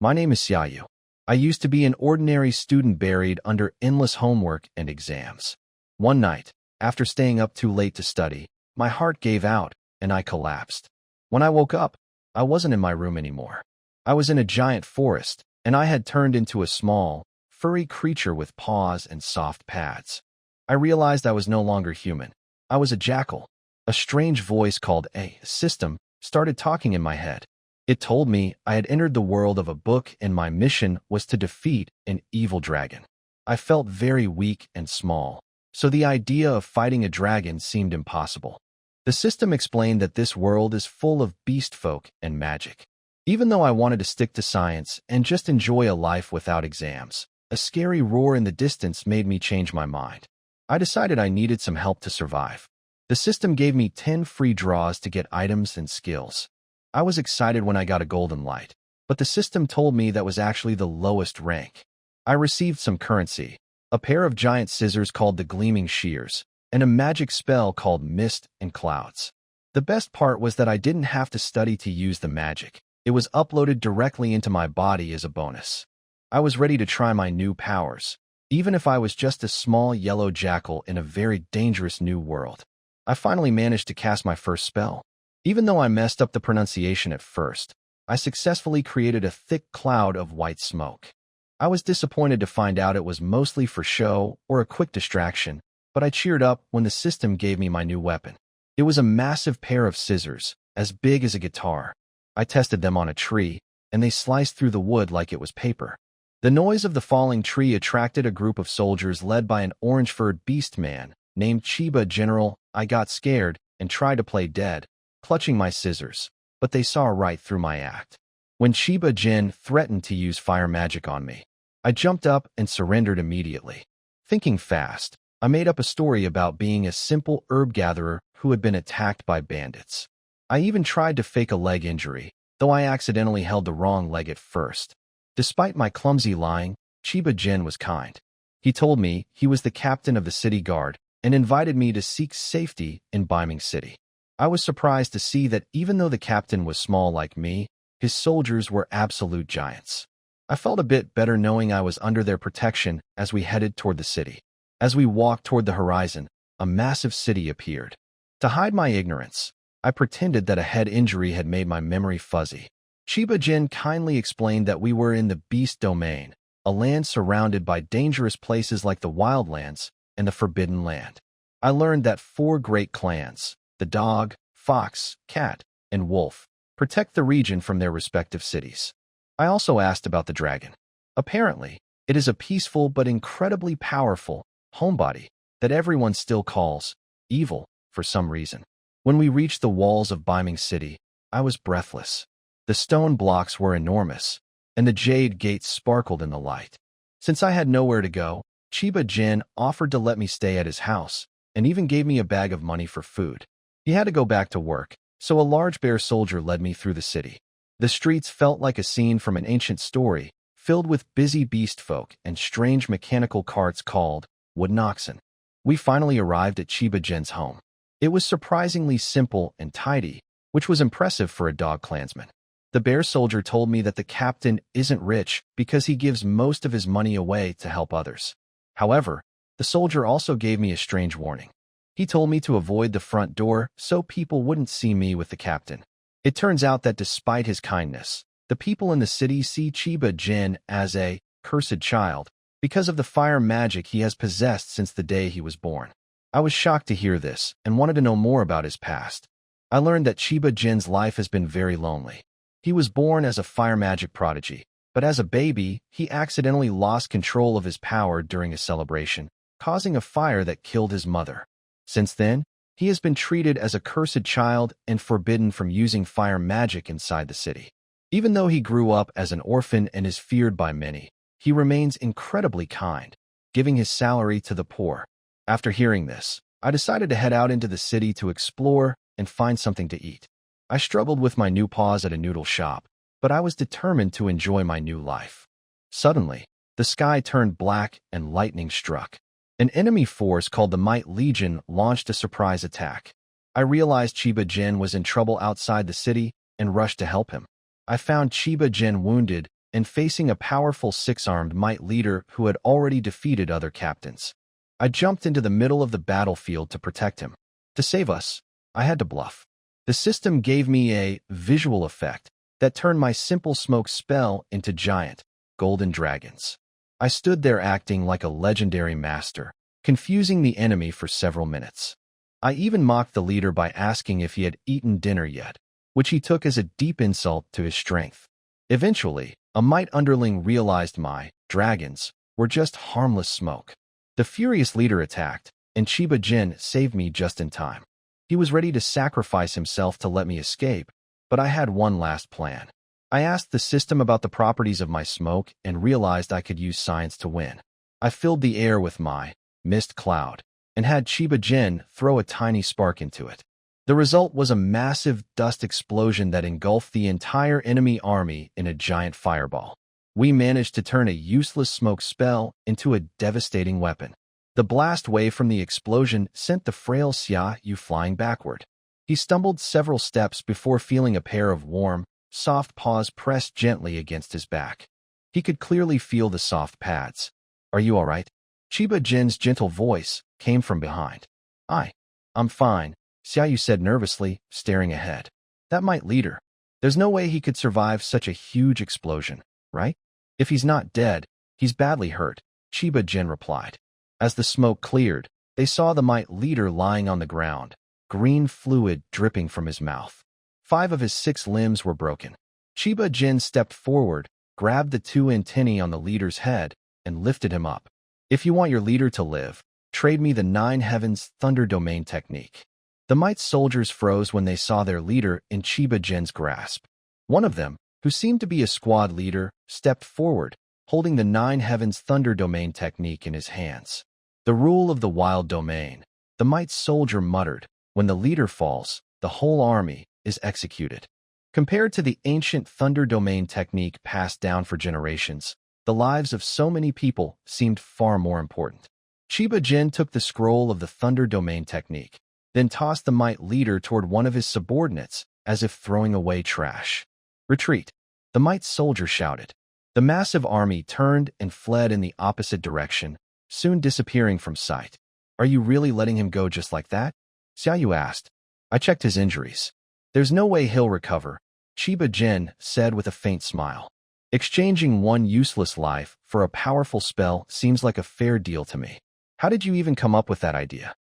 My name is Xiaou. I used to be an ordinary student buried under endless homework and exams. One night, after staying up too late to study, my heart gave out and I collapsed. When I woke up, I wasn't in my room anymore. I was in a giant forest, and I had turned into a small, furry creature with paws and soft pads. I realized I was no longer human. I was a jackal. A strange voice called a system started talking in my head. It told me I had entered the world of a book and my mission was to defeat an evil dragon. I felt very weak and small, so the idea of fighting a dragon seemed impossible. The system explained that this world is full of beast folk and magic. Even though I wanted to stick to science and just enjoy a life without exams, a scary roar in the distance made me change my mind. I decided I needed some help to survive. The system gave me 10 free draws to get items and skills. I was excited when I got a golden light, but the system told me that was actually the lowest rank. I received some currency, a pair of giant scissors called the Gleaming Shears, and a magic spell called Mist and Clouds. The best part was that I didn't have to study to use the magic. It was uploaded directly into my body as a bonus. I was ready to try my new powers, even if I was just a small yellow jackal in a very dangerous new world. I finally managed to cast my first spell. Even though I messed up the pronunciation at first, I successfully created a thick cloud of white smoke. I was disappointed to find out it was mostly for show or a quick distraction, but I cheered up when the system gave me my new weapon. It was a massive pair of scissors, as big as a guitar. I tested them on a tree, and they sliced through the wood like it was paper. The noise of the falling tree attracted a group of soldiers led by an orange-furred beast man named Chiba Gen. I got scared and tried to play dead, clutching my scissors, but they saw right through my act. When Chiba Gen threatened to use fire magic on me, I jumped up and surrendered immediately. Thinking fast, I made up a story about being a simple herb gatherer who had been attacked by bandits. I even tried to fake a leg injury, though I accidentally held the wrong leg at first. Despite my clumsy lying, Chiba Gen was kind. He told me he was the captain of the city guard and invited me to seek safety in Beiming City. I was surprised to see that even though the captain was small like me, his soldiers were absolute giants. I felt a bit better knowing I was under their protection as we headed toward the city. As we walked toward the horizon, a massive city appeared. To hide my ignorance, I pretended that a head injury had made my memory fuzzy. Chiba Gen kindly explained that we were in the Beast Domain, a land surrounded by dangerous places like the Wildlands and the Forbidden Land. I learned that 4 great clans, the dog, fox, cat, and wolf, protect the region from their respective cities. I also asked about the dragon. Apparently, it is a peaceful but incredibly powerful homebody that everyone still calls evil for some reason. When we reached the walls of Beiming City, I was breathless. The stone blocks were enormous, and the jade gates sparkled in the light. Since I had nowhere to go, Chiba Gen offered to let me stay at his house and even gave me a bag of money for food. He had to go back to work, so a large bear soldier led me through the city. The streets felt like a scene from an ancient story, filled with busy beast folk and strange mechanical carts called wooden oxen. We finally arrived at Chiba Gen's home. It was surprisingly simple and tidy, which was impressive for a dog clansman. The bear soldier told me that the captain isn't rich because he gives most of his money away to help others. However, the soldier also gave me a strange warning. He told me to avoid the front door so people wouldn't see me with the captain. It turns out that despite his kindness, the people in the city see Chiba Gen as a cursed child because of the fire magic he has possessed since the day he was born. I was shocked to hear this and wanted to know more about his past. I learned that Chiba Gen's life has been very lonely. He was born as a fire magic prodigy, but as a baby, he accidentally lost control of his power during a celebration, causing a fire that killed his mother. Since then, he has been treated as a cursed child and forbidden from using fire magic inside the city. Even though he grew up as an orphan and is feared by many, he remains incredibly kind, giving his salary to the poor. After hearing this, I decided to head out into the city to explore and find something to eat. I struggled with my new paws at a noodle shop, but I was determined to enjoy my new life. Suddenly, the sky turned black and lightning struck. An enemy force called the Mite Legion launched a surprise attack. I realized Chiba Gen was in trouble outside the city and rushed to help him. I found Chiba Gen wounded and facing a powerful six-armed Mite leader who had already defeated other captains. I jumped into the middle of the battlefield to protect him. To save us, I had to bluff. The system gave me a visual effect that turned my simple smoke spell into giant, golden dragons. I stood there acting like a legendary master, confusing the enemy for several minutes. I even mocked the leader by asking if he had eaten dinner yet, which he took as a deep insult to his strength. Eventually, a Mite underling realized my dragons were just harmless smoke. The furious leader attacked, and Chiba Gen saved me just in time. He was ready to sacrifice himself to let me escape, but I had one last plan. I asked the system about the properties of my smoke and realized I could use science to win. I filled the air with my mist cloud and had Chiba Gen throw a tiny spark into it. The result was a massive dust explosion that engulfed the entire enemy army in a giant fireball. We managed to turn a useless smoke spell into a devastating weapon. The blast wave from the explosion sent the frail Xiaou flying backward. He stumbled several steps before feeling a pair of warm, soft paws pressed gently against his back. He could clearly feel the soft pads. "Are you all right?" Chiba Gen's gentle voice came from behind. I'm fine," Xiaou said nervously, staring ahead. "That Mite leader. There's no way he could survive such a huge explosion, right? If he's not dead, he's badly hurt," Chiba Gen replied. As the smoke cleared, they saw the Mite leader lying on the ground, green fluid dripping from his mouth. 5 of his 6 limbs were broken. Chiba Gen stepped forward, grabbed the 2 antennae on the leader's head, and lifted him up. "If you want your leader to live, trade me the 9 Heavens Thunder Domain technique." The Mite soldiers froze when they saw their leader in Chiba Gen's grasp. One of them, who seemed to be a squad leader, stepped forward, holding the 9 Heavens Thunder Domain technique in his hands. "The rule of the wild domain," the Mite soldier muttered. "When the leader falls, the whole army is executed." Compared to the ancient Thunder Domain technique passed down for generations, the lives of so many people seemed far more important. Chiba Gen took the scroll of the Thunder Domain technique, then tossed the Mite leader toward one of his subordinates, as if throwing away trash. "Retreat!" the Mite soldier shouted. The massive army turned and fled in the opposite direction, soon disappearing from sight. "Are you really letting him go just like that?" Xiaou asked. "I checked his injuries. There's no way he'll recover," Chiba Gen said with a faint smile. "Exchanging one useless life for a powerful spell seems like a fair deal to me. How did you even come up with that idea?"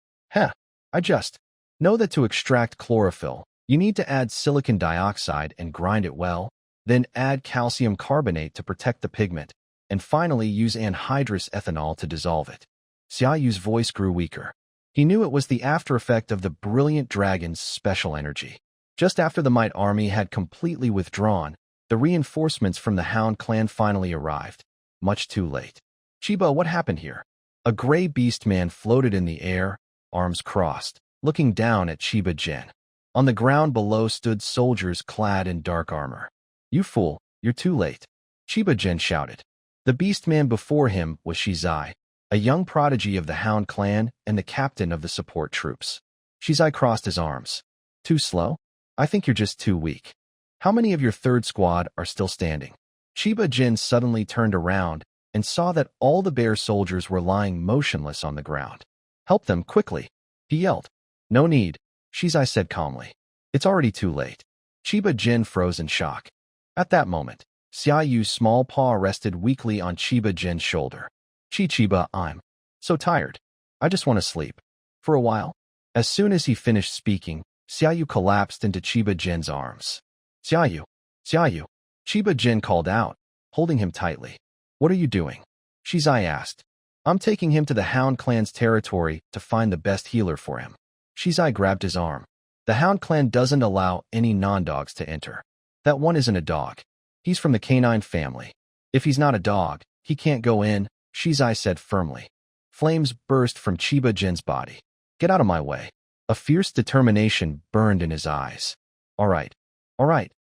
I just know that to extract chlorophyll, you need to add silicon dioxide and grind it well, then add calcium carbonate to protect the pigment, and finally use anhydrous ethanol to dissolve it." Xiaoyu's voice grew weaker. He knew it was the after-effect of the brilliant dragon's special energy. Just after the Mite army had completely withdrawn, the reinforcements from the Hound clan finally arrived. Much too late. "Chiba, what happened here?" A gray beast man floated in the air, arms crossed, looking down at Chiba Gen. On the ground below stood soldiers clad in dark armor. "You fool, you're too late," Chiba Gen shouted. The beast man before him was Shizai, a young prodigy of the Hound clan and the captain of the support troops. Shizai crossed his arms. "Too slow? I think you're just too weak. How many of your 3rd squad are still standing?" Chiba Gen suddenly turned around and saw that all the bear soldiers were lying motionless on the ground. "Help them, quickly," he yelled. "No need," Shizai said calmly. "It's already too late." Chiba Gen froze in shock. At that moment, Xiaoyu's small paw rested weakly on Chiba Gen's shoulder. "Chiba, I'm so tired. I just want to sleep. For a while." As soon as he finished speaking, Xiaoyu collapsed into Chiba Gen's arms. Xiaoyu! Chiba Gen called out, holding him tightly. "What are you doing?" Shizai asked. "I'm taking him to the Hound clan's territory to find the best healer for him." Shizai grabbed his arm. "The Hound clan doesn't allow any non-dogs to enter. That one isn't a dog. He's from the canine family. If he's not a dog, he can't go in," Shizai said firmly. Flames burst from Chiba Gen's body. "Get out of my way." A fierce determination burned in his eyes. All right,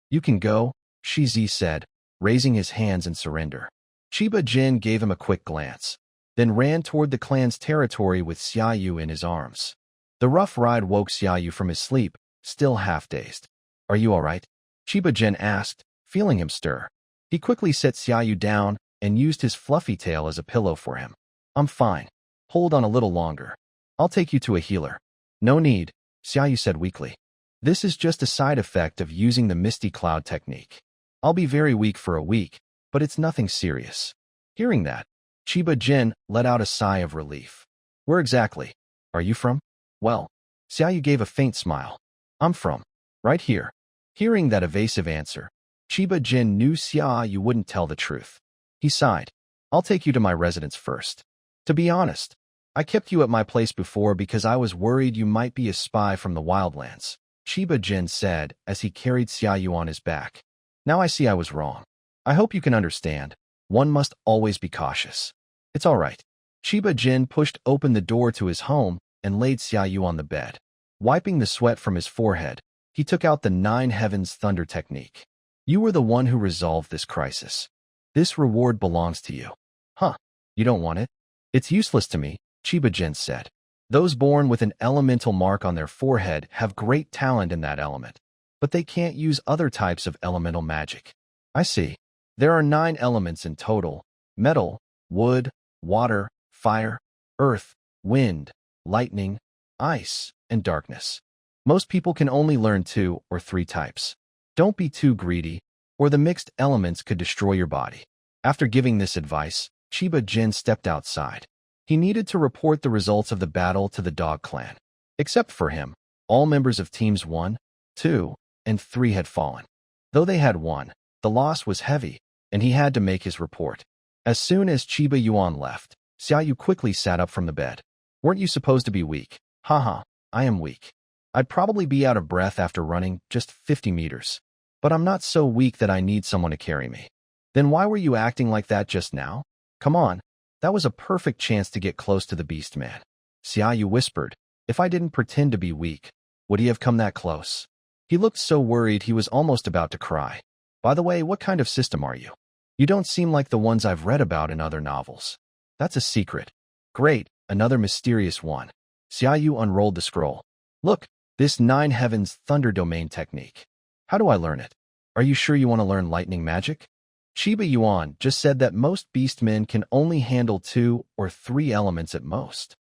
you can go," Shizai said, raising his hands in surrender. Chiba Gen gave him a quick glance, then ran toward the clan's territory with Xiaoyu in his arms. The rough ride woke Xiaoyu from his sleep, still half-dazed. "Are you all right?" Chiba Gen asked, feeling him stir. He quickly set Xiaou down and used his fluffy tail as a pillow for him. I'm fine. Hold on a little longer. I'll take you to a healer. No need, Xiaou said weakly. This is just a side effect of using the misty cloud technique. I'll be very weak for a week, but it's nothing serious. Hearing that, Chiba Gen let out a sigh of relief. Where exactly are you from? Well, Xiaou gave a faint smile. I'm from right here. Hearing that evasive answer, Chiba Gen knew Xiaou wouldn't tell the truth. He sighed. I'll take you to my residence first. To be honest, I kept you at my place before because I was worried you might be a spy from the wildlands, Chiba Gen said as he carried Xiaou on his back. Now I see I was wrong. I hope you can understand. One must always be cautious. It's all right. Chiba Gen pushed open the door to his home and laid Xiaou on the bed. Wiping the sweat from his forehead, he took out the 9 Heavens Thunder technique. You were the one who resolved this crisis. This reward belongs to you. Huh, you don't want it? It's useless to me, Chiba Gen said. Those born with an elemental mark on their forehead have great talent in that element, but they can't use other types of elemental magic. I see. There are 9 elements in total: metal, wood, water, fire, earth, wind, lightning, ice, and darkness. Most people can only learn 2 or 3 types. Don't be too greedy, or the mixed elements could destroy your body. After giving this advice, Chiba Gen stepped outside. He needed to report the results of the battle to the dog clan. Except for him, all members of teams 1, 2, and 3 had fallen. Though they had won, the loss was heavy, and he had to make his report. As soon as Chiba Yuan left, Xiaou quickly sat up from the bed. Weren't you supposed to be weak? Haha, I am weak. I'd probably be out of breath after running just 50 meters. But I'm not so weak that I need someone to carry me. Then why were you acting like that just now? Come on, that was a perfect chance to get close to the beast man. Xiaou whispered. If I didn't pretend to be weak, would he have come that close? He looked so worried he was almost about to cry. By the way, what kind of system are you? You don't seem like the ones I've read about in other novels. That's a secret. Great, another mysterious one. Xiaou unrolled the scroll. Look, this 9 Heavens Thunder Domain technique. How do I learn it? Are you sure you want to learn lightning magic? Chiba Yuan just said that most beastmen can only handle 2 or 3 elements at most.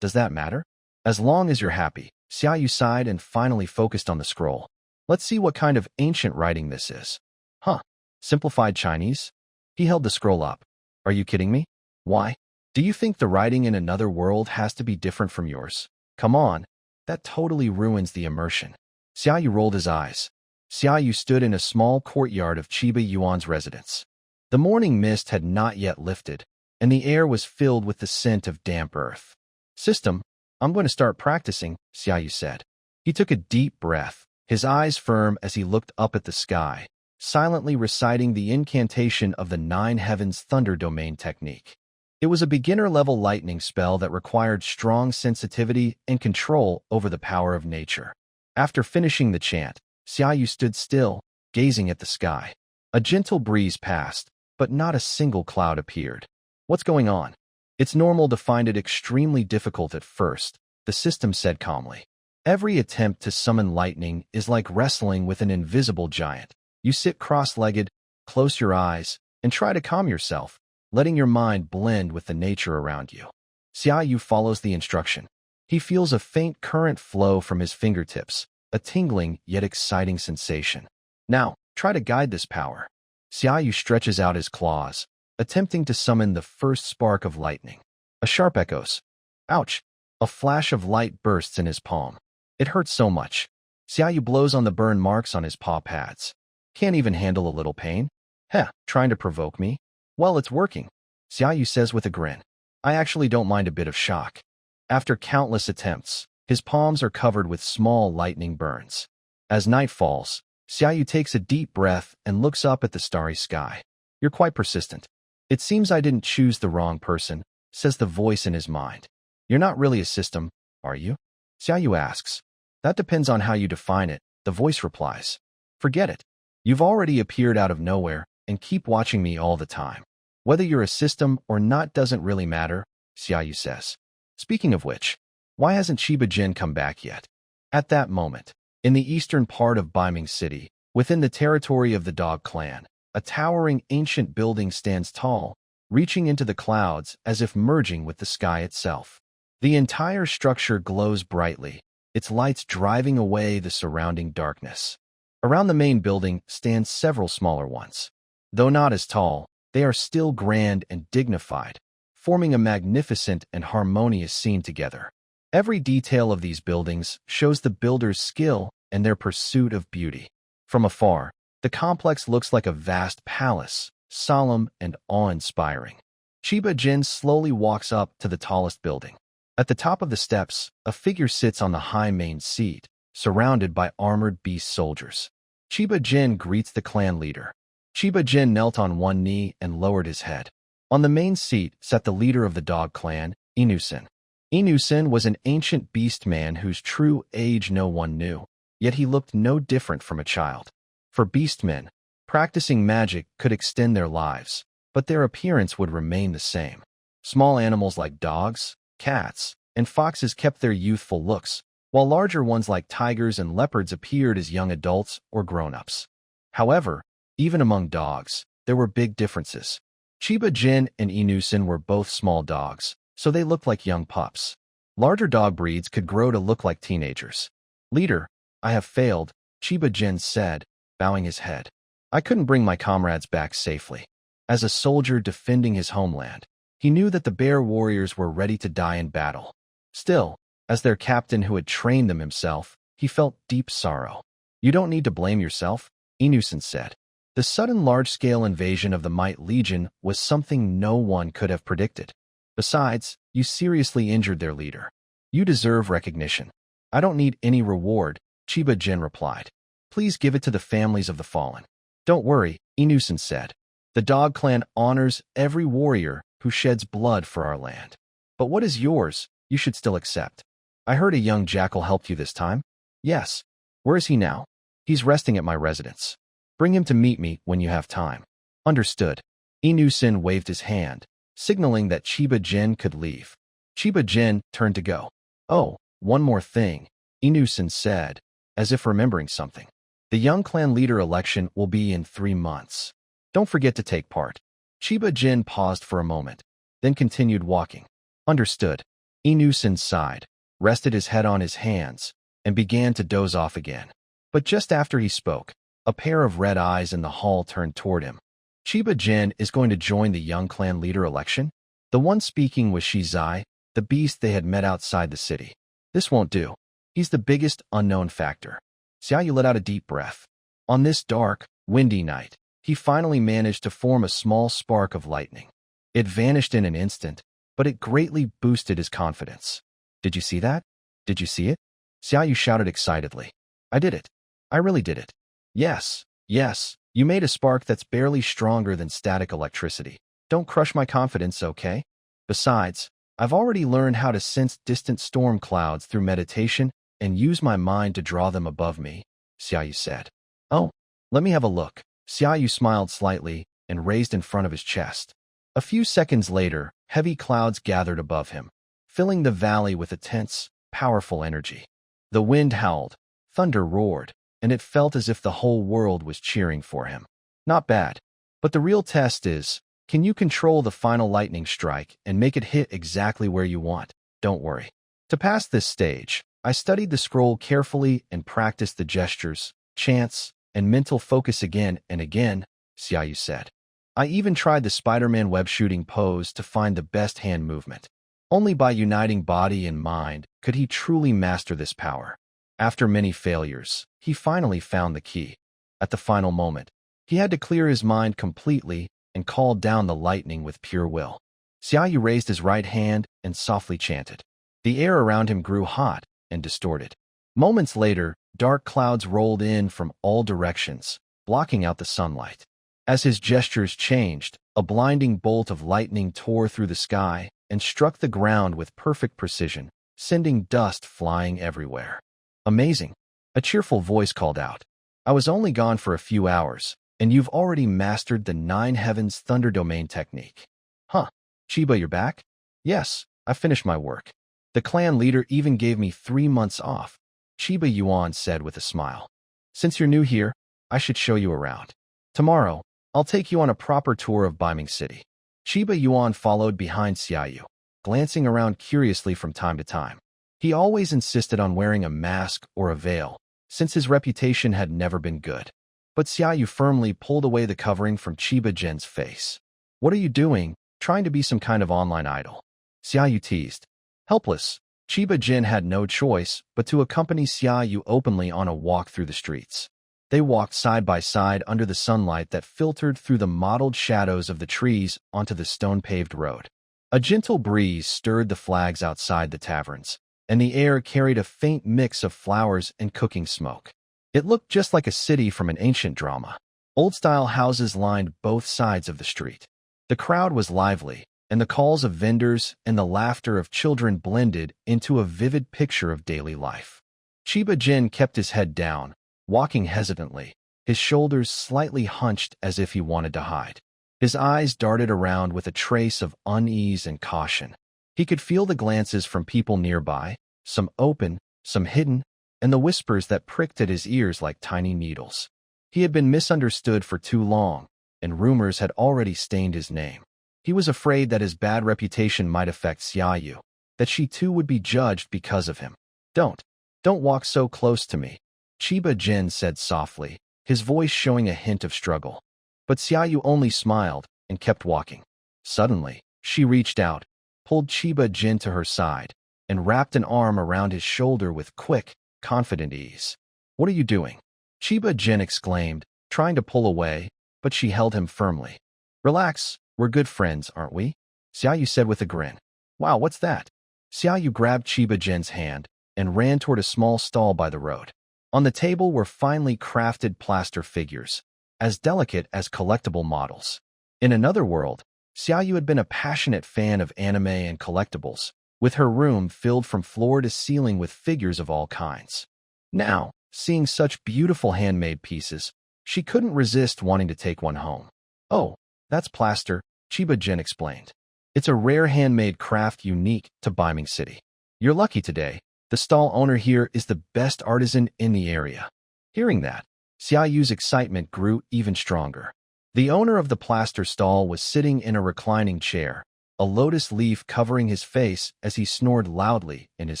Does that matter? As long as you're happy, Xiaou sighed and finally focused on the scroll. Let's see what kind of ancient writing this is. Huh, simplified Chinese? He held the scroll up. Are you kidding me? Why? Do you think the writing in another world has to be different from yours? Come on, that totally ruins the immersion. Xiaou rolled his eyes. Xiaou stood in a small courtyard of Chiba Yuan's residence. The morning mist had not yet lifted, and the air was filled with the scent of damp earth. System, I'm going to start practicing, Xiaou said. He took a deep breath, his eyes firm as he looked up at the sky, silently reciting the incantation of the 9 Heavens Thunder Domain technique. It was a beginner-level lightning spell that required strong sensitivity and control over the power of nature. After finishing the chant, Xiaou stood still, gazing at the sky. A gentle breeze passed, but not a single cloud appeared. What's going on? It's normal to find it extremely difficult at first, the system said calmly. Every attempt to summon lightning is like wrestling with an invisible giant. You sit cross-legged, close your eyes, and try to calm yourself, letting your mind blend with the nature around you. Xiaou follows the instruction. He feels a faint current flow from his fingertips, a tingling yet exciting sensation. Now, try to guide this power. Xiaou stretches out his claws, attempting to summon the first spark of lightning. A sharp echoes. Ouch! A flash of light bursts in his palm. It hurts so much. Xiaou blows on the burn marks on his paw pads. Can't even handle a little pain? Heh, trying to provoke me? Well, it's working, Xiaou says with a grin. I actually don't mind a bit of shock. After countless attempts, his palms are covered with small lightning burns. As night falls, Xiaou takes a deep breath and looks up at the starry sky. You're quite persistent. It seems I didn't choose the wrong person, says the voice in his mind. You're not really a system, are you? Xiaou asks. That depends on how you define it, the voice replies. Forget it. You've already appeared out of nowhere, and keep watching me all the time. Whether you're a system or not doesn't really matter, Xiaou says. Speaking of which, why hasn't Chiba Gen come back yet? At that moment, in the eastern part of Beiming City, within the territory of the Dog Clan, a towering ancient building stands tall, reaching into the clouds as if merging with the sky itself. The entire structure glows brightly, its lights driving away the surrounding darkness. Around the main building stand several smaller ones. Though not as tall, they are still grand and dignified, forming a magnificent and harmonious scene together. Every detail of these buildings shows the builders' skill and their pursuit of beauty. From afar, the complex looks like a vast palace, solemn and awe-inspiring. Chiba Gen slowly walks up to the tallest building. At the top of the steps, a figure sits on the high main seat, surrounded by armored beast soldiers. Chiba Gen greets the clan leader. Chiba Gen knelt on one knee and lowered his head. On the main seat sat the leader of the dog clan, Inusen. Inusen was an ancient beast man whose true age no one knew, yet he looked no different from a child. For beastmen, practicing magic could extend their lives, but their appearance would remain the same. Small animals like dogs, cats, and foxes kept their youthful looks, while larger ones like tigers and leopards appeared as young adults or grown-ups. However, even among dogs, there were big differences. Chiba Gen and Inusen were both small dogs, so they looked like young pups. Larger dog breeds could grow to look like teenagers. "Leader, I have failed," Chiba Gen said, bowing his head. "I couldn't bring my comrades back safely." As a soldier defending his homeland, he knew that the bear warriors were ready to die in battle. Still, as their captain who had trained them himself, he felt deep sorrow. "You don't need to blame yourself," Inusen said. The sudden large-scale invasion of the Mite Legion was something no one could have predicted. Besides, you seriously injured their leader. You deserve recognition. "I don't need any reward," Chiba Gen replied. "Please give it to the families of the fallen." "Don't worry," Inusen said. "The dog clan honors every warrior who sheds blood for our land. But what is yours, you should still accept. I heard a young jackal helped you this time." "Yes." "Where is he now?" "He's resting at my residence. Bring him to meet me when you have time." "Understood." Inusen waved his hand, signaling that Chiba Gen could leave. Chiba Gen turned to go. "Oh, one more thing," Inusen said, as if remembering something. "The young clan leader election will be in 3 months. Don't forget to take part." Chiba Gen paused for a moment, then continued walking. "Understood." Inusen sighed, rested his head on his hands, and began to doze off again. But just after he spoke, a pair of red eyes in the hall turned toward him. "Chiba Gen is going to join the young clan leader election?" The one speaking was Shizai, the beast they had met outside the city. "This won't do. He's the biggest unknown factor." Xiaou let out a deep breath. On this dark, windy night, he finally managed to form a small spark of lightning. It vanished in an instant, but it greatly boosted his confidence. "Did you see that? Did you see it?" Xiaou shouted excitedly. "I did it. I really did it. Yes, yes, you made a spark that's barely stronger than static electricity. Don't crush my confidence, okay? Besides, I've already learned how to sense distant storm clouds through meditation and use my mind to draw them above me," Xiaou said. "Oh, let me have a look." Xiaou smiled slightly and raised in front of his chest. A few seconds later, heavy clouds gathered above him, filling the valley with a tense, powerful energy. The wind howled, thunder roared, and it felt as if the whole world was cheering for him. Not bad. But the real test is, can you control the final lightning strike and make it hit exactly where you want? Don't worry. To pass this stage, I studied the scroll carefully and practiced the gestures, chants, and mental focus again and again, Xiaou said. I even tried the Spider-Man web shooting pose to find the best hand movement. Only by uniting body and mind could he truly master this power. After many failures, he finally found the key. At the final moment, he had to clear his mind completely and call down the lightning with pure will. Xiaou raised his right hand and softly chanted. The air around him grew hot and distorted. Moments later, dark clouds rolled in from all directions, blocking out the sunlight. As his gestures changed, a blinding bolt of lightning tore through the sky and struck the ground with perfect precision, sending dust flying everywhere. Amazing, a cheerful voice called out. I was only gone for a few hours, and you've already mastered the 9 Heavens Thunder Domain technique. Huh, Chiba, you're back? Yes, I finished my work. The clan leader even gave me 3 months off, Chiba Yuan said with a smile. Since you're new here, I should show you around. Tomorrow, I'll take you on a proper tour of Beiming City. Chiba Yuan followed behind Xiaou, glancing around curiously from time to time. He always insisted on wearing a mask or a veil, since his reputation had never been good. But Xiaou firmly pulled away the covering from Chiba Gen's face. What are you doing, trying to be some kind of online idol? Xiaou teased. Helpless, Chiba Gen had no choice but to accompany Xiaou openly on a walk through the streets. They walked side by side under the sunlight that filtered through the mottled shadows of the trees onto the stone-paved road. A gentle breeze stirred the flags outside the taverns, and the air carried a faint mix of flowers and cooking smoke. It looked just like a city from an ancient drama. Old-style houses lined both sides of the street. The crowd was lively, and the calls of vendors and the laughter of children blended into a vivid picture of daily life. Chiba Gen kept his head down, walking hesitantly, his shoulders slightly hunched as if he wanted to hide. His eyes darted around with a trace of unease and caution. He could feel the glances from people nearby, some open, some hidden, and the whispers that pricked at his ears like tiny needles. He had been misunderstood for too long, and rumors had already stained his name. He was afraid that his bad reputation might affect Xiaou, that she too would be judged because of him. Don't walk so close to me, Chiba Gen said softly, his voice showing a hint of struggle. But Xiaou only smiled and kept walking. Suddenly, she reached out, pulled Chiba Gen to her side, and wrapped an arm around his shoulder with quick, confident ease. What are you doing? Chiba Gen exclaimed, trying to pull away, but she held him firmly. Relax, we're good friends, aren't we? Xiaou said with a grin. Wow, what's that? Xiaou grabbed Chiba Gen's hand and ran toward a small stall by the road. On the table were finely crafted plaster figures, as delicate as collectible models. In another world, Xiaou had been a passionate fan of anime and collectibles, with her room filled from floor to ceiling with figures of all kinds. Now, seeing such beautiful handmade pieces, she couldn't resist wanting to take one home. Oh, that's plaster, Chiba Gen explained. It's a rare handmade craft unique to Beiming City. You're lucky today. The stall owner here is the best artisan in the area. Hearing that, Xiaoyu's excitement grew even stronger. The owner of the plaster stall was sitting in a reclining chair, a lotus leaf covering his face as he snored loudly in his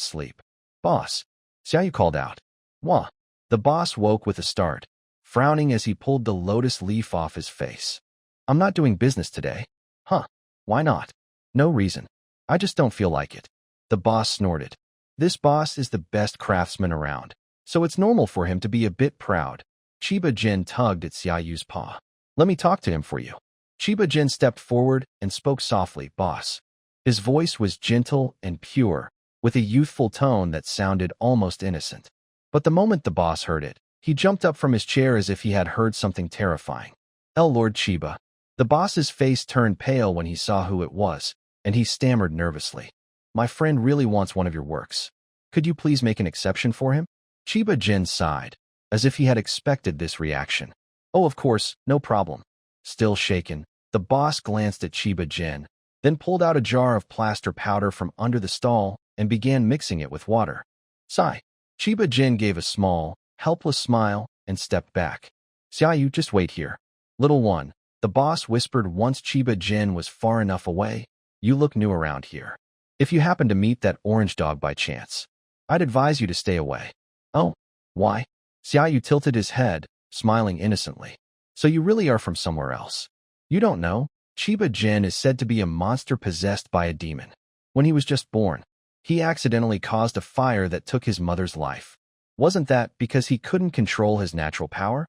sleep. Boss, Xiaoyu called out. Wah. The boss woke with a start, frowning as he pulled the lotus leaf off his face. I'm not doing business today. Huh, why not? No reason. I just don't feel like it. The boss snorted. This boss is the best craftsman around, so it's normal for him to be a bit proud. Chiba Gen tugged at Xiaoyu's paw. Let me talk to him for you. Chiba Gen stepped forward and spoke softly, boss. His voice was gentle and pure, with a youthful tone that sounded almost innocent. But the moment the boss heard it, he jumped up from his chair as if he had heard something terrifying. Lord Chiba. The boss's face turned pale when he saw who it was, and he stammered nervously. My friend really wants one of your works. Could you please make an exception for him? Chiba Gen sighed, as if he had expected this reaction. Oh, of course, no problem. Still shaken, the boss glanced at Chiba Gen, then pulled out a jar of plaster powder from under the stall and began mixing it with water. Sigh. Chiba Gen gave a small, helpless smile and stepped back. Xiaoyu, just wait here. Little one, the boss whispered once Chiba Gen was far enough away. You look new around here. If you happen to meet that orange dog by chance, I'd advise you to stay away. Oh, why? Xiaoyu tilted his head, smiling innocently. So you really are from somewhere else. You don't know, Chiba Gen is said to be a monster possessed by a demon. When he was just born, he accidentally caused a fire that took his mother's life. Wasn't that because he couldn't control his natural power?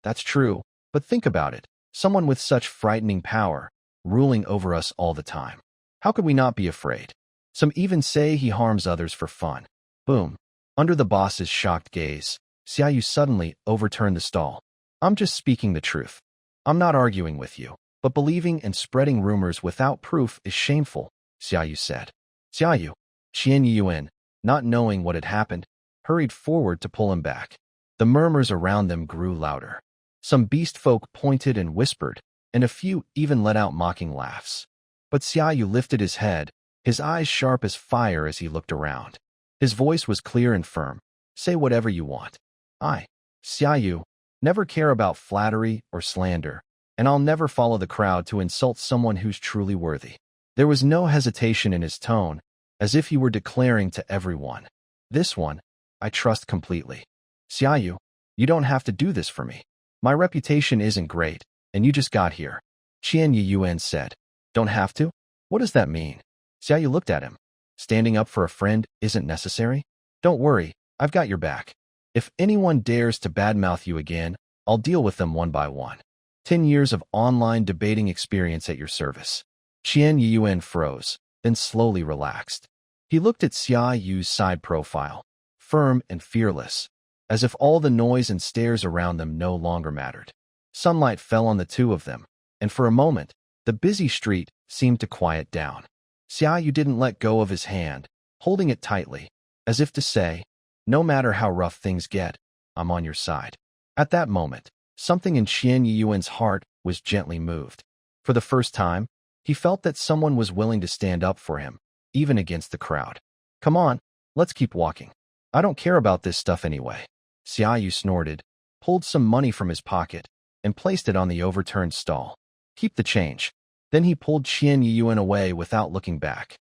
That's true, but think about it. Someone with such frightening power, ruling over us all the time. How could we not be afraid? Some even say he harms others for fun. Boom. Under the boss's shocked gaze, Xiaoyu suddenly overturned the stall. I'm just speaking the truth. I'm not arguing with you, but believing and spreading rumors without proof is shameful, Xiaoyu said. Xiaoyu, Qian Yuan, not knowing what had happened, hurried forward to pull him back. The murmurs around them grew louder. Some beast folk pointed and whispered, and a few even let out mocking laughs. But Xiaoyu lifted his head, his eyes sharp as fire as he looked around. His voice was clear and firm. Say whatever you want. I, Xiaoyu, never care about flattery or slander, and I'll never follow the crowd to insult someone who's truly worthy. There was no hesitation in his tone, as if he were declaring to everyone, "This one, I trust completely. Xiaou, you don't have to do this for me. My reputation isn't great, and you just got here." Qian Yiyuan said. "Don't have to? What does that mean?" Xiaou looked at him. "Standing up for a friend isn't necessary? Don't worry, I've got your back. If anyone dares to badmouth you again, I'll deal with them one by one. 10 years of online debating experience at your service." Qian Yiyuan froze, then slowly relaxed. He looked at Xiaoyu's side profile, firm and fearless, as if all the noise and stares around them no longer mattered. Sunlight fell on the two of them, and for a moment, the busy street seemed to quiet down. Xiaoyu didn't let go of his hand, holding it tightly, as if to say, "No matter how rough things get, I'm on your side." At that moment, something in Qian Yiyuan's heart was gently moved. For the first time, he felt that someone was willing to stand up for him, even against the crowd. "Come on, let's keep walking. I don't care about this stuff anyway." Xiaoyu snorted, pulled some money from his pocket, and placed it on the overturned stall. "Keep the change." Then he pulled Qian Yiyuan away without looking back.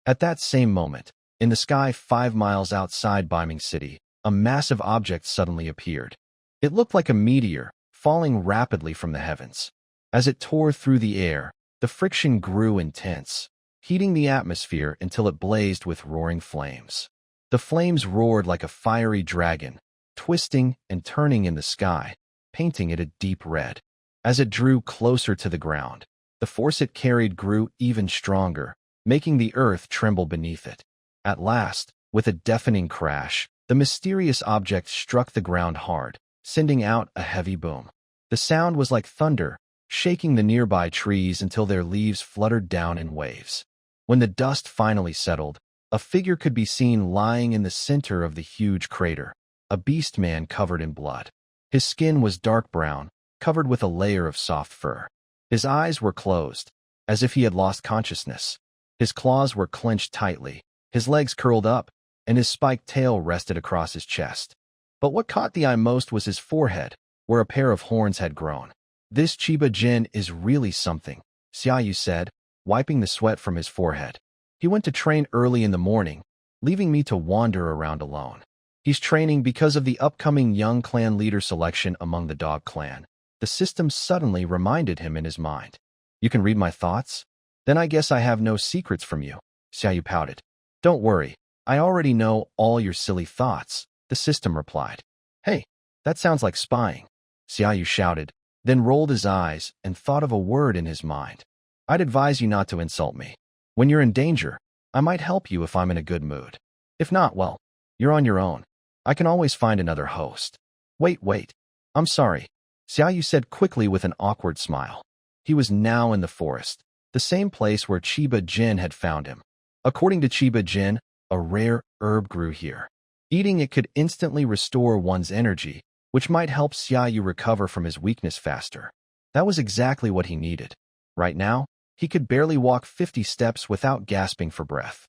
At that same moment, in the sky 5 miles outside Beiming City, a massive object suddenly appeared. It looked like a meteor, falling rapidly from the heavens. As it tore through the air, the friction grew intense, heating the atmosphere until it blazed with roaring flames. The flames roared like a fiery dragon, twisting and turning in the sky, painting it a deep red. As it drew closer to the ground, the force it carried grew even stronger, making the earth tremble beneath it. At last, with a deafening crash, the mysterious object struck the ground hard, sending out a heavy boom. The sound was like thunder, shaking the nearby trees until their leaves fluttered down in waves. When the dust finally settled, a figure could be seen lying in the center of the huge crater, a beast man covered in blood. His skin was dark brown, covered with a layer of soft fur. His eyes were closed, as if he had lost consciousness. His claws were clenched tightly, his legs curled up, and his spiked tail rested across his chest. But what caught the eye most was his forehead, where a pair of horns had grown. "This Chiba Gen is really something," Xiaoyu said, wiping the sweat from his forehead. "He went to train early in the morning, leaving me to wander around alone. He's training because of the upcoming young clan leader selection among the dog clan." The system suddenly reminded him in his mind. "You can read my thoughts? Then I guess I have no secrets from you," Xiaoyu pouted. "Don't worry, I already know all your silly thoughts," the system replied. "Hey, that sounds like spying," Xiaoyu shouted, then rolled his eyes and thought of a word in his mind. "I'd advise you not to insult me. When you're in danger, I might help you if I'm in a good mood. If not, well, you're on your own. I can always find another host." Wait, I'm sorry," Xiaoyu said quickly with an awkward smile. He was now in the forest, the same place where Chiba Gen had found him. According to Chiba Gen, a rare herb grew here. Eating it could instantly restore one's energy, which might help Xiaoyu recover from his weakness faster. That was exactly what he needed. Right now, he could barely walk 50 steps without gasping for breath.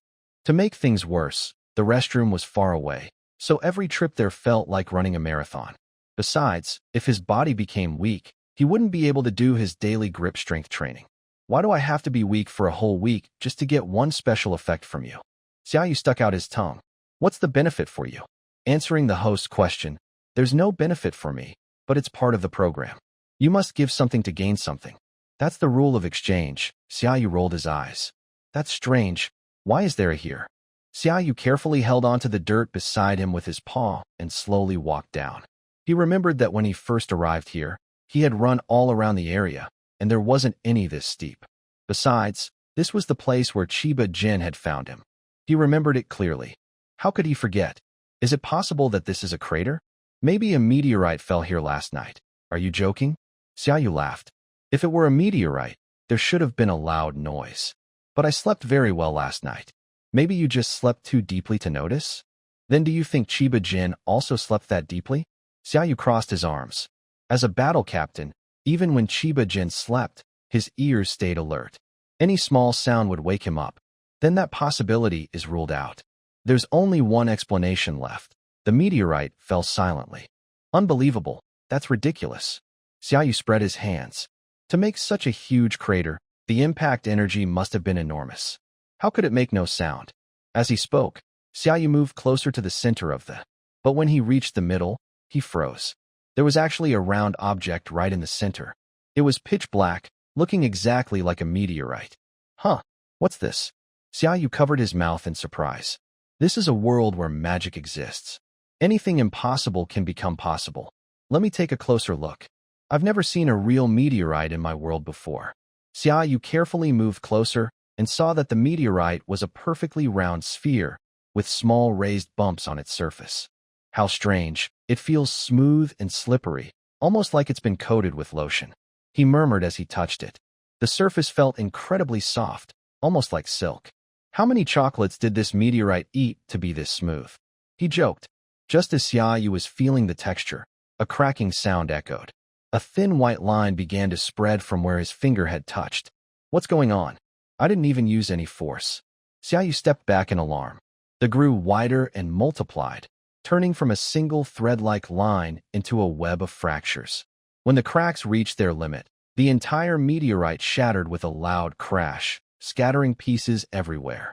To make things worse, the restroom was far away, so every trip there felt like running a marathon. Besides, if his body became weak, he wouldn't be able to do his daily grip strength training. "Why do I have to be weak for a whole week just to get one special effect from you?" Xiaoyu stuck out his tongue. "What's the benefit for you?" Answering the host's question, "There's no benefit for me, but it's part of the program. You must give something to gain something. That's the rule of exchange." Xiaoyu rolled his eyes. "That's strange. Why is there a here?" Xiaoyu carefully held onto the dirt beside him with his paw and slowly walked down. He remembered that when he first arrived here, he had run all around the area, and there wasn't any this steep. Besides, this was the place where Chiba Gen had found him. He remembered it clearly. How could he forget? Is it possible that this is a crater? Maybe a meteorite fell here last night. Are you joking? Xiaoyu laughed. If it were a meteorite, there should have been a loud noise. But I slept very well last night. Maybe you just slept too deeply to notice? Then do you think Chiba Gen also slept that deeply? Xiaoyu crossed his arms. As a battle captain, even when Chiba Gen slept, his ears stayed alert. Any small sound would wake him up. Then that possibility is ruled out. There's only one explanation left. The meteorite fell silently. Unbelievable. That's ridiculous. Xiaoyu spread his hands. To make such a huge crater, the impact energy must have been enormous. How could it make no sound? As he spoke, Xiaou moved closer to the center of the... But when he reached the middle, he froze. There was actually a round object right in the center. It was pitch black, looking exactly like a meteorite. Huh, what's this? Xiaou covered his mouth in surprise. This is a world where magic exists. Anything impossible can become possible. Let me take a closer look. I've never seen a real meteorite in my world before. Xiaou carefully moved closer and saw that the meteorite was a perfectly round sphere with small raised bumps on its surface. How strange. It feels smooth and slippery, almost like it's been coated with lotion. He murmured as he touched it. The surface felt incredibly soft, almost like silk. How many chocolates did this meteorite eat to be this smooth? He joked. Just as Xiaou was feeling the texture, a cracking sound echoed. A thin white line began to spread from where his finger had touched. What's going on? I didn't even use any force. Xiaou stepped back in alarm. They grew wider and multiplied, turning from a single thread-like line into a web of fractures. When the cracks reached their limit, the entire meteorite shattered with a loud crash, scattering pieces everywhere.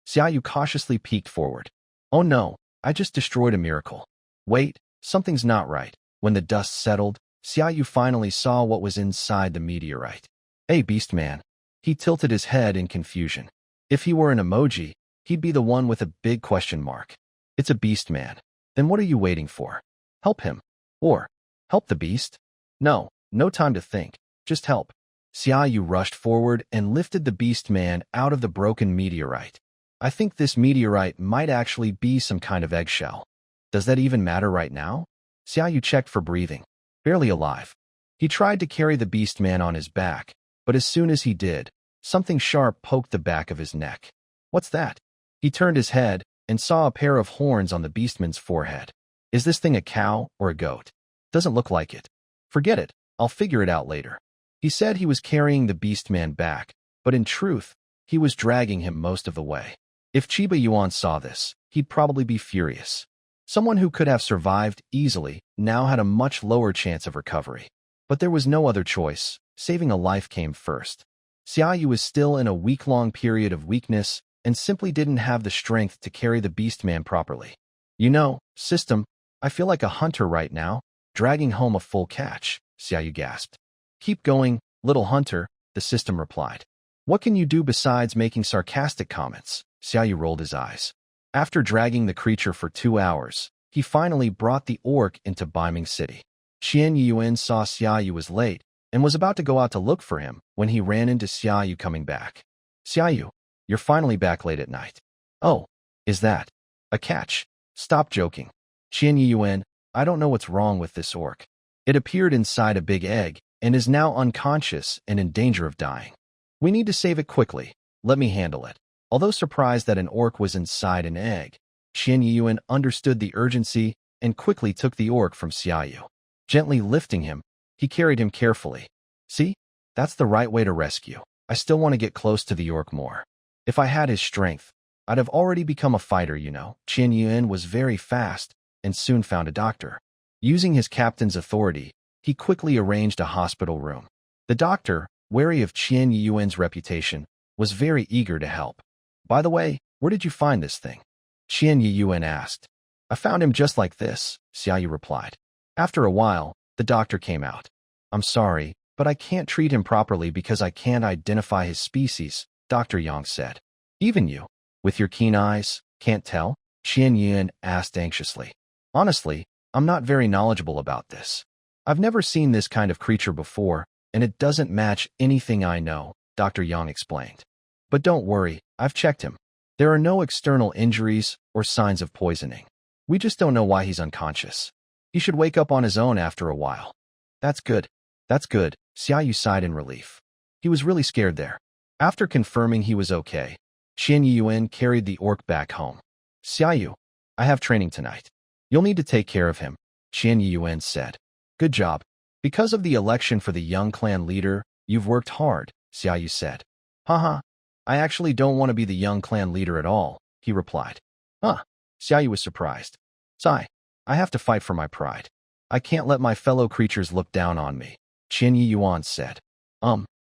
Xiaou cautiously peeked forward. Oh no, I just destroyed a miracle. Wait, something's not right. When the dust settled, Xiaou finally saw what was inside the meteorite. Hey, beast man. He tilted his head in confusion. If he were an emoji, he'd be the one with a big question mark. It's a beast man. Then what are you waiting for? Help him. Or, help the beast? No, no time to think. Just help. Xiaou rushed forward and lifted the beast man out of the broken meteorite. I think this meteorite might actually be some kind of eggshell. Does that even matter right now? Xiaou checked for breathing. Barely alive. He tried to carry the beast man on his back, but as soon as he did, something sharp poked the back of his neck. What's that? He turned his head and saw a pair of horns on the beastman's forehead. Is this thing a cow or a goat? Doesn't look like it. Forget it. I'll figure it out later. He said he was carrying the beastman back, but in truth, he was dragging him most of the way. If Chiba Yuan saw this, he'd probably be furious. Someone who could have survived easily now had a much lower chance of recovery. But there was no other choice. Saving a life came first. Xiaou was still in a week-long period of weakness and simply didn't have the strength to carry the beastman properly. You know, system, I feel like a hunter right now, dragging home a full catch, Xiaou gasped. Keep going, little hunter, the system replied. What can you do besides making sarcastic comments? Xiaou rolled his eyes. After dragging the creature for 2 hours, he finally brought the orc into Beiming City. Qian Yuan saw Xiaou was late and was about to go out to look for him when he ran into Xiaou coming back. Xiaou, you're finally back late at night. Oh, is that a catch? Stop joking. Qian Yuan, I don't know what's wrong with this orc. It appeared inside a big egg and is now unconscious and in danger of dying. We need to save it quickly. Let me handle it. Although surprised that an orc was inside an egg, Qian Yuan understood the urgency and quickly took the orc from Xiaou. Gently lifting him, he carried him carefully. See? That's the right way to rescue. I still want to get close to the orc more. If I had his strength, I'd have already become a fighter, you know. Qian Yuan was very fast and soon found a doctor. Using his captain's authority, he quickly arranged a hospital room. The doctor, wary of Qian Yuan's reputation, was very eager to help. By the way, where did you find this thing? Qian Yuan asked. I found him just like this, Xiaou replied. After a while, the doctor came out. I'm sorry, but I can't treat him properly because I can't identify his species, Dr. Yang said. Even you, with your keen eyes, can't tell? Qian Yuan asked anxiously. Honestly, I'm not very knowledgeable about this. I've never seen this kind of creature before, and it doesn't match anything I know, Dr. Yang explained. But don't worry, I've checked him. There are no external injuries or signs of poisoning. We just don't know why he's unconscious. He should wake up on his own after a while. That's good. That's good, Xiaou sighed in relief. He was really scared there. After confirming he was okay, Qian Yuan carried the orc back home. Xiaou, I have training tonight. You'll need to take care of him, Qian Yuan said. Good job. Because of the election for the young clan leader, you've worked hard, Xiaou said. Haha, I actually don't want to be the young clan leader at all, he replied. Huh, Xiaou was surprised. Sigh, I have to fight for my pride. I can't let my fellow creatures look down on me, Qian Yuan said.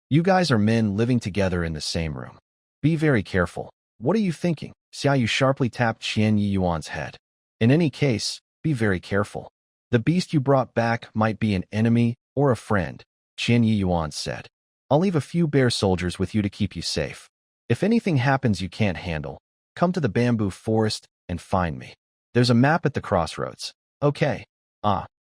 You guys are men living together in the same room. Be very careful. What are you thinking? Xiaou sharply tapped Qian Yuan's head. In any case, be very careful. The beast you brought back might be an enemy or a friend, Qian Yuan said. I'll leave a few bear soldiers with you to keep you safe. If anything happens you can't handle, come to the bamboo forest and find me. There's a map at the crossroads. Okay.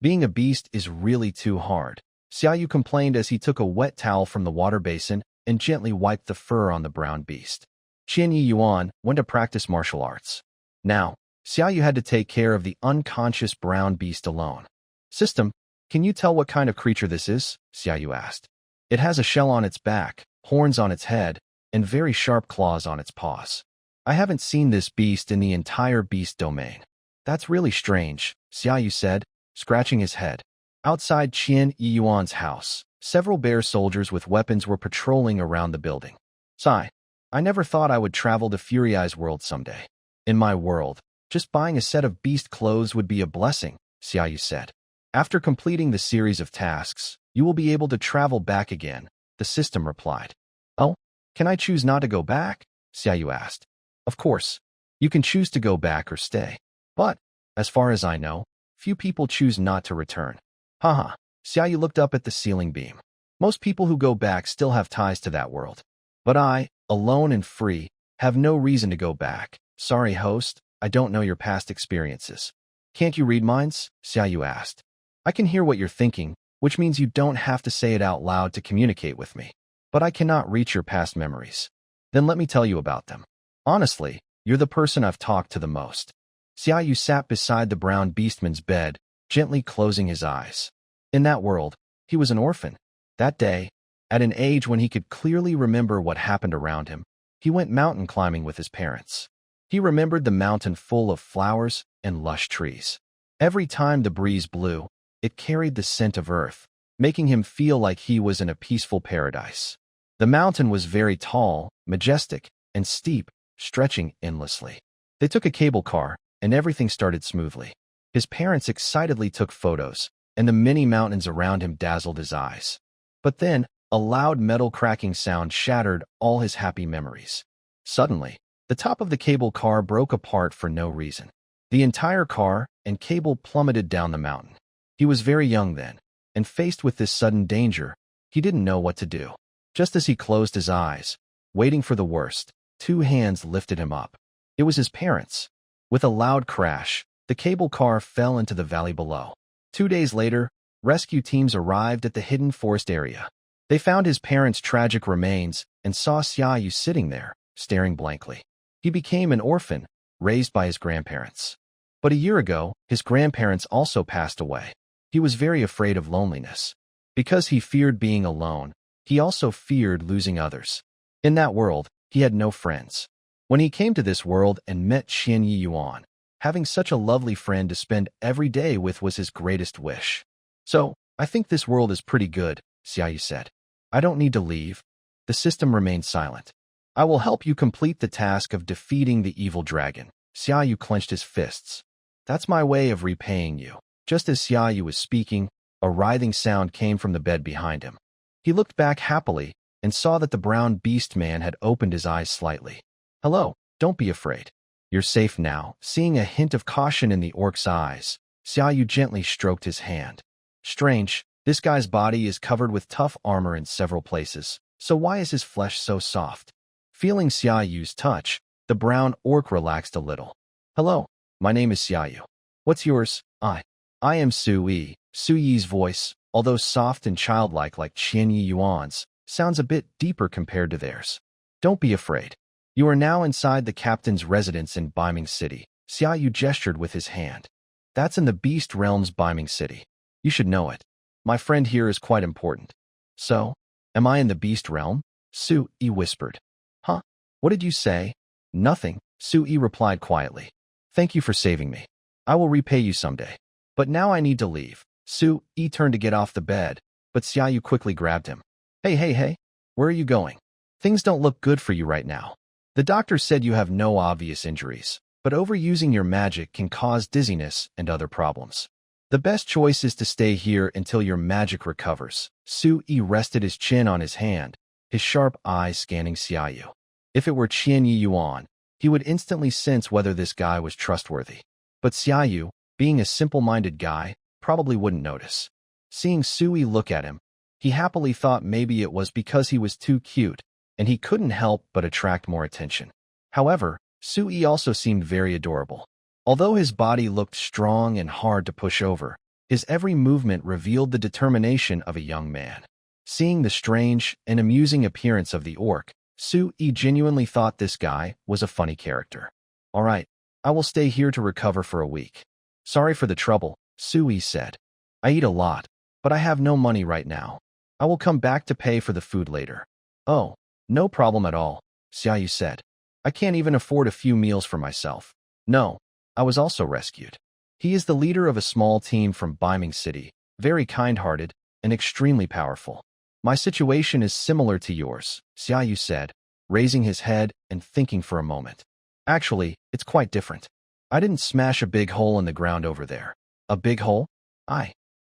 Being a beast is really too hard, Xiaou complained as he took a wet towel from the water basin and gently wiped the fur on the brown beast. Qian Yuan went to practice martial arts. Now, Xiaou had to take care of the unconscious brown beast alone. System, can you tell what kind of creature this is? Xiaou asked. It has a shell on its back, horns on its head, and very sharp claws on its paws. I haven't seen this beast in the entire beast domain. That's really strange, Xiaou said, scratching his head. Outside Qian Yuan's house, several bear soldiers with weapons were patrolling around the building. Sigh. I never thought I would travel to Furiai's world someday. In my world, just buying a set of beast clothes would be a blessing, Xiaou said. After completing the series of tasks, you will be able to travel back again, the system replied. Oh, can I choose not to go back? Xiaou asked. Of course, you can choose to go back or stay. But, as far as I know, few people choose not to return. Haha, Xiaou looked up at the ceiling beam. Most people who go back still have ties to that world. But I, alone and free, have no reason to go back. Sorry, host, I don't know your past experiences. Can't you read minds? Xiaou asked. I can hear what you're thinking, which means you don't have to say it out loud to communicate with me. But I cannot reach your past memories. Then let me tell you about them. Honestly, you're the person I've talked to the most. Xiaou sat beside the brown beastman's bed, gently closing his eyes. In that world, he was an orphan. That day, at an age when he could clearly remember what happened around him, he went mountain climbing with his parents. He remembered the mountain full of flowers and lush trees. Every time the breeze blew, it carried the scent of earth, making him feel like he was in a peaceful paradise. The mountain was very tall, majestic, and steep, stretching endlessly. They took a cable car, and everything started smoothly. His parents excitedly took photos, and the many mountains around him dazzled his eyes. But then, a loud metal cracking sound shattered all his happy memories. Suddenly, the top of the cable car broke apart for no reason. The entire car and cable plummeted down the mountain. He was very young then, and faced with this sudden danger, he didn't know what to do. Just as he closed his eyes, waiting for the worst, two hands lifted him up. It was his parents. With a loud crash, the cable car fell into the valley below. 2 days later, rescue teams arrived at the hidden forest area. They found his parents' tragic remains and saw Xiaou sitting there, staring blankly. He became an orphan, raised by his grandparents. But a year ago, his grandparents also passed away. He was very afraid of loneliness. Because he feared being alone, he also feared losing others. In that world, he had no friends. When he came to this world and met Qian Yuan, having such a lovely friend to spend every day with was his greatest wish. So, I think this world is pretty good, Xiaou said. I don't need to leave. The system remained silent. I will help you complete the task of defeating the evil dragon. Xiaou clenched his fists. That's my way of repaying you. Just as Xiaou was speaking, a writhing sound came from the bed behind him. He looked back happily and saw that the brown beast man had opened his eyes slightly. Hello, don't be afraid. You're safe now. Seeing a hint of caution in the orc's eyes, Xiaou gently stroked his hand. Strange, this guy's body is covered with tough armor in several places, so why is his flesh so soft? Feeling Xiao's touch, the brown orc relaxed a little. Hello, my name is Xiaou. What's yours? I am Su Yi. Su Yi's voice, although soft and childlike like Qian Yuan's, sounds a bit deeper compared to theirs. Don't be afraid. You are now inside the captain's residence in Beiming City. Xiaou gestured with his hand. That's in the Beast Realm's Beiming City. You should know it. My friend here is quite important. So, am I in the Beast Realm? Su Yi whispered. Huh? What did you say? Nothing, Su Yi replied quietly. Thank you for saving me. I will repay you someday. But now I need to leave. Su Yi turned to get off the bed, but Xiaou quickly grabbed him. Hey, where are you going? Things don't look good for you right now. The doctor said you have no obvious injuries, but overusing your magic can cause dizziness and other problems. The best choice is to stay here until your magic recovers. Sui rested his chin on his hand, his sharp eyes scanning Xiaou. If it were Qian Yi Yuan, he would instantly sense whether this guy was trustworthy. But Xiaou, being a simple-minded guy, probably wouldn't notice. Seeing Sui look at him, he happily thought maybe it was because he was too cute, and he couldn't help but attract more attention. However, Sui also seemed very adorable. Although his body looked strong and hard to push over, his every movement revealed the determination of a young man. Seeing the strange and amusing appearance of the orc, Sui genuinely thought this guy was a funny character. All right, I will stay here to recover for a week. Sorry for the trouble, Sui said. I eat a lot, but I have no money right now. I will come back to pay for the food later. Oh, no problem at all, Xiaou said. I can't even afford a few meals for myself. No, I was also rescued. He is the leader of a small team from Beiming City, very kind-hearted and extremely powerful. My situation is similar to yours, Xiaou said, raising his head and thinking for a moment. Actually, it's quite different. I didn't smash a big hole in the ground over there. A big hole? I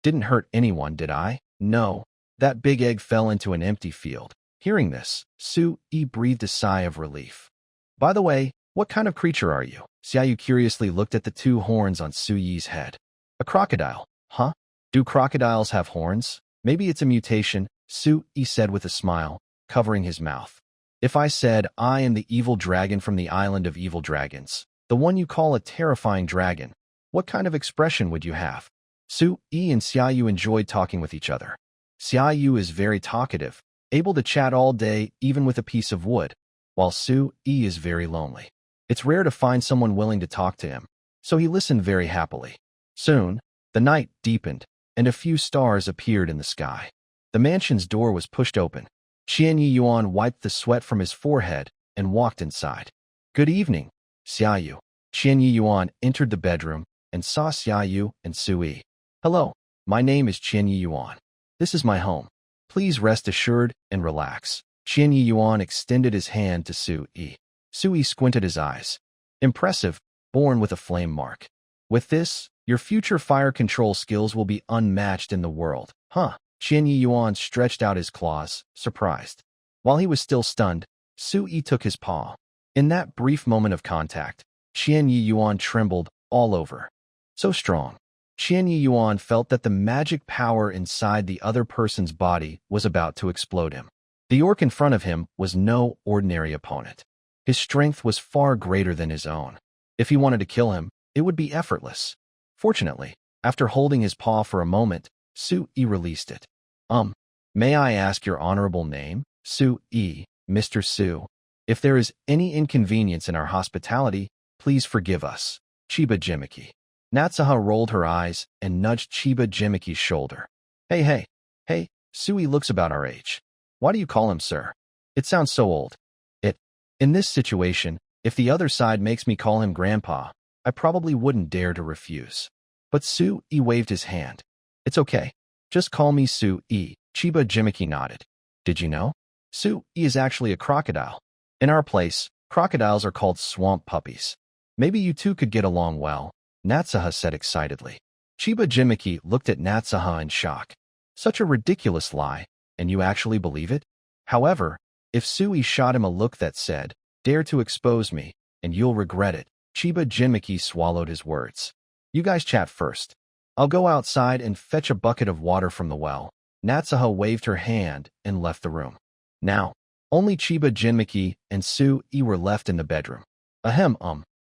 didn't hurt anyone, did I? No. That big egg fell into an empty field. Hearing this, Sui breathed a sigh of relief. By the way, what kind of creature are you? Xiaou curiously looked at the two horns on Sui's head. A crocodile, huh? Do crocodiles have horns? Maybe it's a mutation, Sui said with a smile, covering his mouth. If I said I am the evil dragon from the island of evil dragons, the one you call a terrifying dragon, what kind of expression would you have? Sui and Xiaou enjoyed talking with each other. Xiaou is very talkative, able to chat all day even with a piece of wood, while Sui is very lonely. It's rare to find someone willing to talk to him, so he listened very happily. Soon, the night deepened, and a few stars appeared in the sky. The mansion's door was pushed open. Qian Yi Yuan wiped the sweat from his forehead and walked inside. Good evening, Xiaou. Qian Yi Yuan entered the bedroom and saw Xiaou and Sui. Hello, my name is Qian Yi Yuan. This is my home. Please rest assured and relax. Qian Yi Yuan extended his hand to Sui. Sui squinted his eyes. Impressive, born with a flame mark. With this, your future fire control skills will be unmatched in the world. Huh? Qian Yi Yuan stretched out his claws, surprised. While he was still stunned, Sui took his paw. In that brief moment of contact, Qian Yi Yuan trembled all over. So strong. Qian Yi Yuan felt that the magic power inside the other person's body was about to explode him. The orc in front of him was no ordinary opponent. His strength was far greater than his own. If he wanted to kill him, it would be effortless. Fortunately, after holding his paw for a moment, Sui released it. May I ask your honorable name? Sui, Mr. Sui. If there is any inconvenience in our hospitality, please forgive us. Chiba Gen. Natsuha rolled her eyes and nudged Chiba Gen's shoulder. Hey, Sui looks about our age. Why do you call him sir? It sounds so old. In this situation, if the other side makes me call him grandpa, I probably wouldn't dare to refuse. But Sui waved his hand. It's okay. Just call me Sui, Chiba Gen nodded. Did you know? Sui is actually a crocodile. In our place, crocodiles are called swamp puppies. Maybe you two could get along well, Natsuha said excitedly. Chiba Gen looked at Natsuha in shock. Such a ridiculous lie, and you actually believe it? However, if Sui shot him a look that said, dare to expose me, and you'll regret it, Chiba Gen swallowed his words. You guys chat first. I'll go outside and fetch a bucket of water from the well. Natsuha waved her hand and left the room. Now, only Chiba Gen and Sui were left in the bedroom.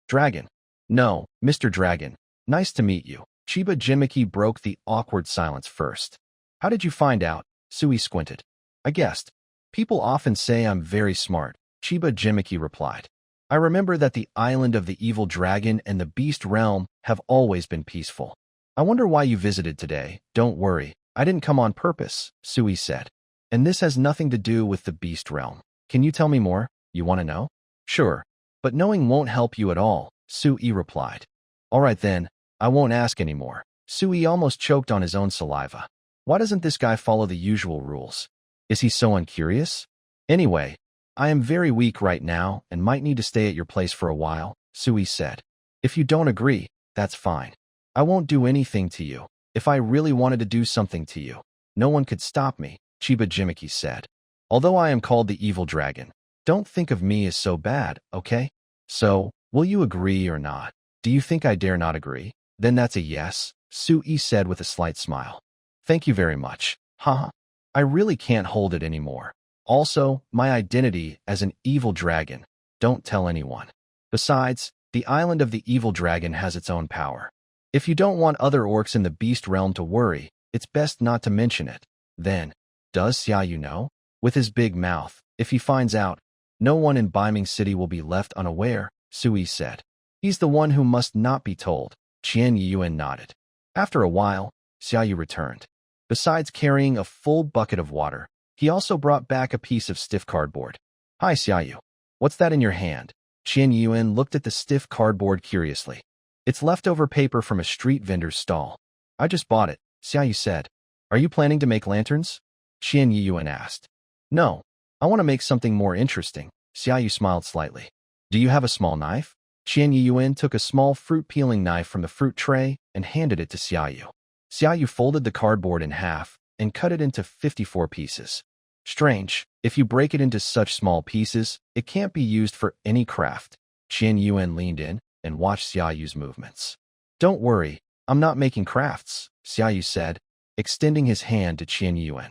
Dragon. No, Mr. Dragon. Nice to meet you. Chiba Gen broke the awkward silence first. How did you find out? Sui squinted. I guessed. People often say I'm very smart, Chiba Gen replied. I remember that the island of the evil dragon and the beast realm have always been peaceful. I wonder why you visited today. Don't worry, I didn't come on purpose, Sui said. And this has nothing to do with the beast realm. Can you tell me more? You want to know? Sure, but knowing won't help you at all, Sui replied. All right then, I won't ask anymore. Sui almost choked on his own saliva. Why doesn't this guy follow the usual rules? Is he so uncurious? Anyway, I am very weak right now and might need to stay at your place for a while, Sui said. If you don't agree, that's fine. I won't do anything to you. If I really wanted to do something to you, no one could stop me, Chiba Gen said. Although I am called the evil dragon, don't think of me as so bad, okay? So, will you agree or not? Do you think I dare not agree? Then that's a yes, Sui said with a slight smile. Thank you very much. Haha. I really can't hold it anymore. Also, my identity as an evil dragon. Don't tell anyone. Besides, the island of the evil dragon has its own power. If you don't want other orcs in the beast realm to worry, it's best not to mention it. Then, does Xiaou know? With his big mouth, if he finds out, no one in Beiming City will be left unaware, Sui said. He's the one who must not be told. Qian Yuan nodded. After a while, Xiaou returned. Besides carrying a full bucket of water, he also brought back a piece of stiff cardboard. Hi, Xiaou. What's that in your hand? Qian Yuan looked at the stiff cardboard curiously. It's leftover paper from a street vendor's stall. I just bought it, Xiaou said. Are you planning to make lanterns? Qian Yuan asked. No, I want to make something more interesting, Xiaou smiled slightly. Do you have a small knife? Qian Yuan took a small fruit peeling knife from the fruit tray and handed it to Xiaou. Xiaou folded the cardboard in half and cut it into 54 pieces. Strange, if you break it into such small pieces, it can't be used for any craft. Qian Yuan leaned in and watched Xiaou's movements. Don't worry, I'm not making crafts, Xiaou said, extending his hand to Qian Yuan.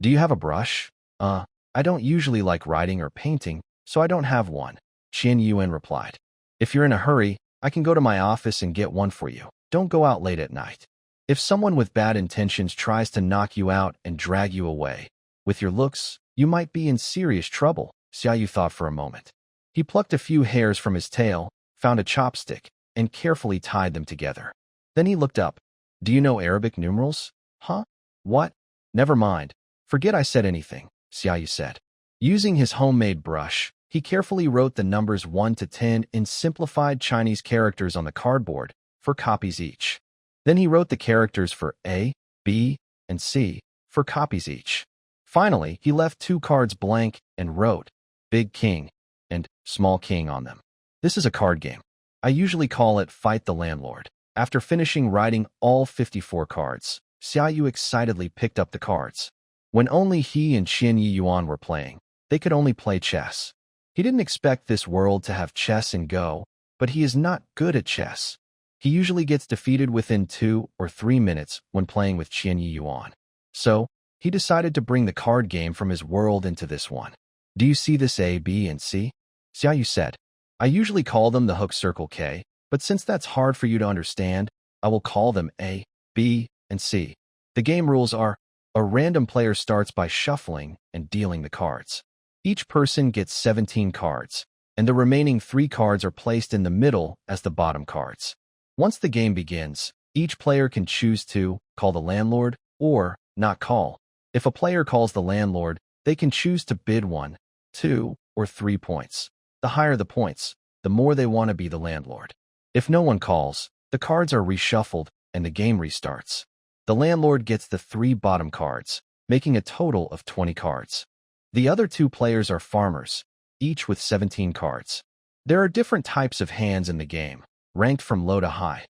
Do you have a brush? I don't usually like writing or painting, so I don't have one, Qian Yuan replied. If you're in a hurry, I can go to my office and get one for you. Don't go out late at night. If someone with bad intentions tries to knock you out and drag you away, with your looks, you might be in serious trouble, Xiaou thought for a moment. He plucked a few hairs from his tail, found a chopstick, and carefully tied them together. Then he looked up. Do you know Arabic numerals? Huh? What? Never mind. Forget I said anything, Xiaou said. Using his homemade brush, he carefully wrote the numbers 1 to 10 in simplified Chinese characters on the cardboard, for copies each. Then he wrote the characters for A, B, and C, for copies each. Finally, he left 2 cards blank and wrote Big King and Small King on them. This is a card game. I usually call it Fight the Landlord. After finishing writing all 54 cards, Xiaou excitedly picked up the cards. When only he and Qian Yuan were playing, they could only play chess. He didn't expect this world to have chess and Go, but he is not good at chess. He usually gets defeated within 2 or 3 minutes when playing with Qian Yuan. So, he decided to bring the card game from his world into this one. Do you see this A, B, and C? Xiaou said. I usually call them the hook circle K, but since that's hard for you to understand, I will call them A, B, and C. The game rules are, a random player starts by shuffling and dealing the cards. Each person gets 17 cards, and the remaining 3 cards are placed in the middle as the bottom cards. Once the game begins, each player can choose to call the landlord or not call. If a player calls the landlord, they can choose to bid 1, 2, or 3 points. The higher the points, the more they want to be the landlord. If no one calls, the cards are reshuffled and the game restarts. The landlord gets the 3 bottom cards, making a total of 20 cards. The other 2 players are farmers, each with 17 cards. There are different types of hands in the game, ranked from low to high.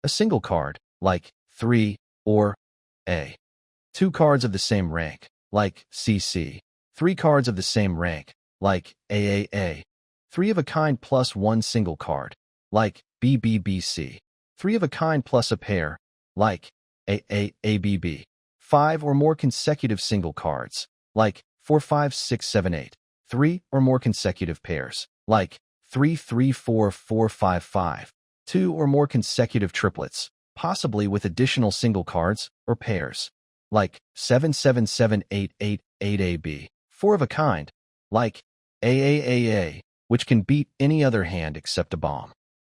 A single card, like 3 or A. 2 cards of the same rank, like CC. 3 cards of the same rank, like AAA. 3 of a kind plus 1 single card, like BBBC. 3 of a kind plus a pair, like AAABB. 5 or more consecutive single cards, like 4, 5, 6, 7, 8. 3 or more consecutive pairs, like 3, 3, 4, 4, 5, 5. 2 or more consecutive triplets, possibly with additional single cards or pairs, like 7, 7, 7, 8, 8, 8AB. 4 of a kind, like AAAA, which can beat any other hand except a bomb.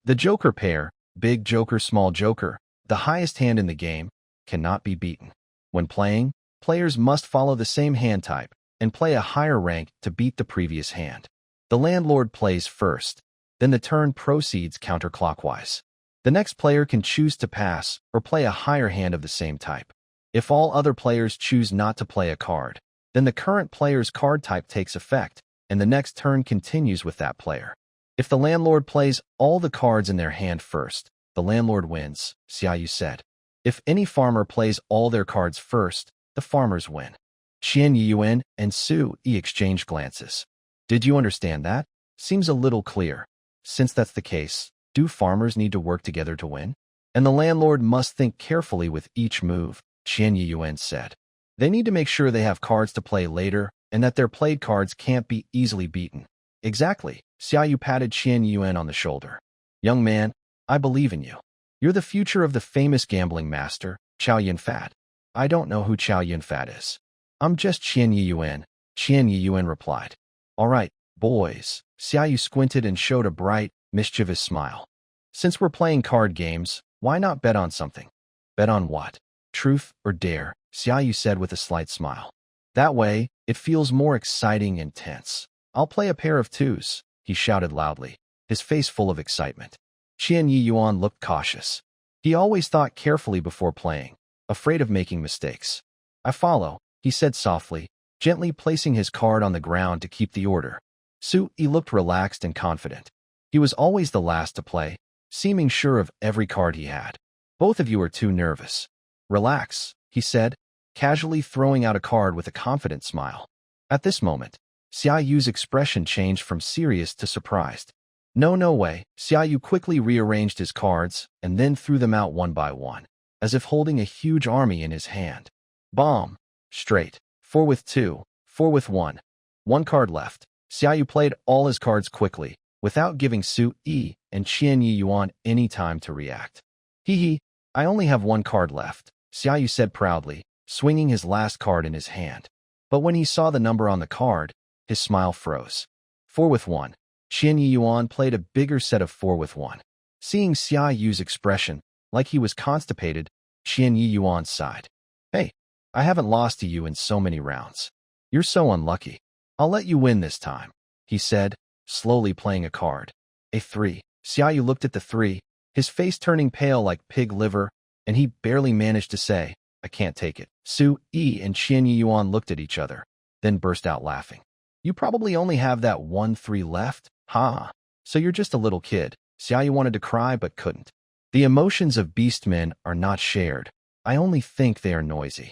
The Joker pair, Big Joker, Small Joker, the highest hand in the game, cannot be beaten. When playing, players must follow the same hand type and play a higher rank to beat the previous hand. The landlord plays first, then the turn proceeds counterclockwise. The next player can choose to pass or play a higher hand of the same type. If all other players choose not to play a card, then the current player's card type takes effect, and the next turn continues with that player. If the landlord plays all the cards in their hand first, the landlord wins, Xiaou said. If any farmer plays all their cards first, the farmers win. Qian Yiyuan and Su Yi exchanged glances. Did you understand that? Seems a little clear. Since that's the case, do farmers need to work together to win? And the landlord must think carefully with each move, Qian Yiyuan said. They need to make sure they have cards to play later and that their played cards can't be easily beaten. Exactly, Xiaou patted Qian Yiyuan on the shoulder. Young man, I believe in you. You're the future of the famous gambling master, Qiao Yunfat. I don't know who Qiao Yunfat is. I'm just Qian Yiyuan, Qian Yiyuan replied. All right, boys. Xiaou squinted and showed a bright, mischievous smile. Since we're playing card games, why not bet on something? Bet on what? Truth or dare, Xiaou said with a slight smile. That way, it feels more exciting and tense. I'll play a pair of twos, he shouted loudly, his face full of excitement. Qian Yiyuan looked cautious. He always thought carefully before playing, afraid of making mistakes. I follow, he said softly, gently placing his card on the ground to keep the order. Su Yi looked relaxed and confident. He was always the last to play, seeming sure of every card he had. Both of you are too nervous. Relax, he said, casually throwing out a card with a confident smile. At this moment, Xiaoyu's expression changed from serious to surprised. No way. Xiaoyu quickly rearranged his cards and then threw them out one by one, as if holding a huge army in his hand. Bomb. Straight. 4 with 2. 4 with 1. One card left. Xiaoyu played all his cards quickly, without giving Su Yi and Qian Yiyuan any time to react. Hee, I only have one card left, Xiaoyu said proudly, swinging his last card in his hand. But when he saw the number on the card, his smile froze. 4 with 1. Qian Yiyuan played a bigger set of 4 with 1. Seeing Xiaoyu's expression, like he was constipated, Qian Yiyuan sighed. Hey, I haven't lost to you in so many rounds. You're so unlucky. I'll let you win this time, he said, slowly playing a card. A 3. Xiaoyu looked at the 3, his face turning pale like pig liver, and he barely managed to say, I can't take it. Su Yi and Qian Yiyuan looked at each other, then burst out laughing. You probably only have that 1 3 left? Ha! So you're just a little kid. Xiaoyu wanted to cry but couldn't. The emotions of beastmen are not shared. I only think they are noisy.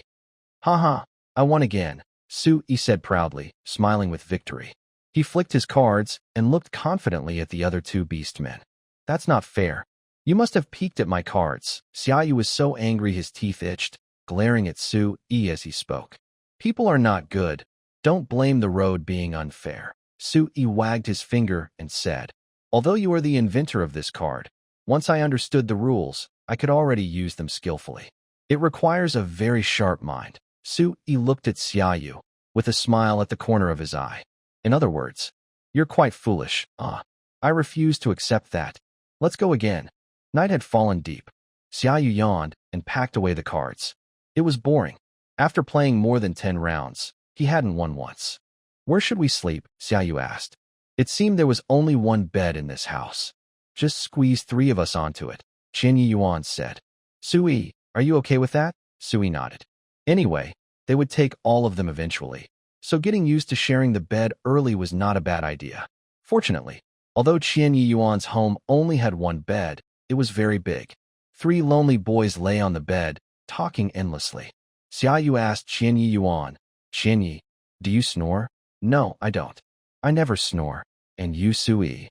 Ha! I won again, Su Yi said proudly, smiling with victory. He flicked his cards and looked confidently at the other two beastmen. That's not fair. You must have peeked at my cards. Xiaoyu was so angry his teeth itched, glaring at Su Yi as he spoke. People are not good. Don't blame the road being unfair. Su Yi wagged his finger and said, although you are the inventor of this card, once I understood the rules, I could already use them skillfully. It requires a very sharp mind. Su Yi looked at Xiaoyu, with a smile at the corner of his eye. In other words, you're quite foolish. I refuse to accept that. Let's go again. Night had fallen deep. Xiaoyu yawned and packed away the cards. It was boring. After playing more than 10 rounds, he hadn't won once. Where should we sleep? Xiaoyu asked. It seemed there was only one bed in this house. Just squeeze 3 of us onto it, Qian Yiyuan said. Sui, are you okay with that? Sui nodded. Anyway, they would take all of them eventually, so getting used to sharing the bed early was not a bad idea. Fortunately, although Qian Yiyuan's home only had one bed, it was very big. 3 lonely boys lay on the bed, talking endlessly. Xiaoyu asked Qian Yiyuan, Qian Yi, do you snore? No, I don't. I never snore. And you, Sui?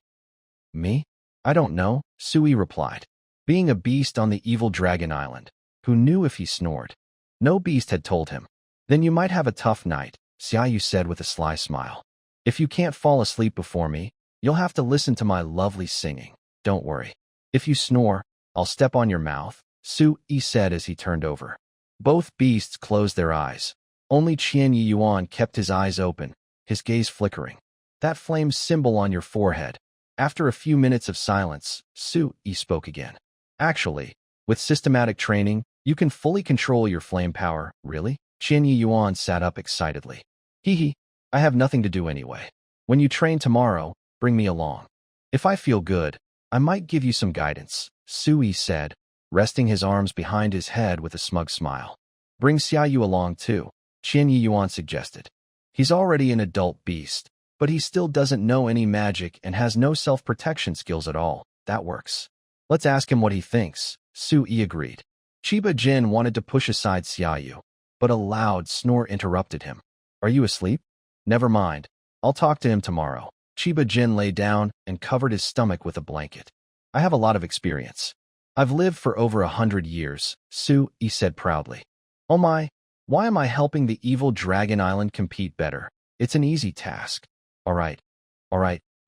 Me? I don't know, Sui replied. Being a beast on the evil dragon island, who knew if he snored? No beast had told him. Then you might have a tough night, Xiaoyu said with a sly smile. If you can't fall asleep before me, you'll have to listen to my lovely singing. Don't worry. If you snore, I'll step on your mouth, Sui said as he turned over. Both beasts closed their eyes. Only Qian Yiyuan kept his eyes open, his gaze flickering. That flame symbol on your forehead. After a few minutes of silence, Sui spoke again. Actually, with systematic training, you can fully control your flame power. Really? Qian Yiyuan sat up excitedly. I have nothing to do anyway. When you train tomorrow, bring me along. If I feel good, I might give you some guidance, Sui said, resting his arms behind his head with a smug smile. Bring Xiaoyu along too, Qian Yiyuan suggested. He's already an adult beast, but he still doesn't know any magic and has no self-protection skills at all. That works. Let's ask him what he thinks. Sui agreed. Chiba Gen wanted to push aside Xiaou, but a loud snore interrupted him. Are you asleep? Never mind. I'll talk to him tomorrow. Chiba Gen lay down and covered his stomach with a blanket. I have a lot of experience. I've lived for over 100 years, Sui said proudly. Oh my, why am I helping the evil Dragon Island compete better? It's an easy task. All right,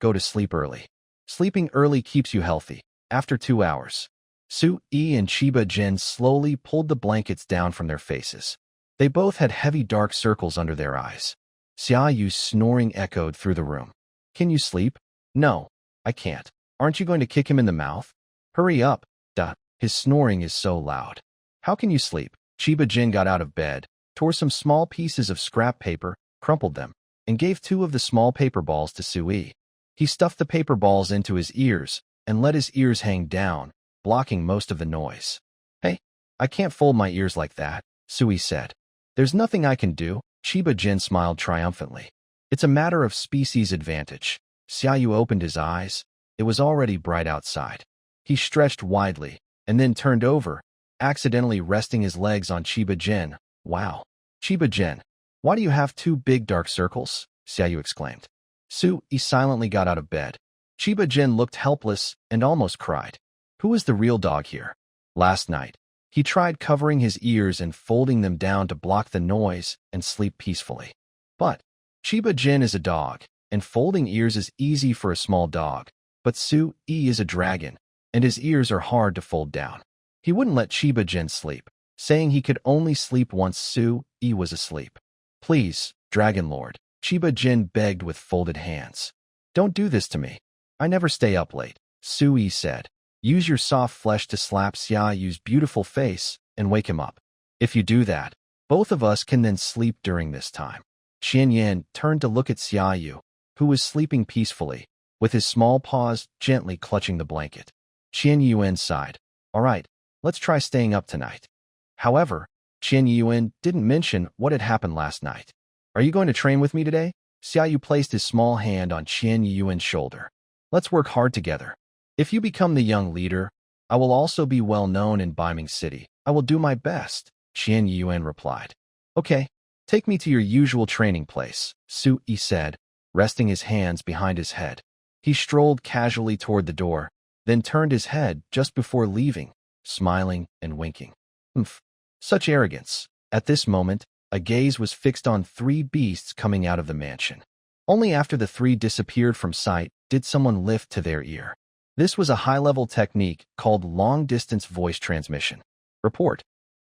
go to sleep early. Sleeping early keeps you healthy. After 2 hours. Sui and Chiba Gen slowly pulled the blankets down from their faces. They both had heavy dark circles under their eyes. Xiao's snoring echoed through the room. Can you sleep? No, I can't. Aren't you going to kick him in the mouth? Hurry up, duh. His snoring is so loud. How can you sleep? Chiba Gen got out of bed, tore some small pieces of scrap paper, crumpled them, and gave 2 of the small paper balls to Sui. He stuffed the paper balls into his ears and let his ears hang down, blocking most of the noise. Hey, I can't fold my ears like that, Sui said. There's nothing I can do, Chiba Gen smiled triumphantly. It's a matter of species advantage. Xiaou opened his eyes. It was already bright outside. He stretched widely and then turned over, accidentally resting his legs on Chiba Gen. Wow. Chiba Gen, why do you have 2 big dark circles? Xiaou exclaimed. Sui silently got out of bed. Chiba Gen looked helpless and almost cried. Who is the real dog here? Last night, he tried covering his ears and folding them down to block the noise and sleep peacefully. But Chiba Gen is a dog, and folding ears is easy for a small dog. But Sui is a dragon, and his ears are hard to fold down. He wouldn't let Chiba Gen sleep, saying he could only sleep once Sui was asleep. Please, Dragon Lord, Chiba Gen begged with folded hands. Don't do this to me. I never stay up late, Sui said. Use your soft flesh to slap Xiao's beautiful face and wake him up. If you do that, both of us can then sleep during this time. Qian Yan turned to look at Xiaou, who was sleeping peacefully, with his small paws gently clutching the blanket. Qian Yuan sighed. All right, let's try staying up tonight. However, Qian Yuan didn't mention what had happened last night. Are you going to train with me today? Xiaou placed his small hand on Qian Yuan's shoulder. Let's work hard together. If you become the young leader, I will also be well known in Beiming City. I will do my best, Qian Yuan replied. Okay, take me to your usual training place, Sui said, resting his hands behind his head. He strolled casually toward the door, then turned his head just before leaving, smiling and winking. Humph, such arrogance. At this moment, a gaze was fixed on 3 beasts coming out of the mansion. Only after the 3 disappeared from sight did someone lift to their ear. This was a high-level technique called long-distance voice transmission. Report.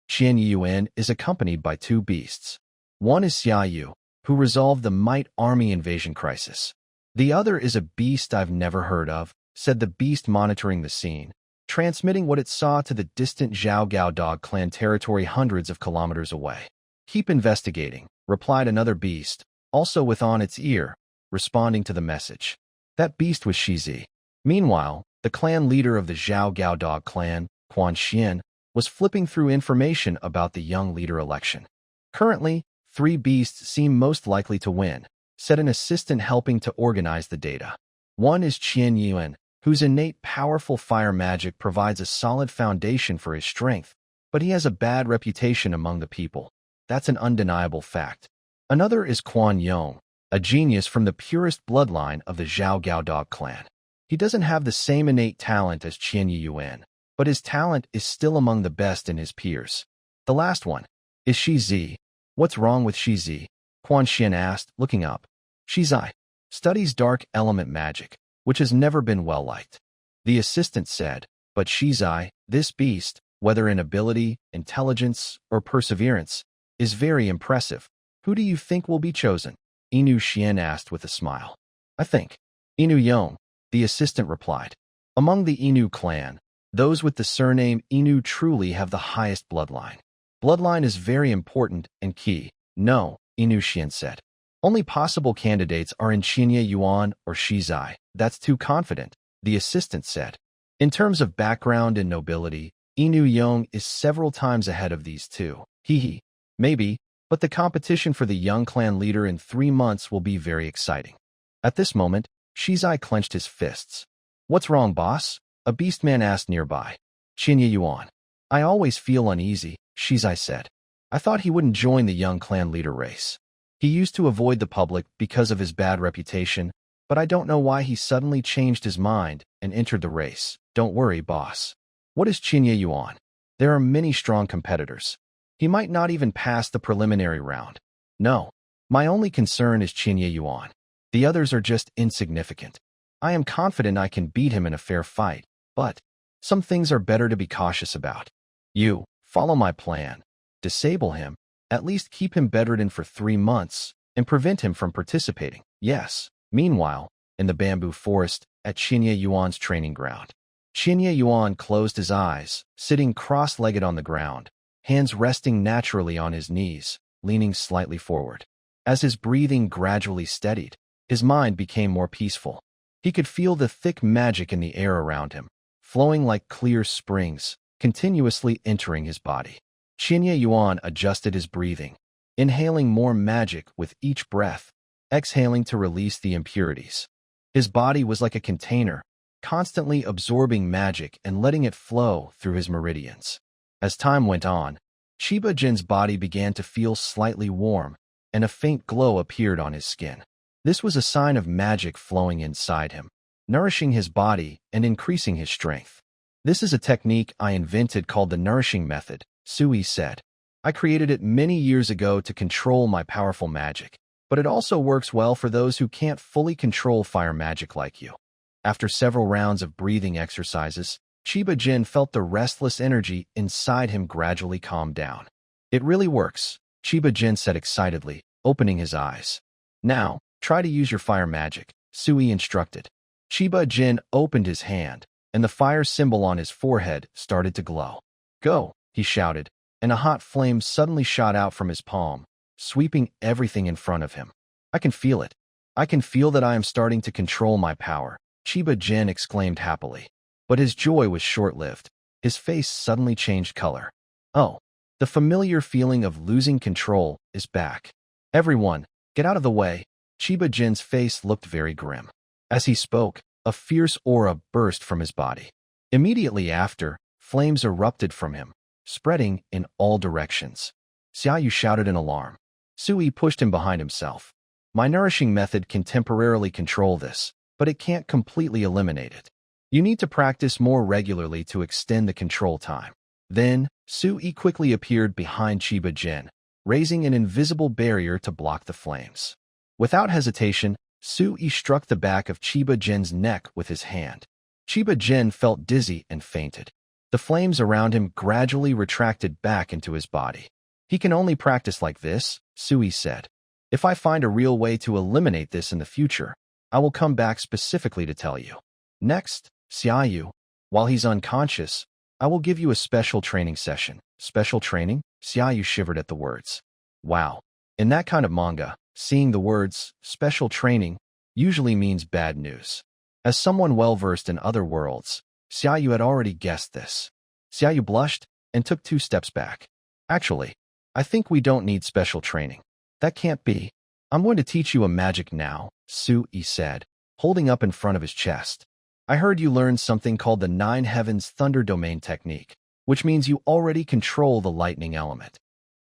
Qian Yuan is accompanied by 2 beasts. One is Xiaou, who resolved the Mite army invasion crisis. The other is a beast I've never heard of, said the beast monitoring the scene, transmitting what it saw to the distant Xiao dog clan territory hundreds of kilometers away. Keep investigating, replied another beast, also with on its ear, responding to the message. That beast was Shizi. Meanwhile, the clan leader of the Xiao dog clan, Quan Xian, was flipping through information about the young leader election. Currently, 3 beasts seem most likely to win, said an assistant helping to organize the data. One is Qian Yuan, whose innate powerful fire magic provides a solid foundation for his strength, but he has a bad reputation among the people. That's an undeniable fact. Another is Quan Yong, a genius from the purest bloodline of the Xiao dog clan. He doesn't have the same innate talent as Qian Yuan, but his talent is still among the best in his peers. The last one is Shizi. What's wrong with Shizi? Quan Xian asked, looking up. Shizi studies dark element magic, which has never been well liked. The assistant said, but Shizi, this beast, whether in ability, intelligence, or perseverance, is very impressive. Who do you think will be chosen? Inu Xian asked with a smile. I think Inu Yong, the assistant replied. Among the Inu clan, those with the surname Inu truly have the highest bloodline. Bloodline is very important and key. No, Inu Xian said. Only possible candidates are in Qian Yuan or Shizi. That's too confident, the assistant said. In terms of background and nobility, Inu Yong is several times ahead of these 2. Hee. Maybe, but the competition for the young clan leader in 3 months will be very exciting. At this moment, Shizi clenched his fists. What's wrong, boss? A beastman asked nearby. Qinya Yuan. I always feel uneasy, Shizai said. I thought he wouldn't join the young clan leader race. He used to avoid the public because of his bad reputation, but I don't know why he suddenly changed his mind and entered the race. Don't worry, boss. What is Qinya Yuan? There are many strong competitors. He might not even pass the preliminary round. No. My only concern is Qinya Yuan. The others are just insignificant. I am confident I can beat him in a fair fight, but some things are better to be cautious about. You, follow my plan. Disable him, at least keep him bedridden for 3 months, and prevent him from participating. Yes. Meanwhile, in the bamboo forest at Qinya Yuan's training ground, Qinya Yuan closed his eyes, sitting cross-legged on the ground, hands resting naturally on his knees, leaning slightly forward. As his breathing gradually steadied, his mind became more peaceful. He could feel the thick magic in the air around him, flowing like clear springs, continuously entering his body. Qinya Yuan adjusted his breathing, inhaling more magic with each breath, exhaling to release the impurities. His body was like a container, constantly absorbing magic and letting it flow through his meridians. As time went on, Chiba Gen's body began to feel slightly warm, and a faint glow appeared on his skin. This was a sign of magic flowing inside him, nourishing his body and increasing his strength. This is a technique I invented called the nourishing method, Sui said. I created it many years ago to control my powerful magic, but it also works well for those who can't fully control fire magic like you. After several rounds of breathing exercises, Chiba Gen felt the restless energy inside him gradually calm down. It really works, Chiba Gen said excitedly, opening his eyes. Now, try to use your fire magic, Sui instructed. Chiba Gen opened his hand, and the fire symbol on his forehead started to glow. Go, he shouted, and a hot flame suddenly shot out from his palm, sweeping everything in front of him. I can feel it. I can feel that I am starting to control my power, Chiba Gen exclaimed happily. But his joy was short-lived. His face suddenly changed color. Oh, the familiar feeling of losing control is back. Everyone, get out of the way. Chiba Gen's face looked very grim. As he spoke, a fierce aura burst from his body. Immediately after, flames erupted from him, spreading in all directions. Xiaou shouted in alarm. Sui pushed him behind himself. My nourishing method can temporarily control this, but it can't completely eliminate it. You need to practice more regularly to extend the control time. Then, Sui quickly appeared behind Chiba Gen, raising an invisible barrier to block the flames. Without hesitation, Sui struck the back of Chiba Gen's neck with his hand. Chiba Gen felt dizzy and fainted. The flames around him gradually retracted back into his body. He can only practice like this, Sui said. If I find a real way to eliminate this in the future, I will come back specifically to tell you. Next, Xiaou, while he's unconscious, I will give you a special training session. Special training? Xiaou shivered at the words. Wow. In that kind of manga, seeing the words, special training, usually means bad news. As someone well-versed in other worlds, Xiaou had already guessed this. Xiaou blushed and took 2 steps back. Actually, I think we don't need special training. That can't be. I'm going to teach you a magic now, Sui said, holding up in front of his chest. I heard you learned something called the 9 Heavens Thunder Domain technique, which means you already control the lightning element.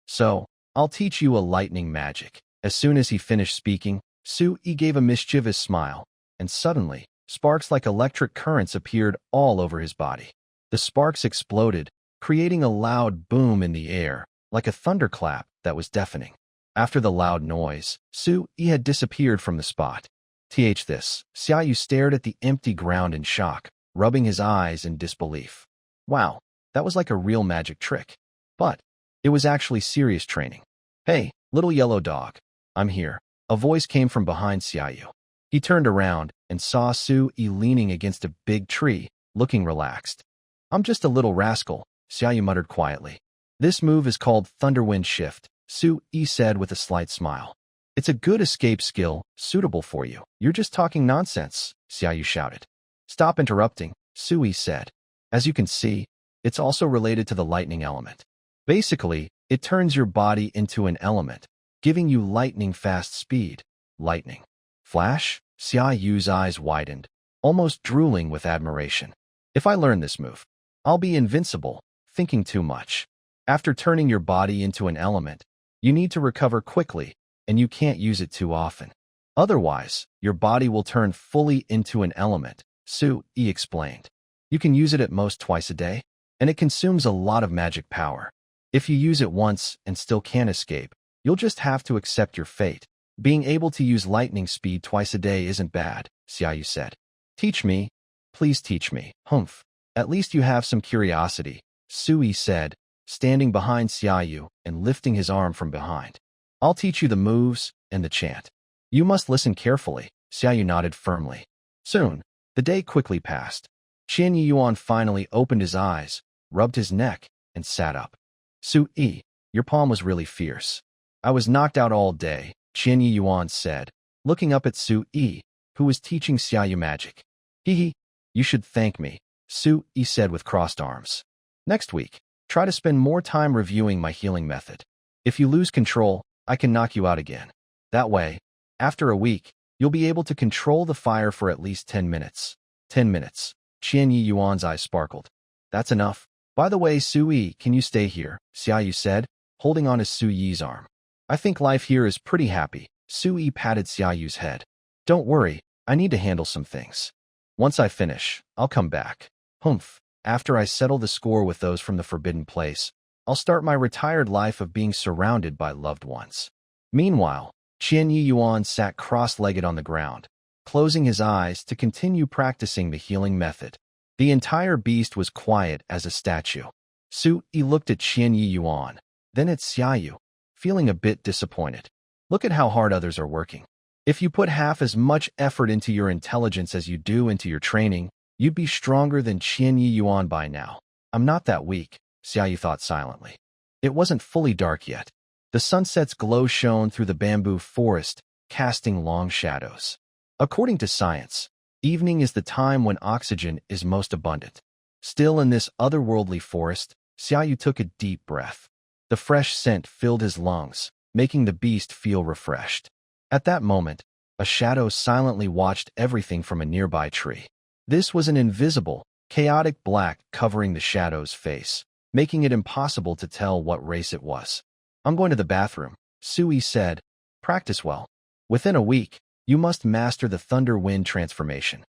So, I'll teach you a lightning magic. As soon as he finished speaking, Sui gave a mischievous smile, and suddenly, sparks like electric currents appeared all over his body. The sparks exploded, creating a loud boom in the air, like a thunderclap that was deafening. After the loud noise, Sui had disappeared from the spot. This, Xiaou stared at the empty ground in shock, rubbing his eyes in disbelief. Wow, that was like a real magic trick. But it was actually serious training. Hey, little yellow dog, I'm here. A voice came from behind Xiaou. He turned around and saw Sui leaning against a big tree, looking relaxed. I'm just a little rascal, Xiaou muttered quietly. This move is called Thunderwind Shift, Sui said with a slight smile. It's a good escape skill, suitable for you. You're just talking nonsense, Xiaou shouted. Stop interrupting, Sui said. As you can see, it's also related to the lightning element. Basically, it turns your body into an element, giving you lightning-fast speed. Lightning. Flash? Xiaou's eyes widened, almost drooling with admiration. If I learn this move, I'll be invincible. Thinking too much. After turning your body into an element, you need to recover quickly, and you can't use it too often. Otherwise, your body will turn fully into an element, Xiaou explained. You can use it at most twice a day, and it consumes a lot of magic power. If you use it once and still can't escape, you'll just have to accept your fate. Being able to use lightning speed twice a day isn't bad, Xiaou said. Teach me. Please teach me. Humph. At least you have some curiosity, Xiaou said, standing behind Xiaou and lifting his arm from behind. I'll teach you the moves and the chant. You must listen carefully, Xiaou nodded firmly. Soon, the day quickly passed. Qian Yuan finally opened his eyes, rubbed his neck, and sat up. Xiaou, your palm was really fierce. I was knocked out all day, Qian Yuan said, looking up at Xiaou, who was teaching Xiaou magic. Hee, you should thank me, Xiaou said with crossed arms. Next week, try to spend more time reviewing my healing method. If you lose control, I can knock you out again. That way, after a week, you'll be able to control the fire for at least 10 minutes. 10 minutes. Qian Yuan's eyes sparkled. That's enough. By the way, Xiaou, can you stay here? Xiaou said, holding on to Xiaou's arm. I think life here is pretty happy. Xiaou patted Xiaou's head. Don't worry, I need to handle some things. Once I finish, I'll come back. Humph. After I settle the score with those from the forbidden place, I'll start my retired life of being surrounded by loved ones. Meanwhile, Qian Yuan sat cross-legged on the ground, closing his eyes to continue practicing the healing method. The entire beast was quiet as a statue. Xiaou looked at Qian Yuan, then at Xiaou, feeling a bit disappointed. Look at how hard others are working. If you put half as much effort into your intelligence as you do into your training, you'd be stronger than Qian Yuan by now. I'm not that weak, Xiaou thought silently. It wasn't fully dark yet. The sunset's glow shone through the bamboo forest, casting long shadows. According to science, evening is the time when oxygen is most abundant. Still in this otherworldly forest, Xiaou took a deep breath. The fresh scent filled his lungs, making the beast feel refreshed. At that moment, a shadow silently watched everything from a nearby tree. This was an invisible, chaotic black covering the shadow's face, making it impossible to tell what race it was. I'm going to the bathroom, Xiaou said. Practice well. Within a week, you must master the thunder wind transformation.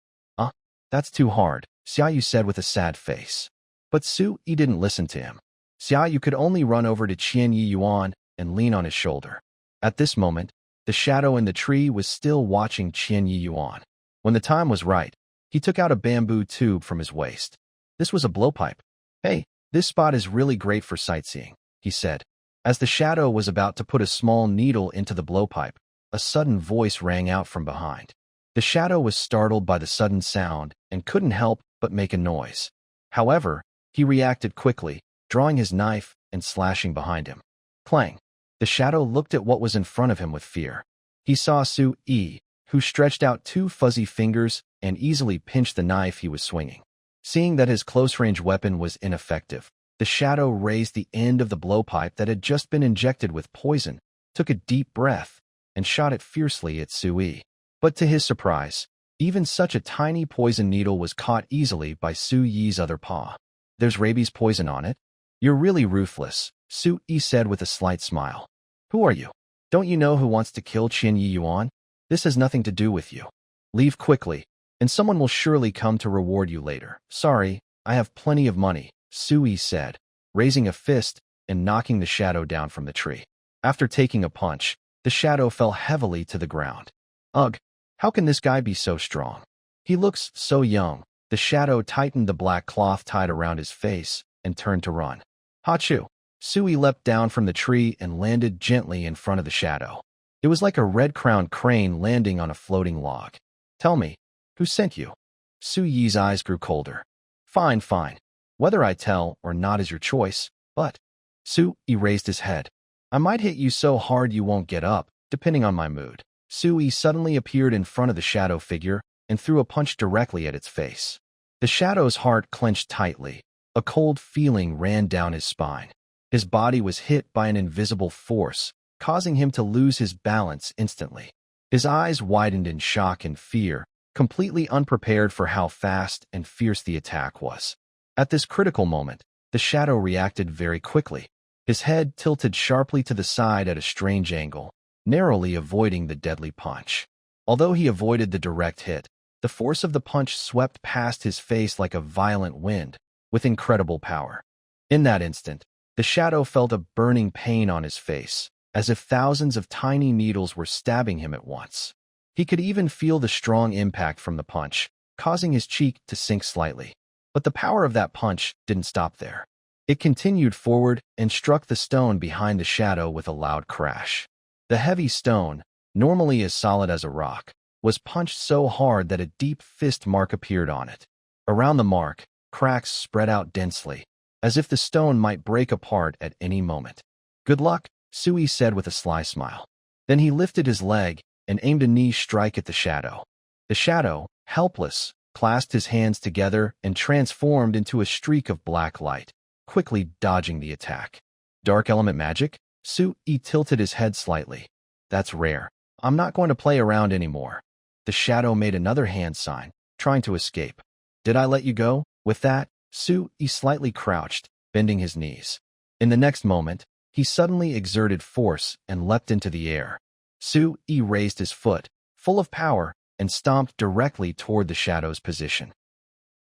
That's too hard, Xiaou said with a sad face. But Xiaou didn't listen to him. Xiaou could only run over to Qian Yuan and lean on his shoulder. At this moment, the shadow in the tree was still watching Qian Yuan. When the time was right, he took out a bamboo tube from his waist. This was a blowpipe. Hey, this spot is really great for sightseeing, he said. As the shadow was about to put a small needle into the blowpipe, a sudden voice rang out from behind. The shadow was startled by the sudden sound and couldn't help but make a noise. However, he reacted quickly, drawing his knife and slashing behind him. Clang! The shadow looked at what was in front of him with fear. He saw Xiaou, who stretched out two fuzzy fingers and easily pinched the knife he was swinging. Seeing that his close-range weapon was ineffective, the shadow raised the end of the blowpipe that had just been injected with poison, took a deep breath, and shot it fiercely at Xiaou. But to his surprise, even such a tiny poison needle was caught easily by Xiaou's other paw. There's rabies poison on it? You're really ruthless, Xiaou said with a slight smile. Who are you? Don't you know who wants to kill Qian Yuan? This has nothing to do with you. Leave quickly, and someone will surely come to reward you later. Sorry, I have plenty of money, Xiaou said, raising a fist and knocking the shadow down from the tree. After taking a punch, the shadow fell heavily to the ground. Ugh, how can this guy be so strong? He looks so young. The shadow tightened the black cloth tied around his face and turned to run. Hachu! Xiaou leapt down from the tree and landed gently in front of the shadow. It was like a red-crowned crane landing on a floating log. Tell me, who sent you? Xiaou's eyes grew colder. Fine, fine. Whether I tell or not is your choice, but... Xiaou raised his head. I might hit you so hard you won't get up, depending on my mood. Xiaou suddenly appeared in front of the shadow figure and threw a punch directly at its face. The shadow's heart clenched tightly. A cold feeling ran down his spine. His body was hit by an invisible force, causing him to lose his balance instantly. His eyes widened in shock and fear, completely unprepared for how fast and fierce the attack was. At this critical moment, the shadow reacted very quickly. His head tilted sharply to the side at a strange angle, narrowly avoiding the deadly punch. Although he avoided the direct hit, the force of the punch swept past his face like a violent wind, with incredible power. In that instant, the shadow felt a burning pain on his face, as if thousands of tiny needles were stabbing him at once. He could even feel the strong impact from the punch, causing his cheek to sink slightly. But the power of that punch didn't stop there. It continued forward and struck the stone behind the shadow with a loud crash. The heavy stone, normally as solid as a rock, was punched so hard that a deep fist mark appeared on it. Around the mark, cracks spread out densely, as if the stone might break apart at any moment. "Good luck," Xiaou said with a sly smile. Then he lifted his leg and aimed a knee strike at the shadow. The shadow, helpless, clasped his hands together and transformed into a streak of black light, quickly dodging the attack. "Dark element magic?" Xiaou tilted his head slightly. "That's rare. I'm not going to play around anymore." The shadow made another hand sign, trying to escape. "Did I let you go?" With that, Xiaou slightly crouched, bending his knees. In the next moment, he suddenly exerted force and leapt into the air. Xiaou raised his foot, full of power, and stomped directly toward the shadow's position.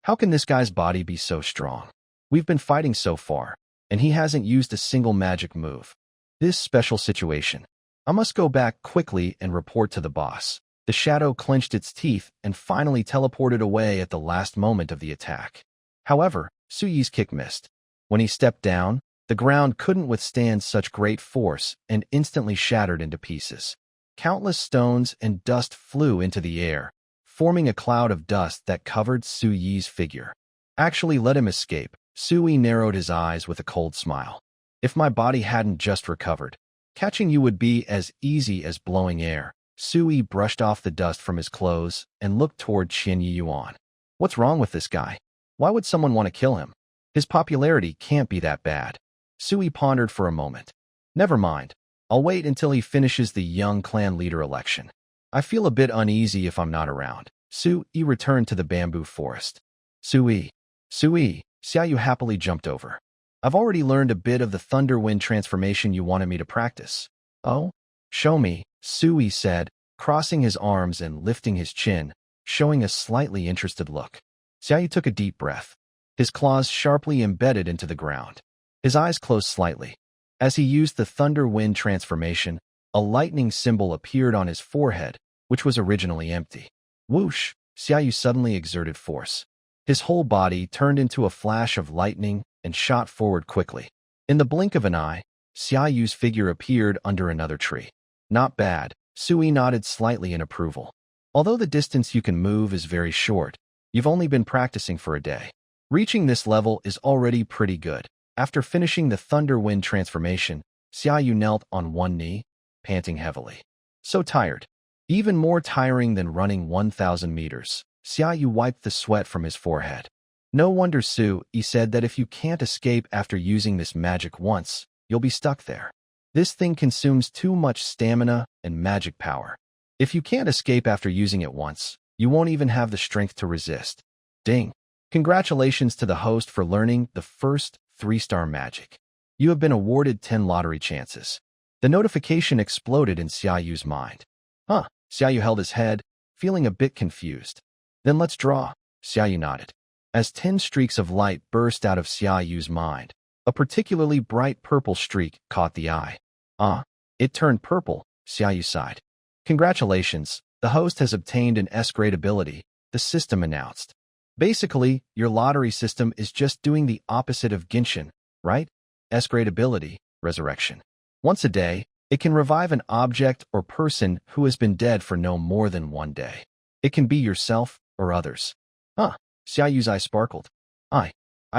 How can this guy's body be so strong? We've been fighting so far, and he hasn't used a single magic move. This special situation. I must go back quickly and report to the boss. The shadow clenched its teeth and finally teleported away at the last moment of the attack. However, Xiao's kick missed. When he stepped down, the ground couldn't withstand such great force and instantly shattered into pieces. Countless stones and dust flew into the air, forming a cloud of dust that covered Xiao's figure. "Actually let him escape." Xiao narrowed his eyes with a cold smile. "If my body hadn't just recovered, catching you would be as easy as blowing air." Xiao brushed off the dust from his clothes and looked toward Qin Yuan. "What's wrong with this guy? Why would someone want to kill him? His popularity can't be that bad." Xiao pondered for a moment. "Never mind. I'll wait until he finishes the young clan leader election. I feel a bit uneasy if I'm not around." Xiao returned to the bamboo forest. Xiao, Xiao happily jumped over. "I've already learned a bit of the thunder wind transformation you wanted me to practice." "Oh? Show me," Xiao said, crossing his arms and lifting his chin, showing a slightly interested look. Xiao took a deep breath. His claws sharply embedded into the ground. His eyes closed slightly. As he used the thunder wind transformation, a lightning symbol appeared on his forehead, which was originally empty. Whoosh! Xiao suddenly exerted force. His whole body turned into a flash of lightning and shot forward quickly. In the blink of an eye, Xiao's figure appeared under another tree. "Not bad," Xiao nodded slightly in approval. "Although the distance you can move is very short, you've only been practicing for a day. Reaching this level is already pretty good." After finishing the thunder wind transformation, Xiao knelt on one knee, panting heavily. So tired. Even more tiring than running 1,000 meters. Xiao wiped the sweat from his forehead. "No wonder, Xiao," he said, "that if you can't escape after using this magic once, you'll be stuck there. This thing consumes too much stamina and magic power. If you can't escape after using it once, you won't even have the strength to resist." Ding! Congratulations to the host for learning the first 3-star magic. You have been awarded 10 lottery chances. The notification exploded in Xiao's mind. "Huh?" Xiao held his head, feeling a bit confused. "Then let's draw." Xiao nodded. As 10 streaks of light burst out of Xiao's mind, a particularly bright purple streak caught the eye. "Ah, it turned purple," Xiao sighed. "Congratulations, the host has obtained an S-grade ability," the system announced. "Basically, your lottery system is just doing the opposite of Genshin, right? S-grade ability, Resurrection. Once a day, it can revive an object or person who has been dead for no more than 1 day. It can be yourself or others." "Huh?" Xiao's eye sparkled. I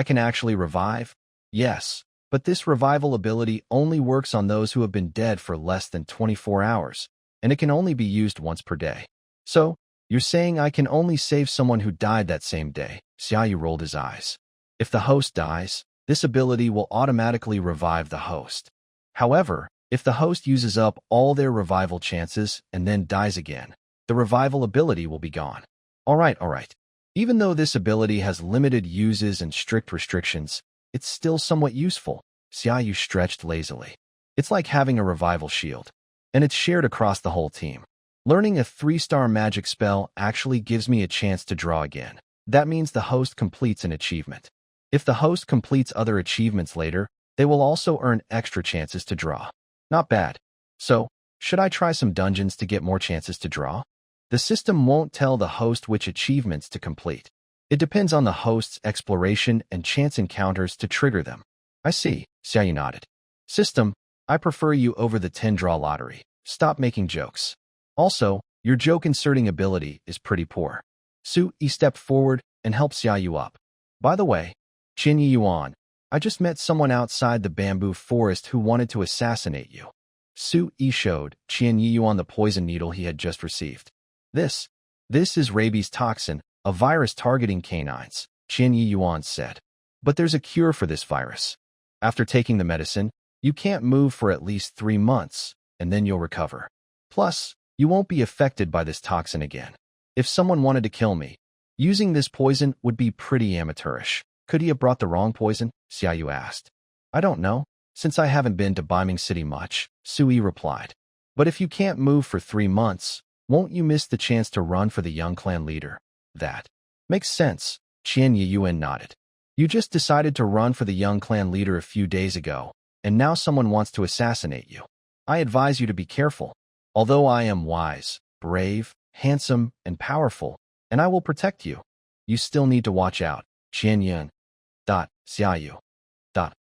can actually revive?" "Yes, but this revival ability only works on those who have been dead for less than 24 hours, and it can only be used once per day." "So, you're saying I can only save someone who died that same day?" Xiao rolled his eyes. "If the host dies, this ability will automatically revive the host. However, if the host uses up all their revival chances and then dies again, the revival ability will be gone." Alright. Even though this ability has limited uses and strict restrictions, it's still somewhat useful. Xiaou stretched lazily. It's like having a revival shield, and it's shared across the whole team. Learning a 3-star magic spell actually gives me a chance to draw again. That means the host completes an achievement. If the host completes other achievements later, they will also earn extra chances to draw. Not bad. So, should I try some dungeons to get more chances to draw? The system won't tell the host which achievements to complete. It depends on the host's exploration and chance encounters to trigger them. I see, Xiaou nodded. System, I prefer you over the 10-draw lottery. Stop making jokes. Also, your joke inserting ability is pretty poor. Su-yi stepped forward and helped Xiaou up. By the way, Qin Yuan, I just met someone outside the bamboo forest who wanted to assassinate you. Su-yi showed Qin Yuan the poison needle he had just received. This is rabies toxin, a virus targeting canines, Qin Yuan said. But there's a cure for this virus. After taking the medicine, you can't move for at least 3 months, and then you'll recover. Plus, you won't be affected by this toxin again. If someone wanted to kill me, using this poison would be pretty amateurish. Could he have brought the wrong poison? Xiaou asked. I don't know, since I haven't been to Beiming City much, Su-yi replied. But if you can't move for 3 months, won't you miss the chance to run for the young clan leader? That makes sense, Qian Yuan nodded. You just decided to run for the young clan leader a few days ago, and now someone wants to assassinate you. I advise you to be careful. Although I am wise, brave, handsome, and powerful, and I will protect you, you still need to watch out, Qian Yuan. Xiaou.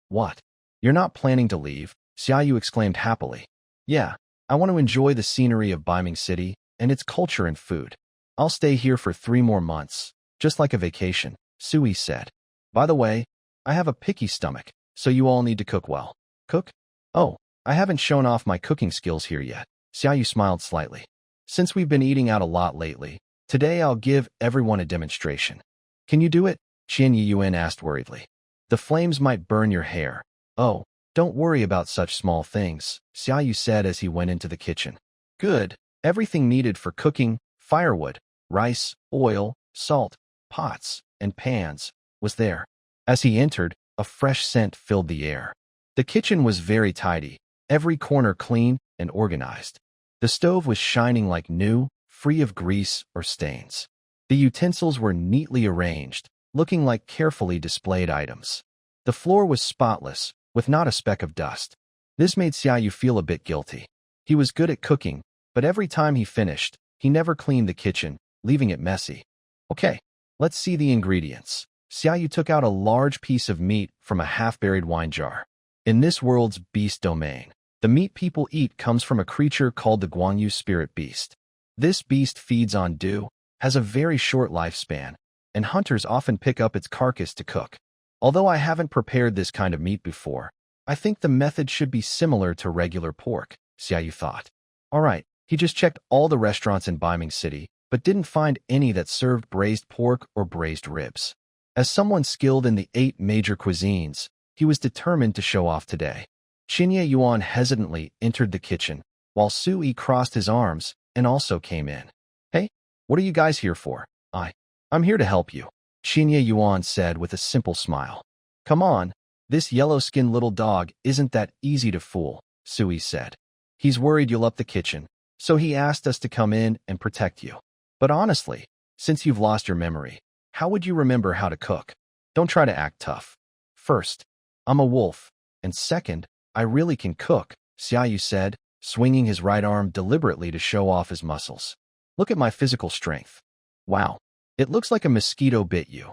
What? You're not planning to leave? Xiaou exclaimed happily. Yeah, I want to enjoy the scenery of Beiming City and its culture and food. I'll stay here for 3 more months, just like a vacation, Su-yi said. By the way, I have a picky stomach, so you all need to cook well. Cook? Oh, I haven't shown off my cooking skills here yet. Xiaou smiled slightly. Since we've been eating out a lot lately, today I'll give everyone a demonstration. Can you do it? Qian Yuan asked worriedly. The flames might burn your hair. Oh, don't worry about such small things, Xiaou said as he went into the kitchen. Good. Everything needed for cooking, firewood, rice, oil, salt, pots, and pans, was there. As he entered, a fresh scent filled the air. The kitchen was very tidy, every corner clean and organized. The stove was shining like new, free of grease or stains. The utensils were neatly arranged, looking like carefully displayed items. The floor was spotless, with not a speck of dust. This made Xiaou feel a bit guilty. He was good at cooking, but every time he finished, he never cleaned the kitchen, leaving it messy. Okay, let's see the ingredients. Xiaou took out a large piece of meat from a half-buried wine jar. In this world's beast domain, the meat people eat comes from a creature called the Guanyu spirit beast. This beast feeds on dew, has a very short lifespan, and hunters often pick up its carcass to cook. Although I haven't prepared this kind of meat before, I think the method should be similar to regular pork, Xiaou thought. Alright, he just checked all the restaurants in Beiming City, but didn't find any that served braised pork or braised ribs. As someone skilled in the 8 major cuisines, he was determined to show off today. Qin Yuan hesitantly entered the kitchen, while Su-yi crossed his arms and also came in. Hey, what are you guys here for? I'm here to help you, Qin Yuan said with a simple smile. Come on, this yellow-skinned little dog isn't that easy to fool, Su-yi said. He's worried you'll up the kitchen, so he asked us to come in and protect you. But honestly, since you've lost your memory, how would you remember how to cook? Don't try to act tough. First, I'm a wolf, and second, I really can cook, Xiaou said, swinging his right arm deliberately to show off his muscles. Look at my physical strength. Wow, it looks like a mosquito bit you.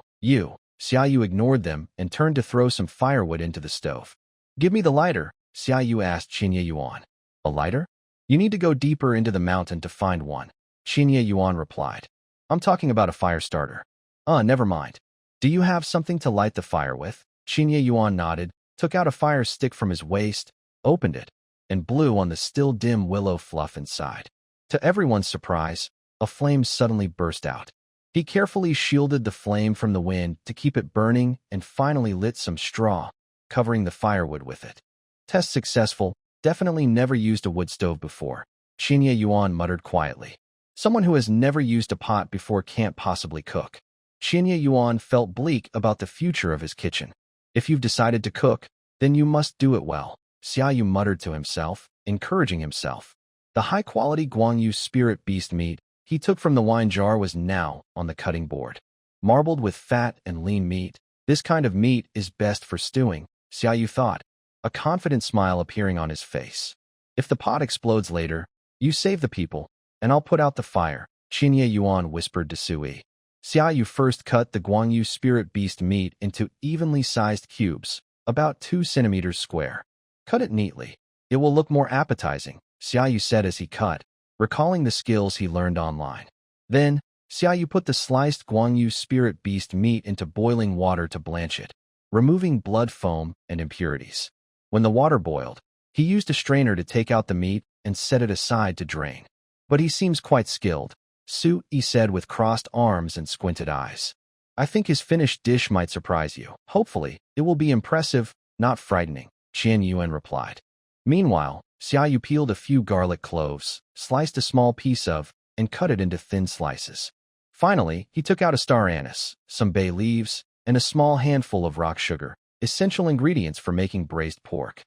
Xiaou ignored them and turned to throw some firewood into the stove. Give me the lighter, Xiaou asked Qin Yuan. A lighter? You need to go deeper into the mountain to find one, Qin Yuan replied. I'm talking about a fire starter. Never mind. Do you have something to light the fire with? Qin Yuan nodded, took out a fire stick from his waist, opened it, and blew on the still dim willow fluff inside. To everyone's surprise, a flame suddenly burst out. He carefully shielded the flame from the wind to keep it burning and finally lit some straw, covering the firewood with it. Test successful, definitely never used a wood stove before, Qin Yuan muttered quietly. Someone who has never used a pot before can't possibly cook. Qianye Yuan felt bleak about the future of his kitchen. If you've decided to cook, then you must do it well, Xiaou muttered to himself, encouraging himself. The high-quality Guangyu spirit beast meat he took from the wine jar was now on the cutting board. Marbled with fat and lean meat, this kind of meat is best for stewing, Xiaou thought, a confident smile appearing on his face. If the pot explodes later, you save the people, and I'll put out the fire, Qianye Yuan whispered to Sui. Xiaou first cut the Guangyu spirit beast meat into evenly sized cubes, about 2 centimeters square. Cut it neatly. It will look more appetizing, Xiaou said as he cut, recalling the skills he learned online. Then, Xiaou put the sliced Guangyu spirit beast meat into boiling water to blanch it, removing blood foam and impurities. When the water boiled, he used a strainer to take out the meat and set it aside to drain. But he seems quite skilled, Sui said with crossed arms and squinted eyes. I think his finished dish might surprise you. Hopefully, it will be impressive, not frightening, Qian Yuan replied. Meanwhile, Xiaou peeled a few garlic cloves, sliced a small piece of, and cut it into thin slices. Finally, he took out a star anise, some bay leaves, and a small handful of rock sugar, essential ingredients for making braised pork.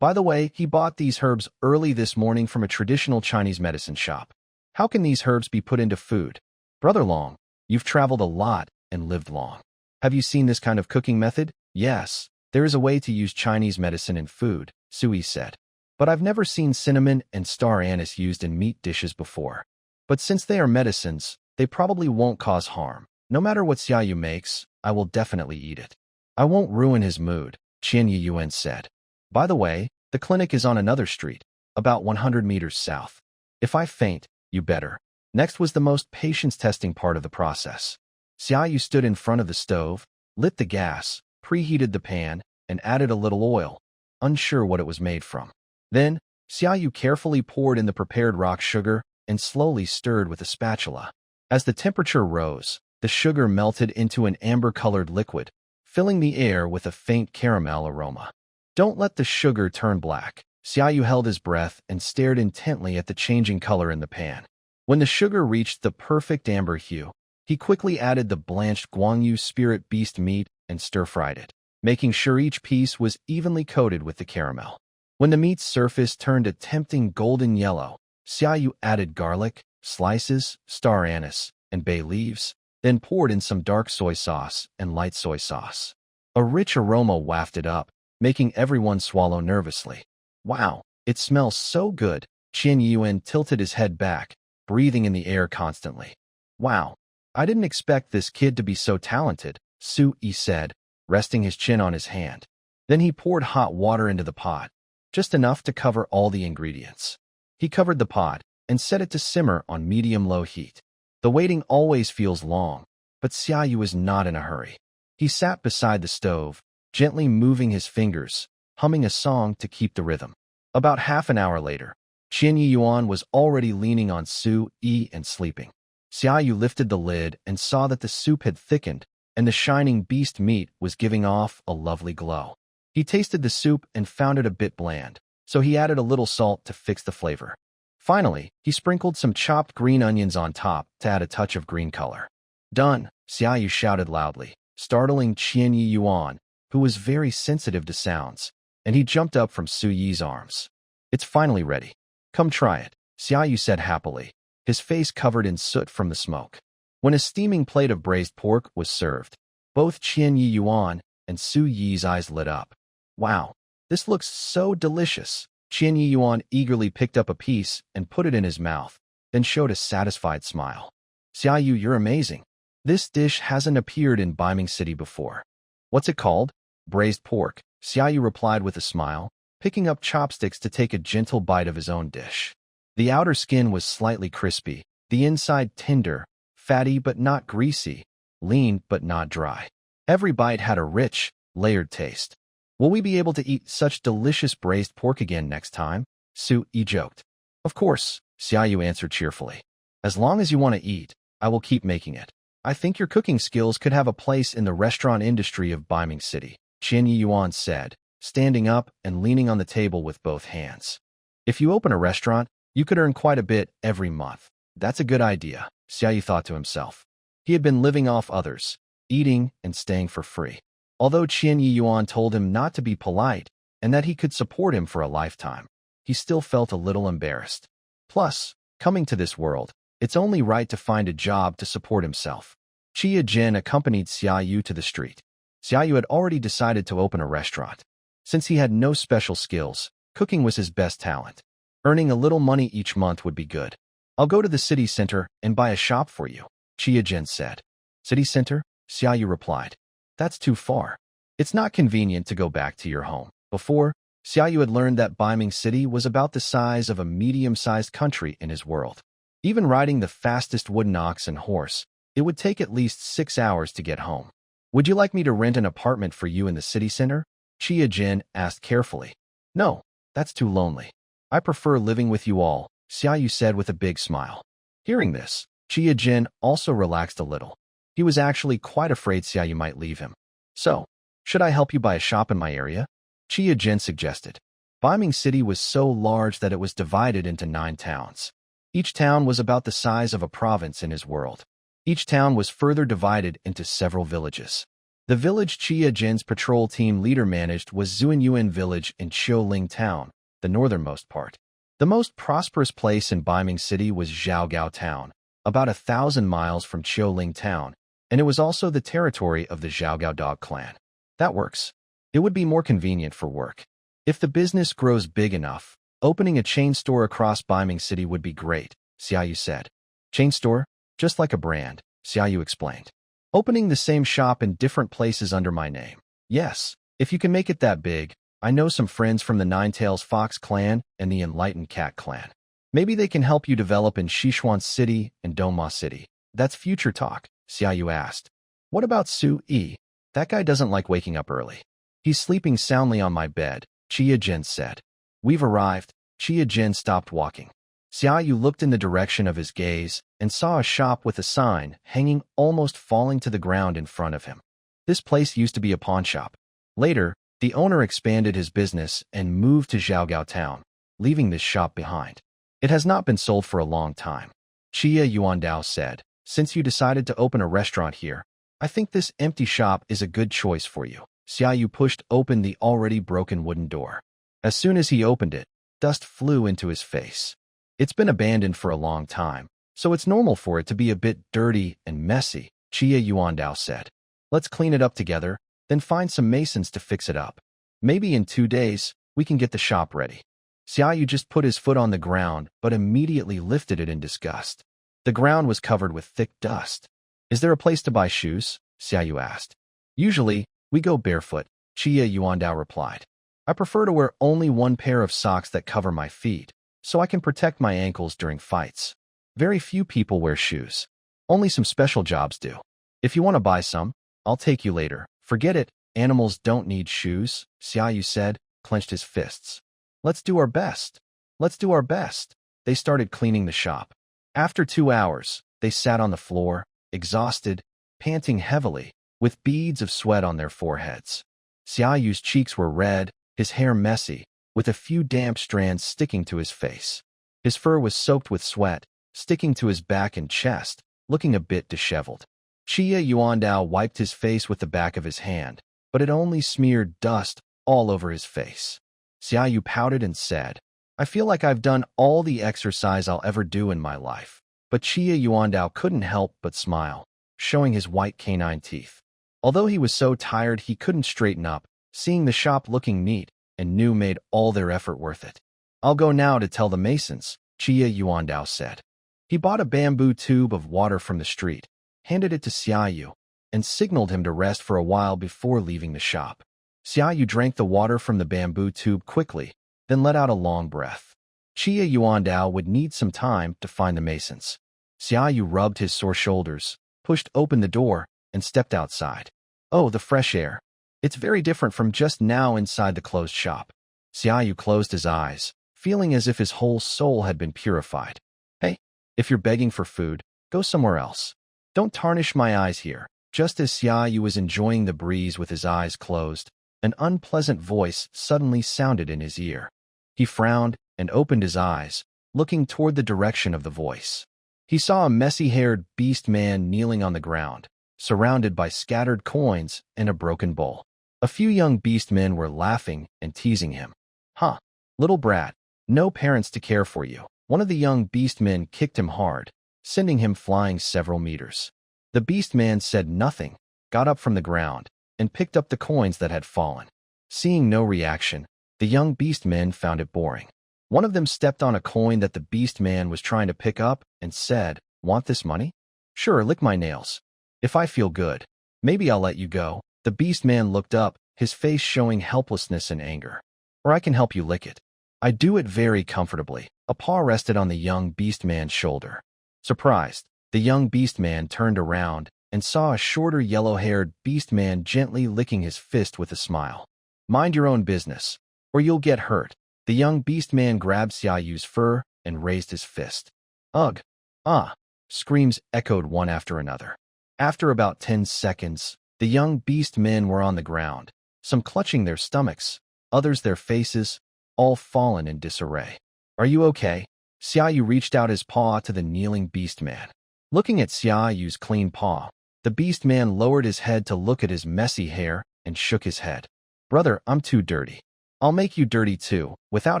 By the way, he bought these herbs early this morning from a traditional Chinese medicine shop. How can these herbs be put into food? Brother Long, you've traveled a lot and lived long. Have you seen this kind of cooking method? Yes, there is a way to use Chinese medicine in food, Sui said. But I've never seen cinnamon and star anise used in meat dishes before. But since they are medicines, they probably won't cause harm. No matter what Xiaou makes, I will definitely eat it. I won't ruin his mood, Qianye Yuan said. By the way, the clinic is on another street, about 100 meters south. If I faint, you better. Next was the most patience-testing part of the process. Xiaou stood in front of the stove, lit the gas, preheated the pan, and added a little oil, unsure what it was made from. Then, Xiaou carefully poured in the prepared rock sugar and slowly stirred with a spatula. As the temperature rose, the sugar melted into an amber-colored liquid, filling the air with a faint caramel aroma. Don't let the sugar turn black. Xiaou held his breath and stared intently at the changing color in the pan. When the sugar reached the perfect amber hue, he quickly added the blanched Guangyu spirit beast meat and stir-fried it, making sure each piece was evenly coated with the caramel. When the meat's surface turned a tempting golden yellow, Xiaou added garlic, slices, star anise, and bay leaves, then poured in some dark soy sauce and light soy sauce. A rich aroma wafted up, making everyone swallow nervously. Wow, it smells so good. Qian Yuan tilted his head back, breathing in the air constantly. Wow, I didn't expect this kid to be so talented, Sui said, resting his chin on his hand. Then he poured hot water into the pot, just enough to cover all the ingredients. He covered the pot and set it to simmer on medium-low heat. The waiting always feels long, but Xiaou is not in a hurry. He sat beside the stove, gently moving his fingers, humming a song to keep the rhythm. About half an hour later, Qianye Yuan was already leaning on Sui and sleeping. Xiaou lifted the lid and saw that the soup had thickened, and the shining beast meat was giving off a lovely glow. He tasted the soup and found it a bit bland, so he added a little salt to fix the flavor. Finally, he sprinkled some chopped green onions on top to add a touch of green color. Done, Xiaou shouted loudly, startling Qianye Yuan, who was very sensitive to sounds, and he jumped up from Sui's arms. It's finally ready. Come try it, Xiaou said happily, his face covered in soot from the smoke. When a steaming plate of braised pork was served, both Qianye Yuan and Sui's eyes lit up. Wow, this looks so delicious. Qianye Yuan eagerly picked up a piece and put it in his mouth, then showed a satisfied smile. Xiaou, you're amazing. This dish hasn't appeared in Beiming City before. What's it called? Braised pork, Xiaou replied with a smile, picking up chopsticks to take a gentle bite of his own dish. The outer skin was slightly crispy, the inside tender, fatty but not greasy, lean but not dry. Every bite had a rich, layered taste. Will we be able to eat such delicious braised pork again next time? Sui joked. Of course, Xiaou answered cheerfully. As long as you want to eat, I will keep making it. I think your cooking skills could have a place in the restaurant industry of Beiming City, Qianye Yuan said, standing up and leaning on the table with both hands. If you open a restaurant, you could earn quite a bit every month. That's a good idea, Xiaou thought to himself. He had been living off others, eating and staying for free. Although Qian Yuan told him not to be polite and that he could support him for a lifetime, he still felt a little embarrassed. Plus, coming to this world, it's only right to find a job to support himself. Chiba Gen accompanied Xiaou to the street. Xiaou had already decided to open a restaurant. Since he had no special skills, cooking was his best talent. Earning a little money each month would be good. I'll go to the city center and buy a shop for you, Chiba Gen said. City center? Xiaou replied. That's too far. It's not convenient to go back to your home. Before, Xiaou had learned that Beiming City was about the size of a medium-sized country in his world. Even riding the fastest wooden ox and horse, it would take at least 6 hours to get home. Would you like me to rent an apartment for you in the city center? Chiba Gen asked carefully. No, that's too lonely. I prefer living with you all, Xiaou said with a big smile. Hearing this, Chiba Gen also relaxed a little. He was actually quite afraid Xiaou might leave him. So, should I help you buy a shop in my area? Chiba Gen suggested. Beiming City was so large that it was divided into 9 towns. Each town was about the size of a province in his world. Each town was further divided into several villages. The village Chiba Gen's patrol team leader managed was Zuanyuan village in Xiaoling town, the northernmost part. The most prosperous place in Beiming City was Xiaogao town, about 1,000 miles from Xiaoling town, and it was also the territory of the Xiaogao dog clan. That works. It would be more convenient for work. If the business grows big enough, opening a chain store across Beiming City would be great, Xiaou said. Chain store? Just like a brand, Xiaou explained. Opening the same shop in different places under my name. Yes, if you can make it that big, I know some friends from the Nine-Tails Fox clan and the Enlightened Cat clan. Maybe they can help you develop in Sichuan City and Doma City. That's future talk, Xiaou asked. What about Su Yi? That guy doesn't like waking up early. He's sleeping soundly on my bed, Chiba Gen said. We've arrived. Chiba Gen stopped walking. Xiaou looked in the direction of his gaze and saw a shop with a sign hanging almost falling to the ground in front of him. This place used to be a pawn shop. Later, the owner expanded his business and moved to Xiaogao town, leaving this shop behind. It has not been sold for a long time. Chiba Yuandao said, since you decided to open a restaurant here, I think this empty shop is a good choice for you. Xiaou pushed open the already broken wooden door. As soon as he opened it, dust flew into his face. It's been abandoned for a long time, so it's normal for it to be a bit dirty and messy, Chiba Yuandao said. Let's clean it up together, then find some masons to fix it up. Maybe in 2 days, we can get the shop ready. Xiaou just put his foot on the ground, but immediately lifted it in disgust. The ground was covered with thick dust. Is there a place to buy shoes? Xiaou asked. Usually, we go barefoot, Chiba Yuandao replied. I prefer to wear only one pair of socks that cover my feet, so I can protect my ankles during fights. Very few people wear shoes. Only some special jobs do. If you want to buy some, I'll take you later. Forget it, animals don't need shoes, Xiaou said, clenched his fists. Let's do our best. Let's do our best. They started cleaning the shop. After 2 hours, they sat on the floor, exhausted, panting heavily, with beads of sweat on their foreheads. Xiao's cheeks were red, his hair messy, with a few damp strands sticking to his face. His fur was soaked with sweat, sticking to his back and chest, looking a bit disheveled. Chiba Yuandao wiped his face with the back of his hand, but it only smeared dust all over his face. Xiaou pouted and said, I feel like I've done all the exercise I'll ever do in my life. But Chiba Yuandao couldn't help but smile, showing his white canine teeth. Although he was so tired he couldn't straighten up, seeing the shop looking neat and new made all their effort worth it. I'll go now to tell the masons, Chiba Yuandao said. He bought a bamboo tube of water from the street, handed it to Xiaou, and signaled him to rest for a while before leaving the shop. Xiaou drank the water from the bamboo tube quickly, then let out a long breath. Chiba Yuandao would need some time to find the masons. Xiaou rubbed his sore shoulders, pushed open the door, and stepped outside. Oh, the fresh air. It's very different from just now inside the closed shop. Xiaou closed his eyes, feeling as if his whole soul had been purified. Hey, if you're begging for food, go somewhere else. Don't tarnish my eyes here. Just as Xiaou was enjoying the breeze with his eyes closed, an unpleasant voice suddenly sounded in his ear. He frowned and opened his eyes, looking toward the direction of the voice. He saw a messy-haired beast man kneeling on the ground, surrounded by scattered coins and a broken bowl. A few young beast men were laughing and teasing him. Huh, little brat, no parents to care for you. One of the young beast men kicked him hard, sending him flying several meters. The beast man said nothing, got up from the ground, and picked up the coins that had fallen. Seeing no reaction, the young beast men found it boring. One of them stepped on a coin that the beast man was trying to pick up and said, "Want this money? Sure, lick my nails. If I feel good, maybe I'll let you go." The beast man looked up, his face showing helplessness and anger. "Or I can help you lick it. I do it very comfortably." A paw rested on the young beast man's shoulder. Surprised, the young beast man turned around and saw a shorter yellow-haired beast man gently licking his fist with a smile. "Mind your own business, or you'll get hurt." The young beast man grabbed Xiao's fur and raised his fist. "Ugh! Ah!" Screams echoed one after another. After about 10 seconds, the young beast men were on the ground, some clutching their stomachs, others their faces, all fallen in disarray. "Are you okay?" Xiao reached out his paw to the kneeling beast man. Looking at Xiao's clean paw, the beast man lowered his head to look at his messy hair and shook his head. "Brother, I'm too dirty. I'll make you dirty too." Without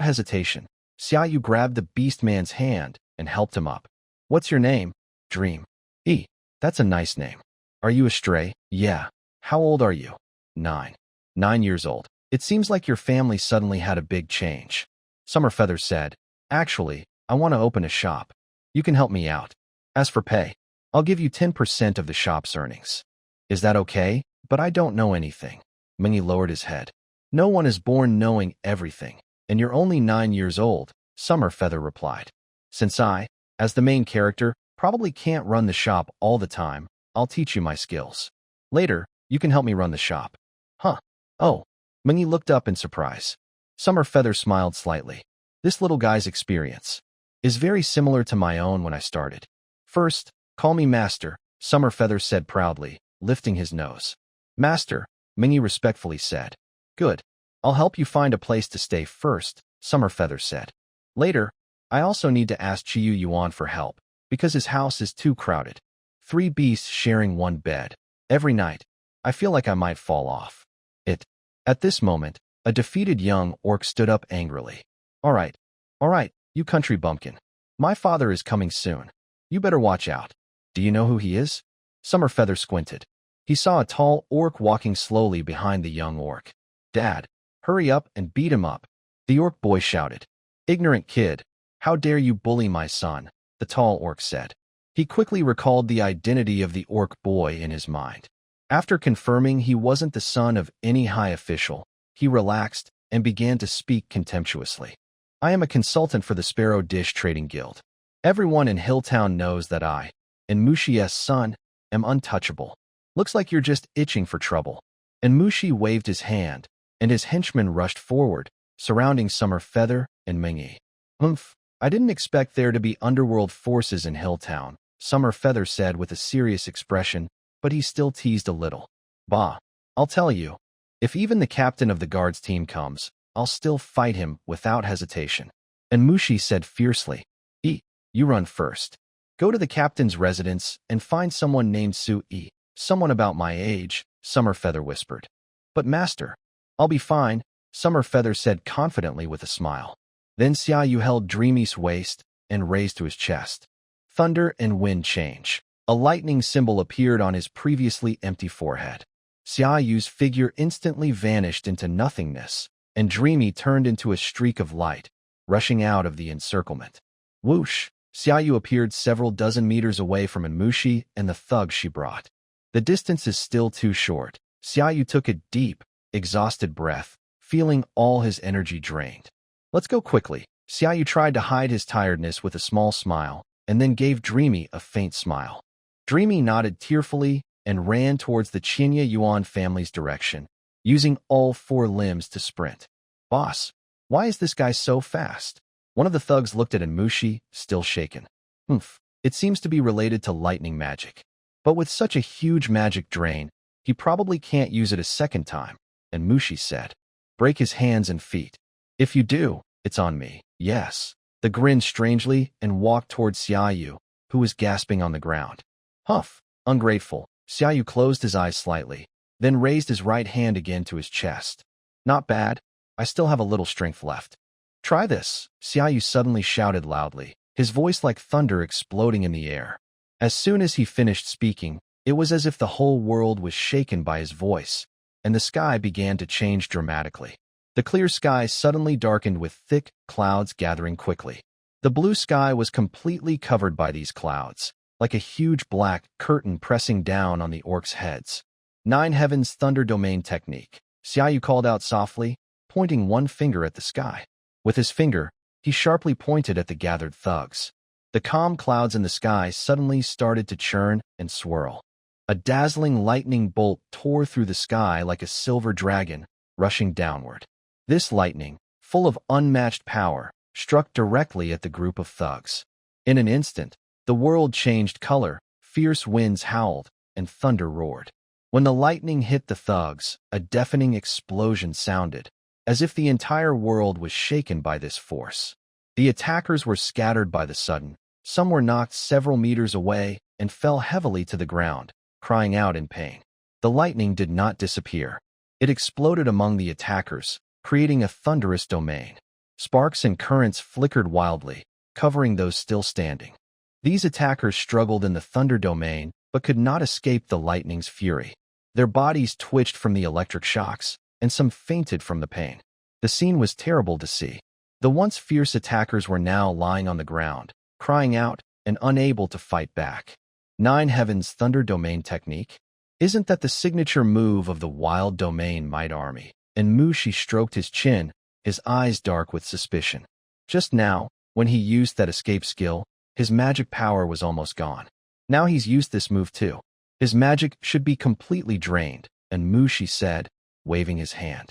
hesitation, Xiao grabbed the beast man's hand and helped him up. "What's your name?" "Dream." That's a nice name. "Are you a stray?" "Yeah." "How old are you?" 9. 9 years old. "It seems like your family suddenly had a big change." Summerfeather said, "Actually, I want to open a shop. You can help me out. As for pay, I'll give you 10% of the shop's earnings." "Is that okay? But I don't know anything." Mingy lowered his head. "No one is born knowing everything, and you're only 9 years old," Summerfeather replied. "Since I, as the main character, probably can't run the shop all the time, I'll teach you my skills. Later, you can help me run the shop." "Huh. Oh." Mingy looked up in surprise. Summerfeather smiled slightly. "This little guy's experience is very similar to my own when I started." "First, call me Master," Summerfeather said proudly, lifting his nose. "Master," Mingy respectfully said. "Good. I'll help you find a place to stay first," Summerfeather said. "Later, I also need to ask Chiyu Yuan for help, because his house is too crowded. 3 beasts sharing one bed. Every night, I feel like I might fall off it." At this moment, a defeated young orc stood up angrily. All right, you country bumpkin. My father is coming soon. You better watch out." "Do you know who he is?" Summerfeather squinted. He saw a tall orc walking slowly behind the young orc. "Dad, hurry up and beat him up," the orc boy shouted. "Ignorant kid, how dare you bully my son," the tall orc said. He quickly recalled the identity of the orc boy in his mind. After confirming he wasn't the son of any high official, he relaxed and began to speak contemptuously. "I am a consultant for the Sparrow Dish Trading Guild. Everyone in Hilltown knows that I, and Mushi's son, am untouchable. Looks like you're just itching for trouble." And Mushi waved his hand, and his henchmen rushed forward, surrounding Summerfeather and Mingy. I didn't expect there to be underworld forces in Hilltown," Summerfeather said with a serious expression, but he still teased a little. "Bah, I'll tell you. If even the captain of the guards team comes, I'll still fight him without hesitation." And Mushi said fiercely, "You run first. Go to the captain's residence and find someone named Su-E, someone about my age," Summerfeather whispered. "But master, I'll be fine," Summerfeather said confidently with a smile. Then Xiaoyu held Dreamy's waist and raised to his chest. Thunder and wind change. A lightning symbol appeared on his previously empty forehead. Xiaoyu's figure instantly vanished into nothingness, and Dreamy turned into a streak of light, rushing out of the encirclement. Whoosh! Xiaoyu appeared several dozen meters away from Imushi and the thug she brought. The distance is still too short. Xiaoyu took a deep, exhausted breath, feeling all his energy drained. "Let's go quickly." Xiaoyu tried to hide his tiredness with a small smile, and then gave Dreamy a faint smile. Dreamy nodded tearfully and ran towards the Chinya Yuan family's direction, using all 4 limbs to sprint. "Boss, why is this guy so fast?" One of the thugs looked at Imushi, still shaken. It seems to be related to lightning magic. But with such a huge magic drain, he probably can't use it a second time," and Mushi said. "Break his hands and feet. If you do, it's on me." "Yes." The grinned strangely and walked towards Xiaoyu, who was gasping on the ground. Humph, ungrateful. Xiaou closed his eyes slightly, then raised his right hand again to his chest. Not bad. I still have a little strength left. Try this, Xiaou suddenly shouted loudly, his voice like thunder exploding in the air. As soon as he finished speaking, it was as if the whole world was shaken by his voice, and the sky began to change dramatically. The clear sky suddenly darkened with thick clouds gathering quickly. The blue sky was completely covered by these clouds, like a huge black curtain pressing down on the orcs' heads. 9 Heavens Thunder Domain Technique, Xiaou called out softly, pointing one finger at the sky. With his finger, he sharply pointed at the gathered thugs. The calm clouds in the sky suddenly started to churn and swirl. A dazzling lightning bolt tore through the sky like a silver dragon, rushing downward. This lightning, full of unmatched power, struck directly at the group of thugs. In an instant, the world changed color, fierce winds howled, and thunder roared. When the lightning hit the thugs, a deafening explosion sounded, as if the entire world was shaken by this force. The attackers were scattered by the sudden. Some were knocked several meters away and fell heavily to the ground, crying out in pain. The lightning did not disappear. It exploded among the attackers, creating a thunderous domain. Sparks and currents flickered wildly, covering those still standing. These attackers struggled in the thunder domain, but could not escape the lightning's fury. Their bodies twitched from the electric shocks, and some fainted from the pain. The scene was terrible to see. The once fierce attackers were now lying on the ground, crying out, and unable to fight back. 9 Heavens Thunder Domain Technique? Isn't that the signature move of the Wild Domain Mite army? And Mushi stroked his chin, his eyes dark with suspicion. Just now, when he used that escape skill, his magic power was almost gone. Now he's used this move too. His magic should be completely drained, and Mushi said, waving his hand.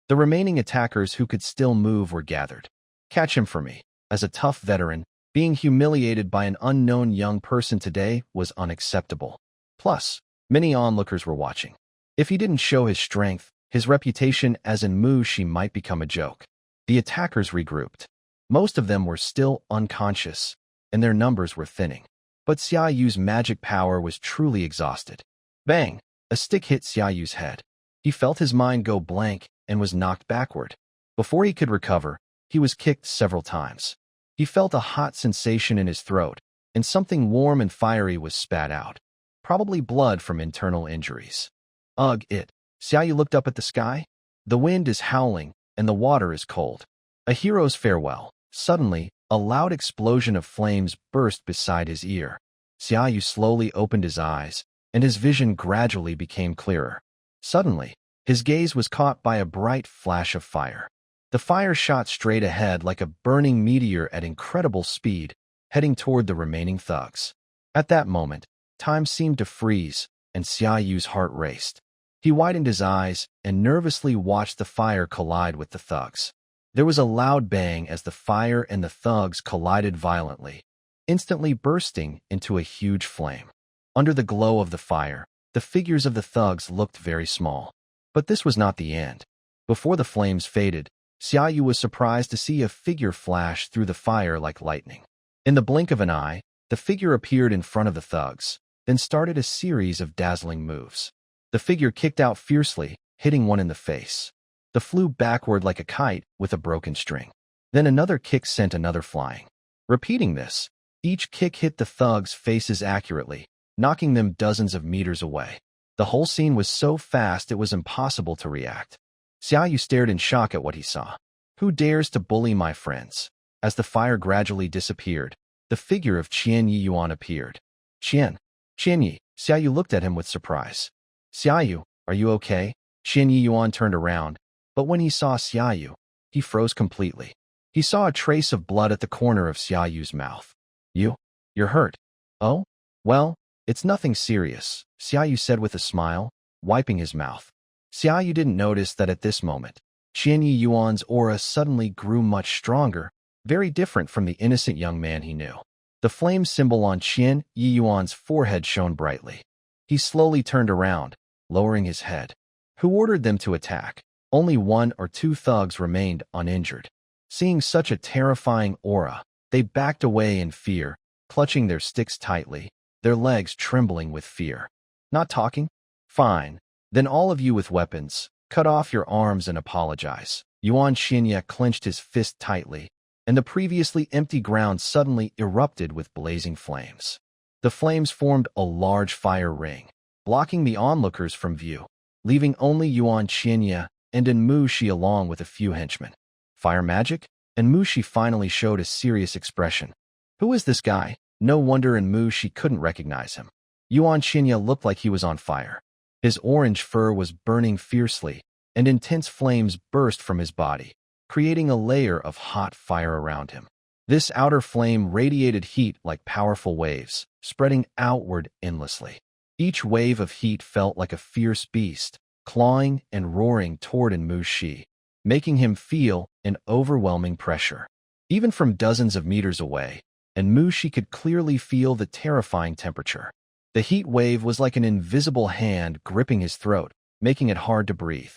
The remaining attackers who could still move were gathered. Catch him for me. As a tough veteran, being humiliated by an unknown young person today was unacceptable. Plus, many onlookers were watching. If he didn't show his strength, his reputation as an Mushi might become a joke. The attackers regrouped. Most of them were still unconscious, and their numbers were thinning. But Xiaoyu's magic power was truly exhausted. Bang! A stick hit Xiaoyu's head. He felt his mind go blank and was knocked backward. Before he could recover, he was kicked several times. He felt a hot sensation in his throat, and something warm and fiery was spat out. Probably blood from internal injuries. Ugh, it. Xiaoyu looked up at the sky. The wind is howling, and the water is cold. A hero's farewell. Suddenly, a loud explosion of flames burst beside his ear. Xiaoyu slowly opened his eyes, and his vision gradually became clearer. Suddenly, his gaze was caught by a bright flash of fire. The fire shot straight ahead like a burning meteor at incredible speed, heading toward the remaining thugs. At that moment, time seemed to freeze, and Xiaoyu's heart raced. He widened his eyes and nervously watched the fire collide with the thugs. There was a loud bang as the fire and the thugs collided violently, instantly bursting into a huge flame. Under the glow of the fire, the figures of the thugs looked very small. But this was not the end. Before the flames faded, Xiaoyu was surprised to see a figure flash through the fire like lightning. In the blink of an eye, the figure appeared in front of the thugs, then started a series of dazzling moves. The figure kicked out fiercely, hitting one in the face. The flew backward like a kite with a broken string. Then another kick sent another flying. Repeating this, each kick hit the thugs' faces accurately, knocking them dozens of meters away. The whole scene was so fast it was impossible to react. Xiaoyu stared in shock at what he saw. Who dares to bully my friends? As the fire gradually disappeared, the figure of Qian Yi Yuan appeared. Qian Yi. Xiaoyu looked at him with surprise. Xiaoyu, are you okay? Qian Yi Yuan turned around, but when he saw Xiaoyu, he froze completely. He saw a trace of blood at the corner of Xiaoyu's mouth. You're hurt. Oh? Well, it's nothing serious, Xiaoyu said with a smile, wiping his mouth. Xiaoyu didn't notice that at this moment, Qian Yi Yuan's aura suddenly grew much stronger, very different from the innocent young man he knew. The flame symbol on Qian Yi Yuan's forehead shone brightly. He slowly turned around, lowering his head. Who ordered them to attack? Only 1 or 2 thugs remained uninjured. Seeing such a terrifying aura, they backed away in fear, clutching their sticks tightly, their legs trembling with fear. Not talking? Fine. Then all of you with weapons, cut off your arms and apologize. Yuan Xinya clenched his fist tightly, and the previously empty ground suddenly erupted with blazing flames. The flames formed a large fire ring, blocking the onlookers from view, leaving only Yuan Xinya and Enmushi along with a few henchmen. Fire magic? Enmushi finally showed a serious expression. Who is this guy? No wonder Enmushi couldn't recognize him. Yuan Xinya looked like he was on fire. His orange fur was burning fiercely, and intense flames burst from his body, creating a layer of hot fire around him. This outer flame radiated heat like powerful waves, spreading outward endlessly. Each wave of heat felt like a fierce beast, clawing and roaring toward Enmushi, making him feel an overwhelming pressure. Even from dozens of meters away, Enmushi could clearly feel the terrifying temperature. The heat wave was like an invisible hand gripping his throat, making it hard to breathe.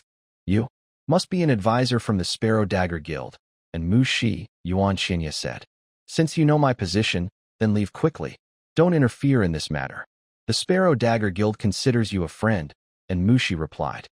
You must be an advisor from the Sparrow Dagger Guild, Enmushi, Yuan Xinya said. Since you know my position, then leave quickly. Don't interfere in this matter. The Sparrow Dagger Guild considers you a friend, Enmushi replied.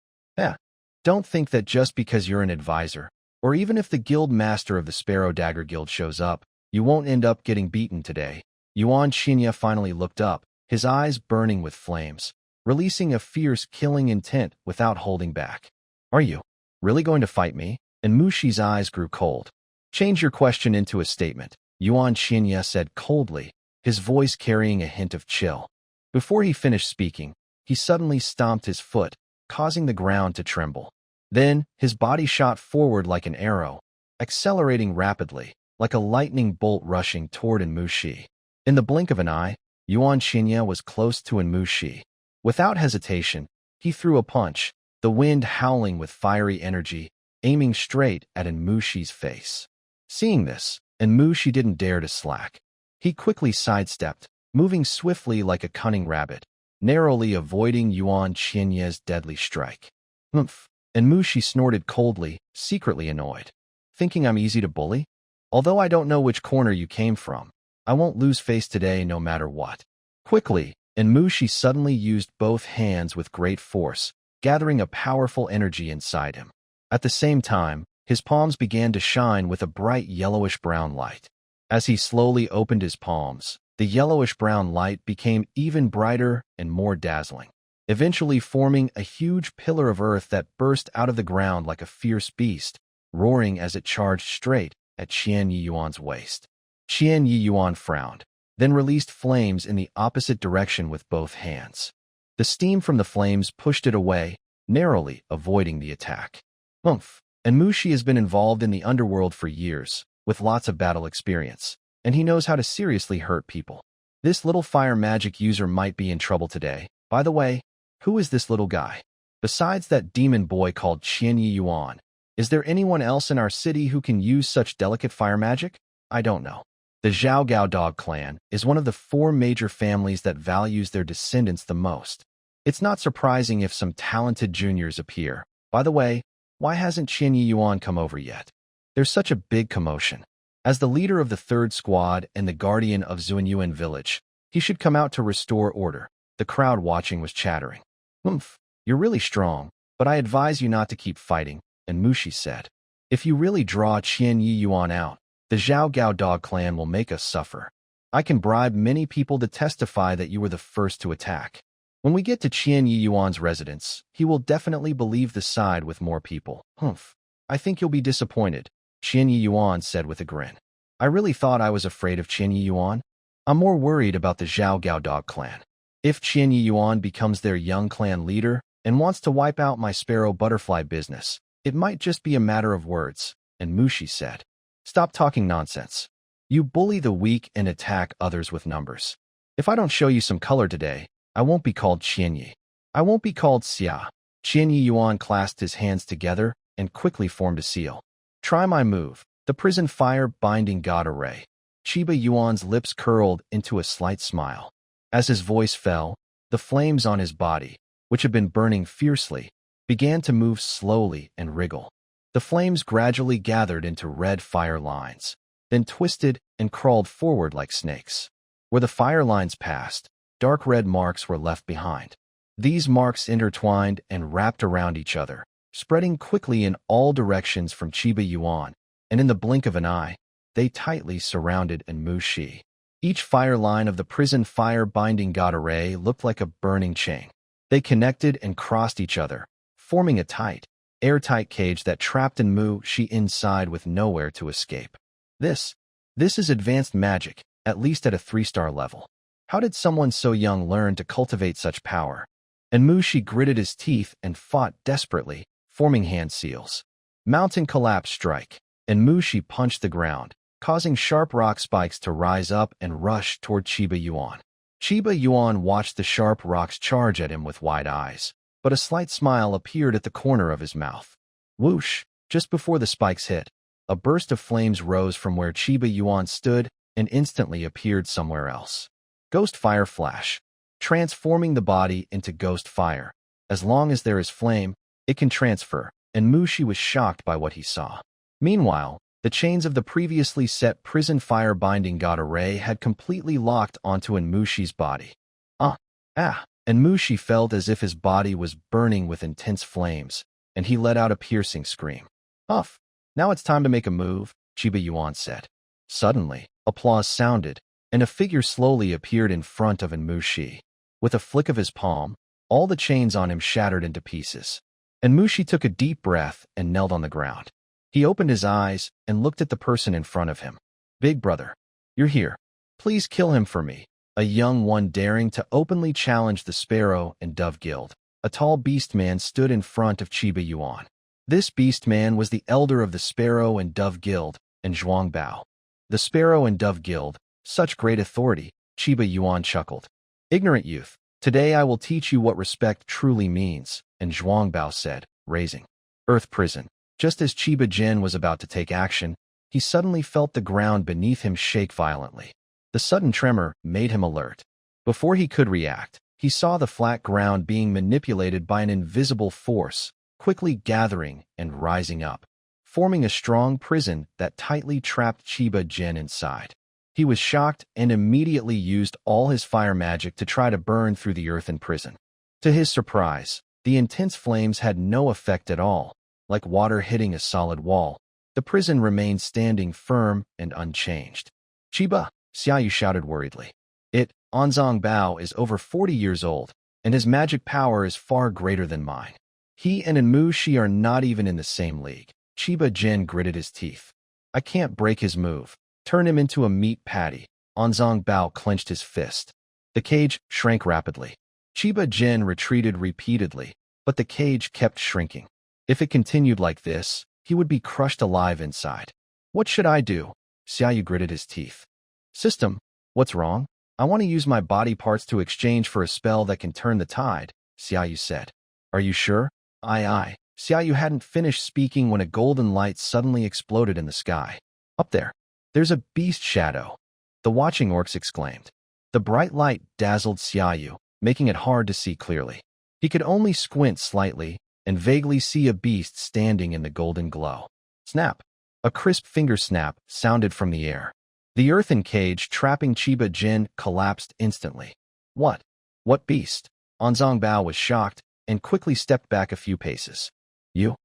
Don't think that just because you're an advisor, or even if the guild master of the Sparrow Dagger Guild shows up, you won't end up getting beaten today. Yuan Xinya finally looked up, his eyes burning with flames, releasing a fierce killing intent without holding back. Are you really going to fight me? Enmushi's eyes grew cold. Change your question into a statement, Yuan Xinya said coldly, his voice carrying a hint of chill. Before he finished speaking, he suddenly stomped his foot, causing the ground to tremble. Then, his body shot forward like an arrow, accelerating rapidly, like a lightning bolt rushing toward Enmushi. In the blink of an eye, Yuan Xinya was close to Enmushi. Without hesitation, he threw a punch, the wind howling with fiery energy, aiming straight at Enmushi's face. Seeing this, Enmushi didn't dare to slack. He quickly sidestepped, moving swiftly like a cunning rabbit, narrowly avoiding Yuan Xinya's deadly strike. Humph! Enmushi snorted coldly, secretly annoyed. Thinking I'm easy to bully? Although I don't know which corner you came from, I won't lose face today no matter what. Quickly, Enmushi suddenly used both hands with great force, gathering a powerful energy inside him. At the same time, his palms began to shine with a bright yellowish-brown light. As he slowly opened his palms, the yellowish-brown light became even brighter and more dazzling, eventually forming a huge pillar of earth that burst out of the ground like a fierce beast, roaring as it charged straight at Qian Yiyuan's waist. Qian Yiyuan frowned, then released flames in the opposite direction with both hands. The steam from the flames pushed it away, narrowly avoiding the attack. Humph! Enmushi has been involved in the underworld for years, with lots of battle experience, and he knows how to seriously hurt people. This little fire magic user might be in trouble today. By the way, who is this little guy? Besides that demon boy called Qian Yiyuan, is there anyone else in our city who can use such delicate fire magic? I don't know. The Xiao dog clan is one of the 4 major families that values their descendants the most. It's not surprising if some talented juniors appear. By the way, why hasn't Qian Yiyuan come over yet? There's such a big commotion. As the leader of the 3rd Squad and the guardian of Zuanyuan village, he should come out to restore order. The crowd watching was chattering. Humph, you're really strong, but I advise you not to keep fighting, Enmushi said. If you really draw Qian Yiyuan out, the Xiao dog clan will make us suffer. I can bribe many people to testify that you were the first to attack. When we get to Qian Yiyuan's residence, he will definitely believe the side with more people. Humph, I think you'll be disappointed, Qian Yiyuan said with a grin. I really thought I was afraid of Qian Yiyuan. I'm more worried about the Xiao dog clan. If Qian Yiyuan becomes their young clan leader and wants to wipe out my sparrow butterfly business, it might just be a matter of words, Enmushi said. Stop talking nonsense. You bully the weak and attack others with numbers. If I don't show you some color today, I won't be called Qianyi. I won't be called Xia. Qian Yiyuan clasped his hands together and quickly formed a seal. Try my move, the prison fire binding god array. Chiba Yuan's lips curled into a slight smile. As his voice fell, the flames on his body, which had been burning fiercely, began to move slowly and wriggle. The flames gradually gathered into red fire lines, then twisted and crawled forward like snakes. Where the fire lines passed, dark red marks were left behind. These marks intertwined and wrapped around each other, spreading quickly in all directions from Chiba Yuan, and in the blink of an eye, they tightly surrounded Enmu. Each fire line of the prison fire-binding god array looked like a burning chain. They connected and crossed each other, forming a tight, airtight cage that trapped Enmu inside with nowhere to escape. This is advanced magic, at least at a 3-star level. How did someone so young learn to cultivate such power? Enmu gritted his teeth and fought desperately, forming hand seals. Mountain collapse strike. Enmu punched the ground, causing sharp rock spikes to rise up and rush toward Chiba Yuan. Chiba Yuan watched the sharp rocks charge at him with wide eyes, but a slight smile appeared at the corner of his mouth. Whoosh! Just before the spikes hit, a burst of flames rose from where Chiba Yuan stood and instantly appeared somewhere else. Ghost fire flash, transforming the body into ghost fire. As long as there is flame, it can transfer, and Enmu was shocked by what he saw. Meanwhile, the chains of the previously set prison fire-binding god array had completely locked onto Enmu's body. Enmu felt as if his body was burning with intense flames, and he let out a piercing scream. Huff! Now it's time to make a move, Chiba Yuan said. Suddenly, applause sounded, and a figure slowly appeared in front of Enmu. With a flick of his palm, all the chains on him shattered into pieces. Enmu took a deep breath and knelt on the ground. He opened his eyes and looked at the person in front of him. Big brother, you're here. Please kill him for me. A young one daring to openly challenge the Sparrow and Dove Guild. A tall beast man stood in front of Chiba Yuan. This beast man was the elder of the Sparrow and Dove Guild, and Zhuang Bao. The Sparrow and Dove Guild, such great authority, Chiba Yuan chuckled. Ignorant youth, today I will teach you what respect truly means, and Zhuang Bao said, raising Earth Prison. Just as Chiba Gen was about to take action, he suddenly felt the ground beneath him shake violently. The sudden tremor made him alert. Before he could react, he saw the flat ground being manipulated by an invisible force, quickly gathering and rising up, forming a strong prison that tightly trapped Chiba Gen inside. He was shocked and immediately used all his fire magic to try to burn through the earthen prison. To his surprise, the intense flames had no effect at all. Like water hitting a solid wall, the prison remained standing firm and unchanged. Chiba, Xiaou shouted worriedly. Anzong Bao is over 40 years old, and his magic power is far greater than mine. He and Enmu are not even in the same league. Chiba Gen gritted his teeth. I can't break his move. Turn him into a meat patty. Anzong Bao clenched his fist. The cage shrank rapidly. Chiba Gen retreated repeatedly, but the cage kept shrinking. If it continued like this, he would be crushed alive inside. What should I do? Xiaou gritted his teeth. System, what's wrong? I want to use my body parts to exchange for a spell that can turn the tide, Xiaou said. Are you sure? Aye. Xiaou hadn't finished speaking when a golden light suddenly exploded in the sky. Up there, there's a beast shadow, the watching orcs exclaimed. The bright light dazzled Xiaou, making it hard to see clearly. He could only squint slightly and vaguely see a beast standing in the golden glow. Snap! A crisp finger snap sounded from the air. The earthen cage trapping Chiba Gen collapsed instantly. What? What beast? Anzong Bao was shocked and quickly stepped back a few paces. You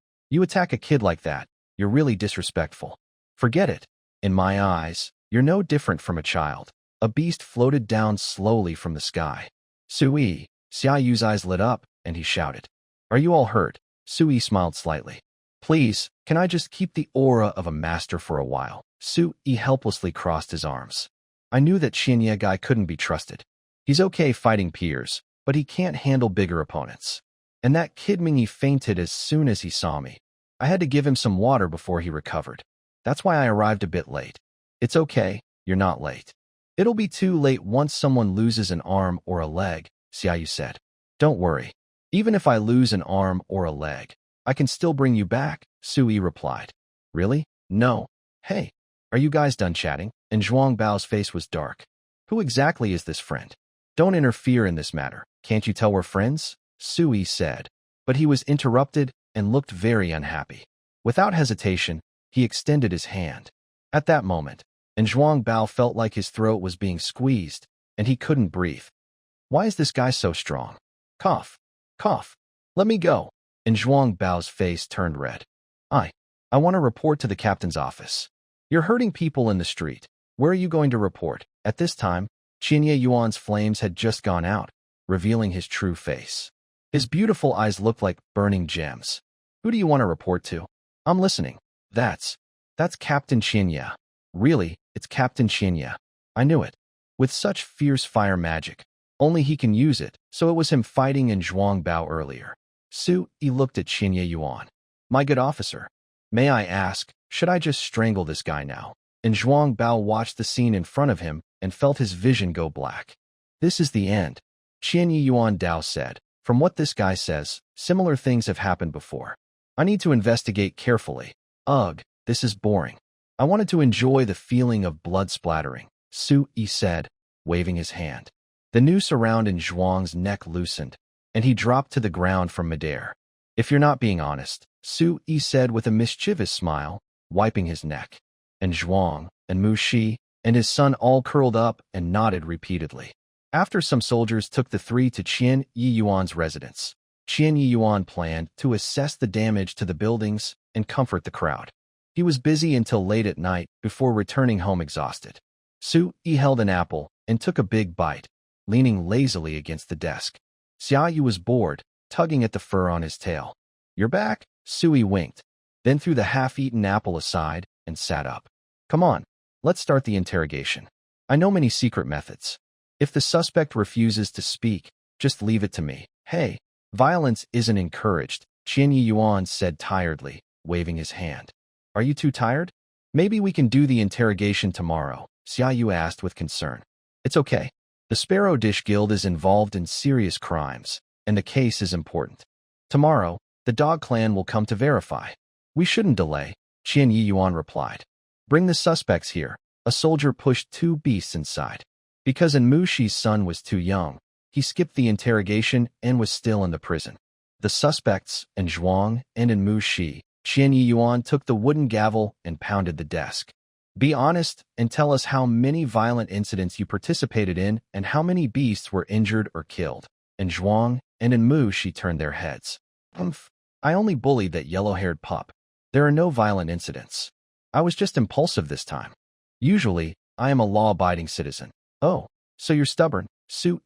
attack a kid like that. You're really disrespectful. Forget it. In my eyes, you're no different from a child. A beast floated down slowly from the sky. Sui! Xiaoyu's eyes lit up, and he shouted. Are you all hurt? Sui smiled slightly. Please, can I just keep the aura of a master for a while? Sui helplessly crossed his arms. I knew that Xianye guy couldn't be trusted. He's okay fighting peers, but he can't handle bigger opponents. And that kid Mingy fainted as soon as he saw me. I had to give him some water before he recovered. That's why I arrived a bit late. It's okay, you're not late. It'll be too late once someone loses an arm or a leg, Xiaou said. Don't worry. Even if I lose an arm or a leg, I can still bring you back, Sui replied. Really? No. Hey, are you guys done chatting? And Zhuang Bao's face was dark. Who exactly is this friend? Don't interfere in this matter. Can't you tell we're friends? Sui said. But he was interrupted and looked very unhappy. Without hesitation, he extended his hand. At that moment, and Zhuang Bao felt like his throat was being squeezed, and he couldn't breathe. Why is this guy so strong? Cough. Cough. Let me go. And Zhuang Bao's face turned red. I want to report to the captain's office. You're hurting people in the street. Where are you going to report? At this time, Qianye Yuan's flames had just gone out, revealing his true face. His beautiful eyes looked like burning gems. Who do you want to report to? I'm listening. That's Captain Qianye. Really, it's Captain Qianye. I knew it. With such fierce fire magic, only he can use it, so it was him fighting in Zhuang Bao earlier. He looked at Qianye Yuan. My good officer, may I ask, should I just strangle this guy now? And Zhuang Bao watched the scene in front of him and felt his vision go black. This is the end. Qianye Yuan Dao said, from what this guy says, similar things have happened before. I need to investigate carefully. Ugh, this is boring. I wanted to enjoy the feeling of blood splattering, He said, waving his hand. The noose around in Zhuang's neck loosened, and he dropped to the ground from midair. If you're not being honest, He said with a mischievous smile, wiping his neck. And Zhuang, and Mu Shi, and his son all curled up and nodded repeatedly. After some soldiers took the three to Qianye Yuan's residence, Qianye Yuan planned to assess the damage to the buildings and comfort the crowd. He was busy until late at night before returning home exhausted. He held an apple and took a big bite, leaning lazily against the desk. Xiaou was bored, tugging at the fur on his tail. You're back? He winked, then threw the half-eaten apple aside and sat up. Come on, let's start the interrogation. I know many secret methods. If the suspect refuses to speak, just leave it to me. Hey, violence isn't encouraged, Qianye Yuan said tiredly, waving his hand. Are you too tired? Maybe we can do the interrogation tomorrow, Xiaou asked with concern. It's okay. The Sparrow Dish Guild is involved in serious crimes, and the case is important. Tomorrow, the Dog Clan will come to verify. We shouldn't delay, Qianye Yuan replied. Bring the suspects here. A soldier pushed two beasts inside. Because Mu Shi's son was too young, he skipped the interrogation and was still in the prison. The suspects, and Zhuang and Mu Shi, Qianye Yuan took the wooden gavel and pounded the desk. Be honest and tell us how many violent incidents you participated in and how many beasts were injured or killed. And Zhuang and Mu Shi turned their heads. I only bullied that yellow-haired pup. There are no violent incidents. I was just impulsive this time. Usually, I am a law-abiding citizen. Oh, so you're stubborn?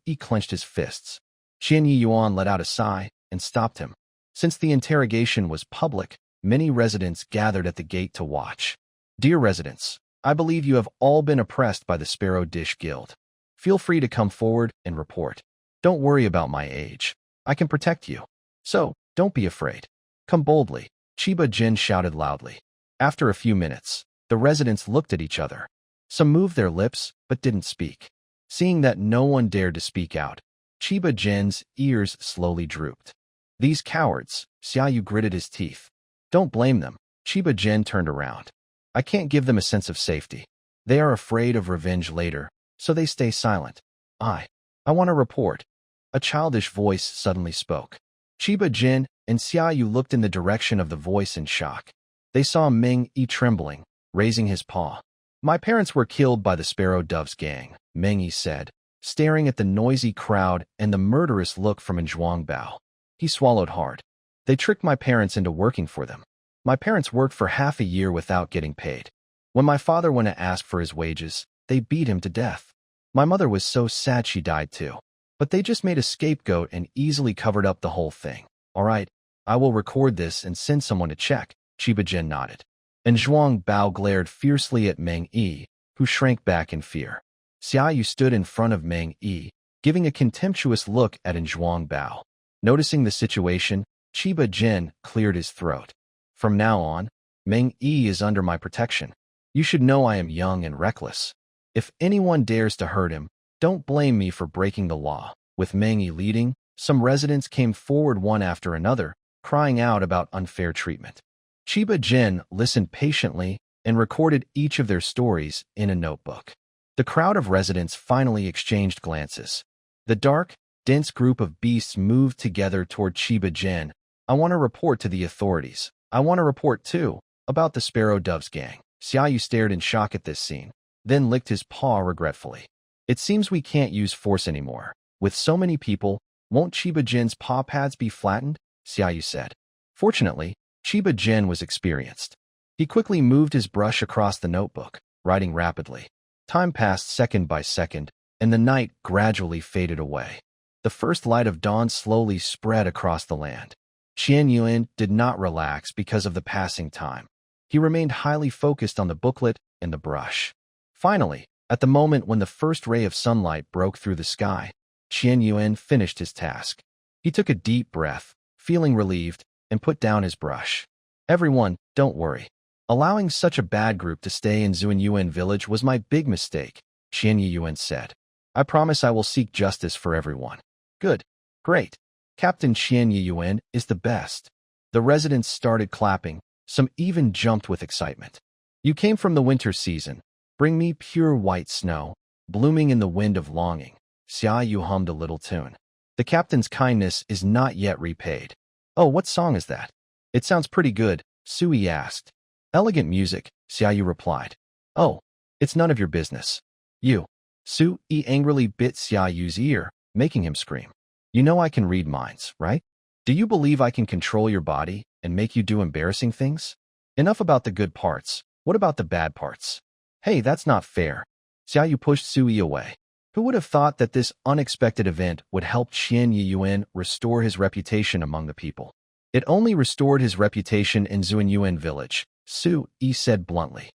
He clenched his fists. Qianye Yuan let out a sigh and stopped him. Since the interrogation was public, many residents gathered at the gate to watch. Dear residents, I believe you have all been oppressed by the Sparrow Dish Guild. Feel free to come forward and report. Don't worry about my age. I can protect you. So, don't be afraid. Come boldly, Chiba Gen shouted loudly. After a few minutes, the residents looked at each other. Some moved their lips, but didn't speak. Seeing that no one dared to speak out, Chiba Gen's ears slowly drooped. These cowards, Xiaou gritted his teeth. Don't blame them, Chiba Gen turned around. I can't give them a sense of safety. They are afraid of revenge later, so they stay silent. I want to report. A childish voice suddenly spoke. Chiba Gen and Xiaou looked in the direction of the voice in shock. They saw Meng Yi trembling, raising his paw. My parents were killed by the Sparrow Doves gang, Meng Yi said, staring at the noisy crowd and the murderous look from Zhuang Bao. He swallowed hard. They tricked my parents into working for them. My parents worked for half a year without getting paid. When my father went to ask for his wages, they beat him to death. My mother was so sad she died too. But they just made a scapegoat and easily covered up the whole thing. All right, I will record this and send someone to check, Chiba Gen nodded. And Zhuang Bao glared fiercely at Meng Yi, who shrank back in fear. Xiaou stood in front of Meng Yi, giving a contemptuous look at Zhuang Bao. Noticing the situation, Chiba Gen cleared his throat. From now on, Meng Yi is under my protection. You should know I am young and reckless. If anyone dares to hurt him, don't blame me for breaking the law. With Meng Yi leading, some residents came forward one after another, crying out about unfair treatment. Chiba Gen listened patiently and recorded each of their stories in a notebook. The crowd of residents finally exchanged glances. The dark, dense group of beasts moved together toward Chiba Gen. I want to report to the authorities. I want to report, too, about the Sparrow Doves gang. Xiaou stared in shock at this scene, then licked his paw regretfully. It seems we can't use force anymore. With so many people, won't Chiba Gen's paw pads be flattened? Xiaou said. Fortunately, Chiba Gen was experienced. He quickly moved his brush across the notebook, writing rapidly. Time passed second by second, and the night gradually faded away. The first light of dawn slowly spread across the land. Qian Yuan did not relax because of the passing time. He remained highly focused on the booklet and the brush. Finally, at the moment when the first ray of sunlight broke through the sky, Qian Yuan finished his task. He took a deep breath, feeling relieved, and put down his brush. Everyone, don't worry. Allowing such a bad group to stay in Zuanyuan village was my big mistake, Qian Yuan said. I promise I will seek justice for everyone. Good. Great. Captain Qian Yuan is the best. The residents started clapping, some even jumped with excitement. You came from the winter season. Bring me pure white snow, blooming in the wind of longing. Xiaou hummed a little tune. The captain's kindness is not yet repaid. Oh, what song is that? It sounds pretty good, Sui asked. Elegant music, Xiaou replied. Oh, it's none of your business. You. Sui angrily bit Xiao's ear, making him scream. You know I can read minds, right? Do you believe I can control your body and make you do embarrassing things? Enough about the good parts. What about the bad parts? Hey, that's not fair. Xiaou pushed Sui away. Who would have thought that this unexpected event would help Qian Yuan restore his reputation among the people? It only restored his reputation in Zuanyuan village, Sui said bluntly.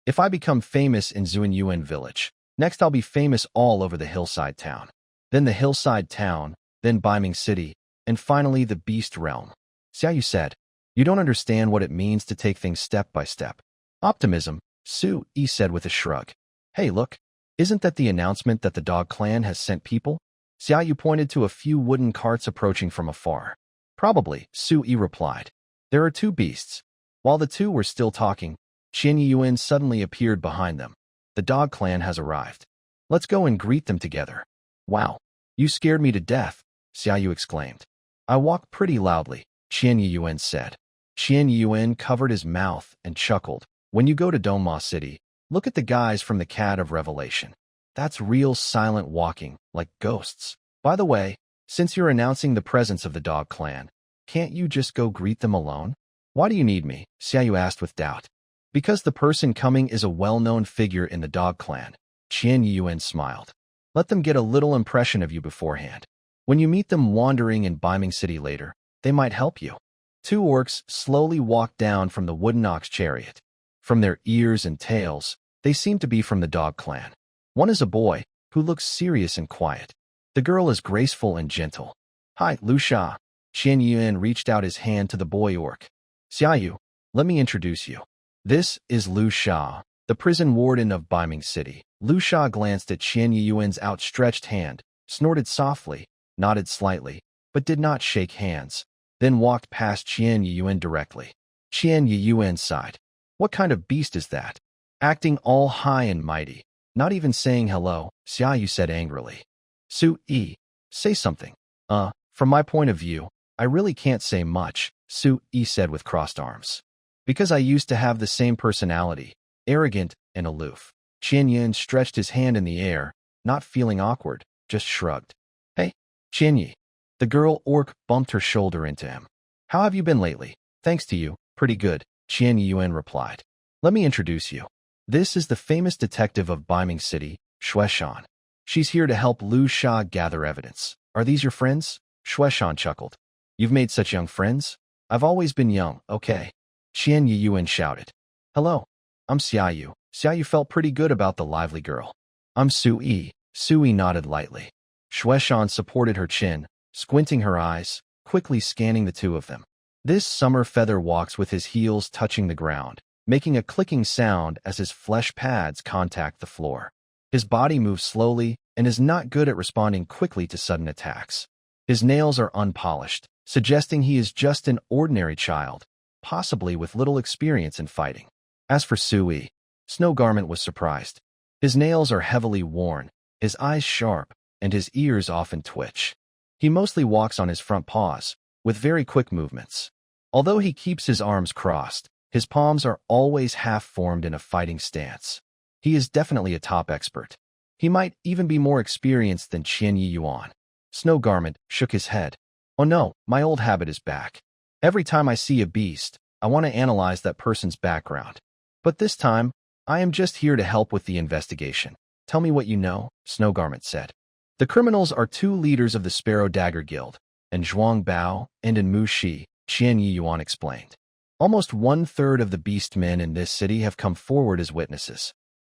If I become famous in Zuanyuan village, next I'll be famous all over the hillside town. Then the hillside town, then Beiming city, and finally the beast realm. Xiaou said, you don't understand what it means to take things step by step. Optimism, Sui said with a shrug. Hey, look, isn't that the announcement that the dog clan has sent people? Xiaou pointed to a few wooden carts approaching from afar. Probably, Sui replied. There are two beasts. While the two were still talking, Qian Yuan suddenly appeared behind them. The dog clan has arrived. Let's go and greet them together. Wow, you scared me to death, Xiaou exclaimed. I walk pretty loudly, Qian Yuan said. Qian Yuan covered his mouth and chuckled. When you go to Dongma City, look at the guys from the Cat of Revelation. That's real silent walking, like ghosts. By the way, since you're announcing the presence of the dog clan, can't you just go greet them alone? Why do you need me? Xiaou asked with doubt. Because the person coming is a well-known figure in the dog clan, Qian Yuan smiled. Let them get a little impression of you beforehand. When you meet them wandering in Beiming City later, they might help you. Two orcs slowly walked down from the wooden ox chariot. From their ears and tails, they seem to be from the dog clan. One is a boy, who looks serious and quiet. The girl is graceful and gentle. Hi, Lu Sha. Qian Yuan reached out his hand to the boy orc. Xiaou, let me introduce you. This is Lu Sha, the prison warden of Beiming City. Lu Sha glanced at Qian Yuan's outstretched hand, snorted softly, nodded slightly, but did not shake hands, then walked past Qian Yuan directly. Qian Yuan sighed. What kind of beast is that? Acting all high and mighty, not even saying hello, Xiaou said angrily. Sui, say something. From my point of view, I really can't say much, Sui said with crossed arms. Because I used to have the same personality, arrogant and aloof. Qian Yuan stretched his hand in the air, not feeling awkward, just shrugged. Hey, Qian Yi. The girl orc bumped her shoulder into him. How have you been lately? Thanks to you, pretty good, Qian Yuan replied. Let me introduce you. This is the famous detective of Beiming City, Shueshan. She's here to help Lu Sha gather evidence. Are these your friends? Shueshan chuckled. You've made such young friends? I've always been young, okay. Qian Yuan shouted. Hello, I'm Xiaou. Xiaou felt pretty good about the lively girl. I'm Sui. Sui nodded lightly. Shueshan supported her chin, squinting her eyes, quickly scanning the two of them. This summer feather walks with his heels touching the ground, making a clicking sound as his flesh pads contact the floor. His body moves slowly and is not good at responding quickly to sudden attacks. His nails are unpolished, suggesting he is just an ordinary child, possibly with little experience in fighting. As for Sui, Snow Garment was surprised. His nails are heavily worn, his eyes sharp, and his ears often twitch. He mostly walks on his front paws, with very quick movements. Although he keeps his arms crossed, his palms are always half-formed in a fighting stance. He is definitely a top expert. He might even be more experienced than Qian Yi Yuan. Snow Garment shook his head. Oh no, my old habit is back. Every time I see a beast, I want to analyze that person's background. But this time, I am just here to help with the investigation. Tell me what you know, Snow Garment said. The criminals are two leaders of the Sparrow Dagger Guild, and Zhuang Bao and Mu Shi, Qian Yi Yuan explained. Almost 1/3 of the beast men in this city have come forward as witnesses.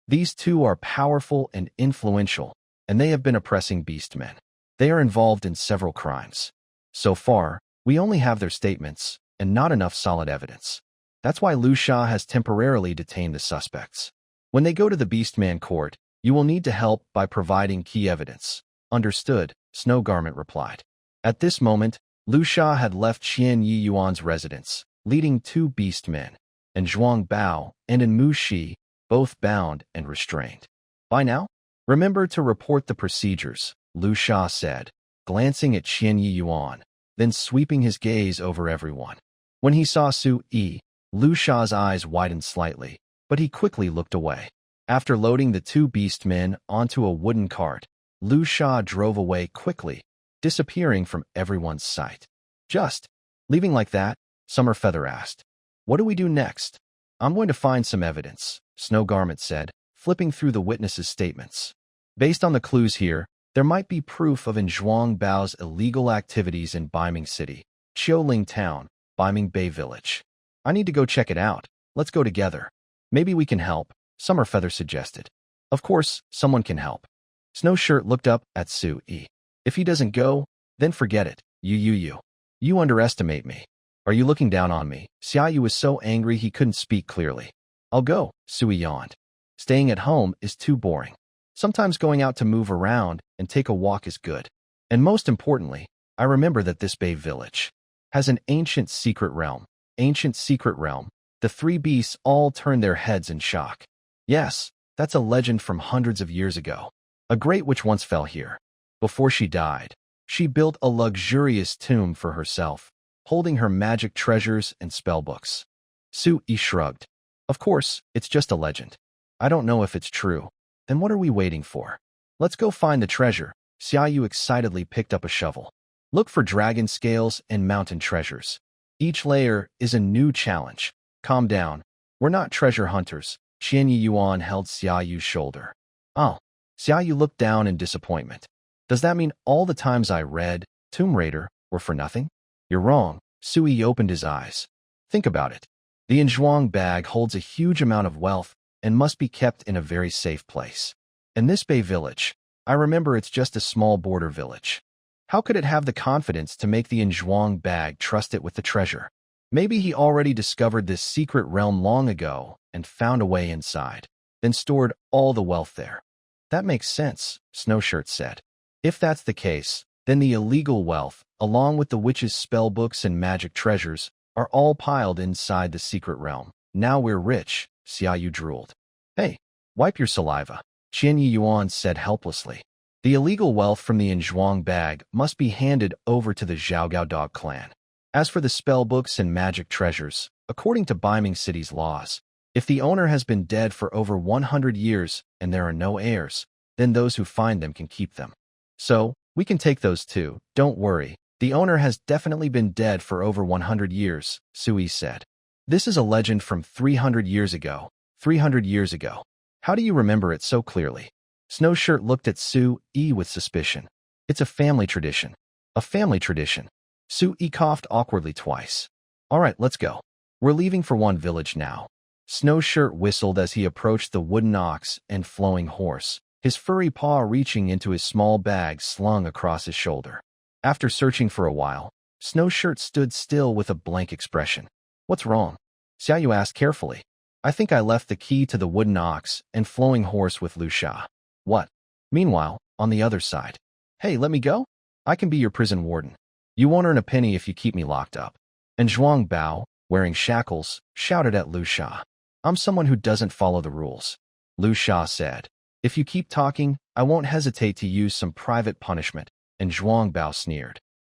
These two are powerful and influential, and they have been oppressing beast men. They are involved in several crimes. So far, we only have their statements, and not enough solid evidence. That's why Lu Sha has temporarily detained the suspects. When they go to the Beastman court, you will need to help by providing key evidence. Understood, Snow Garment replied. At this moment, Lu Sha had left Qian Yi Yuan's residence, leading two beastmen, and Zhuang Bao and Mu Shi, both bound and restrained. By now, remember to report the procedures, Lu Sha said, glancing at Qian Yi Yuan, then sweeping his gaze over everyone. When he saw Su Yi, Lu Sha's eyes widened slightly, but he quickly looked away. After loading the two beastmen onto a wooden cart, Lu Sha drove away quickly, disappearing from everyone's sight. Just leaving like that? Summer Feather asked. What do we do next? I'm going to find some evidence, Snow Garment said, flipping through the witnesses' statements. Based on the clues here, there might be proof of Zhuang Bao's illegal activities in Beiming City, Qiuling Town, Beiming Bay Village. I need to go check it out. Let's go together. Maybe we can help, Summer Feather suggested. Of course, someone can help. Snow Shirt looked up at Su Yi. If he doesn't go, then forget it. You underestimate me. Are you looking down on me? Xiaou was so angry he couldn't speak clearly. I'll go, Sui yawned. Staying at home is too boring. Sometimes going out to move around and take a walk is good. And most importantly, I remember that this Bay Village has an ancient secret realm. Ancient secret realm. The three beasts all turned their heads in shock. Yes, that's a legend from hundreds of years ago. A great witch once fell here. Before she died, she built a luxurious tomb for herself, holding her magic treasures and spellbooks. Su Yi shrugged. Of course, it's just a legend. I don't know if it's true. Then what are we waiting for? Let's go find the treasure. Xiaou excitedly picked up a shovel. Look for dragon scales and mountain treasures. Each layer is a new challenge. Calm down. We're not treasure hunters. Qian Yi Yuan held Xiaoyu's shoulder. Oh. Xiaoyu looked down in disappointment. Does that mean all the times I read Tomb Raider were for nothing? You're wrong. Sui opened his eyes. Think about it. The Zhuang bag holds a huge amount of wealth and must be kept in a very safe place. In this Bay Village, I remember it's just a small border village. How could it have the confidence to make the Zhuang bag trust it with the treasure? Maybe he already discovered this secret realm long ago and found a way inside, then stored all the wealth there. That makes sense, Snowshirt said. If that's the case, then the illegal wealth, along with the witch's spellbooks and magic treasures, are all piled inside the secret realm. Now we're rich, Xiaoyu drooled. Hey, wipe your saliva, Qian Yi Yuan said helplessly. The illegal wealth from the Zhuang bag must be handed over to the Xiaogao Dog clan. As for the spellbooks and magic treasures, according to Beiming City's laws, if the owner has been dead for over 100 years and there are no heirs, then those who find them can keep them. So, we can take those too, don't worry. The owner has definitely been dead for over 100 years, Sui said. This is a legend from 300 years ago. 300 years ago. How do you remember it so clearly? Snowshirt looked at Su-Yi with suspicion. It's a family tradition. A family tradition. Su-Yi coughed awkwardly twice. All right, let's go. We're leaving for one village now. Snowshirt whistled as he approached the wooden ox and flowing horse, his furry paw reaching into his small bag slung across his shoulder. After searching for a while, Snowshirt stood still with a blank expression. What's wrong? Xiaoyu asked carefully. I think I left the key to the wooden ox and flowing horse with Lu Sha. What? Meanwhile, on the other side. Hey, let me go? I can be your prison warden. You won't earn a penny if you keep me locked up. And Zhuang Bao, wearing shackles, shouted at Lu Sha. I'm someone who doesn't follow the rules. Lu Sha said. If you keep talking, I won't hesitate to use some private punishment. And Zhuang Bao sneered.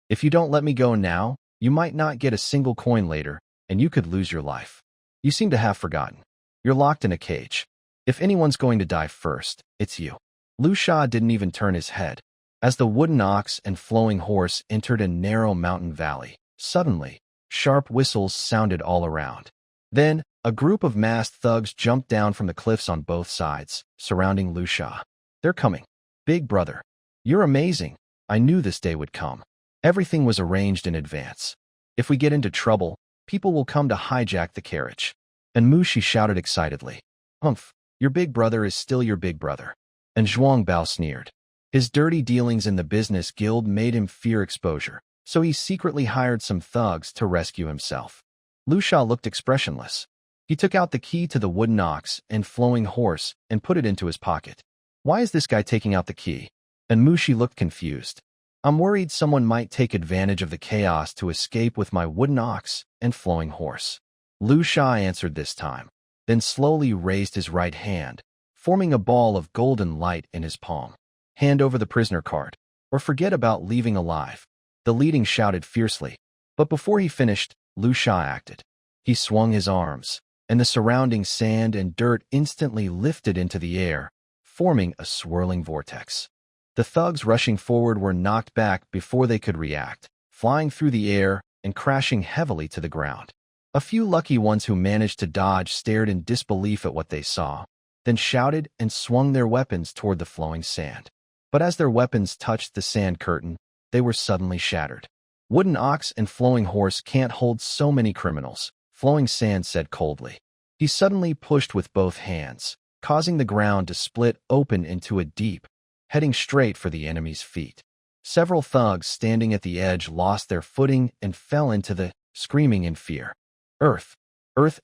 If you don't let me go now, you might not get a single coin later, and you could lose your life. You seem to have forgotten. You're locked in a cage. If anyone's going to die first, it's you. Lu Sha didn't even turn his head. As the wooden ox and flowing horse entered a narrow mountain valley, suddenly, sharp whistles sounded all around. Then, a group of masked thugs jumped down from the cliffs on both sides, surrounding Lu Sha. They're coming. Big brother. You're amazing. I knew this day would come. Everything was arranged in advance. If we get into trouble, people will come to hijack the carriage. And Mushi shouted excitedly. Humph, your big brother is still your big brother. And Zhuang Bao sneered. His dirty dealings in the business guild made him fear exposure, so he secretly hired some thugs to rescue himself. Lu Sha looked expressionless. He took out the key to the wooden ox and flowing horse and put it into his pocket. Why is this guy taking out the key? And Mushi looked confused. I'm worried someone might take advantage of the chaos to escape with my wooden ox and flowing horse. Lu Sha answered this time, then slowly raised his right hand, forming a ball of golden light in his palm. Hand over the prisoner card, or forget about leaving alive. The leading shouted fiercely, but before he finished, Lu Sha acted. He swung his arms, and the surrounding sand and dirt instantly lifted into the air, forming a swirling vortex. The thugs rushing forward were knocked back before they could react, flying through the air and crashing heavily to the ground. A few lucky ones who managed to dodge stared in disbelief at what they saw, then shouted and swung their weapons toward the flowing sand. But as their weapons touched the sand curtain, they were suddenly shattered. Wooden ox and flowing horse can't hold so many criminals, Flowing Sand said coldly. He suddenly pushed with both hands, causing the ground to split open into a deep, heading straight for the enemy's feet. Several thugs standing at the edge lost their footing and fell into the, screaming in fear. Earth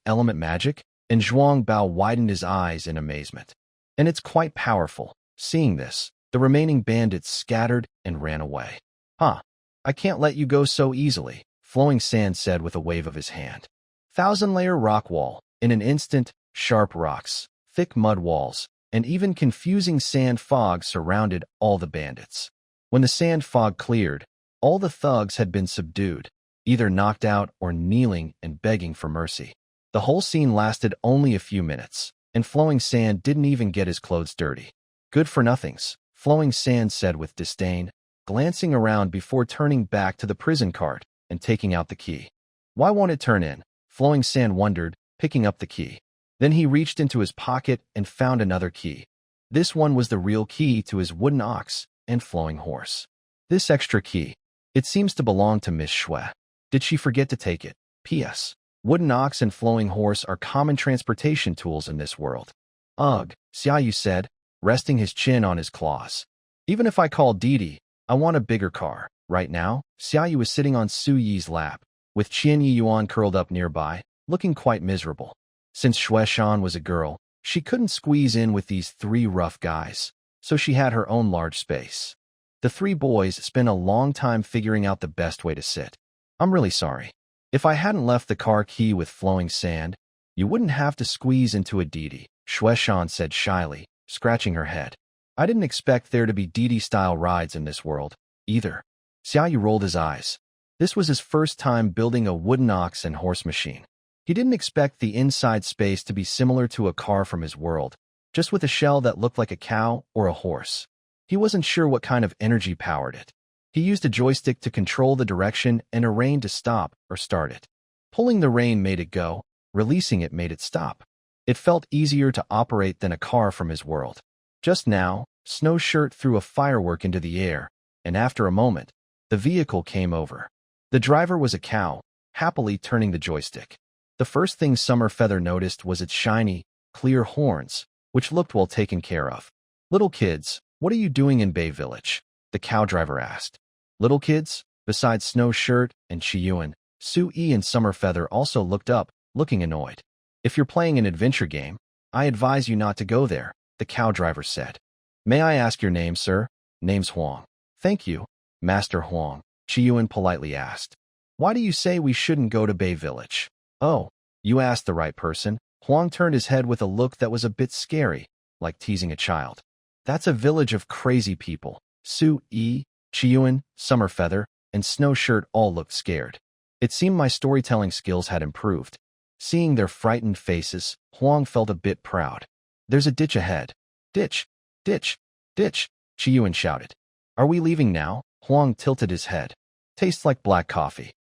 element magic? And Zhuang Bao widened his eyes in amazement. And it's quite powerful. Seeing this, the remaining bandits scattered and ran away. Huh. I can't let you go so easily, Flowing Sand said with a wave of his hand. Thousand-layer rock wall. In an instant, sharp rocks, thick mud walls, and even confusing sand fog surrounded all the bandits. When the sand fog cleared, all the thugs had been subdued, either knocked out or kneeling and begging for mercy. The whole scene lasted only a few minutes, and Flowing Sand didn't even get his clothes dirty. Good for nothings, Flowing Sand said with disdain, glancing around before turning back to the prison cart and taking out the key. Why won't it turn in? Flowing Sand wondered, picking up the key. Then he reached into his pocket and found another key. This one was the real key to his wooden ox and flowing horse. This extra key, it seems to belong to Miss Xue. Did she forget to take it? P.S. Wooden ox and flowing horse are common transportation tools in this world. Ugh, Xiaou said, resting his chin on his claws. Even if I call Didi, I want a bigger car. Right now, Xiaou was sitting on Su Yi's lap, with Qian Yi Yuan curled up nearby, looking quite miserable. Since Xue Shan was a girl, she couldn't squeeze in with these three rough guys, so she had her own large space. The three boys spent a long time figuring out the best way to sit. I'm really sorry. If I hadn't left the car key with Flowing Sand, you wouldn't have to squeeze into a Didi, Xue Shan said shyly, scratching her head. I didn't expect there to be Didi-style rides in this world, either. Xiaou rolled his eyes. This was his first time building a wooden ox and horse machine. He didn't expect the inside space to be similar to a car from his world, just with a shell that looked like a cow or a horse. He wasn't sure what kind of energy powered it. He used a joystick to control the direction and a rein to stop or start it. Pulling the rein made it go, releasing it made it stop. It felt easier to operate than a car from his world. Just now, Snow Shirt threw a firework into the air, and after a moment, the vehicle came over. The driver was a cow, happily turning the joystick. The first thing Summer Feather noticed was its shiny, clear horns, which looked well taken care of. Little kids, what are you doing in Bay Village? The cow driver asked. Little kids, besides Snow Shirt and Chiyuan, Su Yi and Summer Feather also looked up, looking annoyed. If you're playing an adventure game, I advise you not to go there, the cow driver said. May I ask your name, sir? Name's Huang. Thank you, Master Huang, Chiyuan politely asked. Why do you say we shouldn't go to Bay Village? Oh, you asked the right person. Huang turned his head with a look that was a bit scary, like teasing a child. That's a village of crazy people. Su Yi, Chiyuan, Summer Feather, and Snow Shirt all looked scared. It seemed my storytelling skills had improved. Seeing their frightened faces, Huang felt a bit proud. There's a ditch ahead. Ditch, ditch. Ditch, Qiuan shouted. Are we leaving now? Huang tilted his head. Tastes like black coffee.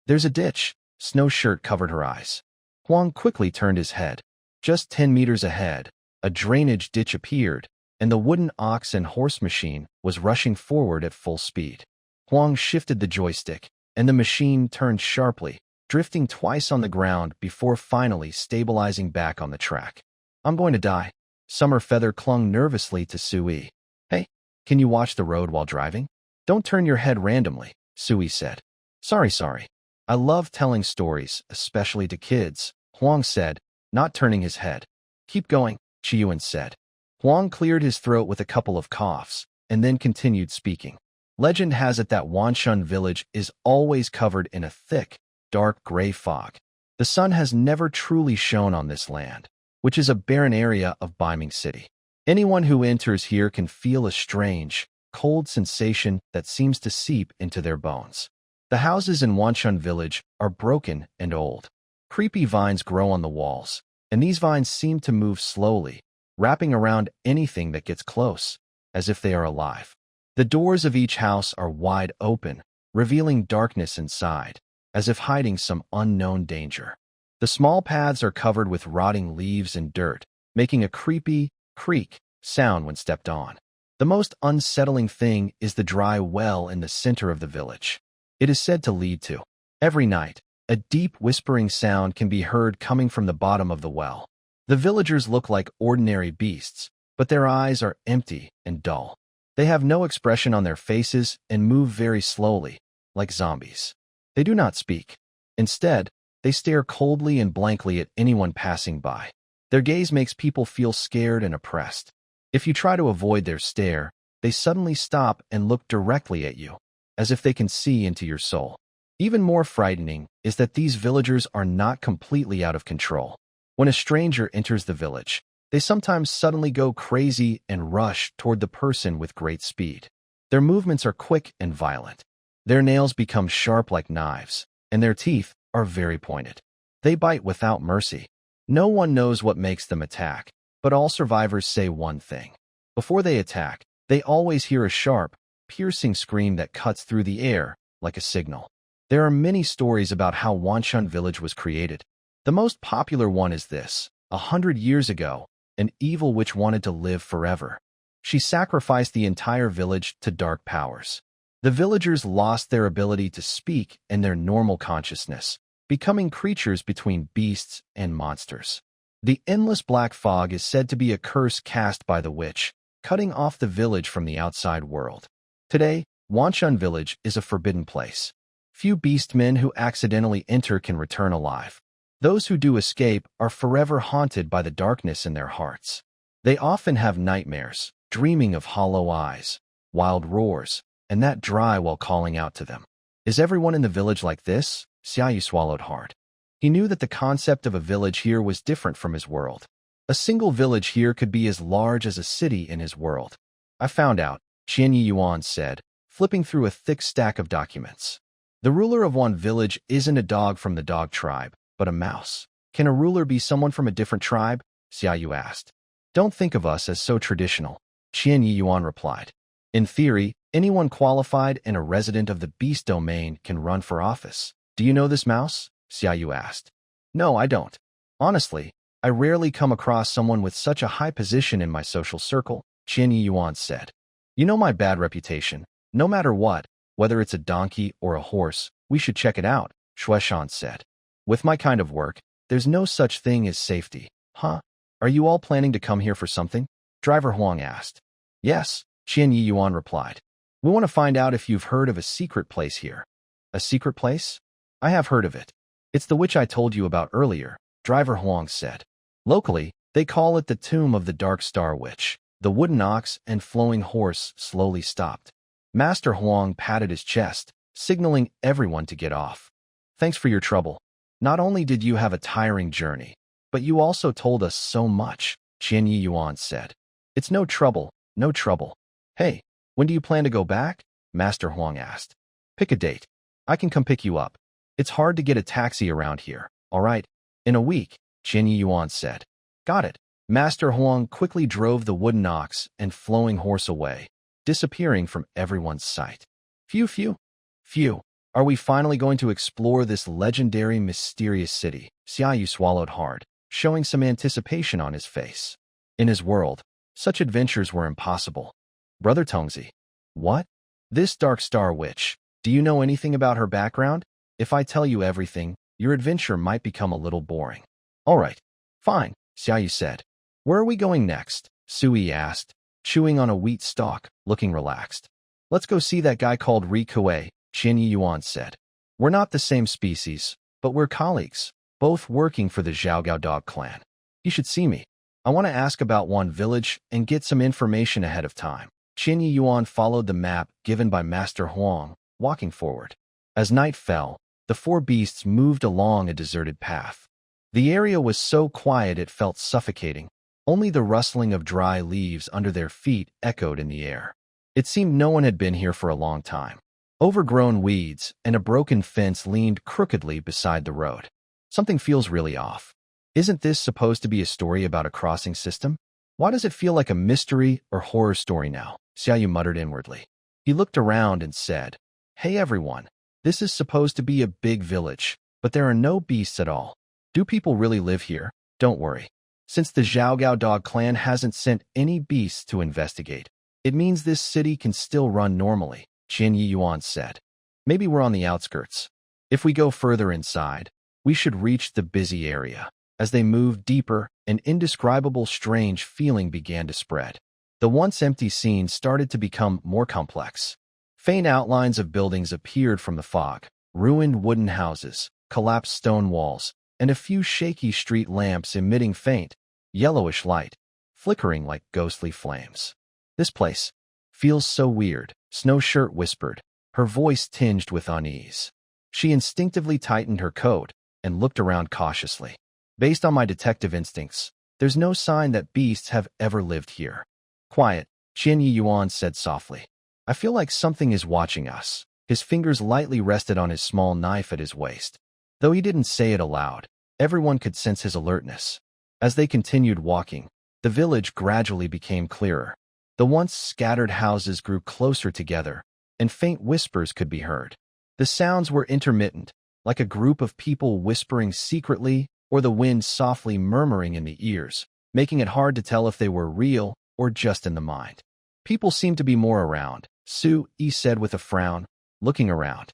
There's a ditch. Snow shirt covered her eyes. Huang quickly turned his head. Just 10 meters ahead, a drainage ditch appeared, and the wooden ox and horse machine was rushing forward at full speed. Huang shifted the joystick, and the machine turned sharply, drifting twice on the ground before finally stabilizing back on the track. I'm going to die. Summer Feather clung nervously to Sui. Hey, can you watch the road while driving? Don't turn your head randomly, Sui said. Sorry. I love telling stories, especially to kids, Huang said, not turning his head. Keep going, Qiuan said. Huang cleared his throat with a couple of coughs, and then continued speaking. Legend has it that Wanshan village is always covered in a thick, dark gray fog. The sun has never truly shone on this land, which is a barren area of Beiming City. Anyone who enters here can feel a strange, cold sensation that seems to seep into their bones. The houses in Wanshan village are broken and old. Creepy vines grow on the walls, and these vines seem to move slowly, wrapping around anything that gets close, as if they are alive. The doors of each house are wide open, revealing darkness inside, as if hiding some unknown danger. The small paths are covered with rotting leaves and dirt, making a creepy, creak sound when stepped on. The most unsettling thing is the dry well in the center of the village. It is said to lead to. Every night, a deep whispering sound can be heard coming from the bottom of the well. The villagers look like ordinary beasts, but their eyes are empty and dull. They have no expression on their faces and move very slowly, like zombies. They do not speak. Instead, they stare coldly and blankly at anyone passing by. Their gaze makes people feel scared and oppressed. If you try to avoid their stare, they suddenly stop and look directly at you, as if they can see into your soul. Even more frightening is that these villagers are not completely out of control. When a stranger enters the village, they sometimes suddenly go crazy and rush toward the person with great speed. Their movements are quick and violent. Their nails become sharp like knives, and their teeth are very pointed. They bite without mercy. No one knows what makes them attack, but all survivors say one thing. Before they attack, they always hear a sharp, piercing scream that cuts through the air like a signal. There are many stories about how Wanshan village was created. The most popular one is this. 100 years ago, an evil witch wanted to live forever. She sacrificed the entire village to dark powers. The villagers lost their ability to speak and their normal consciousness, becoming creatures between beasts and monsters. The endless black fog is said to be a curse cast by the witch, cutting off the village from the outside world. Today, Wanshan village is a forbidden place. Few beastmen who accidentally enter can return alive. Those who do escape are forever haunted by the darkness in their hearts. They often have nightmares, dreaming of hollow eyes, wild roars, and that dry while calling out to them. Is everyone in the village like this? Xiaou swallowed hard. He knew that the concept of a village here was different from his world. A single village here could be as large as a city in his world. I found out, Qian Yuan said, flipping through a thick stack of documents. The ruler of one village isn't a dog from the dog tribe, but a mouse. Can a ruler be someone from a different tribe? Xiaou asked. Don't think of us as so traditional, Qian Yuan replied. In theory, anyone qualified and a resident of the beast domain can run for office. Do you know this mouse? Xiaou asked. No, I don't. Honestly, I rarely come across someone with such a high position in my social circle, Qian Yuan said. You know my bad reputation. No matter what, whether it's a donkey or a horse, we should check it out, Shueshan said. With my kind of work, there's no such thing as safety. Huh? Are you all planning to come here for something? Driver Huang asked. Yes, Qian Yuan replied. We want to find out if you've heard of a secret place here. A secret place? I have heard of it. It's the witch I told you about earlier, Driver Huang said. Locally, they call it the Tomb of the Dark Star Witch. The wooden ox and flowing horse slowly stopped. Master Huang patted his chest, signaling everyone to get off. Thanks for your trouble. Not only did you have a tiring journey, but you also told us so much, Qian Yuan said. It's no trouble, no trouble. Hey, when do you plan to go back? Master Huang asked. Pick a date. I can come pick you up. It's hard to get a taxi around here, all right? In a week, Qian Yuan said. Got it. Master Huang quickly drove the wooden ox and flowing horse away, disappearing from everyone's sight. Phew. Are we finally going to explore this legendary, mysterious city? Xiaou swallowed hard, showing some anticipation on his face. In his world, such adventures were impossible. Brother Tongzi. What? This Dark Star Witch. Do you know anything about her background? If I tell you everything, your adventure might become a little boring. All right. Fine, Xiaou said. Where are we going next? Sui asked, chewing on a wheat stalk, looking relaxed. Let's go see that guy called Ri Kuei, Qian Yuan said. We're not the same species, but we're colleagues, both working for the Xiaogao dog clan. You should see me. I want to ask about one village and get some information ahead of time. Qian Yuan followed the map given by Master Huang, walking forward. As night fell, the four beasts moved along a deserted path. The area was so quiet it felt suffocating. Only the rustling of dry leaves under their feet echoed in the air. It seemed no one had been here for a long time. Overgrown weeds and a broken fence leaned crookedly beside the road. Something feels really off. Isn't this supposed to be a story about a crossing system? Why does it feel like a mystery or horror story now? Xiaou muttered inwardly. He looked around and said, Hey everyone, this is supposed to be a big village, but there are no beasts at all. Do people really live here? Don't worry. Since the Xiaogao dog clan hasn't sent any beasts to investigate, it means this city can still run normally, Qian Yuan said. Maybe we're on the outskirts. If we go further inside, we should reach the busy area. As they moved deeper, an indescribable strange feeling began to spread. The once empty scene started to become more complex. Faint outlines of buildings appeared from the fog, ruined wooden houses, collapsed stone walls, and a few shaky street lamps emitting faint, yellowish light, flickering like ghostly flames. This place feels so weird, Snowshirt whispered, her voice tinged with unease. She instinctively tightened her coat and looked around cautiously. Based on my detective instincts, there's no sign that beasts have ever lived here. Quiet, Qian Yuan said softly. I feel like something is watching us. His fingers lightly rested on his small knife at his waist. Though he didn't say it aloud, everyone could sense his alertness. As they continued walking, the village gradually became clearer. The once scattered houses grew closer together, and faint whispers could be heard. The sounds were intermittent, like a group of people whispering secretly or the wind softly murmuring in the ears, making it hard to tell if they were real or just in the mind. People seemed to be more around, Sui said with a frown, looking around.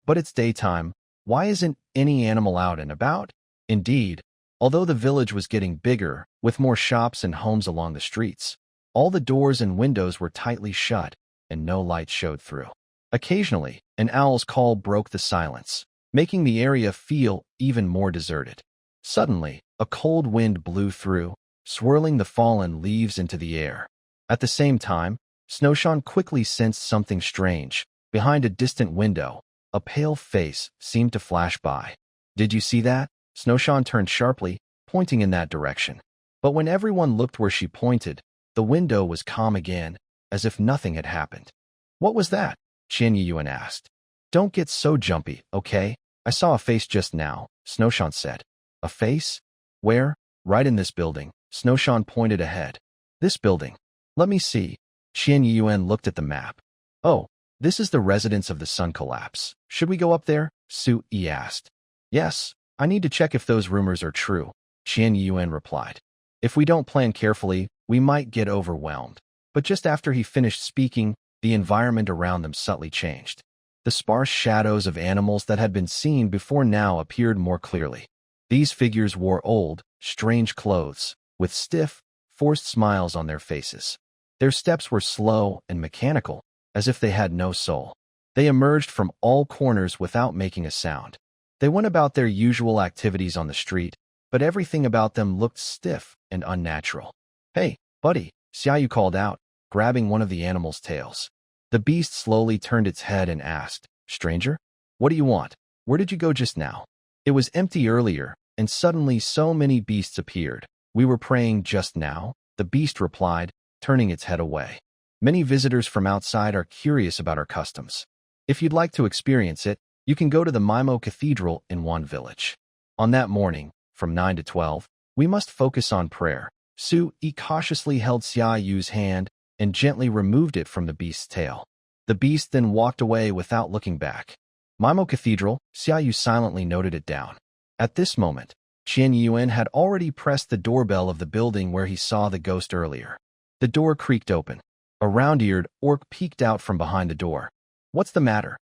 But it's daytime. Why isn't any animal out and about? Indeed, although the village was getting bigger, with more shops and homes along the streets, all the doors and windows were tightly shut, and no light showed through. Occasionally, an owl's call broke the silence, making the area feel even more deserted. Suddenly, a cold wind blew through, swirling the fallen leaves into the air. At the same time, Snowshawn quickly sensed something strange. Behind a distant window, a pale face seemed to flash by. Did you see that? Snowshawn turned sharply, pointing in that direction. But when everyone looked where she pointed, the window was calm again, as if nothing had happened. What was that? Qian Yuan asked. Don't get so jumpy, okay? I saw a face just now, Snowshawn said. A face? Where? Right in this building. Snowshawn pointed ahead. This building. Let me see. Qian Yuan looked at the map. Oh, this is the residence of the sun collapse. Should we go up there? Sui asked. Yes, I need to check if those rumors are true, Qian Yuan replied. If we don't plan carefully, we might get overwhelmed. But just after he finished speaking, the environment around them subtly changed. The sparse shadows of animals that had been seen before now appeared more clearly. These figures wore old, strange clothes, with stiff, forced smiles on their faces. Their steps were slow and mechanical, as if they had no soul. They emerged from all corners without making a sound. They went about their usual activities on the street, but everything about them looked stiff and unnatural. Hey, buddy, Xiaou called out, grabbing one of the animal's tails. The beast slowly turned its head and asked, Stranger? What do you want? Where did you go just now? It was empty earlier, and suddenly so many beasts appeared. We were praying just now, the beast replied, turning its head away. Many visitors from outside are curious about our customs. If you'd like to experience it, you can go to the Mimo Cathedral in one village. On that morning, from 9 to 12, we must focus on prayer, Su-yi cautiously held Xiaoyu's hand and gently removed it from the beast's tail. The beast then walked away without looking back. Mimo Cathedral, Xiaoyu silently noted it down. At this moment, Qian Yuan had already pressed the doorbell of the building where he saw the ghost earlier. The door creaked open. A round-eared orc peeked out from behind the door. "What's the matter?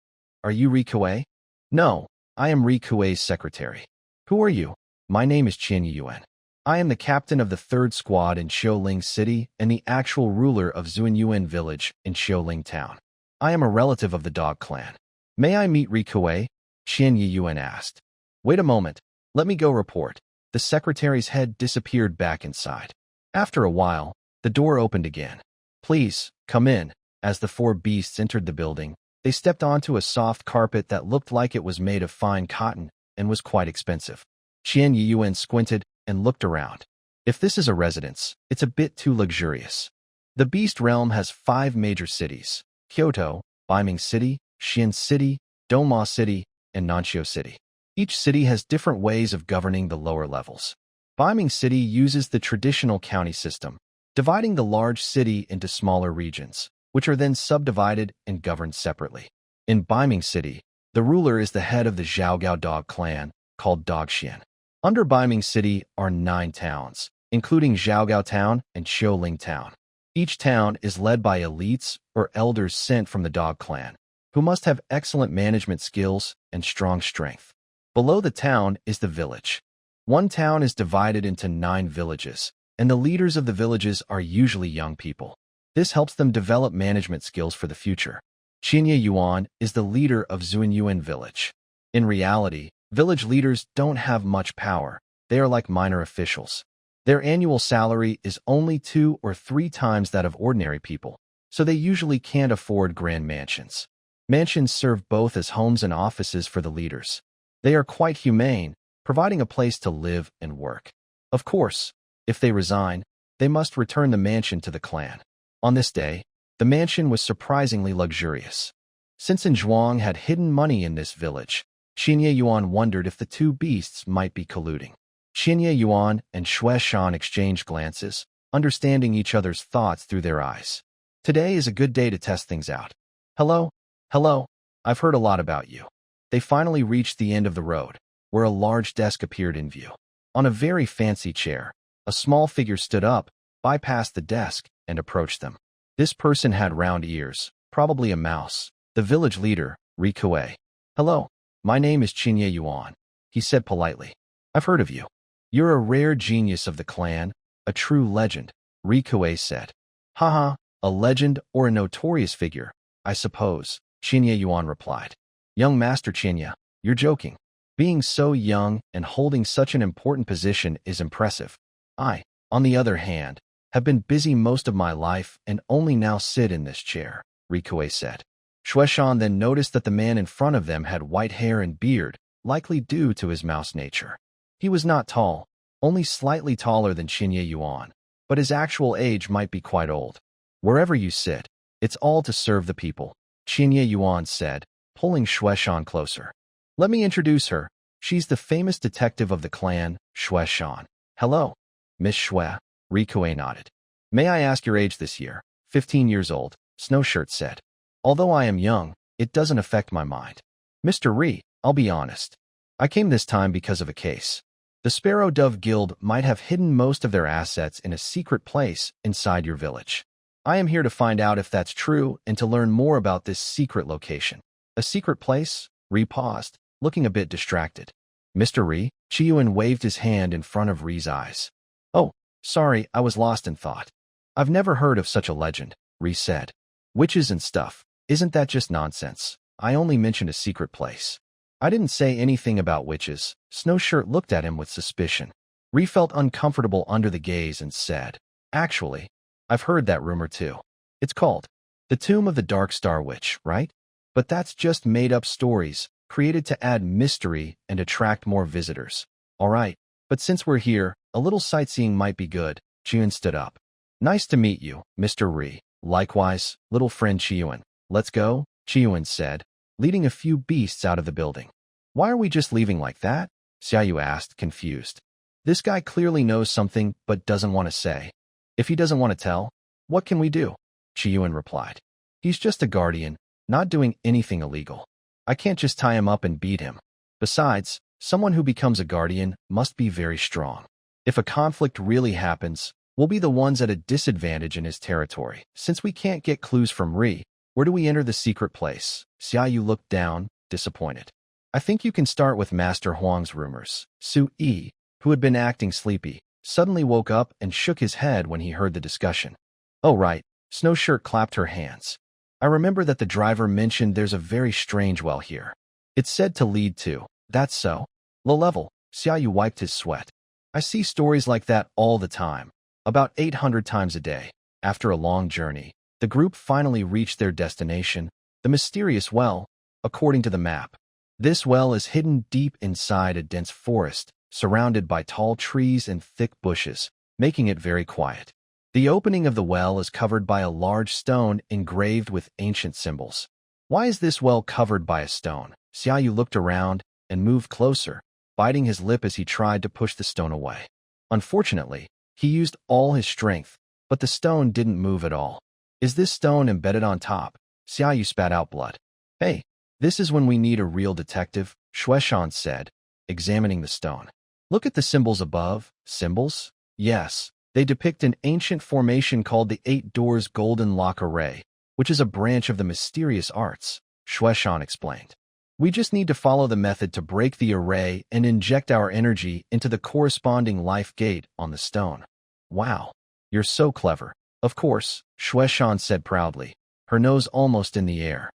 Are you Ri Kuei?" "No, I am Ri Kuei's secretary." "Who are you?" "My name is Qian Yuan. I am the captain of the 3rd Squad in Xiaoling City and the actual ruler of Zuanyuan Village in Xiaoling Town. I am a relative of the Dog Clan." "May I meet Ri Kuei?" Qian Yuan asked. "Wait a moment. Let me go report." The secretary's head disappeared back inside. After a while, the door opened again. "Please, come in." As the 4 beasts entered the building, they stepped onto a soft carpet that looked like it was made of fine cotton and was quite expensive. Qian Yuan squinted and looked around. If this is a residence, it's a bit too luxurious. The Beast Realm has 5 major cities: Kyoto, Beiming City, Xian City, Doma City, and Nanxiu City. Each city has different ways of governing the lower levels. Beiming City uses the traditional county system, dividing the large city into smaller regions, which are then subdivided and governed separately. In Beiming City, the ruler is the head of the Xiaogao Dog Clan, called Dogxian. Under Beiming City are 9 towns, including Xiaogao Town and Xiaoling Town. Each town is led by elites or elders sent from the Dog Clan, who must have excellent management skills and strong strength. Below the town is the village. One town is divided into 9 villages, and the leaders of the villages are usually young people. This helps them develop management skills for the future. Qian Yuan is the leader of Zuanyuan Village. In reality, village leaders don't have much power. They are like minor officials. Their annual salary is only 2 or 3 times that of ordinary people, so they usually can't afford grand mansions. Mansions serve both as homes and offices for the leaders. They are quite humane, providing a place to live and work. Of course, if they resign, they must return the mansion to the clan. On this day, the mansion was surprisingly luxurious. Since Zhuang had hidden money in this village, Qian Yuan wondered if the 2 beasts might be colluding. Qian Yuan and Xue Shan exchanged glances, understanding each other's thoughts through their eyes. Today is a good day to test things out. "Hello? Hello? I've heard a lot about you." They finally reached the end of the road, where a large desk appeared in view. On a very fancy chair, a small figure stood up, bypassed the desk, and approached them. This person had round ears, probably a mouse. The village leader, Ri Kuei. "Hello, my name is Qian Yuan," he said politely. "I've heard of you. You're a rare genius of the clan, a true legend," Ri Kuei said. "Haha, a legend or a notorious figure, I suppose," Qian Yuan replied. "Young Master Qian, you're joking. Being so young and holding such an important position is impressive. I, on the other hand, have been busy most of my life and only now sit in this chair," Ri Kuei said. Xue Shan then noticed that the man in front of them had white hair and beard, likely due to his mouse nature. He was not tall, only slightly taller than Qian Yuan, but his actual age might be quite old. "Wherever you sit, it's all to serve the people," Qian Yuan said, pulling Xue Shan closer. "Let me introduce her. She's the famous detective of the clan, Xue Shan." "Hello, Miss Xue," Ri Kuei nodded. "May I ask your age this year?" 15 years old, Snowshirt said. "Although I am young, it doesn't affect my mind. Mr. Ri, I'll be honest. I came this time because of a case. The Sparrow Dove Guild might have hidden most of their assets in a secret place inside your village. I am here to find out if that's true and to learn more about this secret location." "A secret place?" Ri paused, looking a bit distracted. "Mr. Ri," Chiyuan waved his hand in front of Ri's eyes. "Oh, sorry, I was lost in thought. I've never heard of such a legend," Ri said. "Witches and stuff. Isn't that just nonsense? I only mentioned a secret place." "I didn't say anything about witches." Snowshirt looked at him with suspicion. Ri felt uncomfortable under the gaze and said, "Actually, I've heard that rumor too. It's called the Tomb of the Dark Star Witch, right? But that's just made-up stories, created to add mystery and attract more visitors. All right, but since we're here, a little sightseeing might be good." Chiyuan stood up. "Nice to meet you, Mr. Ri. Likewise, little friend Chiyuan. Let's go," Chiyuan said, leading a few beasts out of the building. "Why are we just leaving like that?" Xiaou asked, confused. This guy clearly knows something but doesn't want to say. If he doesn't want to tell, what can we do? Qiuan replied. He's just a guardian, not doing anything illegal. I can't just tie him up and beat him. Besides, someone who becomes a guardian must be very strong. If a conflict really happens, we'll be the ones at a disadvantage in his territory. Since we can't get clues from Ri, where do we enter the secret place? Xiaou looked down, disappointed. I think you can start with Master Huang's rumors. Su Yi, who had been acting sleepy, suddenly woke up and shook his head when he heard the discussion. Oh right, Snowshirt clapped her hands. I remember that the driver mentioned there's a very strange well here. It's said to lead to. That's so. Low level, Xiaou wiped his sweat. I see stories like that all the time, about 800 times a day. After a long journey, the group finally reached their destination, the mysterious well, according to the map. This well is hidden deep inside a dense forest, surrounded by tall trees and thick bushes, making it very quiet. The opening of the well is covered by a large stone engraved with ancient symbols. Why is this well covered by a stone? Xiaou looked around and moved closer, biting his lip as he tried to push the stone away. Unfortunately, he used all his strength, but the stone didn't move at all. Is this stone embedded on top? Xiaou spat out blood. Hey, this is when we need a real detective, Shueshan said, examining the stone. Look at the symbols above. Symbols? Yes, they depict an ancient formation called the Eight Doors Golden Lock Array, which is a branch of the mysterious arts, Shueshan explained. We just need to follow the method to break the array and inject our energy into the corresponding life gate on the stone. Wow, you're so clever. Of course, Shueshan said proudly, her nose almost in the air.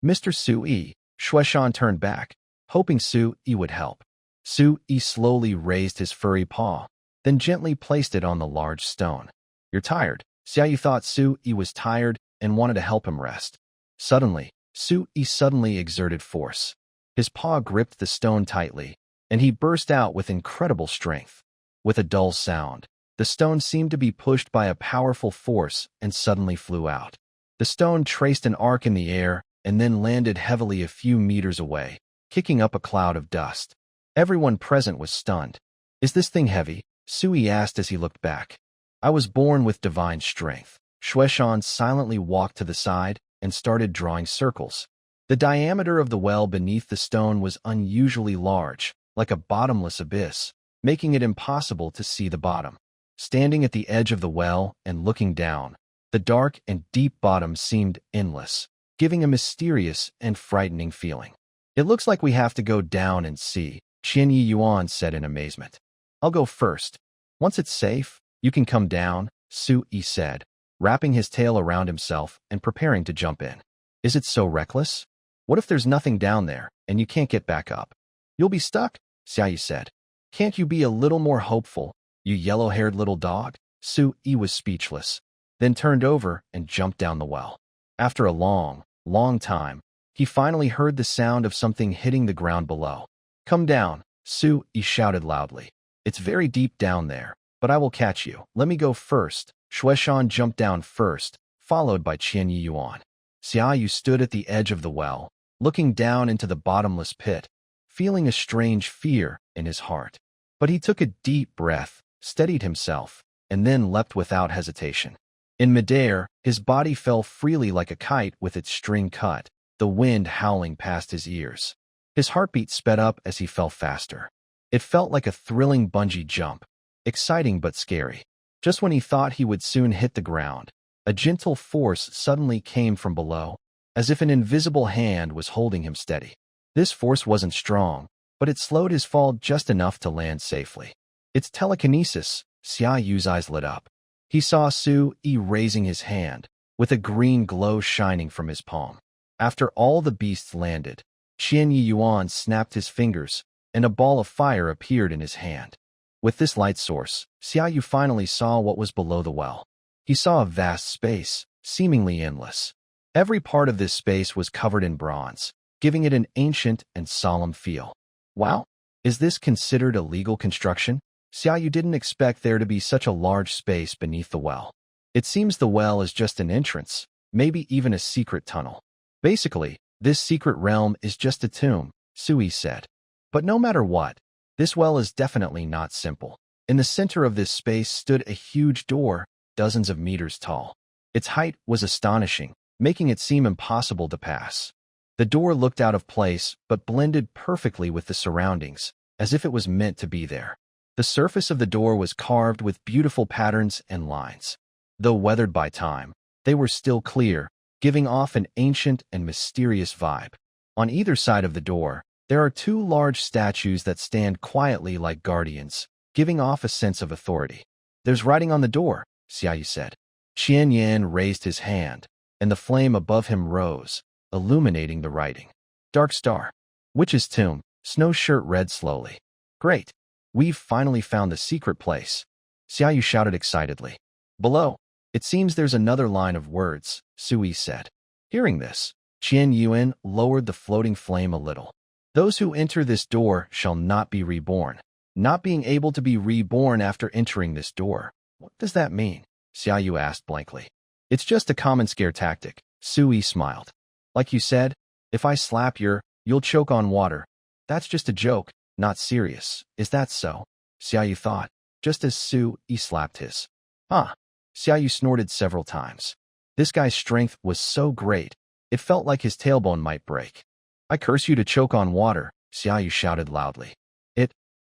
Mr. Su-Yi, Shueshan turned back, hoping Su-Yi would help. Su-Yi slowly raised his furry paw, then gently placed it on the large stone. You're tired. Xiaou thought Su-Yi was tired and wanted to help him rest. Suddenly, Su-Yi suddenly exerted force. His paw gripped the stone tightly, and he burst out with incredible strength. With a dull sound, the stone seemed to be pushed by a powerful force and suddenly flew out. The stone traced an arc in the air and then landed heavily a few meters away, kicking up a cloud of dust. Everyone present was stunned. Is this thing heavy? Su-Yi asked as he looked back. I was born with divine strength. Shueshan silently walked to the side and started drawing circles. The diameter of the well beneath the stone was unusually large, like a bottomless abyss, making it impossible to see the bottom. Standing at the edge of the well and looking down, the dark and deep bottom seemed endless, giving a mysterious and frightening feeling. It looks like we have to go down and see, Qian Yi Yuan said in amazement. I'll go first. Once it's safe, you can come down, Su-Yi said, wrapping his tail around himself and preparing to jump in. Is it so reckless? What if there's nothing down there and you can't get back up? You'll be stuck, Xiaou said. Can't you be a little more hopeful, you yellow-haired little dog? Su-Yi was speechless, then turned over and jumped down the well. After a long time, he finally heard the sound of something hitting the ground below. Come down, Su-Yi shouted loudly. It's very deep down there, but I will catch you. Let me go first. Shueshan jumped down first, followed by Qian Yi Yuan. Xiaou stood at the edge of the well, looking down into the bottomless pit, feeling a strange fear in his heart. But he took a deep breath, steadied himself, and then leapt without hesitation. In midair, his body fell freely like a kite with its string cut, the wind howling past his ears. His heartbeat sped up as he fell faster. It felt like a thrilling bungee jump, exciting but scary. Just when he thought he would soon hit the ground, a gentle force suddenly came from below, as if an invisible hand was holding him steady. This force wasn't strong, but it slowed his fall just enough to land safely. It's telekinesis, Xiaoyu's eyes lit up. He saw Su-Yi raising his hand, with a green glow shining from his palm. After all the beasts landed, Qian Yi Yuan snapped his fingers, and a ball of fire appeared in his hand. With this light source, Xiaoyu finally saw what was below the well. He saw a vast space, seemingly endless. Every part of this space was covered in bronze, giving it an ancient and solemn feel. Wow, is this considered a legal construction? Xiaoyu didn't expect there to be such a large space beneath the well. It seems the well is just an entrance, maybe even a secret tunnel. Basically, this secret realm is just a tomb, Sui said. But no matter what, this well is definitely not simple. In the center of this space stood a huge door, dozens of meters tall. Its height was astonishing, making it seem impossible to pass. The door looked out of place, but blended perfectly with the surroundings, as if it was meant to be there. The surface of the door was carved with beautiful patterns and lines. Though weathered by time, they were still clear, giving off an ancient and mysterious vibe. On either side of the door, there are two large statues that stand quietly like guardians, giving off a sense of authority. "There's writing on the door," Xiaou said. Qian Yan raised his hand, and the flame above him rose, illuminating the writing. "Dark Star. Witch's Tomb," Snow Shirt read slowly. "Great. We've finally found the secret place," Xiaou shouted excitedly. "Below, it seems there's another line of words," Sui said. Hearing this, Qian Yuan lowered the floating flame a little. "Those who enter this door shall not be reborn." Not being able to be reborn after entering this door. What does that mean? Xiaou asked blankly. "It's just a common scare tactic," Sui smiled. "Like you said, if I slap you'll choke on water. That's just a joke, not serious. Is that so?" Xiaou thought, just as Sui slapped his. "Huh." Xiaou snorted several times. This guy's strength was so great, it felt like his tailbone might break. "I curse you to choke on water," Xiaou shouted loudly.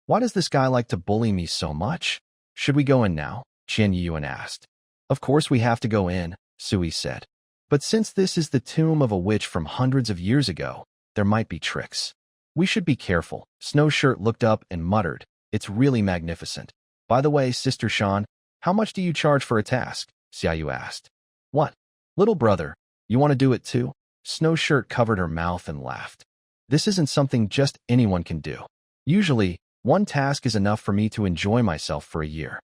Why does this guy like to bully me so much? "Should we go in now?" Qian Yuan asked. "Of course we have to go in," Sui said. "But since this is the tomb of a witch from hundreds of years ago, there might be tricks. We should be careful." Snow Shirt looked up and muttered, "It's really magnificent. By the way, Sister Shan, how much do you charge for a task?" Xiaou asked. "What? Little brother, you want to do it too?" Snow Shirt covered her mouth and laughed. "This isn't something just anyone can do. Usually, one task is enough for me to enjoy myself for a year."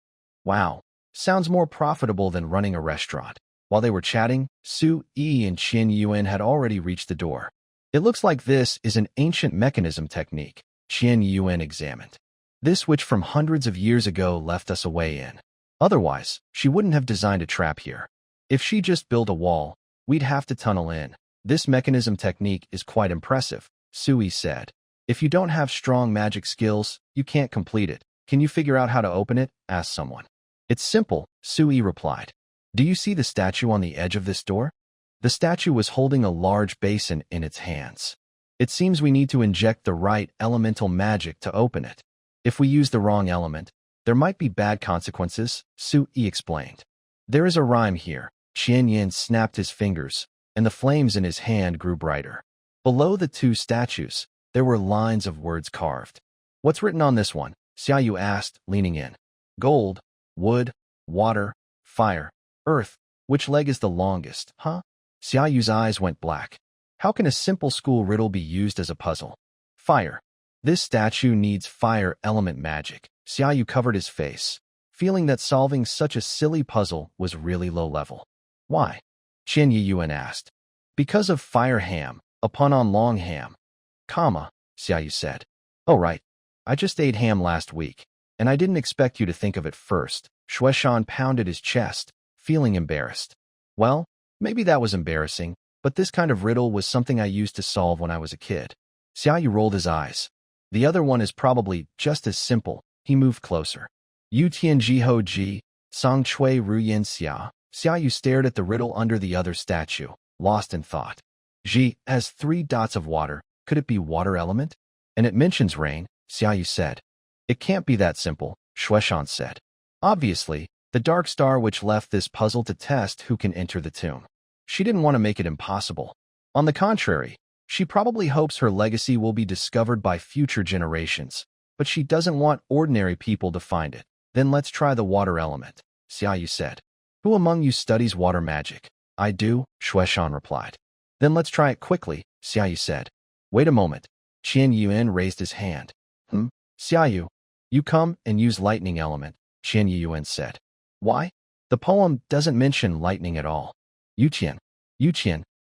"Wow, sounds more profitable than running a restaurant." While they were chatting, Sui and Qian Yuan had already reached the door. "It looks like this is an ancient mechanism technique," Qian Yuan examined. "This witch from hundreds of years ago left us a way in. Otherwise, she wouldn't have designed a trap here. If she just built a wall, we'd have to tunnel in. This mechanism technique is quite impressive," Sui said. "If you don't have strong magic skills, you can't complete it. Can you figure out how to open it?" asked someone. "It's simple," Sui replied. "Do you see the statue on the edge of this door?" The statue was holding a large basin in its hands. "It seems we need to inject the right elemental magic to open it. If we use the wrong element, there might be bad consequences," Sui explained. "There is a rhyme here." Qian Yan snapped his fingers, and the flames in his hand grew brighter. Below the two statues, there were lines of words carved. "What's written on this one?" Xiaou asked, leaning in. "Gold, wood, water, fire, earth. Which leg is the longest, huh?" Xiao's eyes went black. How can a simple school riddle be used as a puzzle? "Fire. This statue needs fire element magic." Xiaou covered his face, feeling that solving such a silly puzzle was really low level. "Why?" Qian Yuan asked. "Because of fire ham, a pun on long ham." Xiaou said. "Oh right, I just ate ham last week, and I didn't expect you to think of it first." Shueshan pounded his chest, feeling embarrassed. "Well, maybe that was embarrassing, but this kind of riddle was something I used to solve when I was a kid." Xiaou rolled his eyes. "The other one is probably just as simple." He moved closer. "Yu Tian Ji Ho Ji, Song Chui Ru Yin Xia." Xiaou stared at the riddle under the other statue, lost in thought. "Ji has 3 dots of water. Could it be water element? And it mentions rain," Xiaou said. "It can't be that simple," Shueshan said. "Obviously, the dark star which left this puzzle to test who can enter the tomb. She didn't want to make it impossible. On the contrary, she probably hopes her legacy will be discovered by future generations, but she doesn't want ordinary people to find it. Then let's try the water element," Xiaou said. "Who among you studies water magic?" "I do," Shueshan replied. "Then let's try it quickly," Xiaou said. "Wait a moment." Qian Yuan raised his hand. Xiaou, you come and use lightning element," Qian Yuan said. "Why? The poem doesn't mention lightning at all." Yuqian,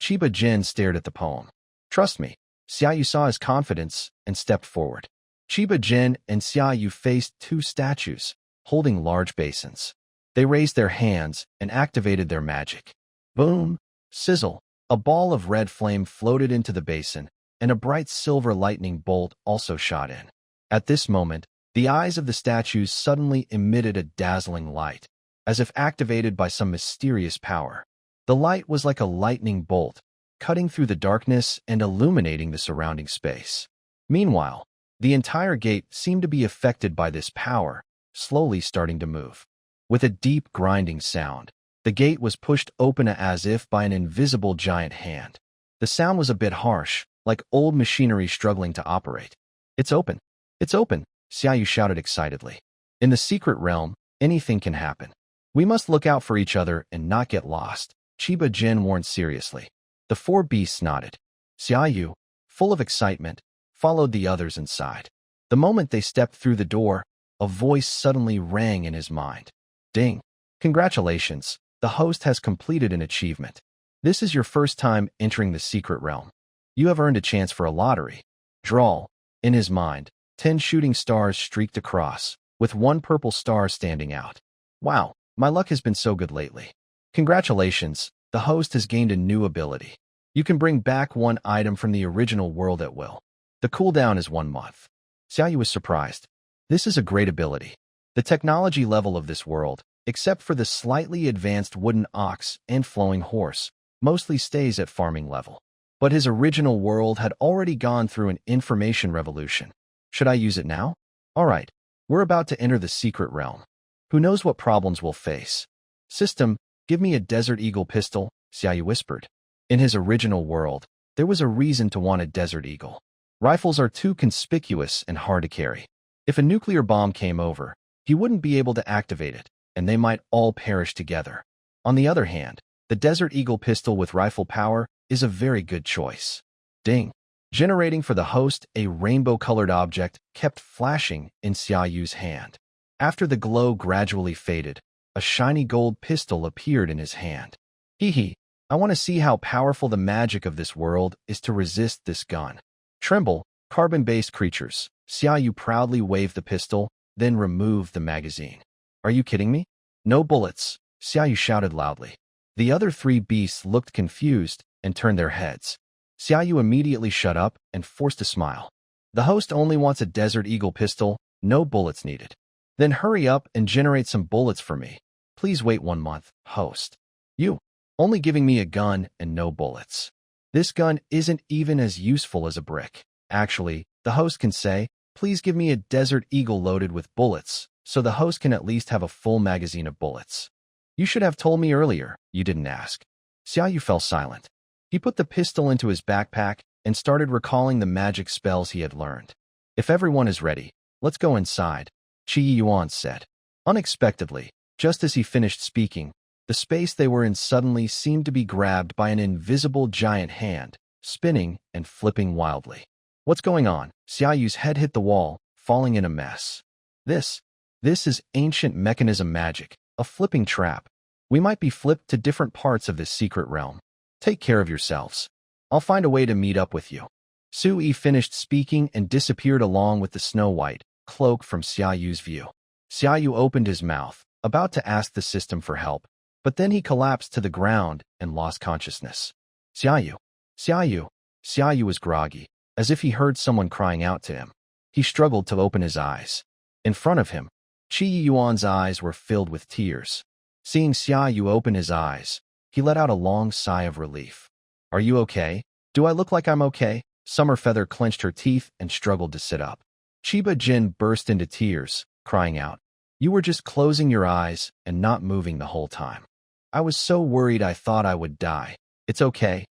Chiba Gen stared at the poem. "Trust me." Xiaou saw his confidence and stepped forward. Chiba Gen and Xiaou faced 2 statues, holding large basins. They raised their hands and activated their magic. Boom! Sizzle! A ball of red flame floated into the basin, and a bright silver lightning bolt also shot in. At this moment, The eyes of the statues suddenly emitted a dazzling light, as if activated by some mysterious power. The light was like a lightning bolt, cutting through the darkness and illuminating the surrounding space. Meanwhile, the entire gate seemed to be affected by this power, slowly starting to move. With a deep grinding sound, the gate was pushed open as if by an invisible giant hand. The sound was a bit harsh, like old machinery struggling to operate. "It's open! It's open!" Xiaou shouted excitedly. "In the secret realm, anything can happen. We must look out for each other and not get lost," Chiba Gen warned seriously. The four beasts nodded. Xiaou, full of excitement, followed the others inside. The moment they stepped through the door, a voice suddenly rang in his mind. "Ding! Congratulations, the host has completed an achievement. This is your first time entering the secret realm. You have earned a chance for a lottery." Drawl. In his mind, 10 shooting stars streaked across, with one purple star standing out. "Wow, my luck has been so good lately. Congratulations, the host has gained a new ability. You can bring back one item from the original world at will. The cooldown is 1 month." Xiaou was surprised. This is a great ability. The technology level of this world, except for the slightly advanced wooden ox and flowing horse, mostly stays at farming level. But his original world had already gone through an information revolution. Should I use it now? All right, we're about to enter the secret realm. Who knows what problems we'll face? System, give me a Desert Eagle pistol, Xiaou whispered. In his original world, there was a reason to want a Desert Eagle. Rifles are too conspicuous and hard to carry. If a nuclear bomb came over, he wouldn't be able to activate it, and they might all perish together. On the other hand, the Desert Eagle pistol with rifle power is a very good choice. Ding! Generating for the host, a rainbow-colored object kept flashing in Xiaoyu's hand. After the glow gradually faded, a shiny gold pistol appeared in his hand. Hee, I want to see how powerful the magic of this world is to resist this gun. Tremble, carbon-based creatures. Xiaoyu proudly waved the pistol, then removed the magazine. Are you kidding me? No bullets, Xiaoyu shouted loudly. The other 3 beasts looked confused and turned their heads. Xiaoyu immediately shut up and forced a smile. The host only wants a Desert Eagle pistol, no bullets needed. Then hurry up and generate some bullets for me. Please wait 1 month, host. You, only giving me a gun and no bullets. This gun isn't even as useful as a brick. Actually, the host can say, please give me a Desert Eagle loaded with bullets, so the host can at least have a full magazine of bullets. You should have told me earlier, you didn't ask. Xiaoyu fell silent. He put the pistol into his backpack and started recalling the magic spells he had learned. If everyone is ready, let's go inside, Qi Yuan said. Unexpectedly, just as he finished speaking, the space they were in suddenly seemed to be grabbed by an invisible giant hand, spinning and flipping wildly. What's going on? Xiaoyu's head hit the wall, falling in a mess. This is ancient mechanism magic, a flipping trap. We might be flipped to different parts of this secret realm. Take care of yourselves. I'll find a way to meet up with you. Sui finished speaking and disappeared along with the snow-white cloak from Xiaoyu's view. Xiaoyu opened his mouth, about to ask the system for help, but then he collapsed to the ground and lost consciousness. Xiaoyu. Xiaoyu was groggy, as if he heard someone crying out to him. He struggled to open his eyes. In front of him, Qi Yuan's eyes were filled with tears. Seeing Xiaoyu open his eyes, he let out a long sigh of relief. Are you okay? Do I look like I'm okay? Summerfeather clenched her teeth and struggled to sit up. Chiba Gen burst into tears, crying out, You were just closing your eyes and not moving the whole time. I was so worried I thought I would die. It's okay,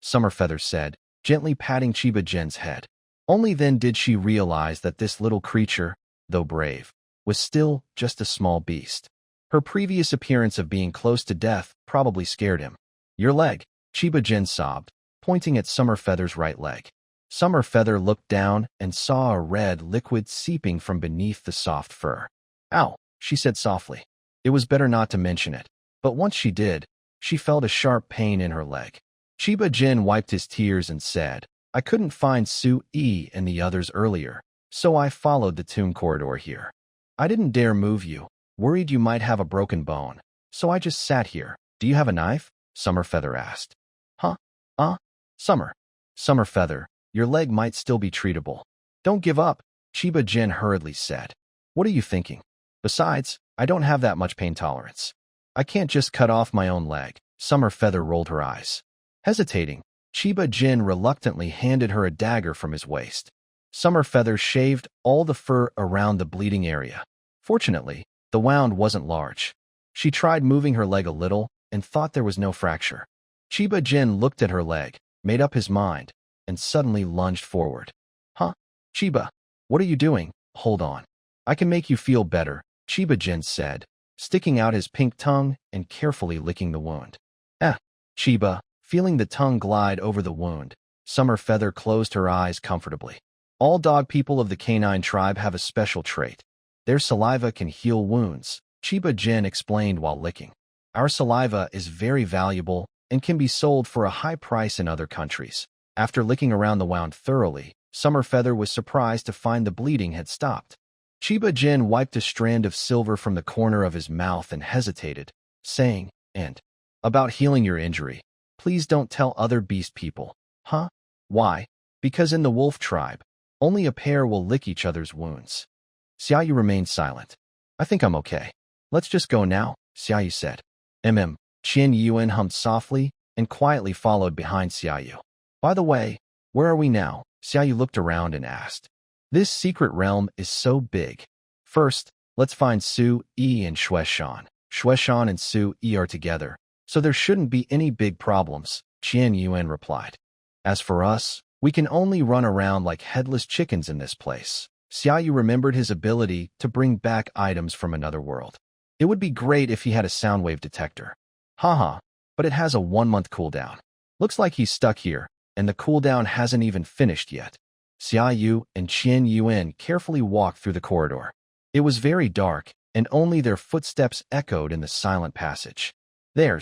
Summerfeather said, gently patting Chiba Gen's head. Only then did she realize that this little creature, though brave, was still just a small beast. Her previous appearance of being close to death probably scared him. Your leg, Chiba Gen sobbed, pointing at Summerfeather's right leg. Summerfeather looked down and saw a red liquid seeping from beneath the soft fur. Ow, she said softly. It was better not to mention it, but once she did, she felt a sharp pain in her leg. Chiba Gen wiped his tears and said, I couldn't find Sui and the others earlier, so I followed the tomb corridor here. I didn't dare move you, worried you might have a broken bone, so I just sat here. Do you have a knife? Summerfeather asked. Huh? Summerfeather, your leg might still be treatable. Don't give up, Chiba Gen hurriedly said. What are you thinking? Besides, I don't have that much pain tolerance. I can't just cut off my own leg. Summer Feather rolled her eyes. Hesitating, Chiba Gen reluctantly handed her a dagger from his waist. Summer Feather shaved all the fur around the bleeding area. Fortunately, the wound wasn't large. She tried moving her leg a little and thought there was no fracture. Chiba Gen looked at her leg, made up his mind, and suddenly lunged forward. Huh? Chiba, what are you doing? Hold on. I can make you feel better, Chiba Gen said, sticking out his pink tongue and carefully licking the wound. Chiba, feeling the tongue glide over the wound, Summer Feather closed her eyes comfortably. All dog people of the canine tribe have a special trait. Their saliva can heal wounds, Chiba Gen explained while licking. Our saliva is very valuable and can be sold for a high price in other countries. After licking around the wound thoroughly, Summer Feather was surprised to find the bleeding had stopped. Chiba Gen wiped a strand of silver from the corner of his mouth and hesitated, saying, "And about healing your injury, please don't tell other beast people." Huh? Why? Because in the wolf tribe, only a pair will lick each other's wounds. Xiaou remained silent. I think I'm okay. Let's just go now, Xiaou said. Qian Yuan hummed softly and quietly followed behind Xiaou. By the way, where are we now? Xiaou looked around and asked. This secret realm is so big. First, let's find Su Yi and Shueshan. Shueshan and Su Yi are together, so there shouldn't be any big problems, Qian Yuan replied. As for us, we can only run around like headless chickens in this place. Xiaou remembered his ability to bring back items from another world. It would be great if he had a sound wave detector. Haha, but it has a 1-month cooldown. Looks like he's stuck here, and the cooldown hasn't even finished yet. Xiaou and Qian Yuan carefully walked through the corridor. It was very dark, and only their footsteps echoed in the silent passage. There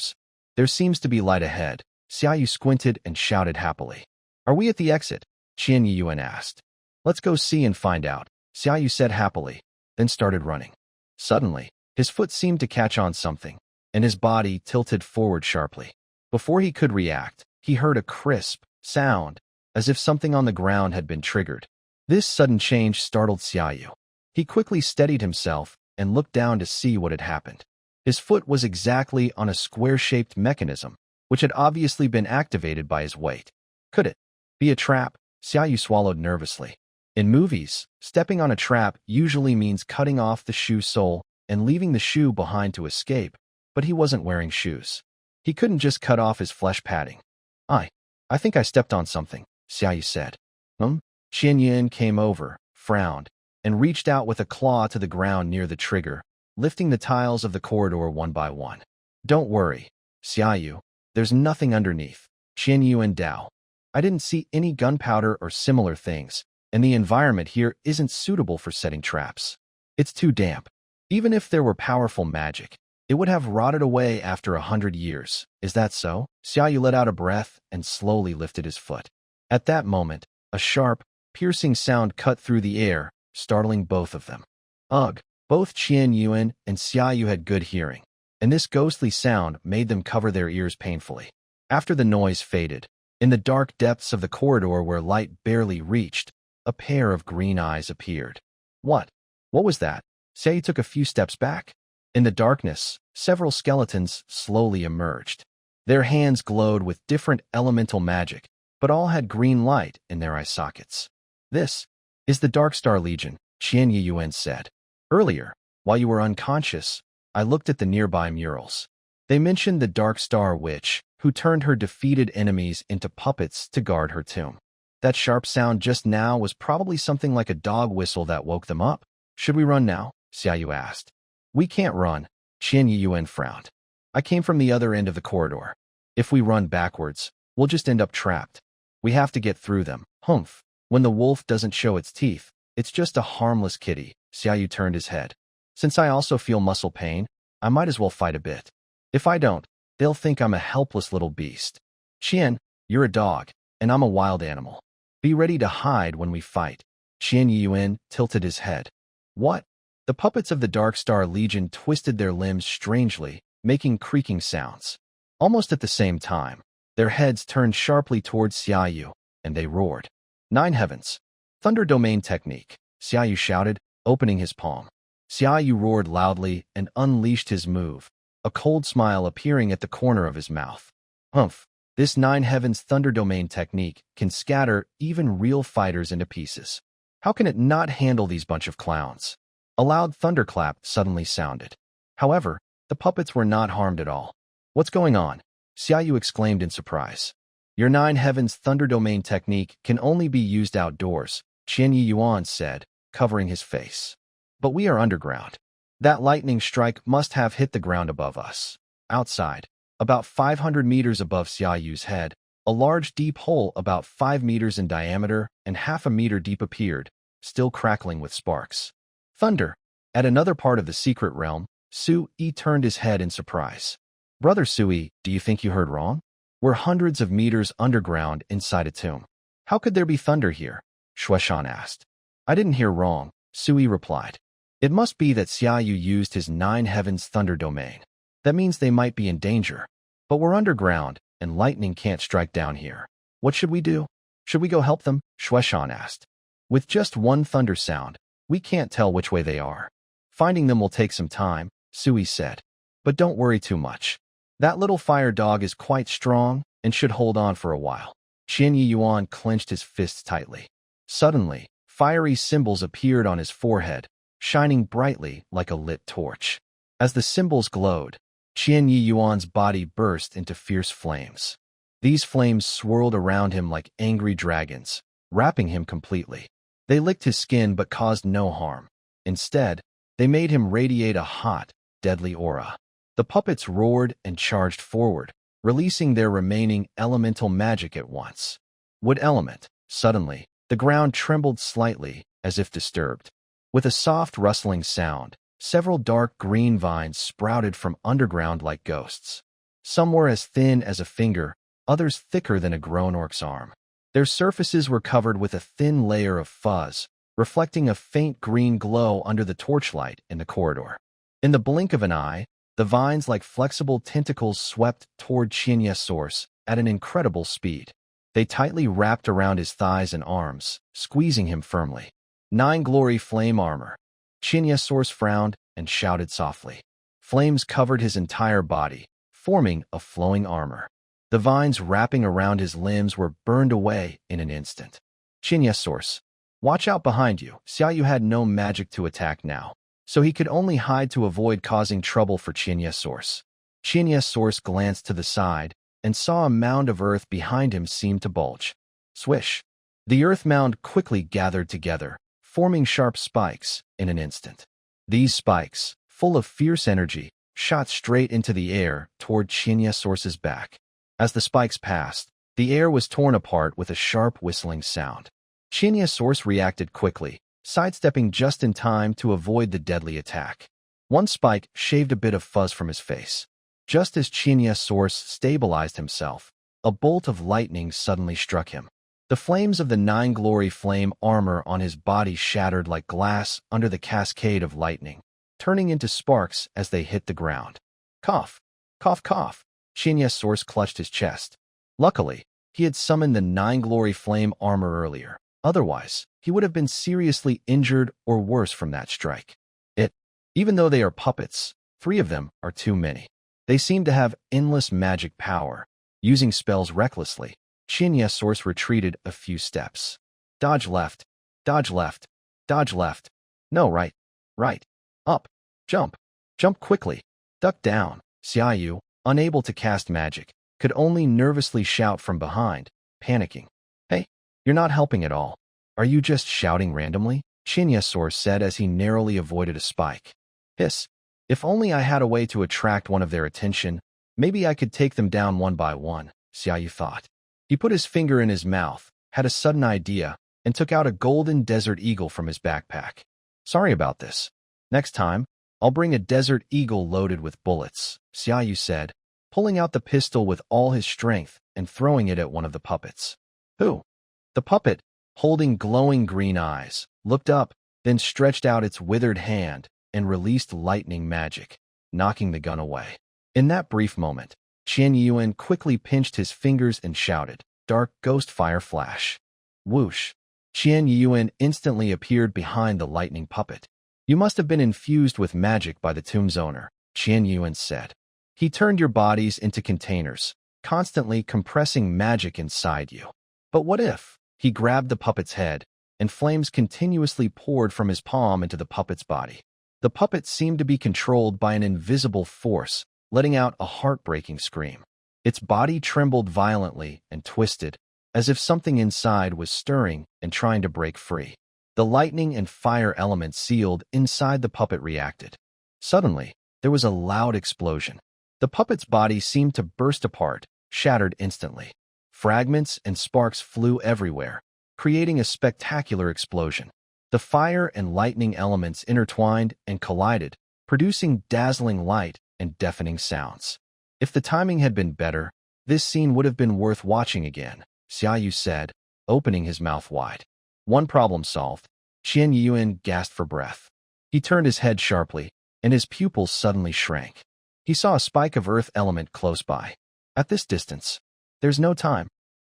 seems to be light ahead. Xiaou squinted and shouted happily. Are we at the exit? Qian Yuan asked. Let's go see and find out, Xiaou said happily, then started running. Suddenly, his foot seemed to catch on something, and his body tilted forward sharply. Before he could react, he heard a crisp sound, as if something on the ground had been triggered. This sudden change startled Xiaou. He quickly steadied himself and looked down to see what had happened. His foot was exactly on a square-shaped mechanism, which had obviously been activated by his weight. Could it be a trap? Xiaou swallowed nervously. In movies, stepping on a trap usually means cutting off the shoe sole and leaving the shoe behind to escape, but he wasn't wearing shoes. He couldn't just cut off his flesh padding. I think I stepped on something, Xiaou said. Qian Yuan came over, frowned, and reached out with a claw to the ground near the trigger, lifting the tiles of the corridor one by one. Don't worry, Xiaou, there's nothing underneath. Qian Yuan Dao. I didn't see any gunpowder or similar things, and the environment here isn't suitable for setting traps. It's too damp. Even if there were powerful magic, it would have rotted away after 100 years. Is that so? Xiaou let out a breath and slowly lifted his foot. At that moment, a sharp, piercing sound cut through the air, startling both of them. Ugh! Both Qian Yuan and Xiaou had good hearing, and this ghostly sound made them cover their ears painfully. After the noise faded, in the dark depths of the corridor where light barely reached, a pair of green eyes appeared. What? What was that? Xiaou took a few steps back. In the darkness, several skeletons slowly emerged. Their hands glowed with different elemental magic, but all had green light in their eye sockets. This is the Dark Star Legion, Qian Yuan said. Earlier, while you were unconscious, I looked at the nearby murals. They mentioned the Dark Star Witch, who turned her defeated enemies into puppets to guard her tomb. That sharp sound just now was probably something like a dog whistle that woke them up. Should we run now? Xiaou asked. We can't run, Qian Yuan frowned. I came from the other end of the corridor. If we run backwards, we'll just end up trapped. We have to get through them. Humph. When the wolf doesn't show its teeth, it's just a harmless kitty. Xiaou turned his head. Since I also feel muscle pain, I might as well fight a bit. If I don't, they'll think I'm a helpless little beast. Qian, you're a dog, and I'm a wild animal. Be ready to hide when we fight. Qian Yuan tilted his head. What? The puppets of the Dark Star Legion twisted their limbs strangely, making creaking sounds. Almost at the same time, their heads turned sharply towards Xiaou, and they roared. 9 heavens. Thunder Domain Technique. Xiaou shouted, opening his palm. Xiaou roared loudly and unleashed his move, a cold smile appearing at the corner of his mouth. Humph! This Nine Heavens Thunder Domain technique can scatter even real fighters into pieces. How can it not handle these bunch of clowns? A loud thunderclap suddenly sounded. However, the puppets were not harmed at all. What's going on? Xiaou exclaimed in surprise. Your Nine Heavens Thunder Domain technique can only be used outdoors, Qian Yi Yuan said, covering his face. But we are underground. That lightning strike must have hit the ground above us. Outside, about 500 meters above Xiaoyu's head, a large deep hole about 5 meters in diameter and half a meter deep appeared, still crackling with sparks. Thunder! At another part of the secret realm, Sui turned his head in surprise. Brother Sui, do you think you heard wrong? We're hundreds of meters underground inside a tomb. How could there be thunder here? Shueshan asked. I didn't hear wrong, Sui replied. It must be that Xiaoyu used his Nine Heavens Thunder Domain. That means they might be in danger. But we're underground, and lightning can't strike down here. What should we do? Should we go help them? Shueshan asked. With just one thunder sound, we can't tell which way they are. Finding them will take some time, Sui said. But don't worry too much. That little fire dog is quite strong and should hold on for a while. Qian Yi Yuan clenched his fists tightly. Suddenly, fiery symbols appeared on his forehead, shining brightly like a lit torch. As the symbols glowed, Qian Yi Yuan's body burst into fierce flames. These flames swirled around him like angry dragons, wrapping him completely. They licked his skin but caused no harm. Instead, they made him radiate a hot, deadly aura. The puppets roared and charged forward, releasing their remaining elemental magic at once. Wood element. Suddenly, the ground trembled slightly, as if disturbed. With a soft rustling sound, several dark green vines sprouted from underground like ghosts. Some were as thin as a finger, others thicker than a grown orc's arm. Their surfaces were covered with a thin layer of fuzz, reflecting a faint green glow under the torchlight in the corridor. In the blink of an eye, the vines like flexible tentacles swept toward Qianye's source at an incredible speed. They tightly wrapped around his thighs and arms, squeezing him firmly. 9 Glory Flame Armor. Qianye's source frowned and shouted softly. Flames covered his entire body, forming a flowing armor. The vines wrapping around his limbs were burned away in an instant. Qianye's source. Watch out behind you. Xiaoyu had no magic to attack now, so he could only hide to avoid causing trouble for Qianye's source. Qianye's source glanced to the side and saw a mound of earth behind him seem to bulge. Swish! The earth mound quickly gathered together, forming sharp spikes in an instant. These spikes, full of fierce energy, shot straight into the air toward Qianye's source's back. As the spikes passed, the air was torn apart with a sharp whistling sound. Qianye's source reacted quickly, sidestepping just in time to avoid the deadly attack. One spike shaved a bit of fuzz from his face. Just as Qianye's source stabilized himself, a bolt of lightning suddenly struck him. The flames of the 9 Glory Flame Armor on his body shattered like glass under the cascade of lightning, turning into sparks as they hit the ground. Cough! Cough cough! Qianye's source clutched his chest. Luckily, he had summoned the 9 Glory Flame Armor earlier. Otherwise, he would have been seriously injured or worse from that strike. Even though they are puppets, 3 of them are too many. They seem to have endless magic power. Using spells recklessly, Qianye's source retreated a few steps. Dodge left, dodge left, dodge left. No, right, right, up, jump quickly, duck down. Xiaoyu, unable to cast magic, could only nervously shout from behind, panicking. Hey, you're not helping at all. Are you just shouting randomly? Qianye's source said as he narrowly avoided a spike. Hiss. If only I had a way to attract one of their attention, maybe I could take them down one by one, Xiaoyu thought. He put his finger in his mouth, had a sudden idea, and took out a golden desert eagle from his backpack. Sorry about this. Next time, I'll bring a desert eagle loaded with bullets, Xiaoyu said, pulling out the pistol with all his strength and throwing it at one of the puppets. Who? The puppet, holding glowing green eyes, looked up, then stretched out its withered hand and released lightning magic, knocking the gun away. In that brief moment, Qian Yuan quickly pinched his fingers and shouted, "Dark ghost fire flash." Whoosh! Qian Yuan instantly appeared behind the lightning puppet. You must have been infused with magic by the tomb's owner, Qian Yuan said. He turned your bodies into containers, constantly compressing magic inside you. But what if? He grabbed the puppet's head, and flames continuously poured from his palm into the puppet's body. The puppet seemed to be controlled by an invisible force, letting out a heartbreaking scream. Its body trembled violently and twisted, as if something inside was stirring and trying to break free. The lightning and fire elements sealed inside the puppet reacted. Suddenly, there was a loud explosion. The puppet's body seemed to burst apart, shattered instantly. Fragments and sparks flew everywhere, creating a spectacular explosion. The fire and lightning elements intertwined and collided, producing dazzling light and deafening sounds. If the timing had been better, this scene would have been worth watching again, Xiaou said, opening his mouth wide. One problem solved. Qian Yuan gasped for breath. He turned his head sharply, and his pupils suddenly shrank. He saw a spike of earth element close by. At this distance, there's no time.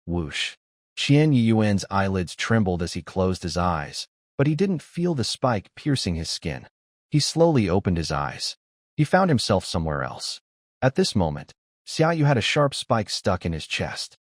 Whoosh. Qian Yuan's eyelids trembled as he closed his eyes, but he didn't feel the spike piercing his skin. He slowly opened his eyes. He found himself somewhere else. At this moment, Xiaou had a sharp spike stuck in his chest.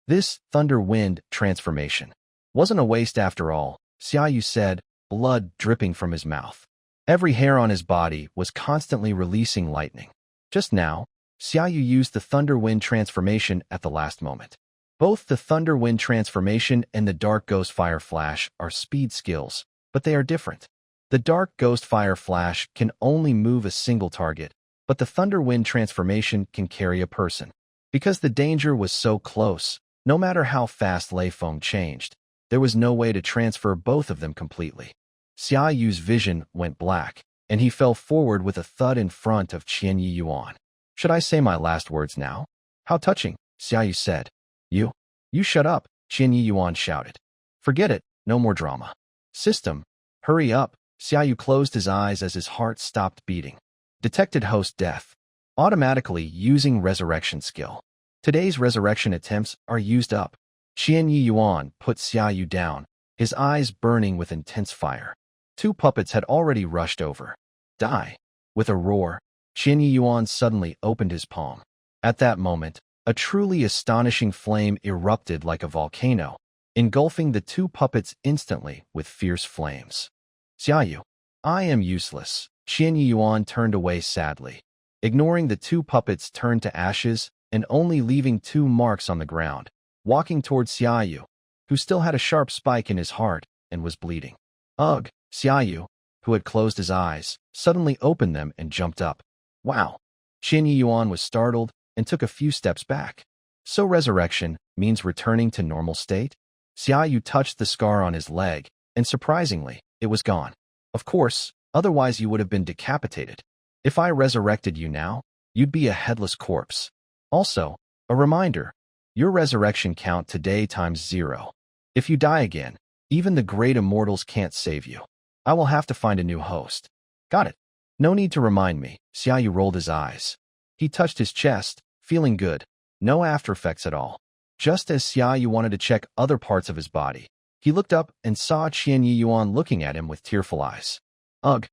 This thunder wind transformation wasn't a waste after all, Xiaou said, blood dripping from his mouth. Every hair on his body was constantly releasing lightning. Just now, Xiaou used the thunder wind transformation at the last moment. Both the thunder wind transformation and the dark ghost fire flash are speed skills, but they are different. The dark ghost fire flash can only move a single target, but the thunder wind transformation can carry a person. Because the danger was so close, no matter how fast Lei Feng changed, there was no way to transfer both of them completely. Xiaoyu's vision went black, and he fell forward with a thud in front of Qian Yuan. Should I say my last words now? How touching, Xiaoyu said. You shut up, Qian Yuan shouted. Forget it, no more drama. System, hurry up, Xiaoyu closed his eyes as his heart stopped beating. Detected host death. Automatically using resurrection skill. Today's resurrection attempts are used up. Qian Yuan put Xiaoyu down, his eyes burning with intense fire. Two puppets had already rushed over. Die. With a roar, Qian Yuan suddenly opened his palm. At that moment, a truly astonishing flame erupted like a volcano, engulfing the two puppets instantly with fierce flames. Xiaoyu, I am useless. Qian Yuan turned away sadly. Ignoring the two puppets turned to ashes and only leaving two marks on the ground, walking towards Xiaoyu, who still had a sharp spike in his heart and was bleeding. Ugh, Xiaoyu, who had closed his eyes, suddenly opened them and jumped up. Wow. Qian Yuan was startled and took a few steps back. So resurrection means returning to normal state? Xiaoyu touched the scar on his leg, and surprisingly, it was gone. Of course, otherwise you would have been decapitated. If I resurrected you now, you'd be a headless corpse. Also, a reminder, your resurrection count today times 0. If you die again, even the great immortals can't save you. I will have to find a new host. Got it. No need to remind me, Xiaoyu rolled his eyes. He touched his chest, feeling good. No after effects at all. Just as Xiaoyu wanted to check other parts of his body, he looked up and saw Qian Yuan looking at him with tearful eyes. Ugh.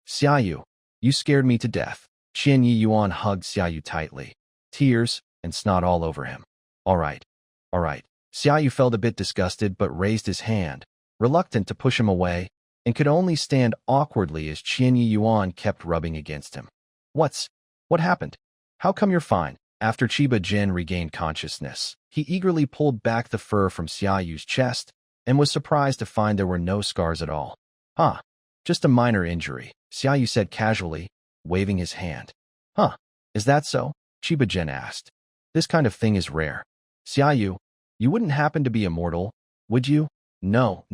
Xiaoyu, you scared me to death. Qian Yuan hugged Xiaoyu tightly. Tears and snot all over him. All right. Xiaoyu felt a bit disgusted but raised his hand, reluctant to push him away, and could only stand awkwardly as Qian Yuan kept rubbing against him. What happened? How come you're fine? After Chiba Gen regained consciousness, he eagerly pulled back the fur from Xiaoyu's chest and was surprised to find there were no scars at all. Just a minor injury, Xiaoyu said casually, waving his hand. Is that so? Chiba Gen asked. This kind of thing is rare. Xiaoyu, you wouldn't happen to be immortal, would you? No.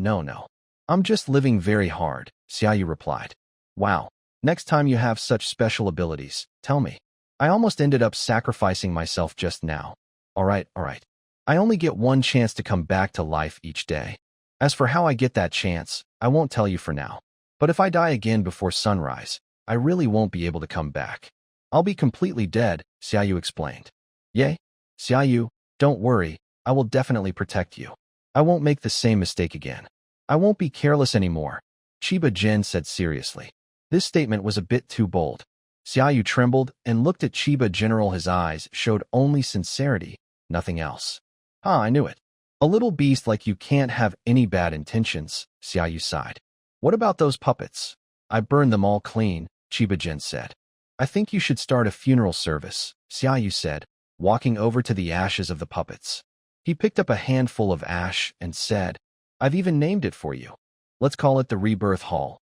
I'm just living very hard, Xiaoyu replied. Wow. Next time you have such special abilities, tell me. I almost ended up sacrificing myself just now. All right. I only get one chance to come back to life each day. As for how I get that chance, I won't tell you for now. But if I die again before sunrise, I really won't be able to come back. I'll be completely dead, Xiaoyu explained. Yay? Xiaoyu, don't worry, I will definitely protect you. I won't make the same mistake again. I won't be careless anymore, Chiba Gen said seriously. This statement was a bit too bold. Xiaou trembled and looked at Chiba General. His eyes showed only sincerity, nothing else. I knew it. A little beast like you can't have any bad intentions, Xiaou sighed. What about those puppets? I burned them all clean, Chiba Gen said. I think you should start a funeral service, Xiaou said, walking over to the ashes of the puppets. He picked up a handful of ash and said, I've even named it for you. Let's call it the Rebirth Hall.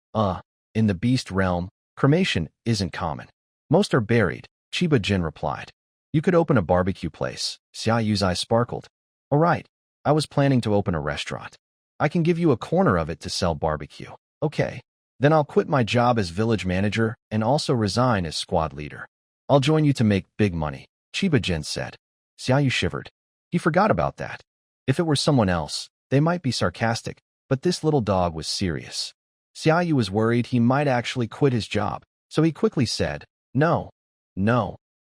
In the beast realm, cremation isn't common. Most are buried, Chiba Gen replied. You could open a barbecue place, Xiao's eyes sparkled. All right, I was planning to open a restaurant. I can give you a corner of it to sell barbecue. Okay, then I'll quit my job as village manager and also resign as squad leader. I'll join you to make big money, Chiba Gen said. Xiaou shivered. He forgot about that. If it were someone else, they might be sarcastic, but this little dog was serious. Xiaou was worried he might actually quit his job, so he quickly said, No,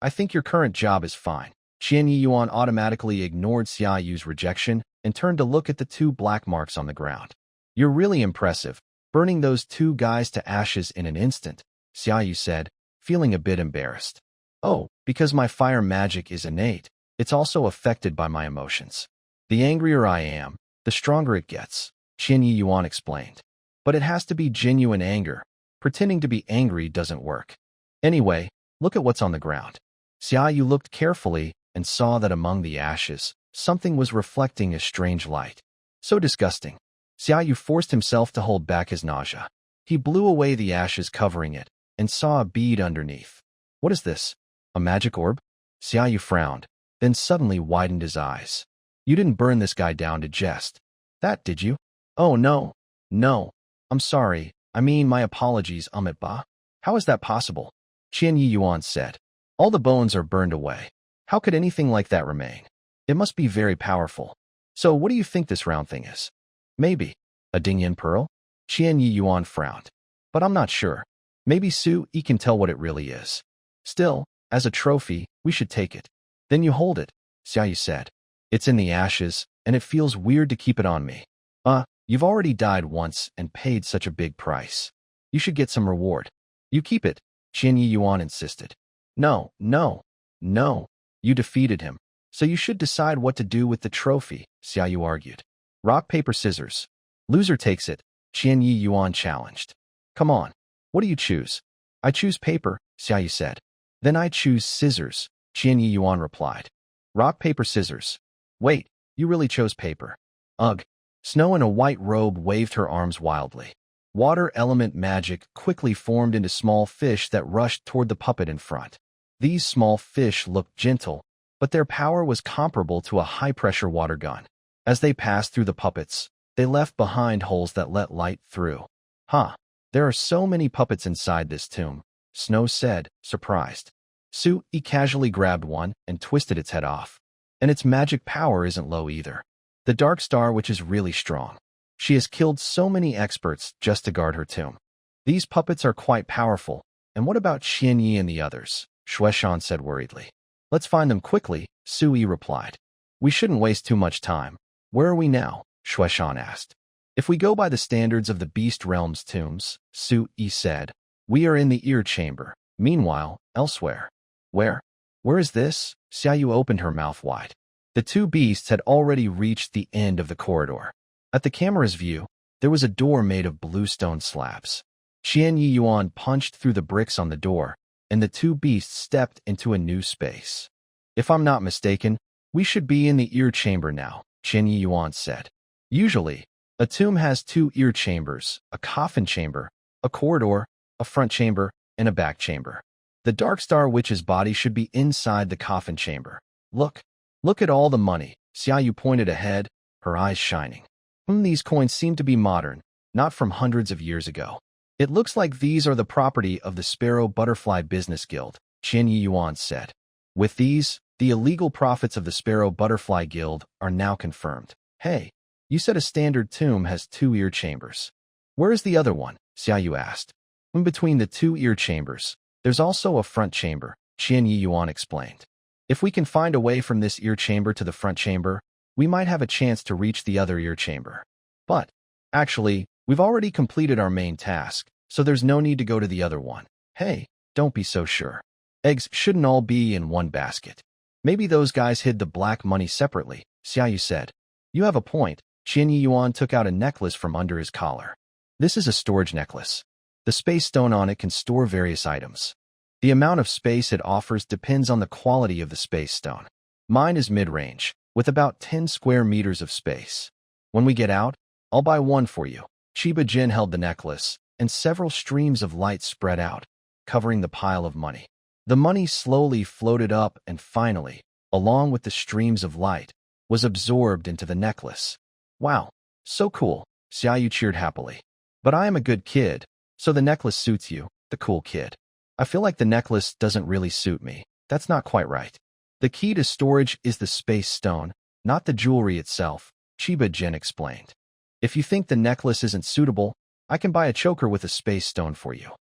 I think your current job is fine. Qian Yuan automatically ignored Xiao's rejection and turned to look at the 2 black marks on the ground. You're really impressive, burning those 2 guys to ashes in an instant, Xiaou said, feeling a bit embarrassed. Oh, because my fire magic is innate, it's also affected by my emotions. The angrier I am, the stronger it gets, Qian Yuan explained. But it has to be genuine anger. Pretending to be angry doesn't work. Anyway, look at what's on the ground. Xiaou looked carefully and saw that among the ashes, something was reflecting a strange light. So disgusting. Xiaou forced himself to hold back his nausea. He blew away the ashes covering it and saw a bead underneath. What is this? A magic orb? Xiaou frowned, then suddenly widened his eyes. You didn't burn this guy down to jest. That, did you? Oh, no. I'm sorry. I mean, my apologies, Ba. How is that possible? Qian Yuan said. All the bones are burned away. How could anything like that remain? It must be very powerful. So what do you think this round thing is? Maybe a Dingyan pearl? Qian Yuan frowned. But I'm not sure. Maybe Su Yi can tell what it really is. Still, as a trophy, we should take it. Then you hold it, Xiaou said. It's in the ashes, and it feels weird to keep it on me. You've already died once and paid such a big price. You should get some reward. You keep it, Qian Yuan insisted. No. You defeated him, so you should decide what to do with the trophy, Xiaou argued. Rock, paper, scissors. Loser takes it, Qian Yuan challenged. Come on, what do you choose? I choose paper, Xiaou said. Then I choose scissors, Qian Yuan replied. Rock, paper, scissors. Wait, you really chose paper. Ugh. Snow in a white robe waved her arms wildly. Water element magic quickly formed into small fish that rushed toward the puppet in front. These small fish looked gentle, but their power was comparable to a high-pressure water gun. As they passed through the puppets, they left behind holes that let light through. There are so many puppets inside this tomb, Snow said, surprised. Su Yi casually grabbed one and twisted its head off. And its magic power isn't low either. The Dark Star Witch is really strong. She has killed so many experts just to guard her tomb. These puppets are quite powerful. And what about Qian Yi and the others? Shueshan said worriedly. Let's find them quickly, Su Yi replied. We shouldn't waste too much time. Where are we now? Shueshan asked. If we go by the standards of the Beast Realm's tombs, Su Yi said, we are in the ear chamber. Meanwhile, elsewhere. Where is this? Xiaou opened her mouth wide. The 2 beasts had already reached the end of the corridor. At the camera's view, there was a door made of blue stone slabs. Qian Yuan punched through the bricks on the door, and the 2 beasts stepped into a new space. If I'm not mistaken, we should be in the ear chamber now, Qian Yuan said. Usually, a tomb has 2 ear chambers, a coffin chamber, a corridor, a front chamber, and a back chamber. The Dark Star Witch's body should be inside the coffin chamber. Look at all the money. Xiaou pointed ahead, her eyes shining. These coins seem to be modern, not from hundreds of years ago. It looks like these are the property of the Sparrow Butterfly Business Guild, Qian Yuan said. With these, the illegal profits of the Sparrow Butterfly Guild are now confirmed. Hey, you said a standard tomb has 2 ear chambers. Where is the other one? Xiaou asked. In between the 2 ear chambers, there's also a front chamber, Qian Yuan explained. If we can find a way from this ear chamber to the front chamber, we might have a chance to reach the other ear chamber. But, actually, we've already completed our main task, so there's no need to go to the other one. Hey, don't be so sure. Eggs shouldn't all be in one basket. Maybe those guys hid the black money separately, Xiaou said. You have a point. Qian Yuan took out a necklace from under his collar. This is a storage necklace. The space stone on it can store various items. The amount of space it offers depends on the quality of the space stone. Mine is mid-range, with about 10 square meters of space. When we get out, I'll buy one for you. Chiba Gen held the necklace, and several streams of light spread out, covering the pile of money. The money slowly floated up and finally, along with the streams of light, was absorbed into the necklace. Wow, so cool, Xiaou cheered happily. But I am a good kid, so the necklace suits you, the cool kid. I feel like the necklace doesn't really suit me. That's not quite right. The key to storage is the space stone, not the jewelry itself, Chiba Gen explained. If you think the necklace isn't suitable, I can buy a choker with a space stone for you.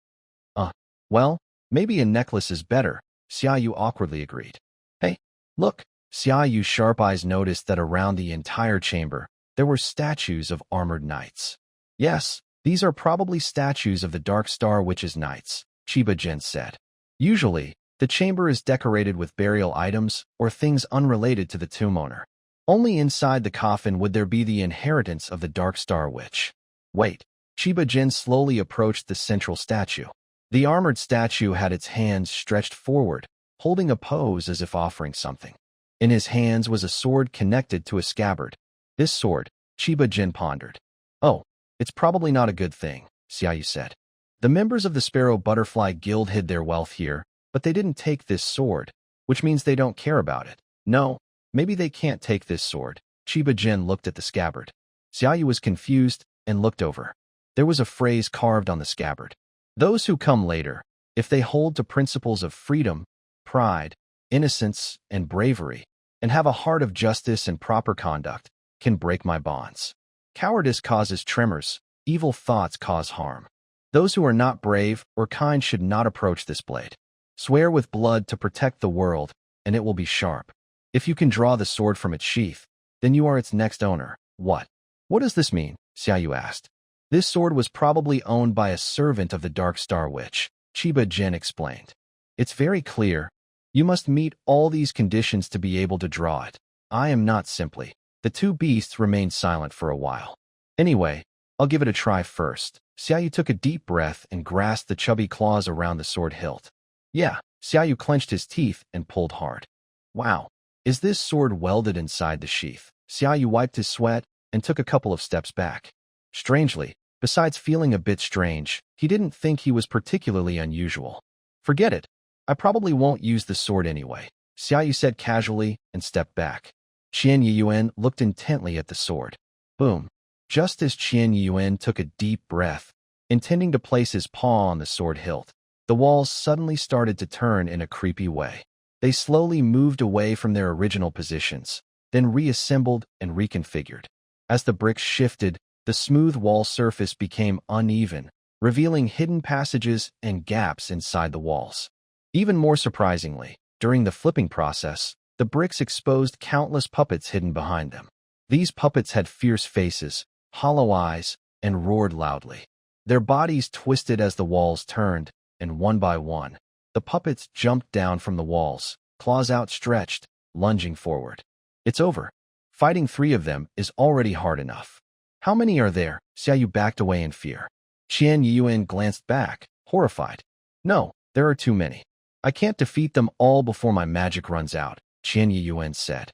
Well, maybe a necklace is better, Xiaou awkwardly agreed. Hey, look, Xiao's sharp eyes noticed that around the entire chamber, there were statues of armored knights. Yes, these are probably statues of the Dark Star Witch's knights, Chiba Gen said. Usually, the chamber is decorated with burial items or things unrelated to the tomb owner. Only inside the coffin would there be the inheritance of the Dark Star Witch. Wait, Chiba Gen slowly approached the central statue. The armored statue had its hands stretched forward, holding a pose as if offering something. In his hands was a sword connected to a scabbard. This sword, Chiba Gen pondered. Oh, it's probably not a good thing, Xiaou said. The members of the Sparrow Butterfly Guild hid their wealth here, but they didn't take this sword, which means they don't care about it. No, maybe they can't take this sword. Chiba Gen looked at the scabbard. Xiaou was confused and looked over. There was a phrase carved on the scabbard. Those who come later, if they hold to principles of freedom, pride, innocence, and bravery, and have a heart of justice and proper conduct, can break my bonds. Cowardice causes tremors, evil thoughts cause harm. Those who are not brave or kind should not approach this blade. Swear with blood to protect the world, and it will be sharp. If you can draw the sword from its sheath, then you are its next owner. What? What does this mean? Xiaou asked. This sword was probably owned by a servant of the Dark Star Witch, Chiba Gen explained. It's very clear. You must meet all these conditions to be able to draw it. I am not simply. The two beasts remained silent for a while. Anyway, I'll give it a try first. Xiaou took a deep breath and grasped the chubby claws around the sword hilt. Yeah, Xiaou clenched his teeth and pulled hard. Wow, is this sword welded inside the sheath? Xiaou wiped his sweat and took a couple of steps back. Strangely, besides feeling a bit strange, he didn't think he was particularly unusual. Forget it. I probably won't use the sword anyway, Xiaou said casually and stepped back. Qian Yuan looked intently at the sword. Boom. Just as Qian Yuan took a deep breath, intending to place his paw on the sword hilt, the walls suddenly started to turn in a creepy way. They slowly moved away from their original positions, then reassembled and reconfigured. As the bricks shifted, the smooth wall surface became uneven, revealing hidden passages and gaps inside the walls. Even more surprisingly, during the flipping process, the bricks exposed countless puppets hidden behind them. These puppets had fierce faces, hollow eyes, and roared loudly. Their bodies twisted as the walls turned, and one by one, the puppets jumped down from the walls, claws outstretched, lunging forward. It's over. Fighting 3 of them is already hard enough. How many are there? Xiaou backed away in fear. Qian Yuan glanced back, horrified. No, there are too many. I can't defeat them all before my magic runs out, Qian Yuan said.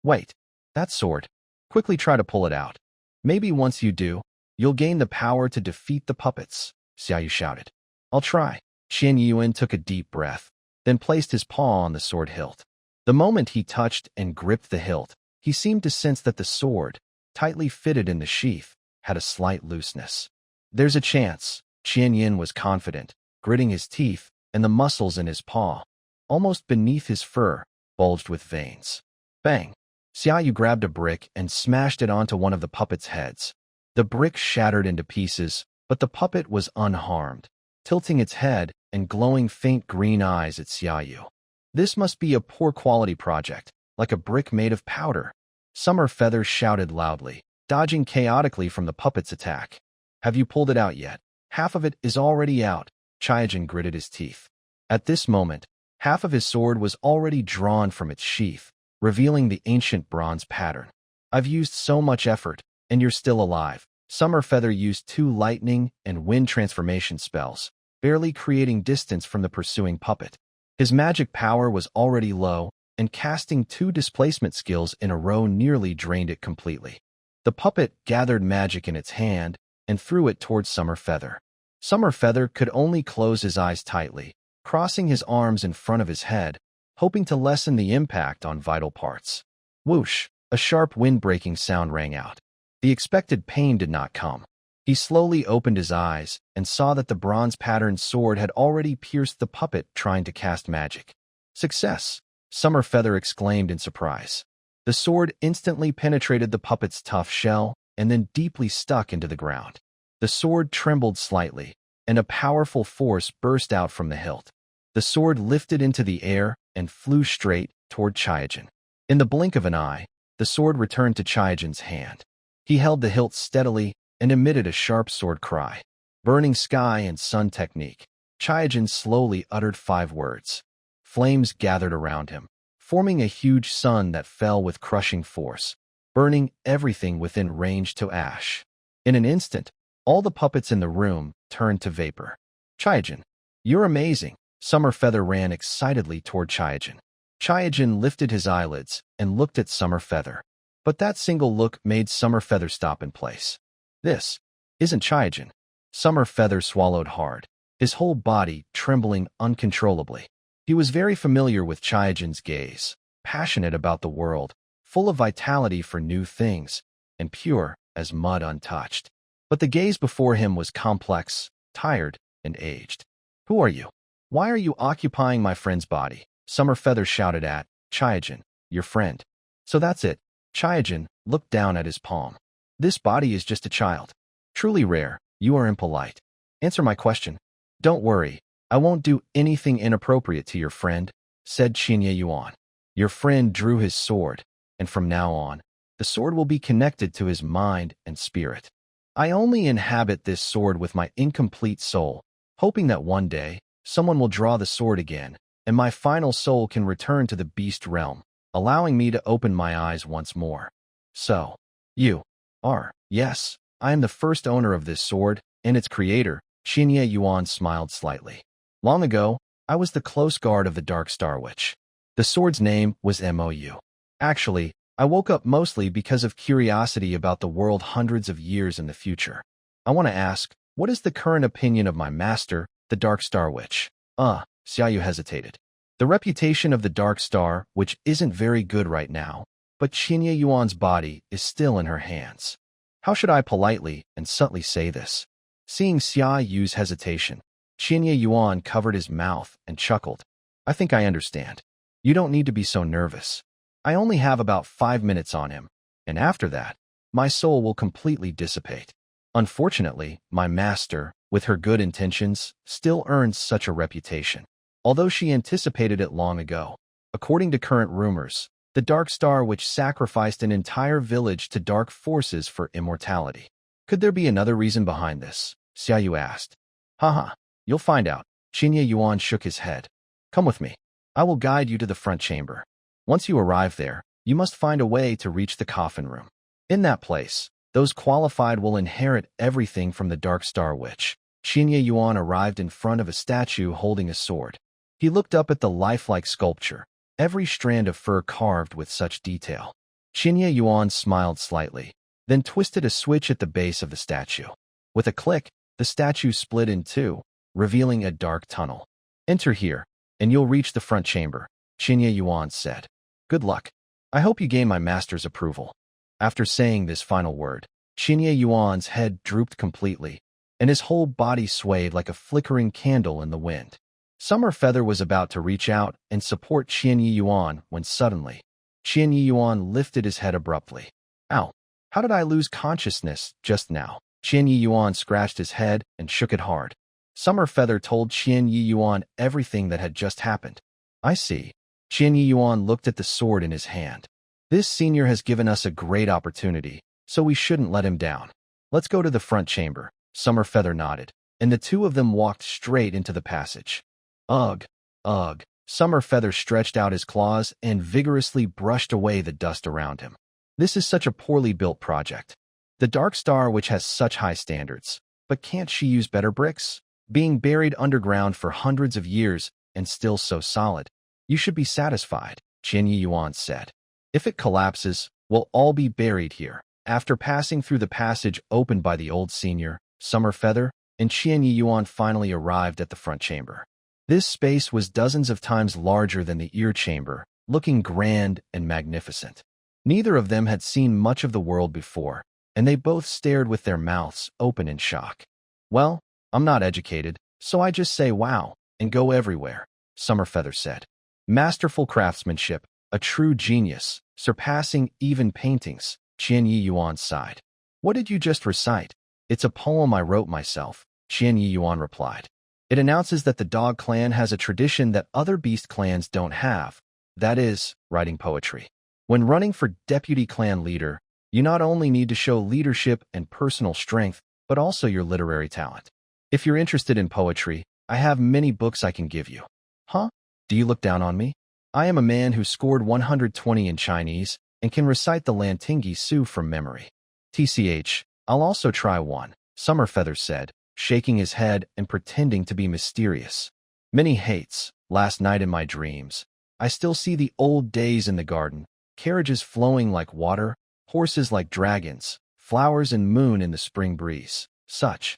Wait, that sword. Quickly try to pull it out. Maybe once you do, you'll gain the power to defeat the puppets, Xiaou shouted. I'll try. Qian Yuan took a deep breath, then placed his paw on the sword hilt. The moment he touched and gripped the hilt, he seemed to sense that the sword, tightly fitted in the sheath, had a slight looseness. There's a chance, Qian Yin was confident, gritting his teeth, and the muscles in his paw, almost beneath his fur, bulged with veins. Bang! Xiaou grabbed a brick and smashed it onto one of the puppets' heads. The brick shattered into pieces, but the puppet was unharmed, tilting its head and glowing faint green eyes at Xiaou. This must be a poor quality project, like a brick made of powder. Summer Feather shouted loudly, dodging chaotically from the puppet's attack. Have you pulled it out yet? Half of it is already out. Chiba Gen gritted his teeth. At this moment, half of his sword was already drawn from its sheath, revealing the ancient bronze pattern. I've used so much effort, and you're still alive. Summer Feather used 2 lightning and wind transformation spells, barely creating distance from the pursuing puppet. His magic power was already low, and casting 2 displacement skills in a row nearly drained it completely. The puppet gathered magic in its hand and threw it towards Summer Feather. Summer Feather could only close his eyes tightly, crossing his arms in front of his head, hoping to lessen the impact on vital parts. Whoosh! A sharp wind-breaking sound rang out. The expected pain did not come. He slowly opened his eyes and saw that the bronze-patterned sword had already pierced the puppet trying to cast magic. Success! Summer Feather exclaimed in surprise. The sword instantly penetrated the puppet's tough shell and then deeply stuck into the ground. The sword trembled slightly, and a powerful force burst out from the hilt. The sword lifted into the air and flew straight toward Chiba Gen. In the blink of an eye, the sword returned to Chiba Gen's hand. He held the hilt steadily and emitted a sharp sword cry. Burning sky and sun technique. Chiba Gen slowly uttered 5 words. Flames gathered around him, forming a huge sun that fell with crushing force, burning everything within range to ash. In an instant, all the puppets in the room turned to vapor. Chiba Gen, you're amazing. Summer Feather ran excitedly toward Chiba Gen. Chiba Gen lifted his eyelids and looked at Summer Feather. But that single look made Summer Feather stop in place. This isn't Chiba Gen. Summer Feather swallowed hard, his whole body trembling uncontrollably. He was very familiar with Chiba Gen's gaze, passionate about the world, full of vitality for new things, and pure as mud untouched. But the gaze before him was complex, tired, and aged. Who are you? Why are you occupying my friend's body? Summer Feather shouted at Chiba Gen, your friend. So that's it. Chiba Gen looked down at his palm. This body is just a child. Truly rare. You are impolite. Answer my question. Don't worry. I won't do anything inappropriate to your friend, said Xiaou. Your friend drew his sword, and from now on, the sword will be connected to his mind and spirit. I only inhabit this sword with my incomplete soul, hoping that one day, someone will draw the sword again, and my final soul can return to the beast realm, allowing me to open my eyes once more. So, you are. Yes, I am the first owner of this sword, and its creator. Xiaou smiled slightly. Long ago, I was the close guard of the Dark Star Witch. The sword's name was Mou. Actually, I woke up mostly because of curiosity about the world hundreds of years in the future. I want to ask, what is the current opinion of my master, the Dark Star Witch? Xiaou hesitated. The reputation of the Dark Star Witch isn't very good right now, but Xiao's body is still in her hands. How should I politely and subtly say this? Seeing Xiao's hesitation, Xiaou covered his mouth and chuckled. I think I understand. You don't need to be so nervous. I only have about 5 minutes on him, and after that, my soul will completely dissipate. Unfortunately, my master, with her good intentions, still earns such a reputation, although she anticipated it long ago. According to current rumors, the Dark Star Witch sacrificed an entire village to dark forces for immortality. Could there be another reason behind this? Xiaou asked. Haha, you'll find out. Xiaou shook his head. Come with me. I will guide you to the front chamber. Once you arrive there, you must find a way to reach the coffin room. In that place, those qualified will inherit everything from the Dark Star Witch. Xiaou arrived in front of a statue holding a sword. He looked up at the lifelike sculpture, every strand of fur carved with such detail. Xiaou smiled slightly, then twisted a switch at the base of the statue. With a click, the statue split in two, revealing a dark tunnel. Enter here, and you'll reach the front chamber, Xiaou said. Good luck. I hope you gain my master's approval. After saying this final word, Xiao's head drooped completely, and his whole body swayed like a flickering candle in the wind. Summer Feather was about to reach out and support Xiaou when suddenly, Xiaou lifted his head abruptly. Ow! How did I lose consciousness just now? Xiaou scratched his head and shook it hard. Summer Feather told Xiaou everything that had just happened. I see. Qian Yuan looked at the sword in his hand. This senior has given us a great opportunity, so we shouldn't let him down. Let's go to the front chamber. Summerfeather nodded, and the two of them walked straight into the passage. Ugh, ugh. Summerfeather stretched out his claws and vigorously brushed away the dust around him. This is such a poorly built project. The Dark Star Witch has such high standards, but can't she use better bricks? Being buried underground for hundreds of years and still so solid. You should be satisfied, Qian Yuan said. If it collapses, we'll all be buried here. After passing through the passage opened by the old senior, Summerfeather, and Qian Yuan finally arrived at the front chamber. This space was dozens of times larger than the ear chamber, looking grand and magnificent. Neither of them had seen much of the world before, and they both stared with their mouths open in shock. Well, I'm not educated, so I just say wow, and go everywhere, Summerfeather said. Masterful craftsmanship, a true genius, surpassing even paintings, Qian Yuan sighed. What did you just recite? It's a poem I wrote myself, Qian Yuan replied. It announces that the dog clan has a tradition that other beast clans don't have. That is, writing poetry. When running for deputy clan leader, you not only need to show leadership and personal strength, but also your literary talent. If you're interested in poetry, I have many books I can give you. Huh? Do you look down on me? I am a man who scored 120 in Chinese and can recite the Lantingi Su from memory. TCH, I'll also try one, Summerfeather said, shaking his head and pretending to be mysterious. Many hates. Last night in my dreams, I still see the old days in the garden, carriages flowing like water, horses like dragons, flowers and moon in the spring breeze. Such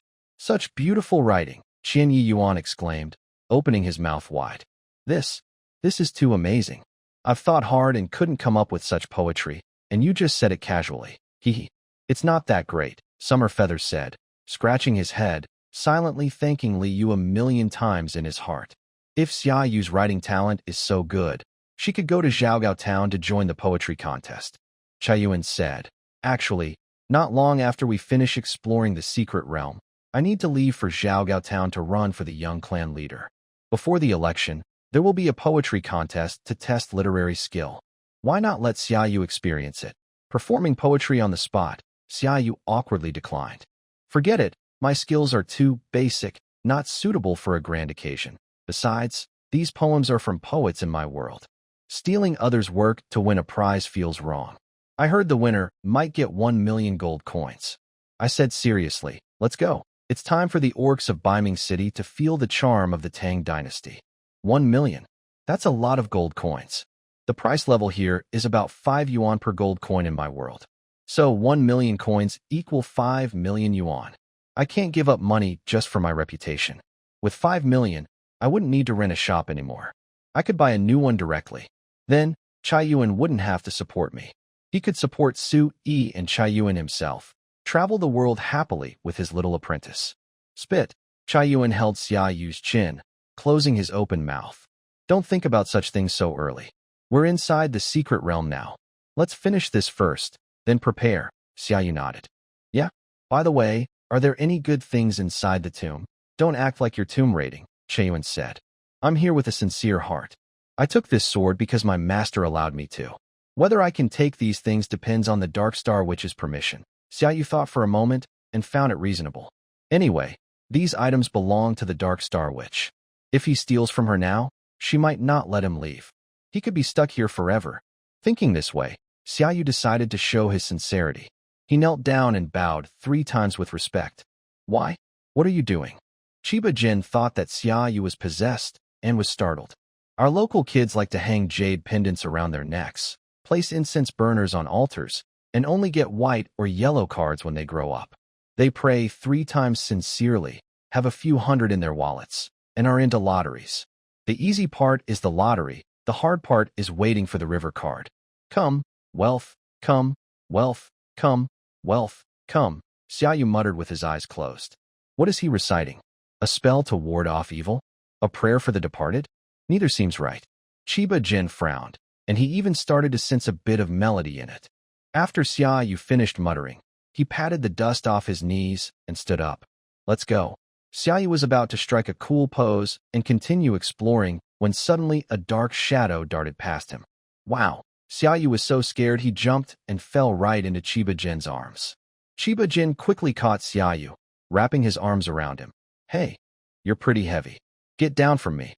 beautiful writing, Qian Yuan exclaimed, opening his mouth wide. This is too amazing. I've thought hard and couldn't come up with such poetry, and you just said it casually. Hee. It's not that great, Summerfeather said, scratching his head, silently thanking Li Yu a million times in his heart. If Xiao's writing talent is so good, she could go to Xiaogao town to join the poetry contest. Chaiyuan said, actually, not long after we finish exploring the secret realm, I need to leave for Xiaogao town to run for the young clan leader. Before the election, there will be a poetry contest to test literary skill. Why not let Xiaoyu experience it? Performing poetry on the spot, Xiaoyu awkwardly declined. Forget it, my skills are too basic, not suitable for a grand occasion. Besides, these poems are from poets in my world. Stealing others' work to win a prize feels wrong. I heard the winner might get 1 million gold coins. I said seriously, let's go. It's time for the orcs of Beiming City to feel the charm of the Tang dynasty. 1 million. That's a lot of gold coins. The price level here is about 5 yuan per gold coin in my world. So 1 million coins equal 5 million yuan. I can't give up money just for my reputation. With 5 million, I wouldn't need to rent a shop anymore. I could buy a new one directly. Then, Chaiyuan wouldn't have to support me. He could support Su Yi and Chaiyuan himself, travel the world happily with his little apprentice. Spit. Chaiyuan held Xiaoyu's chin, closing his open mouth. Don't think about such things so early. We're inside the secret realm now. Let's finish this first, then prepare, Xiaoyu nodded. Yeah? By the way, are there any good things inside the tomb? Don't act like you're tomb raiding, Chaiyuan said. I'm here with a sincere heart. I took this sword because my master allowed me to. Whether I can take these things depends on the Dark Star Witch's permission. Xiaoyu thought for a moment and found it reasonable. Anyway, these items belong to the Dark Star Witch. If he steals from her now, she might not let him leave. He could be stuck here forever. Thinking this way, Xiaoyu decided to show his sincerity. He knelt down and bowed 3 times with respect. Why? What are you doing? Chiba Gen thought that Xiaoyu was possessed and was startled. Our local kids like to hang jade pendants around their necks, place incense burners on altars, and only get white or yellow cards when they grow up. They pray 3 times sincerely, have a few hundred in their wallets, and are into lotteries. The easy part is the lottery, the hard part is waiting for the river card. Come, wealth, come, wealth, come, wealth, come, Xiaoyu muttered with his eyes closed. What is he reciting? A spell to ward off evil? A prayer for the departed? Neither seems right. Chiba Gen frowned, and he even started to sense a bit of melody in it. After Xiaoyu finished muttering, he patted the dust off his knees and stood up. Let's go. Xiaoyu was about to strike a cool pose and continue exploring when suddenly a dark shadow darted past him. Wow! Xiaou was so scared he jumped and fell right into Chiba Gen's arms. Chiba Gen quickly caught Xiaou, wrapping his arms around him. Hey, you're pretty heavy. Get down from me.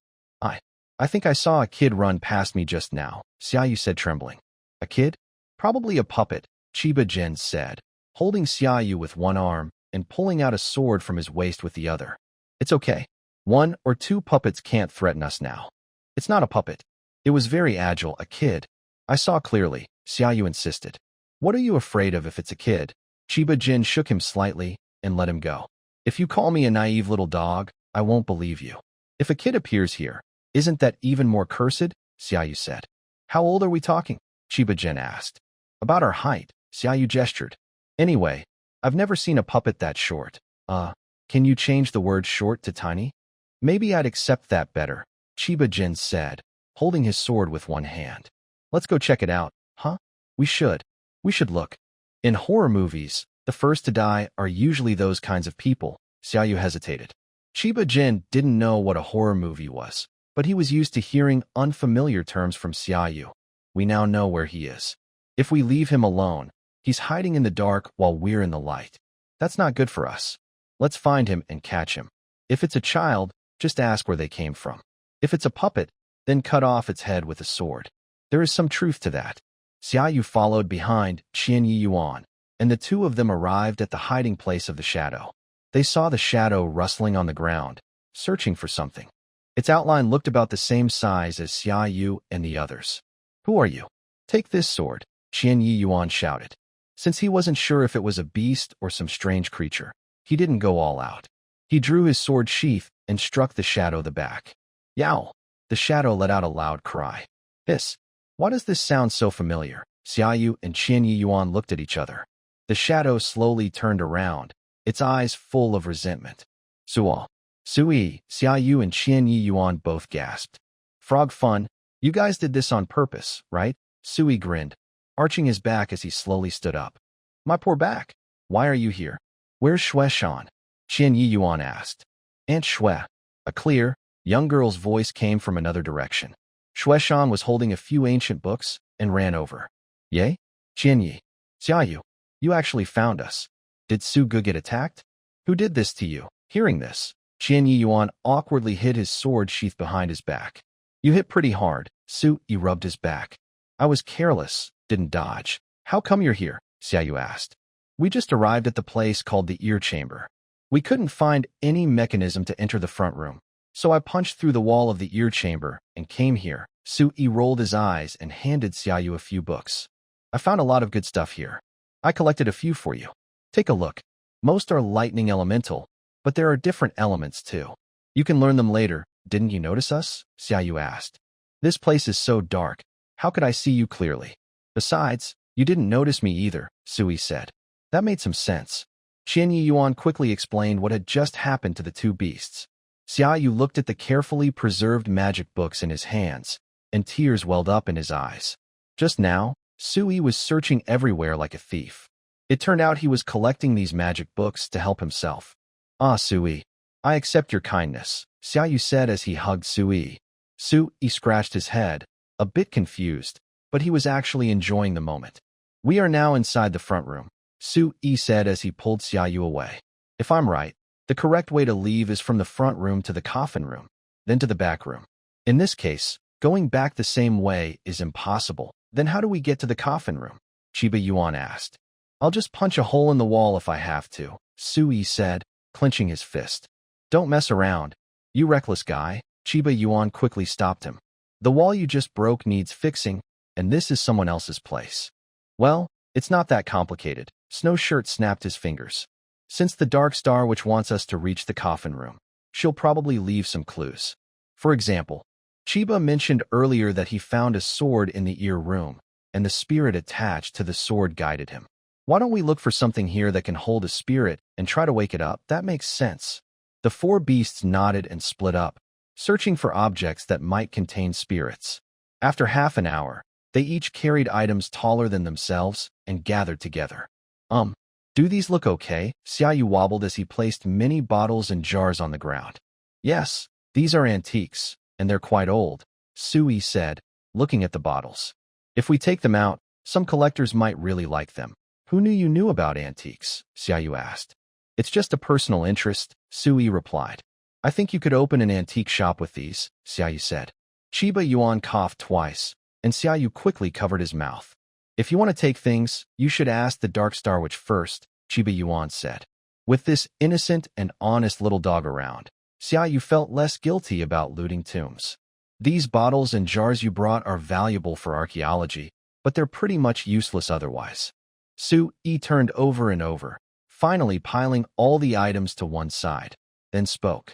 I think I saw a kid run past me just now, Xiaou said, trembling. A kid? Probably a puppet, Chiba Gen said, holding Xiaou with one arm and pulling out a sword from his waist with the other. It's okay. 1 or 2 puppets can't threaten us now. It's not a puppet. It was very agile, a kid. I saw clearly, Xiaou insisted. What are you afraid of if it's a kid? Chiba Gen shook him slightly and let him go. If you call me a naive little dog, I won't believe you. If a kid appears here, isn't that even more cursed? Xiaou said. How old are we talking? Chiba Gen asked. About our height, Xiaou gestured. Anyway, I've never seen a puppet that short. Can you change the word short to tiny? Maybe I'd accept that better, Chiba Gen said, holding his sword with one hand. Let's go check it out, huh? We should. We should look. In horror movies, the first to die are usually those kinds of people, Xiaou hesitated. Chiba Gen didn't know what a horror movie was, but he was used to hearing unfamiliar terms from Xiaou. We now know where he is. If we leave him alone, he's hiding in the dark while we're in the light. That's not good for us. Let's find him and catch him. If it's a child, just ask where they came from. If it's a puppet, then cut off its head with a sword. There is some truth to that. Xiaou followed behind Qian Yuan, and the two of them arrived at the hiding place of the shadow. They saw the shadow rustling on the ground, searching for something. Its outline looked about the same size as Xiaou and the others. Who are you? Take this sword, Qian Yuan shouted. Since he wasn't sure if it was a beast or some strange creature, he didn't go all out. He drew his sword sheath and struck the shadow the back. Yow! The shadow let out a loud cry. Hiss! Why does this sound so familiar? Xiaou and Qian Yuan looked at each other. The shadow slowly turned around, its eyes full of resentment. Suo! Sui! Xiaou and Qian Yuan both gasped. Frog fun! You guys did this on purpose, right? Sui grinned, arching his back as he slowly stood up. My poor back! Why are you here? Where's Shuai-shan? Qian Yuan asked. Aunt Shui. A clear, young girl's voice came from another direction. Shuai-shan was holding a few ancient books and ran over. Yay? Qian Yi. Xiaou, you actually found us. Did Su Ge get attacked? Who did this to you? Hearing this, Qian Yuan awkwardly hid his sword sheath behind his back. You hit pretty hard. Su Yi rubbed his back. I was careless, didn't dodge. How come you're here? Xiaou asked. We just arrived at the place called the ear chamber. We couldn't find any mechanism to enter the front room, so I punched through the wall of the ear chamber and came here. Su Yi rolled his eyes and handed Xiaou a few books. I found a lot of good stuff here. I collected a few for you. Take a look. Most are lightning elemental, but there are different elements too. You can learn them later. Didn't you notice us? Xiaou asked. This place is so dark. How could I see you clearly? Besides, you didn't notice me either, Sui said. That made some sense. Qian Yuan quickly explained what had just happened to the two beasts. Xiaou looked at the carefully preserved magic books in his hands, and tears welled up in his eyes. Just now, Sui was searching everywhere like a thief. It turned out he was collecting these magic books to help himself. Ah, Sui, I accept your kindness, Xiaou said as he hugged Sui. Sui scratched his head, a bit confused, but he was actually enjoying the moment. We are now inside the front room, Sui said as he pulled Xiaou away. If I'm right, the correct way to leave is from the front room to the coffin room, then to the back room. In this case, going back the same way is impossible. Then how do we get to the coffin room? Chiba Yuan asked. I'll just punch a hole in the wall if I have to, Sui said, clenching his fist. Don't mess around, you reckless guy. Chiba Yuan quickly stopped him. The wall you just broke needs fixing, and this is someone else's place. Well, it's not that complicated. Snowshirt snapped his fingers. Since the Dark Star which wants us to reach the coffin room, she'll probably leave some clues. For example, Chiba mentioned earlier that he found a sword in the ear room, and the spirit attached to the sword guided him. Why don't we look for something here that can hold a spirit and try to wake it up? That makes sense. The four beasts nodded and split up, searching for objects that might contain spirits. After half an hour, they each carried items taller than themselves and gathered together. Do these look okay? Xiaou wobbled as he placed many bottles and jars on the ground. Yes, these are antiques, and they're quite old, Sui said, looking at the bottles. If we take them out, some collectors might really like them. Who knew you knew about antiques? Xiaou asked. It's just a personal interest, Sui replied. I think you could open an antique shop with these, Xiaou said. Chiba Yuan coughed twice, and Xiaou quickly covered his mouth. If you want to take things, you should ask the Dark Star Witch first, Chiba Yuan said. With this innocent and honest little dog around, Xiaou felt less guilty about looting tombs. These bottles and jars you brought are valuable for archaeology, but they're pretty much useless otherwise. Sui turned over and over, finally piling all the items to one side, then spoke.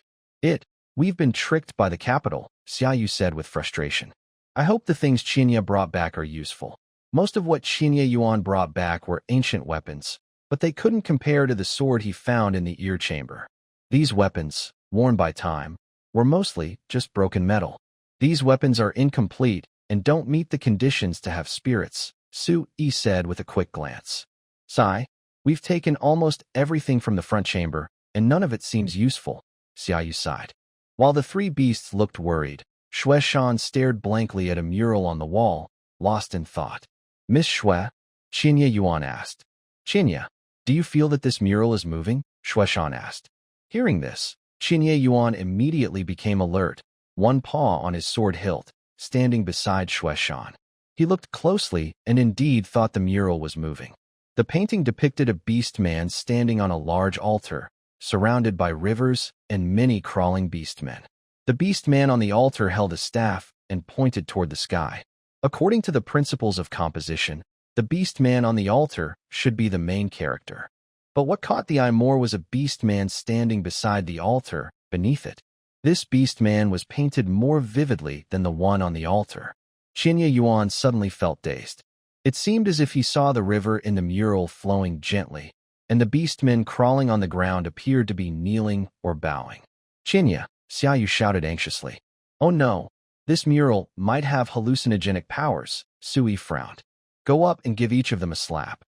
We've been tricked by the capital, Xiaou said with frustration. I hope the things Qinya brought back are useful. Most of what Qinya Yuan brought back were ancient weapons, but they couldn't compare to the sword he found in the ear chamber. These weapons, worn by time, were mostly just broken metal. These weapons are incomplete and don't meet the conditions to have spirits, Sui said with a quick glance. Sigh, we've taken almost everything from the front chamber, and none of it seems useful, Xiaou sighed. While the three beasts looked worried, Shuai stared blankly at a mural on the wall, lost in thought. Miss Shui, Qinya Yuan asked. Qinya, do you feel that this mural is moving? Shuai asked. Hearing this, Qinya Yuan immediately became alert, one paw on his sword hilt, standing beside Shuai. He looked closely and indeed thought the mural was moving. The painting depicted a beast man standing on a large altar, surrounded by rivers and many crawling beastmen. The beast man on the altar held a staff and pointed toward the sky. According to the principles of composition, the beast man on the altar should be the main character. But what caught the eye more was a beast man standing beside the altar, beneath it. This beast man was painted more vividly than the one on the altar. Qinya Yuan suddenly felt dazed. It seemed as if he saw the river in the mural flowing gently, and the beastmen crawling on the ground appeared to be kneeling or bowing. Qinya, Xiaou shouted anxiously. Oh no, this mural might have hallucinogenic powers, Sui frowned. Go up and give each of them a slap.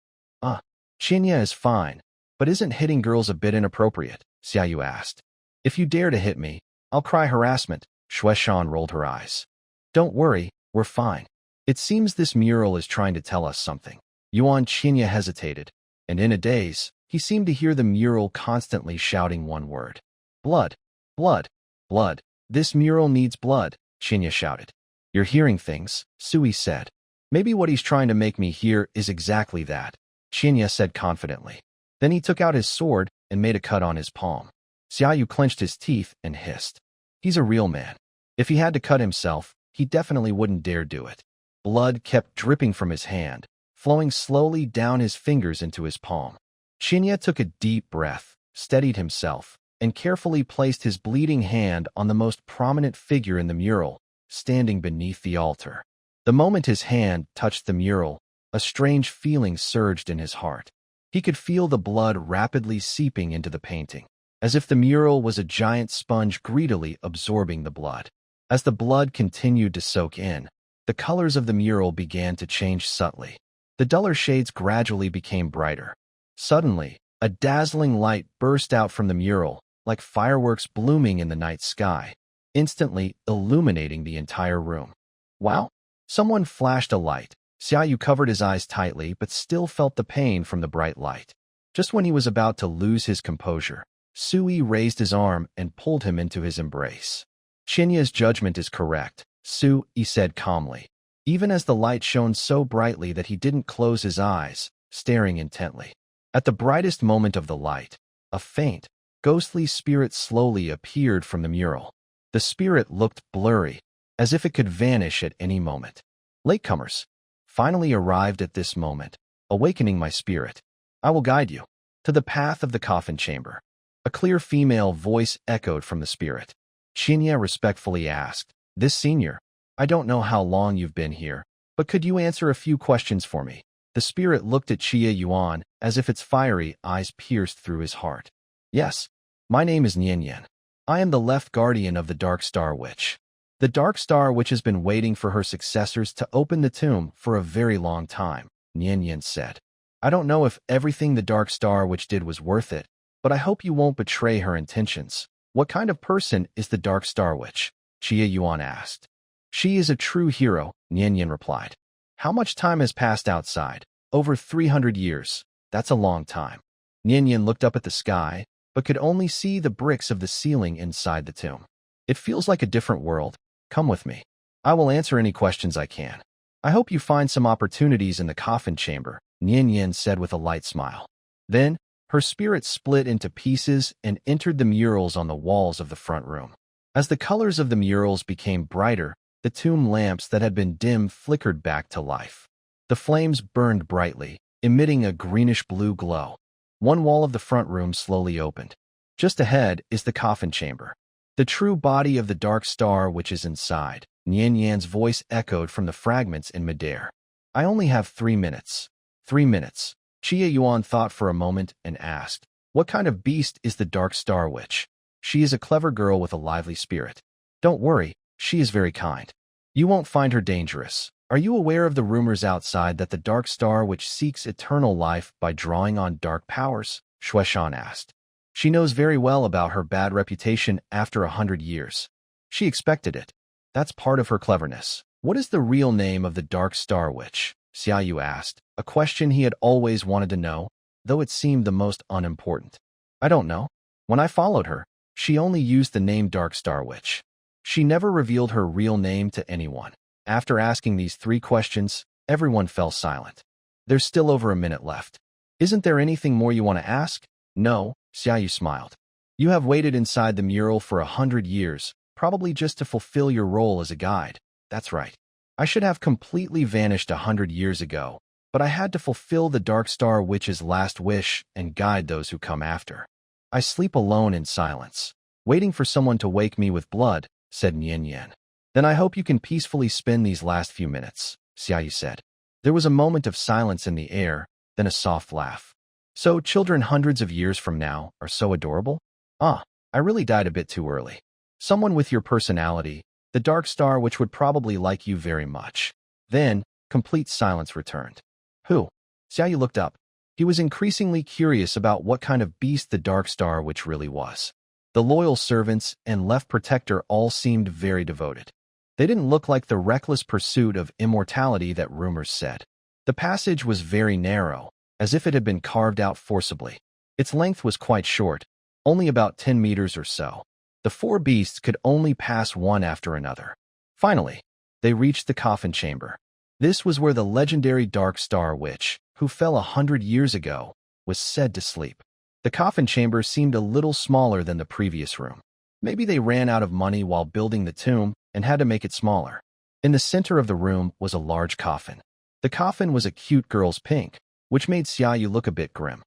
Qinya is fine, but isn't hitting girls a bit inappropriate? Xiaou asked. If you dare to hit me, I'll cry harassment, Shuai rolled her eyes. Don't worry, we're fine. It seems this mural is trying to tell us something. Yuan Qinya hesitated, and in a daze, he seemed to hear the mural constantly shouting one word. Blood, blood, blood. This mural needs blood, Qinya shouted. You're hearing things, Sui said. Maybe what he's trying to make me hear is exactly that, Qinya said confidently. Then he took out his sword and made a cut on his palm. Xiaou clenched his teeth and hissed. He's a real man. If he had to cut himself, he definitely wouldn't dare do it. Blood kept dripping from his hand, flowing slowly down his fingers into his palm. Qinya took a deep breath, steadied himself, and carefully placed his bleeding hand on the most prominent figure in the mural, standing beneath the altar. The moment his hand touched the mural, a strange feeling surged in his heart. He could feel the blood rapidly seeping into the painting, as if the mural was a giant sponge greedily absorbing the blood. As the blood continued to soak in, the colors of the mural began to change subtly. The duller shades gradually became brighter. Suddenly, a dazzling light burst out from the mural, like fireworks blooming in the night sky, instantly illuminating the entire room. Wow! Someone flashed a light. Xiaou covered his eyes tightly but still felt the pain from the bright light. Just when he was about to lose his composure, Sui raised his arm and pulled him into his embrace. Qinya's judgment is correct, Sui said calmly, even as the light shone so brightly that he didn't close his eyes, staring intently. At the brightest moment of the light, a faint, ghostly spirit slowly appeared from the mural. The spirit looked blurry, as if it could vanish at any moment. Latecomers finally arrived at this moment, awakening my spirit. I will guide you to the path of the coffin chamber. A clear female voice echoed from the spirit. Qinya respectfully asked, This senior, I don't know how long you've been here, but could you answer a few questions for me? The spirit looked at Qinya Yuan as if its fiery eyes pierced through his heart. Yes, my name is Nian. I am the left guardian of the Dark Star Witch. The Dark Star Witch has been waiting for her successors to open the tomb for a very long time, Nian said. I don't know if everything the Dark Star Witch did was worth it, but I hope you won't betray her intentions. What kind of person is the Dark Star Witch? Chia Yuan asked. She is a true hero, Nian replied. How much time has passed outside? Over 300 years. That's a long time. Nian looked up at the sky, but could only see the bricks of the ceiling inside the tomb. It feels like a different world. Come with me. I will answer any questions I can. I hope you find some opportunities in the coffin chamber, Nian said with a light smile. Then, her spirit split into pieces and entered the murals on the walls of the front room. As the colors of the murals became brighter, the tomb lamps that had been dim flickered back to life. The flames burned brightly, emitting a greenish-blue glow. One wall of the front room slowly opened. Just ahead is the coffin chamber. The true body of the dark star which is inside, Nian's voice echoed from the fragments in midair. I only have 3 minutes. 3 minutes. Chia Yuan thought for a moment and asked, what kind of beast is the dark star witch? She is a clever girl with a lively spirit. Don't worry, she is very kind. You won't find her dangerous. Are you aware of the rumors outside that the dark star witch seeks eternal life by drawing on dark powers? Shueshan asked. She knows very well about her bad reputation after 100 years. She expected it. That's part of her cleverness. What is the real name of the dark star witch? Xiaou asked, a question he had always wanted to know, though it seemed the most unimportant. I don't know. When I followed her, she only used the name Dark Star Witch. She never revealed her real name to anyone. After asking these 3 questions, everyone fell silent. There's still over a minute left. Isn't there anything more you want to ask? No, Xiaou smiled. You have waited inside the mural for 100 years, probably just to fulfill your role as a guide. That's right. I should have completely vanished 100 years ago, but I had to fulfill the Dark Star Witch's last wish and guide those who come after. I sleep alone in silence, waiting for someone to wake me with blood, said Nian. Then I hope you can peacefully spend these last few minutes, Xiaou said. There was a moment of silence in the air, then a soft laugh. So children hundreds of years from now are so adorable? I really died a bit too early. Someone with your personality, the Dark Star Witch would probably like you very much. Then, complete silence returned. Who? Xiaou looked up. He was increasingly curious about what kind of beast the Dark Star Witch really was. The loyal servants and left protector all seemed very devoted. They didn't look like the reckless pursuit of immortality that rumors said. The passage was very narrow, as if it had been carved out forcibly. Its length was quite short, only about 10 meters or so. The 4 beasts could only pass one after another. Finally, they reached the coffin chamber. This was where the legendary Dark Star Witch, who fell 100 years ago, was said to sleep. The coffin chamber seemed a little smaller than the previous room. Maybe they ran out of money while building the tomb and had to make it smaller. In the center of the room was a large coffin. The coffin was a cute girl's pink, which made Xiaou look a bit grim.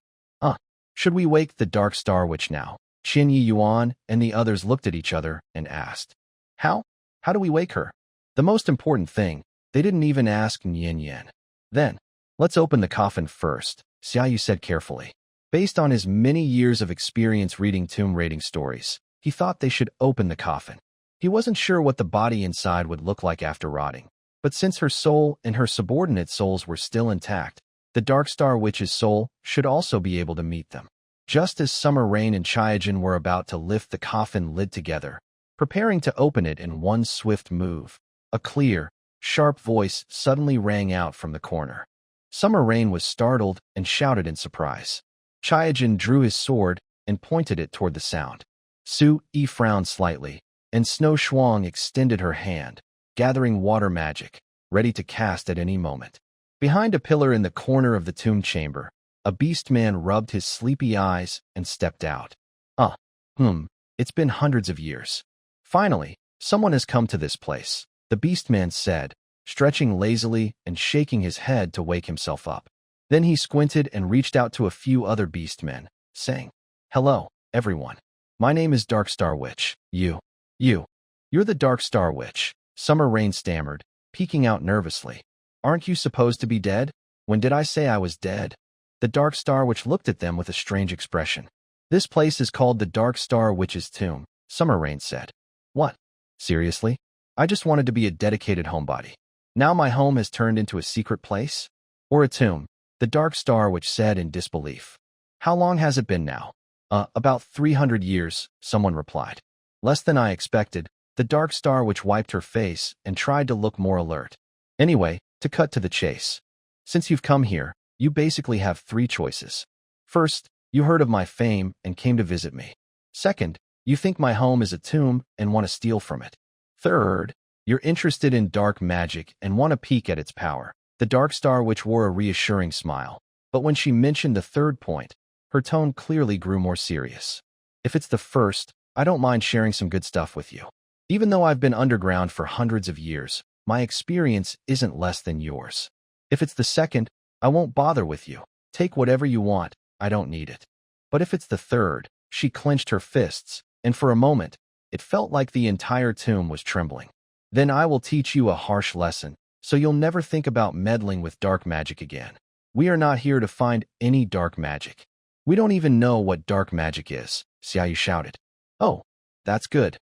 Should we wake the Dark Star Witch now? Qin Yi Yuan and the others looked at each other and asked. How? How do we wake her? The most important thing, they didn't even ask Nian. Then, let's open the coffin first, Xiaou said carefully. Based on his many years of experience reading tomb raiding stories, he thought they should open the coffin. He wasn't sure what the body inside would look like after rotting, but since her soul and her subordinate souls were still intact, the Dark Star Witch's soul should also be able to meet them. Just as Summer Rain and Chiba Gen were about to lift the coffin lid together, preparing to open it in one swift move, a clear, sharp voice suddenly rang out from the corner. Summer Rain was startled and shouted in surprise. Chiba Gen drew his sword and pointed it toward the sound. Su Yi frowned slightly, and Snow Shuang extended her hand, gathering water magic, ready to cast at any moment. Behind a pillar in the corner of the tomb chamber, a beast man rubbed his sleepy eyes and stepped out. It's been hundreds of years. Finally, someone has come to this place, the beast man said, stretching lazily and shaking his head to wake himself up. Then he squinted and reached out to a few other beast men, saying, Hello, everyone. My name is Dark Star Witch. You're the Dark Star Witch, Summer Rain stammered, peeking out nervously. Aren't you supposed to be dead? When did I say I was dead? The Dark Star Witch looked at them with a strange expression. This place is called the Dark Star Witch's tomb, Summer Rain said. What? Seriously? I just wanted to be a dedicated homebody. Now my home has turned into a secret place? Or a tomb, the Dark Star Witch said in disbelief. How long has it been now? About 300 years, someone replied. Less than I expected, The dark star witch wiped her face and tried to look more alert. Anyway, to cut to the chase. Since you've come here, you basically have three choices. First, you heard of my fame and came to visit me. Second, you think my home is a tomb and want to steal from it. Third, you're interested in dark magic and want to peek at its power. The dark star witch wore a reassuring smile, but when she mentioned the third point, her tone clearly grew more serious. If it's the first, I don't mind sharing some good stuff with you. Even though I've been underground for hundreds of years, my experience isn't less than yours. If it's the second, I won't bother with you. Take whatever you want, I don't need it. But if it's the third, she clenched her fists, and for a moment, it felt like the entire tomb was trembling. Then I will teach you a harsh lesson, so you'll never think about meddling with dark magic again. We are not here to find any dark magic. We don't even know what dark magic is, Xiaou shouted. Oh, that's good.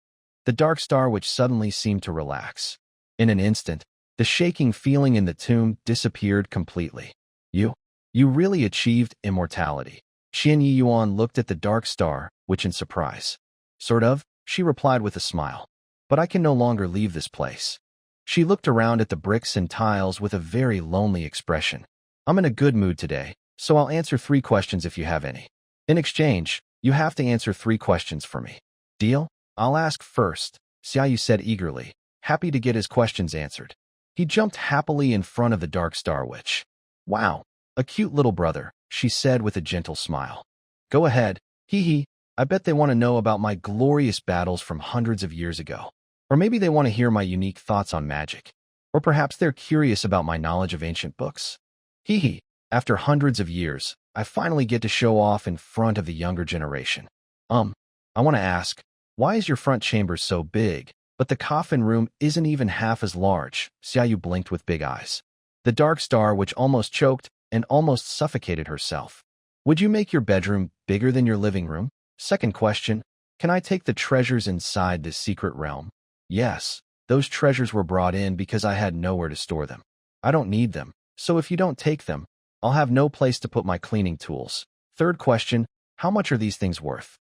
The dark star witch suddenly seemed to relax. In an instant, the shaking feeling in the tomb disappeared completely. You really achieved immortality. Xian Yiyuan looked at the dark star witch in surprise. Sort of, she replied with a smile. But I can no longer leave this place. She looked around at the bricks and tiles with a very lonely expression. I'm in a good mood today, so I'll answer 3 questions if you have any. In exchange, you have to answer 3 questions for me. Deal? I'll ask first, Xiaou said eagerly, happy to get his questions answered. He jumped happily in front of the dark star witch. Wow, a cute little brother, she said with a gentle smile. Go ahead, hee. I bet they want to know about my glorious battles from hundreds of years ago. Or maybe they want to hear my unique thoughts on magic. Or perhaps they're curious about my knowledge of ancient books. Hee. After hundreds of years, I finally get to show off in front of the younger generation. I want to ask, why is your front chamber so big, but the coffin room isn't even half as large? Xiaou blinked with big eyes. The dark star witch almost choked and almost suffocated herself. Would you make your bedroom bigger than your living room? Second question, can I take the treasures inside this secret realm? Yes, those treasures were brought in because I had nowhere to store them. I don't need them, so if you don't take them, I'll have no place to put my cleaning tools. Third question, how much are these things worth?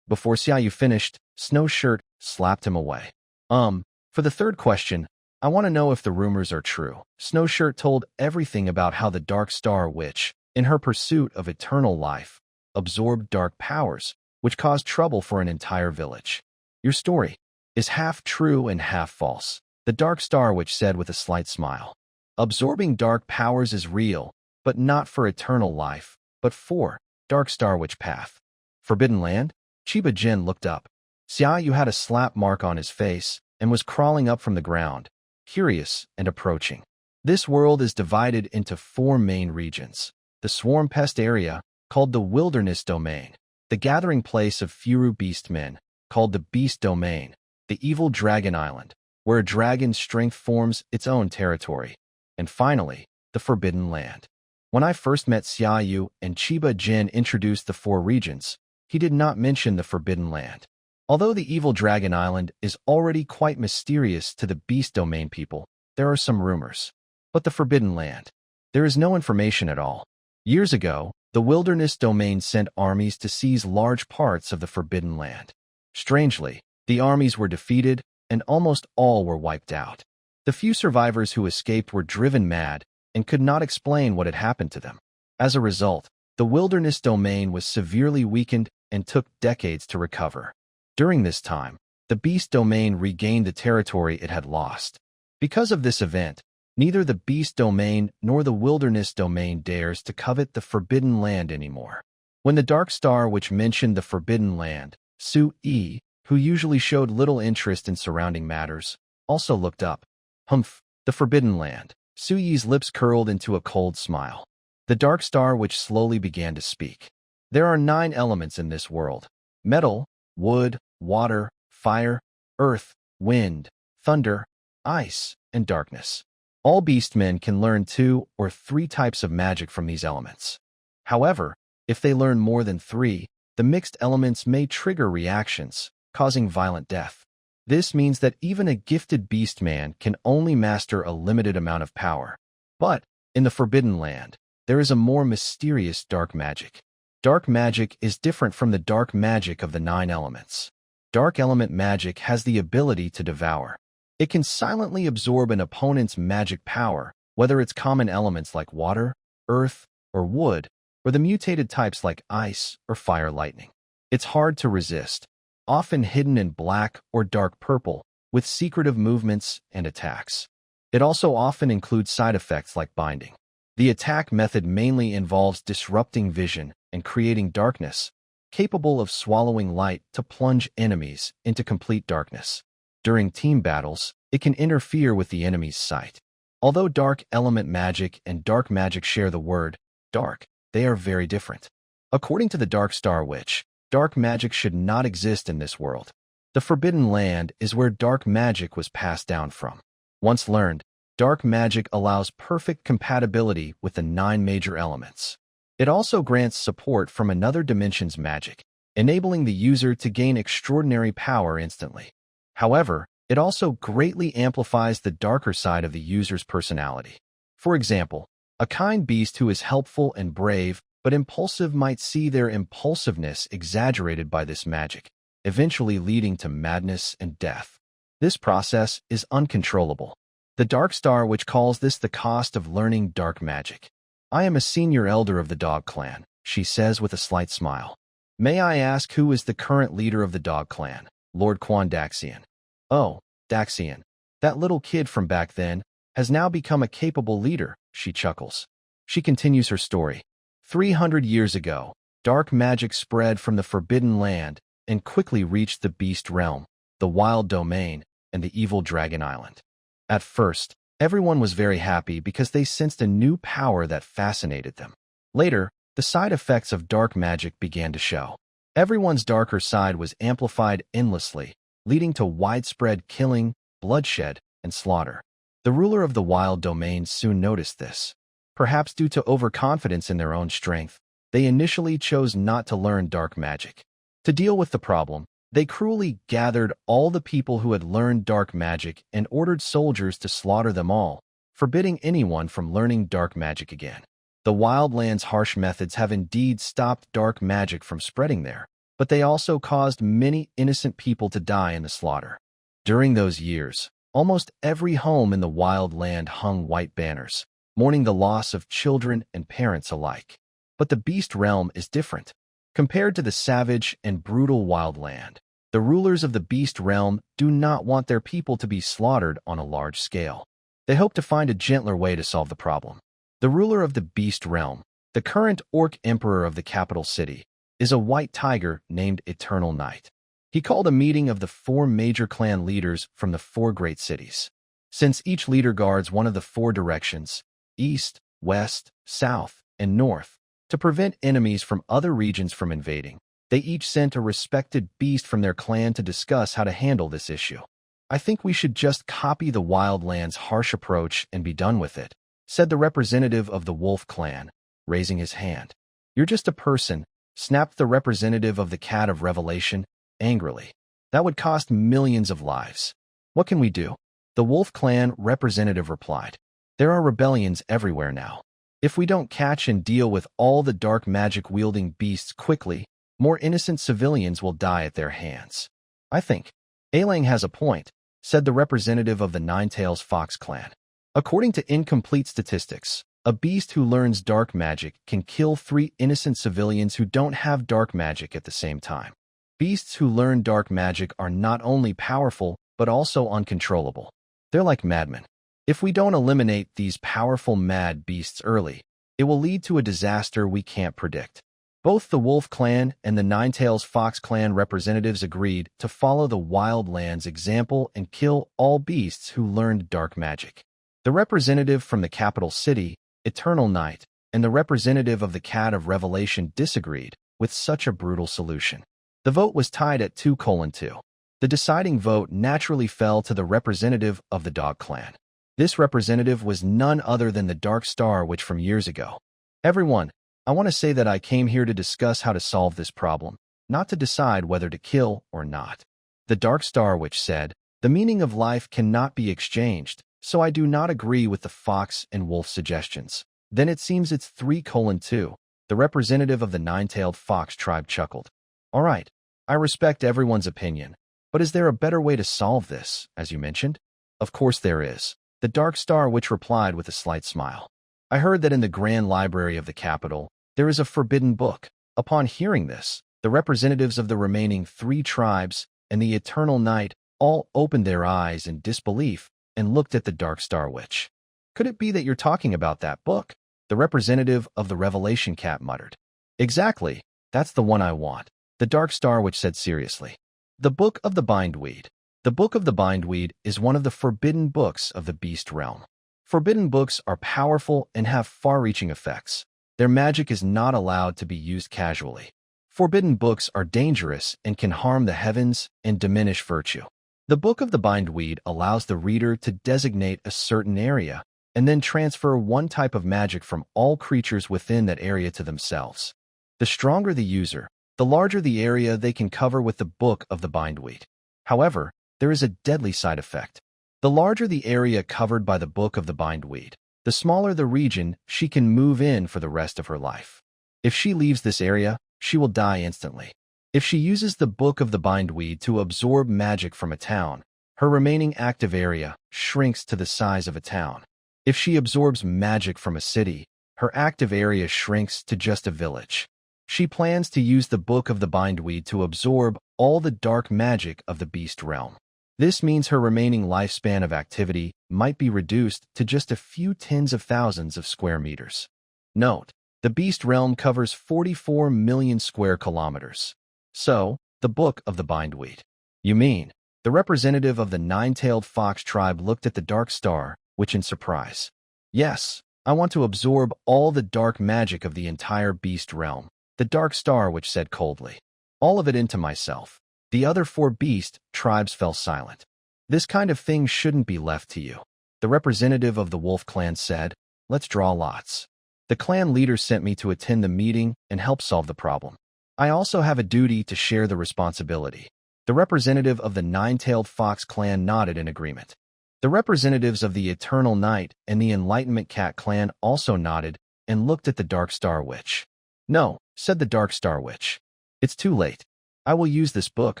Before Xiaou finished, Snow Shirt slapped him away. For the third question, I want to know if the rumors are true. Snow Shirt told everything about how the Dark Star Witch, in her pursuit of eternal life, absorbed dark powers, which caused trouble for an entire village. Your story is half true and half false, the Dark Star Witch said with a slight smile. Absorbing dark powers is real, but not for eternal life, but for Dark Star Witch path. Forbidden Land? Chiba Gen looked up. Xiaou had a slap mark on his face and was crawling up from the ground, curious and approaching. This world is divided into 4 main regions. The Swarm Pest area, called the Wilderness Domain. The Gathering Place of Furu Beastmen, called the Beast Domain. The Evil Dragon Island, where a dragon's strength forms its own territory. And finally, the Forbidden Land. When I first met Xiaou and Chiba Gen introduced the 4 regions, he did not mention the Forbidden Land. Although the Evil Dragon Island is already quite mysterious to the Beast Domain people, there are some rumors. But the Forbidden Land, there is no information at all. Years ago, the Wilderness Domain sent armies to seize large parts of the Forbidden Land. Strangely, the armies were defeated, and almost all were wiped out. The few survivors who escaped were driven mad and could not explain what had happened to them. As a result, the Wilderness Domain was severely weakened and took decades to recover. During this time, the Beast Domain regained the territory it had lost. Because of this event, neither the Beast Domain nor the Wilderness Domain dares to covet the Forbidden Land anymore. When the Dark Star Witch mentioned the Forbidden Land, Su Yi, who usually showed little interest in surrounding matters, also looked up. Humph, the Forbidden Land. Su Yi's lips curled into a cold smile. The Dark Star Witch slowly began to speak. There are 9 elements in this world: metal, wood, water, fire, earth, wind, thunder, ice, and darkness. All beastmen can learn 2 or 3 types of magic from these elements. However, if they learn more than 3, the mixed elements may trigger reactions, causing violent death. This means that even a gifted beastman can only master a limited amount of power. But, in the Forbidden Land, there is a more mysterious dark magic. Dark magic is different from the dark magic of the 9 elements. Dark element magic has the ability to devour. It can silently absorb an opponent's magic power, whether it's common elements like water, earth, or wood, or the mutated types like ice or fire lightning. It's hard to resist, often hidden in black or dark purple, with secretive movements and attacks. It also often includes side effects like binding. The attack method mainly involves disrupting vision and creating darkness, capable of swallowing light to plunge enemies into complete darkness. During team battles, it can interfere with the enemy's sight. Although dark element magic and dark magic share the word dark, they are very different. According to the Dark Star Witch, dark magic should not exist in this world. The Forbidden Land is where dark magic was passed down from. Once learned, dark magic allows perfect compatibility with the 9 major elements. It also grants support from another dimension's magic, enabling the user to gain extraordinary power instantly. However, it also greatly amplifies the darker side of the user's personality. For example, a kind beast who is helpful and brave but impulsive might see their impulsiveness exaggerated by this magic, eventually leading to madness and death. This process is uncontrollable. The Dark Star Witch calls this the cost of learning dark magic. I am a senior elder of the Dog Clan, she says with a slight smile. May I ask who is the current leader of the Dog Clan? Lord Quan Daxian. Oh, Daxian, that little kid from back then, has now become a capable leader, she chuckles. She continues her story. 300 years ago, dark magic spread from the Forbidden Land and quickly reached the Beast Realm, the Wild Domain, and the Evil Dragon Island. At first, everyone was very happy because they sensed a new power that fascinated them. Later, the side effects of dark magic began to show. Everyone's darker side was amplified endlessly, leading to widespread killing, bloodshed, and slaughter. The ruler of the Wild Domain soon noticed this. Perhaps due to overconfidence in their own strength, they initially chose not to learn dark magic. To deal with the problem, they cruelly gathered all the people who had learned dark magic and ordered soldiers to slaughter them all, forbidding anyone from learning dark magic again. The Wildlands' harsh methods have indeed stopped dark magic from spreading there, but they also caused many innocent people to die in the slaughter. During those years, almost every home in the Wild Land hung white banners, mourning the loss of children and parents alike. But the Beast Realm is different. Compared to the savage and brutal Wild Land, the rulers of the Beast Realm do not want their people to be slaughtered on a large scale. They hope to find a gentler way to solve the problem. The ruler of the Beast Realm, the current Orc Emperor of the capital city, is a white tiger named Eternal Night. He called a meeting of the 4 major clan leaders from the 4 great cities. Since each leader guards one of the 4 directions, east, west, south, and north, to prevent enemies from other regions from invading, they each sent a respected beast from their clan to discuss how to handle this issue. I think we should just copy the Wildlands' harsh approach and be done with it, said the representative of the Wolf clan, raising his hand. You're just a person, snapped the representative of the Cat of Revelation, angrily. That would cost millions of lives. What can we do? The Wolf clan representative replied. There are rebellions everywhere now. If we don't catch and deal with all the dark magic-wielding beasts quickly, more innocent civilians will die at their hands. I think Ailang has a point, said the representative of the Nine-Tails Fox clan. According to incomplete statistics, a beast who learns dark magic can kill 3 innocent civilians who don't have dark magic at the same time. Beasts who learn dark magic are not only powerful, but also uncontrollable. They're like madmen. If we don't eliminate these powerful mad beasts early, it will lead to a disaster we can't predict. Both the Wolf clan and the Nine-Tails Fox clan representatives agreed to follow the Wildlands example and kill all beasts who learned dark magic. The representative from the capital city, Eternal Night, and the representative of the Cat of Revelation disagreed with such a brutal solution. The vote was tied at 2:2. The deciding vote naturally fell to the representative of the Dog clan. This representative was none other than the Dark Star Witch from years ago. Everyone, I want to say that I came here to discuss how to solve this problem, not to decide whether to kill or not. The Dark Star Witch said, the meaning of life cannot be exchanged, so I do not agree with the Fox and Wolf suggestions. Then it seems it's 3:2. The representative of the Nine-Tailed Fox tribe chuckled. All right, I respect everyone's opinion, But is there a better way to solve this, as you mentioned? Of course there is. The Dark Star Witch replied with a slight smile. I heard that in the Grand Library of the capital, there is a forbidden book. Upon hearing this, the representatives of the remaining 3 tribes and the Eternal Night all opened their eyes in disbelief and looked at the Dark Star Witch. Could it be that you're talking about that book? The representative of the Revelation Cat muttered. Exactly, that's the one I want, the Dark Star Witch said seriously. The Book of the Bindweed. The Book of the Bindweed is one of the forbidden books of the beast realm. Forbidden books are powerful and have far-reaching effects. Their magic is not allowed to be used casually. Forbidden books are dangerous and can harm the heavens and diminish virtue. The Book of the Bindweed allows the reader to designate a certain area and then transfer one type of magic from all creatures within that area to themselves. The stronger the user, the larger the area they can cover with the Book of the Bindweed. However, there is a deadly side effect. The larger the area covered by the Book of the Bindweed, the smaller the region she can move in for the rest of her life. If she leaves this area, she will die instantly. If she uses the Book of the Bindweed to absorb magic from a town, her remaining active area shrinks to the size of a town. If she absorbs magic from a city, her active area shrinks to just a village. She plans to use the Book of the Bindweed to absorb all the dark magic of the beast realm. This means her remaining lifespan of activity might be reduced to just a few tens of thousands of square meters. Note, the beast realm covers 44 million square kilometers. So, the Book of the Bindweed. You mean, the representative of the nine-tailed fox tribe looked at the Dark Star, Witch in surprise. Yes, I want to absorb all the dark magic of the entire beast realm, the Dark Star Witch said coldly. All of it into myself. The other 4 beast tribes fell silent. This kind of thing shouldn't be left to you. The representative of the wolf clan said, let's draw lots. The clan leader sent me to attend the meeting and help solve the problem. I also have a duty to share the responsibility. The representative of the nine-tailed fox clan nodded in agreement. The representatives of the Eternal Night and the Enlightenment Cat clan also nodded and looked at the Dark Star Witch. No, said the Dark Star Witch. It's too late. I will use this book,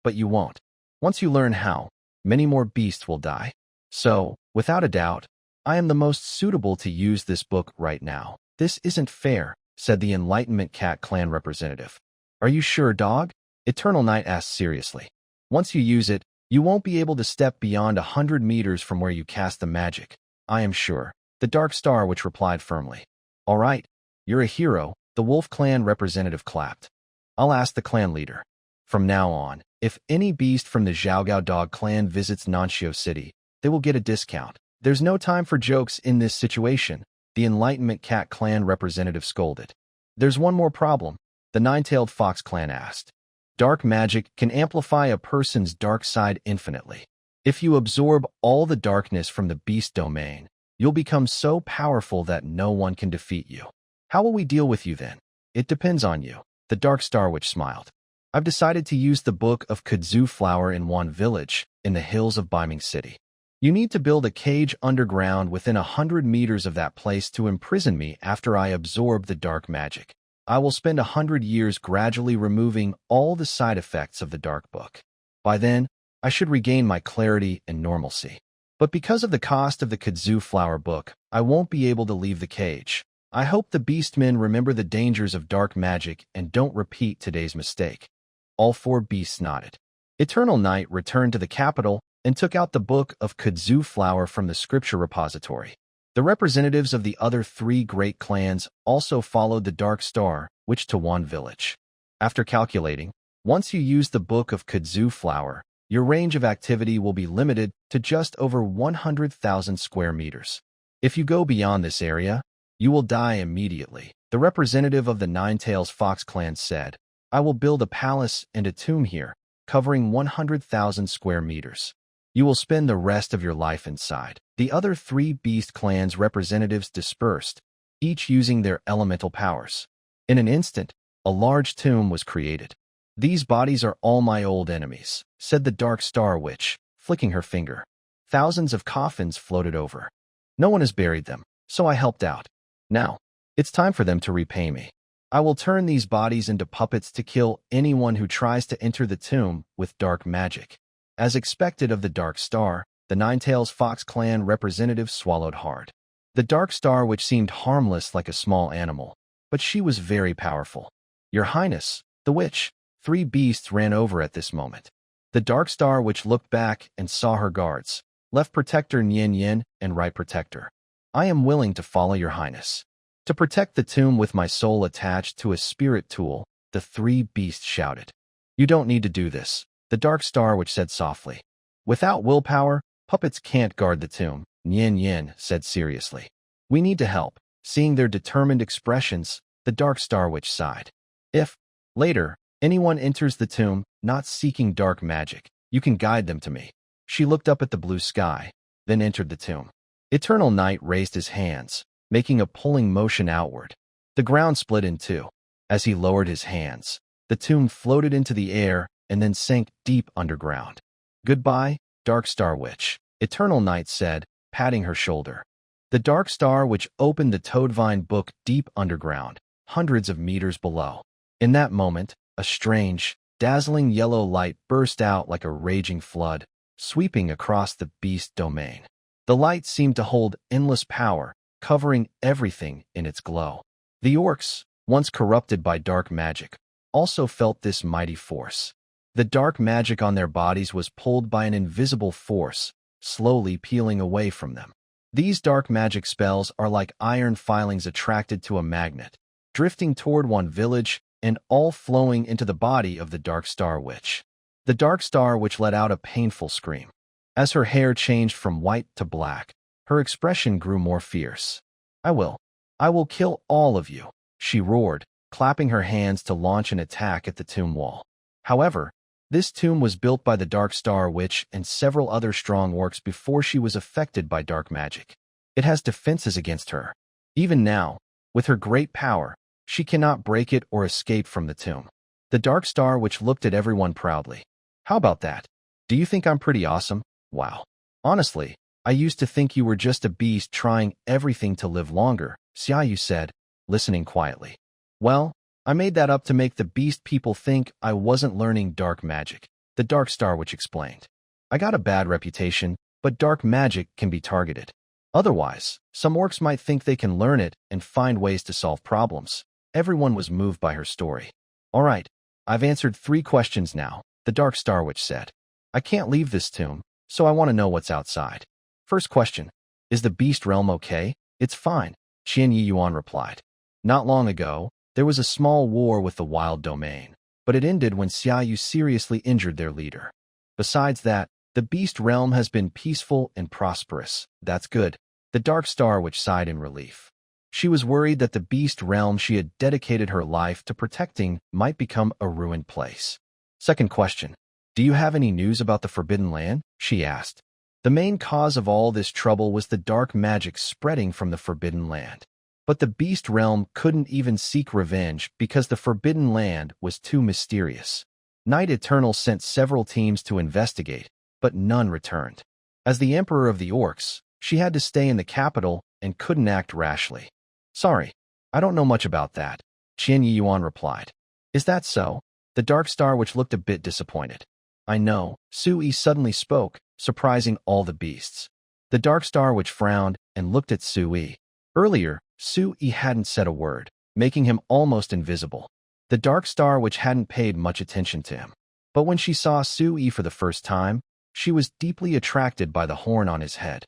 but you won't. Once you learn how, many more beasts will die. So, without a doubt, I am the most suitable to use this book right now. This isn't fair, said the Enlightenment Cat clan representative. Are you sure, dog? Eternal Night asked seriously. Once you use it, you won't be able to step beyond 100 meters from where you cast the magic. I am sure, the Dark Star Witch replied firmly. All right, you're a hero, the Wolf Clan representative clapped. I'll ask the clan leader. From now on, if any beast from the Xiaou Dog clan visits Nanxiu City, they will get a discount. There's no time for jokes in this situation, the Enlightenment Cat clan representative scolded. There's one more problem, the Nine-Tailed Fox clan asked. Dark magic can amplify a person's dark side infinitely. If you absorb all the darkness from the beast domain, you'll become so powerful that no one can defeat you. How will we deal with you then? It depends on you, the Dark Star Witch smiled. I've decided to use the Book of Kudzu Flower in one village, in the hills of Beiming City. You need to build a cage underground within 100 meters of that place to imprison me after I absorb the dark magic. I will spend 100 years gradually removing all the side effects of the Dark Book. By then, I should regain my clarity and normalcy. But because of the cost of the Kudzu Flower book, I won't be able to leave the cage. I hope the beastmen remember the dangers of dark magic and don't repeat today's mistake. All 4 beasts nodded. Eternal Night returned to the capital and took out the Book of Kudzu Flower from the scripture repository. The representatives of the other 3 great clans also followed the Dark Star, Witch to one village. After calculating, once you use the Book of Kudzu Flower, your range of activity will be limited to just over 100,000 square meters. If you go beyond this area, you will die immediately. The representative of the Nine-Tails Fox clan said, I will build a palace and a tomb here, covering 100,000 square meters. You will spend the rest of your life inside. The other 3 beast clans' representatives dispersed, each using their elemental powers. In an instant, a large tomb was created. These bodies are all my old enemies, said the Dark Star Witch, flicking her finger. Thousands of coffins floated over. No one has buried them, so I helped out. Now, it's time for them to repay me. I will turn these bodies into puppets to kill anyone who tries to enter the tomb with dark magic. As expected of the Dark Star, the Ninetails Fox clan representative swallowed hard. The Dark Star which seemed harmless like a small animal, but she was very powerful. Your Highness, the witch. 3 beasts ran over at this moment. The Dark Star which looked back and saw her guards, left protector Nian Yin and right protector. I am willing to follow your Highness. To protect the tomb with my soul attached to a spirit tool, the 3 beasts shouted. You don't need to do this, the Dark Star which said softly. Without willpower, puppets can't guard the tomb, Nian Yin said seriously. We need to help. Seeing their determined expressions, the Dark Star which sighed. If, later, anyone enters the tomb, not seeking dark magic, you can guide them to me. She looked up at the blue sky, then entered the tomb. Eternal Night raised his hands, making a pulling motion outward. The ground split in 2. As he lowered his hands, the tomb floated into the air and then sank deep underground. Goodbye, Dark Star Witch, Eternal Night said, patting her shoulder. The Dark Star which opened the Toadvine book deep underground, hundreds of meters below. In that moment, a strange, dazzling yellow light burst out like a raging flood, sweeping across the beast domain. The light seemed to hold endless power, covering everything in its glow. The orcs, once corrupted by dark magic, also felt this mighty force. The dark magic on their bodies was pulled by an invisible force, slowly peeling away from them. These dark magic spells are like iron filings attracted to a magnet, drifting toward one village and all flowing into the body of the Dark Star Witch. The Dark Star Witch let out a painful scream. As her hair changed from white to black, her expression grew more fierce. I will kill all of you, she roared, clapping her hands to launch an attack at the tomb wall. However, this tomb was built by the Dark Star Witch and several other strong orcs before she was affected by dark magic. It has defenses against her. Even now, with her great power, she cannot break it or escape from the tomb. The Dark Star Witch looked at everyone proudly. How about that? Do you think I'm pretty awesome? Wow. Honestly, I used to think you were just a beast trying everything to live longer, Xiaou said, listening quietly. Well, I made that up to make the beast people think I wasn't learning dark magic, the Dark Star Witch explained. I got a bad reputation, but dark magic can be targeted. Otherwise, some orcs might think they can learn it and find ways to solve problems. Everyone was moved by her story. All right, I've answered 3 questions now, the Dark Star Witch said. I can't leave this tomb, so I want to know what's outside. First question, is the beast realm okay? It's fine, Qian Yiyuan replied. Not long ago, there was a small war with the wild domain, but it ended when Xiaou seriously injured their leader. Besides that, the beast realm has been peaceful and prosperous. That's good, the Dark Star Witch sighed in relief. She was worried that the beast realm she had dedicated her life to protecting might become a ruined place. Second question, do you have any news about the Forbidden Land? She asked. The main cause of all this trouble was the dark magic spreading from the Forbidden Land. But the beast realm couldn't even seek revenge because the Forbidden Land was too mysterious. Night Eternal sent several teams to investigate, but none returned. As the Emperor of the Orcs, she had to stay in the capital and couldn't act rashly. Sorry, I don't know much about that, Qian Yiyuan replied. Is that so? The Dark Star Witch looked a bit disappointed. I know, Sui suddenly spoke, surprising all the beasts. The Dark Star Witch frowned and looked at Sui. Earlier, Sui hadn't said a word, making him almost invisible. The Dark Star Witch hadn't paid much attention to him. But when she saw Sui for the first time, she was deeply attracted by the horn on his head.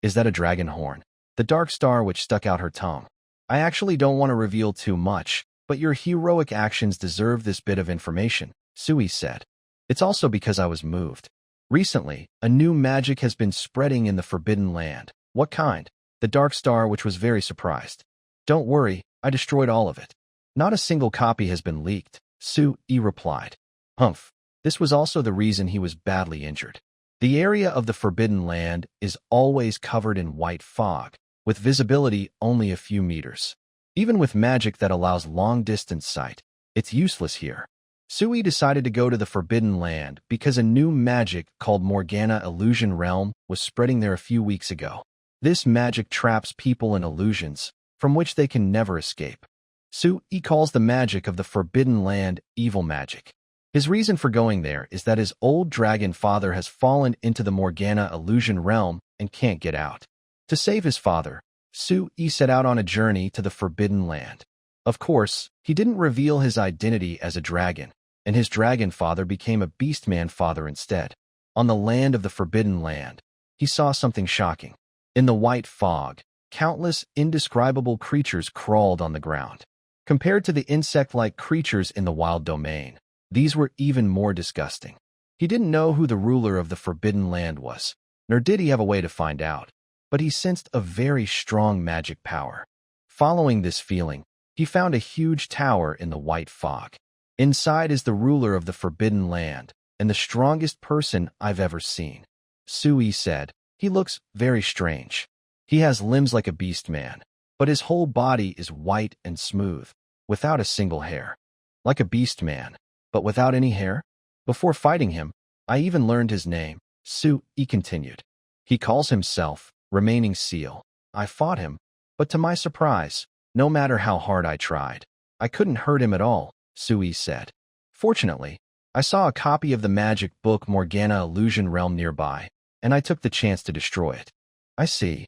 Is that a dragon horn? The Dark Star Witch stuck out her tongue. I actually don't want to reveal too much, but your heroic actions deserve this bit of information, Sui said. It's also because I was moved. Recently, a new magic has been spreading in the Forbidden Land. What kind? The Dark Star Witch was very surprised. Don't worry, I destroyed all of it. Not a single copy has been leaked, Sui replied. Humph. This was also the reason he was badly injured. The area of the Forbidden Land is always covered in white fog, with visibility only a few meters. Even with magic that allows long-distance sight, it's useless here. Sui decided to go to the Forbidden Land because a new magic called Morgana Illusion Realm was spreading there a few weeks ago. This magic traps people in illusions, from which they can never escape. Sui calls the magic of the Forbidden Land evil magic. His reason for going there is that his old dragon father has fallen into the Morgana illusion realm and can't get out. To save his father, Xiaou set out on a journey to the Forbidden Land. Of course, he didn't reveal his identity as a dragon, and his dragon father became a beastman father instead. On the land of the Forbidden Land, he saw something shocking. In the white fog, countless indescribable creatures crawled on the ground. Compared to the insect-like creatures in the wild domain, these were even more disgusting. He didn't know who the ruler of the Forbidden Land was, nor did he have a way to find out, but he sensed a very strong magic power. Following this feeling, he found a huge tower in the white fog. Inside is the ruler of the Forbidden Land, and the strongest person I've ever seen. Xiaou said, he looks very strange. He has limbs like a beast man, but his whole body is white and smooth, without a single hair. Like a beast man, but without any hair? Before fighting him, I even learned his name. Xiaou continued. He calls himself Remaining Seal. I fought him, but to my surprise, no matter how hard I tried, I couldn't hurt him at all, Xiaou said. Fortunately, I saw a copy of the magic book Morgana Illusion Realm nearby, and I took the chance to destroy it. I see.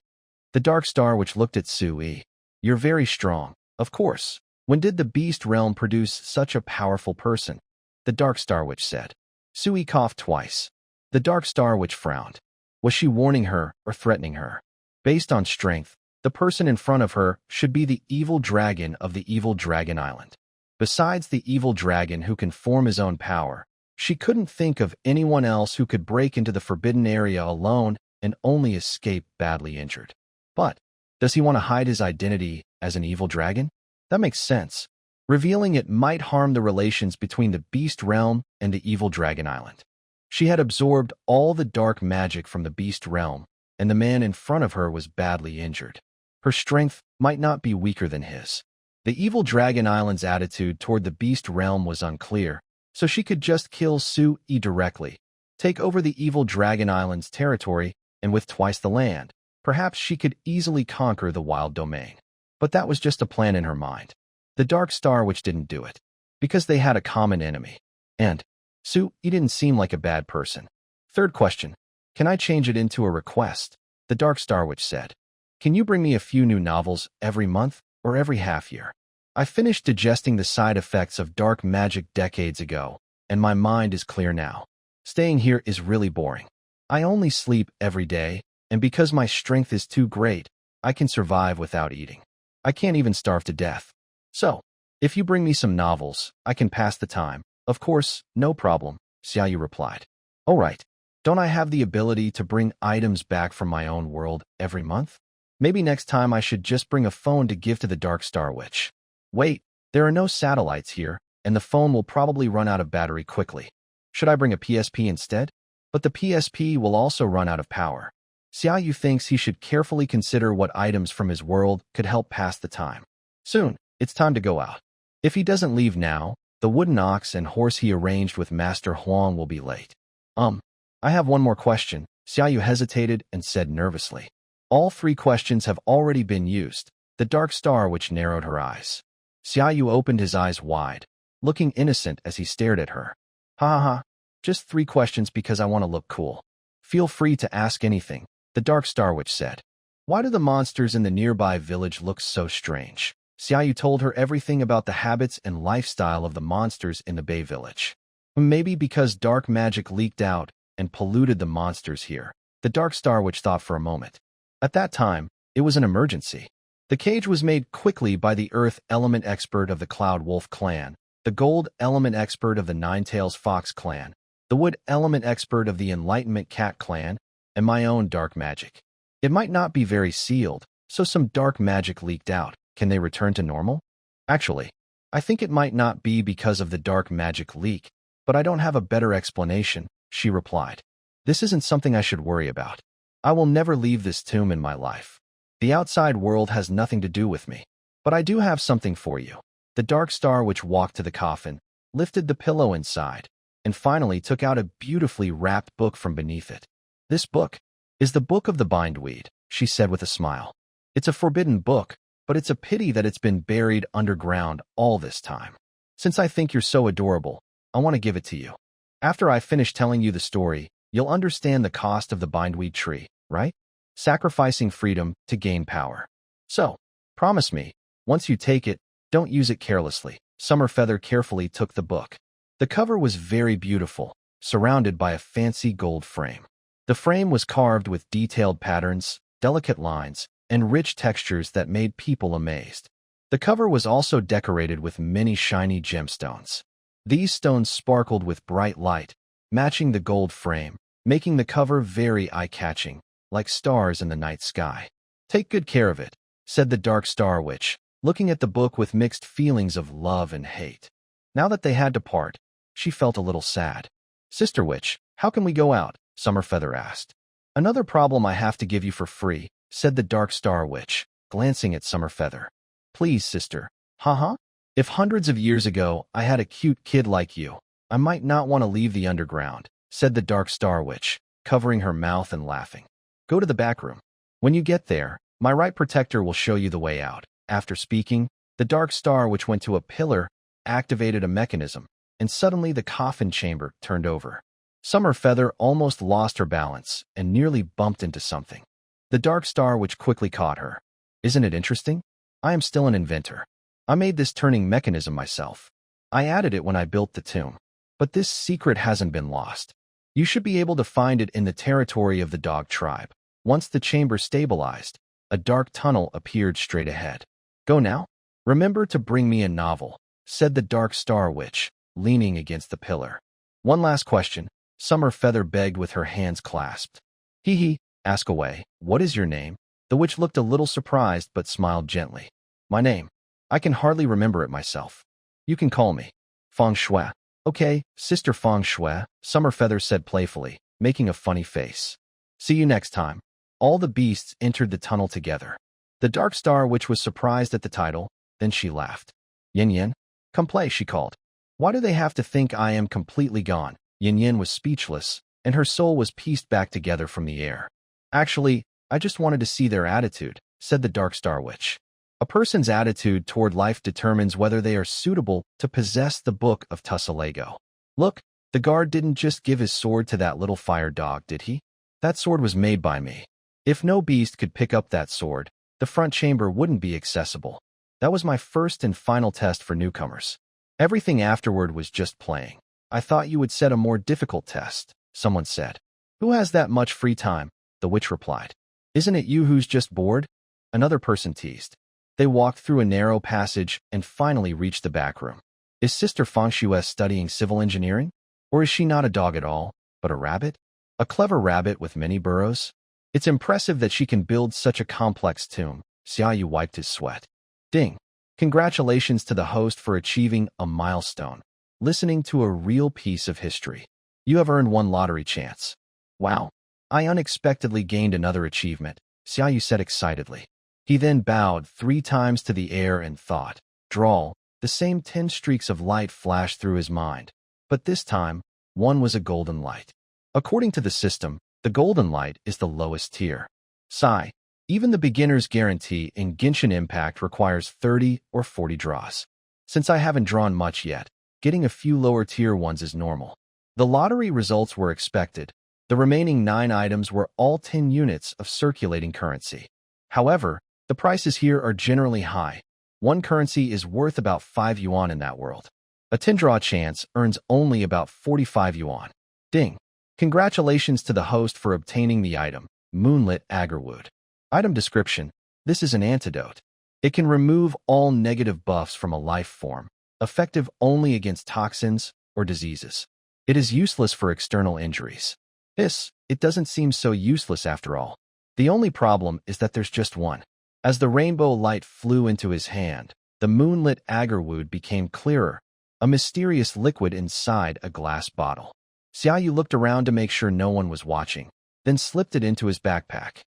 The Dark Star Witch looked at Xiaou. You're very strong, of course. When did the Beast Realm produce such a powerful person? The Dark Star Witch said. Xiaou coughed twice. The Dark Star Witch frowned. Was she warning her or threatening her? Based on strength, the person in front of her should be the evil dragon of the Evil Dragon Island. Besides the evil dragon who can form his own power, she couldn't think of anyone else who could break into the forbidden area alone and only escape badly injured. But, does he want to hide his identity as an evil dragon? That makes sense. Revealing it might harm the relations between the Beast Realm and the Evil Dragon Island. She had absorbed all the dark magic from the Beast Realm, and the man in front of her was badly injured. Her strength might not be weaker than his. The Evil Dragon Island's attitude toward the Beast Realm was unclear, so she could just kill Xiaou directly, take over the Evil Dragon Island's territory, and with twice the land, perhaps she could easily conquer the wild domain. But that was just a plan in her mind. The Dark Star Witch didn't do it, because they had a common enemy. And Xiaou didn't seem like a bad person. Third question, can I change it into a request? The Dark Star Witch said. Can you bring me a few new novels every month or every half year? I finished digesting the side effects of dark magic decades ago, and my mind is clear now. Staying here is really boring. I only sleep every day, and because my strength is too great, I can survive without eating. I can't even starve to death. So, if you bring me some novels, I can pass the time. Of course, no problem, Xiaou replied. All right, don't I have the ability to bring items back from my own world every month? Maybe next time I should just bring a phone to give to the Dark Star Witch. Wait, there are no satellites here, and the phone will probably run out of battery quickly. Should I bring a PSP instead? But the PSP will also run out of power. Xiaou thinks he should carefully consider what items from his world could help pass the time. Soon, it's time to go out. If he doesn't leave now, the wooden ox and horse he arranged with Master Huang will be late. I have one more question, Xiaou hesitated and said nervously. All 3 questions have already been used. The Dark Star Witch narrowed her eyes. Xiaou opened his eyes wide, looking innocent as he stared at her. Ha ha ha, just 3 questions because I want to look cool. Feel free to ask anything, the Dark Star Witch said. Why do the monsters in the nearby village look so strange? Xiaou told her everything about the habits and lifestyle of the monsters in the Bay Village. Maybe because dark magic leaked out and polluted the monsters here, the Dark Star Witch thought for a moment. At that time, it was an emergency. The cage was made quickly by the Earth Element Expert of the Cloud Wolf Clan, the Gold Element Expert of the Nine-Tails Fox Clan, the Wood Element Expert of the Enlightenment Cat Clan, and my own dark magic. It might not be very sealed, so some dark magic leaked out. Can they return to normal? Actually, I think it might not be because of the dark magic leak, but I don't have a better explanation, she replied. This isn't something I should worry about. I will never leave this tomb in my life. The outside world has nothing to do with me. But I do have something for you. The Dark Star Witch walked to the coffin, lifted the pillow inside, and finally took out a beautifully wrapped book from beneath it. This book is the Book of the Bindweed, she said with a smile. It's a forbidden book, but it's a pity that it's been buried underground all this time. Since I think you're so adorable, I want to give it to you. After I finish telling you the story, you'll understand the cost of the bindweed tree, right? Sacrificing freedom to gain power. So, promise me, once you take it, don't use it carelessly. Summerfeather carefully took the book. The cover was very beautiful, surrounded by a fancy gold frame. The frame was carved with detailed patterns, delicate lines, and rich textures that made people amazed. The cover was also decorated with many shiny gemstones. These stones sparkled with bright light, matching the gold frame, making the cover very eye-catching, like stars in the night sky. Take good care of it, said the Dark Star Witch, looking at the book with mixed feelings of love and hate. Now that they had to part, she felt a little sad. Sister Witch, how can we go out? Summerfeather asked. Another problem I have to give you for free, said the Dark Star Witch, glancing at Summerfeather. Please, sister. Haha. If hundreds of years ago I had a cute kid like you, I might not want to leave the underground, said the Dark Star Witch, covering her mouth and laughing. Go to the back room. When you get there, my right protector will show you the way out. After speaking, the Dark Star Witch went to a pillar, activated a mechanism, and suddenly the coffin chamber turned over. Summerfeather almost lost her balance and nearly bumped into something. The Dark Star Witch quickly caught her. Isn't it interesting? I am still an inventor. I made this turning mechanism myself. I added it when I built the tomb. But this secret hasn't been lost. You should be able to find it in the territory of the dog tribe. Once the chamber stabilized, a dark tunnel appeared straight ahead. Go now? Remember to bring me a novel, said the Dark Star Witch, leaning against the pillar. One last question, Summerfeather begged with her hands clasped. Hee, ask away. What is your name? The witch looked a little surprised but smiled gently. My name. I can hardly remember it myself. You can call me Feng Shui. Okay, Sister Feng Shui, Summerfeather said playfully, making a funny face. See you next time. All the beasts entered the tunnel together. The Dark Star Witch was surprised at the title, then she laughed. Yin Yin, come play, she called. Why do they have to think I am completely gone? Yin Yin was speechless, and her soul was pieced back together from the air. Actually, I just wanted to see their attitude, said the Dark Star Witch. A person's attitude toward life determines whether they are suitable to possess the Book of Tussalago. Look, the guard didn't just give his sword to that little fire dog, did he? That sword was made by me. If no beast could pick up that sword, the front chamber wouldn't be accessible. That was my first and final test for newcomers. Everything afterward was just playing. I thought you would set a more difficult test, someone said. Who has that much free time? The witch replied. Isn't it you who's just bored? Another person teased. They walked through a narrow passage and finally reached the back room. Is Sister Feng Shui studying civil engineering? Or is she not a dog at all, but a rabbit? A clever rabbit with many burrows? It's impressive that she can build such a complex tomb. Xiaou wiped his sweat. Ding! Congratulations to the host for achieving a milestone. Listening to a real piece of history. You have earned one lottery chance. Wow! I unexpectedly gained another achievement, Xiaou said excitedly. He then bowed 3 times to the air and thought. Drawl, the same 10 streaks of light flashed through his mind. But this time, one was a golden light. According to the system, the golden light is the lowest tier. Sigh. Even the beginner's guarantee in Genshin Impact requires 30 or 40 draws. Since I haven't drawn much yet, getting a few lower tier ones is normal. The lottery results were expected. The remaining 9 items were all 10 units of circulating currency. However, the prices here are generally high. One currency is worth about 5 yuan in that world. A 10-draw chance earns only about 45 yuan. Ding! Congratulations to the host for obtaining the item, Moonlit Agarwood. Item description. This is an antidote. It can remove all negative buffs from a life form, effective only against toxins or diseases. It is useless for external injuries. It doesn't seem so useless after all. The only problem is that there's just one. As the rainbow light flew into his hand, the moonlit agarwood became clearer, a mysterious liquid inside a glass bottle. Xiaou looked around to make sure no one was watching, then slipped it into his backpack.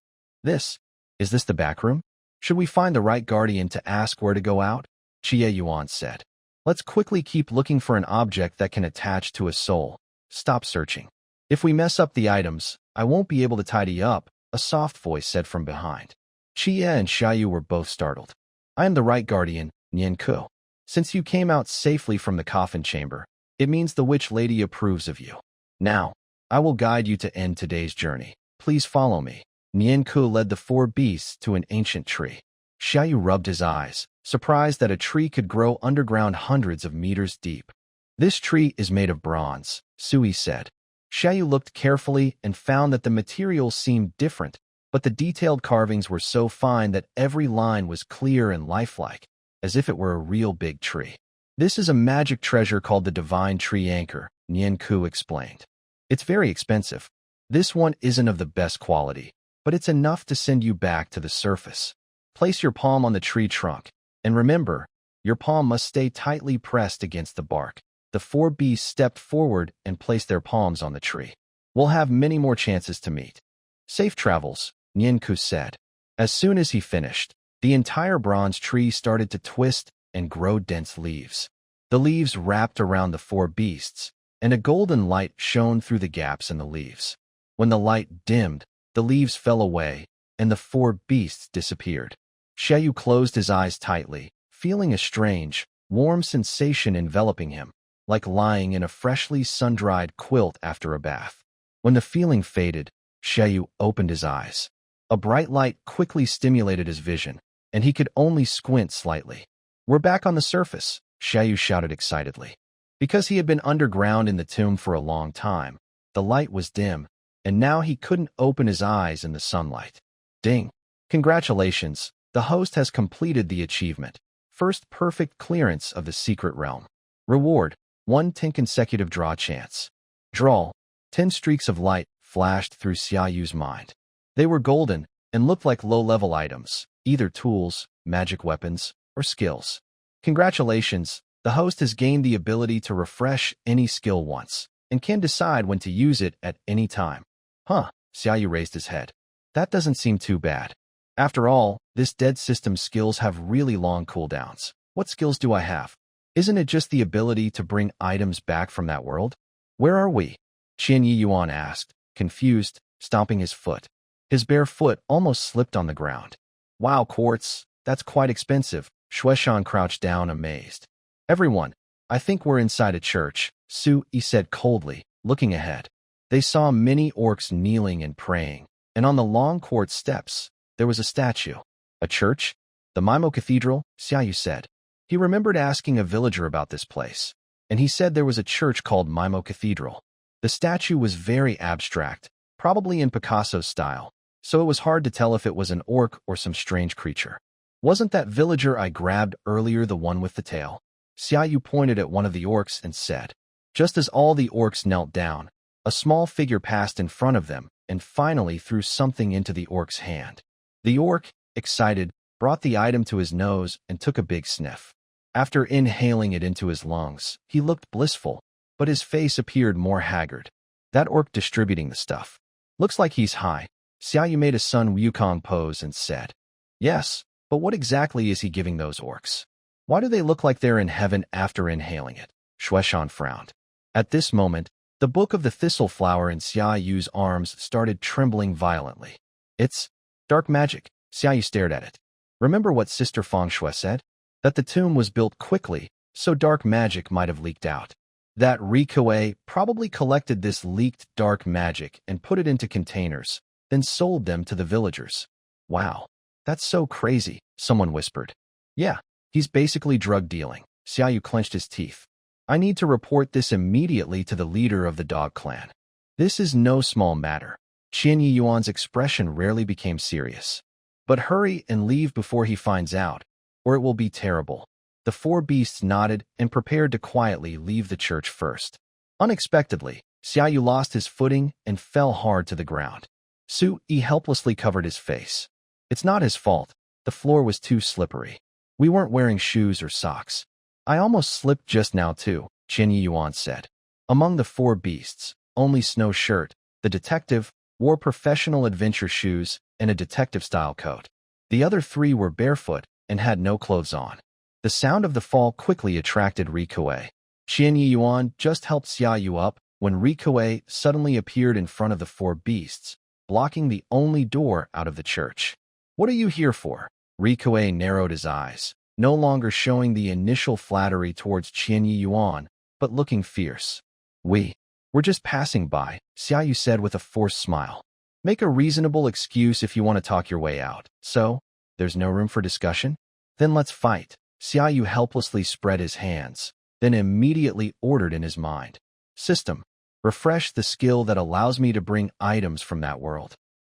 Is this the back room? Should we find the right guardian to ask where to go out? Chia Yuan said. Let's quickly keep looking for an object that can attach to a soul. Stop searching. If we mess up the items, I won't be able to tidy up, a soft voice said from behind. Chia and Xiaou were both startled. I am the right guardian, Nian Ku. Since you came out safely from the coffin chamber, It means the witch lady approves of you. Now, I will guide you to end today's journey. Please follow me. Nianku led the 4 beasts to an ancient tree. Xiaou rubbed his eyes, surprised that a tree could grow underground hundreds of meters deep. This tree is made of bronze, Sui said. Xiaou looked carefully and found that the materials seemed different, but the detailed carvings were so fine that every line was clear and lifelike, as if it were a real big tree. This is a magic treasure called the Divine Tree Anchor, Nianku explained. It's very expensive. This one isn't of the best quality, but it's enough to send you back to the surface. Place your palm on the tree trunk, and remember, your palm must stay tightly pressed against the bark. The 4 beasts stepped forward and placed their palms on the tree. We'll have many more chances to meet. Safe travels, Nianku said. As soon as he finished, the entire bronze tree started to twist and grow dense leaves. The leaves wrapped around the 4 beasts, and a golden light shone through the gaps in the leaves. When the light dimmed, the leaves fell away, and the 4 beasts disappeared. Xiaou closed his eyes tightly, feeling a strange, warm sensation enveloping him, like lying in a freshly sun-dried quilt after a bath. When the feeling faded, Xiaou opened his eyes. A bright light quickly stimulated his vision, and he could only squint slightly. We're back on the surface, Xiaou shouted excitedly. Because he had been underground in the tomb for a long time, the light was dim, and now he couldn't open his eyes in the sunlight. Ding! Congratulations, the host has completed the achievement. First perfect clearance of the secret realm. Reward, 10 consecutive draw chance. Draw, 10 streaks of light flashed through Xiaoyu's mind. They were golden and looked like low-level items, either tools, magic weapons, or skills. Congratulations, the host has gained the ability to refresh any skill once, and can decide when to use it at any time. Huh, Xiaoyu raised his head. That doesn't seem too bad. After all, this dead system skills have really long cooldowns. What skills do I have? Isn't it just the ability to bring items back from that world? Where are we? Qin Yi Yuan asked, confused, stomping his foot. His bare foot almost slipped on the ground. Wow, quartz, that's quite expensive. Shueshan crouched down amazed. Everyone, I think we're inside a church, Su Yi said coldly, looking ahead. They saw many orcs kneeling and praying, and on the long quartz steps, there was a statue. A church? The Mimo Cathedral, Xiaoyu said. He remembered asking a villager about this place, and he said there was a church called Mimo Cathedral. The statue was very abstract, probably in Picasso's style, so it was hard to tell if it was an orc or some strange creature. Wasn't that villager I grabbed earlier the one with the tail? Xiaoyu pointed at one of the orcs and said. Just as all the orcs knelt down, a small figure passed in front of them and finally threw something into the orc's hand. The orc, excited, brought the item to his nose and took a big sniff. After inhaling it into his lungs, he looked blissful, but his face appeared more haggard. That orc distributing the stuff. Looks like he's high. Xiaoyu made a Sun Wukong pose and said. Yes, but what exactly is he giving those orcs? Why do they look like they're in heaven after inhaling it? Shueshan frowned. At this moment, the book of the thistle flower in Xiaoyu's arms started trembling violently. It's dark magic. Xiaoyu stared at it. Remember what Sister Fengshui said? That the tomb was built quickly, so dark magic might have leaked out. That Rikuei probably collected this leaked dark magic and put it into containers, then sold them to the villagers. Wow, that's so crazy, someone whispered. Yeah, he's basically drug dealing. Xiaoyu clenched his teeth. I need to report this immediately to the leader of the dog clan. This is no small matter. Qin Yi Yuan's expression rarely became serious. But hurry and leave before he finds out, or it will be terrible. The 4 beasts nodded and prepared to quietly leave the church first. Unexpectedly, Xiaoyu lost his footing and fell hard to the ground. Su Yi helplessly covered his face. It's not his fault. The floor was too slippery. We weren't wearing shoes or socks. I almost slipped just now too, Qin Yi Yuan said. Among the 4 beasts, only Snow Shirt, the detective, wore professional adventure shoes and a detective-style coat. The other 3 were barefoot and had no clothes on. The sound of the fall quickly attracted Rikuei. Qin Yi Yuan just helped Xiaoyu up when Rikuei suddenly appeared in front of the 4 beasts, blocking the only door out of the church. What are you here for? Rikuei narrowed his eyes, no longer showing the initial flattery towards Qin Yi Yuan, but looking fierce. We're just passing by, Xiaou said with a forced smile. Make a reasonable excuse if you want to talk your way out. So, there's no room for discussion? Then let's fight. Xiaou helplessly spread his hands, then immediately ordered in his mind. System. Refresh the skill that allows me to bring items from that world.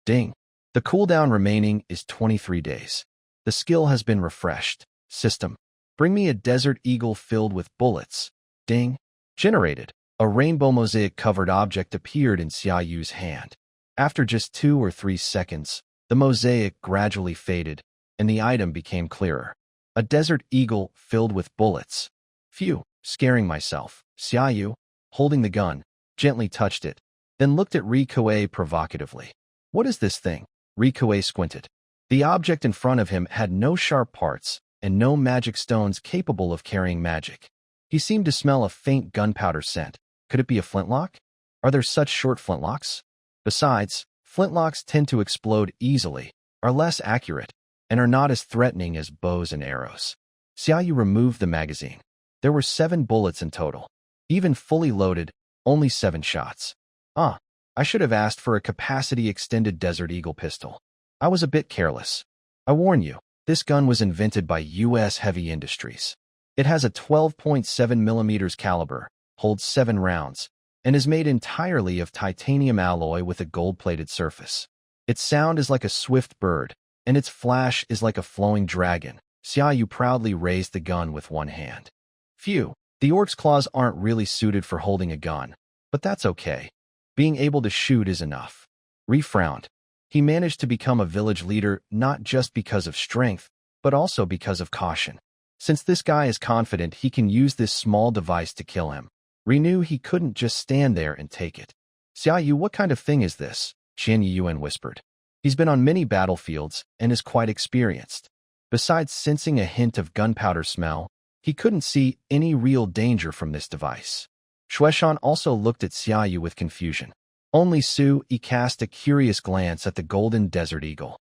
Ding. The cooldown remaining is 23 days. The skill has been refreshed. System. Bring me a desert eagle filled with bullets. Ding. Generated. A rainbow mosaic-covered object appeared in Xiaoyu's hand. After just 2 or 3 seconds, the mosaic gradually faded, and the item became clearer. A desert eagle filled with bullets. Phew, scaring myself. Xiaoyu, holding the gun, gently touched it, then looked at Rikuei provocatively. What is this thing? Rikuei squinted. The object in front of him had no sharp parts and no magic stones capable of carrying magic. He seemed to smell a faint gunpowder scent. Could it be a flintlock? Are there such short flintlocks? Besides, flintlocks tend to explode easily, are less accurate, and are not as threatening as bows and arrows. Xiaoyu removed the magazine. There were 7 bullets in total. Even fully loaded, only 7 shots. I should have asked for a capacity-extended Desert Eagle pistol. I was a bit careless. I warn you, this gun was invented by U.S. Heavy Industries. It has a 12.7mm caliber, holds 7 rounds, and is made entirely of titanium alloy with a gold-plated surface. Its sound is like a swift bird, and its flash is like a flowing dragon. Xiaoyu proudly raised the gun with one hand. Phew, the orc's claws aren't really suited for holding a gun, but that's okay. Being able to shoot is enough. Ri frowned. He managed to become a village leader not just because of strength, but also because of caution. Since this guy is confident he can use this small device to kill him, Ri knew he couldn't just stand there and take it. Xiaoyu, what kind of thing is this? Qian Yuan whispered. He's been on many battlefields and is quite experienced. Besides sensing a hint of gunpowder smell, he couldn't see any real danger from this device. Shueshan also looked at Xiaoyu with confusion. Only Su-Yi cast a curious glance at the golden desert eagle.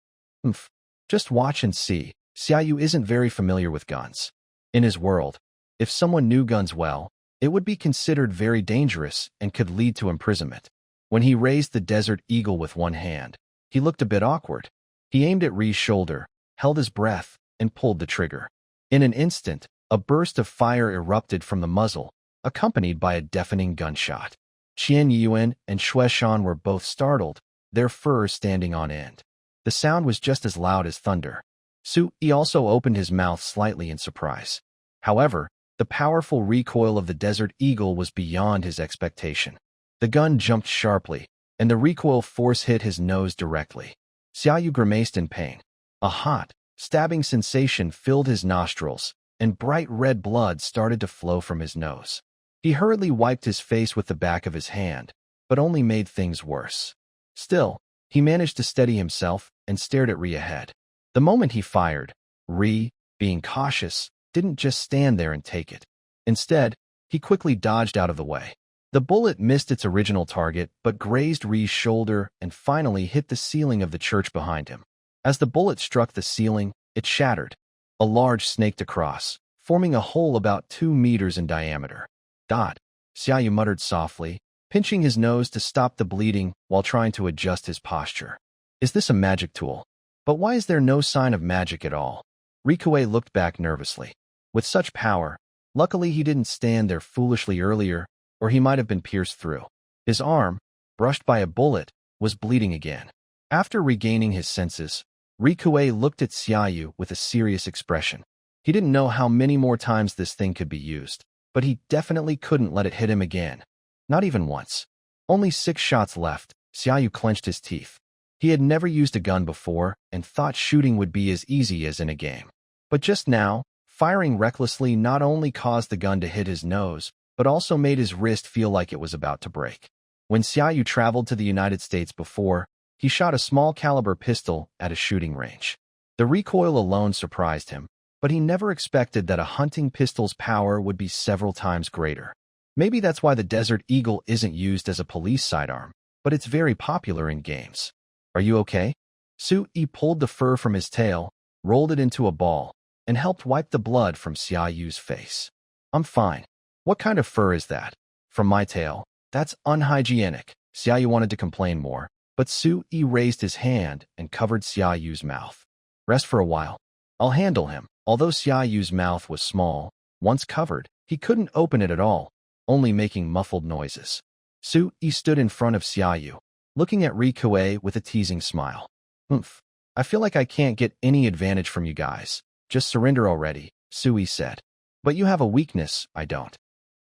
Just watch and see. Xiaoyu isn't very familiar with guns. In his world, if someone knew guns well, it would be considered very dangerous and could lead to imprisonment. When he raised the desert eagle with one hand, he looked a bit awkward. He aimed at Ri's shoulder, held his breath, and pulled the trigger. In an instant, a burst of fire erupted from the muzzle, accompanied by a deafening gunshot. Qian Yuan and Shueshan were both startled, their fur standing on end. The sound was just as loud as thunder. Su-Yi also opened his mouth slightly in surprise. However, the powerful recoil of the Desert Eagle was beyond his expectation. The gun jumped sharply, and the recoil force hit his nose directly. Xiaoyu grimaced in pain. A hot, stabbing sensation filled his nostrils, and bright red blood started to flow from his nose. He hurriedly wiped his face with the back of his hand, but only made things worse. Still, he managed to steady himself and stared at Ri ahead. The moment he fired, Ri, being cautious, didn't just stand there and take it. Instead, he quickly dodged out of the way. The bullet missed its original target but grazed Ri's shoulder and finally hit the ceiling of the church behind him. As the bullet struck the ceiling, it shattered. A large snaked across, forming a hole about 2 meters in diameter. Xiaoyu muttered softly, pinching his nose to stop the bleeding while trying to adjust his posture. Is this a magic tool? But why is there no sign of magic at all? Rikuei looked back nervously. With such power, luckily he didn't stand there foolishly earlier, or he might have been pierced through. His arm, brushed by a bullet, was bleeding again. After regaining his senses, Rikuei looked at Xiaoyu with a serious expression. He didn't know how many more times this thing could be used, but he definitely couldn't let it hit him again. Not even once. Only 6 shots left. Xiaoyu clenched his teeth. He had never used a gun before and thought shooting would be as easy as in a game. But just now, firing recklessly not only caused the gun to hit his nose, but also made his wrist feel like it was about to break. When Xiaoyu traveled to the United States before, he shot a small caliber pistol at a shooting range. The recoil alone surprised him, but he never expected that a hunting pistol's power would be several times greater. Maybe that's why the Desert Eagle isn't used as a police sidearm, but it's very popular in games. Are you okay? Su-Yi pulled the fur from his tail, rolled it into a ball, and helped wipe the blood from Xiaoyu's face. I'm fine. What kind of fur is that? From my tail. That's unhygienic. Xiaou wanted to complain more, but Sui raised his hand and covered Xiaoyu's mouth. Rest for a while. I'll handle him. Although Xiaoyu's mouth was small, once covered, he couldn't open it at all, only making muffled noises. Sui stood in front of Xiaoyu, looking at Rikuei with a teasing smile. Oomph. I feel like I can't get any advantage from you guys. Just surrender already, Sui said. But you have a weakness, I don't.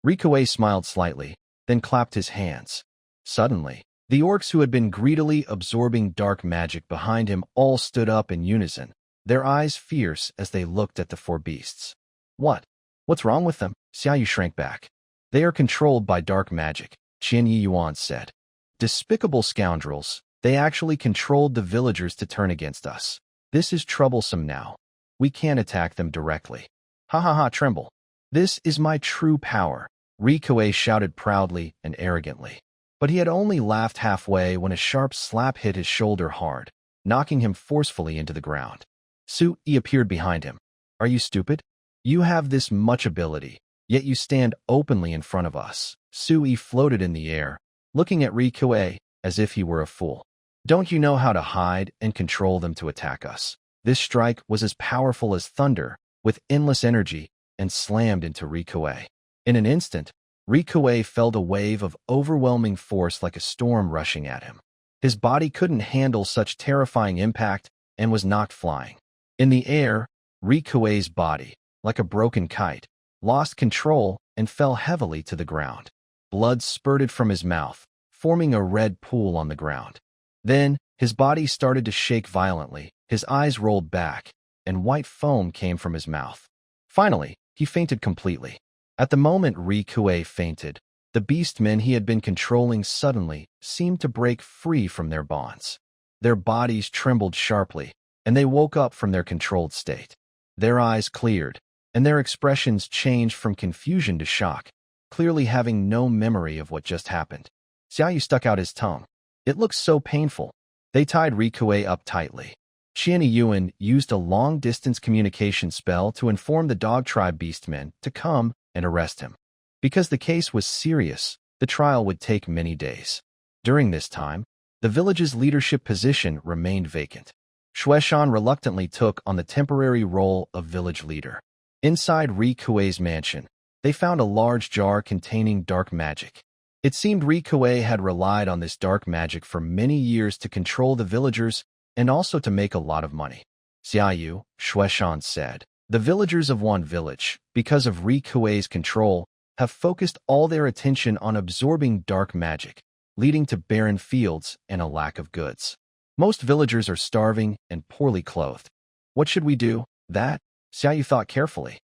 Rikuei smiled slightly, then clapped his hands. Suddenly, the orcs who had been greedily absorbing dark magic behind him all stood up in unison, their eyes fierce as they looked at the four beasts. What? What's wrong with them? Xiaoyu shrank back. They are controlled by dark magic, Qian Yuan said. Despicable scoundrels, they actually controlled the villagers to turn against us. This is troublesome now. We can't attack them directly. Ha ha ha, tremble. This is my true power, Rikuei shouted proudly and arrogantly. But he had only laughed halfway when a sharp slap hit his shoulder hard, knocking him forcefully into the ground. Sui appeared behind him. Are you stupid? You have this much ability, yet you stand openly in front of us. Sui floated in the air, looking at Rikuei as if he were a fool. Don't you know how to hide and control them to attack us? This strike was as powerful as thunder, with endless energy, and slammed into Rikuei. In an instant, Rikuei felt a wave of overwhelming force like a storm rushing at him. His body couldn't handle such terrifying impact and was knocked flying. In the air, Rikuei's body, like a broken kite, lost control and fell heavily to the ground. Blood spurted from his mouth, forming a red pool on the ground. Then, his body started to shake violently, his eyes rolled back, and white foam came from his mouth. Finally, he fainted completely. At the moment Rikuei fainted, the beastmen he had been controlling suddenly seemed to break free from their bonds. Their bodies trembled sharply, and they woke up from their controlled state. Their eyes cleared, and their expressions changed from confusion to shock, clearly having no memory of what just happened. Xiaoyu stuck out his tongue. It looked so painful. They tied Rikuei up tightly. Qian Yuan used a long-distance communication spell to inform the dog tribe beastmen to come and arrest him. Because the case was serious, the trial would take many days. During this time, the village's leadership position remained vacant. Shueshan reluctantly took on the temporary role of village leader. Inside Rikuei's mansion, they found a large jar containing dark magic. It seemed Rikuei had relied on this dark magic for many years to control the villagers and also to make a lot of money. Xiaoyu, Shueshan said, the villagers of one village, because of Rikuei's control, have focused all their attention on absorbing dark magic, leading to barren fields and a lack of goods. Most villagers are starving and poorly clothed. What should we do? That? Xiaoyu thought carefully.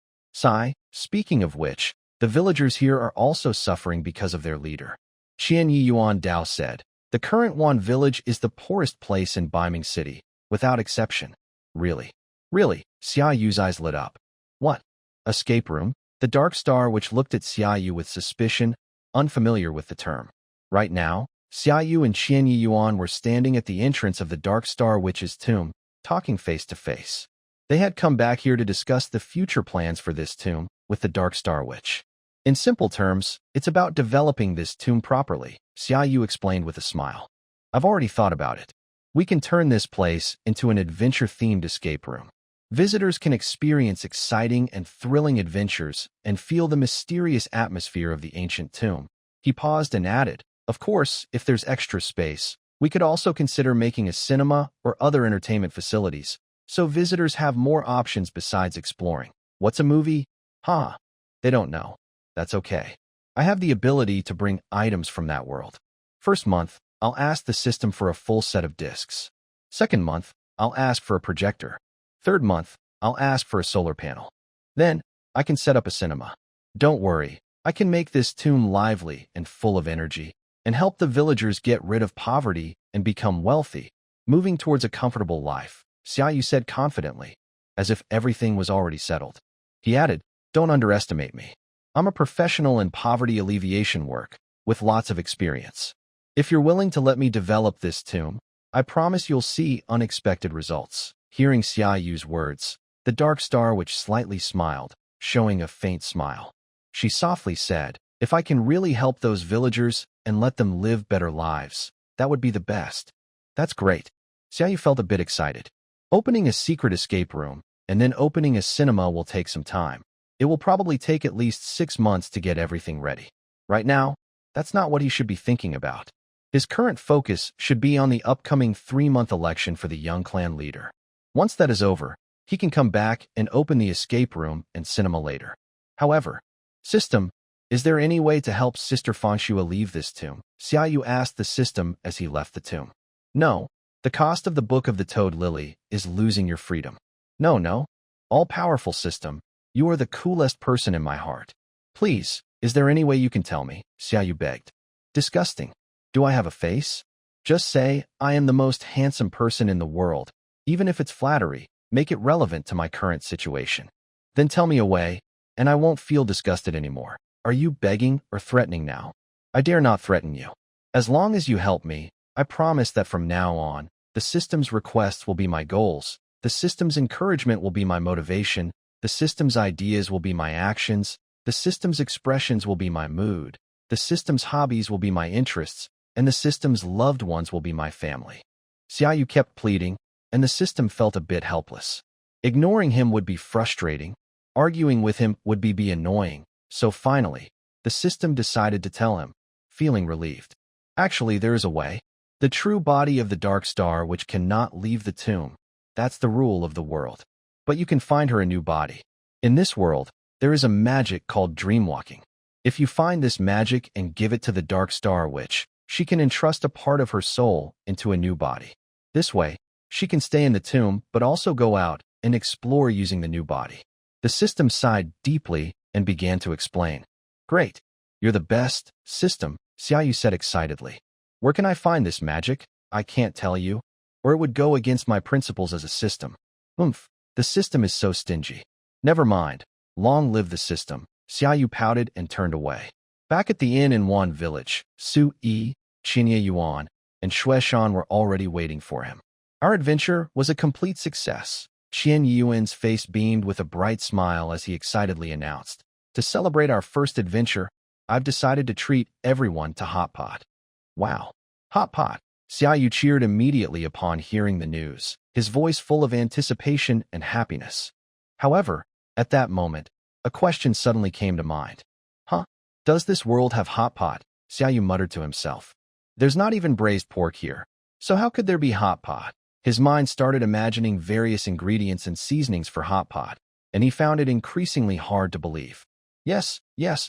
Speaking of which, the villagers here are also suffering because of their leader. Qian Yuan Dao said, the current Wan village is the poorest place in Beiming City, without exception. Really? Really? Xiaoyu's eyes lit up. What? Escape room? The dark star which looked at Xiaoyu with suspicion, unfamiliar with the term. Right now, Xiaoyu and Qian Yuan were standing at the entrance of the Dark Star Witch's tomb, talking face to face. They had come back here to discuss the future plans for this tomb with the Dark Star Witch. In simple terms, it's about developing this tomb properly, Xiaoyu explained with a smile. I've already thought about it. We can turn this place into an adventure-themed escape room. Visitors can experience exciting and thrilling adventures and feel the mysterious atmosphere of the ancient tomb. He paused and added, of course, if there's extra space, we could also consider making a cinema or other entertainment facilities, so visitors have more options besides exploring. What's a movie? They don't know. That's okay. I have the ability to bring items from that world. First month, I'll ask the system for a full set of discs. Second month, I'll ask for a projector. Third month, I'll ask for a solar panel. Then, I can set up a cinema. Don't worry, I can make this tomb lively and full of energy, and help the villagers get rid of poverty and become wealthy, moving towards a comfortable life, Xiaoyu said confidently, as if everything was already settled. He added, don't underestimate me. I'm a professional in poverty alleviation work, with lots of experience. If you're willing to let me develop this tomb, I promise you'll see unexpected results. Hearing Xiaoyu's words, the Dark Star Witch slightly smiled, showing a faint smile. She softly said, "If I can really help those villagers and let them live better lives, that would be the best." That's great. Xiaou felt a bit excited. Opening a secret escape room and then opening a cinema will take some time. It will probably take at least 6 months to get everything ready. Right now, that's not what he should be thinking about. His current focus should be on the upcoming 3-month election for the young clan leader. Once that is over, he can come back and open the escape room and cinema later. However, system, is there any way to help Sister Fangxue leave this tomb? Xiaoyu asked the system as he left the tomb. No, the cost of the Book of the Toad Lily is losing your freedom. No, all-powerful system, you are the coolest person in my heart. Please, is there any way you can tell me? Xiaoyu begged. Disgusting. Do I have a face? Just say, I am the most handsome person in the world. Even if it's flattery, make it relevant to my current situation. Then tell me a way, and I won't feel disgusted anymore. Are you begging or threatening now? I dare not threaten you. As long as you help me, I promise that from now on, the system's requests will be my goals, the system's encouragement will be my motivation, the system's ideas will be my actions, the system's expressions will be my mood, the system's hobbies will be my interests, and the system's loved ones will be my family. Xiaoyu kept pleading, and the system felt a bit helpless. Ignoring him would be frustrating, arguing with him would be annoying, so finally, the system decided to tell him, feeling relieved. Actually, there is a way. The true body of the dark star which cannot leave the tomb. That's the rule of the world. But you can find her a new body. In this world, there is a magic called dreamwalking. If you find this magic and give it to the dark star witch, she can entrust a part of her soul into a new body. This way, she can stay in the tomb but also go out and explore using the new body. The system sighed deeply and began to explain. Great. You're the best, system, Xiaoyu said excitedly. Where can I find this magic? I can't tell you, or it would go against my principles as a system. The system is so stingy. Never mind. Long live the system. Xiaoyu pouted and turned away. Back at the inn in Wan village, Su Yi, Qinya Yuan, and Xue Shan were already waiting for him. Our adventure was a complete success. Qian Yuan's face beamed with a bright smile as he excitedly announced, to celebrate our first adventure, I've decided to treat everyone to hot pot. Wow. Hot pot. Xiaoyu cheered immediately upon hearing the news, his voice full of anticipation and happiness. However, at that moment, a question suddenly came to mind. Does this world have hot pot? Xiaoyu muttered to himself. There's not even braised pork here, so how could there be hot pot? His mind started imagining various ingredients and seasonings for hot pot, and he found it increasingly hard to believe. Yes,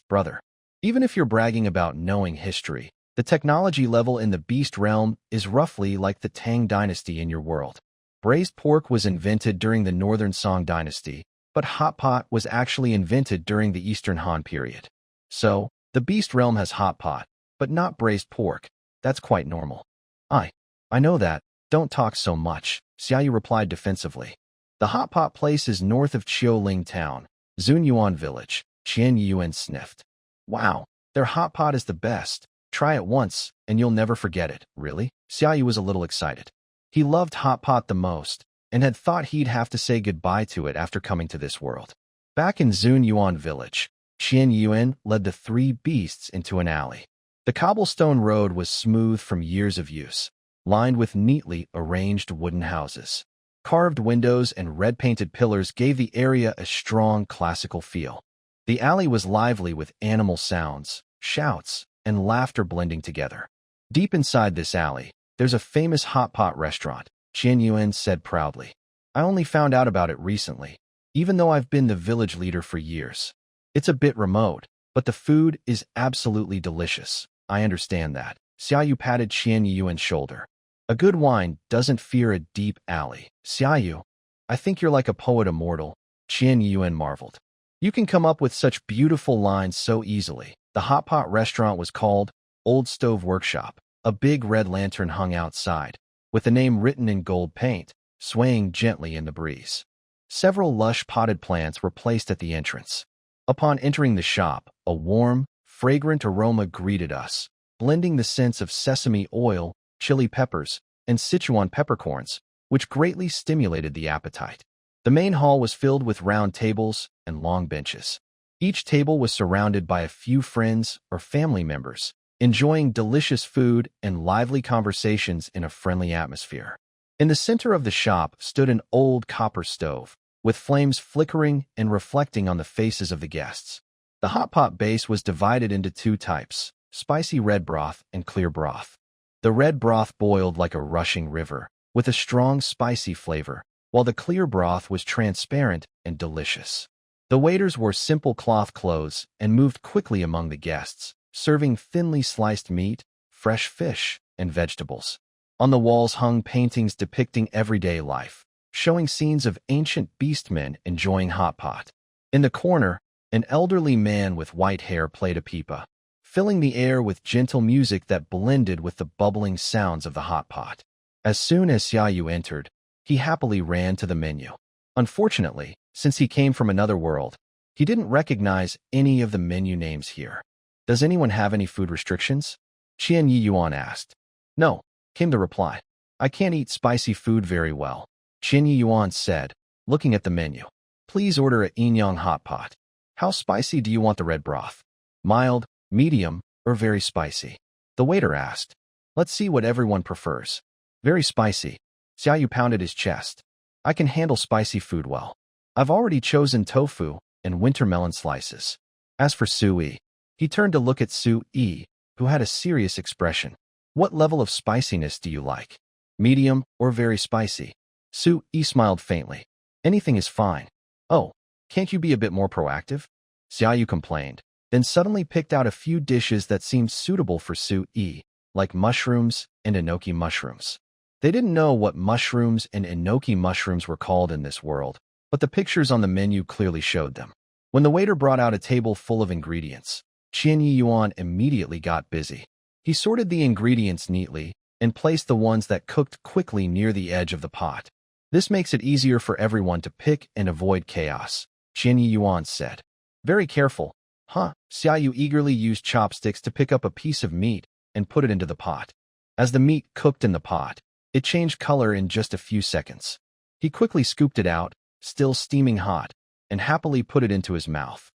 brother. Even if you're bragging about knowing history, the technology level in the beast realm is roughly like the Tang dynasty in your world. Braised pork was invented during the Northern Song dynasty, but hot pot was actually invented during the Eastern Han period. So, the beast realm has hot pot, but not braised pork. That's quite normal. I know that. Don't talk so much, Xiaoyu replied defensively. The hot pot place is north of Qiuling town, Zunyuan village. Qian Yuan sniffed. Wow, their hot pot is the best. Try it once, and you'll never forget it. Really? Xiaoyu was a little excited. He loved hot pot the most, and had thought he'd have to say goodbye to it after coming to this world. Back in Zunyuan village, Qian Yuan led the 3 beasts into an alley. The cobblestone road was smooth from years of use, lined with neatly arranged wooden houses. Carved windows and red-painted pillars gave the area a strong classical feel. The alley was lively with animal sounds, shouts, and laughter blending together. Deep inside this alley, there's a famous hot pot restaurant, Qian Yuan said proudly. I only found out about it recently, even though I've been the village leader for years. It's a bit remote, but the food is absolutely delicious. I understand that. Xiaoyu patted Qian Yuan's shoulder. A good wine doesn't fear a deep alley. Xiaoyu, I think you're like a poet immortal, Qian Yuan marveled. You can come up with such beautiful lines so easily. The hot pot restaurant was called Old Stove Workshop. A big red lantern hung outside, with the name written in gold paint, swaying gently in the breeze. Several lush potted plants were placed at the entrance. Upon entering the shop, a warm, fragrant aroma greeted us, blending the scents of sesame oil, chili peppers, and Sichuan peppercorns, which greatly stimulated the appetite. The main hall was filled with round tables and long benches. Each table was surrounded by a few friends or family members, enjoying delicious food and lively conversations in a friendly atmosphere. In the center of the shop stood an old copper stove, with flames flickering and reflecting on the faces of the guests. The hot pot base was divided into two types, spicy red broth and clear broth. The red broth boiled like a rushing river, with a strong spicy flavor, while the clear broth was transparent and delicious. The waiters wore simple cloth clothes and moved quickly among the guests, serving thinly sliced meat, fresh fish, and vegetables. On the walls hung paintings depicting everyday life, showing scenes of ancient beastmen enjoying hot pot. In the corner, an elderly man with white hair played a pipa, filling the air with gentle music that blended with the bubbling sounds of the hot pot. As soon as Xiaou entered, he happily ran to the menu. Unfortunately, since he came from another world, he didn't recognize any of the menu names here. Does anyone have any food restrictions? Qian Yuan asked. No, came the reply. I can't eat spicy food very well, Qian Yuan said, looking at the menu. Please order a Yinyang hot pot. How spicy do you want the red broth? Mild, medium, or very spicy? The waiter asked. Let's see what everyone prefers. Very spicy. Xiaou pounded his chest. I can handle spicy food well. I've already chosen tofu and winter melon slices. As for Sui, he turned to look at Sui, who had a serious expression. What level of spiciness do you like? Medium or very spicy? Sui smiled faintly. Anything is fine. Oh, can't you be a bit more proactive? Xiaou complained, then suddenly picked out a few dishes that seemed suitable for Sui, like mushrooms and enoki mushrooms. They didn't know what mushrooms and enoki mushrooms were called in this world, but the pictures on the menu clearly showed them. When the waiter brought out a table full of ingredients, Qian Yuan immediately got busy. He sorted the ingredients neatly and placed the ones that cooked quickly near the edge of the pot. This makes it easier for everyone to pick and avoid chaos, Qian Yuan said. Very careful, huh? Xiaou eagerly used chopsticks to pick up a piece of meat and put it into the pot. As the meat cooked in the pot, it changed color in just a few seconds. He quickly scooped it out, still steaming hot, and happily put it into his mouth.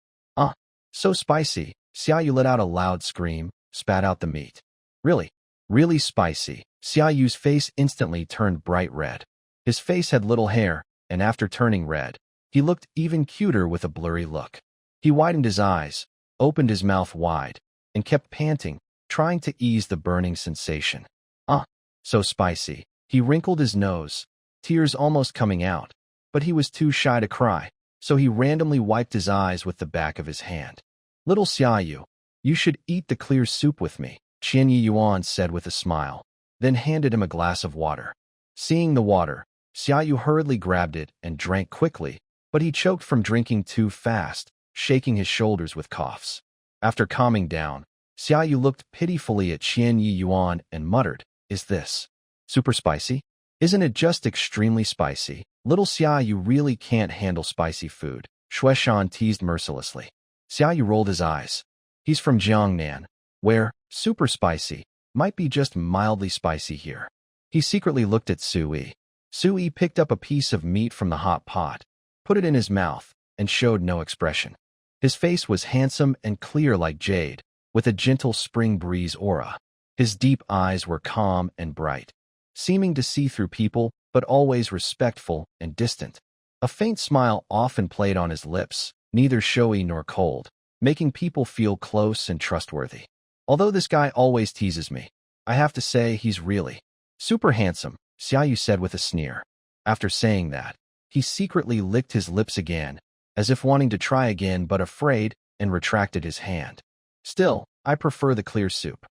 So spicy, Xiaou let out a loud scream, spat out the meat. Really, really spicy. Xiaou's face instantly turned bright red. His face had little hair, and after turning red, he looked even cuter with a blurry look. He widened his eyes, opened his mouth wide, and kept panting, trying to ease the burning sensation. So spicy. He wrinkled his nose, tears almost coming out, but he was too shy to cry, so he randomly wiped his eyes with the back of his hand. Little Xiaou, you should eat the clear soup with me, Qian Yuan said with a smile, then handed him a glass of water. Seeing the water, Xiaou hurriedly grabbed it and drank quickly, but he choked from drinking too fast, shaking his shoulders with coughs. After calming down, Xiaou looked pitifully at Qian Yuan and muttered, Is this super spicy? Isn't it just extremely spicy? Little Xiaou really can't handle spicy food, Shueshan teased mercilessly. Xiaou rolled his eyes. He's from Jiangnan, where super spicy might be just mildly spicy here. He secretly looked at Sui. Sui picked up a piece of meat from the hot pot, put it in his mouth, and showed no expression. His face was handsome and clear like jade, with a gentle spring breeze aura. His deep eyes were calm and bright, seeming to see through people, but always respectful and distant. A faint smile often played on his lips, neither showy nor cold, making people feel close and trustworthy. Although this guy always teases me, I have to say he's really super handsome, Xiaou said with a sneer. After saying that, he secretly licked his lips again, as if wanting to try again but afraid, and retracted his hand. Still, I prefer the clear soup.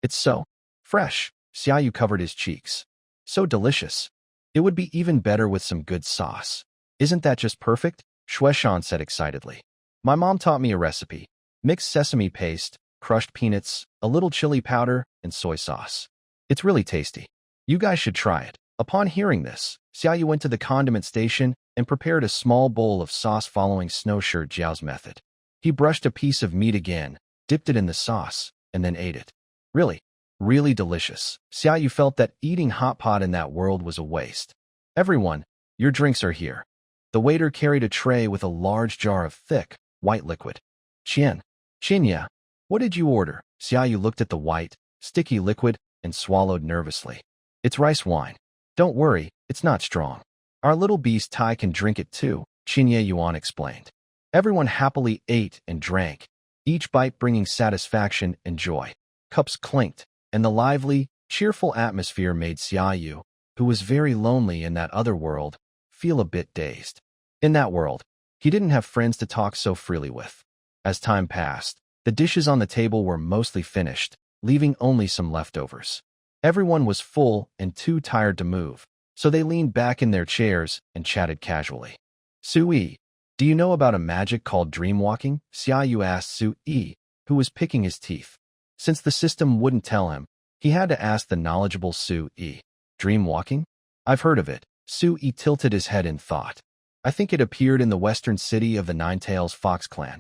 It's so fresh. Xiaou covered his cheeks. So delicious. It would be even better with some good sauce. Isn't that just perfect? Shueshan said excitedly. My mom taught me a recipe. Mix sesame paste, crushed peanuts, a little chili powder, and soy sauce. It's really tasty. You guys should try it. Upon hearing this, Xiaou went to the condiment station and prepared a small bowl of sauce following Snowshirt Jiao's method. He brushed a piece of meat again, dipped it in the sauce, and then ate it. Really, really delicious. Xiaou felt that eating hot pot in that world was a waste. Everyone, your drinks are here. The waiter carried a tray with a large jar of thick, white liquid. Qian. Qinya, what did you order? Xiaou looked at the white, sticky liquid and swallowed nervously. It's rice wine. Don't worry, it's not strong. Our little beast Tai can drink it too, Qinya Yuan explained. Everyone happily ate and drank, each bite bringing satisfaction and joy. Cups clinked, and the lively, cheerful atmosphere made Xiaou, who was very lonely in that other world, feel a bit dazed. In that world, he didn't have friends to talk so freely with. As time passed, the dishes on the table were mostly finished, leaving only some leftovers. Everyone was full and too tired to move, so they leaned back in their chairs and chatted casually. Sui, do you know about a magic called dreamwalking? Xiaou asked Sui, who was picking his teeth. Since the system wouldn't tell him, he had to ask the knowledgeable Sui. Dreamwalking? I've heard of it. Sui tilted his head in thought. I think it appeared in the western city of the Ninetails Fox clan.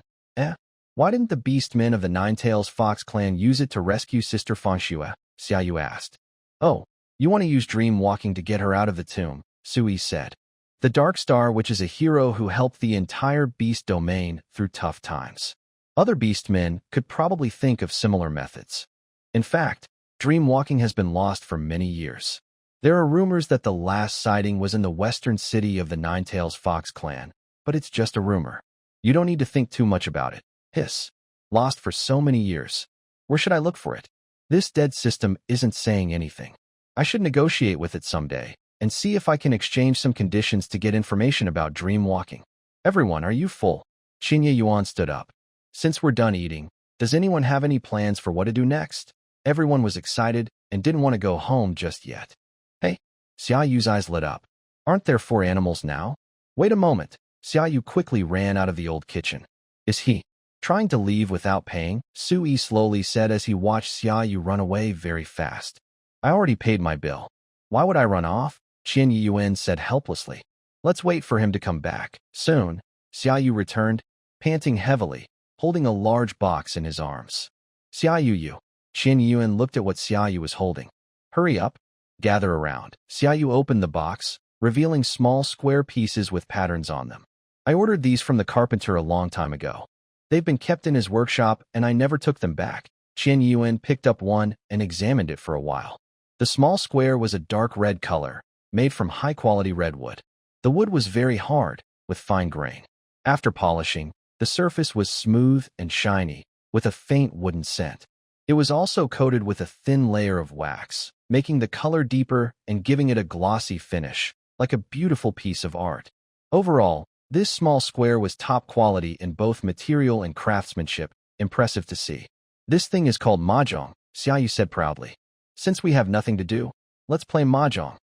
Why didn't the beastmen of the Ninetails Fox clan use it to rescue Sister Fanxue? Xiaou asked. Oh, you want to use dream walking to get her out of the tomb, Sui said. The Dark Star, which is a hero who helped the entire beast domain through tough times. Other beastmen could probably think of similar methods. In fact, dream walking has been lost for many years. There are rumors that the last sighting was in the western city of the Ninetails Fox clan, but it's just a rumor. You don't need to think too much about it. Hiss. Lost for so many years. Where should I look for it? This dead system isn't saying anything. I should negotiate with it someday and see if I can exchange some conditions to get information about dream walking. Everyone, are you full? Qinya Yuan stood up. Since we're done eating, does anyone have any plans for what to do next? Everyone was excited and didn't want to go home just yet. Hey, Xiaoyu's eyes lit up. Aren't there 4 animals now? Wait a moment. Xiaoyu quickly ran out of the old kitchen. Is he trying to leave without paying? Sui slowly said as he watched Xiaoyu run away very fast. I already paid my bill. Why would I run off? Qin Yuan said helplessly. Let's wait for him to come back. Soon, Xiaoyu returned, panting heavily, holding a large box in his arms. Xiaoyu. Qin Yuan looked at what Xiaoyu was holding. Hurry up. Gather around. Xiaoyu opened the box, revealing small square pieces with patterns on them. I ordered these from the carpenter a long time ago. They've been kept in his workshop and I never took them back. Qin Yuan picked up one and examined it for a while. The small square was a dark red color, made from high-quality redwood. The wood was very hard, with fine grain. After polishing, the surface was smooth and shiny, with a faint wooden scent. It was also coated with a thin layer of wax, making the color deeper and giving it a glossy finish, like a beautiful piece of art. Overall, this small square was top quality in both material and craftsmanship, impressive to see. This thing is called mahjong, Xiaoyu said proudly. Since we have nothing to do, let's play mahjong.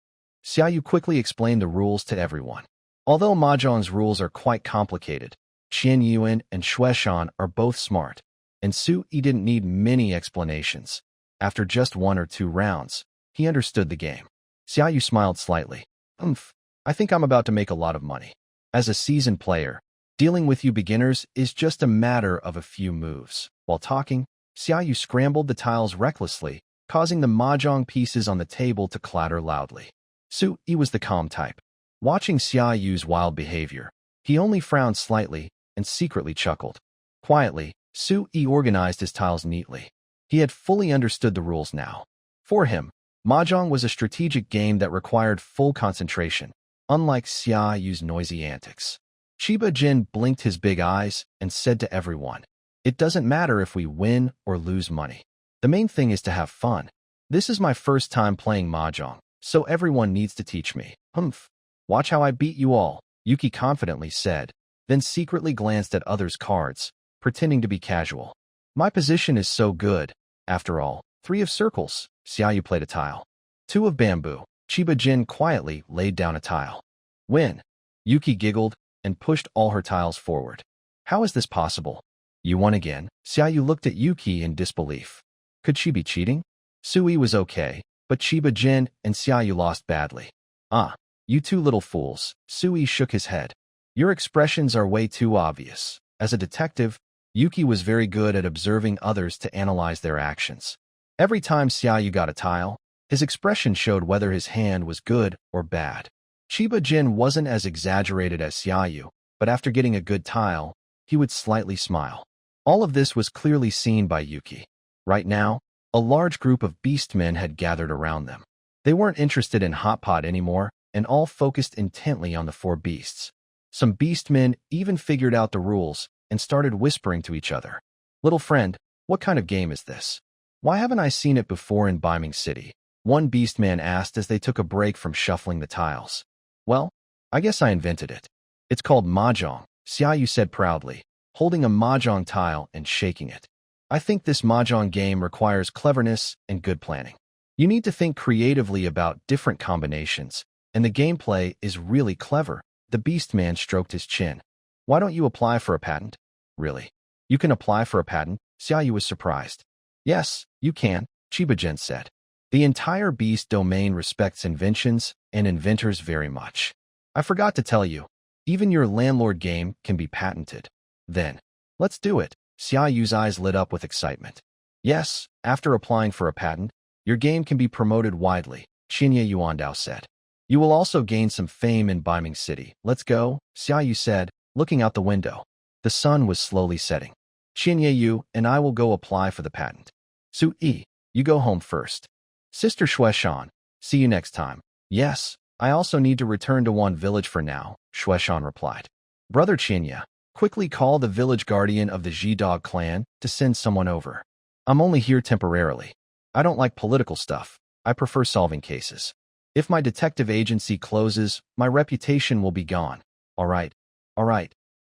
Xiaoyu quickly explained the rules to everyone. Although mahjong's rules are quite complicated, Qian Yuan and Shueshan are both smart, and Sui didn't need many explanations. After just 1 or 2 rounds, he understood the game. Xiaoyu smiled slightly. I think I'm about to make a lot of money. As a seasoned player, dealing with you beginners is just a matter of a few moves. While talking, Xiaoyu scrambled the tiles recklessly, causing the mahjong pieces on the table to clatter loudly. Sui was the calm type. Watching Xiaoyu's wild behavior, he only frowned slightly and secretly chuckled. Quietly, Sui organized his tiles neatly. He had fully understood the rules now. For him, mahjong was a strategic game that required full concentration, unlike Xiaoyu's noisy antics. Chiba Gen blinked his big eyes and said to everyone, "It doesn't matter if we win or lose money. The main thing is to have fun. This is my first time playing mahjong, so everyone needs to teach me." Watch how I beat you all, Yuki confidently said, then secretly glanced at others' cards, pretending to be casual. My position is so good. After all, 3 of circles, Xiaoyu played a tile. 2 of bamboo, Chiba Gen quietly laid down a tile. Win. Yuki giggled and pushed all her tiles forward. How is this possible? You won again. Xiaoyu looked at Yuki in disbelief. Could she be cheating? Sui was okay, but Chiba Gen and Xiaoyu lost badly. You 2 little fools. Sui shook his head. Your expressions are way too obvious. As a detective, Yuki was very good at observing others to analyze their actions. Every time Xiaoyu got a tile, his expression showed whether his hand was good or bad. Chiba Gen wasn't as exaggerated as Xiaoyu, but after getting a good tile, he would slightly smile. All of this was clearly seen by Yuki. Right now, a large group of beastmen had gathered around them. They weren't interested in Hot Pot anymore, and all focused intently on the four beasts. Some beastmen even figured out the rules and started whispering to each other. "Little friend, what kind of game is this? Why haven't I seen it before in Beiming City?" One beastman asked as they took a break from shuffling the tiles. "Well, I guess I invented it. It's called Mahjong," Xiaou said proudly, holding a Mahjong tile and shaking it. "I think this Mahjong game requires cleverness and good planning. You need to think creatively about different combinations, and the gameplay is really clever." The beastman stroked his chin. "Why don't you apply for a patent?" "Really? You can apply for a patent?" Xiaou was surprised. "Yes, you can," Chiba Gen said. "The entire beast domain respects inventions and inventors very much. I forgot to tell you, even your landlord game can be patented." "Then, let's do it." Xiao's eyes lit up with excitement. "Yes, after applying for a patent, your game can be promoted widely," Qinya Yuandao said. "You will also gain some fame in Beiming City." "Let's go," Xiaou said, looking out the window. The sun was slowly setting. "Qinya Yu and I will go apply for the patent. Su-yi, you go home first. Sister Shueshan, see you next time." "Yes, I also need to return to one village for now," Shueshan replied. "Brother Qinya, quickly call the village guardian of the Ji-Dog clan to send someone over. I'm only here temporarily. I don't like political stuff. I prefer solving cases. If my detective agency closes, my reputation will be gone." All right.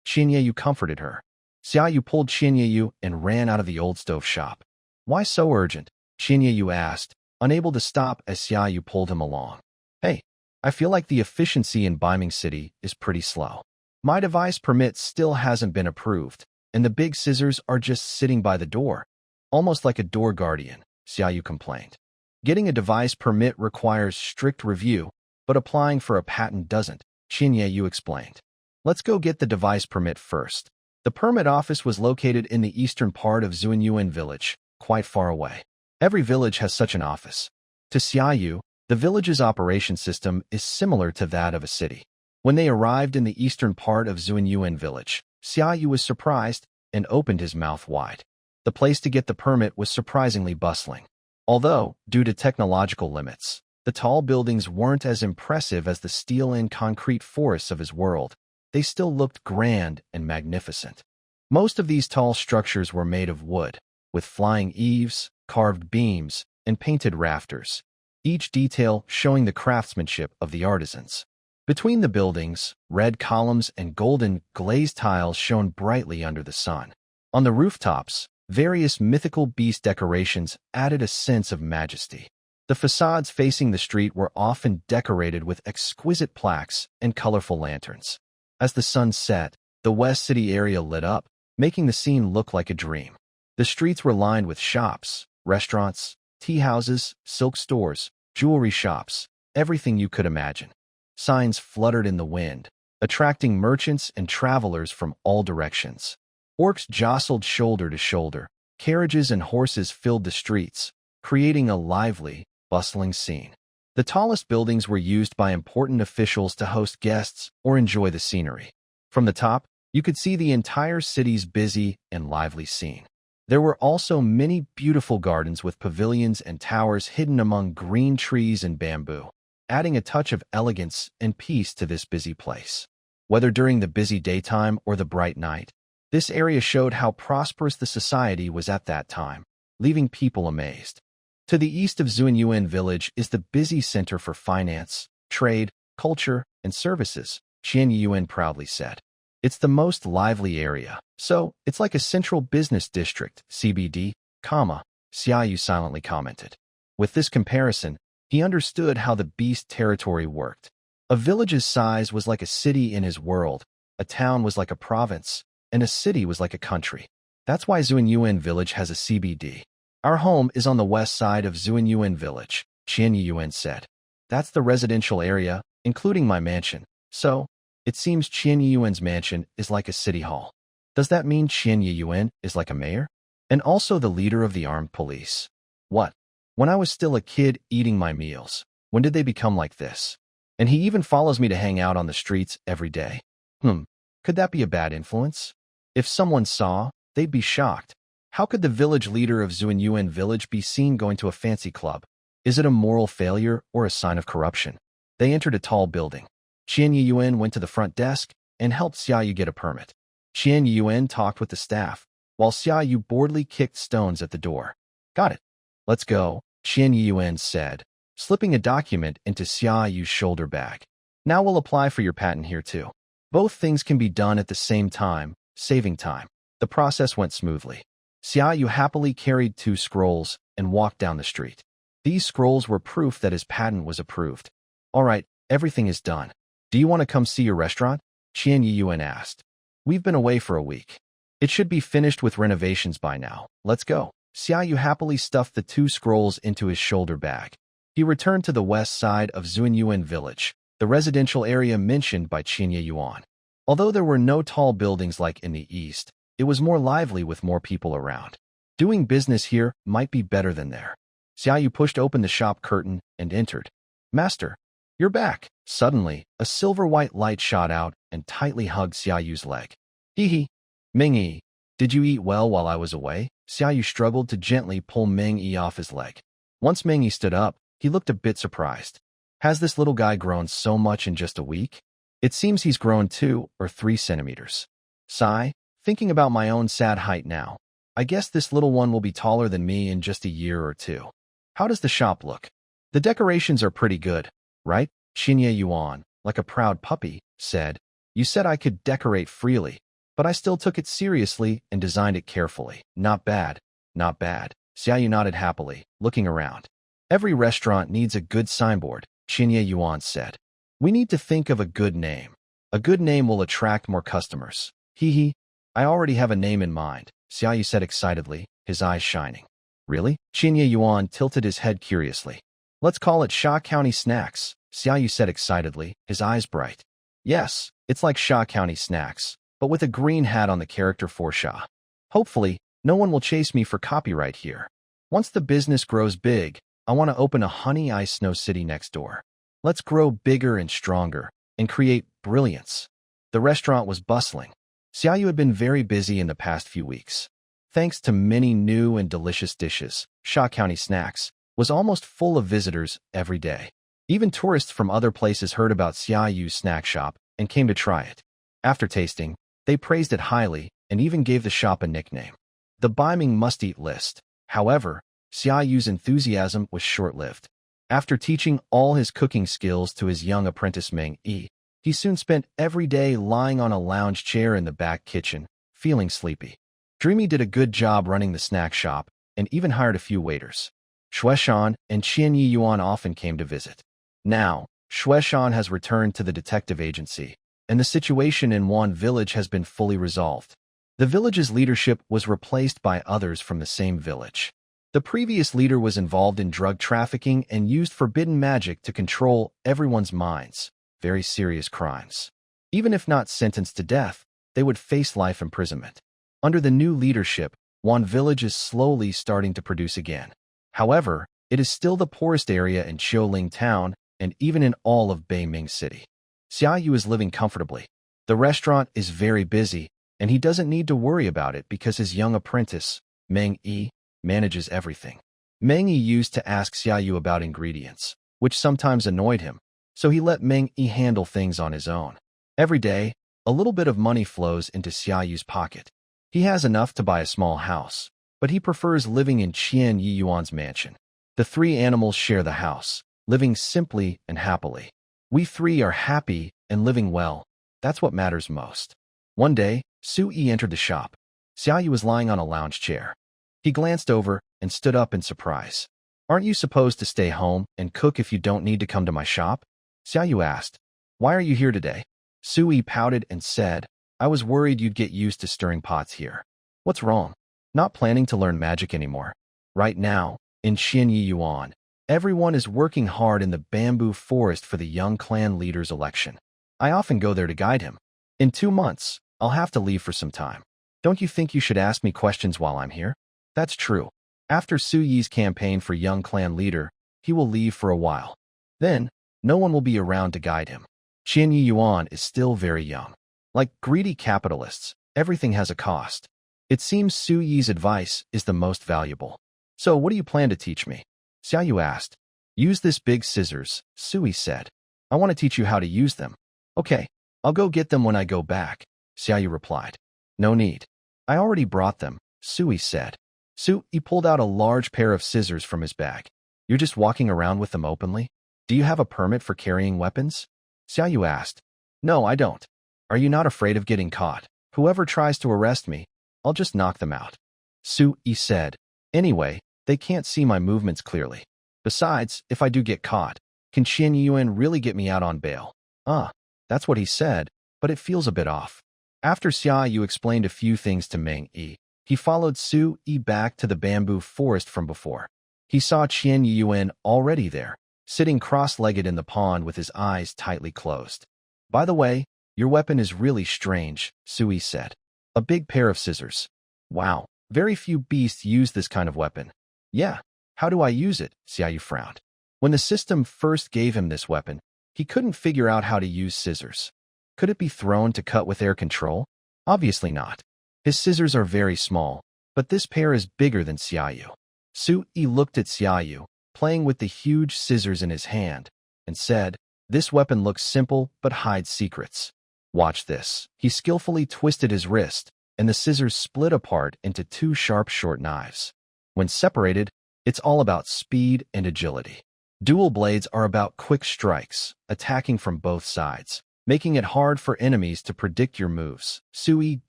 Qinya Yu comforted her. Xiaou pulled Qinya Yu and ran out of the old stove shop. "Why so urgent?" Qinya Yu asked, unable to stop as Xiaou pulled him along. "Hey, I feel like the efficiency in Beiming City is pretty slow. My device permit still hasn't been approved, and the big scissors are just sitting by the door, almost like a door guardian," Xiaou complained. "Getting a device permit requires strict review, but applying for a patent doesn't," Qinya Yu explained. "Let's go get the device permit first." The permit office was located in the eastern part of Zuanyuan village, quite far away. Every village has such an office. To Xiaou, the village's operation system is similar to that of a city. When they arrived in the eastern part of Zuanyuan village, Xiaou was surprised and opened his mouth wide. The place to get the permit was surprisingly bustling. Although, due to technological limits, the tall buildings weren't as impressive as the steel and concrete forests of his world, they still looked grand and magnificent. Most of these tall structures were made of wood, with flying eaves, carved beams, and painted rafters, each detail showing the craftsmanship of the artisans. Between the buildings, red columns and golden glazed tiles shone brightly under the sun. On the rooftops, various mythical beast decorations added a sense of majesty. The facades facing the street were often decorated with exquisite plaques and colorful lanterns. As the sun set, the West City area lit up, making the scene look like a dream. The streets were lined with shops, restaurants, tea houses, silk stores, jewelry shops, everything you could imagine. Signs fluttered in the wind, attracting merchants and travelers from all directions. Orcs jostled shoulder to shoulder. Carriages and horses filled the streets, creating a lively, bustling scene. The tallest buildings were used by important officials to host guests or enjoy the scenery. From the top, you could see the entire city's busy and lively scene. There were also many beautiful gardens with pavilions and towers hidden among green trees and bamboo, adding a touch of elegance and peace to this busy place. Whether during the busy daytime or the bright night, this area showed how prosperous the society was at that time, leaving people amazed. To the east of Zuanyuan village is the busy center for finance, trade, culture, and services, Qian Yuan proudly said. "It's the most lively area, so it's like a central business district, CBD, Xiaou silently commented. With this comparison, he understood how the beast territory worked. A village's size was like a city in his world, a town was like a province, and a city was like a country. That's why Zuanyuan village has a CBD. Our home is on the west side of Zuanyuan village, Qian Yuan said. That's the residential area, including my mansion. So, it seems Qian Yuan's mansion is like a city hall. Does that mean Qian Yuan is like a mayor? And also the leader of the armed police? What? When I was still a kid eating my meals, when did they become like this? And he even follows me to hang out on the streets every day. Could that be a bad influence? If someone saw, they'd be shocked. How could the village leader of Zuanyuan village be seen going to a fancy club? Is it a moral failure or a sign of corruption? They entered a tall building. Qian Yiyuan went to the front desk and helped Xiaou get a permit. Qian Yiyuan talked with the staff, while Xiaou boredly kicked stones at the door. Got it. Let's go, Qian Yiyuan said, slipping a document into Xiao's shoulder bag. Now we'll apply for your patent here too. Both things can be done at the same time, saving time. The process went smoothly. Xiaou happily carried 2 scrolls and walked down the street. These scrolls were proof that his patent was approved. All right, everything is done. Do you want to come see your restaurant? Qian Yiyuan asked. We've been away for a week. It should be finished with renovations by now. Let's go. Xiaou happily stuffed the 2 scrolls into his shoulder bag. He returned to the west side of Zuanyuan village, the residential area mentioned by Qian Yiyuan. Although there were no tall buildings like in the east, it was more lively with more people around. Doing business here might be better than there. Xiaou pushed open the shop curtain and entered. Master, you're back. Suddenly, a silver-white light shot out and tightly hugged Xiao's leg. Hee. Ming-Yi, did you eat well while I was away? Xiaou struggled to gently pull Ming-Yi off his leg. Once Ming-Yi stood up, he looked a bit surprised. Has this little guy grown so much in just a week? It seems he's grown 2 or 3 centimeters. Sigh, thinking about my own sad height now. I guess this little one will be taller than me in just a year or 2. How does the shop look? The decorations are pretty good, right? Qian Yiyuan, like a proud puppy, said. You said I could decorate freely, but I still took it seriously and designed it carefully. Not bad, not bad. Xiaou nodded happily, looking around. Every restaurant needs a good signboard, Qian Yiyuan said. We need to think of a good name. A good name will attract more customers. Hee. I already have a name in mind, Xiaou said excitedly, his eyes shining. Really? Qian Yiyuan tilted his head curiously. Let's call it Sha County Snacks, Xiaou said excitedly, his eyes bright. Yes, it's like Sha County Snacks, but with a green hat on the character for Sha. Hopefully, no one will chase me for copyright here. Once the business grows big, I want to open a Honey Ice Snow City next door. Let's grow bigger and stronger and create brilliance. The restaurant was bustling. Xiaou had been very busy in the past few weeks. Thanks to many new and delicious dishes, Sha County Snacks was almost full of visitors every day. Even tourists from other places heard about Xiao's snack shop and came to try it. After tasting, they praised it highly and even gave the shop a nickname, the Beiming must-eat list. However, Xiao's enthusiasm was short-lived. After teaching all his cooking skills to his young apprentice Ming-Yi, he soon spent every day lying on a lounge chair in the back kitchen, feeling sleepy. Dreamy did a good job running the snack shop and even hired a few waiters. Shueshan and Qian Yiyuan often came to visit. Now, Shueshan has returned to the detective agency, and the situation in Wan village has been fully resolved. The village's leadership was replaced by others from the same village. The previous leader was involved in drug trafficking and used forbidden magic to control everyone's minds. Very serious crimes. Even if not sentenced to death, they would face life imprisonment. Under the new leadership, Wan village is slowly starting to produce again. However, it is still the poorest area in Xiaoling town and even in all of Beiming city. Xiaou is living comfortably. The restaurant is very busy, and he doesn't need to worry about it because his young apprentice, Ming-Yi, manages everything. Ming-Yi used to ask Xiaou about ingredients, which sometimes annoyed him, so he let Ming-Yi handle things on his own. Every day, a little bit of money flows into Xiao's pocket. He has enough to buy a small house, but he prefers living in Qian Yiyuan's mansion. The 3 animals share the house, living simply and happily. We 3 are happy and living well. That's what matters most. One day, Su-Yi entered the shop. Xiaou was lying on a lounge chair. He glanced over and stood up in surprise. Aren't you supposed to stay home and cook if you don't need to come to my shop? Xiaou asked. Why are you here today? Su-Yi pouted and said, I was worried you'd get used to stirring pots here. What's wrong? Not planning to learn magic anymore. Right now, in Qian Yiyuan, everyone is working hard in the bamboo forest for the young clan leader's election. I often go there to guide him. In 2 months, I'll have to leave for some time. Don't you think you should ask me questions while I'm here? That's true. After Su-Yi's campaign for young clan leader, he will leave for a while. Then, no one will be around to guide him. Qian Yiyuan is still very young. Like greedy capitalists, everything has a cost. It seems Su Yi's advice is the most valuable. So what do you plan to teach me? Xiaou asked. Use this big scissors, Su Yi said. I want to teach you how to use them. Okay, I'll go get them when I go back, Xiaou replied. No need. I already brought them, Su Yi said. Su Yi pulled out a large pair of scissors from his bag. You're just walking around with them openly? Do you have a permit for carrying weapons? Xiaou asked. No, I don't. Are you not afraid of getting caught? Whoever tries to arrest me, I'll just knock them out. Su Yi said. Anyway, they can't see my movements clearly. Besides, if I do get caught, can Qian Yuan really get me out on bail? That's what he said, but it feels a bit off. After Xiaou explained a few things to Meng Yi, he followed Su Yi back to the bamboo forest from before. He saw Qian Yuan already there, sitting cross-legged in the pond with his eyes tightly closed. By the way, your weapon is really strange, Su Yi said. A big pair of scissors. Wow, very few beasts use this kind of weapon. Yeah, how do I use it? Xiaou frowned. When the system first gave him this weapon, he couldn't figure out how to use scissors. Could it be thrown to cut with air control? Obviously not. His scissors are very small, but this pair is bigger than Xiaou. Su Yi looked at Xiaou, playing with the huge scissors in his hand, and said, This weapon looks simple but hides secrets. Watch this. He skillfully twisted his wrist, and the scissors split apart into two sharp short knives. When separated, it's all about speed and agility. Dual blades are about quick strikes, attacking from both sides, making it hard for enemies to predict your moves. Su Yi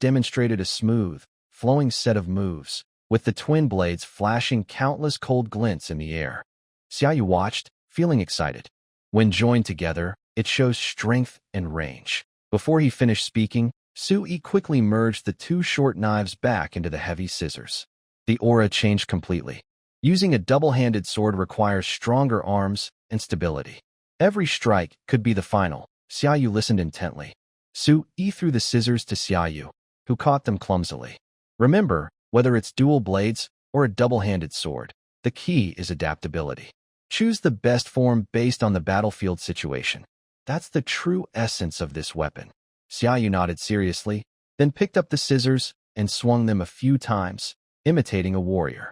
demonstrated a smooth, flowing set of moves, with the twin blades flashing countless cold glints in the air. Xiaou watched, feeling excited. When joined together, it shows strength and range. Before he finished speaking, Su Yi quickly merged the two short knives back into the heavy scissors. The aura changed completely. Using a double-handed sword requires stronger arms and stability. Every strike could be the final. Xiaou listened intently. Su Yi threw the scissors to Xiaou, who caught them clumsily. Remember, whether it's dual blades or a double-handed sword, the key is adaptability. Choose the best form based on the battlefield situation. That's the true essence of this weapon. Xiaou nodded seriously, then picked up the scissors and swung them a few times, imitating a warrior.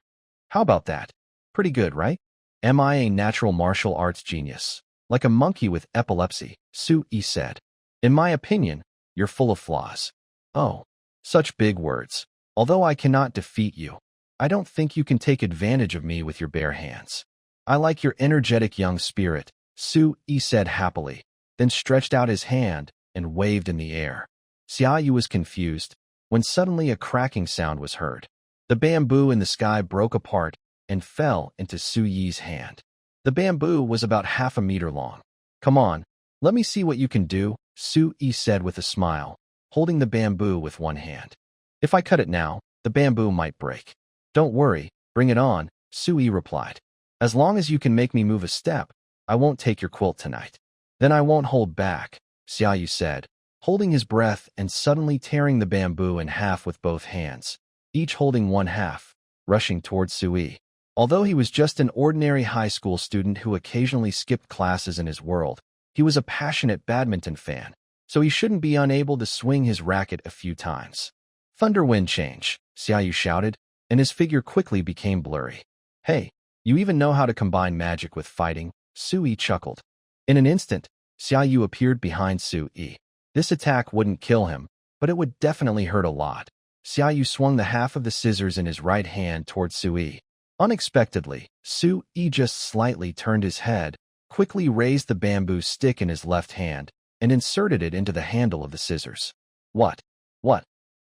How about that? Pretty good, right? Am I a natural martial arts genius? Like a monkey with epilepsy, Su Yi said. In my opinion, you're full of flaws. Oh, such big words. Although I cannot defeat you, I don't think you can take advantage of me with your bare hands. I like your energetic young spirit, Su Yi said happily, then stretched out his hand and waved in the air. Xiaou was confused when suddenly a cracking sound was heard. The bamboo in the sky broke apart and fell into Su Yi's hand. The bamboo was about 1/2 meter long. Come on, let me see what you can do, Su Yi said with a smile, holding the bamboo with one hand. If I cut it now, the bamboo might break. Don't worry, bring it on, Su Yi replied. As long as you can make me move a step, I won't take your quilt tonight. Then I won't hold back, Xiaou said, holding his breath and suddenly tearing the bamboo in half with both hands, each holding one half, rushing towards Su Yi. Although he was just an ordinary high school student who occasionally skipped classes in his world, he was a passionate badminton fan, so he shouldn't be unable to swing his racket a few times. Thunder wind change, Xiaou shouted, and his figure quickly became blurry. Hey, you even know how to combine magic with fighting, Su Yi chuckled. In an instant, Xiaou appeared behind Su Yi. This attack wouldn't kill him, but it would definitely hurt a lot. Xiaou swung the half of the scissors in his right hand towards Su Yi. Unexpectedly, Su Yi just slightly turned his head, quickly raised the bamboo stick in his left hand, and inserted it into the handle of the scissors. What?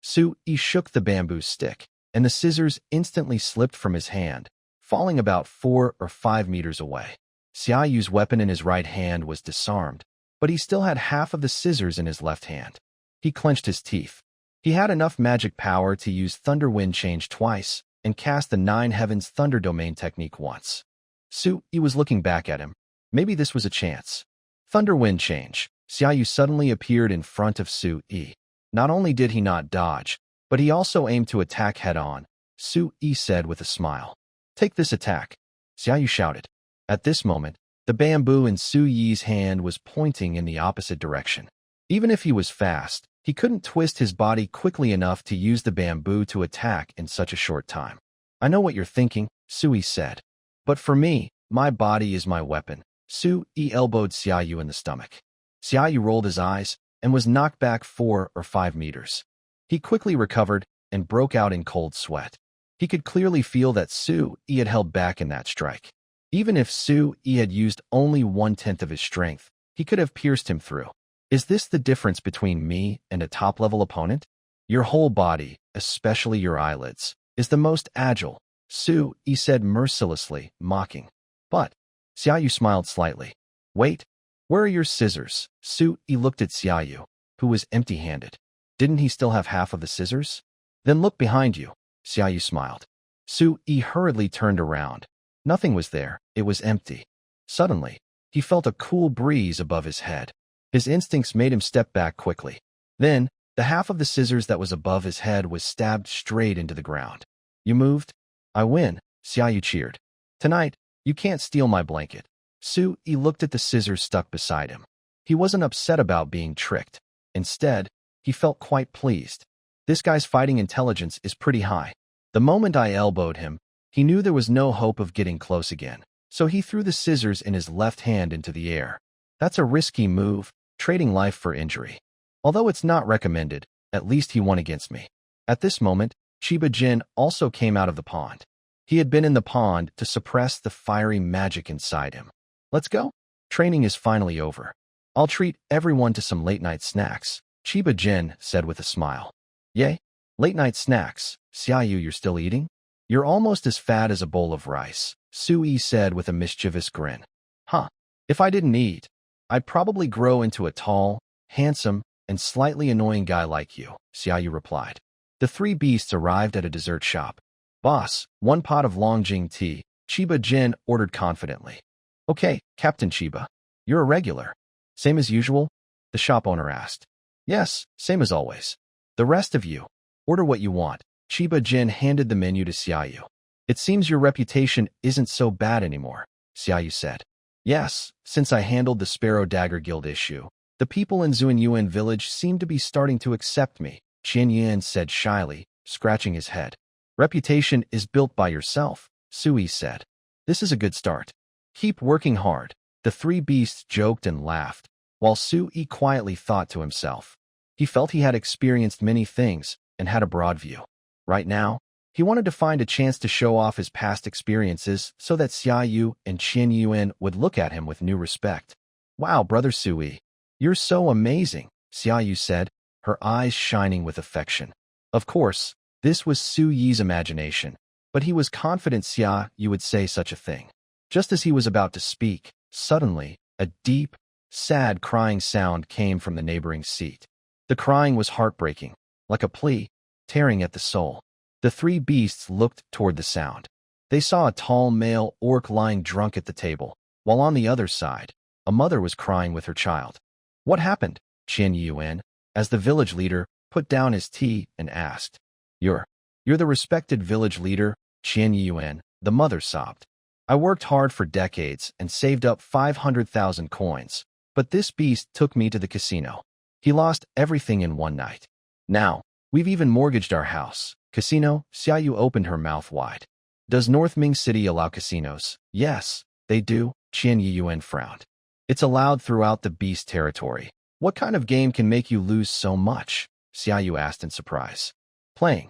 Su Yi shook the bamboo stick, and the scissors instantly slipped from his hand, falling about 4 or 5 meters away. Xiao's weapon in his right hand was disarmed, but he still had half of the scissors in his left hand. He clenched his teeth. He had enough magic power to use Thunder Wind Change twice and cast the Nine Heavens Thunder Domain technique once. Su Yi was looking back at him. Maybe this was a chance. Thunder Wind Change. Xiaou suddenly appeared in front of Su Yi. Not only did he not dodge, but he also aimed to attack head-on, Su Yi said with a smile. Take this attack, Xiaou shouted. At this moment, the bamboo in Su Yi's hand was pointing in the opposite direction. Even if he was fast, He couldn't twist his body quickly enough to use the bamboo to attack in such a short time. I know what you're thinking, Sui said. But for me, my body is my weapon. Sui elbowed Xiaou in the stomach. Xiaou rolled his eyes and was knocked back 4 or 5 meters. He quickly recovered and broke out in cold sweat. He could clearly feel that Sui had held back in that strike. Even if Sui had used only 1/10 of his strength, he could have pierced him through. Is this the difference between me and a top-level opponent? Your whole body, especially your eyelids, is the most agile, Sui said mercilessly, mocking. But Xiaou smiled slightly. Wait, where are your scissors? Sui looked at Xiaou, who was empty-handed. Didn't he still have half of the scissors? Then look behind you, Xiaou smiled. Sui hurriedly turned around. Nothing was there, it was empty. Suddenly, he felt a cool breeze above his head. His instincts made him step back quickly. Then, the half of the scissors that was above his head was stabbed straight into the ground. You moved? I win, Xiaou cheered. Tonight, you can't steal my blanket. Sui looked at the scissors stuck beside him. He wasn't upset about being tricked. Instead, he felt quite pleased. This guy's fighting intelligence is pretty high. The moment I elbowed him, he knew there was no hope of getting close again, so he threw the scissors in his left hand into the air. That's a risky move, trading life for injury. Although it's not recommended, at least he won against me. At this moment, Chiba Gen also came out of the pond. He had been in the pond to suppress the fiery magic inside him. Let's go. Training is finally over. I'll treat everyone to some late-night snacks, Chiba Gen said with a smile. Yay? Late-night snacks. Xiaou, you're still eating? You're almost as fat as a bowl of rice, Sui said with a mischievous grin. Huh. If I didn't eat, I'd probably grow into a tall, handsome, and slightly annoying guy like you, Xiaou replied. The three beasts arrived at a dessert shop. Boss, 1 pot of Longjing tea, Chiba Gen ordered confidently. Okay, Captain Chiba. You're a regular. Same as usual? The shop owner asked. Yes, same as always. The rest of you, order what you want. Chiba Gen handed the menu to Xiaou. It seems your reputation isn't so bad anymore, Xiaou said. Yes, since I handled the Sparrow Dagger Guild issue, the people in Zuanyuan village seem to be starting to accept me, Qian Yuan said shyly, scratching his head. Reputation is built by yourself, Sui said. This is a good start. Keep working hard. The three beasts joked and laughed, while Sui quietly thought to himself. He felt he had experienced many things and had a broad view. Right now, he wanted to find a chance to show off his past experiences so that Xiaou and Qian Yuan would look at him with new respect. Wow, Brother Sui, you're so amazing, Xiaou said, her eyes shining with affection. Of course, this was Sui's imagination, but he was confident Xiaou would say such a thing. Just as he was about to speak, suddenly, a deep, sad crying sound came from the neighboring seat. The crying was heartbreaking, like a plea, tearing at the soul. The three beasts looked toward the sound. They saw a tall male orc lying drunk at the table, while on the other side, a mother was crying with her child. What happened? Qian Yuan, as the village leader, put down his tea and asked. You're the respected village leader, Qian Yuan, the mother sobbed. I worked hard for decades and saved up 500,000 coins, but this beast took me to the casino. He lost everything in one night. Now, we've even mortgaged our house. Casino? Xiaou opened her mouth wide. Does North Ming City allow casinos? Yes, they do, Qian Yuan frowned. It's allowed throughout the beast territory. What kind of game can make you lose so much? Xiaou asked in surprise. Playing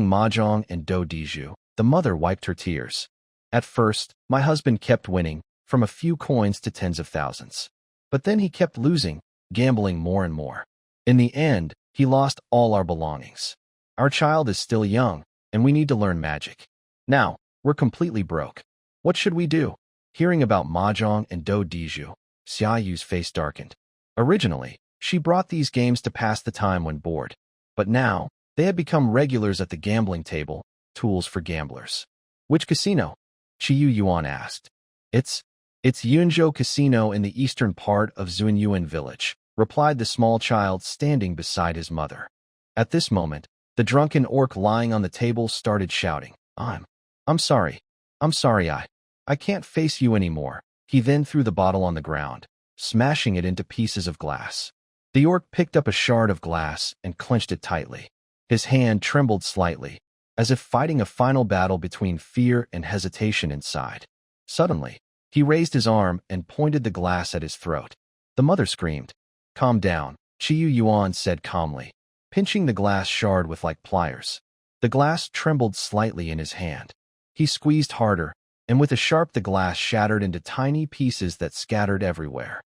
mahjong and do diju. The mother wiped her tears. At first, my husband kept winning, from a few coins to tens of thousands. But then he kept losing, gambling more and more. In the end, he lost all our belongings. Our child is still young, and we need to learn magic. Now, we're completely broke. What should we do? Hearing about mahjong and do diju, Xiaoyu's face darkened. Originally, she brought these games to pass the time when bored. But now, they had become regulars at the gambling table, tools for gamblers. Which casino? Qiyu Yuan asked. It's Yunzhou Casino in the eastern part of Zuanyuan village, replied the small child standing beside his mother. At this moment, the drunken orc lying on the table started shouting, I'm sorry, I can't face you anymore. He then threw the bottle on the ground, smashing it into pieces of glass. The orc picked up a shard of glass and clenched it tightly. His hand trembled slightly, as if fighting a final battle between fear and hesitation inside. Suddenly, he raised his arm and pointed the glass at his throat. The mother screamed. "Calm down," Xiaou Yuan said calmly, pinching the glass shard with like pliers. The glass trembled slightly in his hand. He squeezed harder, and with a sharp the glass shattered into tiny pieces that scattered everywhere.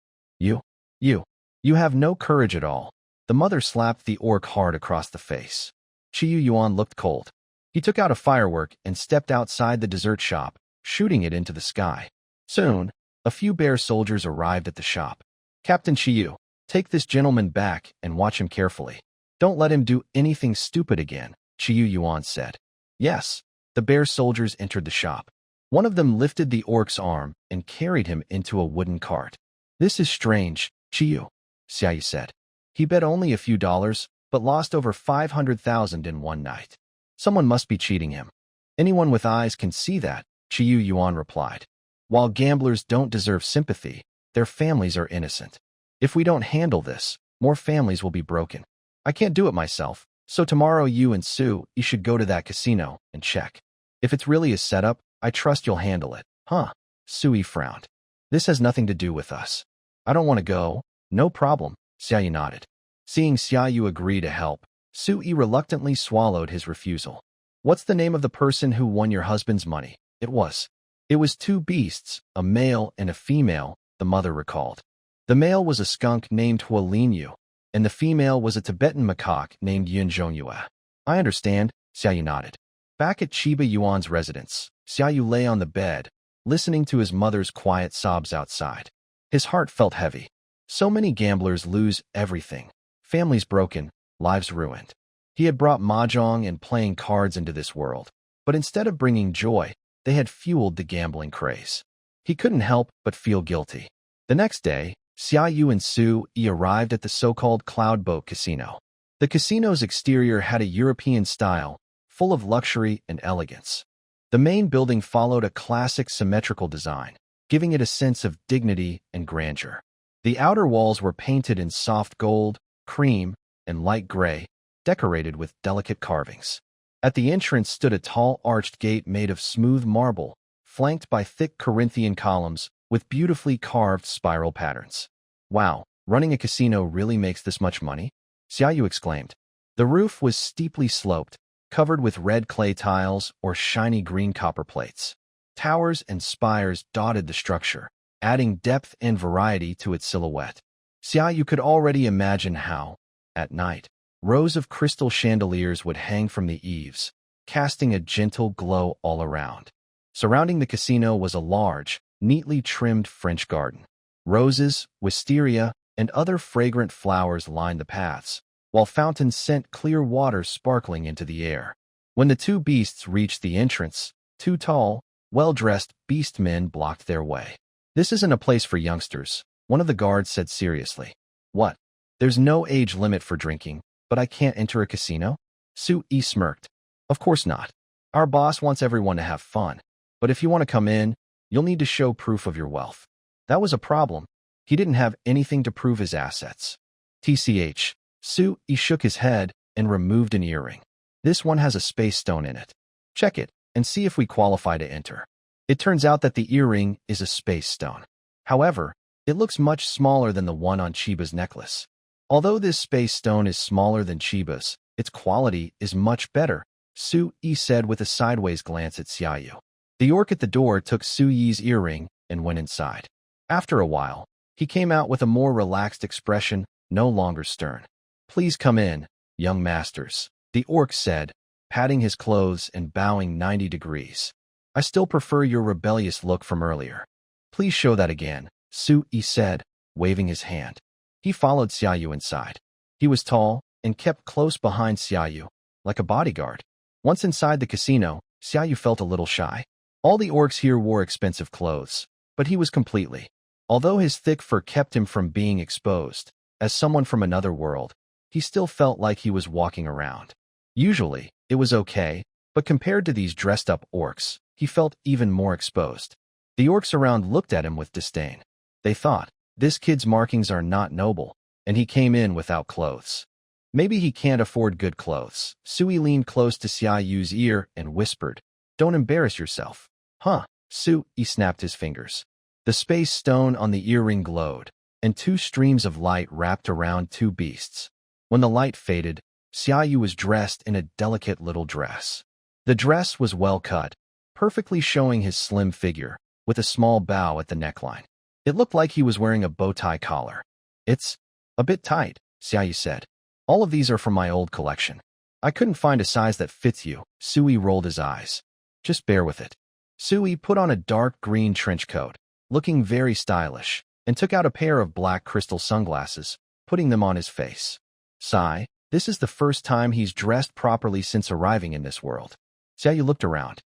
You have no courage at all." The mother slapped the orc hard across the face. Xiaou Yuan looked cold. He took out a firework and stepped outside the dessert shop, shooting it into the sky. Soon, a few bear soldiers arrived at the shop. "Captain Xiaou, take this gentleman back and watch him carefully. Don't let him do anything stupid again," Xiaou Yuan said. "Yes." The bear soldiers entered the shop. One of them lifted the orc's arm and carried him into a wooden cart. "This is strange, Xiaou," Xiaou said. "He bet only a few dollars, but lost over 500,000 in one night. Someone must be cheating him." "Anyone with eyes can see that," Xiaou Yuan replied. "While gamblers don't deserve sympathy, their families are innocent. If we don't handle this, more families will be broken. I can't do it myself, so tomorrow you and Sue should go to that casino and check. If it's really a setup, I trust you'll handle it." "Huh?" Sui frowned. "This has nothing to do with us." "I don't want to go." "No problem," Xiaou nodded. Seeing Xiaou agree to help, Sui reluctantly swallowed his refusal. "What's the name of the person who won your husband's money?" It was two beasts, a male and a female," the mother recalled. The male was a skunk named Hualinyu, and the female was a Tibetan macaque named Yunzhongyue. "I understand," Xiaou nodded. Back at Chiba Yuan's residence, Xiaou lay on the bed, listening to his mother's quiet sobs outside. His heart felt heavy. So many gamblers lose everything. Families broken, lives ruined. He had brought mahjong and playing cards into this world, but instead of bringing joy, they had fueled the gambling craze. He couldn't help but feel guilty. The next day, Xiaou and Sue arrived at the so-called Cloud Boat Casino. The casino's exterior had a European style, full of luxury and elegance. The main building followed a classic symmetrical design, giving it a sense of dignity and grandeur. The outer walls were painted in soft gold, cream, and light gray, decorated with delicate carvings. At the entrance stood a tall arched gate made of smooth marble, flanked by thick Corinthian columns with beautifully carved spiral patterns. "Wow, running a casino really makes this much money?" Xiaou exclaimed. The roof was steeply sloped, covered with red clay tiles or shiny green copper plates. Towers and spires dotted the structure, adding depth and variety to its silhouette. Xiaou could already imagine how, at night, rows of crystal chandeliers would hang from the eaves, casting a gentle glow all around. Surrounding the casino was a large, neatly trimmed French garden. Roses, wisteria, and other fragrant flowers lined the paths, while fountains sent clear water sparkling into the air. When the two beasts reached the entrance, two tall, well-dressed beast men blocked their way. "This isn't a place for youngsters," one of the guards said seriously. "What? There's no age limit for drinking, but I can't enter a casino?" Sue smirked. "Of course not. Our boss wants everyone to have fun, but if you want to come in, you'll need to show proof of your wealth." That was a problem. He didn't have anything to prove his assets. TCH. Sue shook his head and removed an earring. "This one has a space stone in it. Check it and see if we qualify to enter." It turns out that the earring is a space stone. However, it looks much smaller than the one on Chiba's necklace. Although this space stone is smaller than Chiba's, its quality is much better, Sue said with a sideways glance at Xiaou. The orc at the door took Suyi's earring and went inside. After a while, he came out with a more relaxed expression, no longer stern. "Please come in, young masters," the orc said, patting his clothes and bowing 90 degrees. "I still prefer your rebellious look from earlier." "Please show that again," Sue said, waving his hand. He followed Xiaou inside. He was tall and kept close behind Xiaou, like a bodyguard. Once inside the casino, Xiaou felt a little shy. All the orcs here wore expensive clothes, but he was completely. Although his thick fur kept him from being exposed, as someone from another world, he still felt like he was walking around. Usually, it was okay, but compared to these dressed-up orcs, he felt even more exposed. The orcs around looked at him with disdain. They thought, "This kid's markings are not noble, and he came in without clothes. Maybe he can't afford good clothes. Sui leaned close to Xiao's ear and whispered, "Don't embarrass yourself." Huh? Sui snapped his fingers. The space stone on the earring glowed, and two streams of light wrapped around two beasts. When the light faded, Xiao was dressed in a delicate little dress. The dress was well cut, perfectly showing his slim figure, with a small bow at the neckline. It looked like he was wearing a bow tie collar. "It's a bit tight," Xiao said. "All of these are from my old collection. I couldn't find a size that fits you." Sui rolled his eyes. "Just bear with it." Sui put on a dark green trench coat, looking very stylish, and took out a pair of black crystal sunglasses, putting them on his face. Sigh, this is the first time he's dressed properly since arriving in this world. Xiao looked around.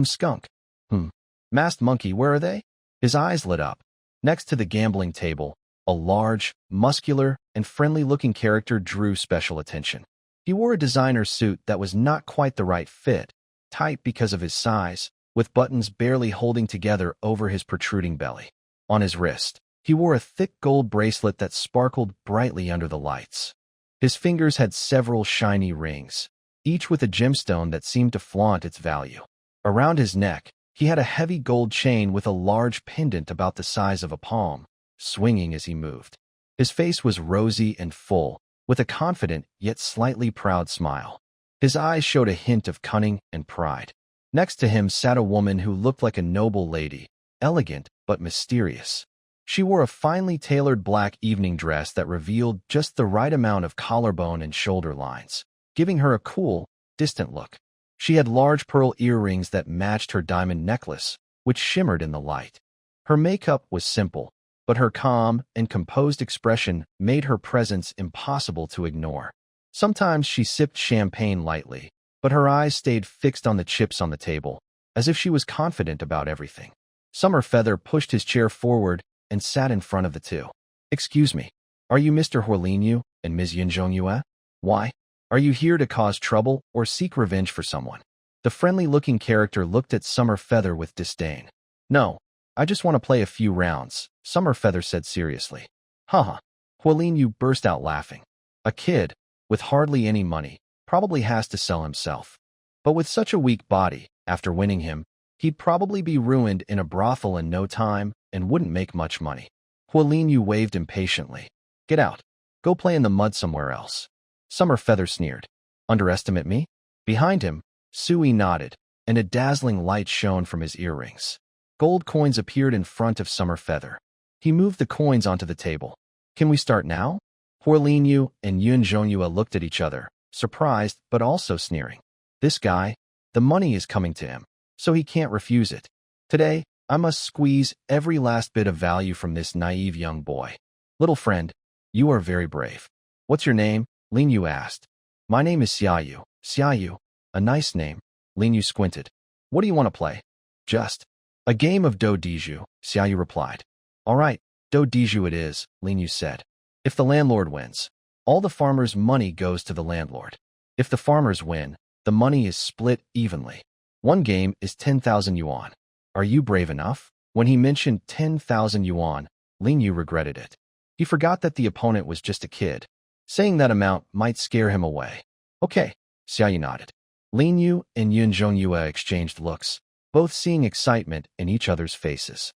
Skunk. Masked monkey, where are they? His eyes lit up. Next to the gambling table, a large, muscular, and friendly-looking character drew special attention. He wore a designer suit that was not quite the right fit, tight because of his size, with buttons barely holding together over his protruding belly. On his wrist, he wore a thick gold bracelet that sparkled brightly under the lights. His fingers had several shiny rings, each with a gemstone that seemed to flaunt its value. Around his neck, he had a heavy gold chain with a large pendant about the size of a palm, swinging as he moved. His face was rosy and full, with a confident yet slightly proud smile. His eyes showed a hint of cunning and pride. Next to him sat a woman who looked like a noble lady, elegant but mysterious. She wore a finely tailored black evening dress that revealed just the right amount of collarbone and shoulder lines, giving her a cool, distant look. She had large pearl earrings that matched her diamond necklace, which shimmered in the light. Her makeup was simple, but her calm and composed expression made her presence impossible to ignore. Sometimes she sipped champagne lightly, but her eyes stayed fixed on the chips on the table, as if she was confident about everything. Summer Feather pushed his chair forward and sat in front of the two. "Excuse me, are you Mr. Huolin and Ms. Yunzhongyue? Why? Are you here to cause trouble or seek revenge for someone?" The friendly-looking character looked at Summer Feather with disdain. "No, I just want to play a few rounds," Summer Feather said seriously. Haha. Huolin burst out laughing. A kid, with hardly any money, probably has to sell himself. But with such a weak body, after winning him, he'd probably be ruined in a brothel in no time and wouldn't make much money. Huolin waved impatiently. "Get out. Go play in the mud somewhere else." Summer Feather sneered. "Underestimate me?" Behind him, Sui nodded, and a dazzling light shone from his earrings. Gold coins appeared in front of Summer Feather. He moved the coins onto the table. "Can we start now?" Huolin and Yunzhongyue looked at each other, surprised but also sneering. This guy, the money is coming to him, so he can't refuse it. Today, I must squeeze every last bit of value from this naive young boy. "Little friend, you are very brave. What's your name?" Lin Yu asked. "My name is Xiaou." "Xiaou, a nice name." Lin Yu squinted. "What do you want to play?" "Just a game of do diju," Xiaou replied. "All right, do diju it is," Lin Yu said. "If the landlord wins, all the farmers' money goes to the landlord. If the farmers win, the money is split evenly. One game is 10,000 yuan. Are you brave enough?" When he mentioned 10,000 yuan, Lin Yu regretted it. He forgot that the opponent was just a kid. Saying that amount might scare him away. "Okay," Xiaou nodded. Lin Yu and Yunzhongyue exchanged looks, both seeing excitement in each other's faces.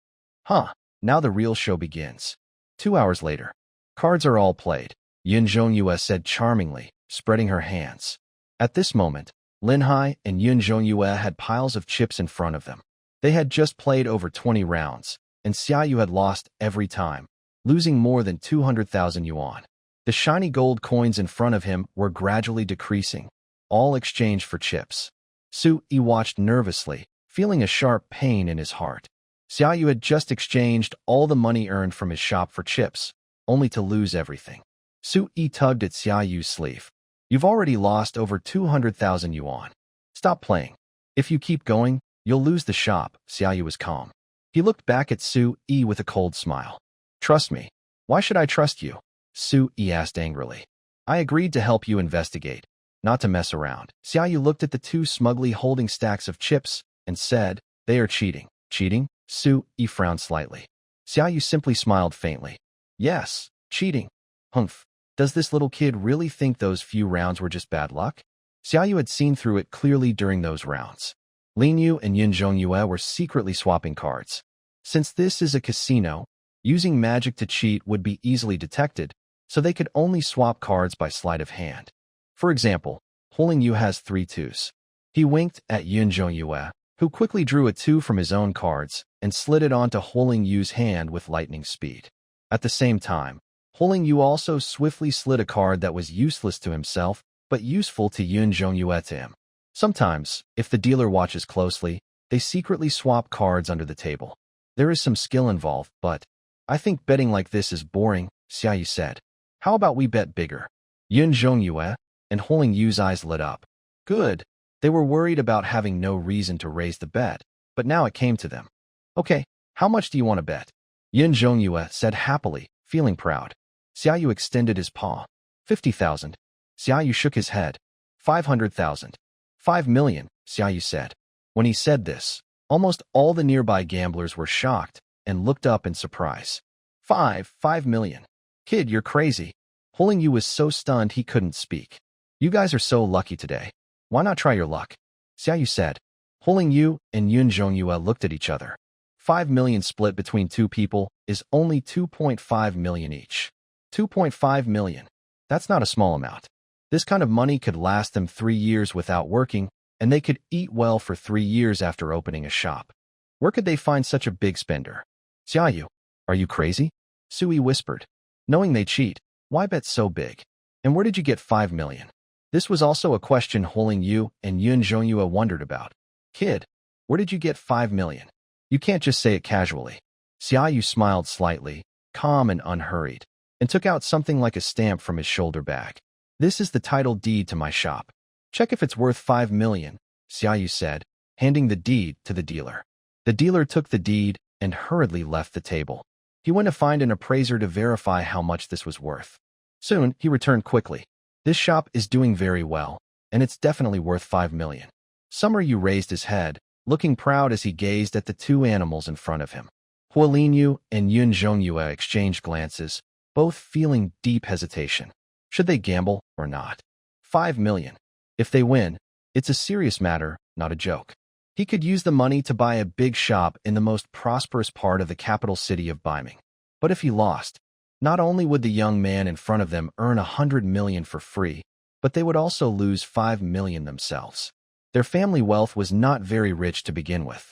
Now the real show begins. 2 hours later. "Cards are all played," Yunzhongyue said charmingly, spreading her hands. At this moment, Linhai and Yunzhongyue had piles of chips in front of them. They had just played over 20 rounds, and Xiaou had lost every time, losing more than 200,000 yuan. The shiny gold coins in front of him were gradually decreasing, all exchanged for chips. Sui watched nervously, feeling a sharp pain in his heart. Xiaou had just exchanged all the money earned from his shop for chips, only to lose everything. Sui tugged at Xiaou's sleeve. "You've already lost over 200,000 yuan. Stop playing. If you keep going, you'll lose the shop." Xiaou was calm. He looked back at Sui with a cold smile. "Trust me. Why should I trust you?" Sui asked angrily. "I agreed to help you investigate, not to mess around." Xiaou looked at the two smugly holding stacks of chips and said, "They are cheating." "Cheating?" Sui frowned slightly. Xiaou simply smiled faintly. "Yes, cheating." "Humph. Does this little kid really think those few rounds were just bad luck? Xiaou had seen through it clearly during those rounds. Lin Yu and Yun Zhongyue were secretly swapping cards. Since this is a casino, using magic to cheat would be easily detected, so they could only swap cards by sleight of hand. For example, Lin Yu has 3 twos. He winked at Yun Zhongyue, who quickly drew a 2 from his own cards and slid it onto Lin Yu's hand with lightning speed. At the same time, Lin Yu also swiftly slid a card that was useless to himself but useful to Yun Zhongyue to him. Sometimes, if the dealer watches closely, they secretly swap cards under the table. There is some skill involved, but I think betting like this is boring, Xiaou said. How about we bet bigger? Yun Zhongyue and Lin Yu's eyes lit up. Good. They were worried about having no reason to raise the bet, but now it came to them. Okay, how much do you want to bet? Yun Zhongyue said happily, feeling proud. Xiaou extended his paw. 50,000. Xiaou shook his head. 500,000. 5 million, Xiaou said. When he said this, almost all the nearby gamblers were shocked and looked up in surprise. 5 million. Kid, you're crazy. Lin Yu was so stunned he couldn't speak. You guys are so lucky today. Why not try your luck? Xiaou said. Lin Yu and Yun Zhongyue looked at each other. 5 million split between 2 people is only 2.5 million each. 2.5 million. That's not a small amount. This kind of money could last them 3 years without working, and they could eat well for 3 years after opening a shop. Where could they find such a big spender? Xiaou, are you crazy? Sui whispered. Knowing they cheat, why bet so big? And where did you get 5 million? This was also a question Lin Yu and Yun Zhongyue wondered about. Kid, where did you get 5 million? You can't just say it casually. Xiaou smiled slightly, calm and unhurried, and took out something like a stamp from his shoulder bag. This is the title deed to my shop. Check if it's worth 5 million, Xiaou said, handing the deed to the dealer. The dealer took the deed and hurriedly left the table. He went to find an appraiser to verify how much this was worth. Soon, he returned quickly. This shop is doing very well, and it's definitely worth 5 million. Summer Yu raised his head, looking proud as he gazed at the 2 animals in front of him. Lin Yu and Yun Zhongyue exchanged glances, both feeling deep hesitation. Should they gamble or not? 5 million. If they win, it's a serious matter, not a joke. He could use the money to buy a big shop in the most prosperous part of the capital city of Beiming. But if he lost, not only would the young man in front of them earn 100 million for free, but they would also lose 5 million themselves. Their family wealth was not very rich to begin with.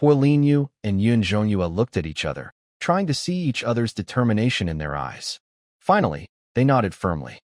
Lin Yu and Yun Zhongyue looked at each other, trying to see each other's determination in their eyes. Finally, they nodded firmly.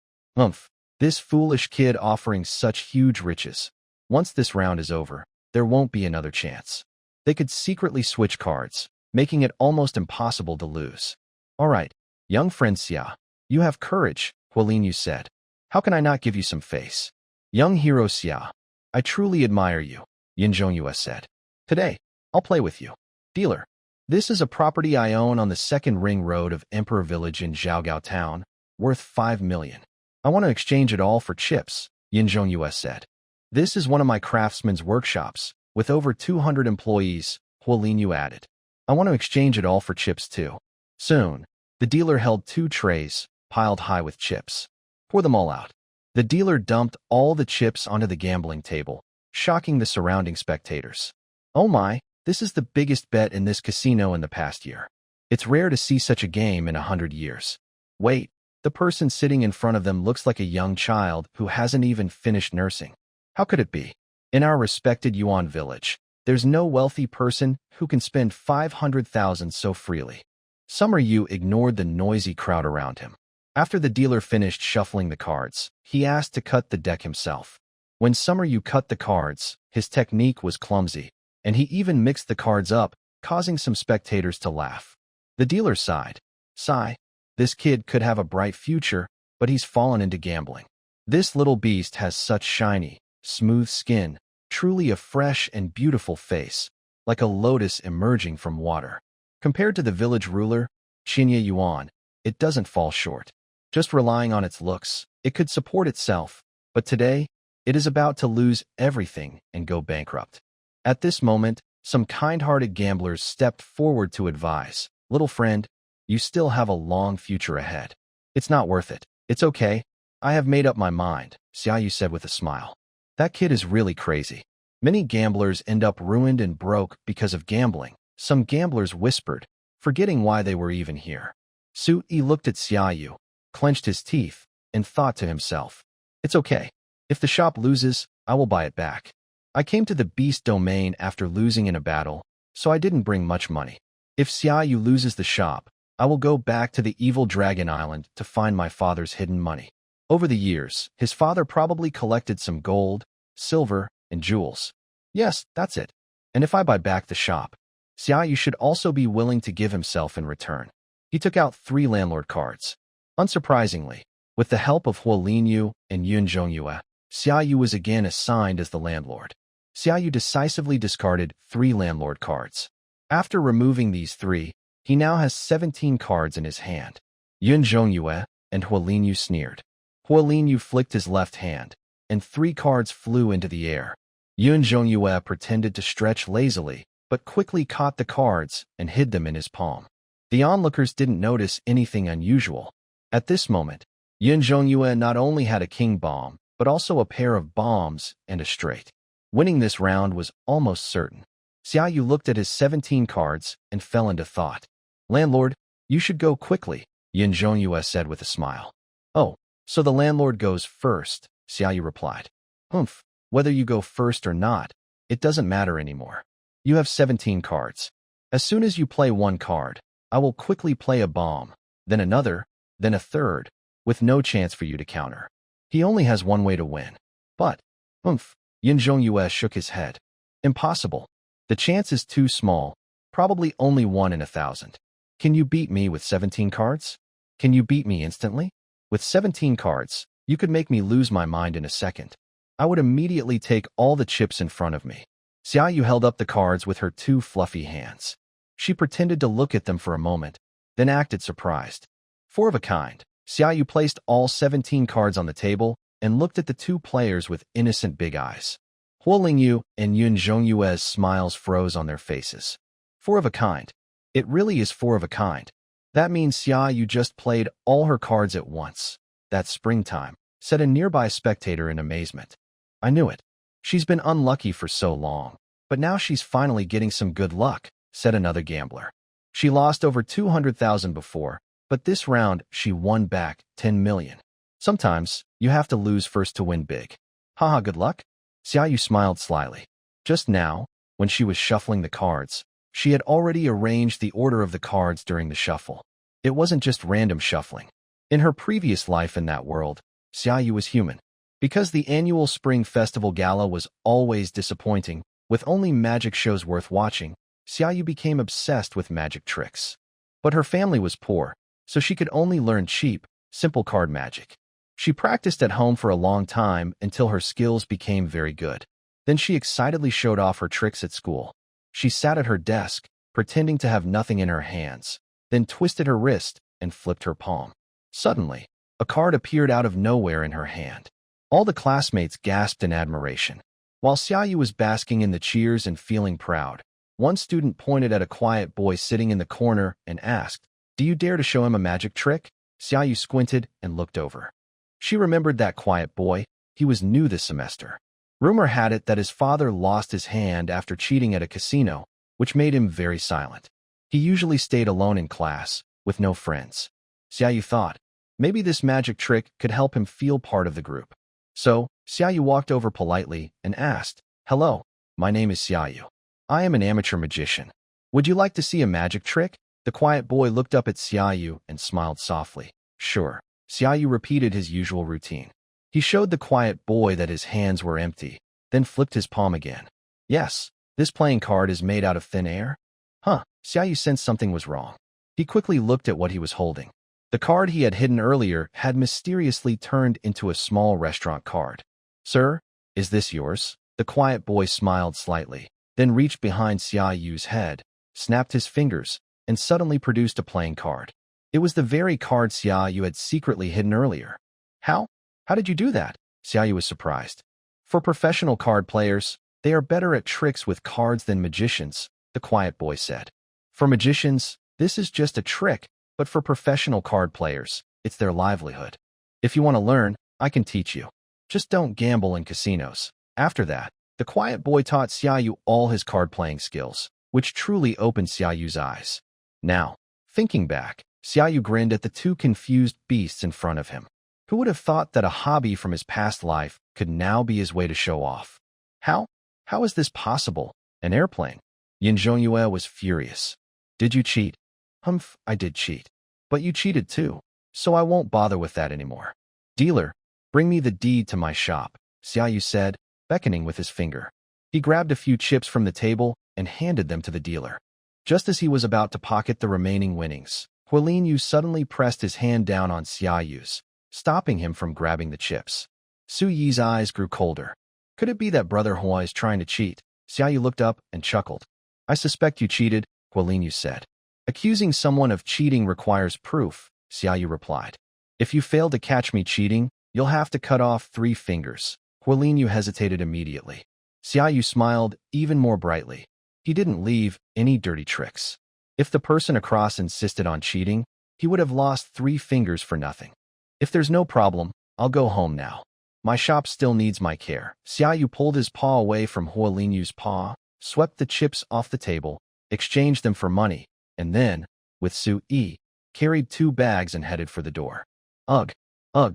This foolish kid offering such huge riches. Once this round is over, there won't be another chance. They could secretly switch cards, making it almost impossible to lose. All right, young friend Xia, you have courage, Lin Yu said. How can I not give you some face? Young hero Xia, I truly admire you, Yun Zhongyue said. Today, I'll play with you. Dealer, this is a property I own on the second ring road of Emperor Village in Xiaogao Town, worth 5 million. I want to exchange it all for chips, Yun Zhongyue said. This is one of my craftsmen's workshops, with over 200 employees, Lin Yu added. I want to exchange it all for chips too. Soon, the dealer held 2 trays, piled high with chips. Pour them all out. The dealer dumped all the chips onto the gambling table, shocking the surrounding spectators. Oh my, this is the biggest bet in this casino in the past year. It's rare to see such a game in 100 years. Wait, the person sitting in front of them looks like a young child who hasn't even finished nursing. How could it be? In our respected Yuan village, there's no wealthy person who can spend 500,000 so freely. Summer Yu ignored the noisy crowd around him. After the dealer finished shuffling the cards, he asked to cut the deck himself. When Summer Yu cut the cards, his technique was clumsy, and he even mixed the cards up, causing some spectators to laugh. The dealer sighed. Sigh. This kid could have a bright future, but he's fallen into gambling. This little beast has such shiny, smooth skin, truly a fresh and beautiful face, like a lotus emerging from water. Compared to the village ruler, Qinya Yuan, it doesn't fall short. Just relying on its looks, it could support itself, but today, it is about to lose everything and go bankrupt. At this moment, some kind-hearted gamblers stepped forward to advise, little friend, you still have a long future ahead. It's not worth it. It's okay. I have made up my mind, Xiaou said with a smile. That kid is really crazy. Many gamblers end up ruined and broke because of gambling. Some gamblers whispered, forgetting why they were even here. Su Yi looked at Xiaou, clenched his teeth, and thought to himself, it's okay. If the shop loses, I will buy it back. I came to the beast domain after losing in a battle, so I didn't bring much money. If Xiaou loses the shop, I will go back to the evil dragon island to find my father's hidden money. Over the years, his father probably collected some gold, silver, and jewels. Yes, that's it. And if I buy back the shop, Xiaou should also be willing to give himself in return. He took out 3 landlord cards. Unsurprisingly, with the help of Huo Linyu and Yun Zhongyue, Xiaou was again assigned as the landlord. Xiaou decisively discarded 3 landlord cards. After removing these 3, he now has 17 cards in his hand. Yun Zhongyue and Huo Linyu sneered. Huo Linyu flicked his left hand, and 3 cards flew into the air. Yun Zhongyue pretended to stretch lazily, but quickly caught the cards and hid them in his palm. The onlookers didn't notice anything unusual. At this moment, Yun Zhongyue not only had a king bomb, but also a pair of bombs and a straight. Winning this round was almost certain. Xiaou looked at his 17 cards and fell into thought. Landlord, you should go quickly, Yun Zhongyue said with a smile. Oh, so the landlord goes first, Xiaou replied. Humph, whether you go first or not, it doesn't matter anymore. You have 17 cards. As soon as you play 1 card, I will quickly play a bomb, then another, then a third, with no chance for you to counter. He only has 1 way to win. But, Yun Zhongyue shook his head. Impossible. The chance is too small, probably only 1 in 1,000. Can you beat me with 17 cards? Can you beat me instantly? With 17 cards, you could make me lose my mind in a second. I would immediately take all the chips in front of me. Xiaou held up the cards with her 2 fluffy hands. She pretended to look at them for a moment, then acted surprised. 4 of a kind, Xiaou placed all 17 cards on the table and looked at the 2 players with innocent big eyes. Huo Linyu and Yun Zhongyue's smiles froze on their faces. 4 of a kind. It really is 4 of a kind. That means Xiaou just played all her cards at once. That's springtime, said a nearby spectator in amazement. I knew it. She's been unlucky for so long, but now she's finally getting some good luck, said another gambler. She lost over 200,000 before, but this round she won back 10 million. Sometimes, you have to lose first to win big. Haha, good luck? Xiaou smiled slyly. Just now, when she was shuffling the cards, she had already arranged the order of the cards during the shuffle. It wasn't just random shuffling. In her previous life in that world, Xiaou was human. Because the annual Spring Festival Gala was always disappointing, with only magic shows worth watching, Xiaou became obsessed with magic tricks. But her family was poor, so she could only learn cheap, simple card magic. She practiced at home for a long time until her skills became very good. Then she excitedly showed off her tricks at school. She sat at her desk, pretending to have nothing in her hands, then twisted her wrist and flipped her palm. Suddenly, a card appeared out of nowhere in her hand. All the classmates gasped in admiration. While Xiaou was basking in the cheers and feeling proud, one student pointed at a quiet boy sitting in the corner and asked, "Do you dare to show him a magic trick?" Xiaou squinted and looked over. She remembered that quiet boy. He was new this semester. Rumor had it that his father lost his hand after cheating at a casino, which made him very silent. He usually stayed alone in class, with no friends. Xiaou thought, maybe this magic trick could help him feel part of the group. So, Xiaou walked over politely and asked, "Hello, my name is Xiaou. I am an amateur magician. Would you like to see a magic trick?" The quiet boy looked up at Xiaou and smiled softly. Sure. Xiaou repeated his usual routine. He showed the quiet boy that his hands were empty, then flipped his palm again. Yes, this playing card is made out of thin air? Xiaou sensed something was wrong. He quickly looked at what he was holding. The card he had hidden earlier had mysteriously turned into a small restaurant card. "Sir, is this yours?" The quiet boy smiled slightly, then reached behind Xiaou's head, snapped his fingers, and suddenly produced a playing card. It was the very card Xiaou had secretly hidden earlier. How? How did you do that? Xiaou was surprised. For professional card players, they are better at tricks with cards than magicians, the quiet boy said. For magicians, this is just a trick, but for professional card players, it's their livelihood. If you want to learn, I can teach you. Just don't gamble in casinos. After that, the quiet boy taught Xiaou all his card-playing skills, which truly opened Xiaoyu's eyes. Now, thinking back, Xiaou grinned at the two confused beasts in front of him. Who would have thought that a hobby from his past life could now be his way to show off? How? How is this possible? An airplane? Yin Zhongyue was furious. Did you cheat? Humph, I did cheat. But you cheated too, so I won't bother with that anymore. Dealer, bring me the deed to my shop, Xiaou said, beckoning with his finger. He grabbed a few chips from the table and handed them to the dealer. Just as he was about to pocket the remaining winnings, Hualin Yu suddenly pressed his hand down on Xiaoyu's, stopping him from grabbing the chips. Su Yi's eyes grew colder. Could it be that Brother Hua is trying to cheat? Xiaoyu looked up and chuckled. I suspect you cheated, Hualin Yu said. Accusing someone of cheating requires proof, Xiaoyu replied. If you fail to catch me cheating, you'll have to cut off 3 fingers. Hualin Yu hesitated immediately. Xiaoyu smiled even more brightly. He didn't leave any dirty tricks. If the person across insisted on cheating, he would have lost 3 fingers for nothing. If there's no problem, I'll go home now. My shop still needs my care. Xiaoyu pulled his paw away from Hualin Yu's paw, swept the chips off the table, exchanged them for money, and then, with Su Yi, carried 2 bags and headed for the door. Ugh,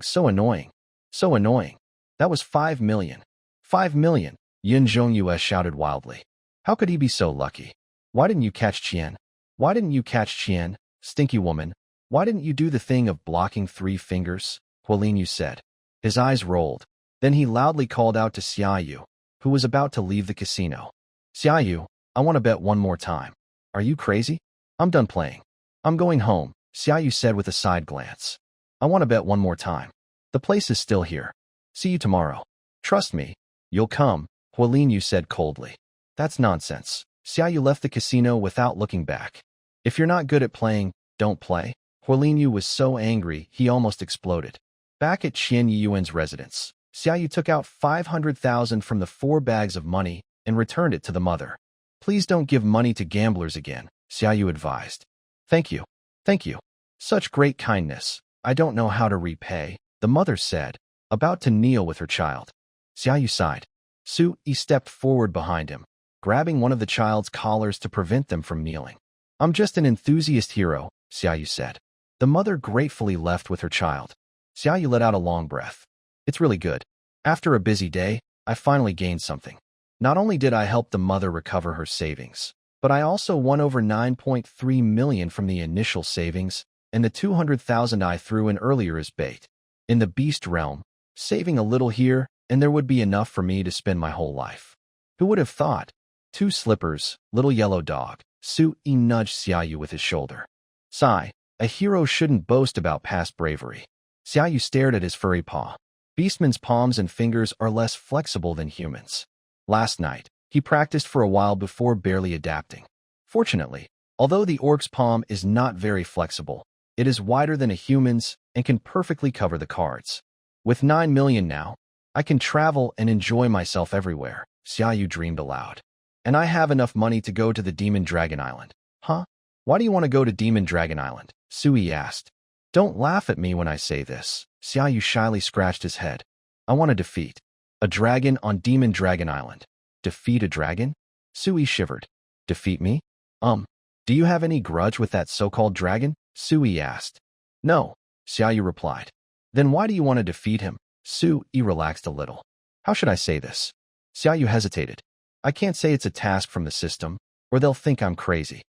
so annoying. So annoying. That was 5 million. 5 million, Yin Zhongyue shouted wildly. How could he be so lucky? Why didn't you catch Qian? Why didn't you catch Qian, stinky woman? Why didn't you do the thing of blocking 3 fingers? Hualin Yu said. His eyes rolled. Then he loudly called out to Xiaoyu, who was about to leave the casino. Xiaoyu, I want to bet one more time. Are you crazy? I'm done playing. I'm going home, Xiaoyu said with a side glance. I want to bet one more time. The place is still here. See you tomorrow. Trust me. You'll come, Hualin Yu said coldly. That's nonsense. Xiaoyu left the casino without looking back. If you're not good at playing, don't play. Hualin Yu was so angry he almost exploded. Back at Qian Yiyuan's residence, Xiaoyu took out 500,000 from the 4 bags of money and returned it to the mother. Please don't give money to gamblers again, Xiaoyu advised. Thank you. Thank you. Such great kindness. I don't know how to repay, the mother said, about to kneel with her child. Xiaoyu sighed. Su Yi stepped forward behind him, grabbing one of the child's collars to prevent them from kneeling. I'm just an enthusiast hero, Xiaoyu said. The mother gratefully left with her child. Xiaoyu let out a long breath. It's really good. After a busy day, I finally gained something. Not only did I help the mother recover her savings, but I also won over 9.3 million from the initial savings and the 200,000 I threw in earlier as bait. In the beast realm, saving a little here and there would be enough for me to spend my whole life. Who would have thought? 2 slippers, little yellow dog. Su Yi nudged Xiaoyu with his shoulder. Sigh, a hero shouldn't boast about past bravery. Xiaoyu stared at his furry paw. Beastmen's palms and fingers are less flexible than humans. Last night, he practiced for a while before barely adapting. Fortunately, although the orc's palm is not very flexible, it is wider than a human's and can perfectly cover the cards. With 9 million now, I can travel and enjoy myself everywhere, Xiaoyu dreamed aloud. And I have enough money to go to the Demon Dragon Island. Huh? Why do you want to go to Demon Dragon Island? Su Yi asked. Don't laugh at me when I say this. Xiaoyu shyly scratched his head. I want to defeat a dragon on Demon Dragon Island. Defeat a dragon? Su Yi shivered. Defeat me? Do you have any grudge with that so-called dragon? Su Yi asked. No, Xiaoyu replied. Then why do you want to defeat him? Su Yi relaxed a little. How should I say this? Xiaoyu hesitated. I can't say it's a task from the system, or they'll think I'm crazy.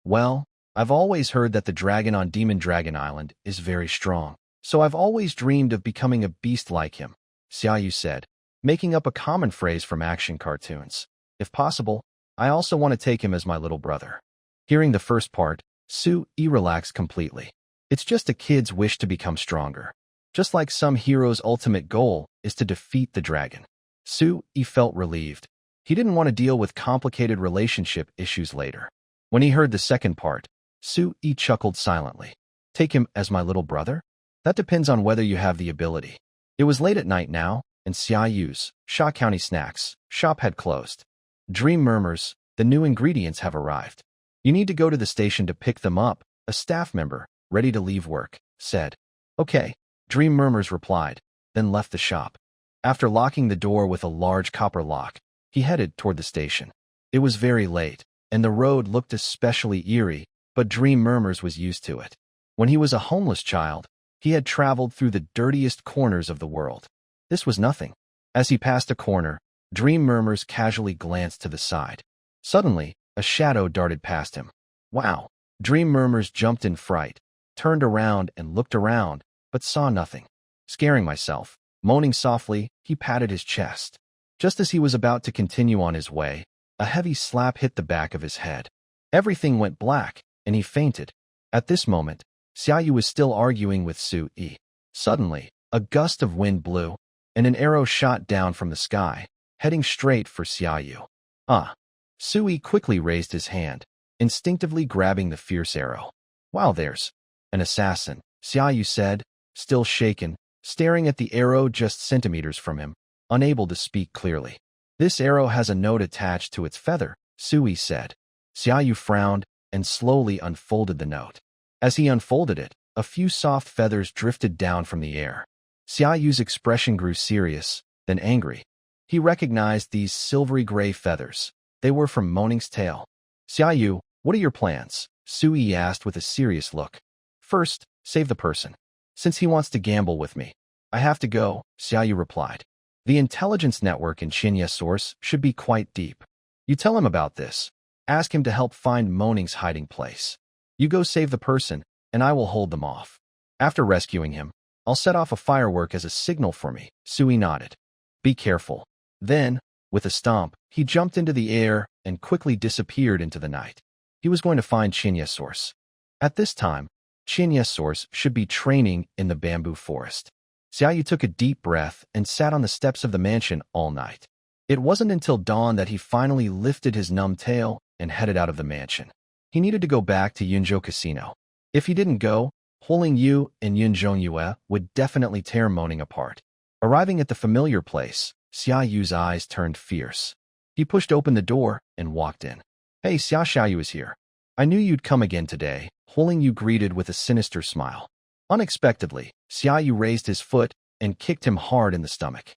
Well, I've always heard that the dragon on Demon Dragon Island is very strong, so I've always dreamed of becoming a beast like him, Xiaoyu said, making up a common phrase from action cartoons. If possible, I also want to take him as my little brother. Hearing the first part, Su Yi relaxed completely. It's just a kid's wish to become stronger. Just like some hero's ultimate goal is to defeat the dragon. Su Yi felt relieved. He didn't want to deal with complicated relationship issues later. When he heard the second part, Su Yi chuckled silently. Take him as my little brother? That depends on whether you have the ability. It was late at night now, and Xiaoyu's Sha County Snacks shop had closed. Dream murmurs, the new ingredients have arrived. You need to go to the station to pick them up, a staff member, ready to leave work, said. Okay, Dream Murmurs replied, then left the shop. After locking the door with a large copper lock, he headed toward the station. It was very late, and the road looked especially eerie, but Dream Murmurs was used to it. When he was a homeless child, he had traveled through the dirtiest corners of the world. This was nothing. As he passed a corner, Dream Murmurs casually glanced to the side. Suddenly, a shadow darted past him. Wow! Dream Murmurs jumped in fright, turned around and looked around, but saw nothing. Scaring myself, moaning softly, he patted his chest. Just as he was about to continue on his way, a heavy slap hit the back of his head. Everything went black, and he fainted. At this moment, Xiaou was still arguing with Sui. Suddenly, a gust of wind blew, and an arrow shot down from the sky, heading straight for Xiaou. Ah! Sui quickly raised his hand, instinctively grabbing the fierce arrow. Wow, there's an assassin, Xiaou said, still shaken, staring at the arrow just centimeters from him, unable to speak clearly. This arrow has a note attached to its feather, Sui said. Xiaou frowned and slowly unfolded the note. As he unfolded it, a few soft feathers drifted down from the air. Xiaou's expression grew serious, then angry. He recognized these silvery gray feathers. They were from Moaning's tail. Xiaou, what are your plans? Sui asked with a serious look. First, save the person. Since he wants to gamble with me, I have to go, Xiaou replied. The intelligence network in Xinya source should be quite deep. You tell him about this. Ask him to help find Moaning's hiding place. You go save the person, and I will hold them off. After rescuing him, I'll set off a firework as a signal for me, Sui nodded. Be careful. Then, with a stomp, he jumped into the air and quickly disappeared into the night. He was going to find Xinya source. At this time, Xinya source should be training in the bamboo forest. Xiaou took a deep breath and sat on the steps of the mansion all night. It wasn't until dawn that he finally lifted his numb tail and headed out of the mansion. He needed to go back to Yunzhou Casino. If he didn't go, Huling Yu and Yunzhou Yue would definitely tear Moaning apart. Arriving at the familiar place, Xiaoyu's eyes turned fierce. He pushed open the door and walked in. Hey, Xiaoyu is here. I knew you'd come again today, Huling Yu greeted with a sinister smile. Unexpectedly, Xiaou raised his foot and kicked him hard in the stomach.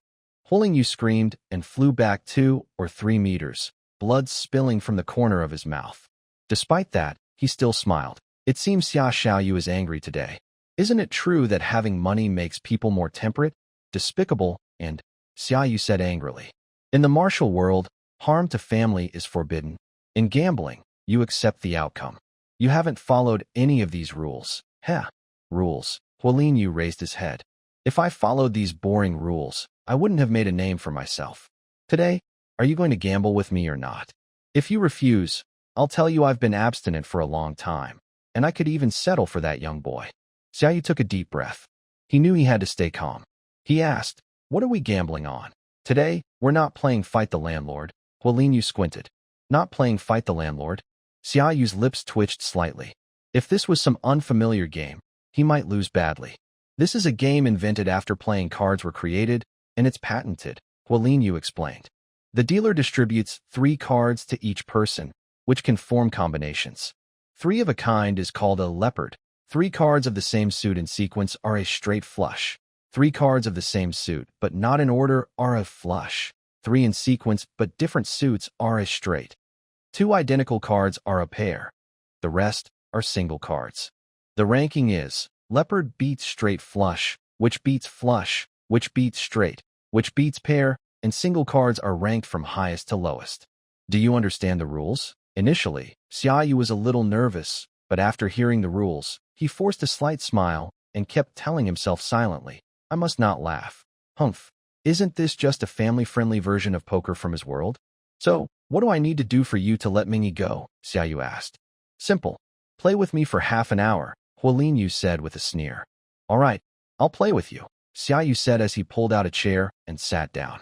Huling Yu screamed and flew back 2 or 3 meters, blood spilling from the corner of his mouth. Despite that, he still smiled. It seems Xiaoyu is angry today. Isn't it true that having money makes people more temperate, despicable, and, Xiaou said angrily. In the martial world, harm to family is forbidden. In gambling, you accept the outcome. You haven't followed any of these rules. Heh. Rules. Huling Yu raised his head. If I followed these boring rules, I wouldn't have made a name for myself. Today, are you going to gamble with me or not? If you refuse, I'll tell you I've been abstinent for a long time, and I could even settle for that young boy. Xiaou took a deep breath. He knew he had to stay calm. He asked, what are we gambling on? Today, we're not playing Fight the Landlord. Huling Yu squinted. Not playing Fight the Landlord? Xiaoyu's lips twitched slightly. If this was some unfamiliar game, he might lose badly. This is a game invented after playing cards were created, and it's patented, Huling Yu explained. The dealer distributes 3 cards to each person, which can form combinations. 3 of a kind is called a leopard. 3 cards of the same suit in sequence are a straight flush. 3 cards of the same suit, but not in order, are a flush. 3 in sequence, but different suits, are a straight. 2 identical cards are a pair. The rest are single cards. The ranking is, leopard beats straight flush, which beats flush, which beats straight, which beats pair, and single cards are ranked from highest to lowest. Do you understand the rules? Initially, Xiaoyu was a little nervous, but after hearing the rules, he forced a slight smile and kept telling himself silently, I must not laugh. Humph. Isn't this just a family-friendly version of poker from his world? So, what do I need to do for you to let Mingy go? Xiaoyu asked. Simple. Play with me for half an hour, Huling Yu said with a sneer. All right, I'll play with you, Xiaoyu said as he pulled out a chair and sat down.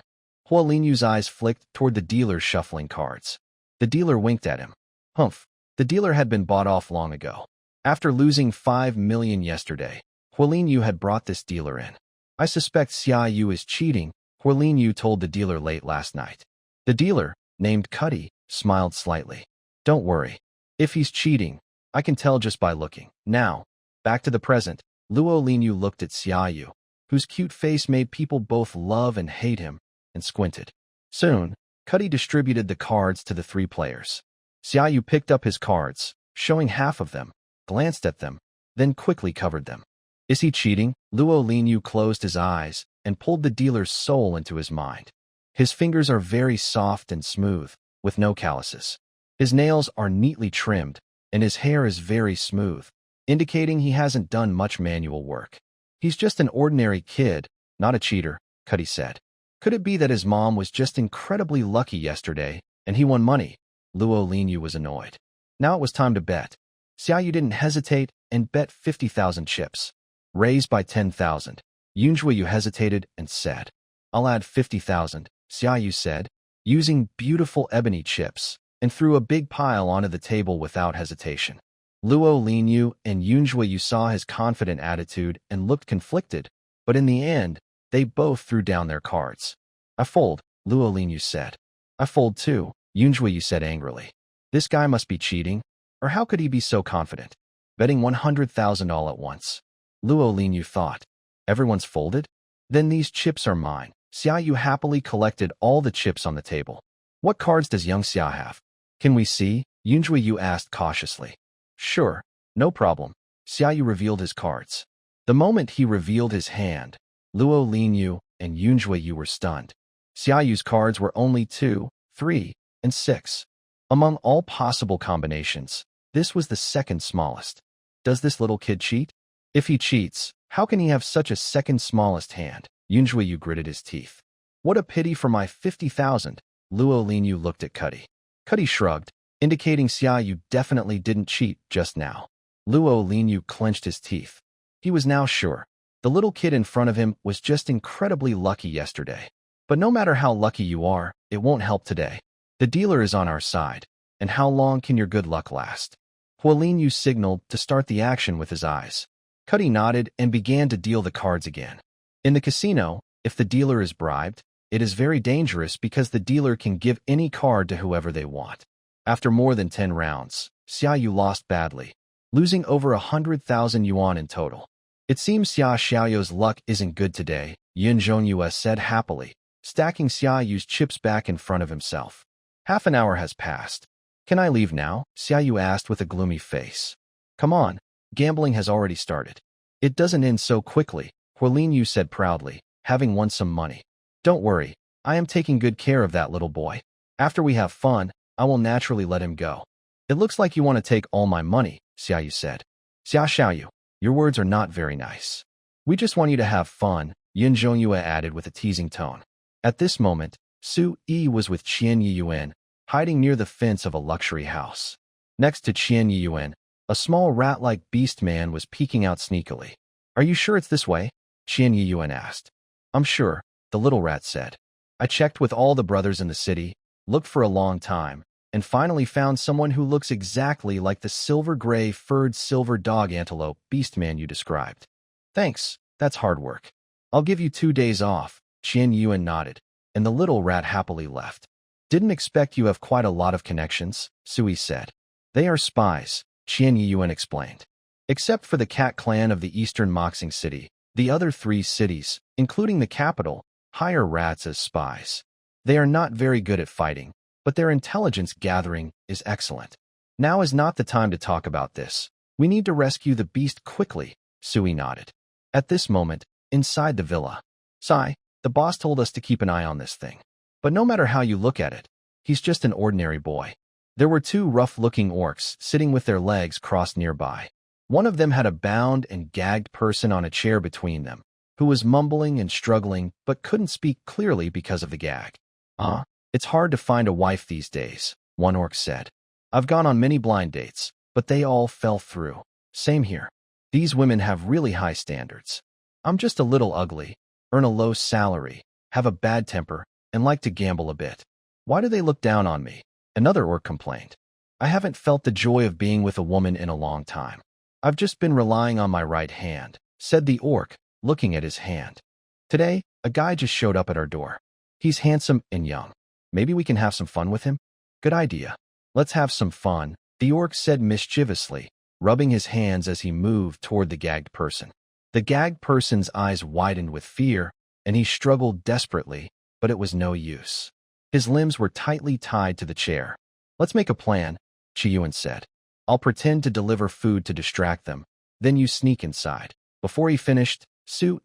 Huling Yu's eyes flicked toward the dealer shuffling cards. The dealer winked at him. Humph. The dealer had been bought off long ago. After losing 5 million yesterday, Huling Yu had brought this dealer in. I suspect Xiaoyu is cheating, Huling Yu told the dealer late last night. The dealer, named Cuddy, smiled slightly. Don't worry. If he's cheating, I can tell just by looking. Now, back to the present, Luo Linyu looked at Xiaoyu, whose cute face made people both love and hate him, and squinted. Soon, Cuddy distributed the cards to the 3 players. Xiaou picked up his cards, showing half of them, glanced at them, then quickly covered them. Is he cheating? Luo Linyu closed his eyes and pulled the dealer's soul into his mind. His fingers are very soft and smooth, with no calluses. His nails are neatly trimmed, and his hair is very smooth, indicating he hasn't done much manual work. He's just an ordinary kid, not a cheater, Cuddy said. Could it be that his mom was just incredibly lucky yesterday, and he won money? Luo Linyu was annoyed. Now it was time to bet. Xiaou didn't hesitate and bet 50,000 chips. Raised by 10,000. Yunjuiyu hesitated and said, I'll add 50,000, Xiaou said, using beautiful ebony chips, and threw a big pile onto the table without hesitation. Luo Linyu and Yunjuiyu saw his confident attitude and looked conflicted, but in the end, they both threw down their cards. I fold, Luo Linyu said. I fold too, Yunjuiyu said angrily. This guy must be cheating, or how could he be so confident? Betting 100,000 all at once. Luo Linyu thought. Everyone's folded? Then these chips are mine. Xiaou happily collected all the chips on the table. What cards does young Xiao have? Can we see? Yunjuiyu asked cautiously. Sure, no problem. Xiaou revealed his cards. The moment he revealed his hand, Luo Linyu and Yunjuiyu were stunned. Xiao's cards were only 2, 3, and 6. Among all possible combinations, this was the second smallest. Does this little kid cheat? If he cheats, how can he have such a second smallest hand? Yunjuiyu gritted his teeth. What a pity for my 50,000. Luo Linyu looked at Cuddy. Cuddy shrugged, indicating Xiaou definitely didn't cheat just now. Luo Linyu clenched his teeth. He was now sure. The little kid in front of him was just incredibly lucky yesterday. But no matter how lucky you are, it won't help today. The dealer is on our side. And how long can your good luck last? Huo Linyu signaled to start the action with his eyes. Cuddy nodded and began to deal the cards again. In the casino, if the dealer is bribed, it is very dangerous because the dealer can give any card to whoever they want. After more than 10 rounds, Xiaou lost badly, losing over 100,000 yuan in total. It seems Xiao's luck isn't good today, Yin Zhongyue said happily, stacking Xiao's chips back in front of himself. Half an hour has passed. Can I leave now? Xiaou asked with a gloomy face. Come on, gambling has already started. It doesn't end so quickly, Huo Linyu said proudly, having won some money. Don't worry, I am taking good care of that little boy. After we have fun, I will naturally let him go. It looks like you want to take all my money, Xiaou said. Xiaou, your words are not very nice. We just want you to have fun, Yin Zhongyue added with a teasing tone. At this moment, Su Yi was with Qian Yiyuan, hiding near the fence of a luxury house. Next to Qian Yiyuan, a small rat-like beast man was peeking out sneakily. Are you sure it's this way? Qian Yiyuan asked. I'm sure, the little rat said. I checked with all the brothers in the city, looked for a long time, and finally found someone who looks exactly like the silver-gray furred silver dog antelope beast man you described. Thanks, that's hard work. I'll give you 2 days off, Qian Yiyuan nodded, and the little rat happily left. Didn't expect you have quite a lot of connections, Sui said. They are spies, Qian Yiyuan explained. Except for the cat clan of the eastern Moxing city, the other 3 cities, including the capital, hire rats as spies. They are not very good at fighting, but their intelligence gathering is excellent. Now is not the time to talk about this. We need to rescue the beast quickly, Sui nodded. At this moment, inside the villa, Sai, the boss told us to keep an eye on this thing. But no matter how you look at it, he's just an ordinary boy. There were 2 rough-looking orcs sitting with their legs crossed nearby. One of them had a bound and gagged person on a chair between them, who was mumbling and struggling but couldn't speak clearly because of the gag. It's hard to find a wife these days, one orc said. I've gone on many blind dates, but they all fell through. Same here. These women have really high standards. I'm just a little ugly, earn a low salary, have a bad temper, and like to gamble a bit. Why do they look down on me? Another orc complained. I haven't felt the joy of being with a woman in a long time. I've just been relying on my right hand, said the orc, looking at his hand. Today, a guy just showed up at our door. He's handsome and young. Maybe we can have some fun with him? Good idea. Let's have some fun, the orc said mischievously, rubbing his hands as he moved toward the gagged person. The gagged person's eyes widened with fear, and he struggled desperately, but it was no use. His limbs were tightly tied to the chair. "Let's make a plan," Qiuan said. "I'll pretend to deliver food to distract them, then you sneak inside." Before he finished,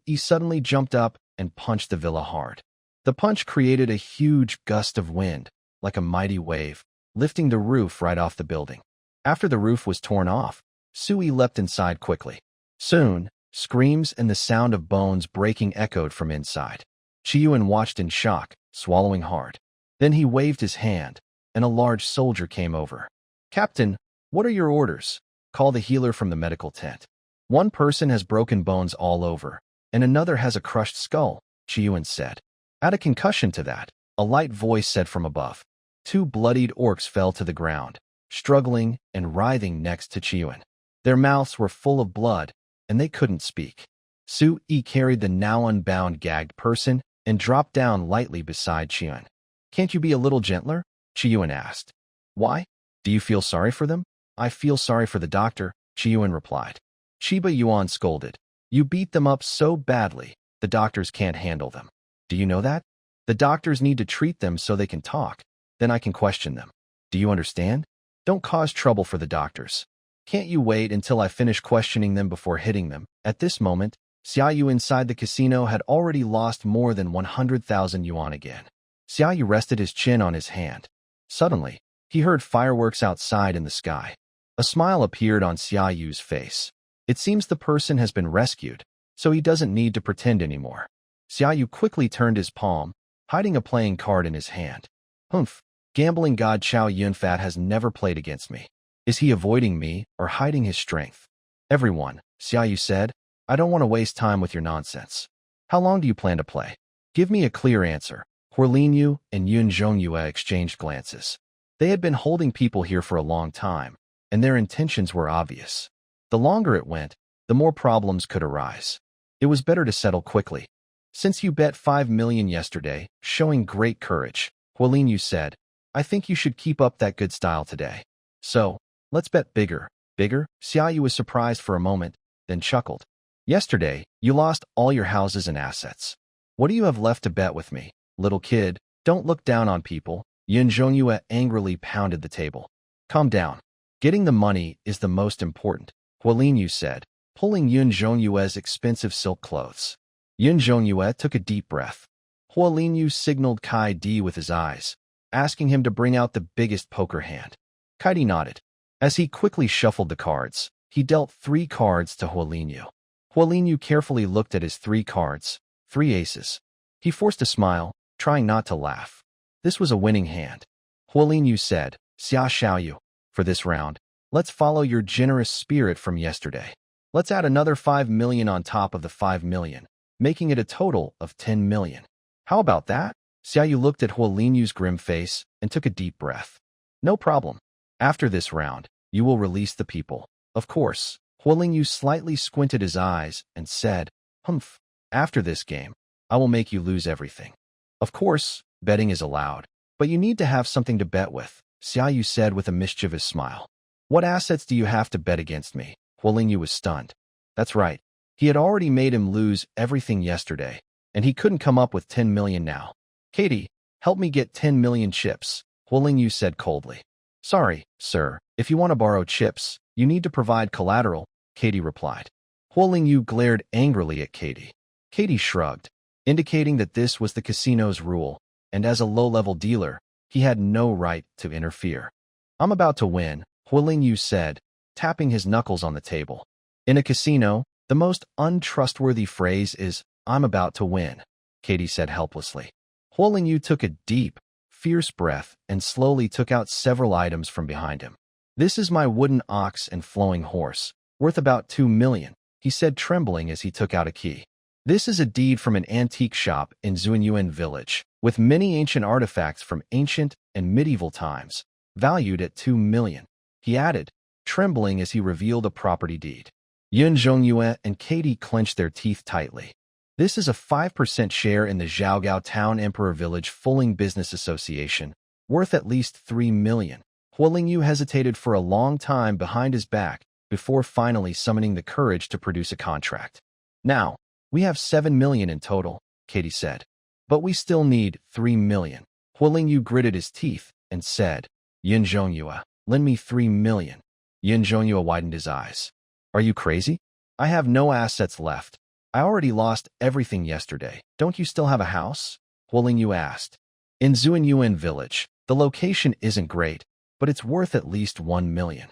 He suddenly jumped up and punched the villa hard. The punch created a huge gust of wind, like a mighty wave, lifting the roof right off the building. After the roof was torn off, Sui leapt inside quickly. Soon, screams and the sound of bones breaking echoed from inside. Qiuan watched in shock, swallowing hard. Then he waved his hand, and a large soldier came over. "Captain, what are your orders?" "Call the healer from the medical tent. One person has broken bones all over, and another has a crushed skull," Qiuan said. "Add a concussion to that," a light voice said from above. 2 bloodied orcs fell to the ground, struggling and writhing next to Qiuan. Their mouths were full of blood, and they couldn't speak. Sui carried the now unbound gagged person and dropped down lightly beside Qiuan. "Can't you be a little gentler?" Qiuan asked. "Why? Do you feel sorry for them?" "I feel sorry for the doctor," Qiuan replied. Chiba Yuan scolded. "You beat them up so badly, the doctors can't handle them. Do you know that? The doctors need to treat them so they can talk. Then I can question them. Do you understand? Don't cause trouble for the doctors. Can't you wait until I finish questioning them before hitting them?" At this moment, Xiaou inside the casino had already lost more than 100,000 yuan again. Xiaou rested his chin on his hand. Suddenly, he heard fireworks outside in the sky. A smile appeared on Xiao's face. It seems the person has been rescued, so he doesn't need to pretend anymore. Xiaou quickly turned his palm, hiding a playing card in his hand. "Humph, gambling god Xiao Yunfat has never played against me. Is he avoiding me or hiding his strength?" "Everyone," Xiaou said, "I don't want to waste time with your nonsense. How long do you plan to play? Give me a clear answer." Huolinyu and Yun Zhongyue exchanged glances. They had been holding people here for a long time, and their intentions were obvious. The longer it went, the more problems could arise. It was better to settle quickly. "Since you bet 5 million yesterday, showing great courage," Huolinyu said, "I think you should keep up that good style today. So, let's bet bigger." "Bigger?" Xiaoyu was surprised for a moment, then chuckled. "Yesterday, you lost all your houses and assets. What do you have left to bet with me? Little kid, don't look down on people." Yun Zhongyue angrily pounded the table. "Calm down. Getting the money is the most important," Huolinyu said, pulling Yun Zhongyue's expensive silk clothes. Yun Zhongyue took a deep breath. Huolinyu signaled Kai Di with his eyes, asking him to bring out the biggest poker hand. Kai Di nodded. As he quickly shuffled the cards, he dealt 3 cards to Huolinyu. Huolinyu carefully looked at his 3 cards, 3 aces. He forced a smile, trying not to laugh. This was a winning hand. Huolinyu said, Xiaoyu, for this round, let's follow your generous spirit from yesterday. Let's add another 5 million on top of the 5 million, making it a total of 10 million. How about that? Xiaoyu looked at Huolinyu's grim face and took a deep breath. No problem. After this round, you will release the people. Of course. Huolinyu slightly squinted his eyes and said, Humph. After this game, I will make you lose everything. Of course, betting is allowed, but you need to have something to bet with, Xiaoyu said with a mischievous smile. What assets do you have to bet against me? Huolinyu was stunned. That's right. He had already made him lose everything yesterday, and he couldn't come up with 10 million now. Katie, help me get 10 million chips, Huolinyu said coldly. Sorry, sir, if you want to borrow chips, you need to provide collateral, Katie replied. Huolinyu glared angrily at Katie. Katie shrugged, indicating that this was the casino's rule, and as a low-level dealer, he had no right to interfere. I'm about to win, Huolinyu said, tapping his knuckles on the table. In a casino, the most untrustworthy phrase is, I'm about to win, Katie said helplessly. Huolinyu took a deep, fierce breath and slowly took out several items from behind him. This is my wooden ox and flowing horse, worth about 2 million, he said trembling as he took out a key. This is a deed from an antique shop in Zuanyuan village, with many ancient artifacts from ancient and medieval times, valued at 2 million, he added, trembling as he revealed a property deed. Yun Zhongyue and Katie clenched their teeth tightly. This is a 5% share in the Xiaogao Town Emperor Village Fulling Business Association, worth at least 3 million. Huolinyu hesitated for a long time behind his back before finally summoning the courage to produce a contract. Now, we have 7 million in total, Katie said. But we still need 3 million. Hualingyu gritted his teeth and said, Yin Zhongyue, lend me 3 million. Yin Zhongyue widened his eyes. Are you crazy? I have no assets left. I already lost everything yesterday. Don't you still have a house? Hualingyu asked. In Zuanyuan village, the location isn't great, but it's worth at least 1 million.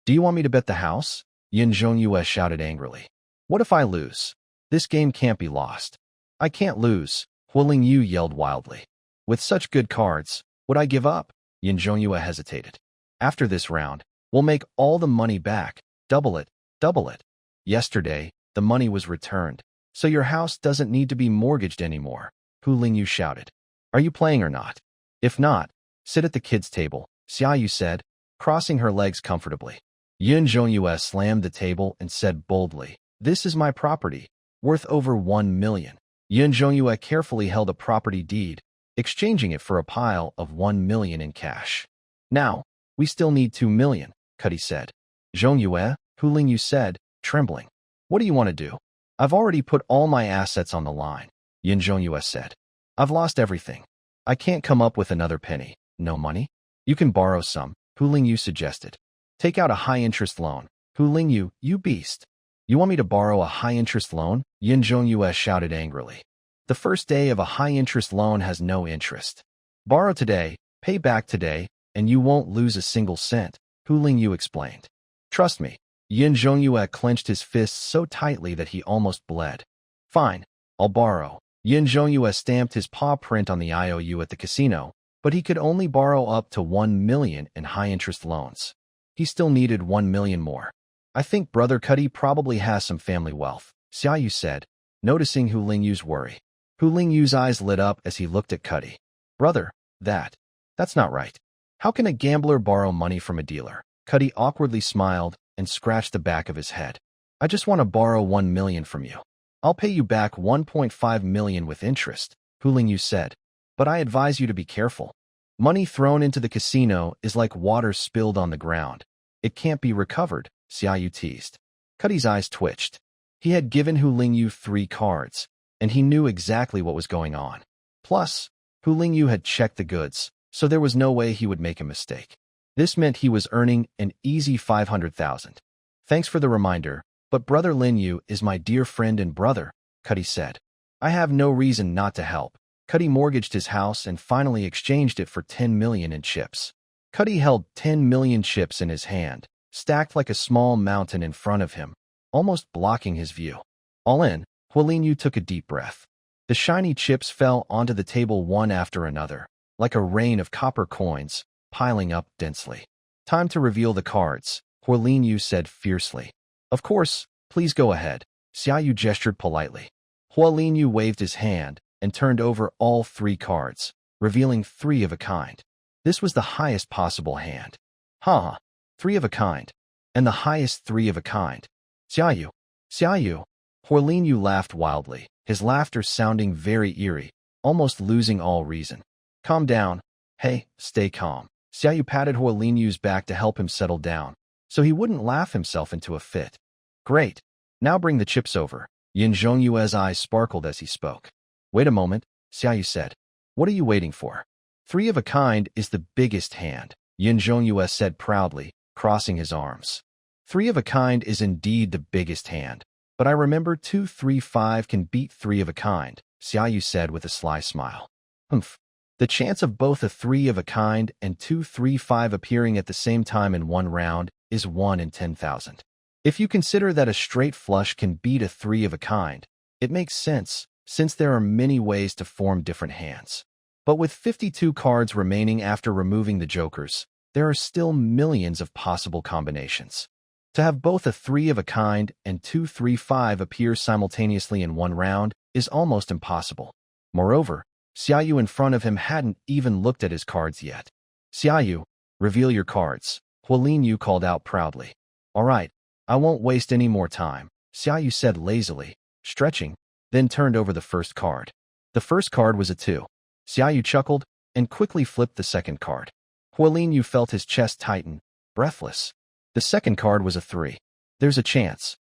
Do you want me to bet the house? Yin Zhongyue shouted angrily. What if I lose? This game can't be lost. I can't lose, Hualingyu yelled wildly. With such good cards, would I give up? Yin Zhongyue hesitated. After this round, we'll make all the money back. Double it, double it. Yesterday, the money was returned, so your house doesn't need to be mortgaged anymore, Hualingyu shouted. Are you playing or not? If not, sit at the kids' table, Xiaou said, crossing her legs comfortably. Yin Zhongyue slammed the table and said boldly, This is my property, worth over 1 million. Yin Zhongyue carefully held a property deed, exchanging it for a pile of 1 million in cash. Now, we still need 2 million, Cuddy said. Zhongyue, Hualingyu said, trembling. What do you want to do? I've already put all my assets on the line, Yin Zhongyue said. I've lost everything. I can't come up with another penny. No money? You can borrow some, Hualingyu suggested. Take out a high-interest loan. Hualingyu, you beast. You want me to borrow a high-interest loan? Yin Zhongyue shouted angrily. The first day of a high-interest loan has no interest. Borrow today, pay back today, and you won't lose a single cent, Hualingyu explained. Trust me. Yin Zhongyue clenched his fists so tightly that he almost bled. Fine, I'll borrow. Yin Zhongyue stamped his paw print on the IOU at the casino, but he could only borrow up to 1 million in high-interest loans. He still needed 1 million more. I think Brother Cuddy probably has some family wealth, Xiaou said, noticing Hualingyu's worry. Hualingyu's eyes lit up as he looked at Cuddy. Brother, that's not right. How can a gambler borrow money from a dealer? Cuddy awkwardly smiled and scratched the back of his head. I just want to borrow 1 million from you. I'll pay you back 1.5 million with interest, Hualingyu said, but I advise you to be careful. Money thrown into the casino is like water spilled on the ground. It can't be recovered, Xiaou teased. Cuddy's eyes twitched. He had given Hualingyu 3 cards, and he knew exactly what was going on. Plus, Hualingyu had checked the goods, so there was no way he would make a mistake. This meant he was earning an easy 500,000. Thanks for the reminder, but Brother Linyu is my dear friend and brother, Cuddy said. I have no reason not to help. Cuddy mortgaged his house and finally exchanged it for 10 million in chips. Cuddy held 10 million chips in his hand, stacked like a small mountain in front of him, almost blocking his view. All in, Hualingyu took a deep breath. The shiny chips fell onto the table one after another, like a rain of copper coins, piling up densely. Time to reveal the cards, Hualingyu said fiercely. Of course, please go ahead, Xiaou gestured politely. Hualingyu waved his hand and turned over all 3 cards, revealing 3 of a kind. This was the highest possible hand. 3 of a kind. And the highest 3 of a kind. Xiaou. Hualingyu laughed wildly, his laughter sounding very eerie, almost losing all reason. Calm down. Hey, stay calm. Xiaou patted Hualinyu's back to help him settle down, so he wouldn't laugh himself into a fit. Great. Now bring the chips over. Yin Zhongyue's eyes sparkled as he spoke. Wait a moment, Xiaou said. What are you waiting for? 3 of a kind is the biggest hand, Yin Zhongyue said proudly, crossing his arms. 3 of a kind is indeed the biggest hand, but I remember 2, 3, 5 can beat 3 of a kind, Xiaou said with a sly smile. Humph. The chance of both a 3 of a kind and 2, 3, 5 appearing at the same time in one round is 1 in 10,000. If you consider that a straight flush can beat a 3 of a kind, it makes sense, since there are many ways to form different hands. But with 52 cards remaining after removing the jokers, there are still millions of possible combinations. To have both a 3 of a kind and 2, 3, 5 appear simultaneously in one round is almost impossible. Moreover, Xiaou in front of him hadn't even looked at his cards yet. Xiaou, reveal your cards, Hualingyu called out proudly. All right, I won't waste any more time, Xiaou said lazily, stretching, then turned over the first card. The first card was a 2. Xiaou chuckled and quickly flipped the second card. Hualingyu felt his chest tighten, breathless. The second card was a 3. There's a chance.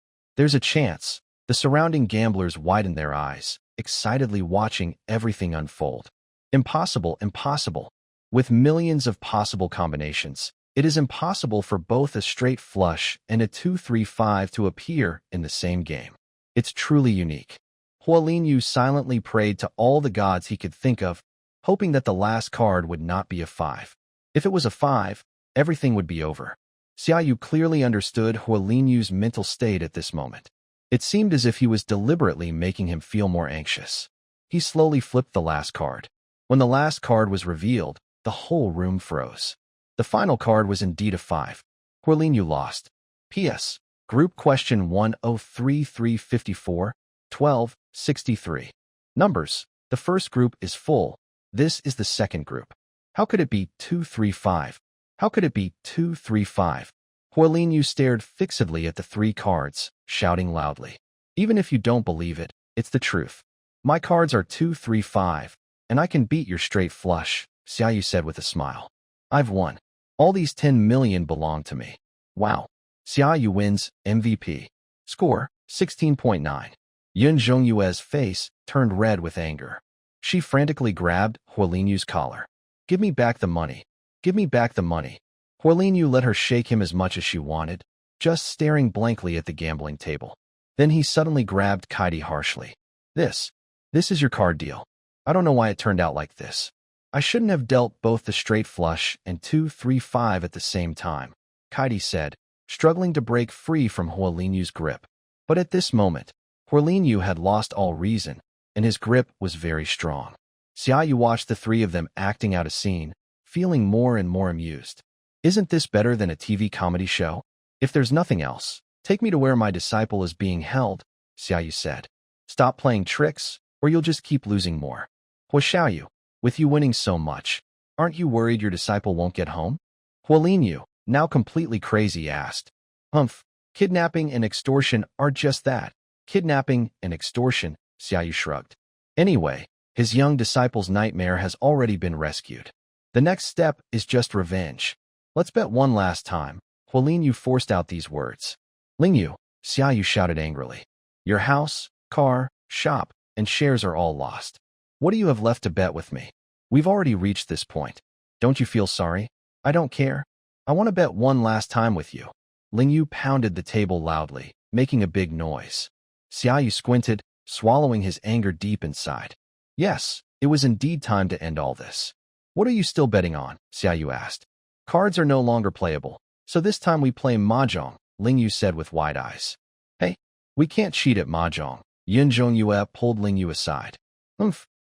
The surrounding gamblers widened their eyes, excitedly watching everything unfold. Impossible, impossible. With millions of possible combinations, it is impossible for both a straight flush and a 2-3-5 to appear in the same game. It's truly unique. Huolin silently prayed to all the gods he could think of, hoping that the last card would not be a 5. If it was a 5, everything would be over. Xiaou clearly understood Huolin mental state at this moment. It seemed as if he was deliberately making him feel more anxious. He slowly flipped the last card. When the last card was revealed, the whole room froze. The final card was indeed a 5. Huolin lost. P.S. Group question 103354 1263. Numbers. The first group is full. This is the second group. How could it be 235? How could it be 235? Huolin stared fixedly at the 3 cards, shouting loudly. Even if you don't believe it, it's the truth. My cards are 235, and I can beat your straight flush, Xiaou said with a smile. I've won. All these 10 million belong to me. Wow. Xiaou wins, MVP. Score, 16.9. Yun Zhongyue's face turned red with anger. She frantically grabbed Huolin collar. Give me back the money. Give me back the money. Huolin let her shake him as much as she wanted, just staring blankly at the gambling table. Then he suddenly grabbed Kaidi harshly. This is your card deal. I don't know why it turned out like this. I shouldn't have dealt both the straight flush and 2-3-5 at the same time, Kaidi said, struggling to break free from Huolin grip. But at this moment, Huolin had lost all reason, and his grip was very strong. Xiaou watched the 3 of them acting out a scene, feeling more and more amused. Isn't this better than a TV comedy show? If there's nothing else, take me to where my disciple is being held, Xiaou said. Stop playing tricks, or you'll just keep losing more. Xiaou, with you winning so much, aren't you worried your disciple won't get home? Huolin, now completely crazy, asked. Kidnapping and extortion are just that. Kidnapping and extortion, Xiaou shrugged. Anyway, his young disciple's nightmare has already been rescued. The next step is just revenge. Let's bet one last time. Huolin forced out these words. Lingyu, Xiaou shouted angrily. Your house, car, shop, and shares are all lost. What do you have left to bet with me? We've already reached this point. Don't you feel sorry? I don't care. I want to bet one last time with you. Lingyu pounded the table loudly, making a big noise. Xiaou squinted, swallowing his anger deep inside. Yes, it was indeed time to end all this. What are you still betting on? Xiaou asked. Cards are no longer playable, so this time we play mahjong, Lingyu said with wide eyes. Hey, we can't cheat at mahjong. Yun Zhongyue pulled Lingyu aside.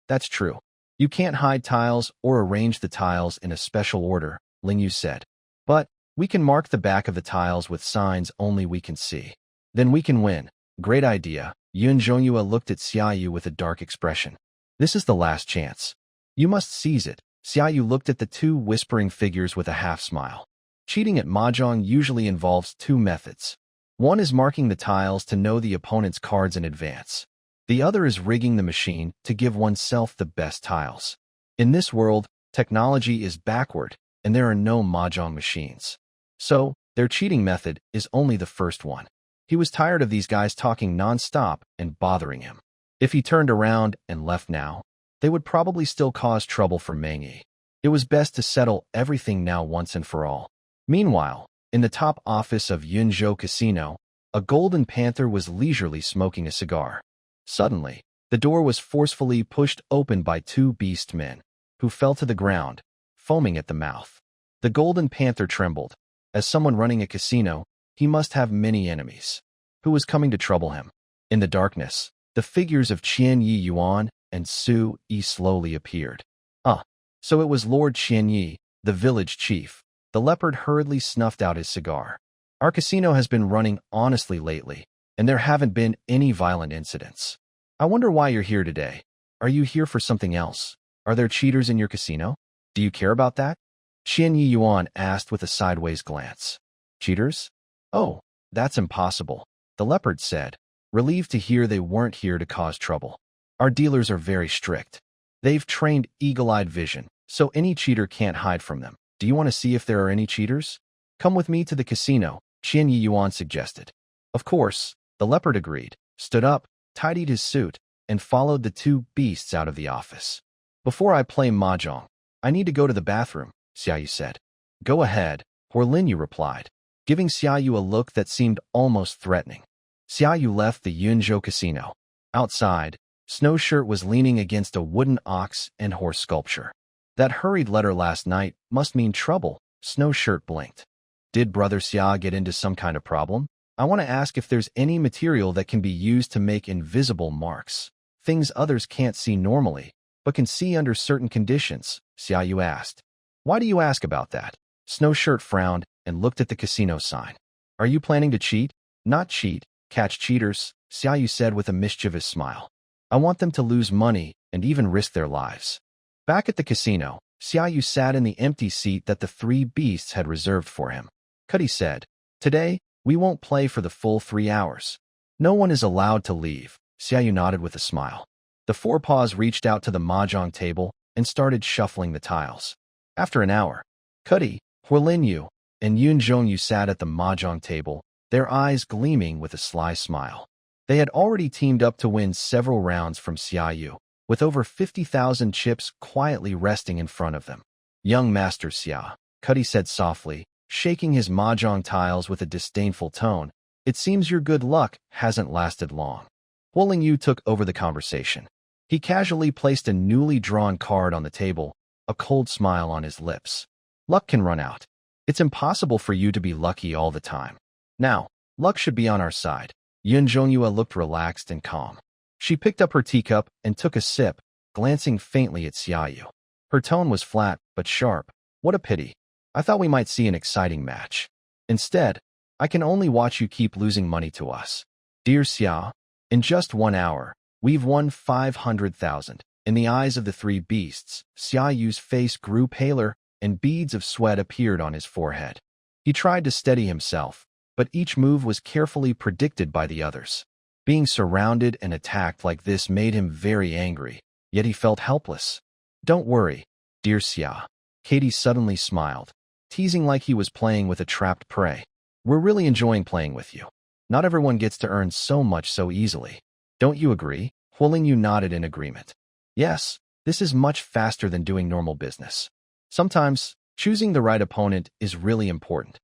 That's true. You can't hide tiles or arrange the tiles in a special order, Lingyu said. But we can mark the back of the tiles with signs only we can see. Then we can win. Great idea. Yun Zhongyue looked at Xiaou with a dark expression. This is the last chance. You must seize it. Xiaou looked at the 2 whispering figures with a half-smile. Cheating at mahjong usually involves 2 methods. One is marking the tiles to know the opponent's cards in advance. The other is rigging the machine to give oneself the best tiles. In this world, technology is backward, and there are no mahjong machines. So, their cheating method is only the first one. He was tired of these guys talking non-stop and bothering him. If he turned around and left now, they would probably still cause trouble for Mengyi. It was best to settle everything now once and for all. Meanwhile, in the top office of Yunzhou Casino, a golden panther was leisurely smoking a cigar. Suddenly, the door was forcefully pushed open by 2 beast men, who fell to the ground, foaming at the mouth. The golden panther trembled. As someone running a casino, he must have many enemies. Who was coming to trouble him? In the darkness, the figures of Qian Yi Yuan and Su Yi slowly appeared. So it was Lord Qian Yi, the village chief. The leopard hurriedly snuffed out his cigar. Our casino has been running honestly lately, and there haven't been any violent incidents. I wonder why you're here today. Are you here for something else? Are there cheaters in your casino? Do you care about that? Qian Yi Yuan asked with a sideways glance. Cheaters? Oh, that's impossible, the leopard said, relieved to hear they weren't here to cause trouble. Our dealers are very strict. They've trained eagle-eyed vision, so any cheater can't hide from them. Do you want to see if there are any cheaters? Come with me to the casino, Qian Yi Yuan suggested. Of course, the leopard agreed. stood up, tidied his suit, and followed the two beasts out of the office. Before I play mahjong, I need to go to the bathroom, Xiaou said. Go ahead, Huolinyu replied, giving Xiaou a look that seemed almost threatening. Xiaou left the Yunzhou casino. Outside, Snowshirt was leaning against a wooden ox and horse sculpture. That hurried letter last night must mean trouble, Snowshirt blinked. Did Brother Xia get into some kind of problem? I want to ask if there's any material that can be used to make invisible marks, things others can't see normally, but can see under certain conditions, Xiaou asked. Why do you ask about that? Snowshirt frowned and looked at the casino sign. Are you planning to cheat? Not cheat, catch cheaters, Xiaou said with a mischievous smile. I want them to lose money and even risk their lives. Back at the casino, Xiaou sat in the empty seat that the three beasts had reserved for him. Cuddy said, Today, we won't play for the full 3 hours. No one is allowed to leave, Xiaou nodded with a smile. The four paws reached out to the mahjong table and started shuffling the tiles. After an hour, Cuddy, Huolinyu, and Yun Zhongyu sat at the mahjong table, their eyes gleaming with a sly smile. They had already teamed up to win several rounds from Xiaou, with over 50,000 chips quietly resting in front of them. Young Master Xia, Cuddy said softly, shaking his mahjong tiles with a disdainful tone, it seems your good luck hasn't lasted long. Huolinyu took over the conversation. He casually placed a newly drawn card on the table, a cold smile on his lips. Luck can run out. It's impossible for you to be lucky all the time. Now, luck should be on our side. Yun Zhongyue looked relaxed and calm. She picked up her teacup and took a sip, glancing faintly at Xiaou. Her tone was flat but sharp. What a pity. I thought we might see an exciting match. Instead, I can only watch you keep losing money to us. Dear Xia, in just 1 hour, we've won 500,000. In the eyes of the three beasts, Xiao's face grew paler and beads of sweat appeared on his forehead. He tried to steady himself, but each move was carefully predicted by the others. Being surrounded and attacked like this made him very angry, yet he felt helpless. Don't worry, dear Xia. Katie suddenly smiled, teasing like he was playing with a trapped prey. We're really enjoying playing with you. Not everyone gets to earn so much so easily. Don't you agree? Huolinyu nodded in agreement. Yes, this is much faster than doing normal business. Sometimes, choosing the right opponent is really important.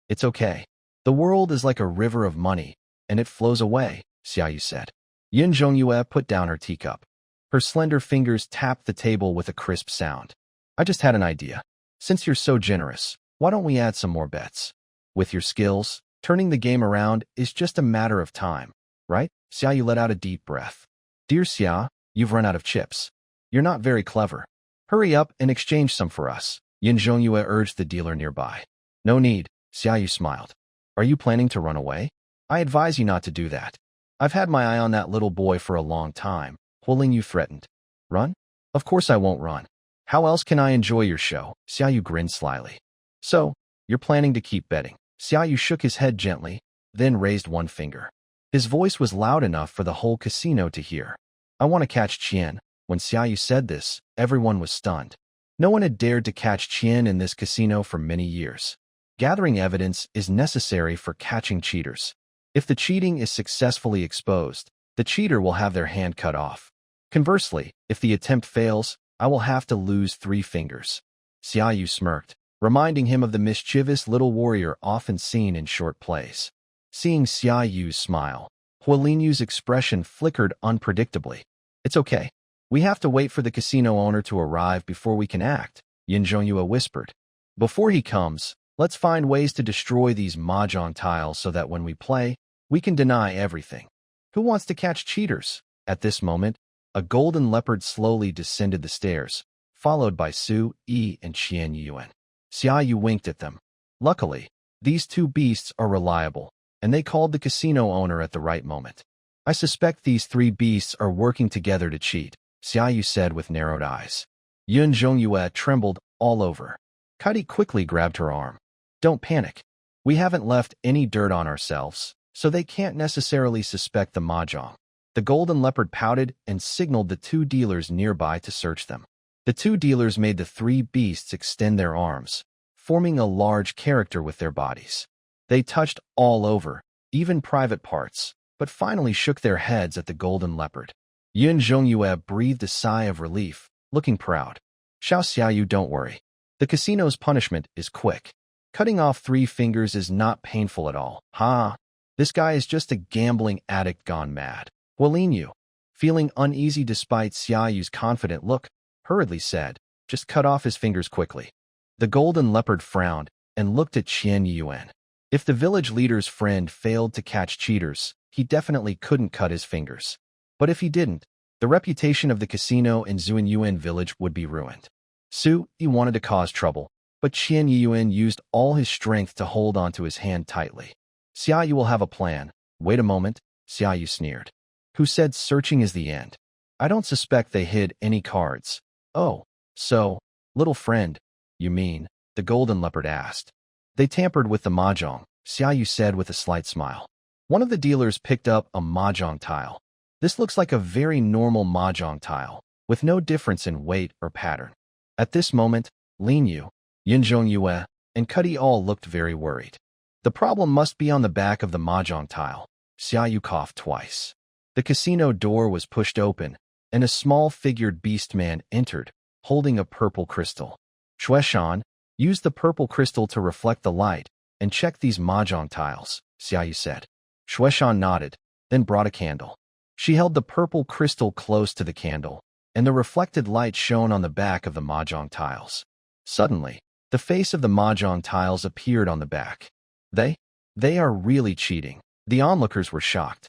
It's okay. The world is like a river of money, and it flows away, Xiaou said. Yun Zhongyue put down her teacup. Her slender fingers tapped the table with a crisp sound. I just had an idea. Since you're so generous, why don't we add some more bets? With your skills, turning the game around is just a matter of time, right? Xiaou let out a deep breath. Dear Xia, you've run out of chips. You're not very clever. Hurry up and exchange some for us, Yun Zhongyue urged the dealer nearby. No need, Xiaou smiled. Are you planning to run away? I advise you not to do that. I've had my eye on that little boy for a long time, Huolinyu threatened. Run? Of course I won't run. How else can I enjoy your show? Xiaou grinned slyly. So, you're planning to keep betting. Xiaou shook his head gently, then raised one finger. His voice was loud enough for the whole casino to hear. I want to catch Qian. When Xiaou said this, everyone was stunned. No one had dared to catch Qian in this casino for many years. Gathering evidence is necessary for catching cheaters. If the cheating is successfully exposed, the cheater will have their hand cut off. Conversely, if the attempt fails, I will have to lose 3 fingers. Xiaou smirked, reminding him of the mischievous little warrior often seen in short plays. Seeing Xiaou's smile, Huolinyu's expression flickered unpredictably. It's okay. We have to wait for the casino owner to arrive before we can act, Yun Zhongyue whispered. Before he comes, let's find ways to destroy these mahjong tiles so that when we play, we can deny everything. Who wants to catch cheaters? At this moment, a golden leopard slowly descended the stairs, followed by Su, Yi, and Qian Yuan. Xiaou winked at them. Luckily, these 2 beasts are reliable, and they called the casino owner at the right moment. I suspect these 3 beasts are working together to cheat, Xiaou said with narrowed eyes. Yun Zhongyue trembled all over. Cuddy quickly grabbed her arm. Don't panic. We haven't left any dirt on ourselves, so they can't necessarily suspect the mahjong. The golden leopard pouted and signaled the 2 dealers nearby to search them. The 2 dealers made the 3 beasts extend their arms, forming a large character with their bodies. They touched all over, even private parts, but finally shook their heads at the golden leopard. Yun Zhongyue breathed a sigh of relief, looking proud. Xiaou, don't worry. The casino's punishment is quick. Cutting off 3 fingers is not painful at all. Ha! This guy is just a gambling addict gone mad. Yu, feeling uneasy despite Xiaoyu's confident look, hurriedly said, just cut off his fingers quickly. The golden leopard frowned and looked at Qian Yuan. If the village leader's friend failed to catch cheaters, he definitely couldn't cut his fingers. But if he didn't, the reputation of the casino in Zuanyuan village would be ruined. He wanted to cause trouble, but Qian Yuan used all his strength to hold onto his hand tightly. Xiaoyu will have a plan. Wait a moment, Xiaoyu sneered. Who said searching is the end? I don't suspect they hid any cards. Oh, so, little friend, you mean, the golden leopard asked. They tampered with the mahjong, Xiaoyu said with a slight smile. One of the dealers picked up a mahjong tile. This looks like a very normal mahjong tile, with no difference in weight or pattern. At this moment, Lin Yu, Yin Zhongyue, and Cuddy all looked very worried. The problem must be on the back of the mahjong tile. Xiaoyu coughed twice. The casino door was pushed open, and a small-figured beast man entered, holding a purple crystal. Shueshan, use the purple crystal to reflect the light, and check these mahjong tiles, Xiaoyu said. Shueshan nodded, then brought a candle. She held the purple crystal close to the candle, and the reflected light shone on the back of the mahjong tiles. Suddenly, the face of the mahjong tiles appeared on the back. They are really cheating. The onlookers were shocked.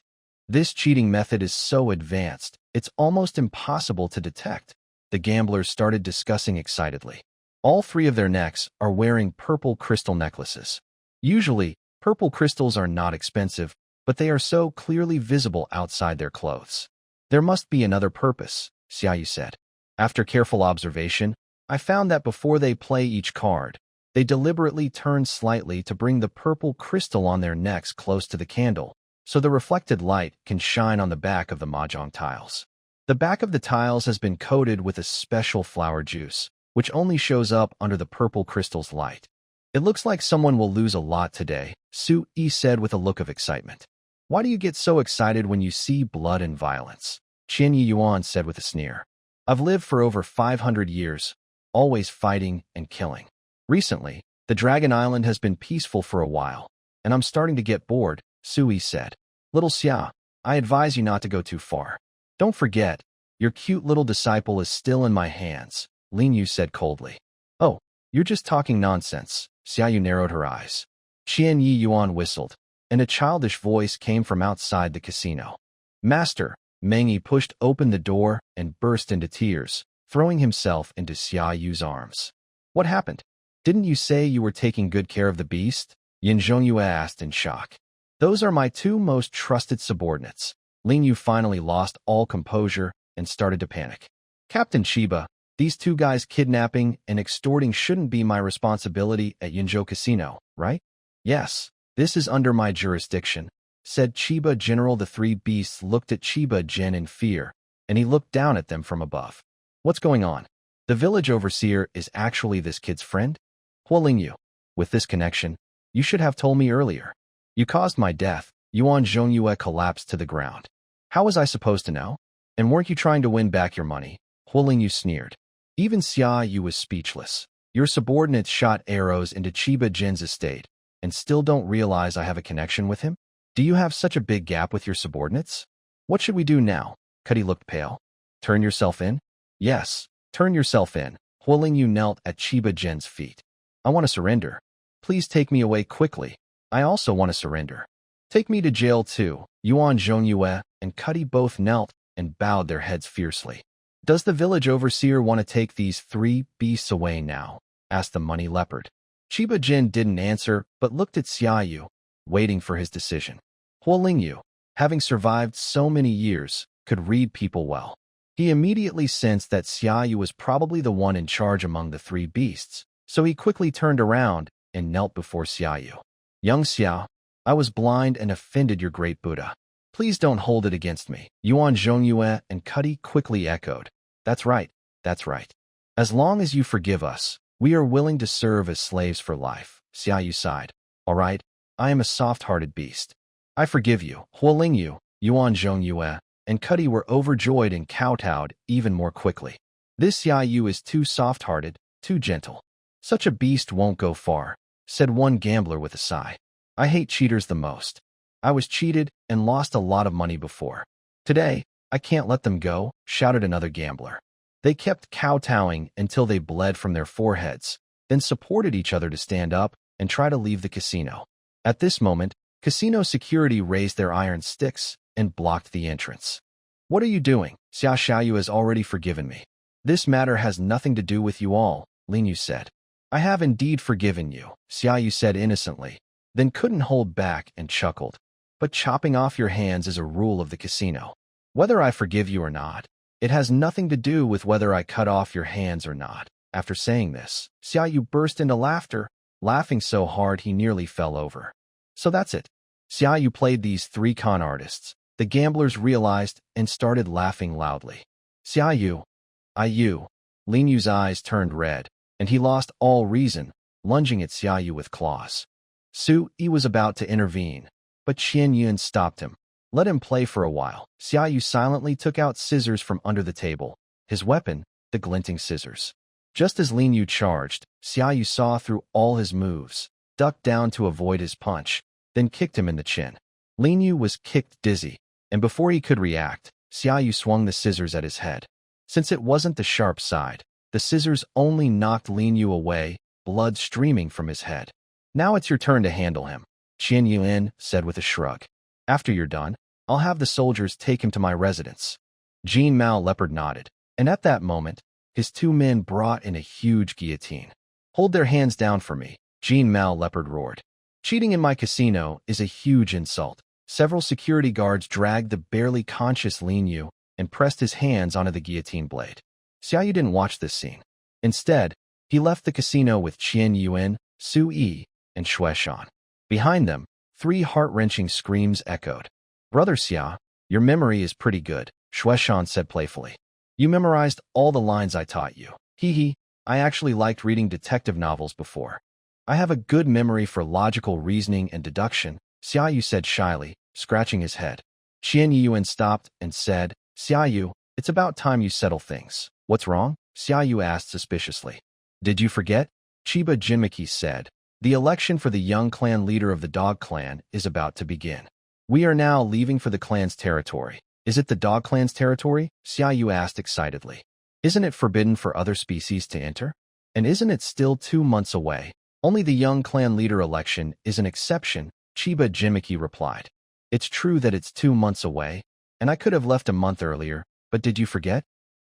This cheating method is so advanced, it's almost impossible to detect. The gamblers started discussing excitedly. All 3 of their necks are wearing purple crystal necklaces. Usually, purple crystals are not expensive, but they are so clearly visible outside their clothes. There must be another purpose, Xiaoyu said. After careful observation, I found that before they play each card, they deliberately turn slightly to bring the purple crystal on their necks close to the candle, so the reflected light can shine on the back of the mahjong tiles. The back of the tiles has been coated with a special flower juice, which only shows up under the purple crystal's light. It looks like someone will lose a lot today, Su Yi said with a look of excitement. Why do you get so excited when you see blood and violence? Qian Yuan said with a sneer. I've lived for over 500 years, always fighting and killing. Recently, the Dragon Island has been peaceful for a while, and I'm starting to get bored, Su Yi said. Little Xia, I advise you not to go too far. Don't forget, your cute little disciple is still in my hands, Lin Yu said coldly. Oh, you're just talking nonsense, Xiaoyu narrowed her eyes. Qian Yuan whistled, and a childish voice came from outside the casino. Master, Meng Yi pushed open the door and burst into tears, throwing himself into Xiaoyu's arms. What happened? Didn't you say you were taking good care of the beast? Yin Zhongyue asked in shock. Those are my 2 most trusted subordinates. Lin Yu finally lost all composure and started to panic. Captain Chiba, these 2 guys kidnapping and extorting shouldn't be my responsibility at Yinzhou Casino, right? Yes, this is under my jurisdiction, said Chiba General. The 3 beasts looked at Chiba Gen in fear, and he looked down at them from above. What's going on? The village overseer is actually this kid's friend? Ling Yu, with this connection, you should have told me earlier. You caused my death. Yuan Zhongyue collapsed to the ground. How was I supposed to know? And weren't you trying to win back your money? Ling Yu sneered. Even Xiaoyu was speechless. Your subordinates shot arrows into Chiba Gen's estate, and still don't realize I have a connection with him? Do you have such a big gap with your subordinates? What should we do now? Cuddy looked pale. Turn yourself in? Yes, turn yourself in. Ling Yu knelt at Chiba Gen's feet. I want to surrender. Please take me away quickly. I also want to surrender. Take me to jail too. Yuan Zhongyue and Cuddy both knelt and bowed their heads fiercely. Does the village overseer want to take these 3 beasts away now? Asked the money leopard. Chiba Gen didn't answer, but looked at Xiaoyu, waiting for his decision. Ling Yu, having survived so many years, could read people well. He immediately sensed that Xiaoyu was probably the one in charge among the 3 beasts, so he quickly turned around and knelt before Xiaoyu. Young Xiao, I was blind and offended your great Buddha. Please don't hold it against me. Yuan Zhongyue and Cuddy quickly echoed. That's right, that's right. As long as you forgive us, we are willing to serve as slaves for life. Xiaoyu sighed. All right, I am a soft-hearted beast. I forgive you. Ling Yu, Yuan Zhongyue, and Cuddy were overjoyed and kowtowed even more quickly. This Xiaou is too soft-hearted, too gentle. Such a beast won't go far, said one gambler with a sigh. I hate cheaters the most. I was cheated and lost a lot of money before. Today, I can't let them go, shouted another gambler. They kept kowtowing until they bled from their foreheads, then supported each other to stand up and try to leave the casino. At this moment, casino security raised their iron sticks and blocked the entrance. What are you doing? Xiaou has already forgiven me. This matter has nothing to do with you all, Lin Yu said. I have indeed forgiven you, Xiaou said innocently, then couldn't hold back and chuckled. But chopping off your hands is a rule of the casino. Whether I forgive you or not, it has nothing to do with whether I cut off your hands or not. After saying this, Xiaou burst into laughter, laughing so hard he nearly fell over. So that's it. Xiaou played these three con artists. The gamblers realized and started laughing loudly. Xiaou, Lin Yu's eyes turned red, and he lost all reason, lunging at Xiaou with claws. Su Yi was about to intervene, but Qian Yun stopped him. Let him play for a while. Xiaou silently took out scissors from under the table, his weapon, the glinting scissors. Just as Lin Yu charged, Xiaou saw through all his moves, ducked down to avoid his punch, then kicked him in the chin. Lin Yu was kicked dizzy, and before he could react, Xiaou swung the scissors at his head. Since it wasn't the sharp side, the scissors only knocked Lin Yu away, blood streaming from his head. Now it's your turn to handle him, Qian Yun said with a shrug. After you're done, I'll have the soldiers take him to my residence. Jean Mao Leopard nodded, and at that moment, his two men brought in a huge guillotine. Hold their hands down for me, Jean Mao Leopard roared. Cheating in my casino is a huge insult. Several security guards dragged the barely conscious Lin Yu and pressed his hands onto the guillotine blade. Xiaou didn't watch this scene. Instead, he left the casino with Qian Yun, Su Yi, and Shueshan. Behind them, three heart-wrenching screams echoed. Brother Xia, your memory is pretty good, Shueshan said playfully. You memorized all the lines I taught you. Hee, I actually liked reading detective novels before. I have a good memory for logical reasoning and deduction, Xiaou said shyly, scratching his head. Qian Yun stopped and said, Xiaou, it's about time you settle things. What's wrong? Xiaou asked suspiciously. Did you forget? Chiba Gen said. The election for the young clan leader of the Dog Clan is about to begin. We are now leaving for the clan's territory. Is it the Dog Clan's territory? Xiaou asked excitedly. Isn't it forbidden for other species to enter? And isn't it still 2 months away? Only the young clan leader election is an exception, Chiba Gen replied. It's true that it's 2 months away, and I could have left a month earlier, but did you forget?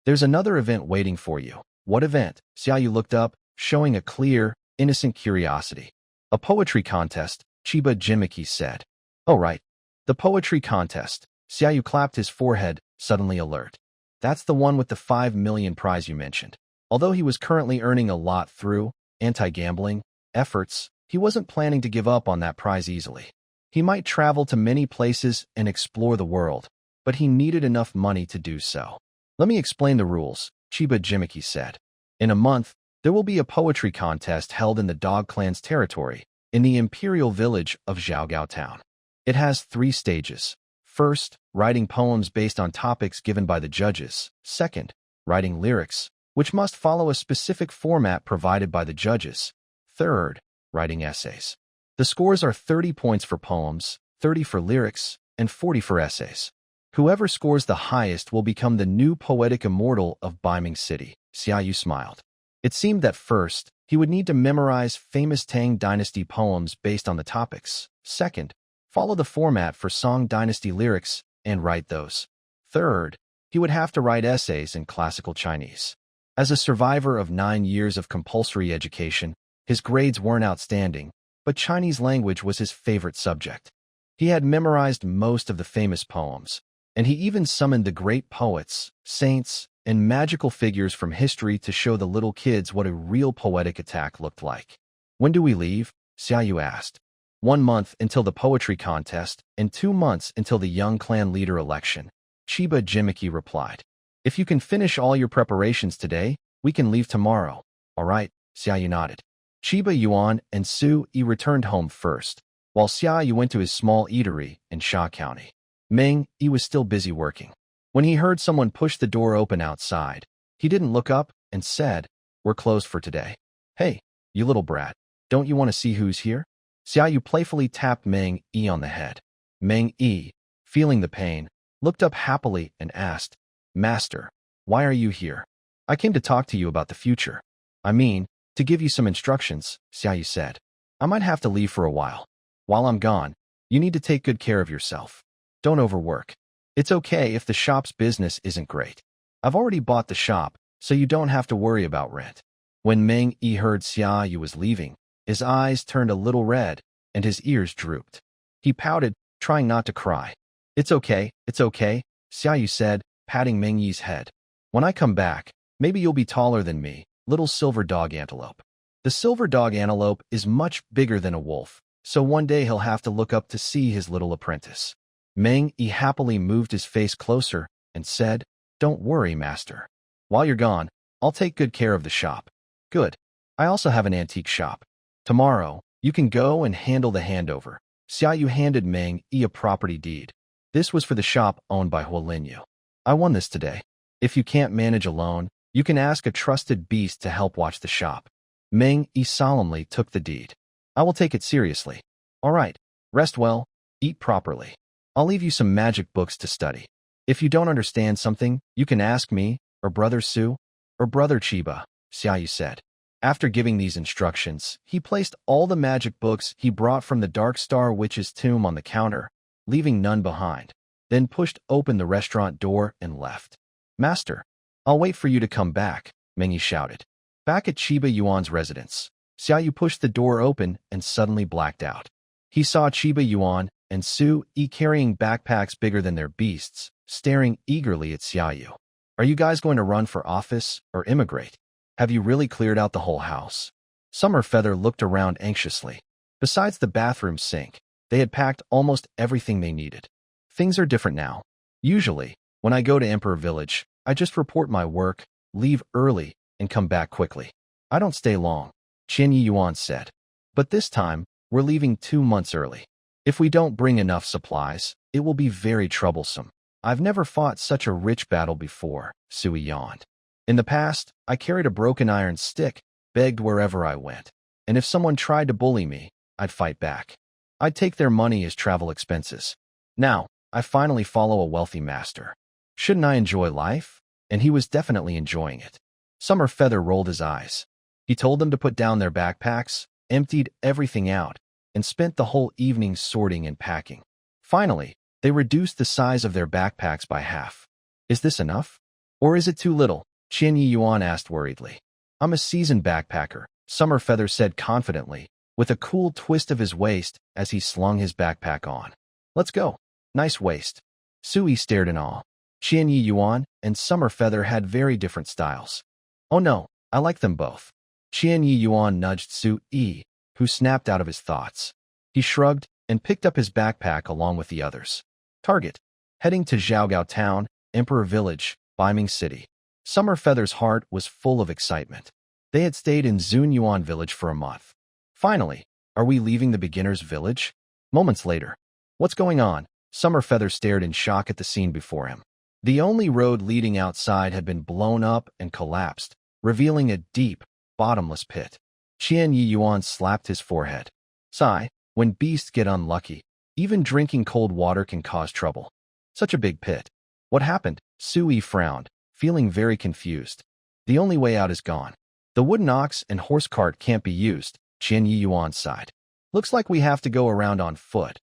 There's another event waiting for you. What event? Xiaou looked up, showing a clear, innocent curiosity. A poetry contest, Chiba Gen said. Oh right, the poetry contest. Xiaou clapped his forehead, suddenly alert. That's the one with the 5 million prize you mentioned. Although he was currently earning a lot through anti-gambling efforts, he wasn't planning to give up on that prize easily. He might travel to many places and explore the world, but he needed enough money to do so. Let me explain the rules, Chiba Gen said. In a month, there will be a poetry contest held in the Dog Clan's territory, in the imperial village of Xiaogao Town. It has 3 stages. First, writing poems based on topics given by the judges. Second, writing lyrics, which must follow a specific format provided by the judges. Third, writing essays. The scores are 30 points for poems, 30 for lyrics, and 40 for essays. Whoever scores the highest will become the new poetic immortal of Beiming City, Xiaou smiled. It seemed that first, he would need to memorize famous Tang Dynasty poems based on the topics. Second, follow the format for Song Dynasty lyrics and write those. Third, he would have to write essays in classical Chinese. As a survivor of 9 years of compulsory education, his grades weren't outstanding, but Chinese language was his favorite subject. He had memorized most of the famous poems, and he even summoned the great poets, saints, and magical figures from history to show the little kids what a real poetic attack looked like. When do we leave? Xiaou asked. 1 month until the poetry contest, and 2 months until the young clan leader election, Chiba Gen replied. If you can finish all your preparations today, we can leave tomorrow. All right, Xiaou nodded. Chiba Yuan and Su Yi returned home first, while Xiaou went to his small eatery in Sha County. Meng Yi was still busy working. When he heard someone push the door open outside, he didn't look up and said, "We're closed for today." "Hey, you little brat, don't you want to see who's here?" Xiaou playfully tapped Meng Yi on the head. Meng Yi, feeling the pain, looked up happily and asked, "Master, why are you here?" "I came to talk to you about the future. I mean, to give you some instructions," Xiaou said. "I might have to leave for a while. While I'm gone, you need to take good care of yourself. Don't overwork. It's okay if the shop's business isn't great. I've already bought the shop, so you don't have to worry about rent." When Meng Yi heard Xiaou was leaving, his eyes turned a little red, and his ears drooped. He pouted, trying not to cry. It's okay, Xiaou said, patting Meng Yi's head. "When I come back, maybe you'll be taller than me, little silver dog antelope." The silver dog antelope is much bigger than a wolf, so one day he'll have to look up to see his little apprentice. Meng Yi happily moved his face closer and said, "Don't worry, master. While you're gone, I'll take good care of the shop." "Good. I also have an antique shop. Tomorrow, you can go and handle the handover." Xiaou handed Meng Yi a property deed. This was for the shop owned by Huolinyu. "I won this today. If you can't manage alone, you can ask a trusted beast to help watch the shop." Meng Yi solemnly took the deed. "I will take it seriously. All right, rest well, eat properly. I'll leave you some magic books to study. If you don't understand something, you can ask me, or Brother Su, or Brother Chiba," Xiaou said. After giving these instructions, he placed all the magic books he brought from the Dark Star Witch's tomb on the counter, leaving none behind, then pushed open the restaurant door and left. "Master, I'll wait for you to come back," Meng Yi shouted. Back at Chiba Yuan's residence, Xiaou pushed the door open and suddenly blacked out. He saw Chiba Yuan and Su Yi carrying backpacks bigger than their beasts, staring eagerly at Xiaou. "Are you guys going to run for office or immigrate? Have you really cleared out the whole house?" Summer Feather looked around anxiously. Besides the bathroom sink, they had packed almost everything they needed. "Things are different now. Usually, when I go to Emperor Village, I just report my work, leave early, and come back quickly. I don't stay long," Qian Yuan said. "But this time, we're leaving 2 months early. If we don't bring enough supplies, it will be very troublesome." "I've never fought such a rich battle before," Sui yawned. "In the past, I carried a broken iron stick, begged wherever I went, and if someone tried to bully me, I'd fight back. I'd take their money as travel expenses. Now, I finally follow a wealthy master. Shouldn't I enjoy life?" And he was definitely enjoying it. Summer Feather rolled his eyes. He told them to put down their backpacks, emptied everything out, and spent the whole evening sorting and packing. Finally, they reduced the size of their backpacks by half. "Is this enough? Or is it too little?" Qian Yuan asked worriedly. "I'm a seasoned backpacker," Summer Feather said confidently, with a cool twist of his waist as he slung his backpack on. "Let's go. Nice waist." Sui stared in awe. Qian Yuan and Summer Feather had very different styles. "Oh no, I like them both." Qian Yuan nudged Sui, who snapped out of his thoughts. He shrugged and picked up his backpack along with the others. Target: heading to Xiaogao Town, Emperor Village, Beiming City. Summer Feather's heart was full of excitement. They had stayed in Zunyuan Village for a month. Finally, are we leaving the beginner's village? Moments later. What's going on? Summer Feather stared in shock at the scene before him. The only road leading outside had been blown up and collapsed, revealing a deep, bottomless pit. Qian Yuan slapped his forehead. "Sigh, when beasts get unlucky, even drinking cold water can cause trouble. Such a big pit. What happened?" Sui frowned, feeling very confused. "The only way out is gone. The wooden ox and horse cart can't be used," Qian Yuan sighed. "Looks like we have to go around on foot.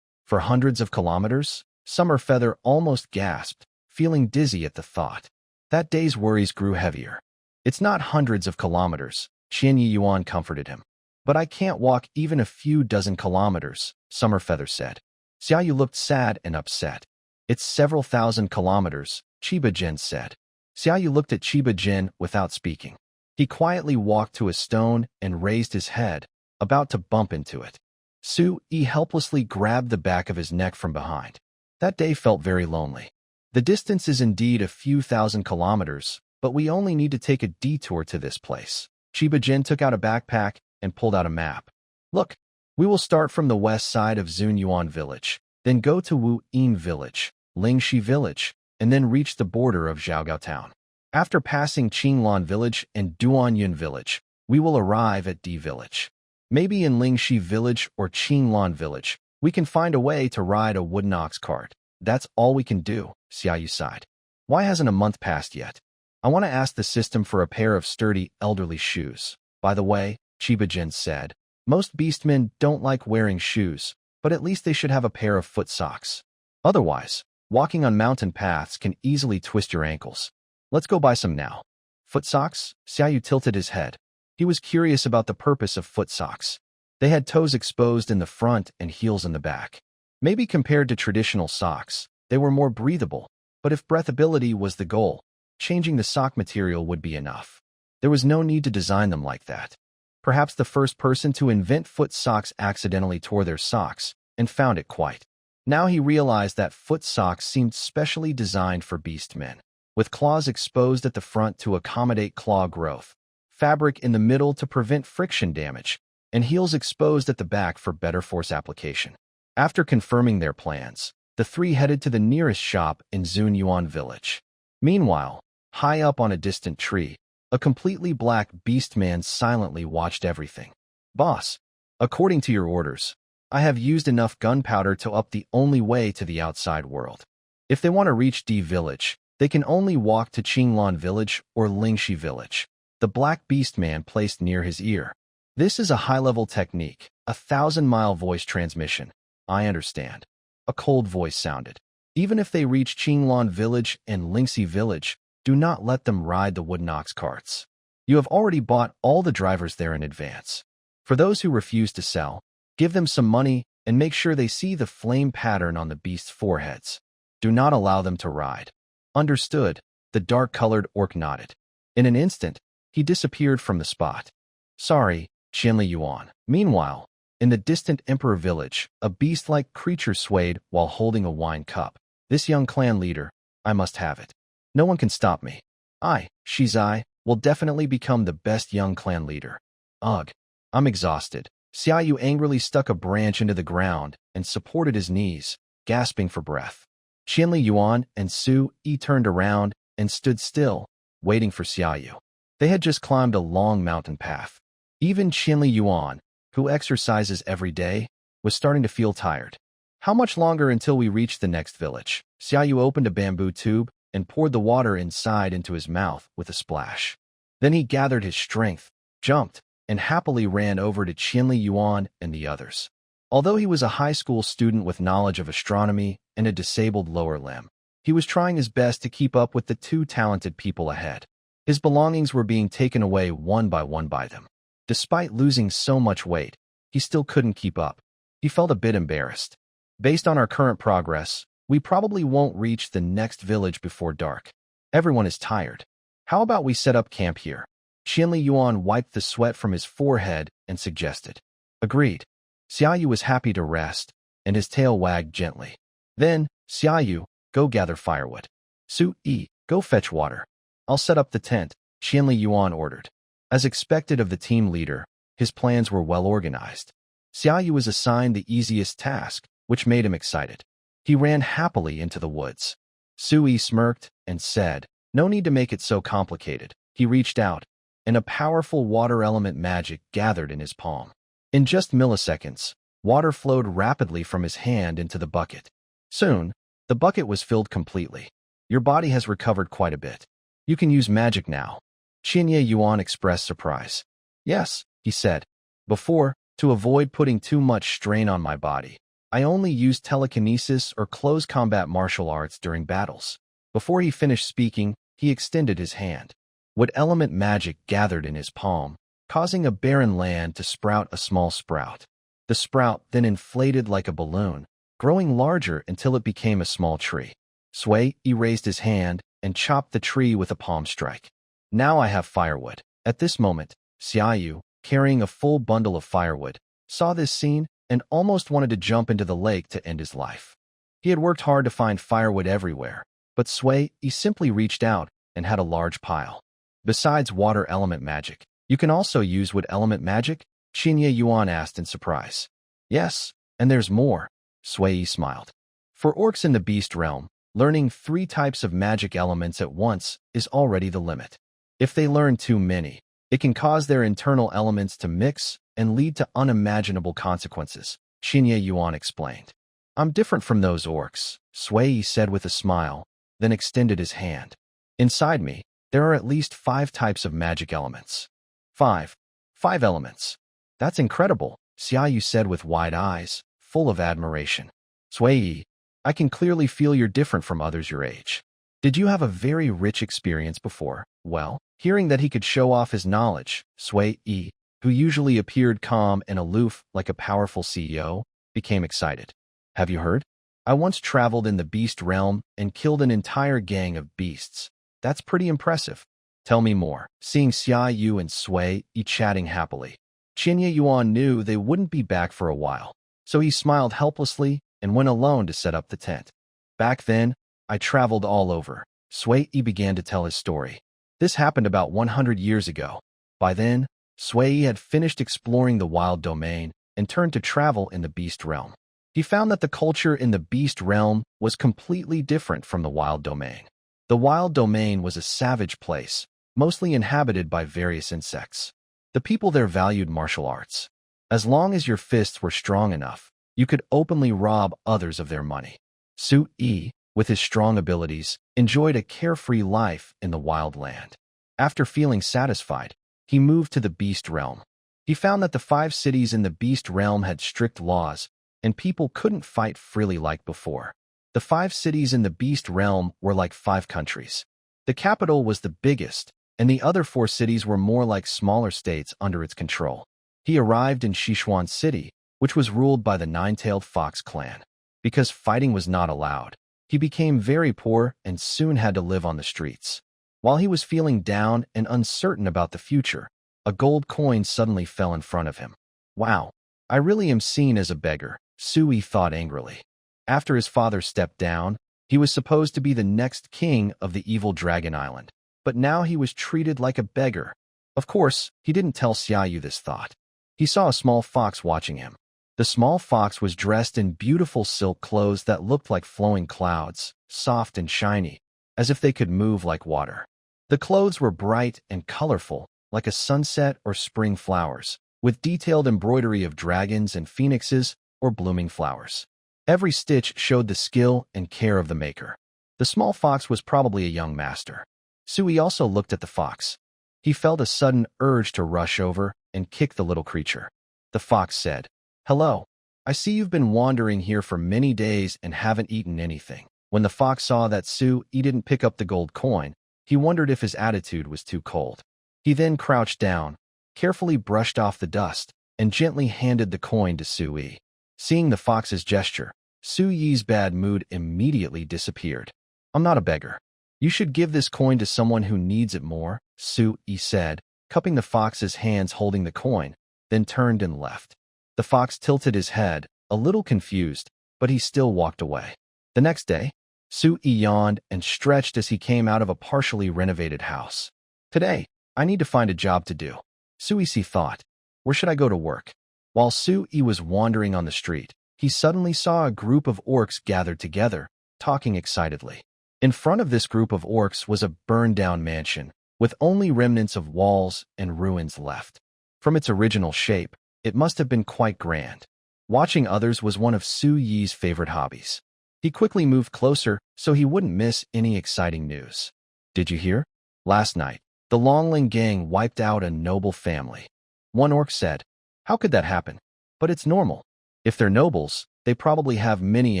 For hundreds of kilometers?" Summer Feather almost gasped, feeling dizzy at the thought. That day's worries grew heavier. "It's not hundreds of kilometers," Qian Yuan comforted him. "But I can't walk even a few dozen kilometers," Summer Feather said. Xiaou looked sad and upset. "It's several thousand kilometers," Chiba Gen said. Xiaou looked at Chiba Gen without speaking. He quietly walked to a stone and raised his head, about to bump into it. Su-Yi helplessly grabbed the back of his neck from behind. That day felt very lonely. The distance is indeed a few thousand kilometers, but we only need to take a detour to this place. Chiba Gen took out a backpack and pulled out a map. "Look, we will start from the west side of Zunyuan Village. Then go to Wu Yin village, Lingxi village, and then reach the border of Xiaogao town. After passing Qinglan village and Duanyun village, we will arrive at D village. Maybe in Lingxi village or Qinglan village, we can find a way to ride a wooden ox cart. That's all we can do, Xiaou sighed. Why hasn't a month passed yet? I want to ask the system for a pair of sturdy, elderly shoes. By the way, Chiba Gen said, most beastmen don't like wearing shoes, but at least they should have a pair of foot socks. Otherwise, walking on mountain paths can easily twist your ankles. Let's go buy some now. Foot socks? Xiaou tilted his head. He was curious about the purpose of foot socks. They had toes exposed in the front and heels in the back. Maybe compared to traditional socks, they were more breathable, but if breathability was the goal, changing the sock material would be enough. There was no need to design them like that. Perhaps the first person to invent foot socks accidentally tore their socks and found it quite. Now he realized that foot socks seemed specially designed for beastmen, with claws exposed at the front to accommodate claw growth, fabric in the middle to prevent friction damage, and heels exposed at the back for better force application. After confirming their plans, the three headed to the nearest shop in Zunyuan village. Meanwhile, high up on a distant tree, a completely black beastman silently watched everything. Boss, according to your orders, I have used enough gunpowder to up the only way to the outside world. If they want to reach D village, they can only walk to Qinglan village or Lingxi village. The black beastman placed near his ear. This is a high-level technique, a 1,000-mile voice transmission. I understand. A cold voice sounded. Even if they reach Qinglan village and Lingxi village, do not let them ride the wooden ox carts. You have already bought all the drivers there in advance. For those who refuse to sell, give them some money and make sure they see the flame pattern on the beast's foreheads. Do not allow them to ride. Understood, the dark-colored orc nodded. In an instant, he disappeared from the spot. Sorry, Qianli Yuan. Meanwhile, in the distant emperor village, a beast-like creature swayed while holding a wine cup. This young clan leader, I must have it. No one can stop me. I, Shizai, will definitely become the best young clan leader. Ugh, I'm exhausted. Xiaou angrily stuck a branch into the ground and supported his knees, gasping for breath. Qianli Yuan and Su Yi turned around and stood still, waiting for Xiaou. They had just climbed a long mountain path. Even Qianli Yuan, who exercises every day, was starting to feel tired. How much longer until we reach the next village? Xiaou opened a bamboo tube and poured the water inside into his mouth with a splash. Then he gathered his strength, jumped, and happily ran over to Qianli Yuan and the others. Although he was a high school student with knowledge of astronomy and a disabled lower limb, he was trying his best to keep up with the two talented people ahead. His belongings were being taken away one by them. Despite losing so much weight, he still couldn't keep up. He felt a bit embarrassed. Based on our current progress, we probably won't reach the next village before dark. Everyone is tired. How about we set up camp here? Qianli Yuan wiped the sweat from his forehead and suggested. Agreed. Xiaou was happy to rest, and his tail wagged gently. Then, Xiaou, go gather firewood. Su Yi, go fetch water. I'll set up the tent, Qianli Yuan ordered. As expected of the team leader, his plans were well organized. Xiaou was assigned the easiest task, which made him excited. He ran happily into the woods. Su Yi smirked and said, no need to make it so complicated. He reached out, and a powerful water element magic gathered in his palm. In just milliseconds, water flowed rapidly from his hand into the bucket. Soon, the bucket was filled completely. Your body has recovered quite a bit. You can use magic now. Qianli Yuan expressed surprise. Yes, he said. Before, to avoid putting too much strain on my body, I only used telekinesis or close combat martial arts during battles. Before he finished speaking, he extended his hand. Wood element magic gathered in his palm, causing a barren land to sprout a small sprout. The sprout then inflated like a balloon, growing larger until it became a small tree. Sui raised his hand and chopped the tree with a palm strike. Now I have firewood. At this moment, Xiaou, carrying a full bundle of firewood, saw this scene and almost wanted to jump into the lake to end his life. He had worked hard to find firewood everywhere, but Sui simply reached out and had a large pile. Besides water element magic, you can also use wood element magic? Qianli Yuan asked in surprise. Yes, and there's more. Xiaou smiled. For orcs in the beast realm, learning 3 types of magic elements at once is already the limit. If they learn too many, it can cause their internal elements to mix and lead to unimaginable consequences, Xinya Yuan explained. I'm different from those orcs, Xiaou said with a smile, then extended his hand. Inside me, there are at least 5 types of magic elements. 5. 5 elements. That's incredible, Xiaou said with wide eyes, full of admiration. Xiaou, I can clearly feel you're different from others your age. Did you have a very rich experience before? Well, hearing that he could show off his knowledge, Xiaou, who usually appeared calm and aloof like a powerful CEO, became excited. Have you heard? I once traveled in the beast realm and killed an entire gang of beasts. That's pretty impressive. Tell me more. Seeing Xiaou and Xiaou chatting happily, Xinya Yuan knew they wouldn't be back for a while, so he smiled helplessly and went alone to set up the tent. Back then, I traveled all over. Xiaou began to tell his story. This happened about 100 years ago. By then, Xiaou had finished exploring the wild domain and turned to travel in the beast realm. He found that the culture in the beast realm was completely different from the wild domain. The wild domain was a savage place, mostly inhabited by various insects. The people there valued martial arts. As long as your fists were strong enough, you could openly rob others of their money. Xiaou, with his strong abilities, enjoyed a carefree life in the wild land. After feeling satisfied, he moved to the beast realm. He found that the 5 cities in the beast realm had strict laws, and people couldn't fight freely like before. The 5 cities in the beast realm were like 5 countries. The capital was the biggest, and the other 4 cities were more like smaller states under its control. He arrived in Sichuan City, which was ruled by the Nine-Tailed Fox clan. Because fighting was not allowed, he became very poor and soon had to live on the streets. While he was feeling down and uncertain about the future, a gold coin suddenly fell in front of him. Wow, I really am seen as a beggar, Xiaou thought angrily. After his father stepped down, he was supposed to be the next king of the evil Dragon Island, but now he was treated like a beggar. Of course, he didn't tell Xiaou this thought. He saw a small fox watching him. The small fox was dressed in beautiful silk clothes that looked like flowing clouds, soft and shiny, as if they could move like water. The clothes were bright and colorful, like a sunset or spring flowers, with detailed embroidery of dragons and phoenixes or blooming flowers. Every stitch showed the skill and care of the maker. The small fox was probably a young master. Xiaou also looked at the fox. He felt a sudden urge to rush over and kick the little creature. The fox said, "Hello. I see you've been wandering here for many days and haven't eaten anything." When the fox saw that Xiaou didn't pick up the gold coin, he wondered if his attitude was too cold. He then crouched down, carefully brushed off the dust, and gently handed the coin to Xiaou. Seeing the fox's gesture, Xiao's bad mood immediately disappeared. "I'm not a beggar. You should give this coin to someone who needs it more," Xiaou said, cupping the fox's hands holding the coin, then turned and left. The fox tilted his head, a little confused, but he still walked away. The next day, Xiaou yawned and stretched as he came out of a partially renovated house. "Today, I need to find a job to do," Xiaou thought. "Where should I go to work?" While Xiaou was wandering on the street, he suddenly saw a group of orcs gathered together, talking excitedly. In front of this group of orcs was a burned-down mansion, with only remnants of walls and ruins left. From its original shape, it must have been quite grand. Watching others was one of Xiao's favorite hobbies. He quickly moved closer so he wouldn't miss any exciting news. "Did you hear? Last night, the Longling gang wiped out a noble family." One orc said, "How could that happen? But it's normal. If they're nobles, they probably have many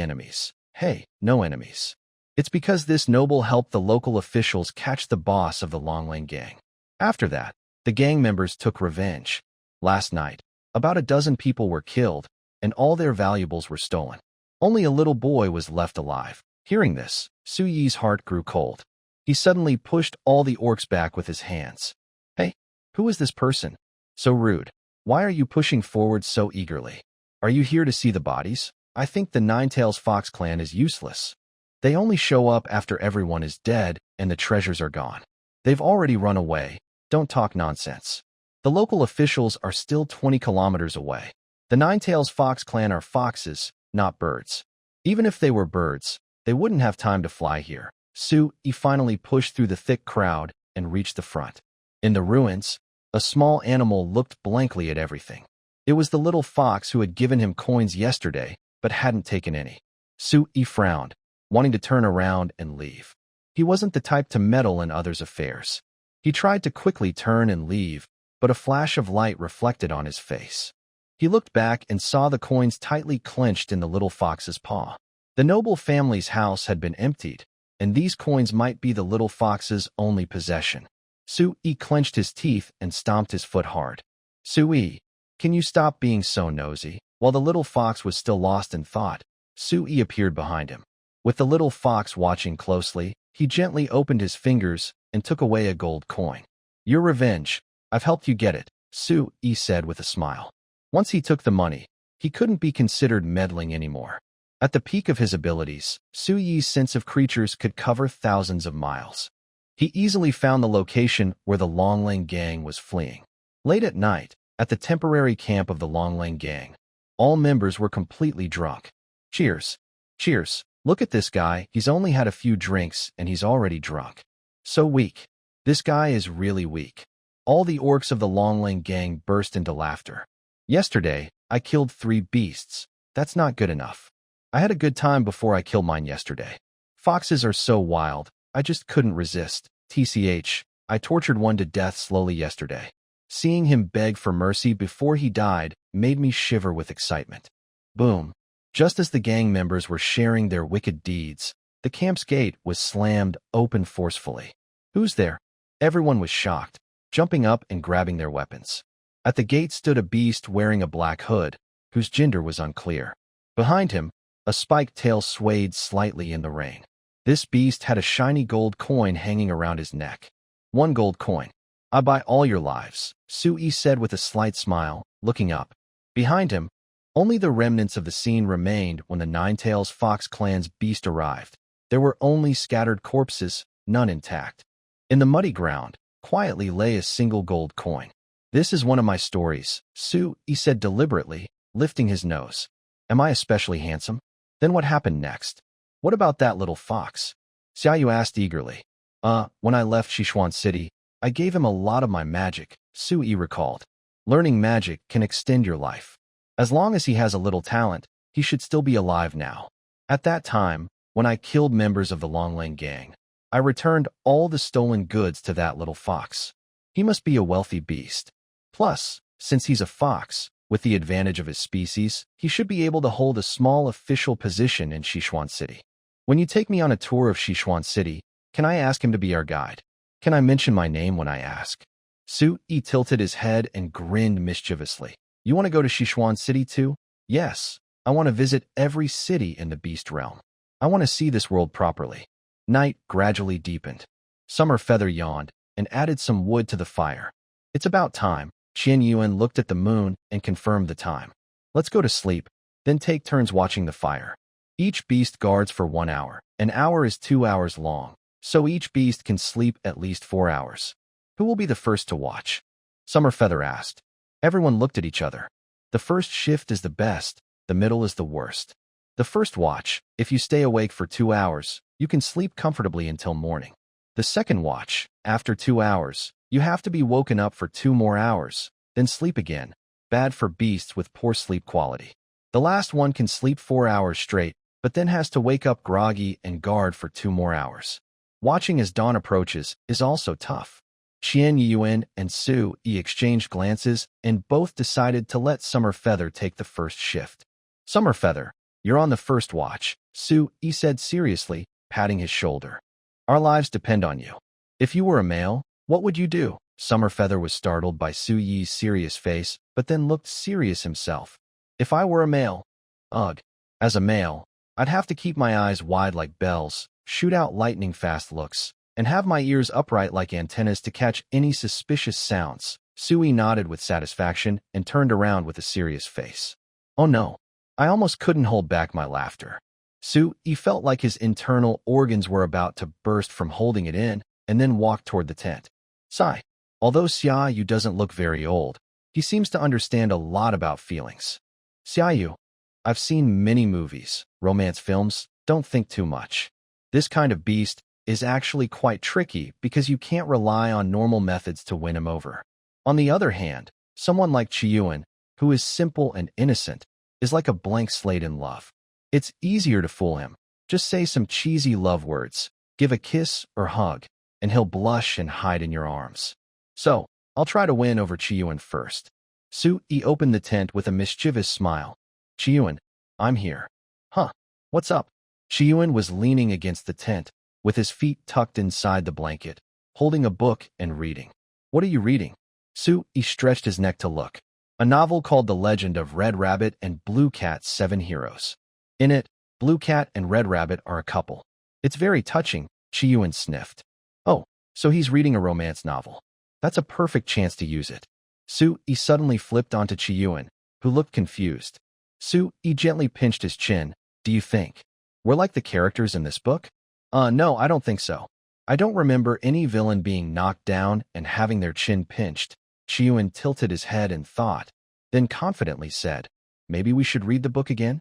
enemies." "Hey, no enemies. It's because this noble helped the local officials catch the boss of the Longling gang. After that, the gang members took revenge. Last night, about a dozen people were killed, and all their valuables were stolen. Only a little boy was left alive." Hearing this, Xiao's heart grew cold. He suddenly pushed all the orcs back with his hands. "Hey, who is this person? So rude. Why are you pushing forward so eagerly? Are you here to see the bodies? I think the Nine-Tails Fox clan is useless. They only show up after everyone is dead and the treasures are gone. They've already run away. Don't talk nonsense. The local officials are still 20 kilometers away. The Nine-Tails Fox clan are foxes, not birds. Even if they were birds, they wouldn't have time to fly here. Xiaou finally pushed through the thick crowd and reached the front. In the ruins, a small animal looked blankly at everything. It was the little fox who had given him coins yesterday, but hadn't taken any. Xiaou frowned, wanting to turn around and leave. He wasn't the type to meddle in others' affairs. He tried to quickly turn and leave, but a flash of light reflected on his face. He looked back and saw the coins tightly clenched in the little fox's paw. The noble family's house had been emptied, and these coins might be the little fox's only possession. Xiaou clenched his teeth and stomped his foot hard. Xiaou, can you stop being so nosy? While the little fox was still lost in thought, Xiaou appeared behind him. With the little fox watching closely, he gently opened his fingers and took away a gold coin. Your revenge. I've helped you get it, Xiaou said with a smile. Once he took the money, he couldn't be considered meddling anymore. At the peak of his abilities, Xiao's sense of creatures could cover thousands of miles. He easily found the location where the Longlang gang was fleeing. Late at night, at the temporary camp of the Longlang gang, all members were completely drunk. Cheers. Cheers. Look at this guy, he's only had a few drinks and he's already drunk. So weak. This guy is really weak. All the orcs of the Longlang gang burst into laughter. Yesterday, I killed 3 beasts. That's not good enough. I had a good time before I killed mine yesterday. Foxes are so wild, I just couldn't resist. TCH, I tortured one to death slowly yesterday. Seeing him beg for mercy before he died made me shiver with excitement. Boom. Just as the gang members were sharing their wicked deeds, the camp's gate was slammed open forcefully. Who's there? Everyone was shocked, jumping up and grabbing their weapons. At the gate stood a beast wearing a black hood, whose gender was unclear. Behind him, a spiked tail swayed slightly in the rain. This beast had a shiny gold coin hanging around his neck. 1 gold coin. I buy all your lives, Xiaou said with a slight smile, looking up. Behind him, only the remnants of the scene remained when the Nine-Tails Fox clan's beast arrived. There were only scattered corpses, none intact. In the muddy ground, quietly lay a single gold coin. This is one of my stories, Xiaou said deliberately, lifting his nose. Am I especially handsome? Then what happened next? What about that little fox? Xiaou asked eagerly. When I left Sichuan City, I gave him a lot of my magic, Xiaou recalled. Learning magic can extend your life. As long as he has a little talent, he should still be alive now. At that time, when I killed members of the Longlang gang, I returned all the stolen goods to that little fox. He must be a wealthy beast. Plus, since he's a fox, with the advantage of his species, he should be able to hold a small official position in Sichuan City. When you take me on a tour of Sichuan City, can I ask him to be our guide? Can I mention my name when I ask? Xiaou tilted his head and grinned mischievously. You want to go to Sichuan City too? Yes, I want to visit every city in the beast realm. I want to see this world properly. Night gradually deepened. Summer Feather yawned and added some wood to the fire. It's about time. Qian Yuan looked at the moon and confirmed the time. Let's go to sleep, then take turns watching the fire. Each beast guards for 1 hour. An hour is 2 hours long, so each beast can sleep at least 4 hours. Who will be the first to watch? Summer Feather asked. Everyone looked at each other. The first shift is the best, the middle is the worst. The first watch, if you stay awake for 2 hours, you can sleep comfortably until morning. The second watch, after 2 hours, you have to be woken up for 2 more hours, then sleep again, bad for beasts with poor sleep quality. The last one can sleep 4 hours straight, but then has to wake up groggy and guard for 2 more hours. Watching as dawn approaches is also tough. Qian Yuan and Xiaou exchanged glances and both decided to let Summer Feather take the first shift. Summer Feather, you're on the first watch, Xiaou said seriously, patting his shoulder. Our lives depend on you. If you were a male, what would you do? Summer Feather was startled by Xiao's serious face, but then looked serious himself. If I were a male? Ugh. As a male, I'd have to keep my eyes wide like bells, shoot out lightning-fast looks, and have my ears upright like antennas to catch any suspicious sounds. Xiaou nodded with satisfaction and turned around with a serious face. Oh no. I almost couldn't hold back my laughter. Xiaou felt like his internal organs were about to burst from holding it in, and then walked toward the tent. Sigh. Although Xiaou doesn't look very old, he seems to understand a lot about feelings. Xiaou, I've seen many movies, romance films, don't think too much. This kind of beast is actually quite tricky because you can't rely on normal methods to win him over. On the other hand, someone like Xiaou, who is simple and innocent, is like a blank slate in love. It's easier to fool him. Just say some cheesy love words, give a kiss or hug, and he'll blush and hide in your arms. So, I'll try to win over Xiaou first. Su-yi opened the tent with a mischievous smile. Xiaou, I'm here. Huh, what's up? Xiaou was leaning against the tent, with his feet tucked inside the blanket, holding a book and reading. What are you reading? Su-yi stretched his neck to look. A novel called The Legend of Red Rabbit and Blue Cat's 7 Heroes. In it, Blue Cat and Red Rabbit are a couple. It's very touching, Xiaou sniffed. Oh, so he's reading a romance novel. That's a perfect chance to use it. Su-yi suddenly flipped onto Xiaou, who looked confused. Su-yi gently pinched his chin. Do you think we're like the characters in this book? No, I don't think so. I don't remember any villain being knocked down and having their chin pinched. Xiaou tilted his head in thought, then confidently said, maybe we should read the book again?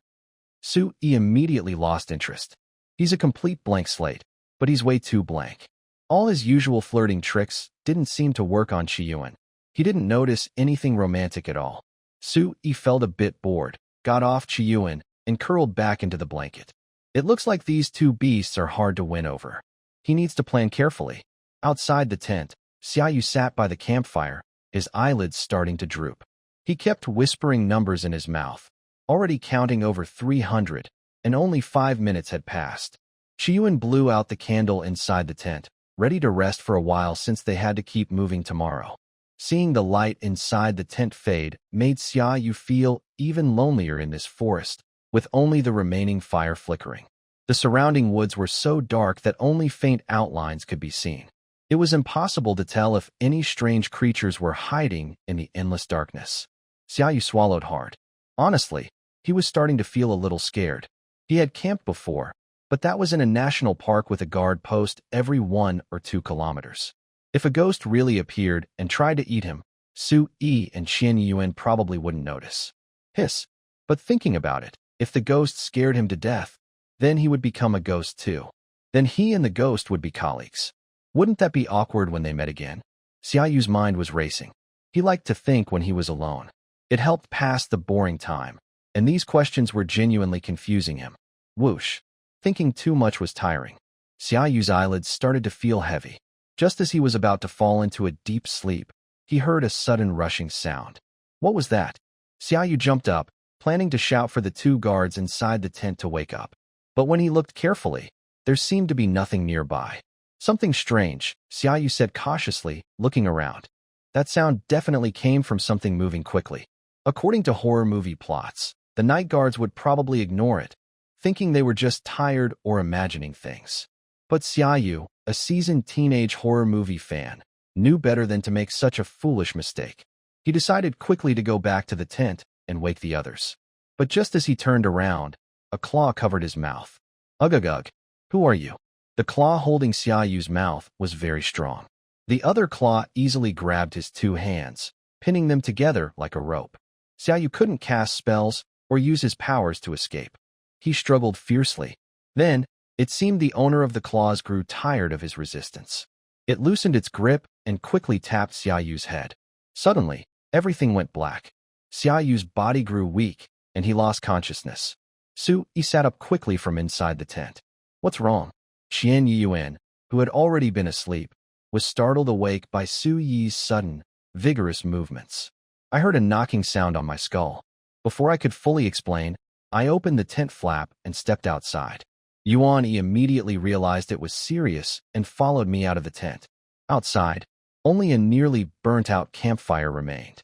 Su-yi immediately lost interest. He's a complete blank slate, but he's way too blank. All his usual flirting tricks didn't seem to work on Xiaou. He didn't notice anything romantic at all. Su-yi felt a bit bored, got off Xiaou, and curled back into the blanket. It looks like these two beasts are hard to win over. He needs to plan carefully. Outside the tent, Xiaou sat by the campfire, his eyelids starting to droop. He kept whispering numbers in his mouth, already counting over 300, and only 5 minutes had passed. Xiaou blew out the candle inside the tent, ready to rest for a while since they had to keep moving tomorrow. Seeing the light inside the tent fade made Xiaou feel even lonelier in this forest, with only the remaining fire flickering. The surrounding woods were so dark that only faint outlines could be seen. It was impossible to tell if any strange creatures were hiding in the endless darkness. Xiaou swallowed hard. Honestly, he was starting to feel a little scared. He had camped before, but that was in a national park with a guard post every 1 or 2 kilometers. If a ghost really appeared and tried to eat him, Su-yi and Xiaou probably wouldn't notice. Hiss. But thinking about it, if the ghost scared him to death, then he would become a ghost too. Then he and the ghost would be colleagues. Wouldn't that be awkward when they met again? Xiao's mind was racing. He liked to think when he was alone. It helped pass the boring time, and these questions were genuinely confusing him. Whoosh. Thinking too much was tiring. Xiao's eyelids started to feel heavy. Just as he was about to fall into a deep sleep, he heard a sudden rushing sound. What was that? Xiaou jumped up, planning to shout for the 2 guards inside the tent to wake up. But when he looked carefully, there seemed to be nothing nearby. Something strange, Xiaou said cautiously, looking around. That sound definitely came from something moving quickly. According to horror movie plots, the night guards would probably ignore it, thinking they were just tired or imagining things. But Xiaou, a seasoned teenage horror movie fan, knew better than to make such a foolish mistake. He decided quickly to go back to the tent and wake the others. But just as he turned around, a claw covered his mouth. Ugh, who are you? The claw holding Xiao's mouth was very strong. The other claw easily grabbed his 2 hands, pinning them together like a rope. Xiaou couldn't cast spells or use his powers to escape. He struggled fiercely. Then, it seemed the owner of the claws grew tired of his resistance. It loosened its grip and quickly tapped Xiao's head. Suddenly, everything went black. Xiao's body grew weak, and he lost consciousness. Su-yi sat up quickly from inside the tent. What's wrong? Xiaou, who had already been asleep, was startled awake by Su-yi's sudden, vigorous movements. I heard a knocking sound on my skull. Before I could fully explain, I opened the tent flap and stepped outside. Yuan-yi immediately realized it was serious and followed me out of the tent. Outside, only a nearly burnt-out campfire remained.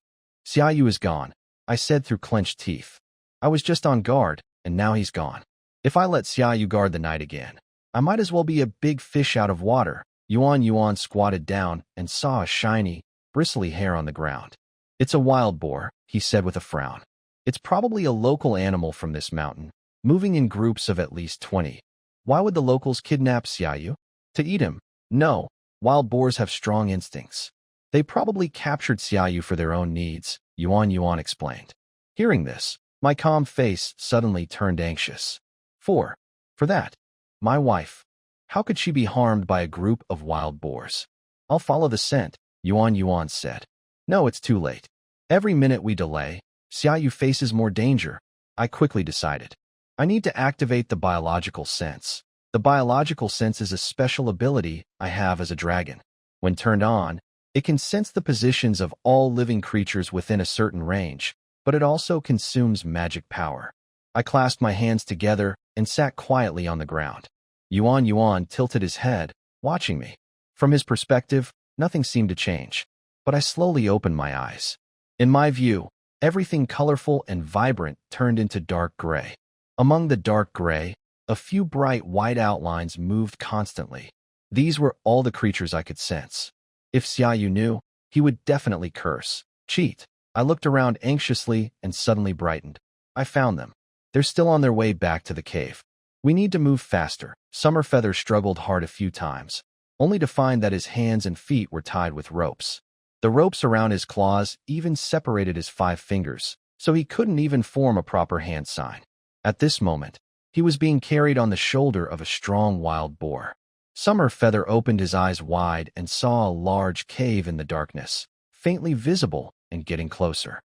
Xiaou is gone, I said through clenched teeth. I was just on guard, and now he's gone. If I let Xiaou guard the night again, I might as well be a big fish out of water. Yuan squatted down and saw a shiny, bristly hair on the ground. It's a wild boar, he said with a frown. It's probably a local animal from this mountain, moving in groups of at least 20. Why would the locals kidnap Xiaou? To eat him? No, wild boars have strong instincts. They probably captured Xiaou for their own needs, Yuan explained. Hearing this, My calm face suddenly turned anxious. For that. My wife. How could she be harmed by a group of wild boars? I'll follow the scent, Yuan said. No, it's too late. Every minute we delay, Xiaou faces more danger. I quickly decided. I need to activate the biological sense. The biological sense is a special ability I have as a dragon. When turned on, it can sense the positions of all living creatures within a certain range, but it also consumes magic power. I clasped my hands together and sat quietly on the ground. Yuan tilted his head, watching me. From his perspective, nothing seemed to change, but I slowly opened my eyes. In my view, everything colorful and vibrant turned into dark gray. Among the dark gray, a few bright white outlines moved constantly. These were all the creatures I could sense. If Xiaou knew, he would definitely curse. Cheat. I looked around anxiously and suddenly brightened. I found them. They're still on their way back to the cave. We need to move faster. Summerfeather struggled hard a few times, only to find that his hands and feet were tied with ropes. The ropes around his claws even separated his 5 fingers, so he couldn't even form a proper hand sign. At this moment, he was being carried on the shoulder of a strong wild boar. Summerfeather opened his eyes wide and saw a large cave in the darkness, faintly visible and getting closer.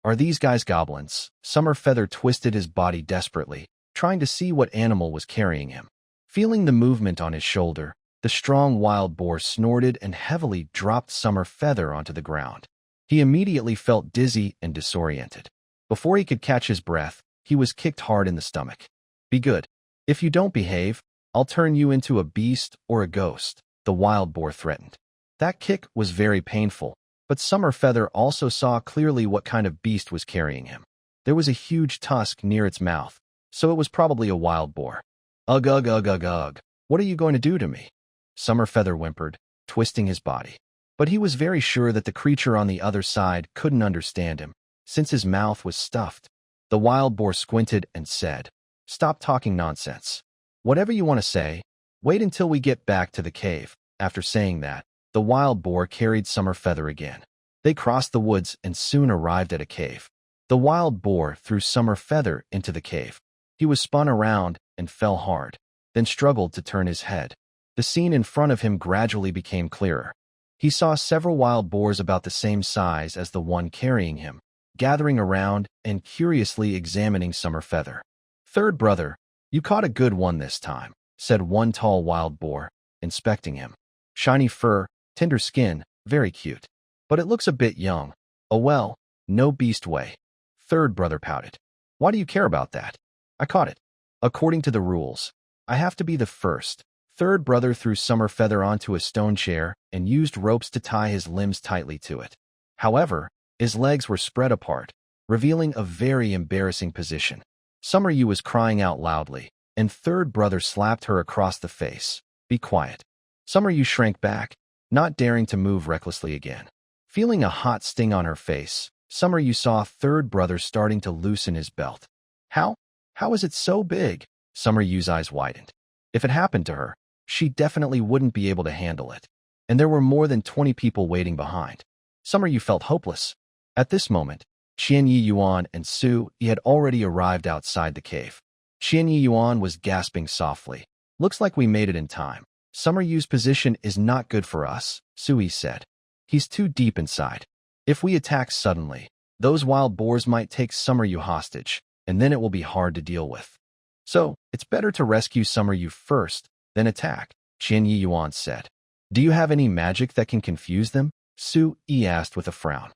Are these guys goblins? Summerfeather twisted his body desperately, trying to see what animal was carrying him. Feeling the movement on his shoulder, the strong wild boar snorted and heavily dropped Summerfeather onto the ground. He immediately felt dizzy and disoriented. Before he could catch his breath, he was kicked hard in the stomach. Be good. If you don't behave, I'll turn you into a beast or a ghost, the wild boar threatened. That kick was very painful, but Summerfeather also saw clearly what kind of beast was carrying him. There was a huge tusk near its mouth, so it was probably a wild boar. Ugh, ugh, ugh, ugh, ugh. What are you going to do to me? Summerfeather whimpered, twisting his body. But he was very sure that the creature on the other side couldn't understand him, since his mouth was stuffed. The wild boar squinted and said, Stop talking nonsense. Whatever you want to say, wait until we get back to the cave. After saying that, the wild boar carried Summerfeather again. They crossed the woods and soon arrived at a cave. The wild boar threw Summerfeather into the cave. He was spun around and fell hard, then struggled to turn his head. The scene in front of him gradually became clearer. He saw several wild boars about the same size as the one carrying him, gathering around and curiously examining Summerfeather. Third brother, you caught a good one this time, said one tall wild boar, inspecting him. Shiny fur, tender skin, very cute. But it looks a bit young. Oh well, no beast way. Third brother pouted. Why do you care about that? I caught it. According to the rules, I have to be the first. Third brother threw Summerfeather onto a stone chair and used ropes to tie his limbs tightly to it. However, his legs were spread apart, revealing a very embarrassing position. Summeryu was crying out loudly, and third brother slapped her across the face. Be quiet. Summeryu shrank back, not daring to move recklessly again. Feeling a hot sting on her face, Summeryu saw third brother starting to loosen his belt. How is it so big? Summeryu's eyes widened. If it happened to her, she definitely wouldn't be able to handle it. And there were more than 20 people waiting behind. Summeryu felt hopeless. At this moment, Qianyi Yuan and Su Yi had already arrived outside the cave. Qianyi Yuan was gasping softly. Looks like we made it in time. Summeryu's position is not good for us, Su Yi said. He's too deep inside. If we attack suddenly, those wild boars might take Summeryu hostage, and then it will be hard to deal with. So, it's better to rescue Summeryu first, then attack, Qianyi Yuan said. Do you have any magic that can confuse them? Su Yi asked with a frown.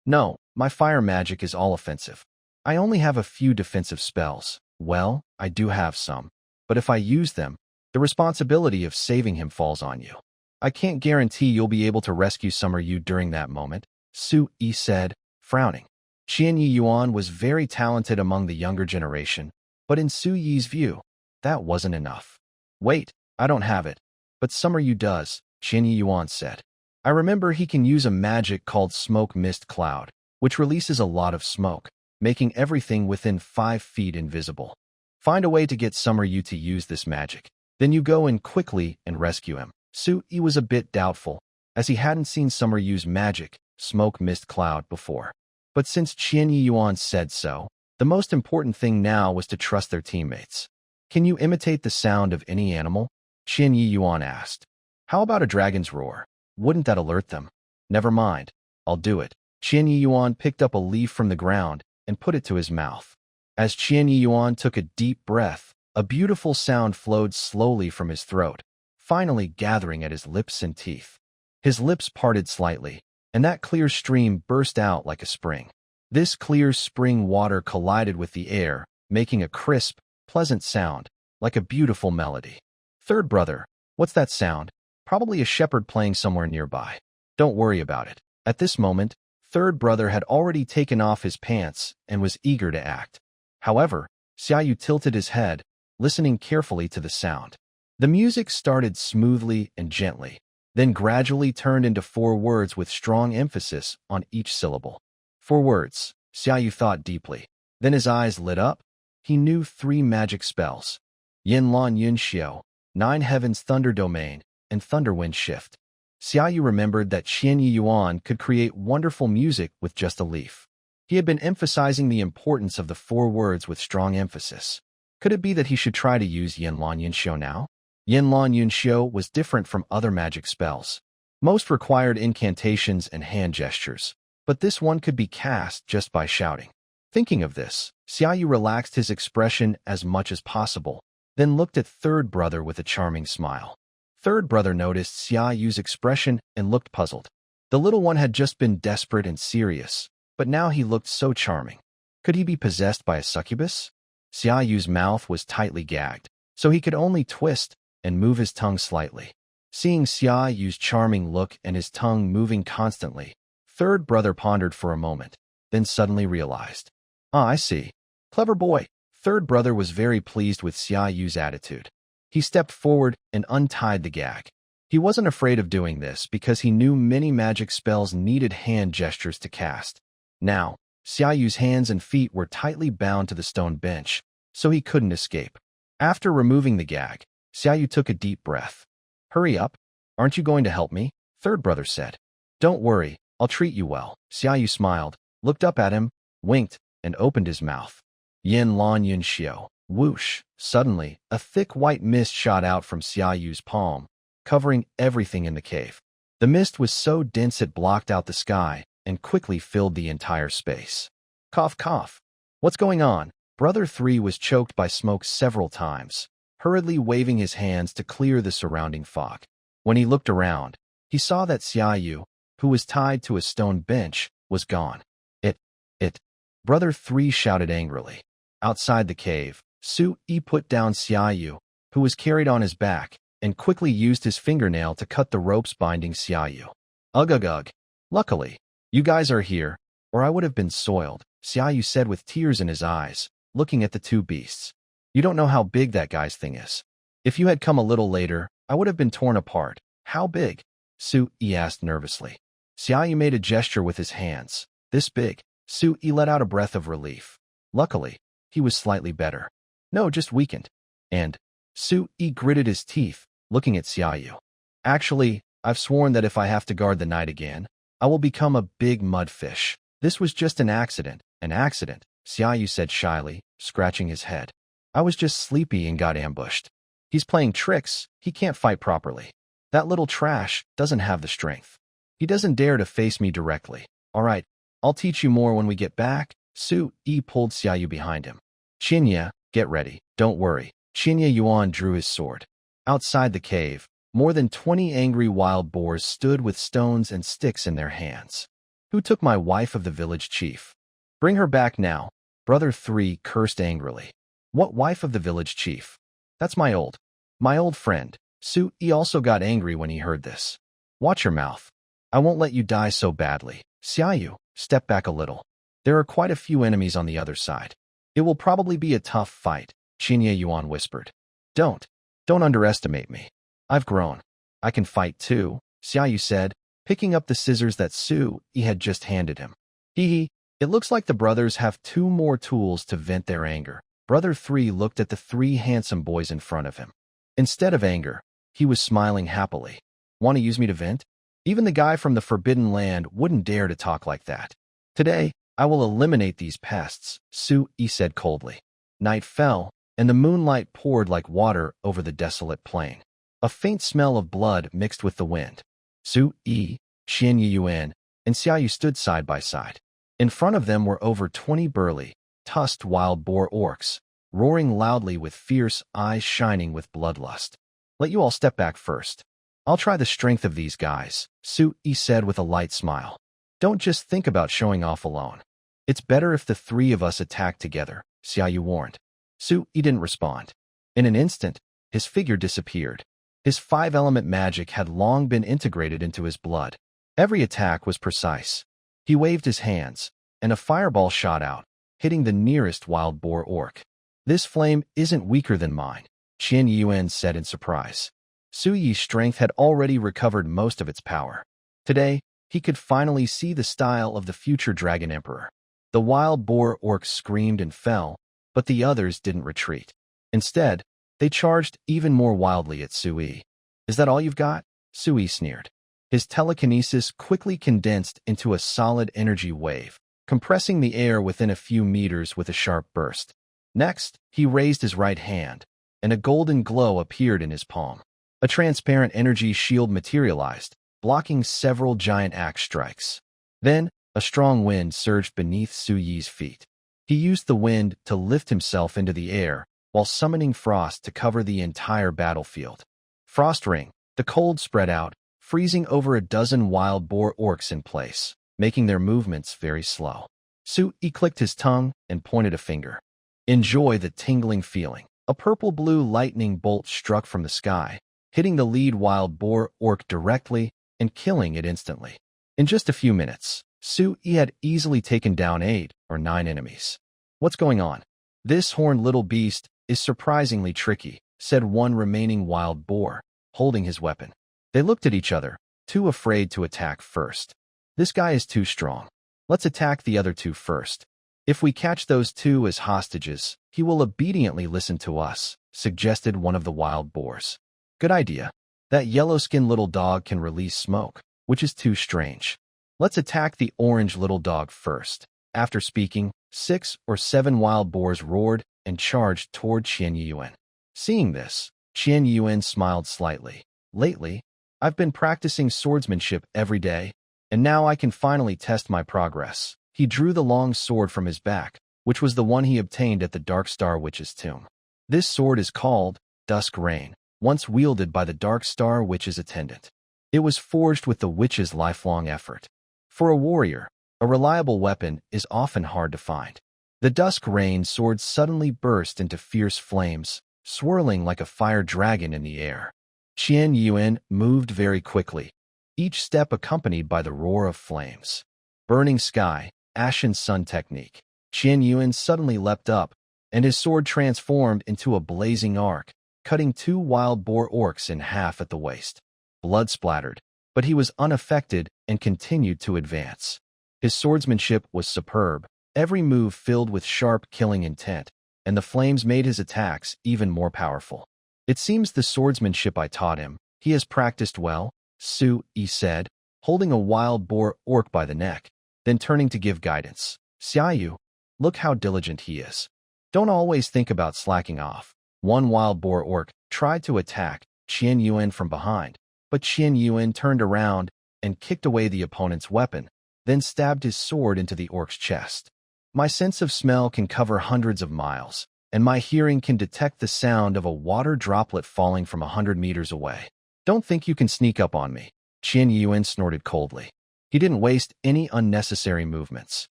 No, my fire magic is all offensive. I only have a few defensive spells. Well, I do have some, but if I use them, the responsibility of saving him falls on you. I can't guarantee you'll be able to rescue Summeryu during that moment, Su Yi said, frowning. Qianyi Yuan was very talented among the younger generation, but in Su Yi's view, that wasn't enough. Wait, I don't have it, but Summeryu does, Qianyi Yuan said. I remember he can use a magic called Smoke Mist Cloud, which releases a lot of smoke, making everything within 5 feet invisible. Find a way to get Summeryu to use this magic. Then you go in quickly and rescue him. Su Yi was a bit doubtful, as he hadn't seen Summeryu's magic, Smoke Mist Cloud, before. But since Qian Yuan said so, the most important thing now was to trust their teammates. Can you imitate the sound of any animal? Qian Yuan asked. How about a dragon's roar? Wouldn't that alert them? Never mind. I'll do it. Qian Yuan picked up a leaf from the ground and put it to his mouth. As Qian Yuan took a deep breath, a beautiful sound flowed slowly from his throat, finally gathering at his lips and teeth. His lips parted slightly, and that clear stream burst out like a spring. This clear spring water collided with the air, making a crisp, pleasant sound, like a beautiful melody. Third brother, what's that sound? Probably a shepherd playing somewhere nearby. Don't worry about it. At this moment, third brother had already taken off his pants and was eager to act. However, Xiaou tilted his head, listening carefully to the sound. The music started smoothly and gently, then gradually turned into 4 words with strong emphasis on each syllable. 4 words, Xiaou thought deeply. Then his eyes lit up. He knew 3 magic spells: Yin Lan Yun Xiao, 9 Heavens Thunder Domain, and Thunder Wind Shift. Xiaou remembered that Qian Yuan could create wonderful music with just a leaf. He had been emphasizing the importance of the 4 words with strong emphasis. Could it be that he should try to use Yin Lan Yun Xiao now? Yin Lan Yun Xiao was different from other magic spells. Most required incantations and hand gestures, but this one could be cast just by shouting. Thinking of this, Xiaou relaxed his expression as much as possible, then looked at third brother with a charming smile. Third brother noticed Xiaou's expression and looked puzzled. The little one had just been desperate and serious, but now he looked so charming. Could he be possessed by a succubus? Xiaou's mouth was tightly gagged, so he could only twist and move his tongue slightly. Seeing Xiaou's charming look and his tongue moving constantly, third brother pondered for a moment, then suddenly realized. Ah, I see. Clever boy. Third brother was very pleased with Xiaou's attitude. He stepped forward and untied the gag. He wasn't afraid of doing this because he knew many magic spells needed hand gestures to cast. Now, Xiaou's hands and feet were tightly bound to the stone bench, so he couldn't escape. After removing the gag, Xiaou took a deep breath. Hurry up. Aren't you going to help me? Third brother said. Don't worry, I'll treat you well. Xiaou smiled, looked up at him, winked, and opened his mouth. Yin Lan Yun Xiao. Whoosh! Suddenly, a thick white mist shot out from Xiaou's palm, covering everything in the cave. The mist was so dense it blocked out the sky and quickly filled the entire space. Cough, cough. What's going on? Brother 3 was choked by smoke several times, hurriedly waving his hands to clear the surrounding fog. When he looked around, he saw that Xiaou, who was tied to a stone bench, was gone. It. Brother 3 shouted angrily. Outside the cave, Su-Yi put down Xiaou, who was carried on his back, and quickly used his fingernail to cut the ropes binding Xiaou. Ugh ugh ugh. Luckily, you guys are here, or I would have been soiled, Xiaou said with tears in his eyes, looking at the 2 beasts. You don't know how big that guy's thing is. If you had come a little later, I would have been torn apart. How big? Su-Yi asked nervously. Xiaou made a gesture with his hands. This big. Su-Yi let out a breath of relief. Luckily, he was slightly better. No, just weakened. And Su-Yi gritted his teeth, looking at Xiaou. Actually, I've sworn that if I have to guard the night again, I will become a big mudfish. This was just an accident, Xiaou said shyly, scratching his head. I was just sleepy and got ambushed. He's playing tricks, he can't fight properly. That little trash doesn't have the strength. He doesn't dare to face me directly. All right, I'll teach you more when we get back. Su-Yi pulled Xiaou behind him. Qinya, get ready, don't worry. Qinya Yuan drew his sword. Outside the cave, more than 20 angry wild boars stood with stones and sticks in their hands. Who took my wife of the village chief? Bring her back now. Brother 3 cursed angrily. What wife of the village chief? That's my old friend. Su-Yi also got angry when he heard this. Watch your mouth. I won't let you die so badly. Xiaou, step back a little. There are quite a few enemies on the other side. It will probably be a tough fight, Qinya Yuan whispered. Don't underestimate me. I've grown. I can fight too, Xiaou said, picking up the scissors that Su-Yi had just handed him. Hee, it looks like the brothers have 2 more tools to vent their anger. Brother 3 looked at the 3 handsome boys in front of him. Instead of anger, he was smiling happily. Want to use me to vent? Even the guy from the Forbidden Land wouldn't dare to talk like that. Today, I will eliminate these pests, Xiaou said coldly. Night fell, and the moonlight poured like water over the desolate plain. A faint smell of blood mixed with the wind. Xiaou, Qianyuan, and Xiaou stood side by side. In front of them were over 20 burly, tusked wild boar orcs, roaring loudly with fierce eyes shining with bloodlust. Let you all step back first. I'll try the strength of these guys, Xiaou said with a light smile. Don't just think about showing off alone. It's better if the three of us attack together, Xiaou warned. Xiaou didn't respond. In an instant, his figure disappeared. His five-element magic had long been integrated into his blood. Every attack was precise. He waved his hands, and a fireball shot out, hitting the nearest wild boar orc. This flame isn't weaker than mine, Qianyuan said in surprise. Xiao's strength had already recovered most of its power. Today, he could finally see the style of the future Dragon Emperor. The wild boar orcs screamed and fell, but the others didn't retreat. Instead, they charged even more wildly at Xiao. Is that all you've got? Xiao sneered. His telekinesis quickly condensed into a solid energy wave, compressing the air within a few meters with a sharp burst. Next, he raised his right hand, and a golden glow appeared in his palm. A transparent energy shield materialized, blocking several giant axe strikes. Then, a strong wind surged beneath Xiao's feet. He used the wind to lift himself into the air, while summoning frost to cover the entire battlefield. Frost ring, the cold spread out, freezing over a dozen wild boar orcs in place, making their movements very slow. Xiao clicked his tongue and pointed a finger. Enjoy the tingling feeling. A purple-blue lightning bolt struck from the sky, hitting the lead wild boar orc directly and killing it instantly. In just a few minutes, Xiao had easily taken down 8 or 9 enemies. What's going on? This horned little beast is surprisingly tricky, said one remaining wild boar, holding his weapon. They looked at each other, too afraid to attack first. This guy is too strong. Let's attack the other two first. If we catch those two as hostages, he will obediently listen to us, suggested one of the wild boars. Good idea. That yellow-skinned little dog can release smoke, which is too strange. Let's attack the orange little dog first. After speaking, 6 or 7 wild boars roared and charged toward Qianyuan. Seeing this, Qianyuan smiled slightly. Lately, I've been practicing swordsmanship every day, and now I can finally test my progress. He drew the long sword from his back, which was the one he obtained at the Dark Star Witch's tomb. This sword is called Dusk Rain, once wielded by the Dark Star Witch's attendant. It was forged with the witch's lifelong effort. For a warrior, a reliable weapon is often hard to find. The Dusk Rain sword suddenly burst into fierce flames, swirling like a fire dragon in the air. Qianyuan moved very quickly, each step accompanied by the roar of flames. Burning sky, ashen sun technique. Qianyuan suddenly leapt up, and his sword transformed into a blazing arc, cutting 2 wild boar orcs in half at the waist. Blood splattered, but he was unaffected and continued to advance. His swordsmanship was superb, every move filled with sharp killing intent, and the flames made his attacks even more powerful. It seems the swordsmanship I taught him, he has practiced well, Xiao said, holding a wild boar orc by the neck, then turning to give guidance. Xiaou, look how diligent he is. Don't always think about slacking off. One wild boar orc tried to attack Qianyuan from behind, but Qianyuan turned around and kicked away the opponent's weapon, then stabbed his sword into the orc's chest. My sense of smell can cover hundreds of miles, and my hearing can detect the sound of a water droplet falling from 100 meters away. Don't think you can sneak up on me, Qianyuan snorted coldly. He didn't waste any unnecessary movements.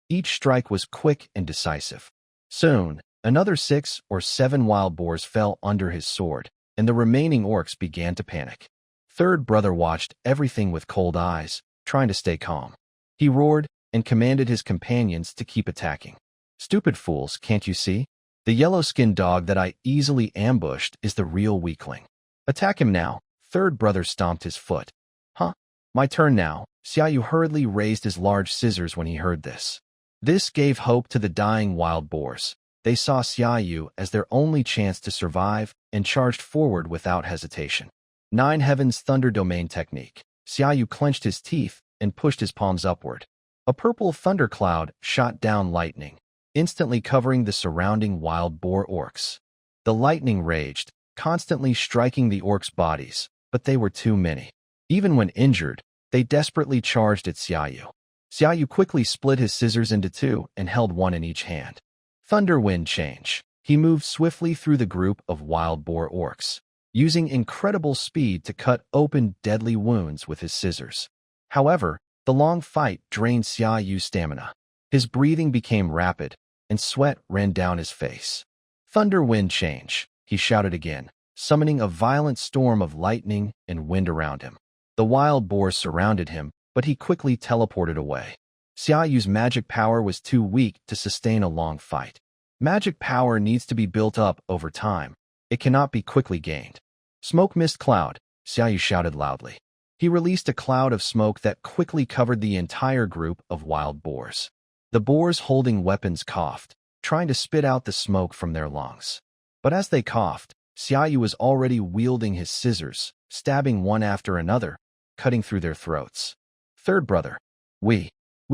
Each strike was quick and decisive. Soon, another 6 or 7 wild boars fell under his sword, and the remaining orcs began to panic. Third brother watched everything with cold eyes, trying to stay calm. He roared and commanded his companions to keep attacking. Stupid fools, can't you see? The yellow-skinned dog that I easily ambushed is the real weakling. Attack him now. Third brother stomped his foot. Huh? My turn now. Xiaou hurriedly raised his large scissors when he heard this. This gave hope to the dying wild boars. They saw Xiaou as their only chance to survive and charged forward without hesitation. 9 Heavens Thunder Domain Technique. Xiaou clenched his teeth and pushed his palms upward. A purple thundercloud shot down lightning, instantly covering the surrounding wild boar orcs. The lightning raged, constantly striking the orcs' bodies, but they were too many. Even when injured, they desperately charged at Xiaou. Xiaou quickly split his scissors into two and held one in each hand. Thunder wind change. He moved swiftly through the group of wild boar orcs, using incredible speed to cut open deadly wounds with his scissors. However, the long fight drained Xiao's stamina. His breathing became rapid, and sweat ran down his face. Thunder wind change, he shouted again, summoning a violent storm of lightning and wind around him. The wild boars surrounded him, but he quickly teleported away. Xiao's magic power was too weak to sustain a long fight. Magic power needs to be built up over time. It cannot be quickly gained. Smoke mist cloud, Xiaou shouted loudly. He released a cloud of smoke that quickly covered the entire group of wild boars. The boars holding weapons coughed, trying to spit out the smoke from their lungs. But as they coughed, Xiaou was already wielding his scissors, stabbing one after another, cutting through their throats. Third brother, we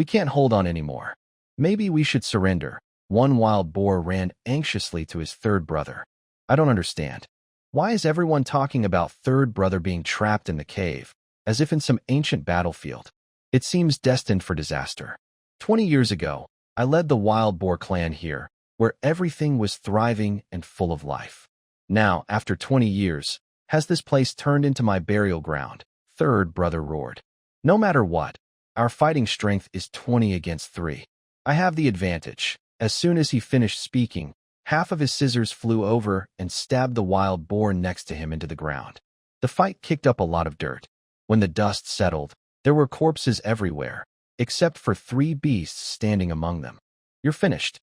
can't hold on anymore. Maybe we should surrender. One wild boar ran anxiously to his third brother. I don't understand. Why is everyone talking about third brother being trapped in the cave, as if in some ancient battlefield? It seems destined for disaster. 20 years ago, I led the wild boar clan here, where everything was thriving and full of life. Now, after 20 years, has this place turned into my burial ground? Third brother roared. No matter what, our fighting strength is 20 against 3. I have the advantage. As soon as he finished speaking, half of his scissors flew over and stabbed the wild boar next to him into the ground. The fight kicked up a lot of dirt. When the dust settled, there were corpses everywhere, except for 3 beasts standing among them. You're finished.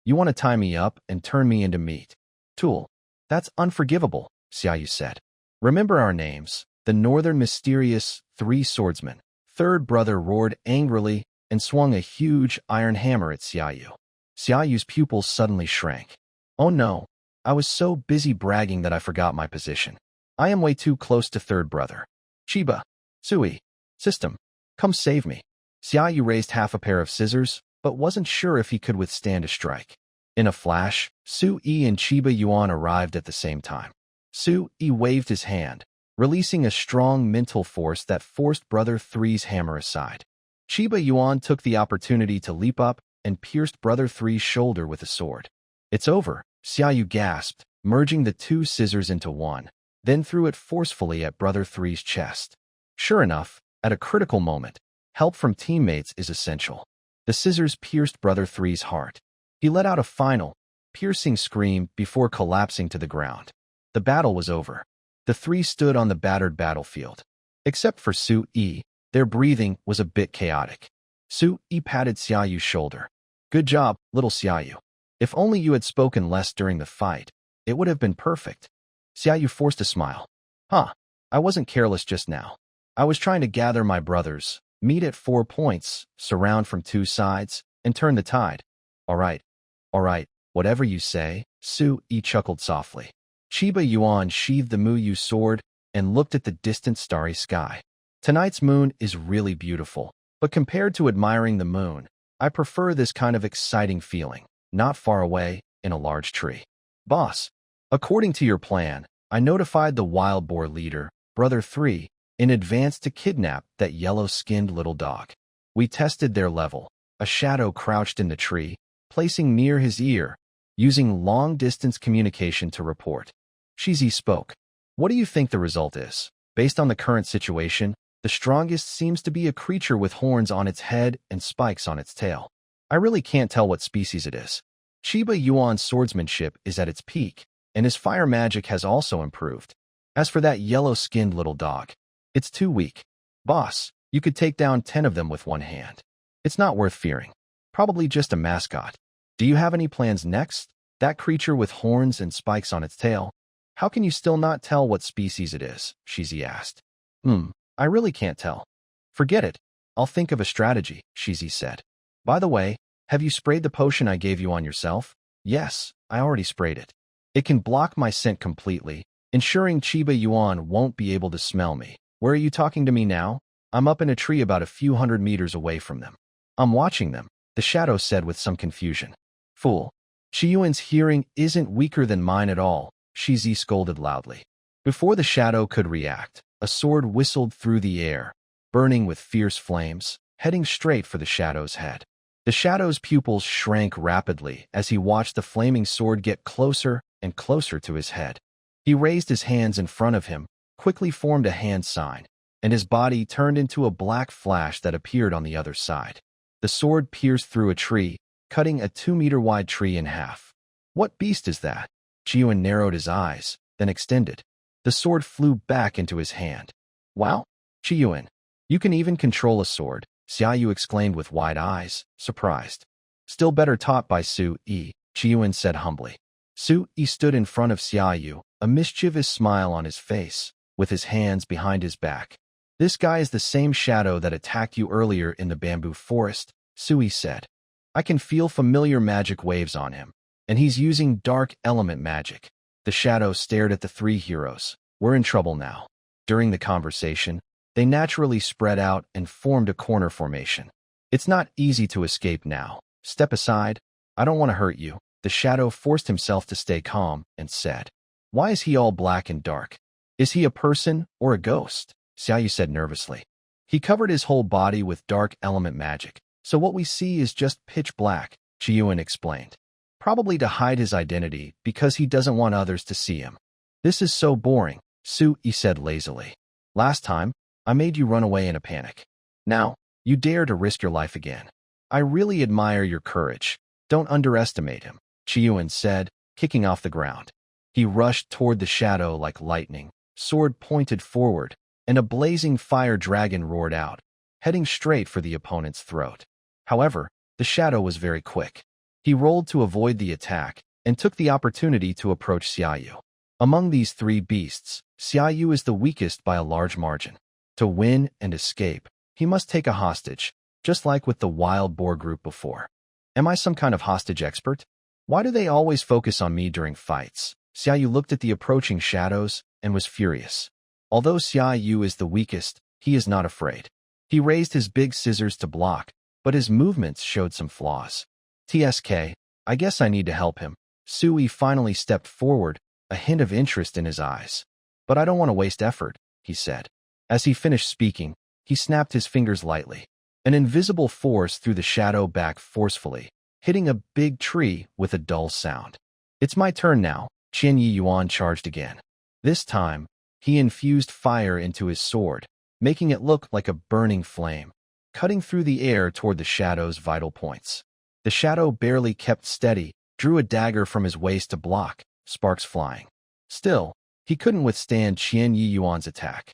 You want to tie me up and turn me into meat. Tool. That's unforgivable, Xiaou said. Remember our names, the northern mysterious 3 swordsmen. Third brother roared angrily and swung a huge iron hammer at Xiaou. Xiao's pupils suddenly shrank. Oh no, I was so busy bragging that I forgot my position. I am way too close to third brother. Chiba, Sui, system, come save me. Xiaou raised half a pair of scissors, but wasn't sure if he could withstand a strike. In a flash, Sui and Chiba Yuan arrived at the same time. Sui waved his hand, releasing a strong mental force that forced Brother 3's hammer aside. Chiba Yuan took the opportunity to leap up and pierced Brother 3's shoulder with a sword. It's over, Xiaou gasped, merging the 2 scissors into one, then threw it forcefully at Brother 3's chest. Sure enough, at a critical moment, help from teammates is essential. The scissors pierced Brother 3's heart. He let out a final, piercing scream before collapsing to the ground. The battle was over. The 3 stood on the battered battlefield. Except for Sui, their breathing was a bit chaotic. Sui patted Xiao's shoulder. Good job, little Xiaou. If only you had spoken less during the fight, it would have been perfect. Xiaou forced a smile. I wasn't careless just now. I was trying to gather my brothers, meet at 4 points, surround from 2 sides, and turn the tide. All right, whatever you say, Sui chuckled softly. Chiba Yuan sheathed the Muyu sword and looked at the distant starry sky. Tonight's moon is really beautiful, but compared to admiring the moon, I prefer this kind of exciting feeling, not far away, in a large tree. Boss, according to your plan, I notified the wild boar leader, Brother 3, in advance to kidnap that yellow-skinned little dog. We tested their level. A shadow crouched in the tree, placing near his ear, using long-distance communication to report. Shizi spoke. What do you think the result is? Based on the current situation, the strongest seems to be a creature with horns on its head and spikes on its tail. I really can't tell what species it is. Chiba Yuan's swordsmanship is at its peak, and his fire magic has also improved. As for that yellow-skinned little dog, it's too weak. Boss, you could take down 10 of them with one hand. It's not worth fearing. Probably just a mascot. Do you have any plans next? That creature with horns and spikes on its tail? How can you still not tell what species it is? Shizi asked. I really can't tell. Forget it. I'll think of a strategy, Shizi said. By the way, have you sprayed the potion I gave you on yourself? Yes, I already sprayed it. It can block my scent completely, ensuring Chiba Yuan won't be able to smell me. Where are you talking to me now? I'm up in a tree about a few hundred meters away from them. I'm watching them, the shadow said with some confusion. Fool. Xiao's hearing isn't weaker than mine at all, Shizi scolded loudly. Before the shadow could react, a sword whistled through the air, burning with fierce flames, heading straight for the shadow's head. The shadow's pupils shrank rapidly as he watched the flaming sword get closer and closer to his head. He raised his hands in front of him, quickly formed a hand sign, and his body turned into a black flash that appeared on the other side. The sword pierced through a tree, cutting a 2-meter-wide tree in half. What beast is that? Xiao narrowed his eyes, then extended. The sword flew back into his hand. Wow, Xiao, you can even control a sword, Xiaou exclaimed with wide eyes, surprised. Still better taught by Su-yi, Xiao said humbly. Su-yi stood in front of Xiaou, a mischievous smile on his face, with his hands behind his back. This guy is the same shadow that attacked you earlier in the bamboo forest, Su-yi said. I can feel familiar magic waves on him, and he's using dark element magic. The shadow stared at the three heroes. We're in trouble now. During the conversation, they naturally spread out and formed a corner formation. It's not easy to escape now. Step aside. I don't want to hurt you. The shadow forced himself to stay calm and said, Why is he all black and dark? Is he a person or a ghost? Xiaou said nervously. He covered his whole body with dark element magic, so what we see is just pitch black, Xiao explained. Probably to hide his identity because he doesn't want others to see him. This is so boring, Su-yi said lazily. Last time, I made you run away in a panic. Now, you dare to risk your life again. I really admire your courage. Don't underestimate him, Xiao said, kicking off the ground. He rushed toward the shadow like lightning, sword pointed forward, and a blazing fire dragon roared out, heading straight for the opponent's throat. However, the shadow was very quick. He rolled to avoid the attack and took the opportunity to approach Xiaou. Among these three beasts, Xiaou is the weakest by a large margin. To win and escape, he must take a hostage, just like with the wild boar group before. Am I some kind of hostage expert? Why do they always focus on me during fights? Xiaou looked at the approaching shadows and was furious. Although Xiaou is the weakest, he is not afraid. He raised his big scissors to block, but his movements showed some flaws. TSK, I guess I need to help him. Su-yi finally stepped forward, a hint of interest in his eyes. But I don't want to waste effort, he said. As he finished speaking, he snapped his fingers lightly. An invisible force threw the shadow back forcefully, hitting a big tree with a dull sound. It's my turn now, Qian Yi Yuan charged again. This time, he infused fire into his sword, making it look like a burning flame, cutting through the air toward the shadow's vital points. The shadow barely kept steady, drew a dagger from his waist to block, sparks flying. Still, he couldn't withstand Qian Yi Yuan's attack.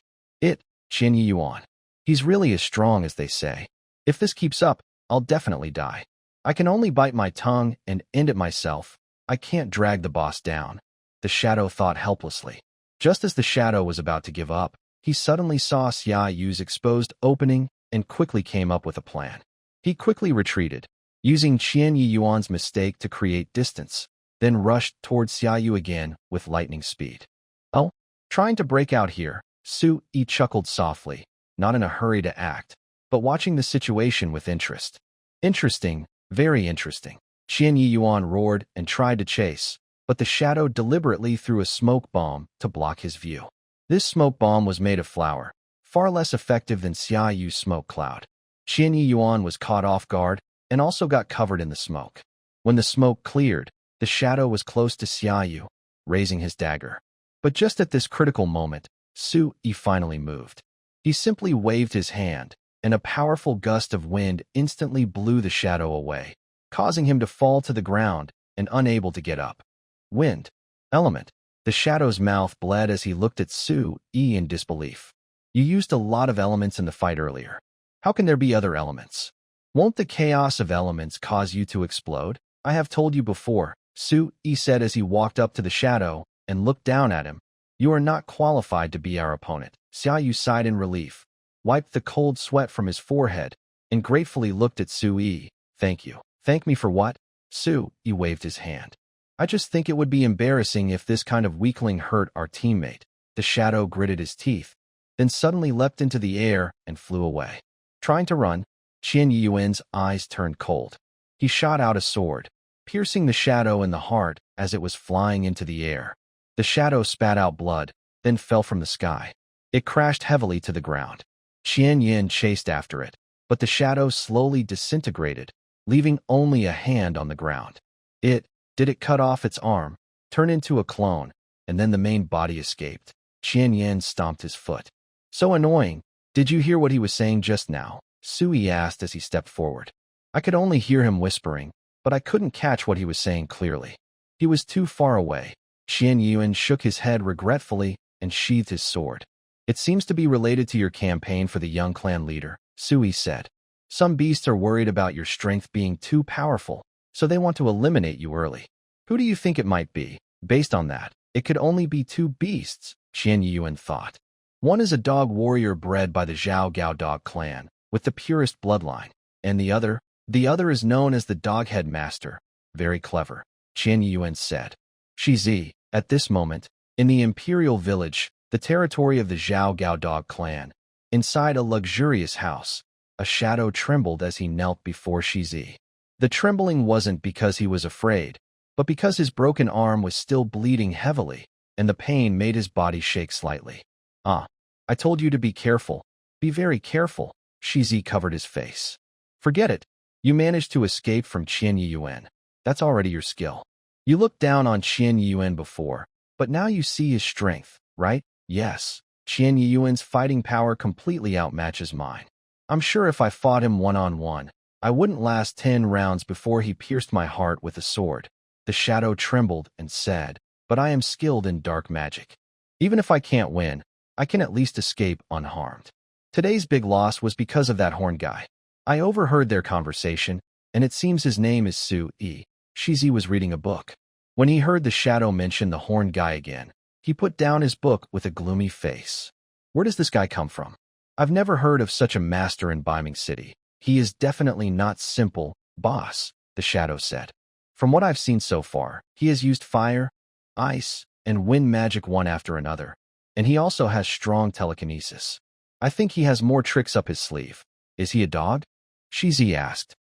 Qian Yi Yuan. He's really as strong as they say. If this keeps up, I'll definitely die. I can only bite my tongue and end it myself. I can't drag the boss down. The shadow thought helplessly. Just as the shadow was about to give up, he suddenly saw Xiao's exposed opening and quickly came up with a plan. He quickly retreated, using Qian Yi Yuan's mistake to create distance, then rushed towards Xiaou again with lightning speed. Oh, trying to break out here, Su-yi chuckled softly, not in a hurry to act, but watching the situation with interest. Interesting, very interesting. Qian Yi Yuan roared and tried to chase, but the shadow deliberately threw a smoke bomb to block his view. This smoke bomb was made of flour, far less effective than Xiao's smoke cloud. Qian Yi Yuan was caught off guard and also got covered in the smoke. When the smoke cleared, the shadow was close to Xiaou, raising his dagger. But just at this critical moment, Su-yi finally moved. He simply waved his hand, and a powerful gust of wind instantly blew the shadow away, causing him to fall to the ground and unable to get up. Wind. Element. The shadow's mouth bled as he looked at Su-yi in disbelief. You used a lot of elements in the fight earlier. How can there be other elements? Won't the chaos of elements cause you to explode? I have told you before, Su-yi said as he walked up to the shadow and looked down at him. You are not qualified to be our opponent. Xiaou sighed in relief, wiped the cold sweat from his forehead, and gratefully looked at Su-yi. Thank you. Thank me for what? Su-yi waved his hand. I just think it would be embarrassing if this kind of weakling hurt our teammate. The shadow gritted his teeth, then suddenly leapt into the air and flew away. Trying to run, Qian Yuan's eyes turned cold. He shot out a sword, piercing the shadow in the heart as it was flying into the air. The shadow spat out blood, then fell from the sky. It crashed heavily to the ground. Qian Yin chased after it, but the shadow slowly disintegrated, leaving only a hand on the ground. Did it cut off its arm, turn into a clone, and then the main body escaped? Qian Yin stomped his foot. So annoying. Did you hear what he was saying just now? Sui asked as he stepped forward. I could only hear him whispering, but I couldn't catch what he was saying clearly. He was too far away. Qian Yuan shook his head regretfully and sheathed his sword. It seems to be related to your campaign for the young clan leader, Sui said. Some beasts are worried about your strength being too powerful, so they want to eliminate you early. Who do you think it might be? Based on that, it could only be two beasts, Qian Yuan thought. One is a dog warrior bred by the Xiaou Gao dog clan, with the purest bloodline, and the other is known as the Doghead Master. Very clever, Qian Yuan said. Shizi, at this moment, in the imperial village, the territory of the Xiaou Gao dog clan, inside a luxurious house, a shadow trembled as he knelt before Shizi. The trembling wasn't because he was afraid, but because his broken arm was still bleeding heavily, and the pain made his body shake slightly. I told you to be careful. Be very careful. Shizi covered his face. Forget it. You managed to escape from Qian Yuan. That's already your skill. You looked down on Qian Yuan before, but now you see his strength, right? Yes. Qian Yuan's fighting power completely outmatches mine. I'm sure if I fought him one-on-one, I wouldn't last 10 rounds before he pierced my heart with a sword. The shadow trembled and said, but I am skilled in dark magic. Even if I can't win, I can at least escape unharmed. Today's big loss was because of that horn guy. I overheard their conversation, and it seems his name is Sui. Shizi was reading a book. When he heard the shadow mention the horn guy again, he put down his book with a gloomy face. Where does this guy come from? I've never heard of such a master in Beiming City. He is definitely not simple, boss, the shadow said. From what I've seen so far, he has used fire, ice, and wind magic one after another, and he also has strong telekinesis. I think he has more tricks up his sleeve. Is he a dog? Shizi asked.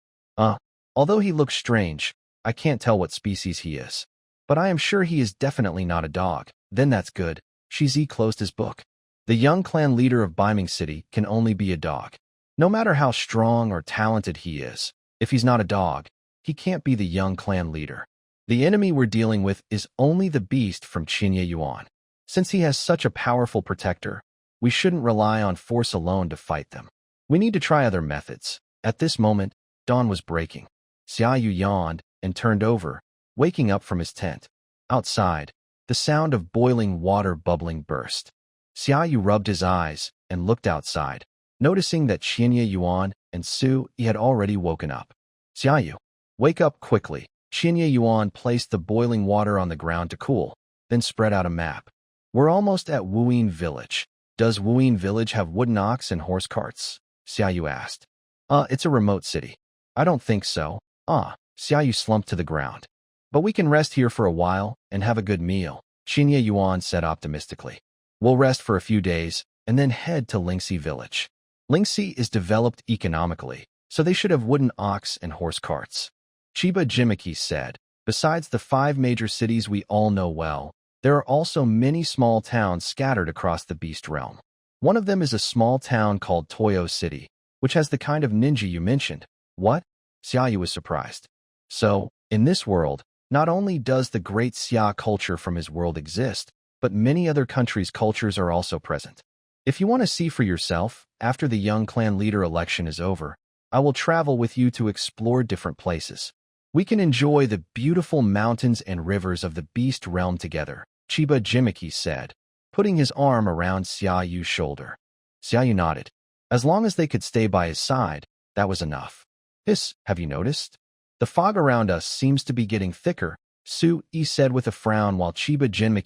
Although he looks strange, I can't tell what species he is. But I am sure he is definitely not a dog. Then that's good. Shizi closed his book. The young clan leader of Beiming City can only be a dog. No matter how strong or talented he is, if he's not a dog, he can't be the young clan leader. The enemy we're dealing with is only the beast from Qian Yuan. Since he has such a powerful protector, we shouldn't rely on force alone to fight them. We need to try other methods. At this moment, dawn was breaking. Xiaou yawned and turned over, waking up from his tent. Outside, the sound of boiling water bubbling burst. Xiaou rubbed his eyes and looked outside, noticing that Qian Yuan and Sui had already woken up. Xiaou, wake up quickly. Qian Yuan placed the boiling water on the ground to cool, then spread out a map. We're almost at Wuyin Village. Does Wuyin Village have wooden ox and horse carts? Xiaou asked. It's a remote city. I don't think so. Xiaou slumped to the ground. But we can rest here for a while and have a good meal, Qian Yuan said optimistically. We'll rest for a few days and then head to Lingxi Village. Lingxi is developed economically, so they should have wooden ox and horse carts. Chiba Gen said, besides the 5 major cities we all know well, there are also many small towns scattered across the beast realm. One of them is a small town called Toyo City, which has the kind of ninja you mentioned. What? Xiaou was surprised. So, in this world, not only does the great Xia culture from his world exist, but many other countries' cultures are also present. If you want to see for yourself, after the young clan leader election is over, I will travel with you to explore different places. We can enjoy the beautiful mountains and rivers of the beast realm together, Chiba Gen said, putting his arm around Xiao's shoulder. Xiaou nodded. As long as they could stay by his side, that was enough. Have you noticed? The fog around us seems to be getting thicker, Sui said with a frown while Chiba Gen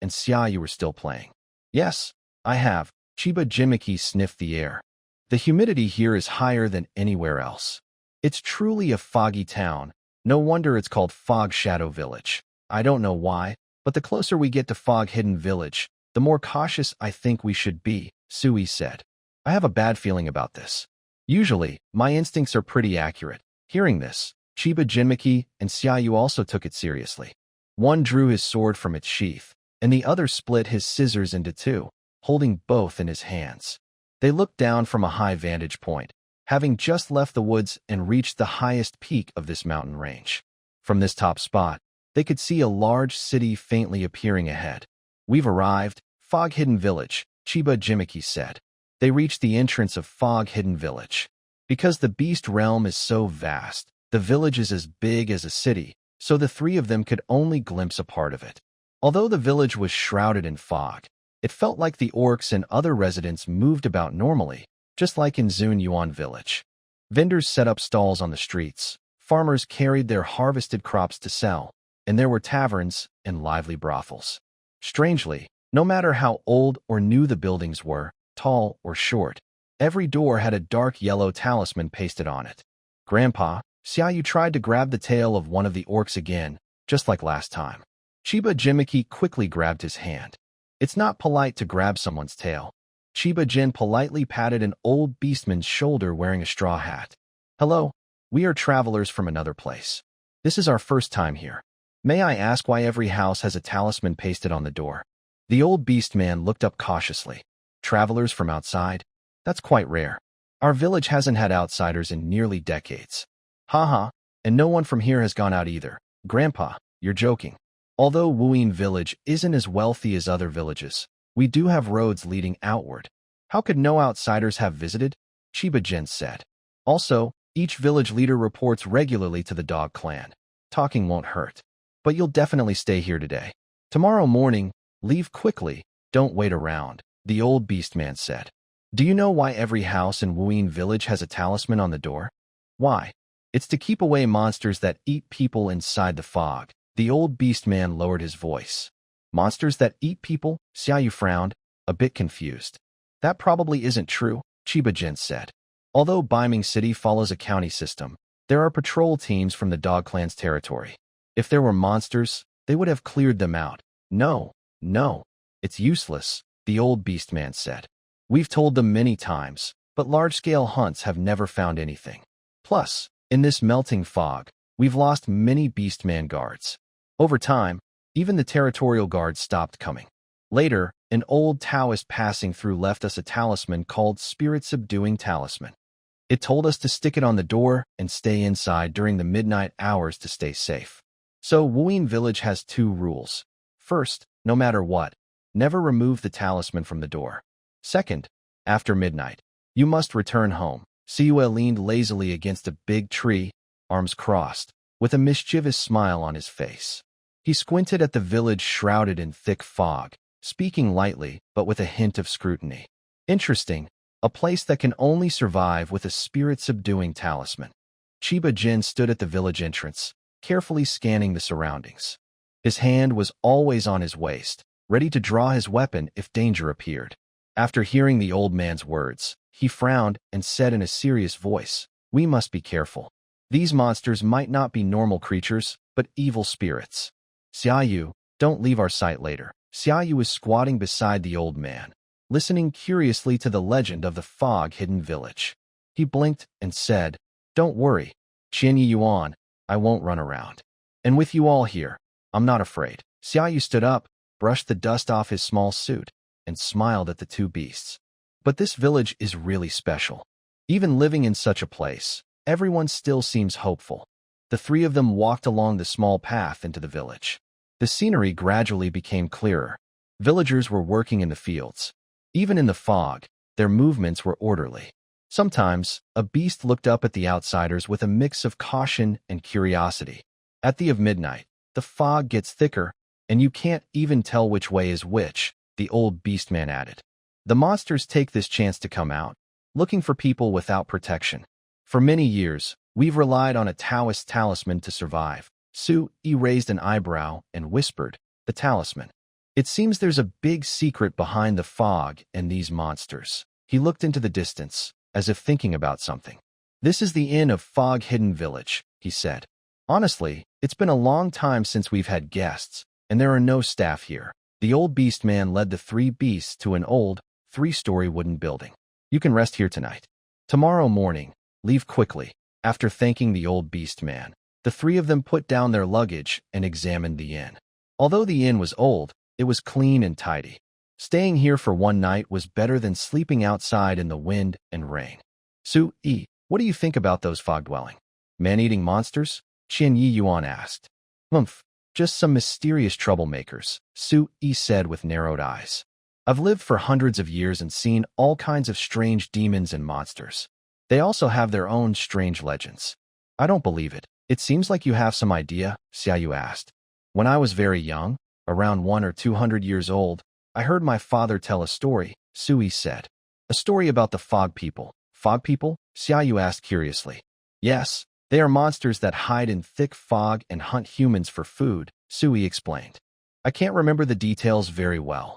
and Xiaou were still playing. Yes, I have. Chiba Gen sniffed the air. The humidity here is higher than anywhere else. It's truly a foggy town. No wonder it's called Fog Shadow Village. I don't know why, but the closer we get to Fog Hidden Village, the more cautious I think we should be, Sui said. I have a bad feeling about this. Usually, my instincts are pretty accurate. Hearing this, Chiba Gen and Xiaou also took it seriously. One drew his sword from its sheath, and the other split his scissors into two, holding both in his hands. They looked down from a high vantage point, having just left the woods and reached the highest peak of this mountain range. From this top spot, they could see a large city faintly appearing ahead. "We've arrived, Fog-Hidden Village," Chiba Gen said. They reached the entrance of Fog-Hidden Village. Because the beast realm is so vast, the village is as big as a city, so the three of them could only glimpse a part of it. Although the village was shrouded in fog, it felt like the orcs and other residents moved about normally, just like in Zunyuan Village. Vendors set up stalls on the streets, farmers carried their harvested crops to sell, and there were taverns and lively brothels. Strangely, no matter how old or new the buildings were, tall or short, every door had a dark yellow talisman pasted on it. "Grandpa," Xiaou tried to grab the tail of one of the orcs again, just like last time. Chiba Gen quickly grabbed his hand. It's not polite to grab someone's tail. Chiba Gen politely patted an old beastman's shoulder wearing a straw hat. "Hello, we are travelers from another place. This is our first time here. May I ask why every house has a talisman pasted on the door?" The old beastman looked up cautiously. "Travelers from outside? That's quite rare. Our village hasn't had outsiders in nearly decades." "Haha, and no one from here has gone out either. Grandpa, you're joking. Although Wuyin Village isn't as wealthy as other villages, we do have roads leading outward. How could no outsiders have visited?" Chiba Gen said. "Also, each village leader reports regularly to the dog clan. Talking won't hurt. But you'll definitely stay here today. Tomorrow morning, leave quickly, don't wait around," the old beastman said. "Do you know why every house in Wuyin Village has a talisman on the door? Why? It's to keep away monsters that eat people inside the fog." The old beastman lowered his voice. "Monsters that eat people?" Xiaou frowned, a bit confused. "That probably isn't true," Chiba Gen said. "Although Beiming City follows a county system, there are patrol teams from the dog clan's territory. If there were monsters, they would have cleared them out." No, it's useless," the old beastman said. "We've told them many times, but large-scale hunts have never found anything. Plus, in this melting fog, we've lost many beastman guards. Over time, even the territorial guards stopped coming. Later, an old Taoist passing through left us a talisman called Spirit Subduing Talisman. It told us to stick it on the door and stay inside during the midnight hours to stay safe. So Wuyin Village has two rules. First, no matter what, never remove the talisman from the door. Second, after midnight, you must return home." Xiaou leaned lazily against a big tree, arms crossed, with a mischievous smile on his face. He squinted at the village shrouded in thick fog, speaking lightly but with a hint of scrutiny. "Interesting, a place that can only survive with a spirit-subduing talisman." Chiba Gen stood at the village entrance, carefully scanning the surroundings. His hand was always on his waist, ready to draw his weapon if danger appeared. After hearing the old man's words, he frowned and said in a serious voice, "We must be careful. These monsters might not be normal creatures, but evil spirits. Xiaou, don't leave our sight later." Xiaou was squatting beside the old man, listening curiously to the legend of the fog-hidden village. He blinked and said, "Don't worry, Qian Yuan, I won't run around. And with you all here, I'm not afraid." Xiaou stood up, brushed the dust off his small suit, and smiled at the two beasts. "But this village is really special. Even living in such a place, everyone still seems hopeful." The three of them walked along the small path into the village. The scenery gradually became clearer. Villagers were working in the fields. Even in the fog, their movements were orderly. Sometimes, a beast looked up at the outsiders with a mix of caution and curiosity. At the of midnight, the fog gets thicker, and you can't even tell which way is which, the old beastman added. The monsters take this chance to come out, looking for people without protection. For many years, we've relied on a Taoist talisman to survive. Su Yi raised an eyebrow and whispered, "The talisman. It seems there's a big secret behind the fog and these monsters." He looked into the distance, as if thinking about something. "This is the inn of Fog-Hidden Village," he said. "Honestly, it's been a long time since we've had guests, and there are no staff here." The old beast man led the three beasts to an old, three-story wooden building. "You can rest here tonight. Tomorrow morning, leave quickly. After thanking the old beast man, the three of them put down their luggage and examined the inn. Although the inn was old, it was clean and tidy. Staying here for one night was better than sleeping outside in the wind and rain. Su-yi, what do you think about those fog-dwelling, man-eating monsters? Qian-Yi Yuan asked. Just some mysterious troublemakers, Su-yi said with narrowed eyes. I've lived for hundreds of years and seen all kinds of strange demons and monsters. They also have their own strange legends. I don't believe it. It seems like you have some idea, Xiaou asked. When I was very young, around 100 or 200 years old, I heard my father tell a story, Sui said. A story about the fog people. Fog people? Xiaou asked curiously. Yes, they are monsters that hide in thick fog and hunt humans for food, Sui explained. I can't remember the details very well.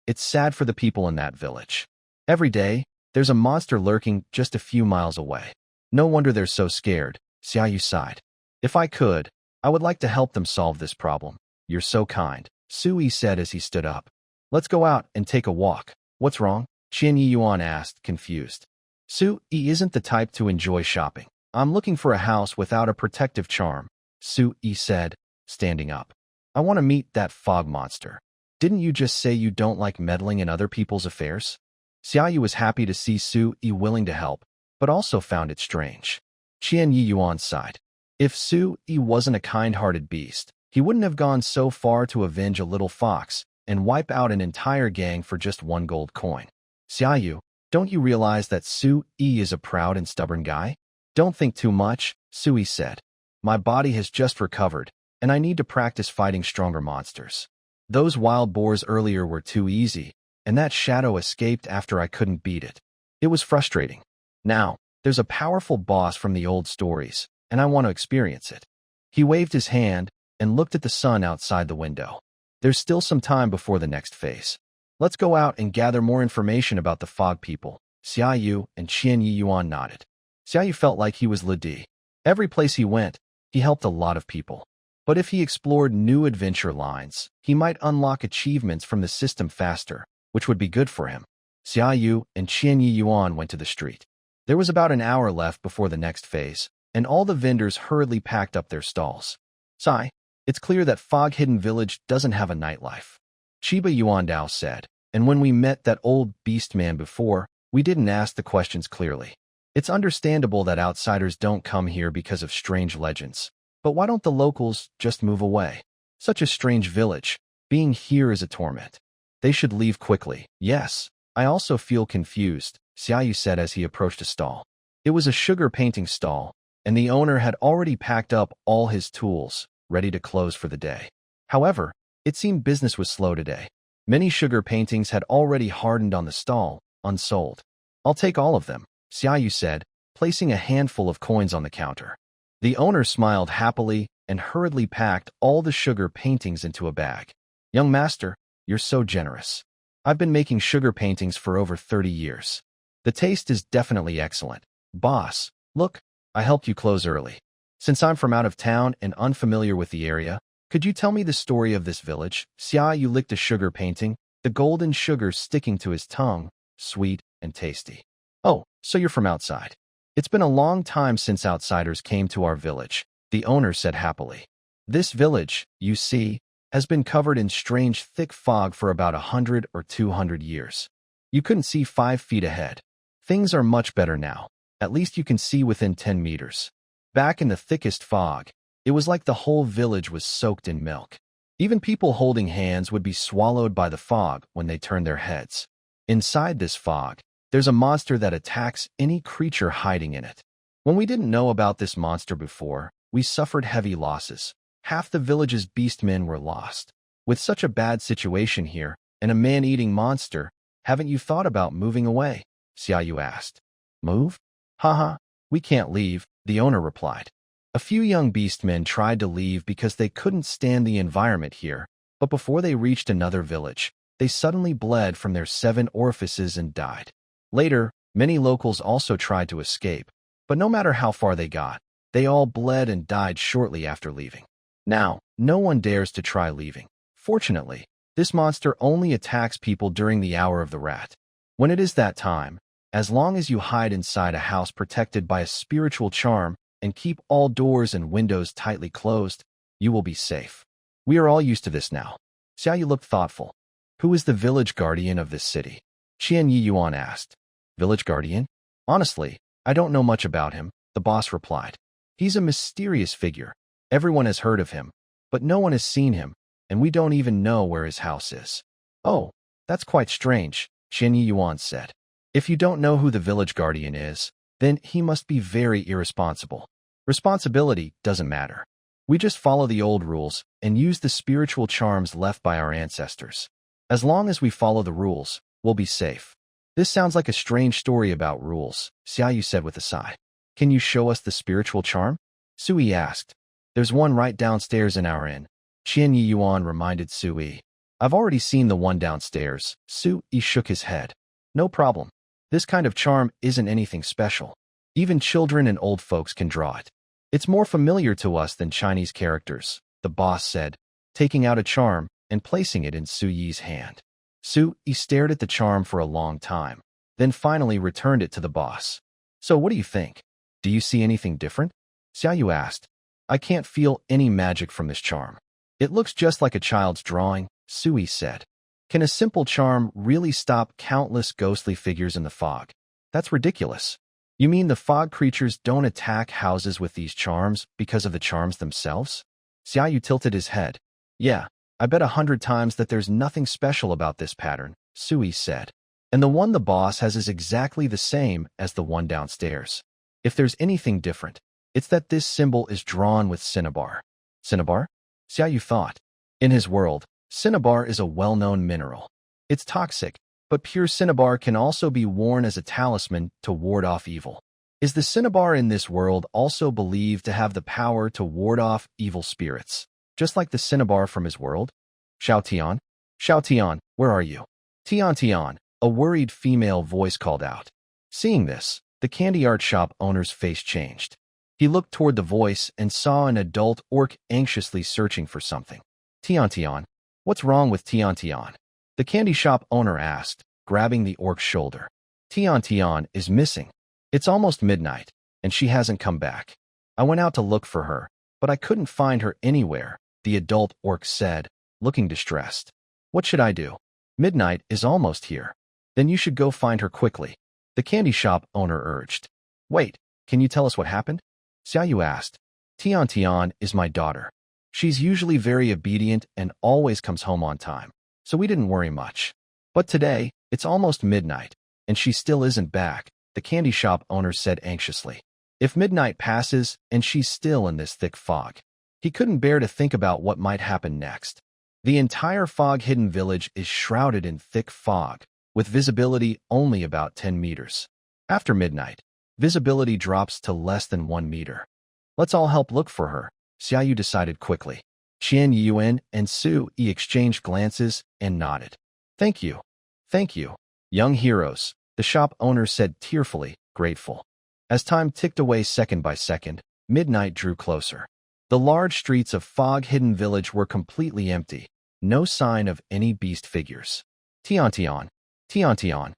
It's sad for the people in that village. Every day, there's a monster lurking just a few miles away. No wonder they're so scared, Xiaou sighed. If I could, I would like to help them solve this problem. You're so kind, Sui said as he stood up. Let's go out and take a walk. What's wrong? Qian-Yi Yuan asked, confused. Sui isn't the type to enjoy shopping. I'm looking for a house without a protective charm, Sui said, standing up. I want to meet that fog monster. Didn't you just say you don't like meddling in other people's affairs? Xiaou was happy to see Sui willing to help, but also found it strange. Qian-Yi Yuan sighed. If Sui wasn't a kind-hearted beast, he wouldn't have gone so far to avenge a little fox and wipe out an entire gang for just one gold coin. Xiaou, don't you realize that Sui is a proud and stubborn guy? Don't think too much, Sui said. My body has just recovered, and I need to practice fighting stronger monsters. Those wild boars earlier were too easy, and that shadow escaped after I couldn't beat it. It was frustrating. Now, there's a powerful boss from the old stories, and I want to experience it. He waved his hand and looked at the sun outside the window. There's still some time before the next phase. Let's go out and gather more information about the fog people. Xiaou and Qian-Yi Yuan nodded. Xiaou felt like he was Ledi. Every place he went, he helped a lot of people. But if he explored new adventure lines, he might unlock achievements from the system faster, which would be good for him. Xiaou and Qian-Yi Yuan went to the street. There was about an hour left before the next phase, and all the vendors hurriedly packed up their stalls. It's clear that Fog Hidden Village doesn't have a nightlife, Chiba Yuandao said, and when we met that old beast man before, we didn't ask the questions clearly. It's understandable that outsiders don't come here because of strange legends. But why don't the locals just move away? Such a strange village. Being here is a torment. They should leave quickly. Yes, I also feel confused, Xiaou said as he approached a stall. It was a sugar painting stall, and the owner had already packed up all his tools, ready to close for the day. However, it seemed business was slow today. Many sugar paintings had already hardened on the stall, unsold. I'll take all of them, Xiaou said, placing a handful of coins on the counter. The owner smiled happily and hurriedly packed all the sugar paintings into a bag. Young master, you're so generous. I've been making sugar paintings for over 30 years. The taste is definitely excellent. Boss, look, I helped you close early. Since I'm from out of town and unfamiliar with the area, could you tell me the story of this village? Xiaou licked a sugar painting, the golden sugar sticking to his tongue, sweet and tasty. Oh, so you're from outside. It's been a long time since outsiders came to our village, the owner said happily. This village, you see, has been covered in strange thick fog for about 100 or 200 years. You couldn't see 5 feet ahead. Things are much better now. At least you can see within 10 meters. Back in the thickest fog, it was like the whole village was soaked in milk. Even people holding hands would be swallowed by the fog when they turned their heads. Inside this fog, there's a monster that attacks any creature hiding in it. When we didn't know about this monster before, we suffered heavy losses. Half the village's beastmen were lost. With such a bad situation here, and a man-eating monster, haven't you thought about moving away? Xiaou asked. Move? Haha, we can't leave, the owner replied. A few young beastmen tried to leave because they couldn't stand the environment here, but before they reached another village, they suddenly bled from their 7 orifices and died. Later, many locals also tried to escape, but no matter how far they got, they all bled and died shortly after leaving. Now, no one dares to try leaving. Fortunately, this monster only attacks people during the hour of the rat. When it is that time, As long as you hide inside a house protected by a spiritual charm and keep all doors and windows tightly closed, you will be safe. We are all used to this now. Xiaou looked thoughtful. Who is the village guardian of this city? Qian Yiyuan asked. Village guardian? Honestly, I don't know much about him, the boss replied. He's a mysterious figure. Everyone has heard of him, but no one has seen him, and we don't even know where his house is. Oh, that's quite strange, Qian Yiyuan said. If you don't know who the village guardian is, then he must be very irresponsible. Responsibility doesn't matter. We just follow the old rules and use the spiritual charms left by our ancestors. As long as we follow the rules, we'll be safe. This sounds like a strange story about rules, Xiaou said with a sigh. Can you show us the spiritual charm? Sui asked. There's one right downstairs in our inn, Qian Yiyuan reminded Sui. I've already seen the one downstairs. Sui shook his head. No problem. This kind of charm isn't anything special. Even children and old folks can draw it. It's more familiar to us than Chinese characters, the boss said, taking out a charm and placing it in Suyi's hand. Sui stared at the charm for a long time, then finally returned it to the boss. So what do you think? Do you see anything different? Xiaou asked. I can't feel any magic from this charm. It looks just like a child's drawing, Sui said. Can a simple charm really stop countless ghostly figures in the fog? That's ridiculous. You mean the fog creatures don't attack houses with these charms because of the charms themselves? Xiaou tilted his head. Yeah, I bet 100 times that there's nothing special about this pattern, Sui said. And the one the boss has is exactly the same as the one downstairs. If there's anything different, it's that this symbol is drawn with cinnabar. Cinnabar? Xiaou thought. In his world, cinnabar is a well-known mineral. It's toxic, but pure cinnabar can also be worn as a talisman to ward off evil. Is the cinnabar in this world also believed to have the power to ward off evil spirits, just like the cinnabar from his world? Xiao Tian, where are you? Tian, a worried female voice called out. Seeing this, the candy art shop owner's face changed. He looked toward the voice and saw an adult orc anxiously searching for something. Tian, what's wrong with Tian? The candy shop owner asked, grabbing the orc's shoulder. Tian is missing. It's almost midnight, and she hasn't come back. I went out to look for her, but I couldn't find her anywhere, the adult orc said, looking distressed. What should I do? Midnight is almost here. Then you should go find her quickly, the candy shop owner urged. Wait, can you tell us what happened? Xiaou asked. Tian is my daughter. She's usually very obedient and always comes home on time, so we didn't worry much. But today, it's almost midnight, and she still isn't back, the candy shop owner said anxiously. If midnight passes and she's still in this thick fog, he couldn't bear to think about what might happen next. The entire fog-hidden village is shrouded in thick fog, with visibility only about 10 meters. After midnight, visibility drops to less than 1 meter. Let's all help look for her, Xiaou decided quickly. Qian Yiyuan and Sui exchanged glances and nodded. Thank you. Young heroes, the shop owner said tearfully, grateful. As time ticked away second by second, midnight drew closer. The large streets of fog-hidden village were completely empty, no sign of any beast figures. Tian, Xiaou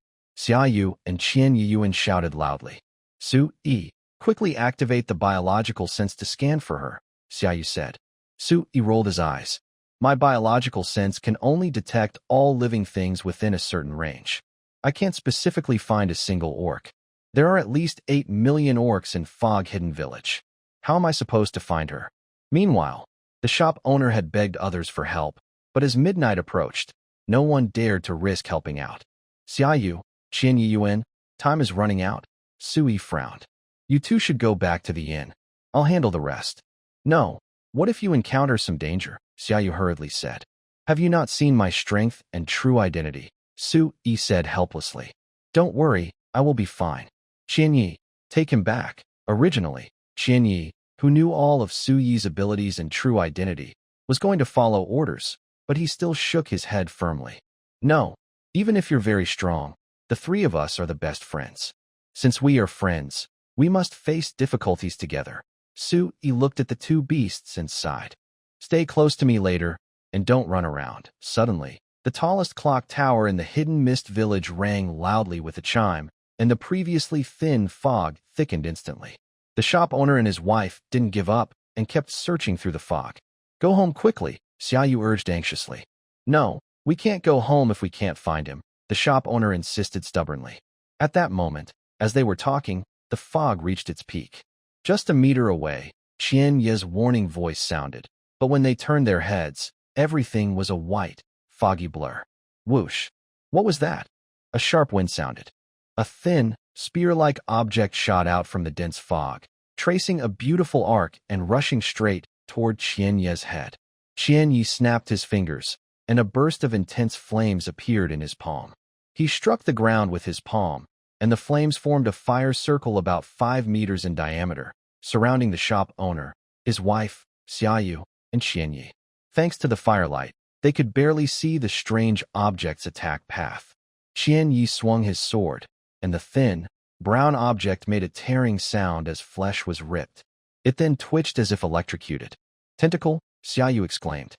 and Qian Yiyuan shouted loudly. Sui, quickly activate the biological sense to scan for her, Xiaou said. Sui rolled his eyes. My biological sense can only detect all living things within a certain range. I can't specifically find a single orc. There are at least 8 million orcs in Fog-Hidden Village. How am I supposed to find her? Meanwhile, the shop owner had begged others for help, but as midnight approached, no one dared to risk helping out. Xiaou, Qian Yiyuan, time is running out. Sui frowned. You two should go back to the inn. I'll handle the rest. No, what if you encounter some danger? Xiaou hurriedly said. Have you not seen my strength and true identity? Sui said helplessly. Don't worry, I will be fine. Qianyi, take him back. Originally, Qianyi, who knew all of Suyi's abilities and true identity, was going to follow orders, but he still shook his head firmly. No, even if you're very strong, the three of us are the best friends. Since we are friends, we must face difficulties together. Sui looked at the two beasts and sighed. Stay close to me later, and don't run around. Suddenly, the tallest clock tower in the hidden mist village rang loudly with a chime, and the previously thin fog thickened instantly. The shop owner and his wife didn't give up and kept searching through the fog. "Go home quickly," Xiaou urged anxiously. "No, we can't go home if we can't find him," the shop owner insisted stubbornly. At that moment, as they were talking, the fog reached its peak. Just a meter away, Qian Ye's warning voice sounded, but when they turned their heads, everything was a white, foggy blur. Whoosh! What was that? A sharp wind sounded. A thin, spear-like object shot out from the dense fog, tracing a beautiful arc and rushing straight toward Qian Ye's head. Qian Ye snapped his fingers, and a burst of intense flames appeared in his palm. He struck the ground with his palm, and the flames formed a fire circle about 5 meters in diameter, surrounding the shop owner, his wife, Xiaou, and Qian Ye. Thanks to the firelight, they could barely see the strange object's attack path. Qian Ye swung his sword, and the thin, brown object made a tearing sound as flesh was ripped. It then twitched as if electrocuted. "Tentacle?" Xiaou exclaimed.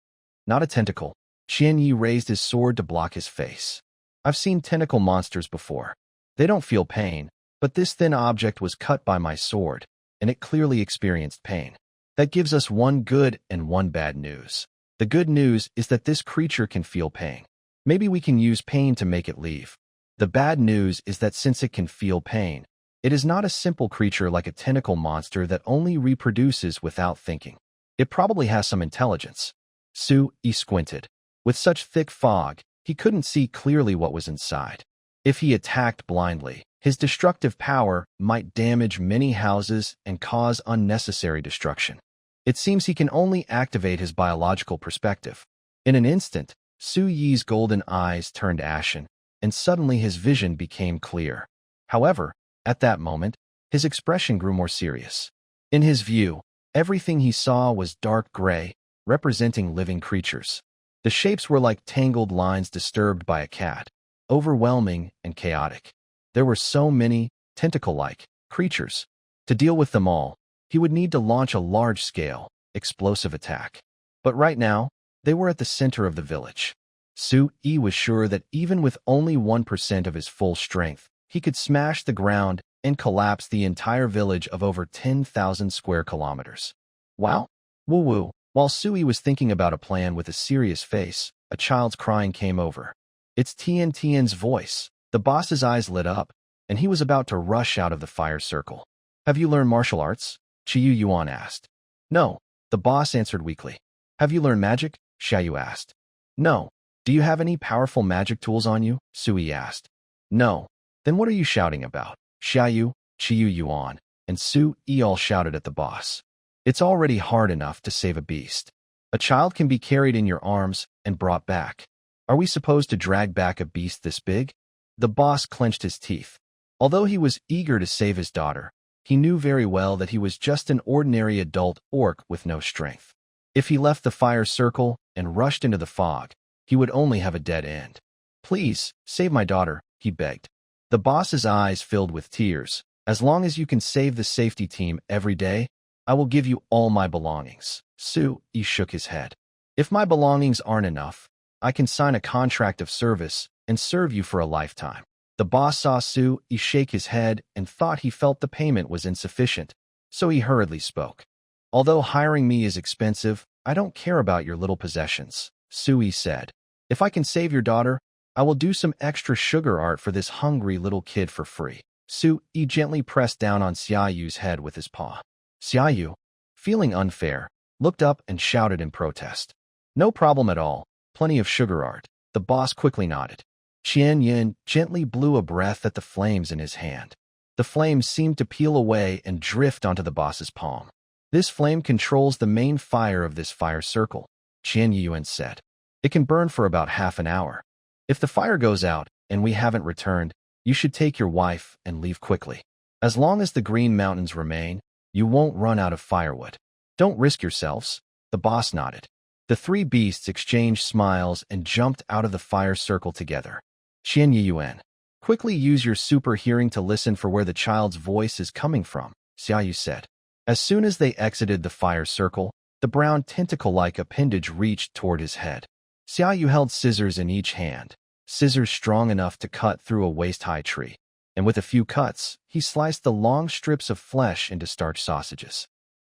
"Not a tentacle." Qian Ye raised his sword to block his face. "I've seen tentacle monsters before. They don't feel pain, but this thin object was cut by my sword, and it clearly experienced pain. That gives us one good and one bad news. The good news is that this creature can feel pain. Maybe we can use pain to make it leave. The bad news is that since it can feel pain, it is not a simple creature like a tentacle monster that only reproduces without thinking. It probably has some intelligence." Su Yi squinted. With such thick fog, he couldn't see clearly what was inside. If he attacked blindly, his destructive power might damage many houses and cause unnecessary destruction. It seems he can only activate his biological perspective. In an instant, Su Yi's golden eyes turned ashen, and suddenly his vision became clear. However, at that moment, his expression grew more serious. In his view, everything he saw was dark gray, representing living creatures. The shapes were like tangled lines disturbed by a cat, overwhelming and chaotic. There were so many, tentacle-like, creatures. To deal with them all, he would need to launch a large-scale, explosive attack. But right now, they were at the center of the village. Su Yi was sure that even with only 1% of his full strength, he could smash the ground and collapse the entire village of over 10,000 square kilometers. Wow! Woo-woo! While Su Yi was thinking about a plan with a serious face, a child's crying came over. It's Tian Tian's voice. The boss's eyes lit up, and he was about to rush out of the fire circle. "Have you learned martial arts?" Qiu Yuan asked. "No," the boss answered weakly. "Have you learned magic?" Xiaou asked. "No." "Do you have any powerful magic tools on you?" Sui asked. "No." "Then what are you shouting about?" Xiaou, Qiu Yuan, and Su Yi all shouted at the boss. "It's already hard enough to save a beast. A child can be carried in your arms and brought back. Are we supposed to drag back a beast this big?" The boss clenched his teeth. Although he was eager to save his daughter, he knew very well that he was just an ordinary adult orc with no strength. If he left the fire circle and rushed into the fog, he would only have a dead end. "Please, save my daughter," he begged. The boss's eyes filled with tears. "As long as you can save the safety team every day, I will give you all my belongings." Su Yi shook his head. "If my belongings aren't enough, I can sign a contract of service and serve you for a lifetime." The boss saw Su Yi shake his head and thought he felt the payment was insufficient, so he hurriedly spoke. "Although hiring me is expensive, I don't care about your little possessions," Su Yi said. "If I can save your daughter, I will do some extra sugar art for this hungry little kid for free." Su Yi gently pressed down on Xiaoyu's head with his paw. Xiaoyu, feeling unfair, looked up and shouted in protest. "No problem at all. Plenty of sugar art." The boss quickly nodded. Qian Yin gently blew a breath at the flames in his hand. The flames seemed to peel away and drift onto the boss's palm. "This flame controls the main fire of this fire circle," Qian Yuan said. "It can burn for about half an hour. If the fire goes out and we haven't returned, you should take your wife and leave quickly. As long as the Green Mountains remain, you won't run out of firewood. Don't risk yourselves." The boss nodded. The three beasts exchanged smiles and jumped out of the fire circle together. "Qian Yuan, quickly use your super hearing to listen for where the child's voice is coming from," Xiaoyu said. As soon as they exited the fire circle, the brown tentacle-like appendage reached toward his head. Xiaoyu held scissors in each hand, scissors strong enough to cut through a waist-high tree. and with a few cuts, he sliced the long strips of flesh into starch sausages.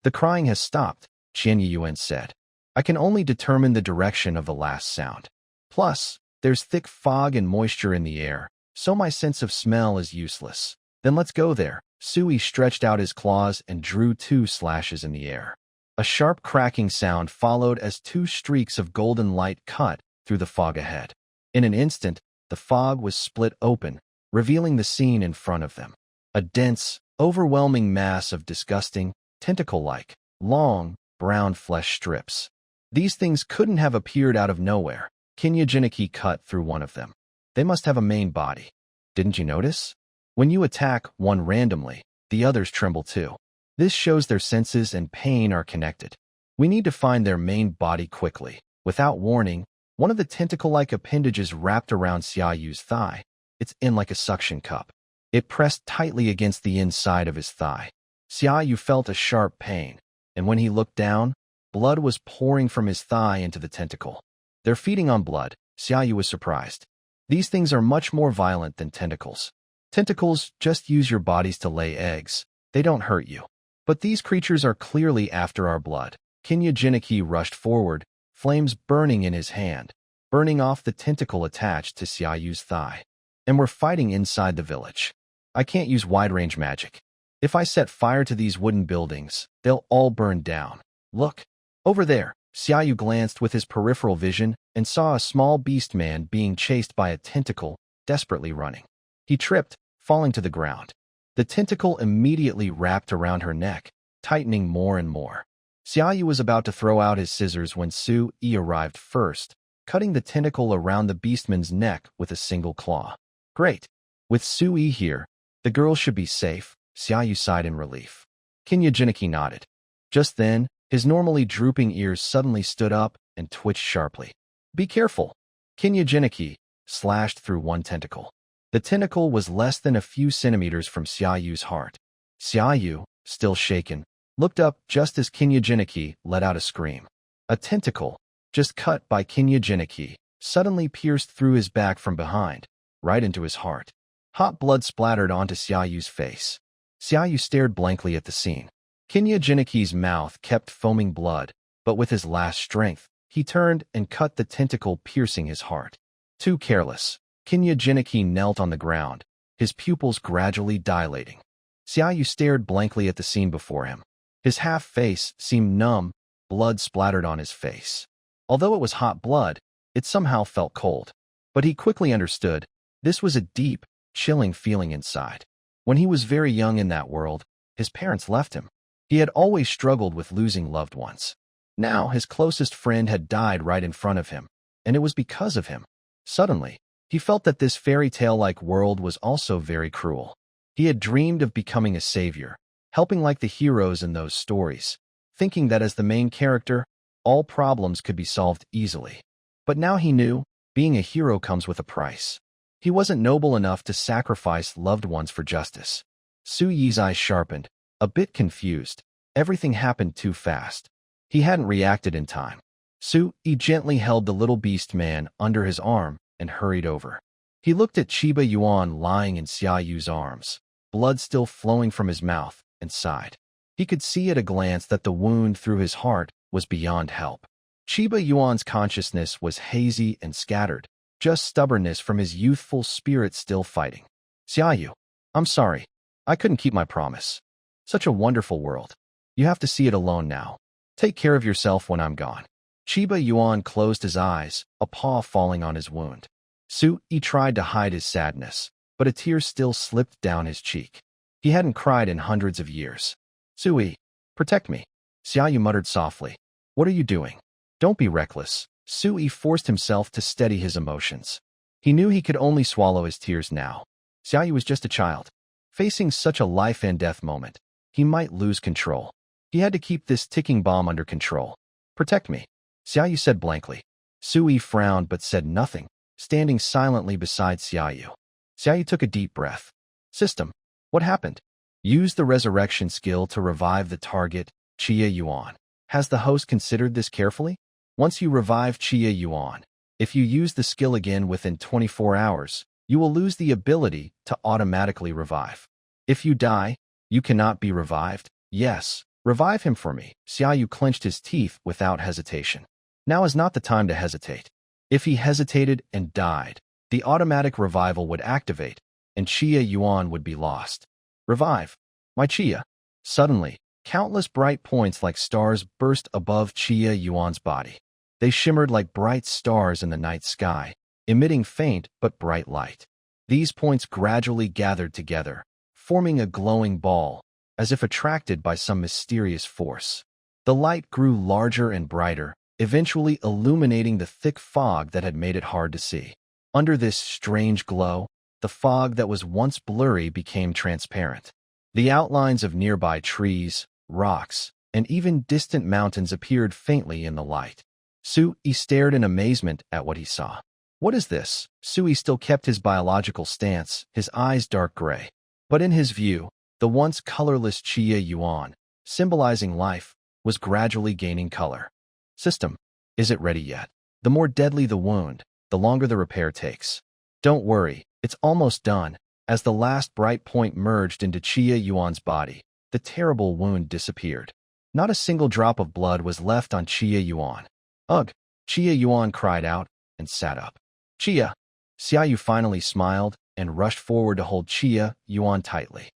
The crying has stopped, Qian Yuan said. I can only determine the direction of the last sound. Plus, there's thick fog and moisture in the air, so my sense of smell is useless. Then let's go there. Sui stretched out his claws and drew 2 slashes in the air. A sharp cracking sound followed as 2 streaks of golden light cut through the fog ahead. In an instant, the fog was split open, revealing the scene in front of them. A dense, overwhelming mass of disgusting, tentacle-like, long, brown flesh strips. These things couldn't have appeared out of nowhere. Kinyaginiki cut through one of them. They must have a main body. Didn't you notice? When you attack one randomly, the others tremble too. This shows their senses and pain are connected. We need to find their main body quickly. Without warning, one of the tentacle-like appendages wrapped around Xiaoyu's thigh. It's in like a suction cup. It pressed tightly against the inside of his thigh. Xiaoyu felt a sharp pain, and when he looked down, blood was pouring from his thigh into the tentacle. They're feeding on blood, Xiaoyu was surprised. These things are much more violent than tentacles. Tentacles just use your bodies to lay eggs. They don't hurt you. But these creatures are clearly after our blood. Kinyaginiki rushed forward, flames burning in his hand, burning off the tentacle attached to Xiaoyu's thigh. And we're fighting inside the village. I can't use wide-range magic. If I set fire to these wooden buildings, they'll all burn down. Look. Over there, Xiaoyu glanced with his peripheral vision and saw a small beast man being chased by a tentacle, desperately running. He tripped, falling to the ground. The tentacle immediately wrapped around her neck, tightening more and more. Xiaoyu was about to throw out his scissors when Su-yi arrived first, cutting the tentacle around the beastman's neck with a single claw. Great. With Su-yi here, the girl should be safe, Xiaoyu sighed in relief. Kinyaginiki nodded. Just then, his normally drooping ears suddenly stood up and twitched sharply. Be careful. Kinyaginiki slashed through one tentacle. The tentacle was less than a few centimeters from Xiaoyu's heart. Xiaoyu, still shaken, looked up just as Kinyaginiki let out a scream. A tentacle, just cut by Kinyaginiki, suddenly pierced through his back from behind, right into his heart. Hot blood splattered onto Xiaoyu's face. Xiaoyu stared blankly at the scene. Kinyaginiki's mouth kept foaming blood, but with his last strength, he turned and cut the tentacle piercing his heart. Too careless, Kinyaginiki knelt on the ground, his pupils gradually dilating. Xiaoyu stared blankly at the scene before him. His half-face seemed numb, blood splattered on his face. Although it was hot blood, it somehow felt cold. But he quickly understood, this was a deep, chilling feeling inside. When he was very young in that world, his parents left him. He had always struggled with losing loved ones. Now his closest friend had died right in front of him, and it was because of him. Suddenly, he felt that this fairy tale-like world was also very cruel. He had dreamed of becoming a savior, helping like the heroes in those stories, thinking that as the main character, all problems could be solved easily. But now he knew, being a hero comes with a price. He wasn't noble enough to sacrifice loved ones for justice. Su-yi's eyes sharpened, a bit confused. Everything happened too fast. He hadn't reacted in time. Su-yi gently held the little beast man under his arm and hurried over. He looked at Chiba Yuan lying in Xiaoyu's arms, blood still flowing from his mouth, and sighed. He could see at a glance that the wound through his heart was beyond help. Chiba Yuan's consciousness was hazy and scattered, just stubbornness from his youthful spirit still fighting. Xiaoyu, I'm sorry. I couldn't keep my promise. Such a wonderful world. You have to see it alone now. Take care of yourself when I'm gone. Chiba Yuan closed his eyes, a paw falling on his wound. Su-yi tried to hide his sadness, but a tear still slipped down his cheek. He hadn't cried in hundreds of years. Su-yi, protect me. Xiaoyu muttered softly. What are you doing? Don't be reckless. Su-yi forced himself to steady his emotions. He knew he could only swallow his tears now. Xiaoyu was just a child. Facing such a life-and-death moment, he might lose control. He had to keep this ticking bomb under control. Protect me, Xiaoyu said blankly. Su-yi frowned but said nothing, standing silently beside Xiaoyu. Xiaoyu took a deep breath. System, what happened? Use the resurrection skill to revive the target, Chiya Yuan. Has the host considered this carefully? Once you revive Chiya Yuan, if you use the skill again within 24 hours, you will lose the ability to automatically revive. If you die, you cannot be revived. Yes, revive him for me. Xiaou clenched his teeth without hesitation. Now is not the time to hesitate. If he hesitated and died, the automatic revival would activate, and Chia Yuan would be lost. Revive. My Chia. Suddenly, countless bright points like stars burst above Chia Yuan's body. They shimmered like bright stars in the night sky, emitting faint but bright light. These points gradually gathered together, forming a glowing ball, as if attracted by some mysterious force. The light grew larger and brighter, eventually illuminating the thick fog that had made it hard to see. Under this strange glow, the fog that was once blurry became transparent. The outlines of nearby trees, rocks, and even distant mountains appeared faintly in the light. Sui stared in amazement at what he saw. What is this? Sui still kept his biological stance, his eyes dark gray. But in his view, the once colorless Chia Yuan, symbolizing life, was gradually gaining color. System, is it ready yet? The more deadly the wound, the longer the repair takes. Don't worry, it's almost done. As the last bright point merged into Chia Yuan's body, the terrible wound disappeared. Not a single drop of blood was left on Chia Yuan. Ugh! Chia Yuan cried out and sat up. Chia! Xiaou finally smiled and rushed forward to hold Chia Yuan tightly.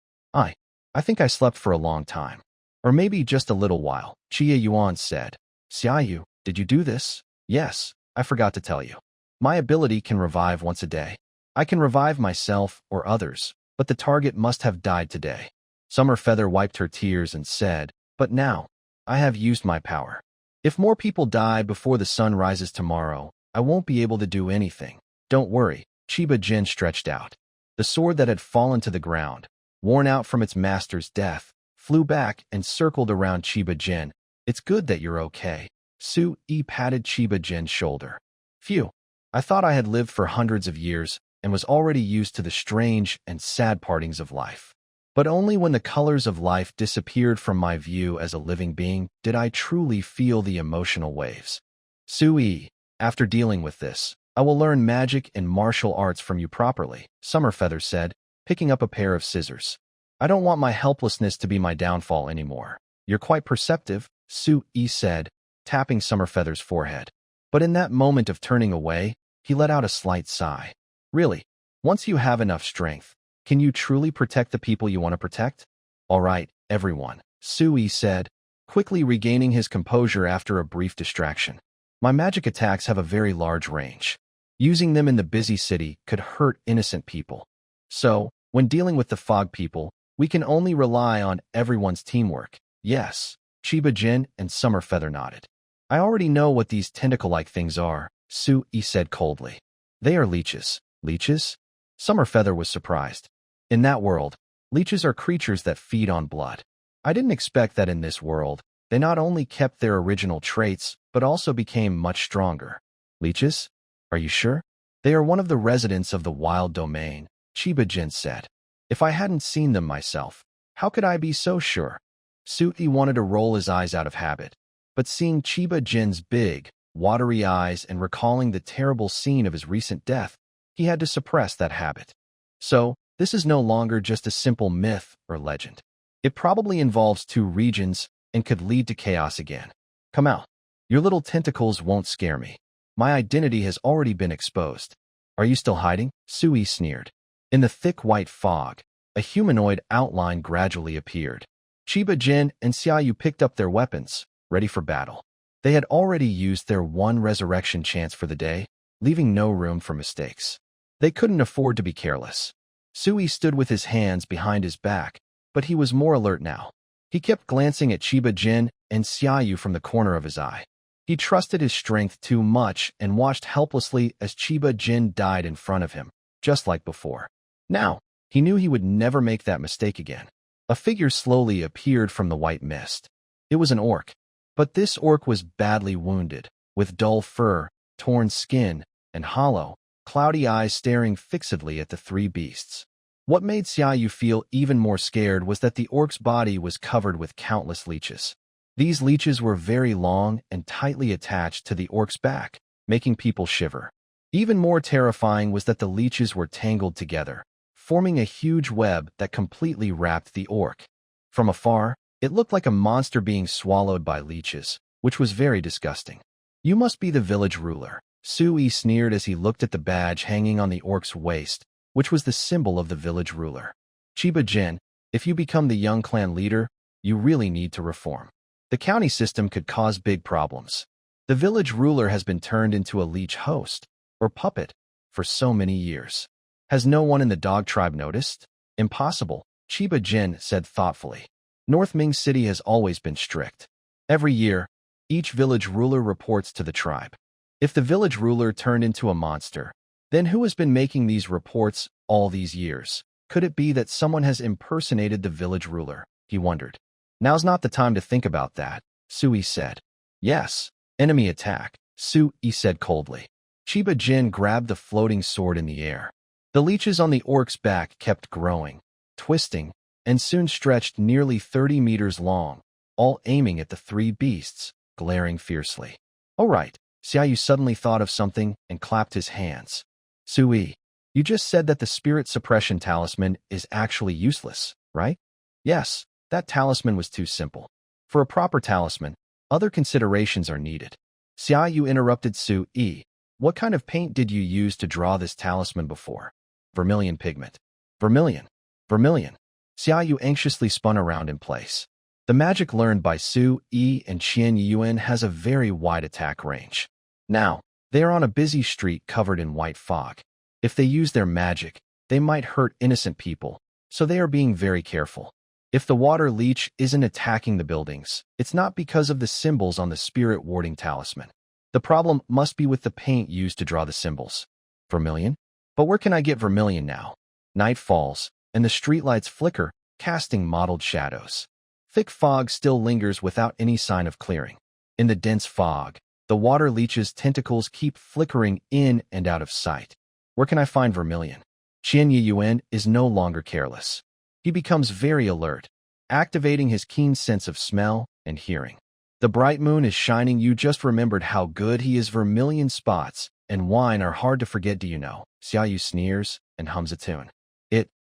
I think I slept for a long time. Or maybe just a little while, Chia Yuan said. Xiaou, did you do this? Yes, I forgot to tell you. My ability can revive once a day. I can revive myself or others, but the target must have died today. Summerfeather wiped her tears and said, but now, I have used my power. If more people die before the sun rises tomorrow, I won't be able to do anything. Don't worry, Chiba Gen stretched out. The sword that had fallen to the ground, worn out from its master's death, flew back and circled around Chiba Gen. It's good that you're okay. Sui patted Chiba Gen's shoulder. Phew, I thought I had lived for hundreds of years and was already used to the strange and sad partings of life. But only when the colors of life disappeared from my view as a living being did I truly feel the emotional waves. Sui, after dealing with this, I will learn magic and martial arts from you properly, Summerfeather said, picking up a pair of scissors. I don't want my helplessness to be my downfall anymore. You're quite perceptive, Sui said, tapping Summerfeather's forehead. But in that moment of turning away, he let out a slight sigh. Really, once you have enough strength, can you truly protect the people you want to protect? All right, everyone, Sui said, quickly regaining his composure after a brief distraction. My magic attacks have a very large range. Using them in the busy city could hurt innocent people. So, when dealing with the fog people, we can only rely on everyone's teamwork. Yes, Chiba Gen and Summerfeather nodded. I already know what these tentacle-like things are, Sui said coldly. They are leeches. Leeches? Summerfeather was surprised. In that world, leeches are creatures that feed on blood. I didn't expect that in this world, they not only kept their original traits, but also became much stronger. Leeches? Are you sure? They are one of the residents of the wild domain, Chiba Gen said. If I hadn't seen them myself, how could I be so sure? Sui wanted to roll his eyes out of habit, but seeing Chiba Gen's big, watery eyes and recalling the terrible scene of his recent death, he had to suppress that habit. So, this is no longer just a simple myth or legend. It probably involves two regions and could lead to chaos again. Come out. Your little tentacles won't scare me. My identity has already been exposed. Are you still hiding? Sui sneered. In the thick white fog, a humanoid outline gradually appeared. Chiba Gen and Xiaou picked up their weapons, ready for battle. They had already used their one resurrection chance for the day, leaving no room for mistakes. They couldn't afford to be careless. Sui stood with his hands behind his back, but he was more alert now. He kept glancing at Chiba Gen and Xiaou from the corner of his eye. He trusted his strength too much and watched helplessly as Chiba Gen died in front of him, just like before. Now, he knew he would never make that mistake again. A figure slowly appeared from the white mist. It was an orc. But this orc was badly wounded, with dull fur, torn skin, and hollow, cloudy eyes staring fixedly at the three beasts. What made Xiaou feel even more scared was that the orc's body was covered with countless leeches. These leeches were very long and tightly attached to the orc's back, making people shiver. Even more terrifying was that the leeches were tangled together, forming a huge web that completely wrapped the orc. From afar, it looked like a monster being swallowed by leeches, which was very disgusting. "You must be the village ruler," Xiaou sneered as he looked at the badge hanging on the orc's waist, which was the symbol of the village ruler. "Chiba Gen, if you become the young clan leader, you really need to reform. The county system could cause big problems. The village ruler has been turned into a leech host, or puppet, for so many years. Has no one in the dog tribe noticed?" "Impossible," Chiba Gen said thoughtfully. "North Ming City has always been strict. Every year, each village ruler reports to the tribe. If the village ruler turned into a monster, then who has been making these reports all these years? Could it be that someone has impersonated the village ruler?" he wondered. "Now's not the time to think about that," Xiaou said. "Yes, enemy attack," Xiaou said coldly. Chiba Gen grabbed the floating sword in the air. The leeches on the orc's back kept growing, twisting, and soon stretched nearly 30 meters long, all aiming at the three beasts, glaring fiercely. "All right," Xiaou suddenly thought of something and clapped his hands. "Xiaou, you just said that the spirit suppression talisman is actually useless, right?" "Yes, that talisman was too simple. For a proper talisman, other considerations are needed." Xiaou interrupted Xiaou. "What kind of paint did you use to draw this talisman before?" "Vermilion pigment." "Vermilion. Vermilion." Xiaou anxiously spun around in place. The magic learned by Xiaou and Qian Yuan has a very wide attack range. Now, they are on a busy street covered in white fog. If they use their magic, they might hurt innocent people, so they are being very careful. If the water leech isn't attacking the buildings, it's not because of the symbols on the spirit warding talisman. The problem must be with the paint used to draw the symbols. "Vermilion? But where can I get vermilion now?" Night falls, and the streetlights flicker, casting mottled shadows. Thick fog still lingers without any sign of clearing. In the dense fog, the water leech's tentacles keep flickering in and out of sight. "Where can I find vermilion?" Qian Yuan is no longer careless. He becomes very alert, activating his keen sense of smell and hearing. "The bright moon is shining. You just remembered how good he is. Vermilion spots and wine are hard to forget, do you know?" Xiaou sneers and hums a tune.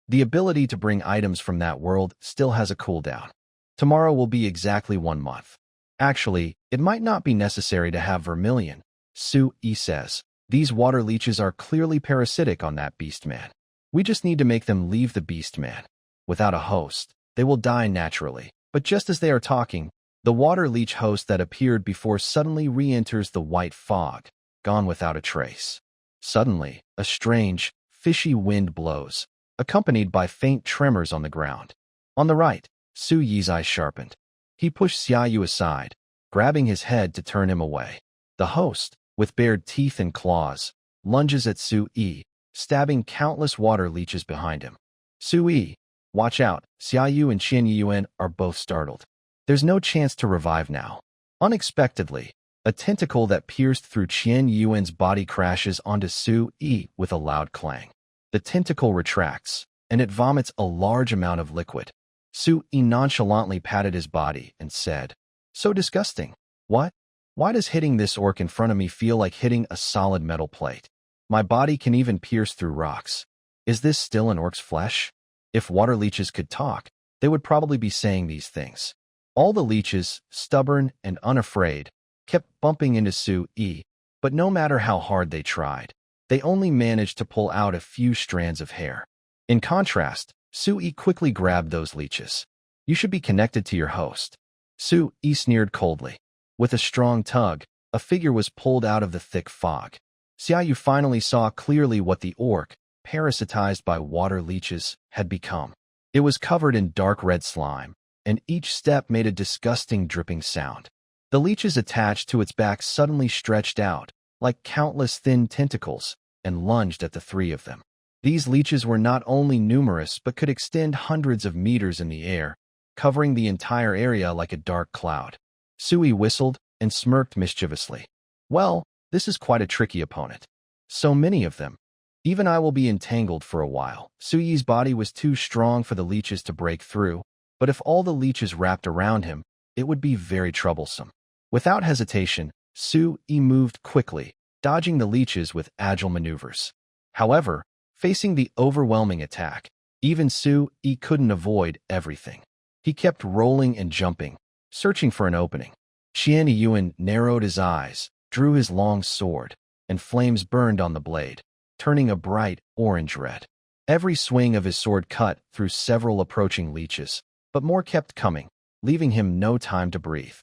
The ability to bring items from that world still has a cooldown. Tomorrow will be exactly 1 month. "Actually, it might not be necessary to have vermilion," Xiaou says. "These water leeches are clearly parasitic on that beast man. We just need to make them leave the beast man. Without a host, they will die naturally." But just as they are talking, the water leech host that appeared before suddenly re-enters the white fog, gone without a trace. Suddenly, a strange, fishy wind blows, accompanied by faint tremors on the ground. On the right, Xiao's eyes sharpened. He pushed Xiaou aside, grabbing his head to turn him away. The host, with bared teeth and claws, lunges at Xiaou, stabbing countless water leeches behind him. "Xiaou, watch out!" Xiaou and Qian Yuan are both startled. There's no chance to revive now. Unexpectedly, a tentacle that pierced through Qian Yuan's body crashes onto Xiaou with a loud clang. The tentacle retracts, and it vomits a large amount of liquid. Xiaou nonchalantly patted his body and said, "So disgusting. What? Why does hitting this orc in front of me feel like hitting a solid metal plate? My body can even pierce through rocks. Is this still an orc's flesh?" If water leeches could talk, they would probably be saying these things. All the leeches, stubborn and unafraid, kept bumping into Xiaou, but no matter how hard they tried, they only managed to pull out a few strands of hair. In contrast, Xiaou quickly grabbed those leeches. "You should be connected to your host." Xiaou sneered coldly. With a strong tug, a figure was pulled out of the thick fog. Xiaou finally saw clearly what the orc, parasitized by water leeches, had become. It was covered in dark red slime, and each step made a disgusting dripping sound. The leeches attached to its back suddenly stretched out, like countless thin tentacles, and lunged at the three of them. These leeches were not only numerous but could extend hundreds of meters in the air, covering the entire area like a dark cloud. Xiaou whistled and smirked mischievously. "Well, this is quite a tricky opponent. So many of them. Even I will be entangled for a while." Xiao's body was too strong for the leeches to break through, but if all the leeches wrapped around him, it would be very troublesome. Without hesitation, Xiaou moved quickly, dodging the leeches with agile maneuvers. However, facing the overwhelming attack, even Xiaou couldn't avoid everything. He kept rolling and jumping, searching for an opening. Qian Yuan narrowed his eyes, drew his long sword, and flames burned on the blade, turning a bright orange red. Every swing of his sword cut through several approaching leeches, but more kept coming, leaving him no time to breathe.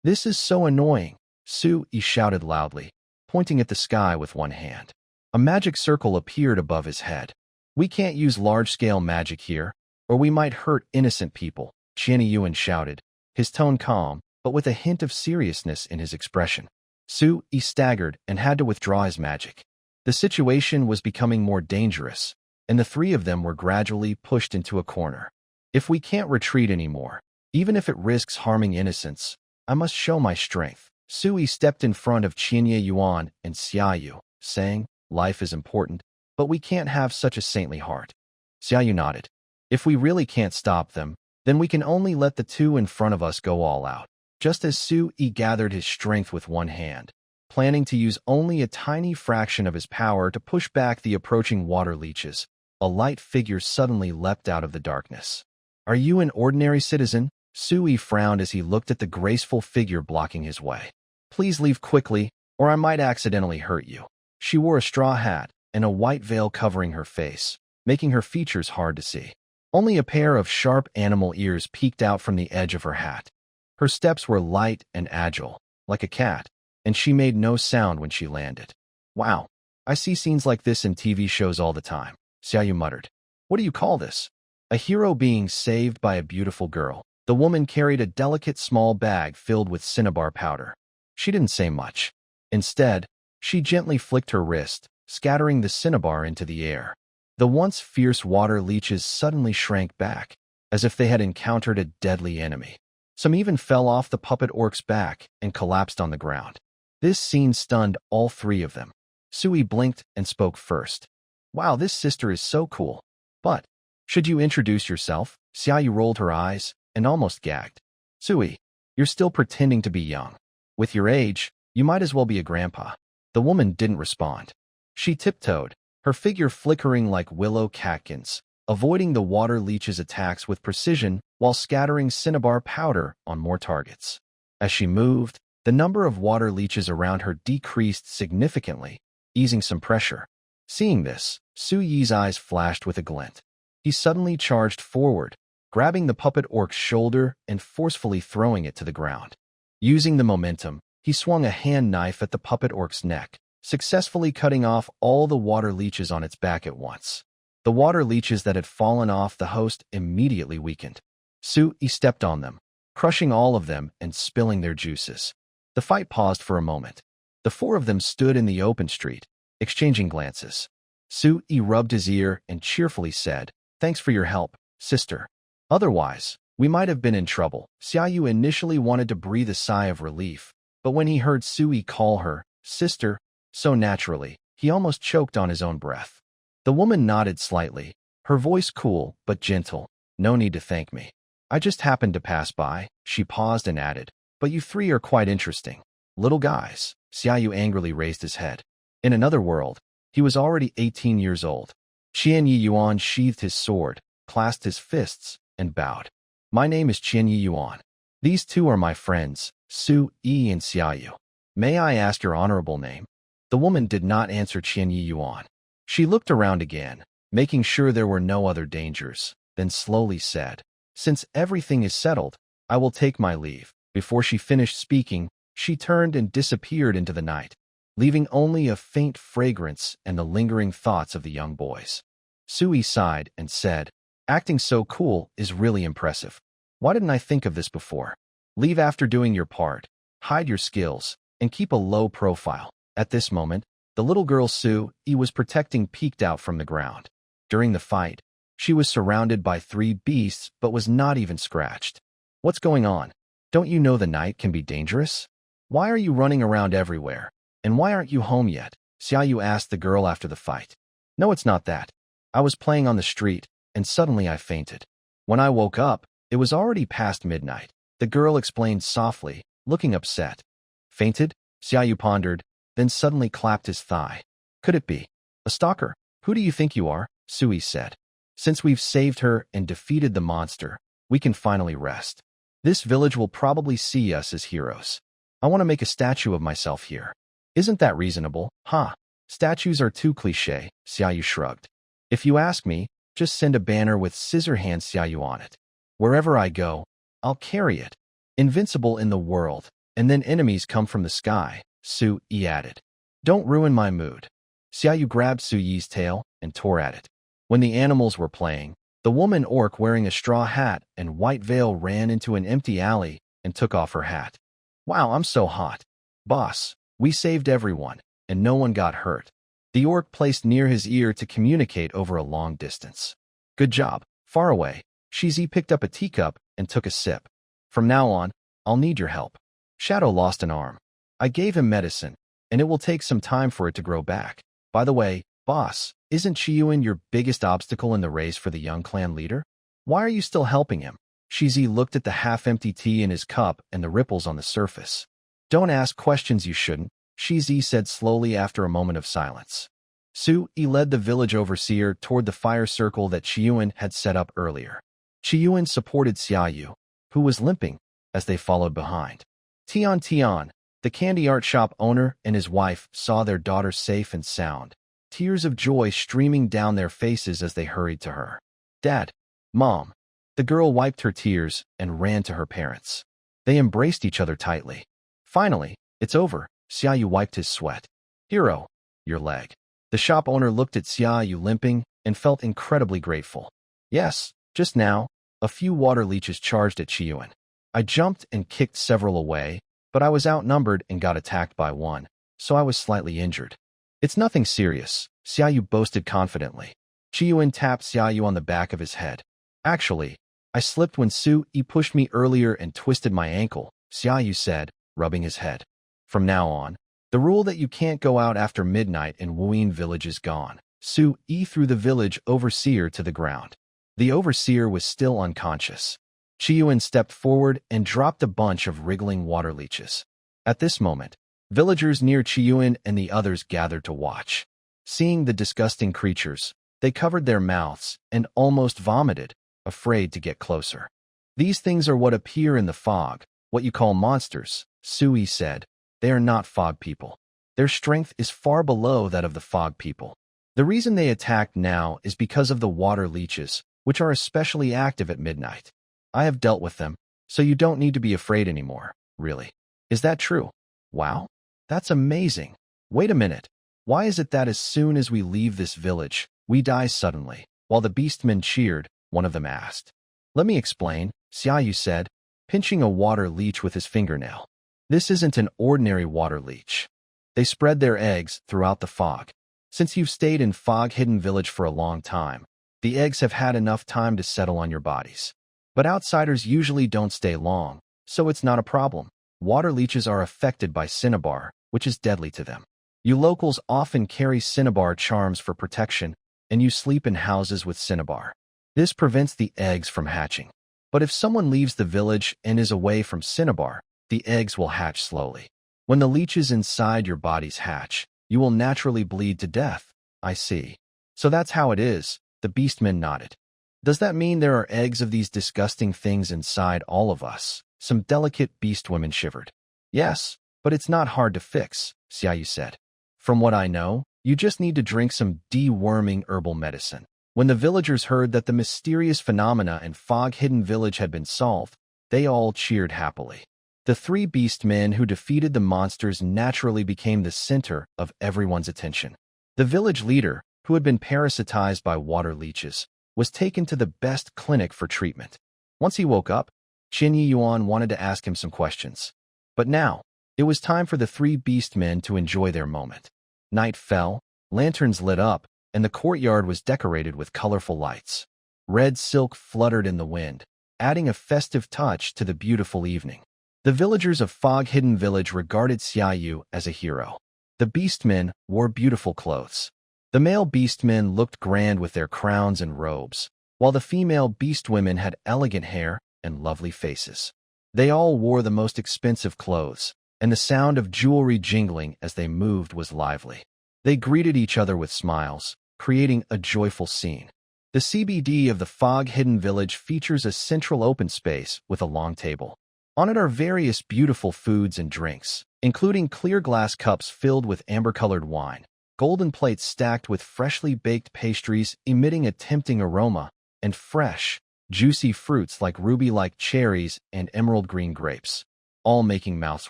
"This is so annoying," Xiaou shouted loudly, pointing at the sky with one hand. A magic circle appeared above his head. "We can't use large-scale magic here, or we might hurt innocent people," Qian Yuan shouted, his tone calm, but with a hint of seriousness in his expression. Xiaou staggered and had to withdraw his magic. The situation was becoming more dangerous, and the three of them were gradually pushed into a corner. "If we can't retreat anymore, even if it risks harming innocents, I must show my strength." Xiaou stepped in front of Qian Yuan and Xiaou, saying, "Life is important, but we can't have such a saintly heart." Xiaou nodded. "If we really can't stop them, then we can only let the two in front of us go all out." Just as Xiaou gathered his strength with one hand, planning to use only a tiny fraction of his power to push back the approaching water leeches, a light figure suddenly leapt out of the darkness. "Are you an ordinary citizen?" Xiaou frowned as he looked at the graceful figure blocking his way. "Please leave quickly, or I might accidentally hurt you." She wore a straw hat and a white veil covering her face, making her features hard to see. Only a pair of sharp animal ears peeked out from the edge of her hat. Her steps were light and agile, like a cat, and she made no sound when she landed. "Wow, I see scenes like this in TV shows all the time," Xiaou muttered. "What do you call this?" "A hero being saved by a beautiful girl." The woman carried a delicate small bag filled with cinnabar powder. She didn't say much. Instead, she gently flicked her wrist, scattering the cinnabar into the air. The once fierce water leeches suddenly shrank back, as if they had encountered a deadly enemy. Some even fell off the puppet orc's back and collapsed on the ground. This scene stunned all three of them. Xiaou blinked and spoke first. "Wow, this sister is so cool. But, should you introduce yourself?" Xiaou rolled her eyes and almost gagged. "Xiaou, you're still pretending to be young. With your age, you might as well be a grandpa." The woman didn't respond. She tiptoed, her figure flickering like willow catkins, avoiding the water leech's attacks with precision while scattering cinnabar powder on more targets. As she moved, the number of water leeches around her decreased significantly, easing some pressure. Seeing this, Xiao's eyes flashed with a glint. He suddenly charged forward, grabbing the puppet orc's shoulder and forcefully throwing it to the ground. Using the momentum, he swung a hand knife at the puppet orc's neck, successfully cutting off all the water leeches on its back at once. The water leeches that had fallen off the host immediately weakened. Xiaou stepped on them, crushing all of them and spilling their juices. The fight paused for a moment. The four of them stood in the open street, exchanging glances. Xiaou rubbed his ear and cheerfully said, "Thanks for your help, sister. Otherwise, we might have been in trouble." Xiaou initially wanted to breathe a sigh of relief, but when he heard Xiaou call her sister so naturally, he almost choked on his own breath. The woman nodded slightly, her voice cool but gentle. "No need to thank me. I just happened to pass by." She paused and added, "But you three are quite interesting. Little guys." Xiaou angrily raised his head. In another world, he was already 18 years old. Qian Yuan sheathed his sword, clasped his fists, and bowed. "My name is Qian Yuan. These two are my friends, Xiaou and Xiaou. May I ask your honorable name?" The woman did not answer Qian Yuan. She looked around again, making sure there were no other dangers, then slowly said, "Since everything is settled, I will take my leave." Before she finished speaking, she turned and disappeared into the night, leaving only a faint fragrance and the lingering thoughts of the young boys. Xiaou sighed and said, "Acting so cool is really impressive. Why didn't I think of this before? Leave after doing your part, hide your skills, and keep a low profile." At this moment, the little girl Xiaou was protecting peeked out from the ground. During the fight, she was surrounded by 3 beasts but was not even scratched. "What's going on? Don't you know the night can be dangerous? Why are you running around everywhere? And why aren't you home yet?" Xiaou asked the girl after the fight. "No, it's not that. I was playing on the street, and suddenly I fainted. When I woke up, it was already past midnight." The girl explained softly, looking upset. "Fainted?" Xiaou pondered, then suddenly clapped his thigh. Could it be? A stalker? Who do you think you are? Sui said. Since we've saved her and defeated the monster, we can finally rest. This village will probably see us as heroes. I want to make a statue of myself here. Isn't that reasonable? Huh? Statues are too cliché, Xiaou shrugged. If you ask me, just send a banner with Scissorhand Xiaou on it. Wherever I go, I'll carry it. Invincible in the world, and then enemies come from the sky, Sui added. Don't ruin my mood. Xiaou grabbed Sui's tail and tore at it. When the animals were playing, the woman orc wearing a straw hat and white veil ran into an empty alley and took off her hat. Wow, I'm so hot. Boss, we saved everyone, and no one got hurt. The orc placed near his ear to communicate over a long distance. Good job. Far away, Shizi picked up a teacup and took a sip. From now on, I'll need your help. Shadow lost an arm. I gave him medicine, and it will take some time for it to grow back. By the way, boss, isn't Chiyuan your biggest obstacle in the race for the young clan leader? Why are you still helping him? Shizi looked at the half-empty tea in his cup and the ripples on the surface. Don't ask questions you shouldn't, Shizi said slowly after a moment of silence. Sui led the village overseer toward the fire circle that Chiyuan had set up earlier. Chiyuan supported Xiaou, who was limping, as they followed behind. Tian, the candy art shop owner and his wife, saw their daughter safe and sound, tears of joy streaming down their faces as they hurried to her. Dad, Mom. The girl wiped her tears and ran to her parents. They embraced each other tightly. Finally, it's over, Xiaou wiped his sweat. Hero, your leg. The shop owner looked at Xiaou limping and felt incredibly grateful. Yes, just now, a few water leeches charged at Chiyuan. I jumped and kicked several away, but I was outnumbered and got attacked by one, so I was slightly injured. It's nothing serious, Xiaou boasted confidently. Chiyuan tapped Xiaou on the back of his head. Actually, I slipped when Sui pushed me earlier and twisted my ankle, Xiaou said, rubbing his head. From now on, the rule that you can't go out after midnight in Wuyin village is gone. Sui threw the village overseer to the ground. The overseer was still unconscious. Chiyuan stepped forward and dropped a bunch of wriggling water leeches. At this moment, villagers near Chiyuan and the others gathered to watch. Seeing the disgusting creatures, they covered their mouths and almost vomited, afraid to get closer. These things are what appear in the fog, what you call monsters, Sui said. They are not fog people. Their strength is far below that of the fog people. The reason they attack now is because of the water leeches, which are especially active at midnight. I have dealt with them, so you don't need to be afraid anymore, really. Is that true? Wow, that's amazing. Wait a minute. Why is it that as soon as we leave this village, we die suddenly? While the beastmen cheered, one of them asked. Let me explain, Xiaou said, pinching a water leech with his fingernail. This isn't an ordinary water leech. They spread their eggs throughout the fog. Since you've stayed in fog-hidden village for a long time, the eggs have had enough time to settle on your bodies. But outsiders usually don't stay long, so it's not a problem. Water leeches are affected by cinnabar, which is deadly to them. You locals often carry cinnabar charms for protection, and you sleep in houses with cinnabar. This prevents the eggs from hatching. But if someone leaves the village and is away from cinnabar, the eggs will hatch slowly. When the leeches inside your bodies hatch, you will naturally bleed to death. I see. So that's how it is, the beastmen nodded. Does that mean there are eggs of these disgusting things inside all of us? Some delicate beast women shivered. Yes, but it's not hard to fix, Xiaou said. From what I know, you just need to drink some deworming herbal medicine. When the villagers heard that the mysterious phenomena in fog-hidden village had been solved, they all cheered happily. The three beastmen who defeated the monsters naturally became the center of everyone's attention. The village leader, who had been parasitized by water leeches, was taken to the best clinic for treatment. Once he woke up, Qin Yuan wanted to ask him some questions. But now, it was time for the three beastmen to enjoy their moment. Night fell, lanterns lit up, and the courtyard was decorated with colorful lights. Red silk fluttered in the wind, adding a festive touch to the beautiful evening. The villagers of Fog-Hidden Village regarded Xiaou as a hero. The beastmen wore beautiful clothes. The male beastmen looked grand with their crowns and robes, while the female beastwomen had elegant hair and lovely faces. They all wore the most expensive clothes, and the sound of jewelry jingling as they moved was lively. They greeted each other with smiles, creating a joyful scene. The CBD of the fog-hidden village features a central open space with a long table. On it are various beautiful foods and drinks, including clear glass cups filled with amber-colored wine, golden plates stacked with freshly baked pastries emitting a tempting aroma, and fresh, juicy fruits like ruby-like cherries and emerald-green grapes, all making mouths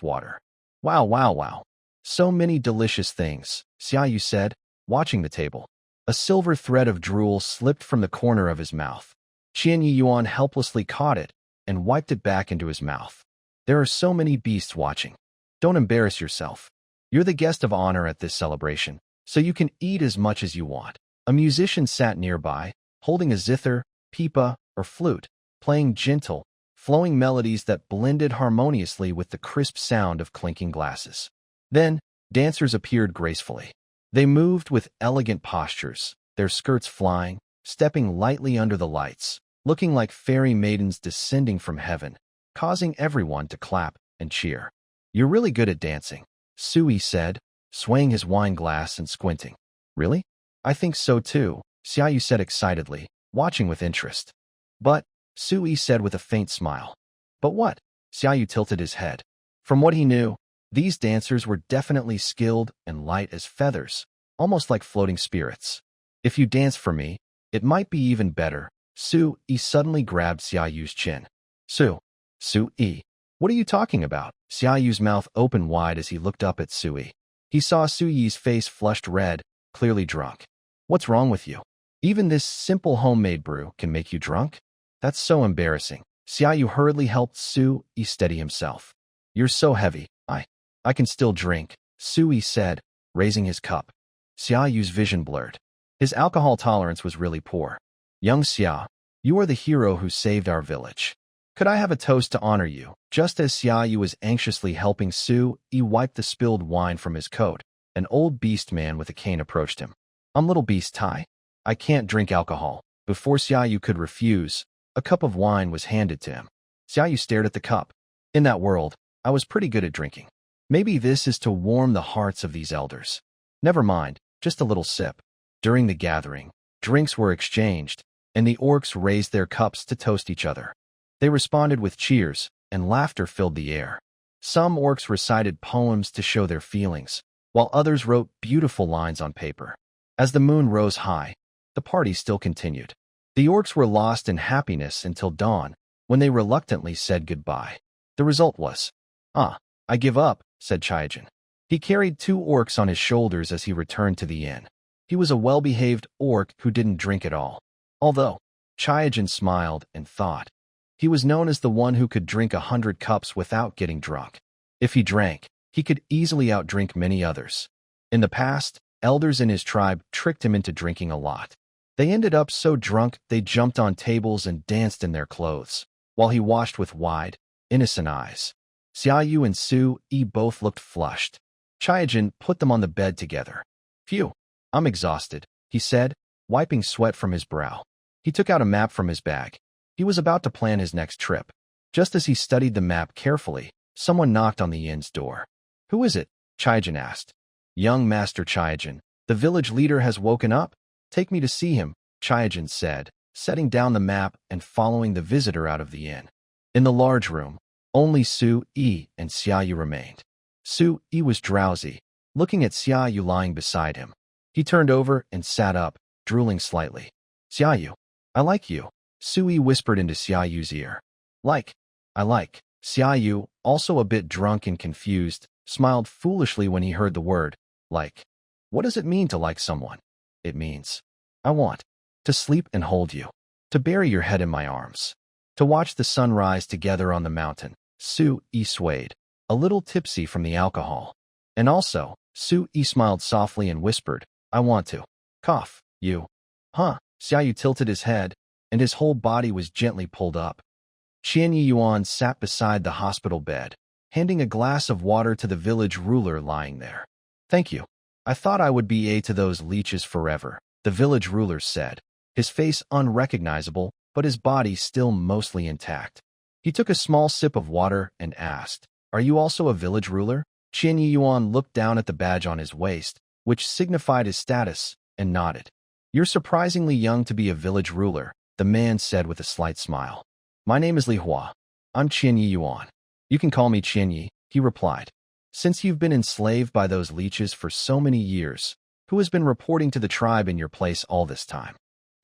water. Wow, wow, wow. So many delicious things, Xiaou said, watching the table. A silver thread of drool slipped from the corner of his mouth. Qian Yuan helplessly caught it and wiped it back into his mouth. There are so many beasts watching. Don't embarrass yourself. You're the guest of honor at this celebration, so you can eat as much as you want. A musician sat nearby, holding a zither, pipa, or flute, playing gentle, flowing melodies that blended harmoniously with the crisp sound of clinking glasses. Then, dancers appeared gracefully. They moved with elegant postures, their skirts flying, stepping lightly under the lights, looking like fairy maidens descending from heaven, causing everyone to clap and cheer. You're really good at dancing, Sui said, swaying his wine glass and squinting. Really? I think so too, Xiaou said excitedly, watching with interest. But, Sui said with a faint smile. But what? Xiaou tilted his head. From what he knew, these dancers were definitely skilled and light as feathers, almost like floating spirits. If you dance for me, it might be even better. Sui suddenly grabbed Xiaoyu's chin. Sui, what are you talking about? Xiaoyu's mouth opened wide as he looked up at Sui. He saw Sui's face flushed red, clearly drunk. What's wrong with you? Even this simple homemade brew can make you drunk? That's so embarrassing. Xiaoyu hurriedly helped Sui steady himself. You're so heavy. I can still drink, Sui said, raising his cup. Xiaoyu's vision blurred. His alcohol tolerance was really poor. Young Xiao, you are the hero who saved our village. Could I have a toast to honor you? Just as Xiaoyu was anxiously helping Sui wipe the spilled wine from his coat, an old beast man with a cane approached him. Little beast Tai. I can't drink alcohol. Before Xiaoyu could refuse, a cup of wine was handed to him. Xiaoyu stared at the cup. In that world, I was pretty good at drinking. Maybe this is to warm the hearts of these elders. Never mind, just a little sip. During the gathering, drinks were exchanged, and the orcs raised their cups to toast each other. They responded with cheers, and laughter filled the air. Some orcs recited poems to show their feelings, while others wrote beautiful lines on paper. As the moon rose high, the party still continued. The orcs were lost in happiness until dawn, when they reluctantly said goodbye. The result was, I give up, said Chiba Gen. He carried 2 orcs on his shoulders as he returned to the inn. He was a well-behaved orc who didn't drink at all. Although, Chiba Gen smiled and thought. He was known as the one who could drink 100 cups without getting drunk. If he drank, he could easily outdrink many others. In the past, elders in his tribe tricked him into drinking a lot. They ended up so drunk they jumped on tables and danced in their clothes, while he watched with wide, innocent eyes. Xiaoyu and Sui both looked flushed. Chiba Gen put them on the bed together. Phew, I'm exhausted, he said, wiping sweat from his brow. He took out a map from his bag. He was about to plan his next trip. Just as he studied the map carefully, someone knocked on the inn's door. Who is it? Chiba Gen asked. Young Master Chiba Gen, the village leader has woken up. Take me to see him, Chiba Gen said, setting down the map and following the visitor out of the inn. In the large room, only Sui and Xiaoyu remained. Sui was drowsy, looking at Xiaoyu lying beside him. He turned over and sat up, drooling slightly. Xiaoyu, I like you, Sui whispered into Xiaoyu's ear. I like. Xiaoyu, also a bit drunk and confused, smiled foolishly when he heard the word, like. What does it mean to like someone? It means, I want to sleep and hold you, to bury your head in my arms, to watch the sun rise together on the mountain. Sui swayed, a little tipsy from the alcohol. And also, Sui smiled softly and whispered, I want to cough you. Huh? Xiaoyu tilted his head, and his whole body was gently pulled up. Qian Yuan sat beside the hospital bed, handing a glass of water to the village ruler lying there. Thank you. I thought I would be to those leeches forever, the village ruler said, his face unrecognizable, but his body still mostly intact. He took a small sip of water and asked, Are you also a village ruler? Qian Yuan looked down at the badge on his waist, which signified his status, and nodded. You're surprisingly young to be a village ruler, the man said with a slight smile. My name is Li Hua. I'm Qian Yuan. You can call me Qian Yi, he replied. Since you've been enslaved by those leeches for so many years, who has been reporting to the tribe in your place all this time?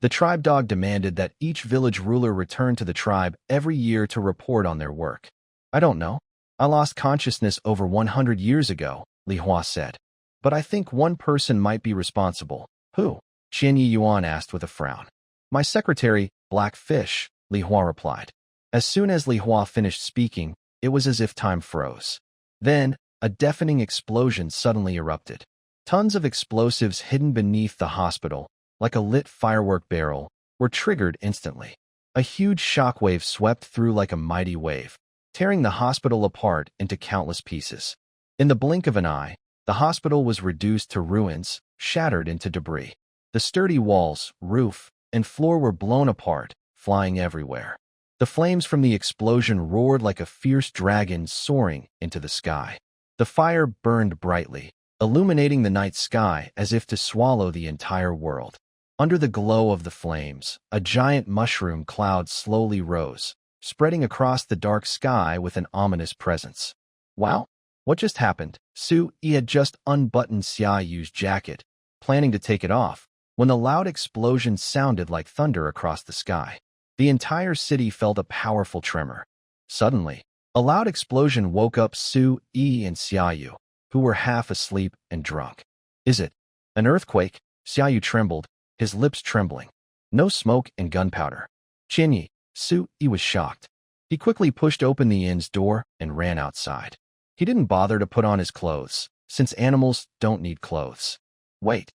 The tribe dog demanded that each village ruler return to the tribe every year to report on their work. I don't know. I lost consciousness over 100 years ago, Li Hua said. But I think one person might be responsible. Who? Qian Yuan asked with a frown. My secretary, Black Fish, Li Hua replied. As soon as Li Hua finished speaking, it was as if time froze. Then, a deafening explosion suddenly erupted. Tons of explosives hidden beneath the hospital, like a lit firework barrel, were triggered instantly. A huge shockwave swept through like a mighty wave, tearing the hospital apart into countless pieces. In the blink of an eye, the hospital was reduced to ruins, shattered into debris. The sturdy walls, roof, and floor were blown apart, flying everywhere. The flames from the explosion roared like a fierce dragon soaring into the sky. The fire burned brightly, illuminating the night sky as if to swallow the entire world. Under the glow of the flames, a giant mushroom cloud slowly rose, spreading across the dark sky with an ominous presence. Wow, what just happened? Su Yi had just unbuttoned Xiao's jacket, planning to take it off, when the loud explosion sounded like thunder across the sky. The entire city felt a powerful tremor. Suddenly, a loud explosion woke up Su Yi and Xiao, who were half asleep and drunk. Is it an earthquake? Xiao trembled, his lips trembling. No smoke and gunpowder. Qian Yi, Su Yi was shocked. He quickly pushed open the inn's door and ran outside. He didn't bother to put on his clothes, since animals don't need clothes. Wait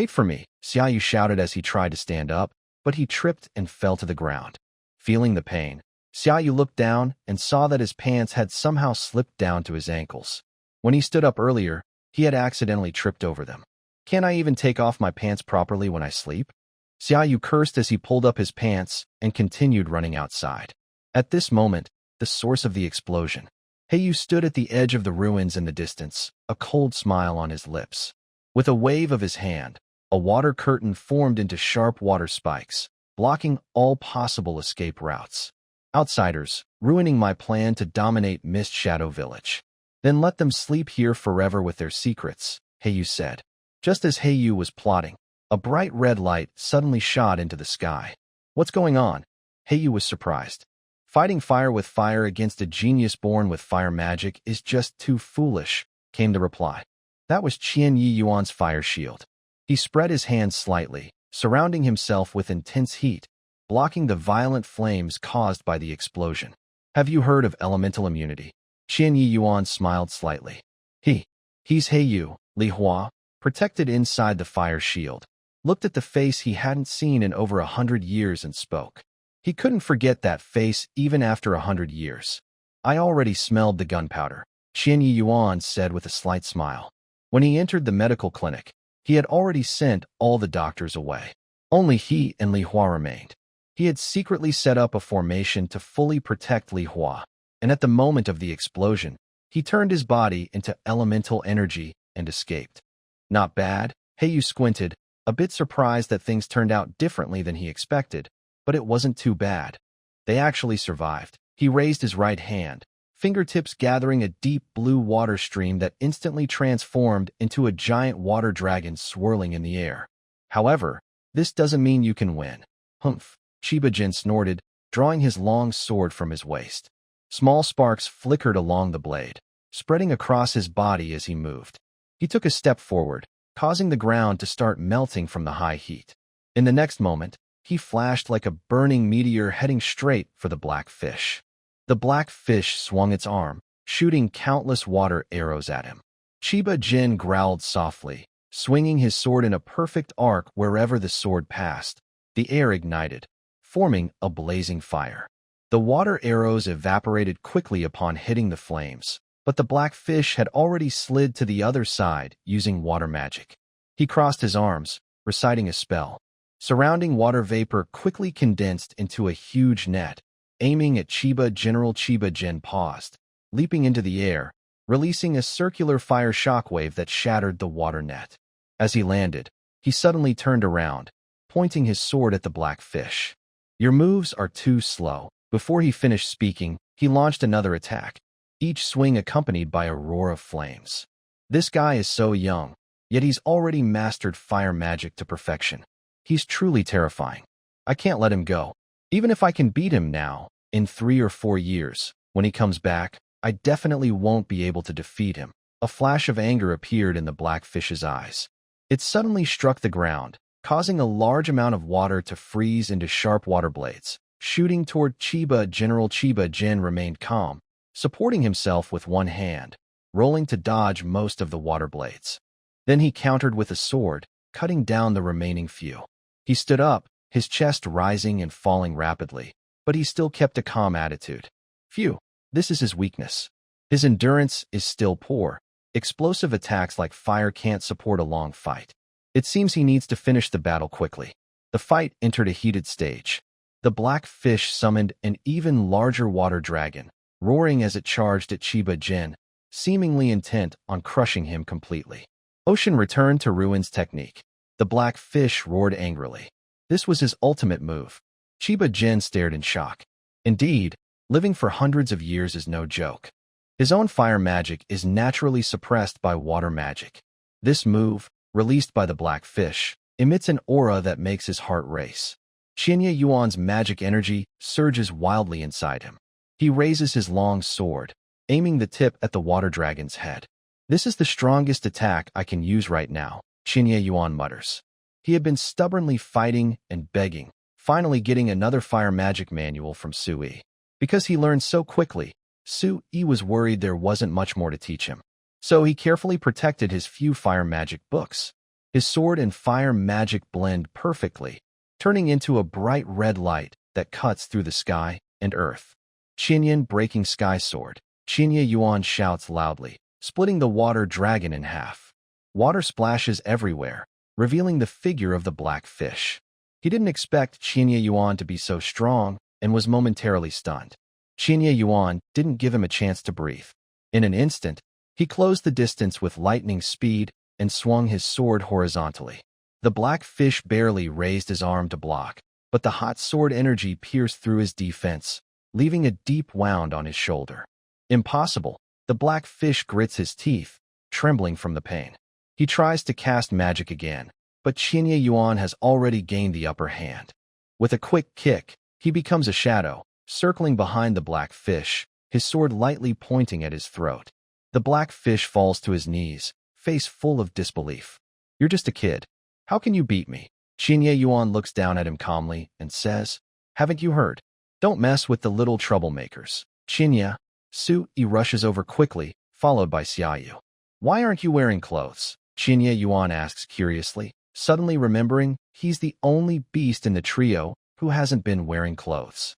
for me, Xiao shouted as he tried to stand up, but he tripped and fell to the ground. Feeling the pain, Xiao looked down and saw that his pants had somehow slipped down to his ankles. When he stood up earlier, he had accidentally tripped over them. Can't I even take off my pants properly when I sleep? Xiao cursed as he pulled up his pants and continued running outside. At this moment, the source of the explosion. Heiyu stood at the edge of the ruins in the distance, a cold smile on his lips. With a wave of his hand, a water curtain formed into sharp water spikes, blocking all possible escape routes. Outsiders, ruining my plan to dominate Mist Shadow Village. Then let them sleep here forever with their secrets, Heiyu said. Just as Heiyu was plotting, a bright red light suddenly shot into the sky. What's going on? Heiyu was surprised. Fighting fire with fire against a genius born with fire magic is just too foolish, came the reply. That was Qian Yuan's fire shield. He spread his hands slightly, surrounding himself with intense heat, blocking the violent flames caused by the explosion. Have you heard of elemental immunity? Qian Yuan smiled slightly. He's Heiyu, Li Hua, protected inside the fire shield, looked at the face he hadn't seen in over 100 years and spoke. He couldn't forget that face even after 100 years. I already smelled the gunpowder, Qian Yuan said with a slight smile. When he entered the medical clinic, he had already sent all the doctors away. Only he and Li Hua remained. He had secretly set up a formation to fully protect Li Hua, and at the moment of the explosion, he turned his body into elemental energy and escaped. Not bad, Heiyu squinted, a bit surprised that things turned out differently than he expected, but it wasn't too bad. They actually survived. He raised his right hand, fingertips gathering a deep blue water stream that instantly transformed into a giant water dragon swirling in the air. However, this doesn't mean you can win. Humph, Chiba Gen snorted, drawing his long sword from his waist. Small sparks flickered along the blade, spreading across his body as he moved. He took a step forward, causing the ground to start melting from the high heat. In the next moment, he flashed like a burning meteor heading straight for the black fish. The black fish swung its arm, shooting countless water arrows at him. Chiba Gen growled softly, swinging his sword in a perfect arc wherever the sword passed. The air ignited, forming a blazing fire. The water arrows evaporated quickly upon hitting the flames, but the black fish had already slid to the other side using water magic. He crossed his arms, reciting a spell. Surrounding water vapor quickly condensed into a huge net. Aiming at Chiba, General Chiba Gen paused. leaping into the air, releasing a circular fire shockwave that shattered the water net. As he landed, he suddenly turned around, pointing his sword at the black fish. "Your moves are too slow." Before he finished speaking, he launched another attack, each swing accompanied by a roar of flames. This guy is so young, yet he's already mastered fire magic to perfection. He's truly terrifying. I can't let him go. Even if I can beat him now, in 3 or 4 years, when he comes back, I definitely won't be able to defeat him. A flash of anger appeared in the black fish's eyes. It suddenly struck the ground, causing a large amount of water to freeze into sharp water blades. Shooting toward Chiba, General Chiba Gen remained calm, supporting himself with one hand, rolling to dodge most of the water blades. Then he countered with a sword, cutting down the remaining few. He stood up, his chest rising and falling rapidly, but he still kept a calm attitude. Phew, this is his weakness. His endurance is still poor. Explosive attacks like fire can't support a long fight. It seems he needs to finish the battle quickly. The fight entered a heated stage. The black fish summoned an even larger water dragon, roaring as it charged at Chiba Gen, seemingly intent on crushing him completely. Ocean returned to Ruin's technique. The black fish roared angrily. This was his ultimate move. Chiba Gen stared in shock. Indeed, living for hundreds of years is no joke. His own fire magic is naturally suppressed by water magic. This move, released by the black fish, emits an aura that makes his heart race. Xinya Yuan's magic energy surges wildly inside him. He raises his long sword, aiming the tip at the water dragon's head. "This is the strongest attack I can use right now," Xinya Yuan mutters. He had been stubbornly fighting and begging, finally getting another fire magic manual from Sui. Because he learned so quickly, Sui was worried there wasn't much more to teach him. So he carefully protected his few fire magic books. His sword and fire magic blend perfectly, turning into a bright red light that cuts through the sky and earth. "Qinyan breaking sky sword," Xinya Yuan shouts loudly, splitting the water dragon in half. Water splashes everywhere, revealing the figure of the black fish. He didn't expect Xinya Yuan to be so strong and was momentarily stunned. Xinya Yuan didn't give him a chance to breathe. In an instant, he closed the distance with lightning speed and swung his sword horizontally. The black fish barely raised his arm to block, but the hot sword energy pierced through his defense, leaving a deep wound on his shoulder. Impossible. The black fish grits his teeth, trembling from the pain. He tries to cast magic again, but Xinya Yuan has already gained the upper hand. With a quick kick, he becomes a shadow, circling behind the black fish, his sword lightly pointing at his throat. The black fish falls to his knees, face full of disbelief. "You're just a kid. How can you beat me?" Xinya Yuan looks down at him calmly and says, "Haven't you heard? Don't mess with the little troublemakers." "Xinya." Sui rushes over quickly, followed by Xiaou. "Why aren't you wearing clothes?" Xinya Yuan asks curiously, suddenly remembering he's the only beast in the trio who hasn't been wearing clothes.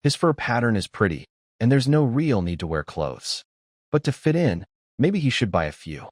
His fur pattern is pretty, and there's no real need to wear clothes. But to fit in, maybe he should buy a few.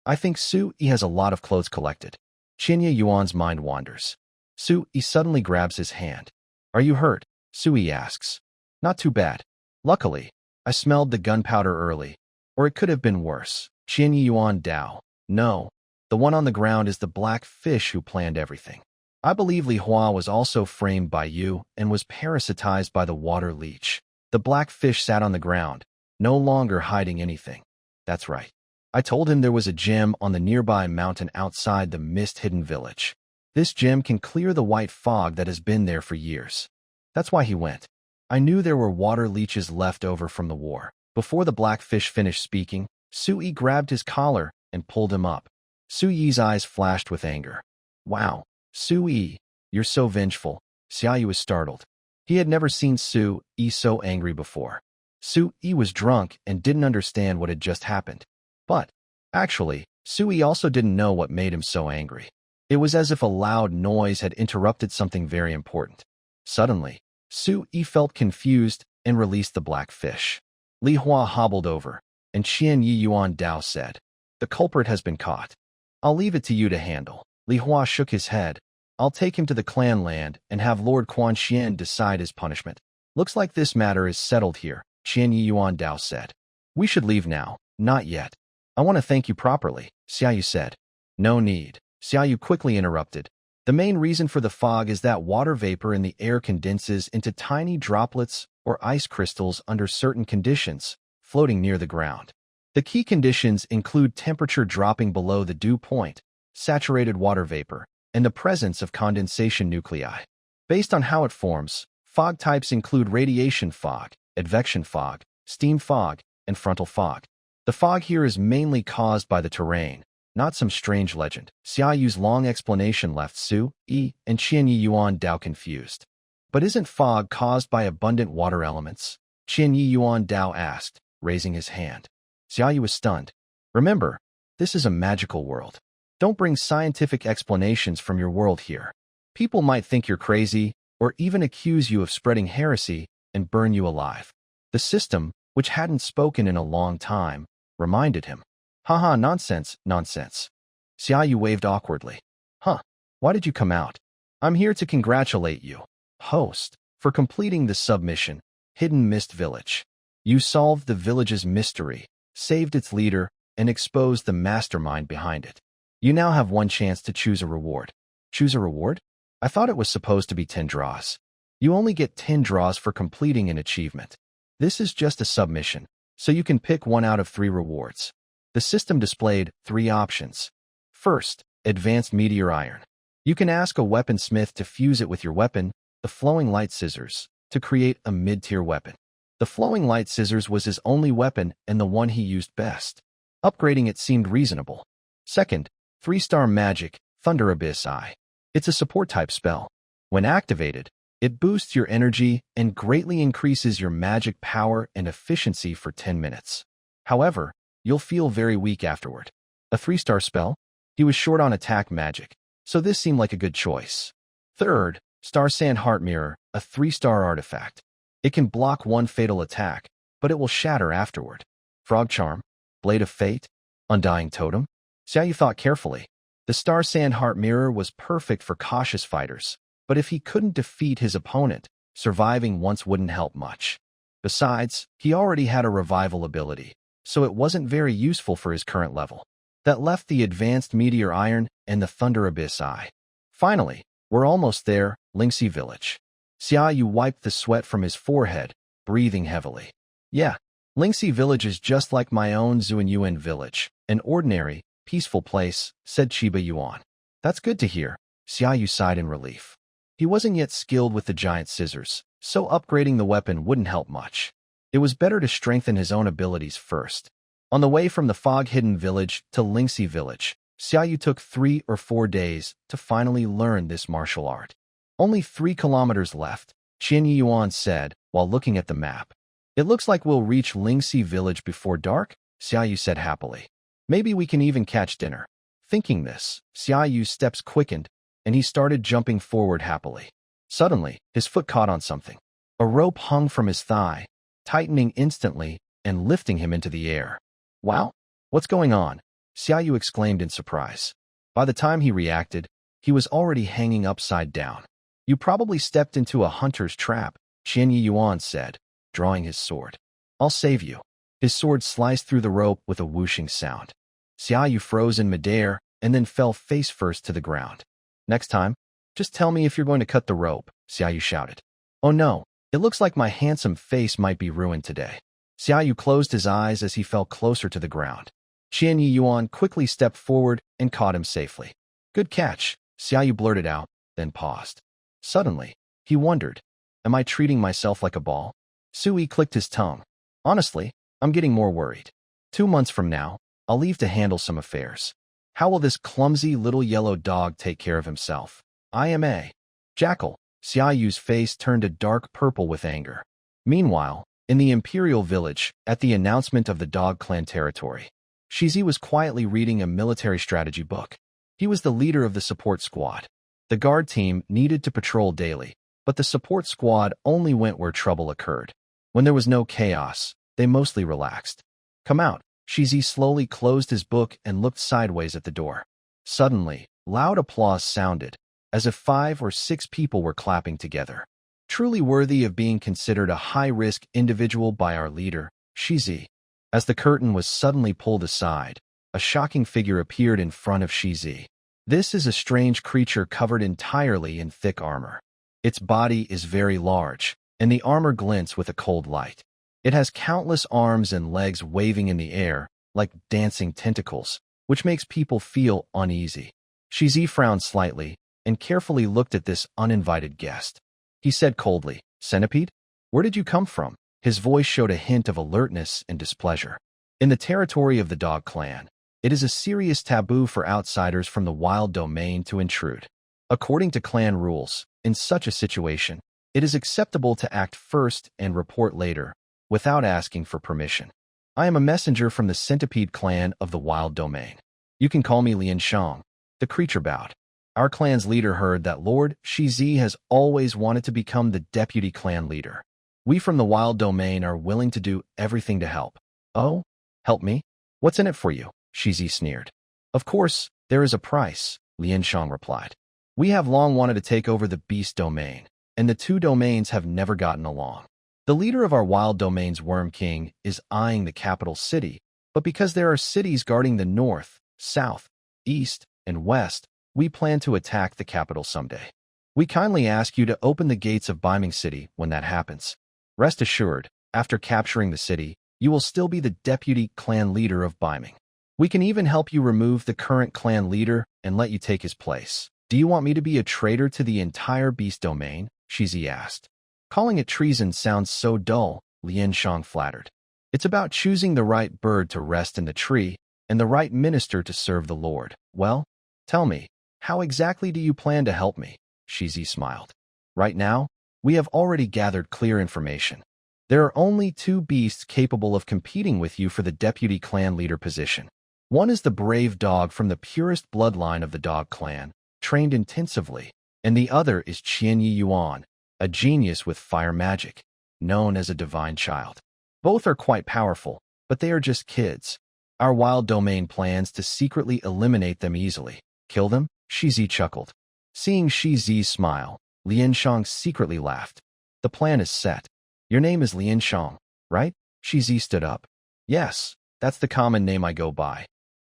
I think Sui has a lot of clothes collected." Xinya Yuan's mind wanders. Sui suddenly grabs his hand. "Are you hurt?" Sui asks. "Not too bad. Luckily, I smelled the gunpowder early, or it could have been worse." Xinya Yuan Dao. "No, the one on the ground is the black fish who planned everything. I believe Li Hua was also framed by you and was parasitized by the water leech. The black fish sat on the ground, no longer hiding anything. That's right. I told him there was a gem on the nearby mountain outside the mist-hidden village. This gem can clear the white fog that has been there for years. That's why he went. I knew there were water leeches left over from the war." Before the black fish finished speaking, Sui grabbed his collar and pulled him up. Sui's eyes flashed with anger. "Wow, Sui, you're so vengeful." Xiaou was startled. He had never seen Sui so angry before. Sui was drunk and didn't understand what had just happened. But, actually, Sui also didn't know what made him so angry. It was as if a loud noise had interrupted something very important. Suddenly, Sui felt confused and released the black fish. Li Hua hobbled over, and Xinya Yuan Dao said, "The culprit has been caught. I'll leave it to you to handle." Li Hua shook his head. "I'll take him to the clan land and have Lord Quan Xian decide his punishment. Looks like this matter is settled here." Qian Yuan Dao said. We should leave now. Not yet. I want to thank you properly, Xiaou said. No need, Xiaou quickly interrupted. The main reason for the fog is that water vapor in the air condenses into tiny droplets or ice crystals under certain conditions, floating near the ground. The key conditions include temperature dropping below the dew point, saturated water vapor, and the presence of condensation nuclei. Based on how it forms, fog types include radiation fog, advection fog, steam fog, and frontal fog. The fog here is mainly caused by the terrain, not some strange legend. Xiaoyu's long explanation left Su, Yi, and Qian Yuan Dao confused. But isn't fog caused by abundant water elements? Qian Yuan Dao asked, raising his hand. Xiaoyu was stunned. Remember, this is a magical world. Don't bring scientific explanations from your world here. People might think you're crazy, or even accuse you of spreading heresy and burn you alive. The system, which hadn't spoken in a long time, reminded him. Haha, nonsense, nonsense. Xiaoyu waved awkwardly. Huh, why did you come out? I'm here to congratulate you, host, for completing the submission, Hidden Mist Village. You solved the village's mystery, saved its leader, and exposed the mastermind behind it. You now have one chance to choose a reward. Choose a reward? I thought it was supposed to be 10 draws. You only get 10 draws for completing an achievement. This is just a submission, so you can pick one out of 3 rewards. The system displayed 3 options. First, advanced meteor iron. You can ask a weaponsmith to fuse it with your weapon, the flowing light scissors, to create a mid-tier weapon. The flowing light scissors was his only weapon and the one he used best. Upgrading it seemed reasonable. Second, 3-star magic, Thunder Abyss Eye. It's a support-type spell. When activated, it boosts your energy and greatly increases your magic power and efficiency for 10 minutes. However, you'll feel very weak afterward. A 3-star spell? He was short on attack magic, so this seemed like a good choice. Third, Star Sand Heart Mirror, a 3-star artifact. It can block one fatal attack, but it will shatter afterward. Frog Charm, Blade of Fate, Undying Totem? Xiaoyu thought carefully. The Star Sand Heart Mirror was perfect for cautious fighters, but if he couldn't defeat his opponent, surviving once wouldn't help much. Besides, he already had a revival ability, so it wasn't very useful for his current level. That left the advanced meteor iron and the Thunder Abyss Eye. Finally, we're almost there, Lingxi Village. Xiaoyu wiped the sweat from his forehead, breathing heavily. Yeah, Lingxi Village is just like my own Zuanyuan village, an ordinary, peaceful place, said Chiba Yuan. That's good to hear, Xiaoyu sighed in relief. He wasn't yet skilled with the giant scissors, so upgrading the weapon wouldn't help much. It was better to strengthen his own abilities first. On the way from the fog-hidden village to Lingxi Village, Xiaoyu took 3 or 4 days to finally learn this martial art. Only 3 kilometers left, Qian Yuan said, while looking at the map. It looks like we'll reach Lingxi Village before dark, Xiaoyu said happily. Maybe we can even catch dinner. Thinking this, Xiaoyu's steps quickened, and he started jumping forward happily. Suddenly, his foot caught on something. A rope hung from his thigh, tightening instantly and lifting him into the air. Wow, what's going on? Xiaoyu exclaimed in surprise. By the time he reacted, he was already hanging upside down. You probably stepped into a hunter's trap, Qian Yuan said, drawing his sword. I'll save you. His sword sliced through the rope with a whooshing sound. Xiaoyu froze in midair and then fell face first to the ground. Next time, just tell me if you're going to cut the rope, Xiaoyu shouted. Oh no, it looks like my handsome face might be ruined today. Xiaoyu closed his eyes as he fell closer to the ground. Qian Yuan quickly stepped forward and caught him safely. Good catch, Xiaoyu blurted out, then paused. Suddenly, he wondered, am I treating myself like a ball? Sui clicked his tongue. Honestly, I'm getting more worried. 2 months from now, I'll leave to handle some affairs. How will this clumsy little yellow dog take care of himself? I am a jackal. Xiaoyu's face turned a dark purple with anger. Meanwhile, in the imperial village, at the announcement of the dog clan territory, Shizi was quietly reading a military strategy book. He was the leader of the support squad. The guard team needed to patrol daily, but the support squad only went where trouble occurred. When there was no chaos, they mostly relaxed. Come out. Shizi slowly closed his book and looked sideways at the door. Suddenly, loud applause sounded, as if 5 or 6 people were clapping together. truly worthy of being considered a high-risk individual by our leader, Shizi. As the curtain was suddenly pulled aside, a shocking figure appeared in front of Shizi. This is a strange creature covered entirely in thick armor. Its body is very large, and the armor glints with a cold light. It has countless arms and legs waving in the air, like dancing tentacles, which makes people feel uneasy. Shizi frowned slightly and carefully looked at this uninvited guest. He said coldly, "Centipede? Where did you come from?" His voice showed a hint of alertness and displeasure. In the territory of the dog clan, it is a serious taboo for outsiders from the wild domain to intrude. According to clan rules, in such a situation, it is acceptable to act first and report later, without asking for permission. I am a messenger from the Centipede clan of the wild domain. You can call me Lian Shang. The creature bowed. Our clan's leader heard that Lord Shizi has always wanted to become the deputy clan leader. We from the wild domain are willing to do everything to help. Oh? Help me? What's in it for you? Shizi sneered. Of course, there is a price, Lian Shang replied. We have long wanted to take over the beast domain, and the two domains have never gotten along. The leader of our wild domain's Worm King is eyeing the capital city, but because there are cities guarding the north, south, east, and west, we plan to attack the capital someday. We kindly ask you to open the gates of Beiming City when that happens. Rest assured, after capturing the city, you will still be the deputy clan leader of Beiming. We can even help you remove the current clan leader and let you take his place. Do you want me to be a traitor to the entire beast domain? Shizi asked. Calling it treason sounds so dull, Lian Shang flattered. It's about choosing the right bird to rest in the tree and the right minister to serve the Lord. Well, tell me, how exactly do you plan to help me? Shizi smiled. Right now, we have already gathered clear information. There are only two beasts capable of competing with you for the deputy clan leader position. One is the brave dog from the purest bloodline of the dog clan, trained intensively, and the other is Qian Yi Yuan, a genius with fire magic, known as a divine child. Both are quite powerful, but they are just kids. Our wild domain plans to secretly eliminate them easily. Kill them? Shizi chuckled. Seeing Shizi smile, Lian Shang secretly laughed. The plan is set. Your name is Lian Shang, right? Shizi stood up. Yes, that's the common name I go by.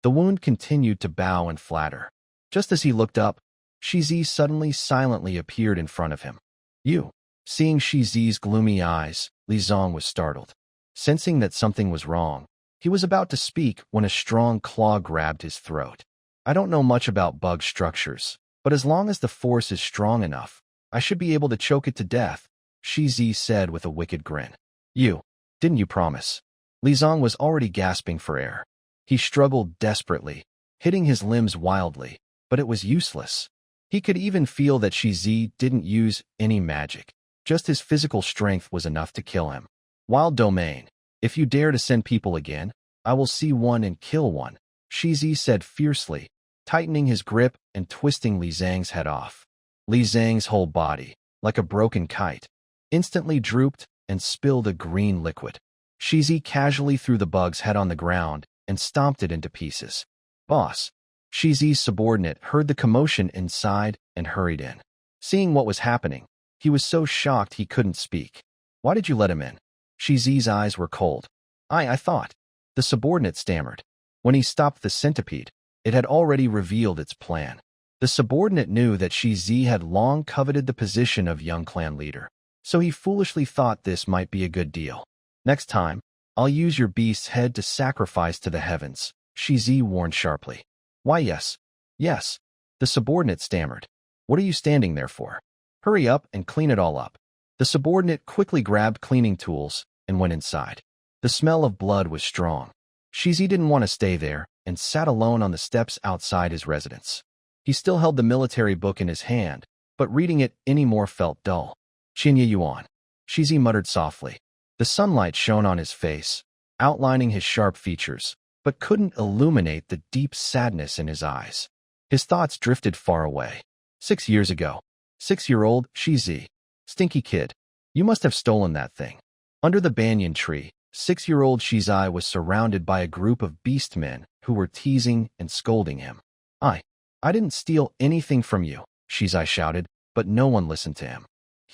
The wound continued to bow and flatter. Just as he looked up, Shizi suddenly silently appeared in front of him. You. Seeing Shizi's gloomy eyes, Li Zong was startled. Sensing that something was wrong, he was about to speak when a strong claw grabbed his throat. I don't know much about bug structures, but as long as the force is strong enough, I should be able to choke it to death, Shizi said with a wicked grin. You. Didn't you promise? Li Zong was already gasping for air. He struggled desperately, hitting his limbs wildly, but it was useless. He could even feel that Shizi didn't use any magic. Just his physical strength was enough to kill him. Wild domain, if you dare to send people again, I will see one and kill one, Shizi said fiercely, tightening his grip and twisting Li Zhang's head off. Li Zhang's whole body, like a broken kite, instantly drooped and spilled a green liquid. Shizi casually threw the bug's head on the ground and stomped it into pieces. Boss. Shizi's subordinate heard the commotion inside and hurried in. Seeing what was happening, he was so shocked he couldn't speak. Why did you let him in? Shizi's eyes were cold. I thought. The subordinate stammered. When he stopped the centipede, it had already revealed its plan. The subordinate knew that Shizi had long coveted the position of young clan leader, so he foolishly thought this might be a good deal. Next time, I'll use your beast's head to sacrifice to the heavens, Shizi warned sharply. Why yes? Yes. The subordinate stammered. What are you standing there for? Hurry up and clean it all up. The subordinate quickly grabbed cleaning tools and went inside. The smell of blood was strong. Shizi didn't want to stay there and sat alone on the steps outside his residence. He still held the military book in his hand, but reading it anymore felt dull. Qian Yuan. Shizi muttered softly. The sunlight shone on his face, outlining his sharp features, but couldn't illuminate the deep sadness in his eyes. His thoughts drifted far away. 6 years ago. 6-year-old Shizi. Stinky kid. You must have stolen that thing. Under the banyan tree, 6-year-old Shizi was surrounded by a group of beastmen who were teasing and scolding him. I didn't steal anything from you, Shizi shouted, but no one listened to him.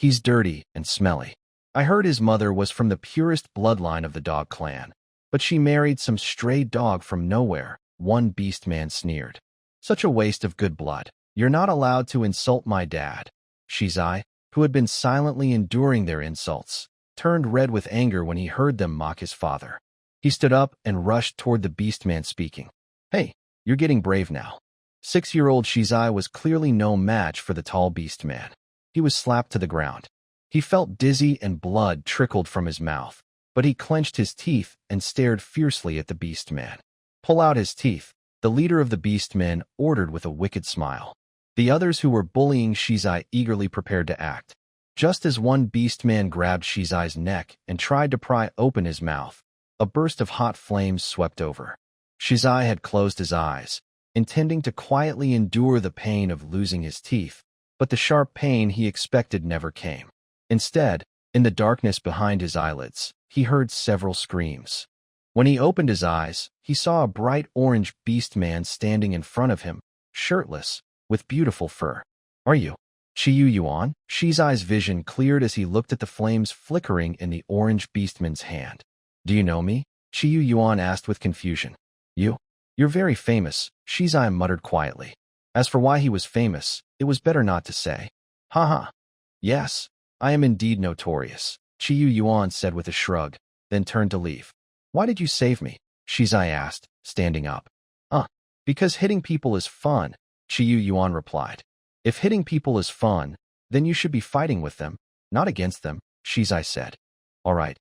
He's dirty and smelly. I heard his mother was from the purest bloodline of the dog clan, but she married some stray dog from nowhere, one beast man sneered. Such a waste of good blood. You're not allowed to insult my dad. Shizai, who had been silently enduring their insults, turned red with anger when he heard them mock his father. He stood up and rushed toward the beast man speaking. Hey, you're getting brave now. 6-year-old Shizai was clearly no match for the tall beast man. He was slapped to the ground. He felt dizzy and blood trickled from his mouth, but he clenched his teeth and stared fiercely at the beast man. Pull out his teeth, the leader of the beast men ordered with a wicked smile. The others who were bullying Shizai eagerly prepared to act. Just as one beast man grabbed Shizai's neck and tried to pry open his mouth, a burst of hot flames swept over. Shizai had closed his eyes, intending to quietly endure the pain of losing his teeth, but the sharp pain he expected never came. Instead, in the darkness behind his eyelids, he heard several screams. When he opened his eyes, he saw a bright orange beast man standing in front of him, shirtless, with beautiful fur. Are you Xiaou Yuan? Shizai's vision cleared as he looked at the flames flickering in the orange beastman's hand. Do you know me? Xiaou Yuan asked with confusion. You're very famous, Shizai muttered quietly. As for why he was famous, it was better not to say. Haha. Yes, I am indeed notorious, Xiaou Yuan said with a shrug, then turned to leave. Why did you save me? Shizai asked, standing up. Because hitting people is fun, Xiaou Yuan replied. If hitting people is fun, then you should be fighting with them, not against them, Shizai said. All right,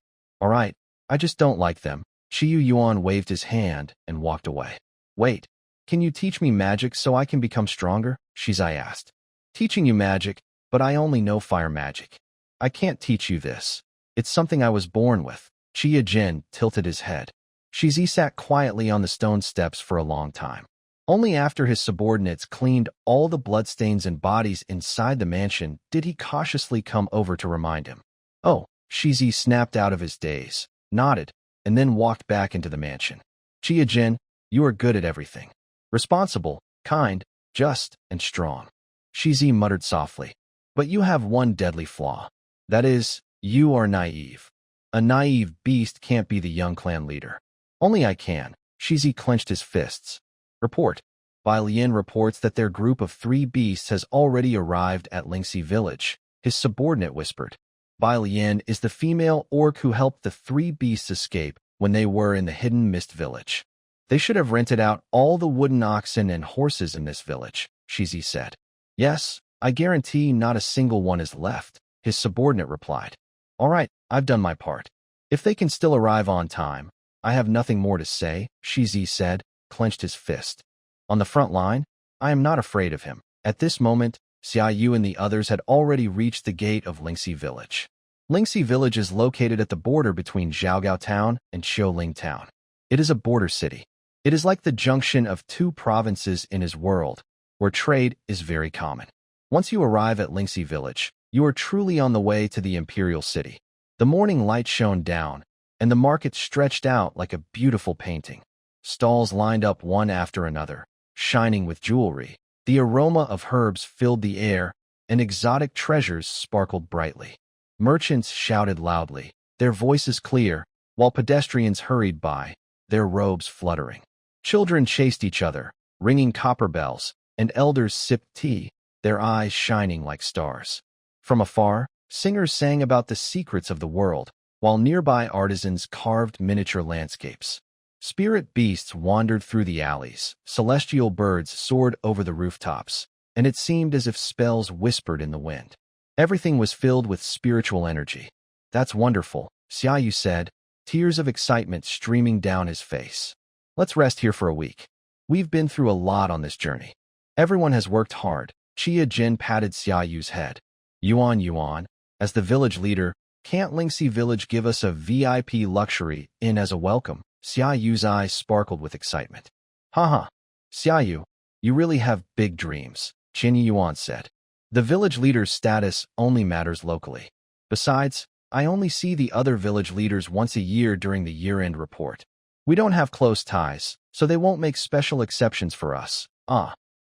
I just don't like them. Xiaou Yuan waved his hand and walked away. Wait, can you teach me magic so I can become stronger? Shizai asked. Teaching you magic, but I only know fire magic. I can't teach you this. It's something I was born with. Chiba Gen tilted his head. Shizai sat quietly on the stone steps for a long time. Only after his subordinates cleaned all the bloodstains and bodies inside the mansion did he cautiously come over to remind him. Oh, Shizai snapped out of his daze, nodded, and then walked back into the mansion. Chiba Gen, you are good at everything. Responsible, kind, just, and strong. Shizai muttered softly. But you have one deadly flaw. That is, you are naive. A naive beast can't be the young clan leader. Only I can. Shizai clenched his fists. Report. Beiming reports that their group of 3 beasts has already arrived at Lingxi village, his subordinate whispered. Beiming is the female orc who helped the 3 beasts escape when they were in the hidden mist village. They should have rented out all the wooden oxen and horses in this village, Shizai said. Yes, I guarantee not a single one is left, his subordinate replied. All right, I've done my part. If they can still arrive on time, I have nothing more to say, Shizai said, clenched his fist. On the front line, I am not afraid of him. At this moment, Xiaou and the others had already reached the gate of Lingxi village. Lingxi village is located at the border between Zhaogao town and Xiaoling town. It is a border city. It is like the junction of 2 provinces in his world, where trade is very common. Once you arrive at Lingxi village, you are truly on the way to the imperial city. The morning light shone down, and the market stretched out like a beautiful painting. Stalls lined up one after another, shining with jewelry. The aroma of herbs filled the air, and exotic treasures sparkled brightly. Merchants shouted loudly, their voices clear, while pedestrians hurried by, their robes fluttering. Children chased each other, ringing copper bells, and elders sipped tea, their eyes shining like stars. From afar, singers sang about the secrets of the world, while nearby artisans carved miniature landscapes. Spirit beasts wandered through the alleys, celestial birds soared over the rooftops, and it seemed as if spells whispered in the wind. Everything was filled with spiritual energy. That's wonderful, Xiaou said, tears of excitement streaming down his face. Let's rest here for a week. We've been through a lot on this journey. Everyone has worked hard. Chiba Gen patted Xiao's head. Yuan, as the village leader, can't Lingxi village give us a VIP luxury inn as a welcome? Xiao's eyes sparkled with excitement. Haha, Xiaou, you really have big dreams, Qin Yuan said. The village leader's status only matters locally. Besides, I only see the other village leaders once a year during the year-end report. We don't have close ties, so they won't make special exceptions for us.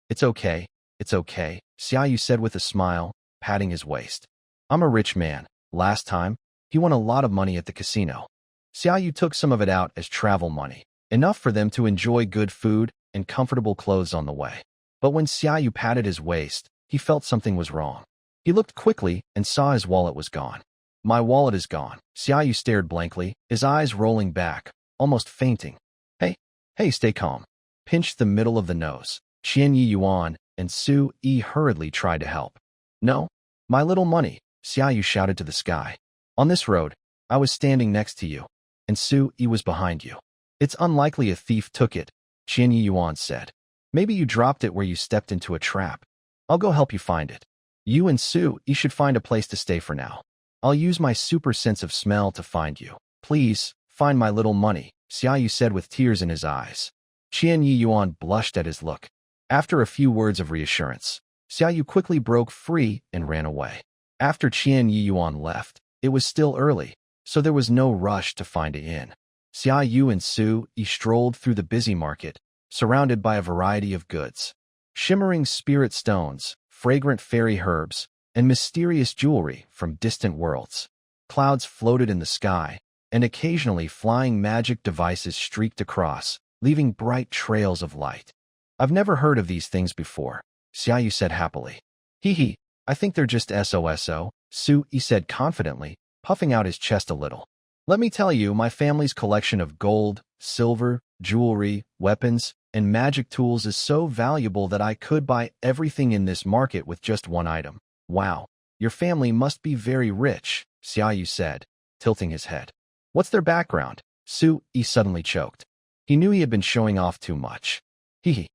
It's okay, Xiaou said with a smile, patting his waist. I'm a rich man. Last time, he won a lot of money at the casino. Xiaou took some of it out as travel money, enough for them to enjoy good food and comfortable clothes on the way. But when Xiaou patted his waist, he felt something was wrong. He looked quickly and saw his wallet was gone. My wallet is gone. Xiaou stared blankly, his eyes rolling back, almost fainting. Hey, stay calm. Pinched the middle of the nose. Qian Yi Yuan and Su Yi hurriedly tried to help. No, my little money, Xiaou shouted to the sky. On this road, I was standing next to you, and Su Yi was behind you. It's unlikely a thief took it, Qian Yi Yuan said. Maybe you dropped it where you stepped into a trap. I'll go help you find it. You and Su Yi should find a place to stay for now. I'll use my super sense of smell to find you. Please, find my little money, Xiaou said with tears in his eyes. Qian Yi Yuan blushed at his look. After a few words of reassurance, Xiaou quickly broke free and ran away. After Qian Yi Yuan left, it was still early, so there was no rush to find an inn. Xiaou and Su Yi strolled through the busy market, surrounded by a variety of goods. Shimmering spirit stones, fragrant fairy herbs, and mysterious jewelry from distant worlds. Clouds floated in the sky, and occasionally flying magic devices streaked across, leaving bright trails of light. I've never heard of these things before, Xiaou said happily. Hee, I think they're just SOSO, Su Yi said confidently, puffing out his chest a little. Let me tell you, my family's collection of gold, silver, jewelry, weapons, and magic tools is so valuable that I could buy everything in this market with just one item. Wow, your family must be very rich, Xiaou said, tilting his head. What's their background? Su Yi suddenly choked. He knew he had been showing off too much. Hee.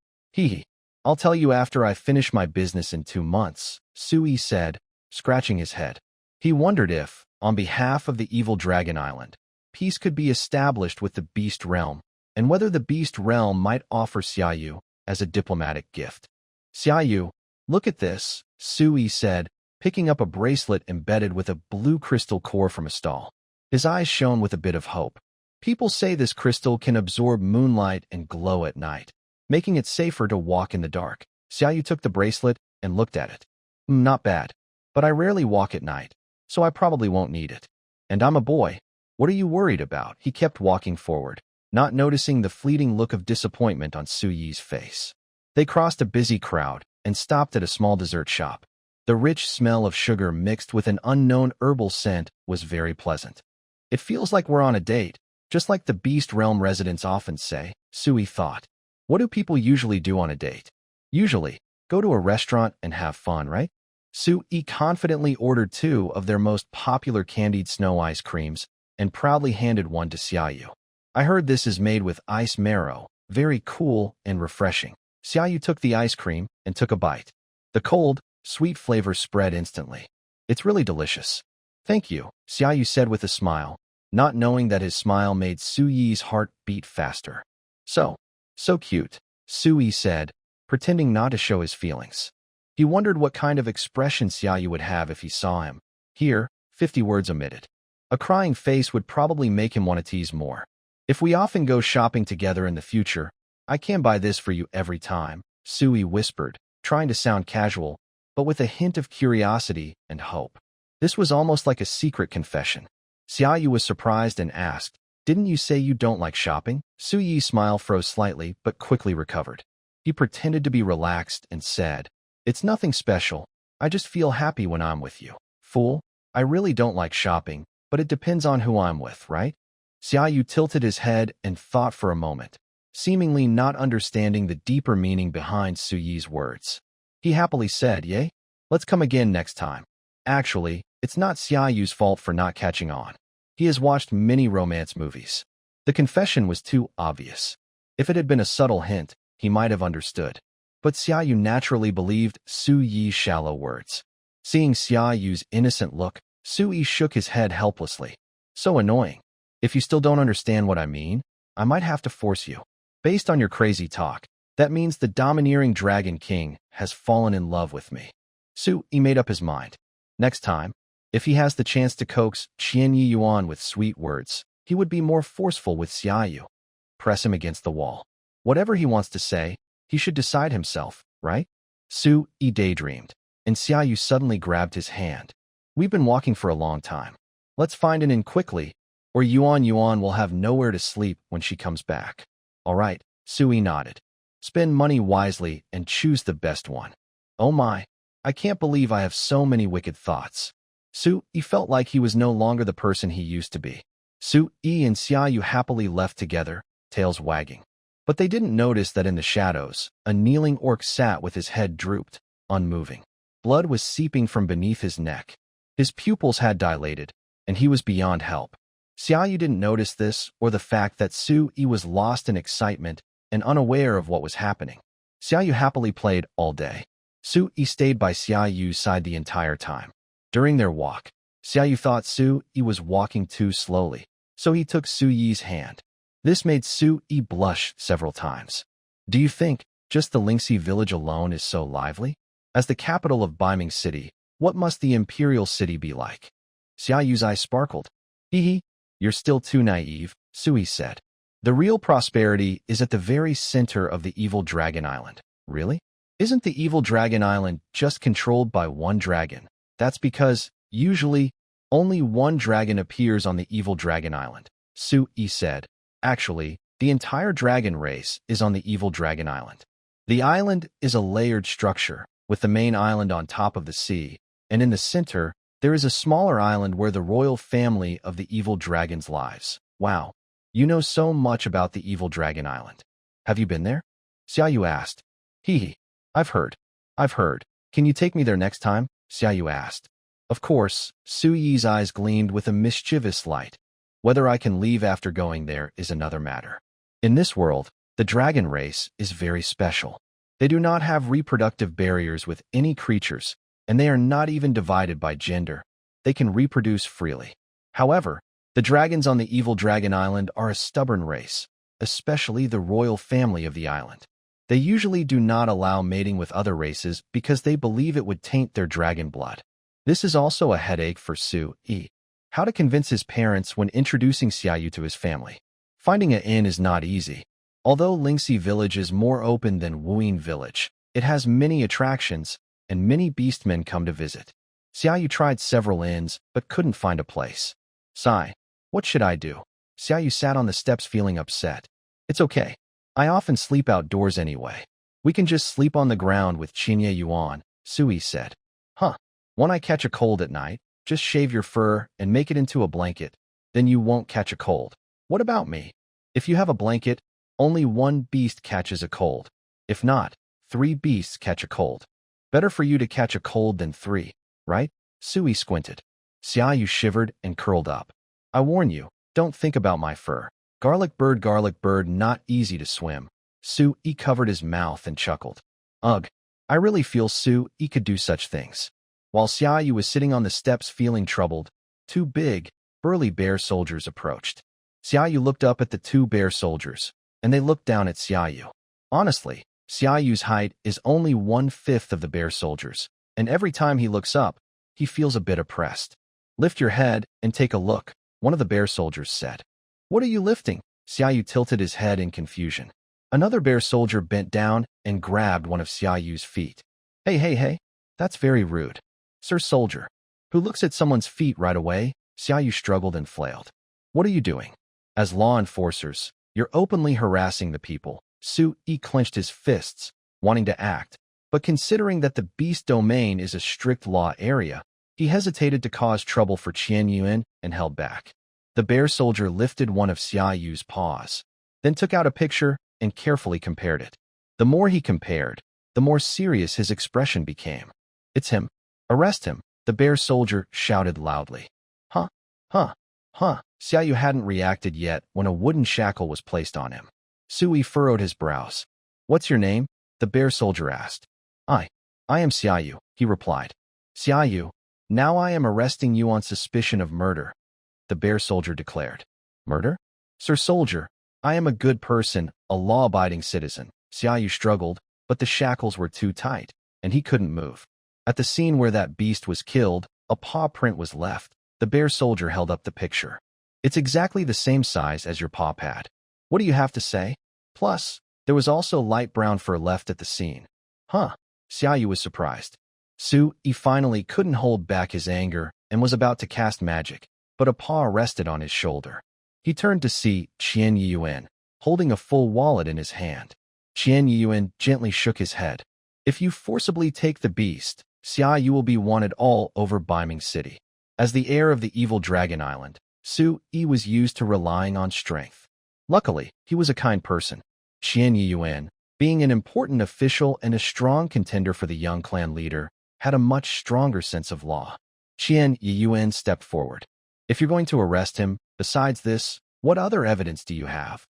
I'll tell you after I finish my business in 2 months, Su Yi said, scratching his head. He wondered if, on behalf of the evil Dragon Island, peace could be established with the Beast Realm, and whether the Beast Realm might offer Xiaou as a diplomatic gift. Xiaou, look at this, Su Yi said, picking up a bracelet embedded with a blue crystal core from a stall. His eyes shone with a bit of hope. People say this crystal can absorb moonlight and glow at night, making it safer to walk in the dark. Xiaou took the bracelet and looked at it. Not bad, but I rarely walk at night, so I probably won't need it. And I'm a boy. What are you worried about? He kept walking forward, not noticing the fleeting look of disappointment on Su Yi's face. They crossed a busy crowd and stopped at a small dessert shop. The rich smell of sugar mixed with an unknown herbal scent was very pleasant. It feels like we're on a date, just like the Beast Realm residents often say, Su Yi thought. What do people usually do on a date? Usually, go to a restaurant and have fun, right? Su Yi confidently ordered 2 of their most popular candied snow ice creams and proudly handed one to Xiaou. I heard this is made with ice marrow, very cool and refreshing. Xiaou took the ice cream and took a bite. The cold, sweet flavor spread instantly. It's really delicious. Thank you, Xiaou said with a smile, not knowing that his smile made Su Yi's heart beat faster. So cute, Su Yi said, pretending not to show his feelings. He wondered what kind of expression Xiaou would have if he saw him. Here, 50 words omitted. A crying face would probably make him want to tease more. If we often go shopping together in the future, I can buy this for you every time, Su Yi whispered, trying to sound casual, but with a hint of curiosity and hope. This was almost like a secret confession. Xiaou was surprised and asked, Didn't you say you don't like shopping? Su Yi's smile froze slightly, but quickly recovered. He pretended to be relaxed and said, It's nothing special. I just feel happy when I'm with you. Fool, I really don't like shopping, but it depends on who I'm with, right? Xiaou tilted his head and thought for a moment, seemingly not understanding the deeper meaning behind Su Yi's words. He happily said, Yay? Let's come again next time. Actually, it's not Xiao's fault for not catching on. He has watched many romance movies. The confession was too obvious. If it had been a subtle hint, he might have understood. But Xiaou naturally believed Su Yi's shallow words. Seeing Xiao's innocent look, Su Yi shook his head helplessly. So annoying. If you still don't understand what I mean, I might have to force you. Based on your crazy talk, that means the domineering Dragon King has fallen in love with me. Su Yi made up his mind. Next time, if he has the chance to coax Qian Yi Yuan with sweet words, he would be more forceful with Xiaou. Press him against the wall. Whatever he wants to say, he should decide himself, right? Su Yi daydreamed, and Xiaou suddenly grabbed his hand. We've been walking for a long time. Let's find an inn quickly, or Yuan will have nowhere to sleep when she comes back. All right, Sui nodded. Spend money wisely and choose the best one. Oh my, I can't believe I have so many wicked thoughts. Sui felt like he was no longer the person he used to be. Sui and Xiaou happily left together, tails wagging. But they didn't notice that in the shadows, a kneeling orc sat with his head drooped, unmoving. Blood was seeping from beneath his neck. His pupils had dilated, and he was beyond help. Xiaou didn't notice this or the fact that Sui was lost in excitement and unaware of what was happening. Xiaou happily played all day. Sui stayed by Xiaou's side the entire time. During their walk, Xiaou thought Sui was walking too slowly, so he took Sui's hand. This made Sui blush several times. Do you think just the Lingxi village alone is so lively? As the capital of Beiming City, what must the imperial city be like? Xiao's eyes sparkled. Hee, you're still too naive, Sui said. The real prosperity is at the very center of the evil dragon island. Really? Isn't the evil dragon island just controlled by one dragon? That's because, usually, only one dragon appears on the evil dragon island, Sui said. Actually, the entire dragon race is on the evil dragon island. The island is a layered structure, with the main island on top of the sea, and in the center, there is a smaller island where the royal family of the evil dragons lives. Wow, you know so much about the evil dragon island. Have you been there? Xiaou asked. Hee, I've heard. Can you take me there next time? Xiaou asked. Of course, Sui's eyes gleamed with a mischievous light. Whether I can leave after going there is another matter. In this world, the dragon race is very special. They do not have reproductive barriers with any creatures, and they are not even divided by gender. They can reproduce freely. However, the dragons on the evil dragon island are a stubborn race, especially the royal family of the island. They usually do not allow mating with other races because they believe it would taint their dragon blood. This is also a headache for Sui. How to convince his parents when introducing Xiaou to his family. Finding an inn is not easy. Although Lingxi village is more open than Wuyin village, it has many attractions, and many beastmen come to visit. Xiaou tried several inns, but couldn't find a place. Sigh, what should I do? Xiaou sat on the steps feeling upset. It's okay. I often sleep outdoors anyway. We can just sleep on the ground with Qinya Yuan, Sui said. Huh. When I catch a cold at night, just shave your fur and make it into a blanket. Then you won't catch a cold. What about me? If you have a blanket, only one beast catches a cold. If not, 3 beasts catch a cold. Better for you to catch a cold than 3, right? Sui squinted. Xiaou shivered and curled up. I warn you, don't think about my fur. Garlic bird, not easy to swim. Sui covered his mouth and chuckled. Ugh, I really feel Sui could do such things. While Xiaou was sitting on the steps feeling troubled, 2 big, burly bear soldiers approached. Xiaou looked up at the 2 bear soldiers, and they looked down at Xiaou. Honestly, Xiao's height is only 1/5 of the bear soldiers, and every time he looks up, he feels a bit oppressed. Lift your head and take a look, one of the bear soldiers said. What are you lifting? Xiaou tilted his head in confusion. Another bear soldier bent down and grabbed one of Xiao's feet. Hey, that's very rude. Sir Soldier, who looks at someone's feet right away? Xiaou struggled and flailed. What are you doing? As law enforcers, you're openly harassing the people. Sui clenched his fists, wanting to act, but considering that the beast domain is a strict law area, he hesitated to cause trouble for Qian Yuan and held back. The bear soldier lifted one of Xiao's paws, then took out a picture and carefully compared it. The more he compared, the more serious his expression became. It's him. Arrest him, the bear soldier shouted loudly. Huh. Xiaou hadn't reacted yet when a wooden shackle was placed on him. Sui furrowed his brows. What's your name? The bear soldier asked. I am Xiaou, he replied. Xiaou, now I am arresting you on suspicion of murder, the bear soldier declared. Murder? Sir Soldier, I am a good person, a law-abiding citizen. Xiaou struggled, but the shackles were too tight, and he couldn't move. At the scene where that beast was killed, a paw print was left. The bear soldier held up the picture. It's exactly the same size as your paw pad. What do you have to say? Plus, there was also light brown fur left at the scene. Huh. Xiaou was surprised. Sui finally couldn't hold back his anger and was about to cast magic, but a paw rested on his shoulder. He turned to see Qian Yiyuan, holding a full wallet in his hand. Qian Yiyuan gently shook his head. If you forcibly take the beast, Xiaou, you will be wanted all over Beiming City. As the heir of the evil Dragon Island, Su Yi was used to relying on strength. Luckily, he was a kind person. Qian Yiyuan, being an important official and a strong contender for the young clan leader, had a much stronger sense of law. Qian Yiyuan stepped forward. If you're going to arrest him, besides this, what other evidence do you have?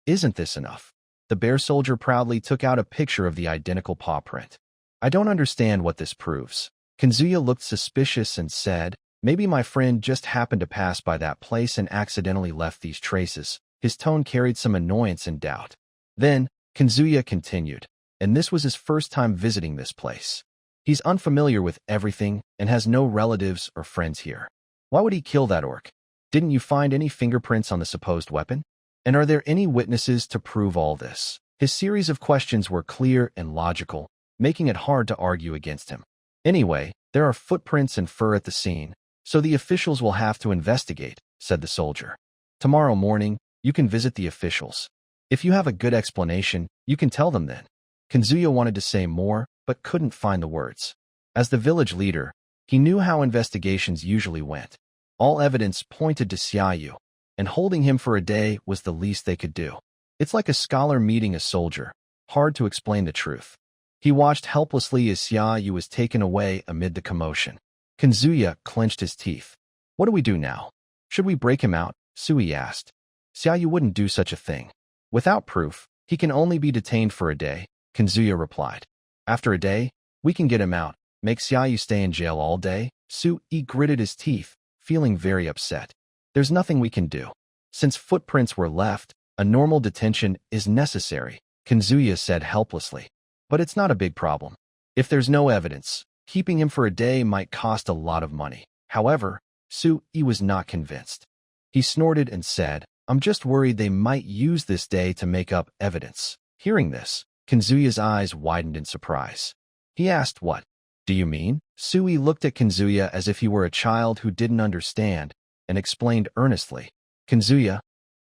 Isn't this enough? The bear soldier proudly took out a picture of the identical paw print. I don't understand what this proves. Kanzuya looked suspicious and said, maybe my friend just happened to pass by that place and accidentally left these traces. His tone carried some annoyance and doubt. Then, Kanzuya continued, and this was his first time visiting this place. He's unfamiliar with everything and has no relatives or friends here. Why would he kill that orc? Didn't you find any fingerprints on the supposed weapon? And are there any witnesses to prove all this? His series of questions were clear and logical, making it hard to argue against him. Anyway, there are footprints and fur at the scene, so the officials will have to investigate, said the soldier. Tomorrow morning, you can visit the officials. If you have a good explanation, you can tell them then. Kanzuya wanted to say more, but couldn't find the words. As the village leader, he knew how investigations usually went. All evidence pointed to Xiaou, and holding him for a day was the least they could do. It's like a scholar meeting a soldier, hard to explain the truth. He watched helplessly as Xiaou was taken away amid the commotion. Kanzuya clenched his teeth. What do we do now? Should we break him out? Sui asked. Xiaou wouldn't do such a thing. Without proof, he can only be detained for a day, Kanzuya replied. After a day, we can get him out. Make Xiaou stay in jail all day? Sui gritted his teeth, feeling very upset. There's nothing we can do. Since footprints were left, a normal detention is necessary, Kanzuya said helplessly. But it's not a big problem. If there's no evidence, keeping him for a day might cost a lot of money. However, Sui was not convinced. He snorted and said, I'm just worried they might use this day to make up evidence. Hearing this, Kanzuya's eyes widened in surprise. He asked, what do you mean? Sui looked at Kanzuya as if he were a child who didn't understand, and explained earnestly, Kanzuya,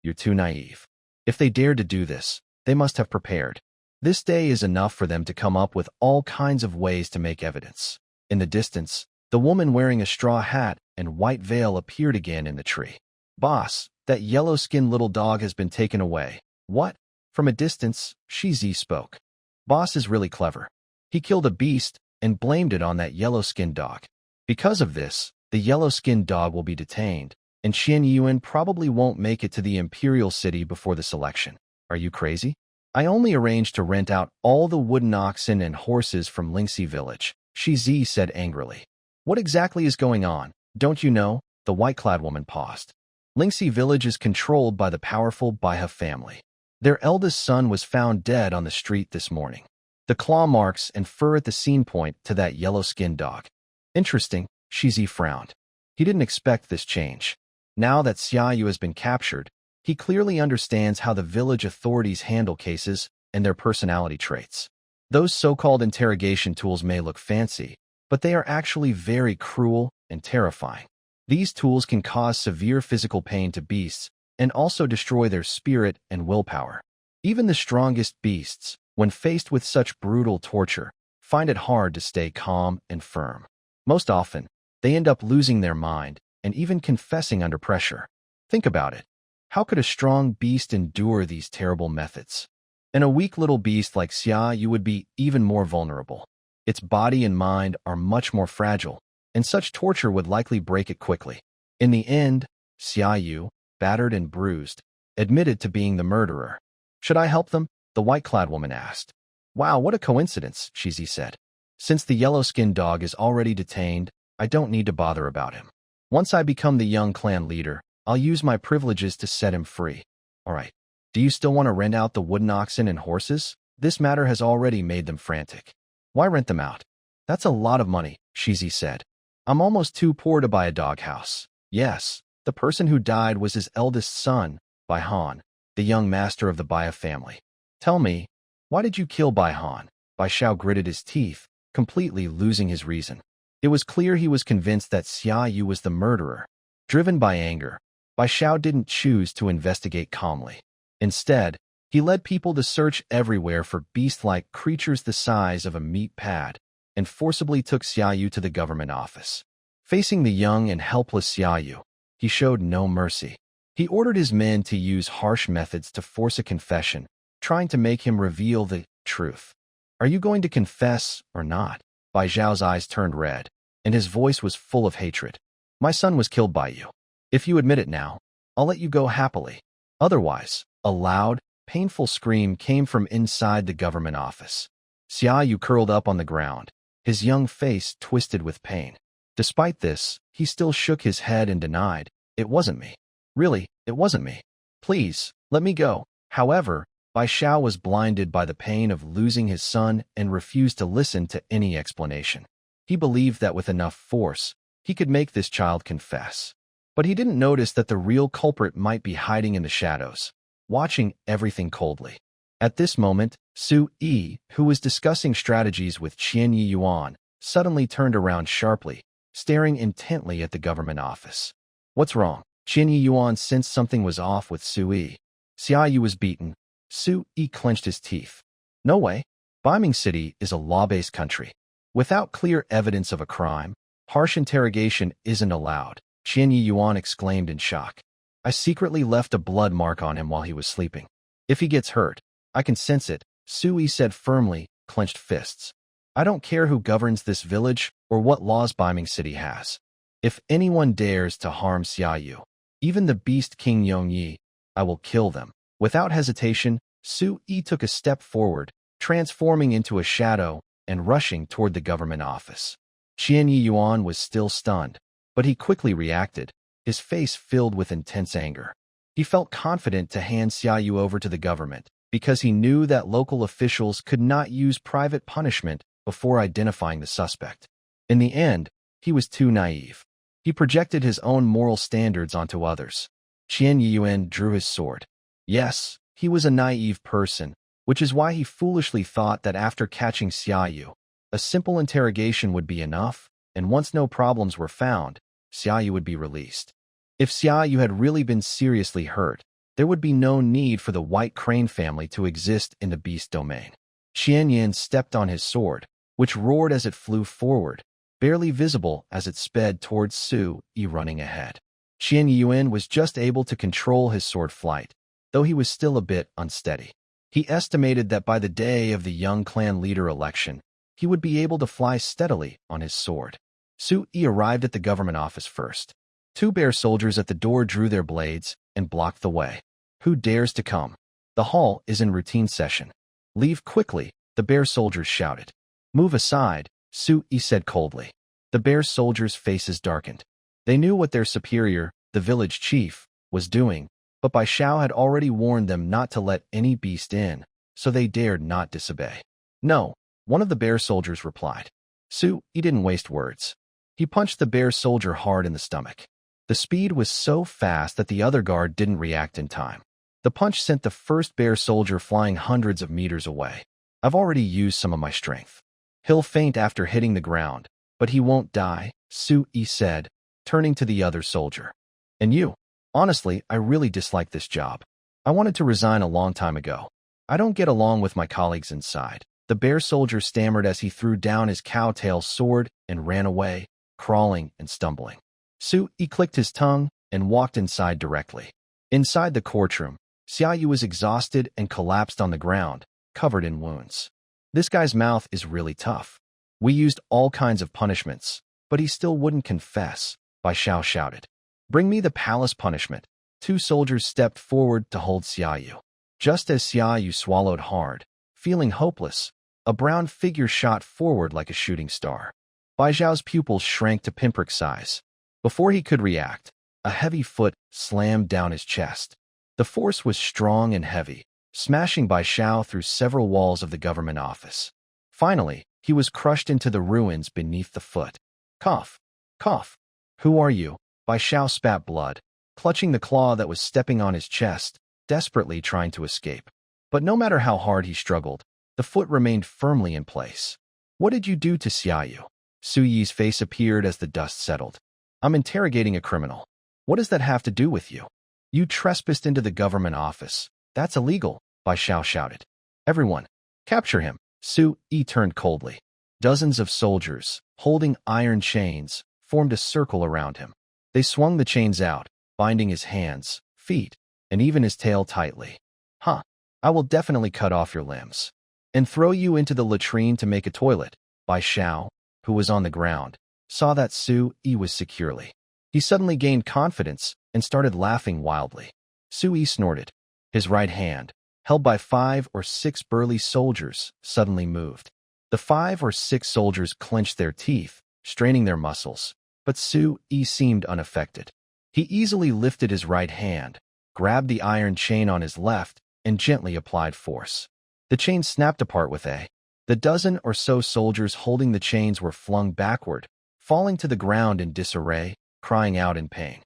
you're too naive. If they dared to do this, they must have prepared. This day is enough for them to come up with all kinds of ways to make evidence. In the distance, the woman wearing a straw hat and white veil appeared again in the tree. Boss, that yellow-skinned little dog has been taken away. What? From a distance, Shizi spoke. Boss is really clever. He killed a beast and blamed it on that yellow-skinned dog. Because of this, the yellow-skinned dog will be detained, and Qian Yuan probably won't make it to the imperial city before the selection. Are you crazy? I only arranged to rent out all the wooden oxen and horses from Lingxi village, Shizi said angrily. What exactly is going on? Don't you know? The white-clad woman paused. Lingxi village is controlled by the powerful Baihe family. Their eldest son was found dead on the street this morning. The claw marks and fur at the scene point to that yellow-skinned dog. Interesting, Shizi frowned. He didn't expect this change. Now that Xiaou has been captured, he clearly understands how the village authorities handle cases and their personality traits. Those so-called interrogation tools may look fancy, but they are actually very cruel and terrifying. These tools can cause severe physical pain to beasts and also destroy their spirit and willpower. Even the strongest beasts, when faced with such brutal torture, find it hard to stay calm and firm. Most often, they end up losing their mind and even confessing under pressure. Think about it. How could a strong beast endure these terrible methods? And a weak little beast like Xiaou would be even more vulnerable. Its body and mind are much more fragile, and such torture would likely break it quickly. In the end, Xiaou, battered and bruised, admitted to being the murderer. Should I help them? The white-clad woman asked. Wow, what a coincidence, Shizi said. Since the yellow-skinned dog is already detained, I don't need to bother about him. Once I become the young clan leader, I'll use my privileges to set him free. All right. Do you still want to rent out the wooden oxen and horses? This matter has already made them frantic. Why rent them out? That's a lot of money, Shizi said. I'm almost too poor to buy a doghouse. Yes, the person who died was his eldest son, Baihan, the young master of the Baihe family. Tell me, why did you kill Baihan? Bai Xiao gritted his teeth, completely losing his reason. It was clear he was convinced that Xiaou was the murderer. Driven by anger, Xiao didn't choose to investigate calmly. Instead, he led people to search everywhere for beast-like creatures the size of a meat pad and forcibly took Xiaou to the government office. Facing the young and helpless Xiaou, he showed no mercy. He ordered his men to use harsh methods to force a confession, trying to make him reveal the truth. "Are you going to confess or not?" Bai Zhao's eyes turned red, and his voice was full of hatred. "My son was killed by you. If you admit it now, I'll let you go happily. Otherwise," a loud, painful scream came from inside the government office. Xiaou curled up on the ground, his young face twisted with pain. Despite this, he still shook his head and denied, "It wasn't me. Really, it wasn't me. Please, let me go." However, Bai Zhao was blinded by the pain of losing his son and refused to listen to any explanation. He believed that with enough force, he could make this child confess. But he didn't notice that the real culprit might be hiding in the shadows, watching everything coldly. At this moment, Su Yi, who was discussing strategies with Qian Yi Yuan, suddenly turned around sharply, staring intently at the government office. "What's wrong?" Qian Yi Yuan sensed something was off with Su Yi. Xiaou was beaten. Su Yi clenched his teeth. "No way. Beiming City is a law-based country. Without clear evidence of a crime, harsh interrogation isn't allowed," Qian Yi Yuan exclaimed in shock. "I secretly left a blood mark on him while he was sleeping. If he gets hurt, I can sense it," Su Yi said firmly, clenched fists. "I don't care who governs this village or what laws Beiming City has. If anyone dares to harm Xiaou, even the beast King Yongyi, I will kill them." Without hesitation, Su Yi took a step forward, transforming into a shadow and rushing toward the government office. Qian Yi Yuan was still stunned, but he quickly reacted, his face filled with intense anger. He felt confident to hand Xiaou over to the government because he knew that local officials could not use private punishment before identifying the suspect. In the end, he was too naive. He projected his own moral standards onto others. Qian Yi Yuan drew his sword. Yes, he was a naive person, which is why he foolishly thought that after catching Xiaou, a simple interrogation would be enough, and once no problems were found, Xiaou would be released. If Xiaou had really been seriously hurt, there would be no need for the White Crane family to exist in the beast domain. Qian Yin stepped on his sword, which roared as it flew forward, barely visible as it sped towards Su Yi running ahead. Qian Yuan was just able to control his sword flight, though he was still a bit unsteady. He estimated that by the day of the young clan leader election, he would be able to fly steadily on his sword. Su Yi arrived at the government office first. Two bear soldiers at the door drew their blades and blocked the way. "Who dares to come? The hall is in routine session. Leave quickly," the bear soldiers shouted. "Move aside," Su Yi said coldly. The bear soldiers' faces darkened. They knew what their superior, the village chief, was doing, but Bai Zhao had already warned them not to let any beast in, so they dared not disobey. "No," one of the bear soldiers replied. Su Yi didn't waste words. He punched the bear soldier hard in the stomach. The speed was so fast that the other guard didn't react in time. The punch sent the first bear soldier flying hundreds of meters away. "I've already used some of my strength. He'll faint after hitting the ground, but he won't die," Su Yi said, turning to the other soldier. "And you? Honestly, I really dislike this job. I wanted to resign a long time ago. I don't get along with my colleagues inside." The bear soldier stammered as he threw down his cowtail sword and ran away, crawling and stumbling. Su Yi clicked his tongue and walked inside directly. Inside the courtroom, Xiaou was exhausted and collapsed on the ground, covered in wounds. "This guy's mouth is really tough. We used all kinds of punishments, but he still wouldn't confess," Bai Zhao shouted. "Bring me the palace punishment." Two soldiers stepped forward to hold Xiaou. Just as Xiaou swallowed hard, feeling hopeless, a brown figure shot forward like a shooting star. Bai Zhao's pupils shrank to pinprick size. Before he could react, a heavy foot slammed down his chest. The force was strong and heavy, smashing Bai Zhao through several walls of the government office. Finally, he was crushed into the ruins beneath the foot. Cough, cough. "Who are you?" Bai Zhao spat blood, clutching the claw that was stepping on his chest, desperately trying to escape. But no matter how hard he struggled, the foot remained firmly in place. "What did you do to Xiaou?" Su Yi's face appeared as the dust settled. I'm interrogating a criminal. What does that have to do with you? You trespassed into the government office. That's illegal, Bai Xiao shouted. Everyone, capture him. Su Yi turned coldly. Dozens of soldiers, holding iron chains, formed a circle around him. They swung the chains out, binding his hands, feet, and even his tail tightly. Huh, I will definitely cut off your limbs. And throw you into the latrine to make a toilet. Bai Xiao, who was on the ground, saw that Su Yi was securely. He suddenly gained confidence and started laughing wildly. Su Yi snorted. His right hand, held by 5 or 6 burly soldiers, suddenly moved. The 5 or 6 soldiers clenched their teeth, straining their muscles, but Su Yi seemed unaffected. He easily lifted his right hand, grabbed the iron chain on his left, and gently applied force. The chain snapped apart with a. The dozen or so soldiers holding the chains were flung backward, falling to the ground in disarray, crying out in pain.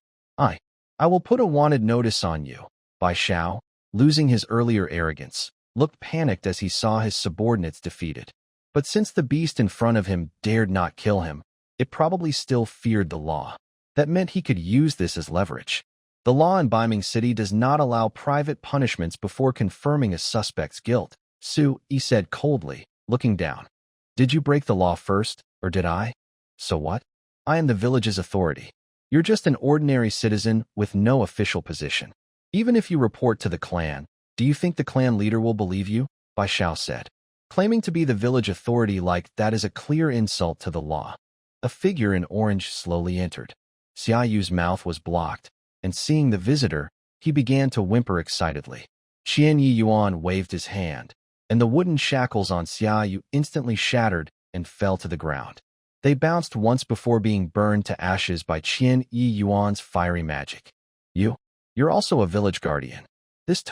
I will put a wanted notice on you. Bai Xiao, losing his earlier arrogance, looked panicked as he saw his subordinates defeated. But since the beast in front of him dared not kill him, it probably still feared the law. That meant he could use this as leverage. The law in Beiming City does not allow private punishments before confirming a suspect's guilt, Su Yi said coldly, looking down. Did you break the law first, or did I? So what? I am the village's authority. You're just an ordinary citizen with no official position. Even if you report to the clan, do you think the clan leader will believe you? Bai Xiao said. Claiming to be the village authority like that is a clear insult to the law. A figure in orange slowly entered. Xiao's mouth was blocked, and seeing the visitor, he began to whimper excitedly. Qian Yi Yuan waved his hand, and the wooden shackles on Xiao instantly shattered and fell to the ground. They bounced once before being burned to ashes by Qian Yi Yuan's fiery magic. You're also a village guardian. This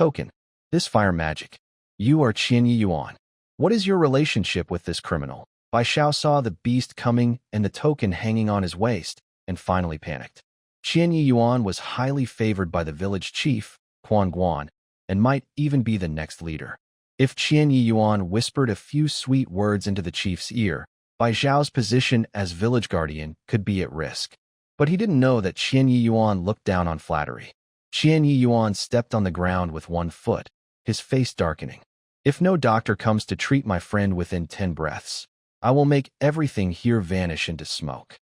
fire magic. You are Qian Yi Yuan. What is your relationship with this criminal? Bai Xiao saw the beast coming and the token hanging on his waist, and finally panicked. Qian Yi Yuan was highly favored by the village chief, Quan Guan, and might even be the next leader. If Qian Yi Yuan whispered a few sweet words into the chief's ear, Bai Xiao's position as village guardian could be at risk. But he didn't know that Qian Yi Yuan looked down on flattery. Qian Yi Yuan stepped on the ground with one foot, his face darkening. If no doctor comes to treat my friend within 10 breaths, I will make everything here vanish into smoke.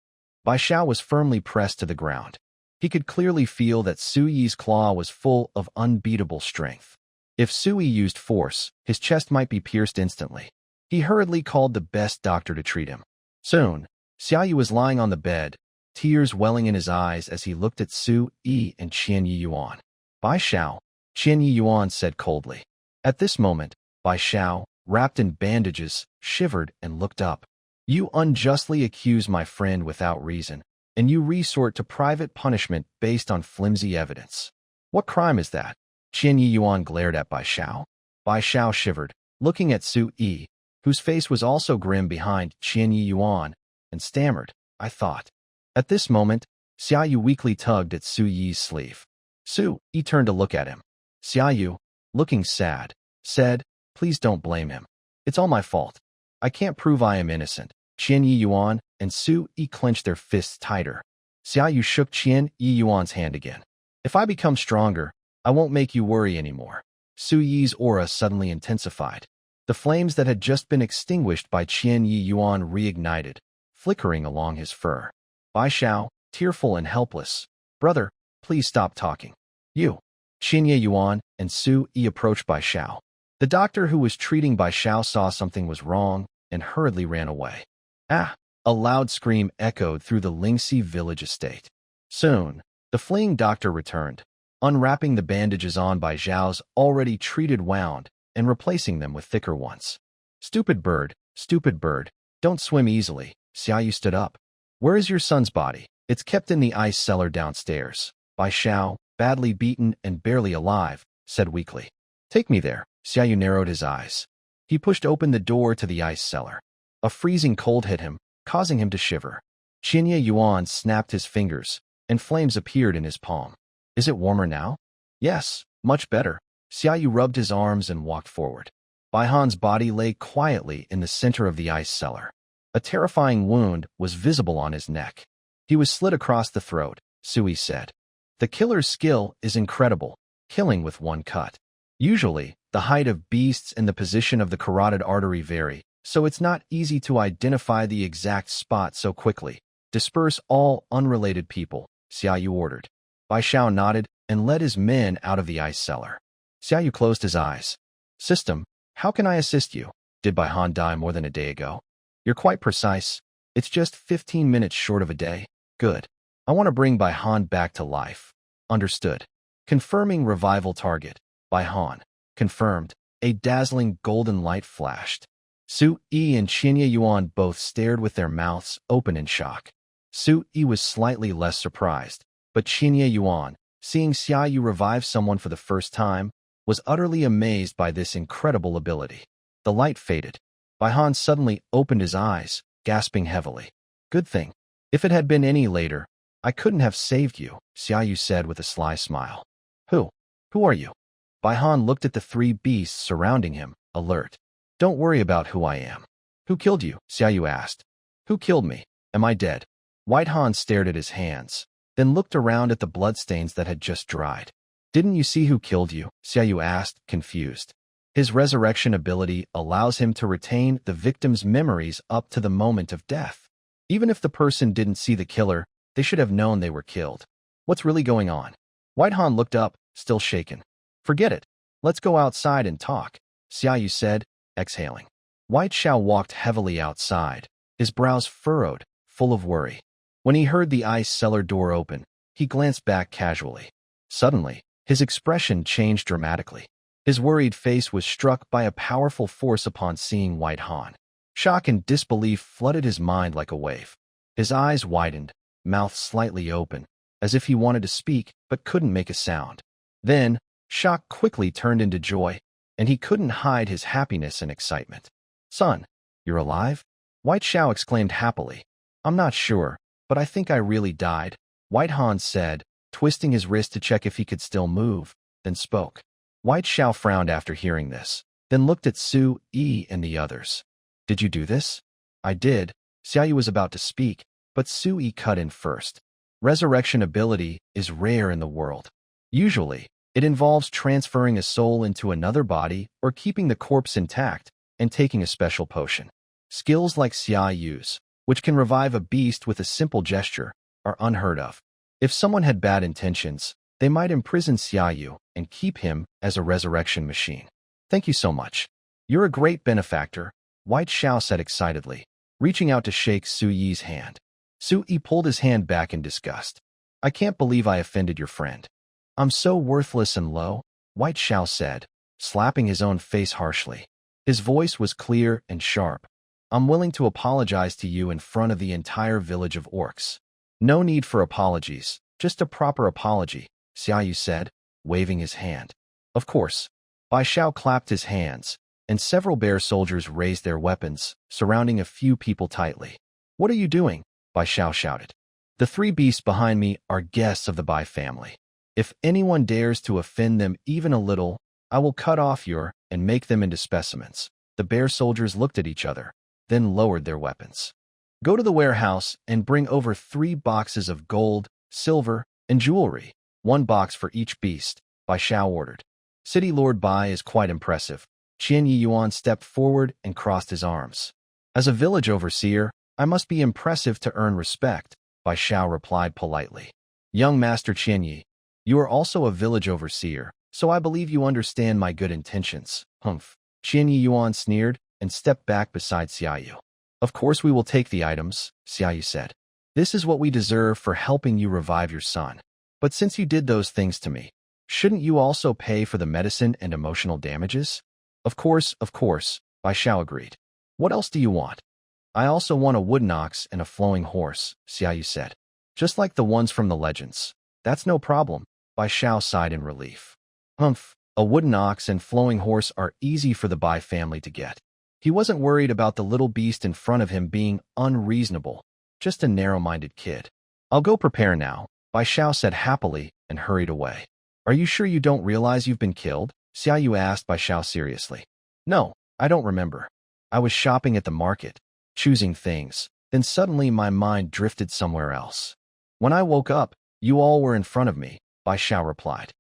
Bai Xiao was firmly pressed to the ground. He could clearly feel that Su Yi's claw was full of unbeatable strength. If Su Yi used force, his chest might be pierced instantly. He hurriedly called the best doctor to treat him. Soon, Xiaou was lying on the bed, tears welling in his eyes as he looked at Su Yi and Qian Yi Yuan. Bai Xiao, Qian Yi Yuan said coldly. At this moment, Bai Xiao, wrapped in bandages, shivered and looked up. You unjustly accuse my friend without reason, and you resort to private punishment based on flimsy evidence. What crime is that? Qian Yi Yuan glared at Bai Xiao. Bai Xiao shivered, looking at Su Yi, whose face was also grim behind Qian Yi Yuan, and stammered, I thought. At this moment, Xiaou weakly tugged at Su Yi's sleeve. Su Yi turned to look at him. Xiaou, looking sad, said, Please don't blame him. It's all my fault. I can't prove I am innocent. Qian Yi Yuan and Su Yi clenched their fists tighter. Xiaou shook Qian Yi Yuan's hand again. If I become stronger, I won't make you worry anymore. Su Yi's aura suddenly intensified. The flames that had just been extinguished by Qian Yi Yuan reignited, flickering along his fur. Bai Xiao, tearful and helpless. Brother, please stop talking. You. Qian Yi Yuan and Su Yi approached Bai Xiao. The doctor who was treating Bai Xiao saw something was wrong and hurriedly ran away. Ah! A loud scream echoed through the Lingxi village estate. Soon, the fleeing doctor returned, unwrapping the bandages on Bai Xiao's already treated wound and replacing them with thicker ones. Stupid bird, don't swim easily. Xiaou stood up. Where is your son's body? It's kept in the ice cellar downstairs. Bai Xiao, badly beaten and barely alive, said weakly. Take me there. Xiaou narrowed his eyes. He pushed open the door to the ice cellar. A freezing cold hit him, causing him to shiver. Qian Yi Yuan snapped his fingers, and flames appeared in his palm. Is it warmer now? Yes, much better. Xiaou rubbed his arms and walked forward. Bai Han's body lay quietly in the center of the ice cellar. A terrifying wound was visible on his neck. He was slit across the throat, Sui said. The killer's skill is incredible, killing with one cut. Usually, the height of beasts and the position of the carotid artery vary, so it's not easy to identify the exact spot so quickly. Disperse all unrelated people, Xiaou ordered. Bai Xiao nodded and led his men out of the ice cellar. Xiaou closed his eyes. System, how can I assist you? Did Bai Han die more than a day ago? You're quite precise. It's just 15 minutes short of a day. Good. I want to bring Bai Han back to life. Understood. Confirming revival target. Bai Han. Confirmed. A dazzling golden light flashed. Su Yi and Qianye Yuan both stared with their mouths open in shock. Su Yi was slightly less surprised, but Qianye Yuan, seeing Xiaou revive someone for the first time, was utterly amazed by this incredible ability. The light faded. Bai Han suddenly opened his eyes, gasping heavily. Good thing. If it had been any later, I couldn't have saved you, Xiaou said with a sly smile. Who? Who are you? Bai Han looked at the three beasts surrounding him, alert. Don't worry about who I am. Who killed you? Xiaou asked. Who killed me? Am I dead? White Han stared at his hands, then looked around at the bloodstains that had just dried. Didn't you see who killed you? Xiaou asked, confused. His resurrection ability allows him to retain the victim's memories up to the moment of death. Even if the person didn't see the killer, they should have known they were killed. What's really going on? White Han looked up, still shaken. Forget it. Let's go outside and talk, Xiaou said, exhaling. White Xiao walked heavily outside, his brows furrowed, full of worry. When he heard the ice cellar door open, he glanced back casually. Suddenly, his expression changed dramatically. His worried face was struck by a powerful force upon seeing White Han. Shock and disbelief flooded his mind like a wave. His eyes widened, mouth slightly open, as if he wanted to speak but couldn't make a sound. Then, shock quickly turned into joy, and he couldn't hide his happiness and excitement. Son, you're alive? White Xiao exclaimed happily. I'm not sure, but I think I really died, White Han said, twisting his wrist to check if he could still move, then spoke. White Xiao frowned after hearing this, then looked at Su Yi and the others. Did you do this? I did. Xiaou was about to speak, but Su Yi cut in first. Resurrection ability is rare in the world. Usually, it involves transferring a soul into another body or keeping the corpse intact and taking a special potion. Skills like Xiaou's, which can revive a beast with a simple gesture, are unheard of. If someone had bad intentions, they might imprison Xiaou and keep him as a resurrection machine. Thank you so much. You're a great benefactor, White Xiao said excitedly, reaching out to shake Su Yi's hand. Su Yi pulled his hand back in disgust. I can't believe I offended your friend. I'm so worthless and low, White Xiao said, slapping his own face harshly. His voice was clear and sharp. I'm willing to apologize to you in front of the entire village of orcs. No need for apologies, just a proper apology, Xiaou said, waving his hand. Of course. Bai Xiao clapped his hands, and several bear soldiers raised their weapons, surrounding a few people tightly. What are you doing? Bai Xiao shouted. The three beasts behind me are guests of the Bai family. If anyone dares to offend them even a little, I will cut off your and make them into specimens. The bear soldiers looked at each other, then lowered their weapons. Go to the warehouse and bring over 3 boxes of gold, silver, and jewelry, 1 box for each beast, Bai Xiao ordered. City Lord Bai is quite impressive. Qianye Yuan stepped forward and crossed his arms. As a village overseer, I must be impressive to earn respect, Bai Xiao replied politely. Young Master Qianye, you are also a village overseer, so I believe you understand my good intentions. Humph. Qianye Yuan sneered and stepped back beside Xiaou. Of course we will take the items, Xiaou said. This is what we deserve for helping you revive your son. But since you did those things to me, shouldn't you also pay for the medicine and emotional damages? Of course, Bai Xiao agreed. What else do you want? I also want a wooden ox and a flowing horse, Xiaou said. Just like the ones from the legends. That's no problem, Bai Xiao sighed in relief. Humph, a wooden ox and flowing horse are easy for the Bai family to get. He wasn't worried about the little beast in front of him being unreasonable, just a narrow-minded kid. I'll go prepare now, Bai Xiao said happily and hurried away. Are you sure you don't realize you've been killed? Xiaou asked Bai Xiao seriously. No, I don't remember. I was shopping at the market. choosing things. Then suddenly my mind drifted somewhere else. When I woke up, you all were in front of me, Xiao replied.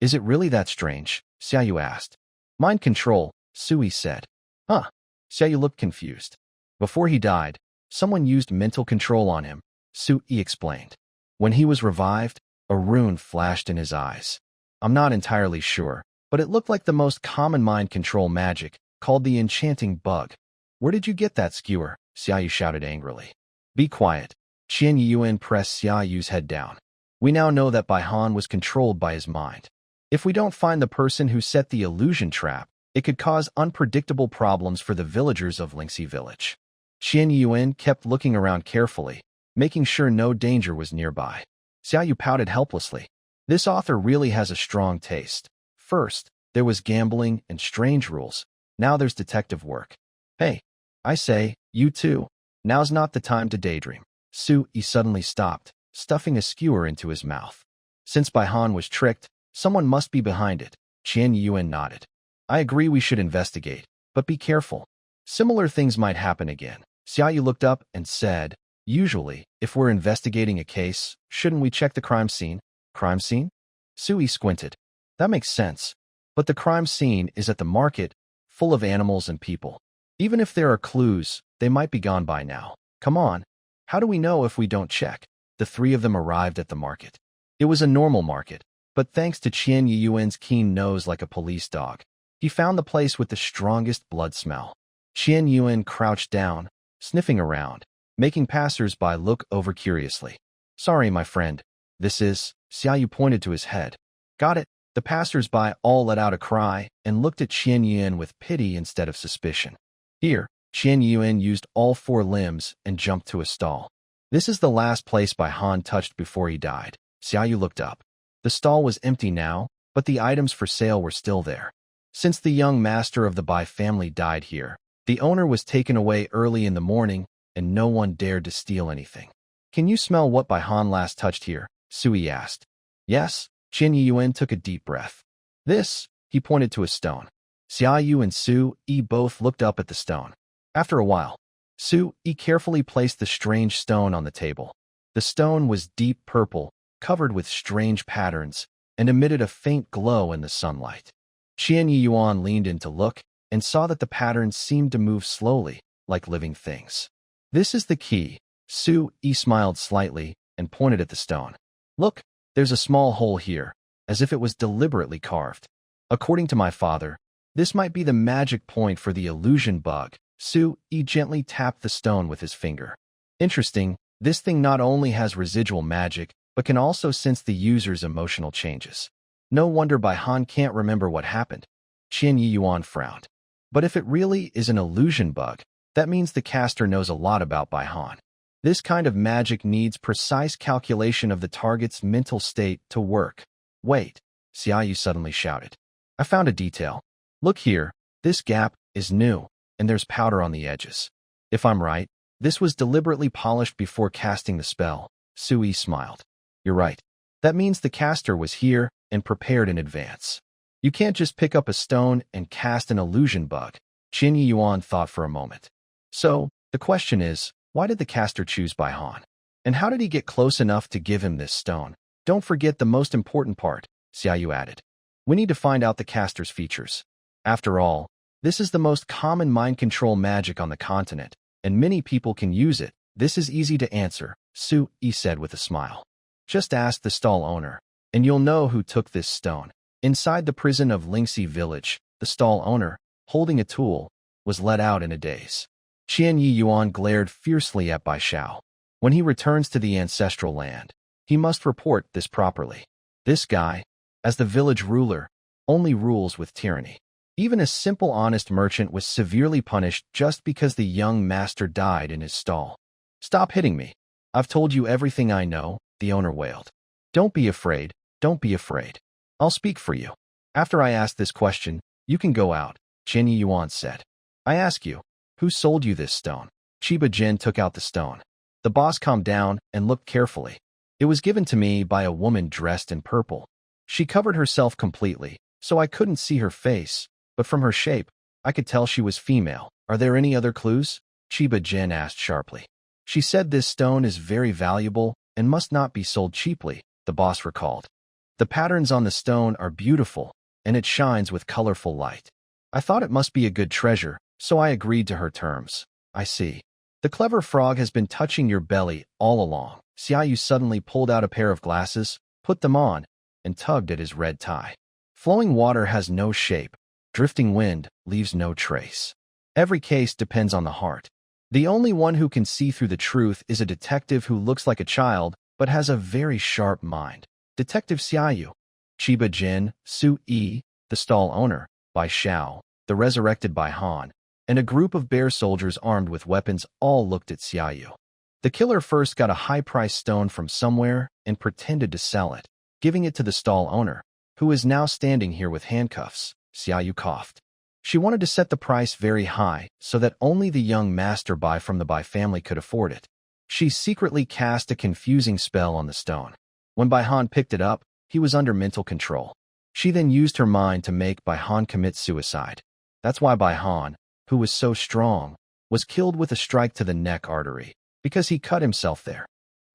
Is it really that strange? Xiaou asked. Mind control, Sui said. Xiaou looked confused. Before he died, someone used mental control on him, Sui explained. When he was revived, a rune flashed in his eyes. I'm not entirely sure, but it looked like the most common mind control magic, called the enchanting bug. Where did you get that skewer? Xiaou shouted angrily. Be quiet. Qian Yuan pressed Xiaoyu's head down. We now know that Bai Han was controlled by his mind. If we don't find the person who set the illusion trap, it could cause unpredictable problems for the villagers of Lingxi village. Qian Yuan kept looking around carefully, making sure no danger was nearby. Xiaoyu pouted helplessly. This author really has a strong taste. First, there was gambling and strange rules. Now there's detective work. Hey, I say, you too. Now's not the time to daydream. Sui suddenly stopped, stuffing a skewer into his mouth. Since Bai Han was tricked, someone must be behind it. Qian Yuan nodded. I agree we should investigate, but be careful. Similar things might happen again. Xiaoyu looked up and said, usually, if we're investigating a case, shouldn't we check the crime scene? Crime scene? Sui squinted. That makes sense. But the crime scene is at the market, full of animals and people. Even if there are clues, they might be gone by now. Come on. How do we know if we don't check? The three of them arrived at the market. It was a normal market, but thanks to Qian Yuan's keen nose like a police dog, he found the place with the strongest blood smell. Qian Yuan crouched down, sniffing around, making passers-by look over curiously. Sorry, my friend. This is... Xiaoyu pointed to his head. Got it. The passers-by all let out a cry and looked at Qian Yuan with pity instead of suspicion. Here, Qian Yuan used all four limbs and jumped to a stall. This is the last place Bai Han touched before he died. Xiaoyu looked up. The stall was empty now, but the items for sale were still there. Since the young master of the Bai family died here, the owner was taken away early in the morning, and no one dared to steal anything. Can you smell what Bai Han last touched here? Sui asked. Yes, Qian Yuan took a deep breath. This, he pointed to a stone. Xiaoyu and Sui both looked up at the stone. After a while, Sui carefully placed the strange stone on the table. The stone was deep purple, covered with strange patterns, and emitted a faint glow in the sunlight. Qian Yuan leaned in to look, and saw that the patterns seemed to move slowly, like living things. This is the key. Sui smiled slightly and pointed at the stone. Look, there's a small hole here, as if it was deliberately carved. According to my father, this might be the magic point for the illusion bug. Sui gently tapped the stone with his finger. Interesting, this thing not only has residual magic, but can also sense the user's emotional changes. No wonder Bai Han can't remember what happened. Qian Yuan frowned. But if it really is an illusion bug, that means the caster knows a lot about Bai Han. This kind of magic needs precise calculation of the target's mental state to work. Wait, Xiaoyu suddenly shouted. I found a detail. Look here, this gap is new, and there's powder on the edges. If I'm right, this was deliberately polished before casting the spell. Sui smiled. You're right. That means the caster was here and prepared in advance. You can't just pick up a stone and cast an illusion bug. Qian Yuan thought for a moment. So, the question is, why did the caster choose Bai Han? And how did he get close enough to give him this stone? Don't forget the most important part, Xiaoyu added. We need to find out the caster's features. After all, this is the most common mind control magic on the continent, and many people can use it. This is easy to answer, Sui said with a smile. Just ask the stall owner, and you'll know who took this stone. Inside the prison of Lingxi village, the stall owner, holding a tool, was let out in a daze. Qian Yuan glared fiercely at Bai Xiao. When he returns to the ancestral land, he must report this properly. This guy, as the village ruler, only rules with tyranny. Even a simple honest merchant was severely punished just because the young master died in his stall. Stop hitting me. I've told you everything I know, the owner wailed. Don't be afraid, don't be afraid. I'll speak for you. After I ask this question, you can go out, Qian Yuan said. I ask you, who sold you this stone? Chiba Gen took out the stone. The boss calmed down and looked carefully. It was given to me by a woman dressed in purple. She covered herself completely, so I couldn't see her face, but from her shape, I could tell she was female. Are there any other clues? Chiba Gen asked sharply. She said this stone is very valuable and must not be sold cheaply, the boss recalled. The patterns on the stone are beautiful, and it shines with colorful light. I thought it must be a good treasure, so I agreed to her terms. I see. The clever frog has been touching your belly all along. Xiaou suddenly pulled out a pair of glasses, put them on, and tugged at his red tie. Flowing water has no shape. Drifting wind leaves no trace. Every case depends on the heart. The only one who can see through the truth is a detective who looks like a child but has a very sharp mind. Detective Xiaou. Chiba Gen, Su-yi, the stall owner, by Xiaou, the resurrected by Han, and a group of bear soldiers armed with weapons all looked at Xiaou. The killer first got a high-priced stone from somewhere and pretended to sell it, giving it to the stall owner, who is now standing here with handcuffs. Xiaou coughed. She wanted to set the price very high so that only the young master from the Bai family could afford it. She secretly cast a confusing spell on the stone. When Bai Han picked it up, he was under mental control. She then used her mind to make Bai Han commit suicide. That's why Bai Han, who was so strong, was killed with a strike to the neck artery, because he cut himself there.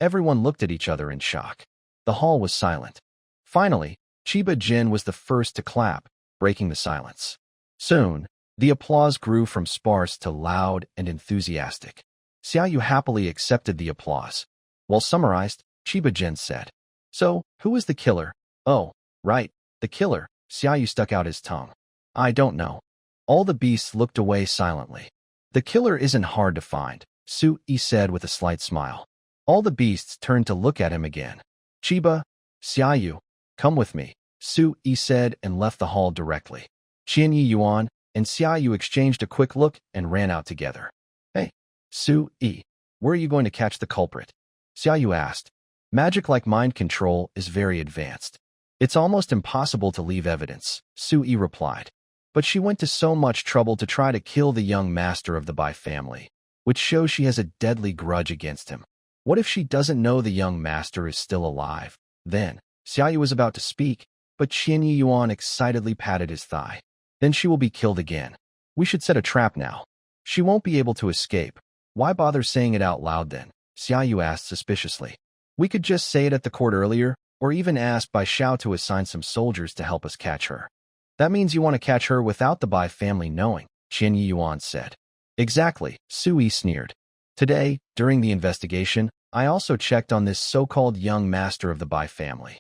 Everyone looked at each other in shock. The hall was silent. Finally, Chiba Gen was the first to clap, breaking the silence. Soon, the applause grew from sparse to loud and enthusiastic. Xiaou happily accepted the applause. While summarized, Chiba Gen said, "So, who is the killer?" "Oh, right, the killer." Xiaou stuck out his tongue. "I don't know." All the beasts looked away silently. "The killer isn't hard to find," Su-yi said with a slight smile. All the beasts turned to look at him again. "Chiba, Xiaou, come with me," Su-yi said and left the hall directly. Qianyi Yuan and Xiaou exchanged a quick look and ran out together. "Hey, Su-yi, where are you going to catch the culprit?" Xiaou asked. "Magic like mind control is very advanced. It's almost impossible to leave evidence," Su-yi replied. "But she went to so much trouble to try to kill the young master of the Bai family, which shows she has a deadly grudge against him. What if she doesn't know the young master is still alive?" Then, Xiaou was about to speak, but Qianyi Yuan excitedly patted his thigh. "Then she will be killed again. We should set a trap now. She won't be able to escape. Why bother saying it out loud then?" Xiaou asked suspiciously. "We could just say it at the court earlier, or even ask Bai Xiao to assign some soldiers to help us catch her." "That means you want to catch her without the Bai family knowing," Qianyi Yuan said. "Exactly," Su-yi sneered. "Today, during the investigation, I also checked on this so-called young master of the Bai family.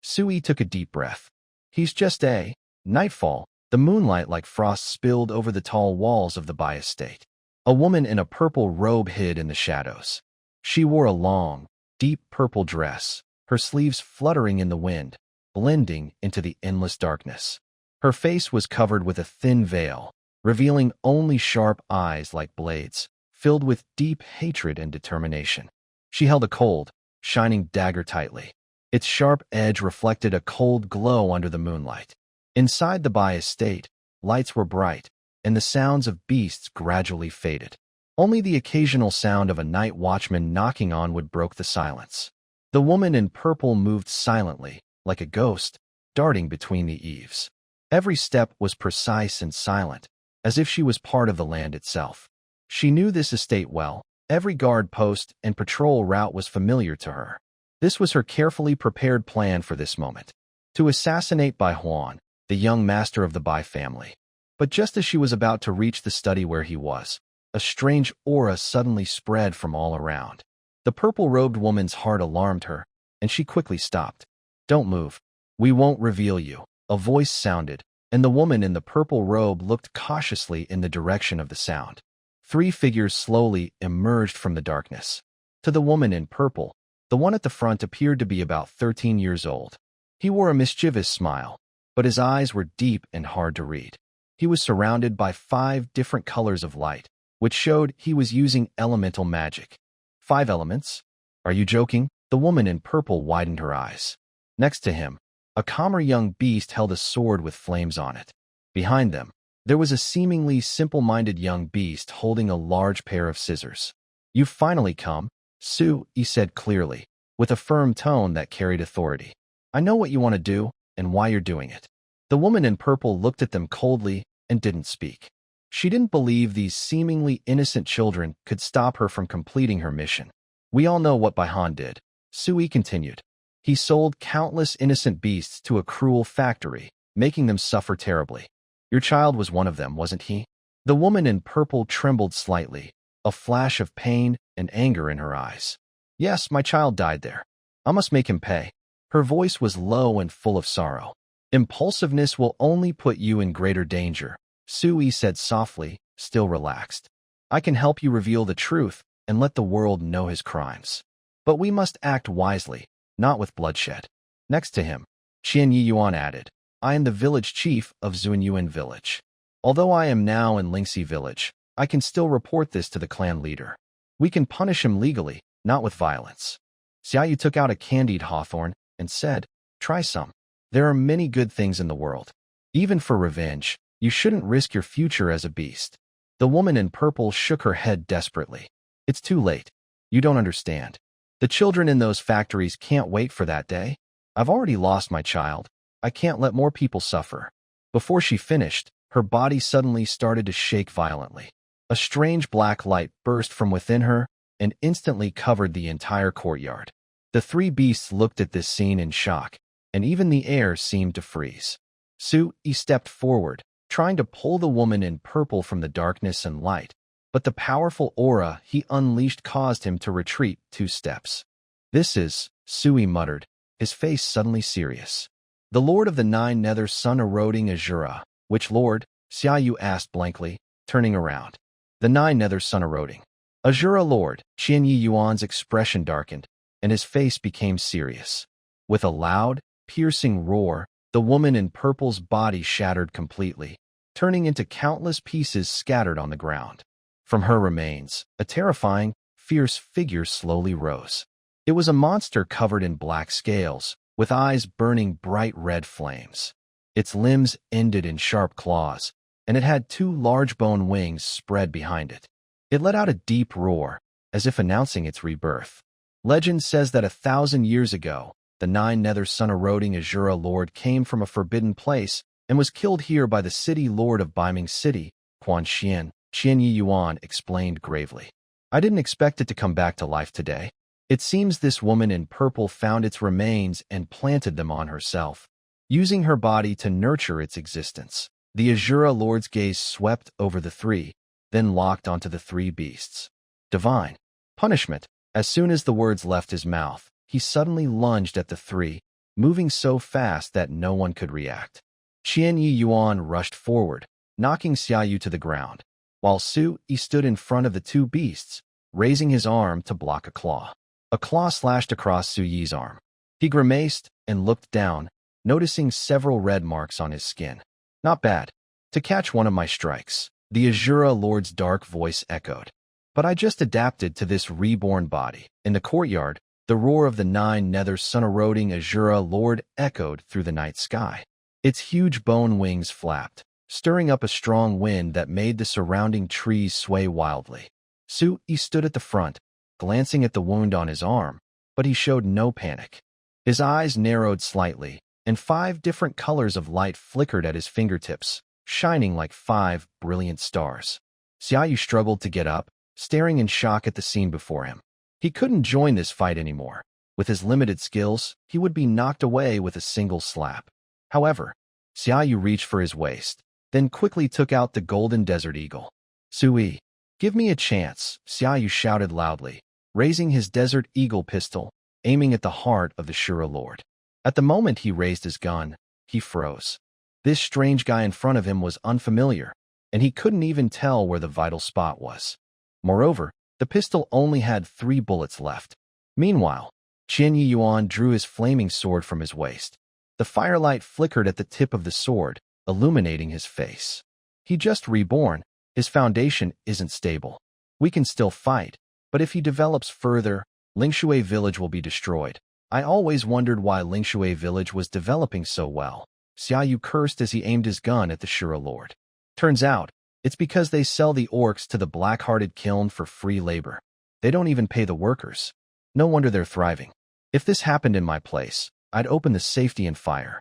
Su-yi took a deep breath. "He's just a..." Nightfall, the moonlight like frost spilled over the tall walls of the Bai estate. A woman in a purple robe hid in the shadows. She wore a long, deep purple dress, her sleeves fluttering in the wind, blending into the endless darkness. Her face was covered with a thin veil, revealing only sharp eyes like blades, filled with deep hatred and determination. She held a cold, shining dagger tightly. Its sharp edge reflected a cold glow under the moonlight. Inside the Bai estate, lights were bright, and the sounds of beasts gradually faded. Only the occasional sound of a night watchman knocking on wood broke the silence. The woman in purple moved silently, like a ghost, darting between the eaves. Every step was precise and silent, as if she was part of the land itself. She knew this estate well. Every guard post and patrol route was familiar to her. This was her carefully prepared plan for this moment, to assassinate Bai Huan, the young master of the Bai family. But just as she was about to reach the study where he was, a strange aura suddenly spread from all around. The purple-robed woman's heart alarmed her, and she quickly stopped. "Don't move. We won't reveal you," a voice sounded, and the woman in the purple robe looked cautiously in the direction of the sound. 3 figures slowly emerged from the darkness. To the woman in purple, the one at the front appeared to be about 13 years old. He wore a mischievous smile, but his eyes were deep and hard to read. He was surrounded by 5 different colors of light, which showed he was using elemental magic. 5 elements? Are you joking? The woman in purple widened her eyes. Next to him, a calmer young beast held a sword with flames on it. Behind them, there was a seemingly simple-minded young beast holding a large pair of scissors. "You've finally come," Su-yi said clearly, with a firm tone that carried authority. "I know what you want to do and why you're doing it." The woman in purple looked at them coldly and didn't speak. She didn't believe these seemingly innocent children could stop her from completing her mission. We all know what Baihan did. Sui continued. He sold countless innocent beasts to a cruel factory, making them suffer terribly. Your child was one of them, wasn't he? The woman in purple trembled slightly, a flash of pain and anger in her eyes. Yes, my child died there. I must make him pay. Her voice was low and full of sorrow. Impulsiveness will only put you in greater danger, Sui said softly, still relaxed. I can help you reveal the truth and let the world know his crimes. But we must act wisely, not with bloodshed. Next to him, Qian Yiyuan added, I am the village chief of Zunyuan village. Although I am now in Lingxi village, I can still report this to the clan leader. We can punish him legally, not with violence. Xiaou took out a candied hawthorn and said, try some. There are many good things in the world. Even for revenge, you shouldn't risk your future as a beast. The woman in purple shook her head desperately. It's too late. You don't understand. The children in those factories can't wait for that day. I've already lost my child. I can't let more people suffer. Before she finished, her body suddenly started to shake violently. A strange black light burst from within her and instantly covered the entire courtyard. The three beasts looked at this scene in shock, and even the air seemed to freeze. Sui stepped forward, trying to pull the woman in purple from the darkness and light, but the powerful aura he unleashed caused him to retreat 2 steps. This is, Sui muttered, his face suddenly serious. The Lord of the Nine Nether Sun-eroding Azura. Which lord? Xiaou asked blankly, turning around. The Nine Nether Sun-eroding. Azura Lord. Qian Yiyuan's expression darkened, and his face became serious. With a loud, piercing roar, the woman in purple's body shattered completely, turning into countless pieces scattered on the ground. From her remains, a terrifying, fierce figure slowly rose. It was a monster covered in black scales, with eyes burning bright red flames. Its limbs ended in sharp claws, and it had 2 large bone wings spread behind it. It let out a deep roar, as if announcing its rebirth. Legend says that 1,000 years ago, the Nine Nether Sun-eroding Azura Lord came from a forbidden place and was killed here by the city lord of Beiming City, Quan Qian. Qian Yiyuan explained gravely. I didn't expect it to come back to life today. It seems this woman in purple found its remains and planted them on herself, using her body to nurture its existence. The Azura Lord's gaze swept over the 3, then locked onto the 3 beasts. Divine punishment. As soon as the words left his mouth, he suddenly lunged at the 3, moving so fast that no one could react. Qian Yiyuan rushed forward, knocking Xiaou to the ground, while Sui stood in front of the 2 beasts, raising his arm to block a claw. A claw slashed across Suyi's arm. He grimaced and looked down, noticing several red marks on his skin. Not bad. To catch one of my strikes, the Azura Lord's dark voice echoed. But I just adapted to this reborn body. In the courtyard, the roar of the Nine Nether Sun-eroding Azura Lord echoed through the night sky. Its huge bone wings flapped, stirring up a strong wind that made the surrounding trees sway wildly. Sui stood at the front, glancing at the wound on his arm, but he showed no panic. His eyes narrowed slightly, and 5 different colors of light flickered at his fingertips, shining like 5 brilliant stars. Xiaou struggled to get up, staring in shock at the scene before him. He couldn't join this fight anymore. With his limited skills, he would be knocked away with a single slap. However, Xiaou reached for his waist, then quickly took out the golden desert eagle. Sui, give me a chance, Xiaou shouted loudly, raising his desert eagle pistol, aiming at the heart of the Shura Lord. At the moment he raised his gun, he froze. This strange guy in front of him was unfamiliar, and he couldn't even tell where the vital spot was. Moreover, the pistol only had 3 bullets left. Meanwhile, Qian Yiyuan drew his flaming sword from his waist. The firelight flickered at the tip of the sword, illuminating his face. He just reborn. His foundation isn't stable. We can still fight, but if he develops further, Lingshui village will be destroyed. I always wondered why Lingshui village was developing so well. Xiaou cursed as he aimed his gun at the Shura Lord. Turns out, it's because they sell the orcs to the black-hearted kiln for free labor. They don't even pay the workers. No wonder they're thriving. If this happened in my place, I'd open the safety and fire.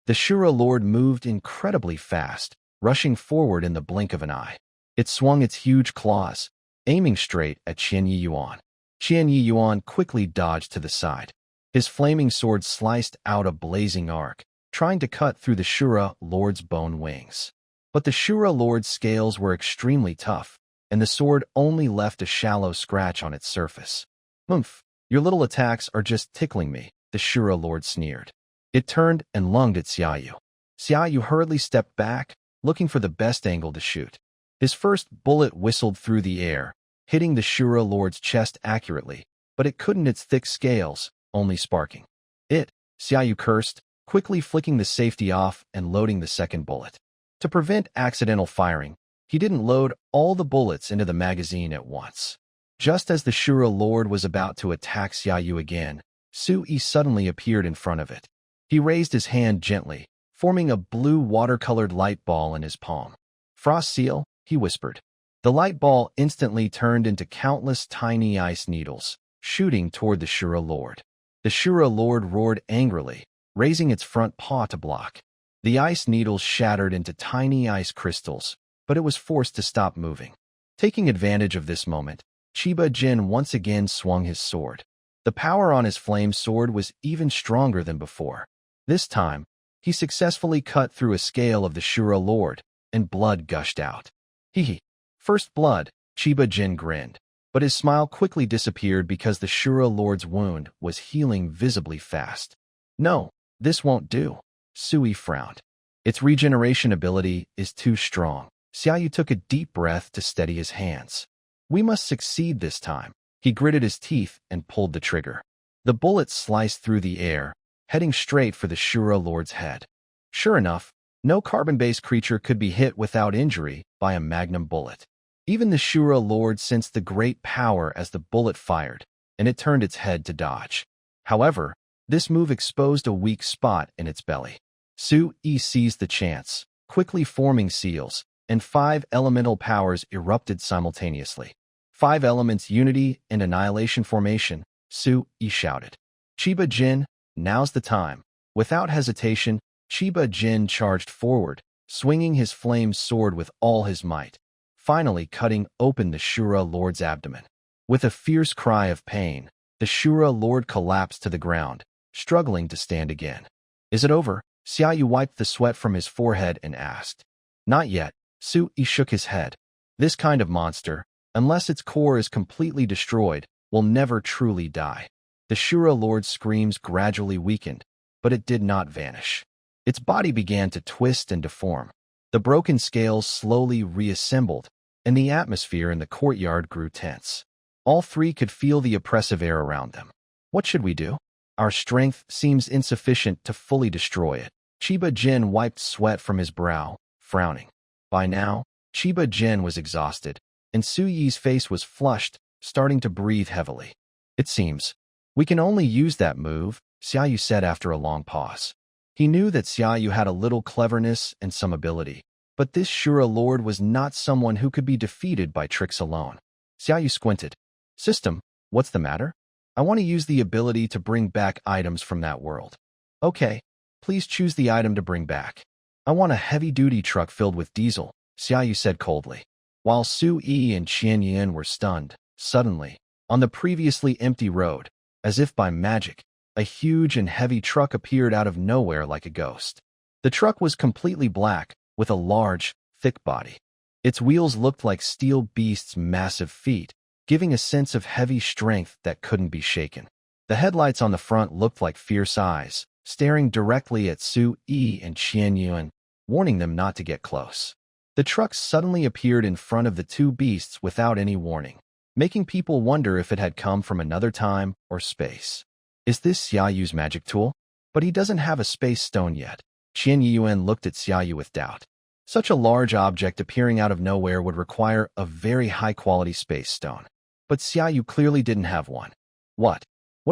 The Shura Lord moved incredibly fast, rushing forward in the blink of an eye. It swung its huge claws, aiming straight at Qian Yiyuan. Qian Yiyuan quickly dodged to the side. His flaming sword sliced out a blazing arc, trying to cut through the Shura Lord's bone wings. But the Shura Lord's scales were extremely tough, and the sword only left a shallow scratch on its surface. "Oomph, your little attacks are just tickling me," the Shura Lord sneered. It turned and lunged at Xiaou. Xiaou hurriedly stepped back, looking for the best angle to shoot. His first bullet whistled through the air, hitting the Shura Lord's chest accurately, but it couldn't its thick scales, only sparking. Xiaou cursed, quickly flicking the safety off and loading the second bullet. To prevent accidental firing, he didn't load all the bullets into the magazine at once. Just as the Shura Lord was about to attack Xiaou again, Sui suddenly appeared in front of it. He raised his hand gently, forming a blue watercolored light ball in his palm. "Frost seal," he whispered. The light ball instantly turned into countless tiny ice needles, shooting toward the Shura Lord. The Shura Lord roared angrily, raising its front paw to block. The ice needles shattered into tiny ice crystals, but it was forced to stop moving. Taking advantage of this moment, Chiba Gen once again swung his sword. The power on his flame sword was even stronger than before. This time, he successfully cut through a scale of the Shura Lord, and blood gushed out. "Hee. First blood," Chiba Gen grinned, but his smile quickly disappeared because the Shura Lord's wound was healing visibly fast. "No, this won't do," Sui frowned. "Its regeneration ability is too strong." Xiaou took a deep breath to steady his hands. "We must succeed this time." He gritted his teeth and pulled the trigger. The bullet sliced through the air, heading straight for the Shura Lord's head. Sure enough, no carbon-based creature could be hit without injury by a magnum bullet. Even the Shura Lord sensed the great power as the bullet fired, and it turned its head to dodge. However, this move exposed a weak spot in its belly. Sui seized the chance, quickly forming seals, and 5 elemental powers erupted simultaneously. 5 elements unity and annihilation formation, Sui shouted. "Chiba Gen, now's the time." Without hesitation, Chiba Gen charged forward, swinging his flame sword with all his might, finally cutting open the Shura Lord's abdomen. With a fierce cry of pain, the Shura Lord collapsed to the ground, struggling to stand again. "Is it over?" Xiaou wiped the sweat from his forehead and asked. "Not yet." Sui shook his head. "This kind of monster, unless its core is completely destroyed, will never truly die." The Shura Lord's screams gradually weakened, but it did not vanish. Its body began to twist and deform. The broken scales slowly reassembled, and the atmosphere in the courtyard grew tense. All three could feel the oppressive air around them. "What should we do? Our strength seems insufficient to fully destroy it." Chiba Gen wiped sweat from his brow, frowning. By now, Chiba Gen was exhausted, and Suyi's face was flushed, starting to breathe heavily. "It seems we can only use that move," Xiaou said after a long pause. He knew that Xiaou had a little cleverness and some ability, but this Shura Lord was not someone who could be defeated by tricks alone. Xiaou squinted. "System, what's the matter?" "I want to use the ability to bring back items from that world." "Okay, please choose the item to bring back." "I want a heavy-duty truck filled with diesel," Xiaou said coldly. While Sui and Qianyan were stunned, suddenly, on the previously empty road, as if by magic, a huge and heavy truck appeared out of nowhere like a ghost. The truck was completely black, with a large, thick body. Its wheels looked like steel beasts' massive feet, giving a sense of heavy strength that couldn't be shaken. The headlights on the front looked like fierce eyes, staring directly at Sui and Qianyuan, warning them not to get close. The truck suddenly appeared in front of the two beasts without any warning, making people wonder if it had come from another time or space. "Is this Xiaoyu's magic tool? But he doesn't have a space stone yet." Qianyuan looked at Xiaoyu with doubt. Such a large object appearing out of nowhere would require a very high-quality space stone. But Xiaoyu clearly didn't have one. What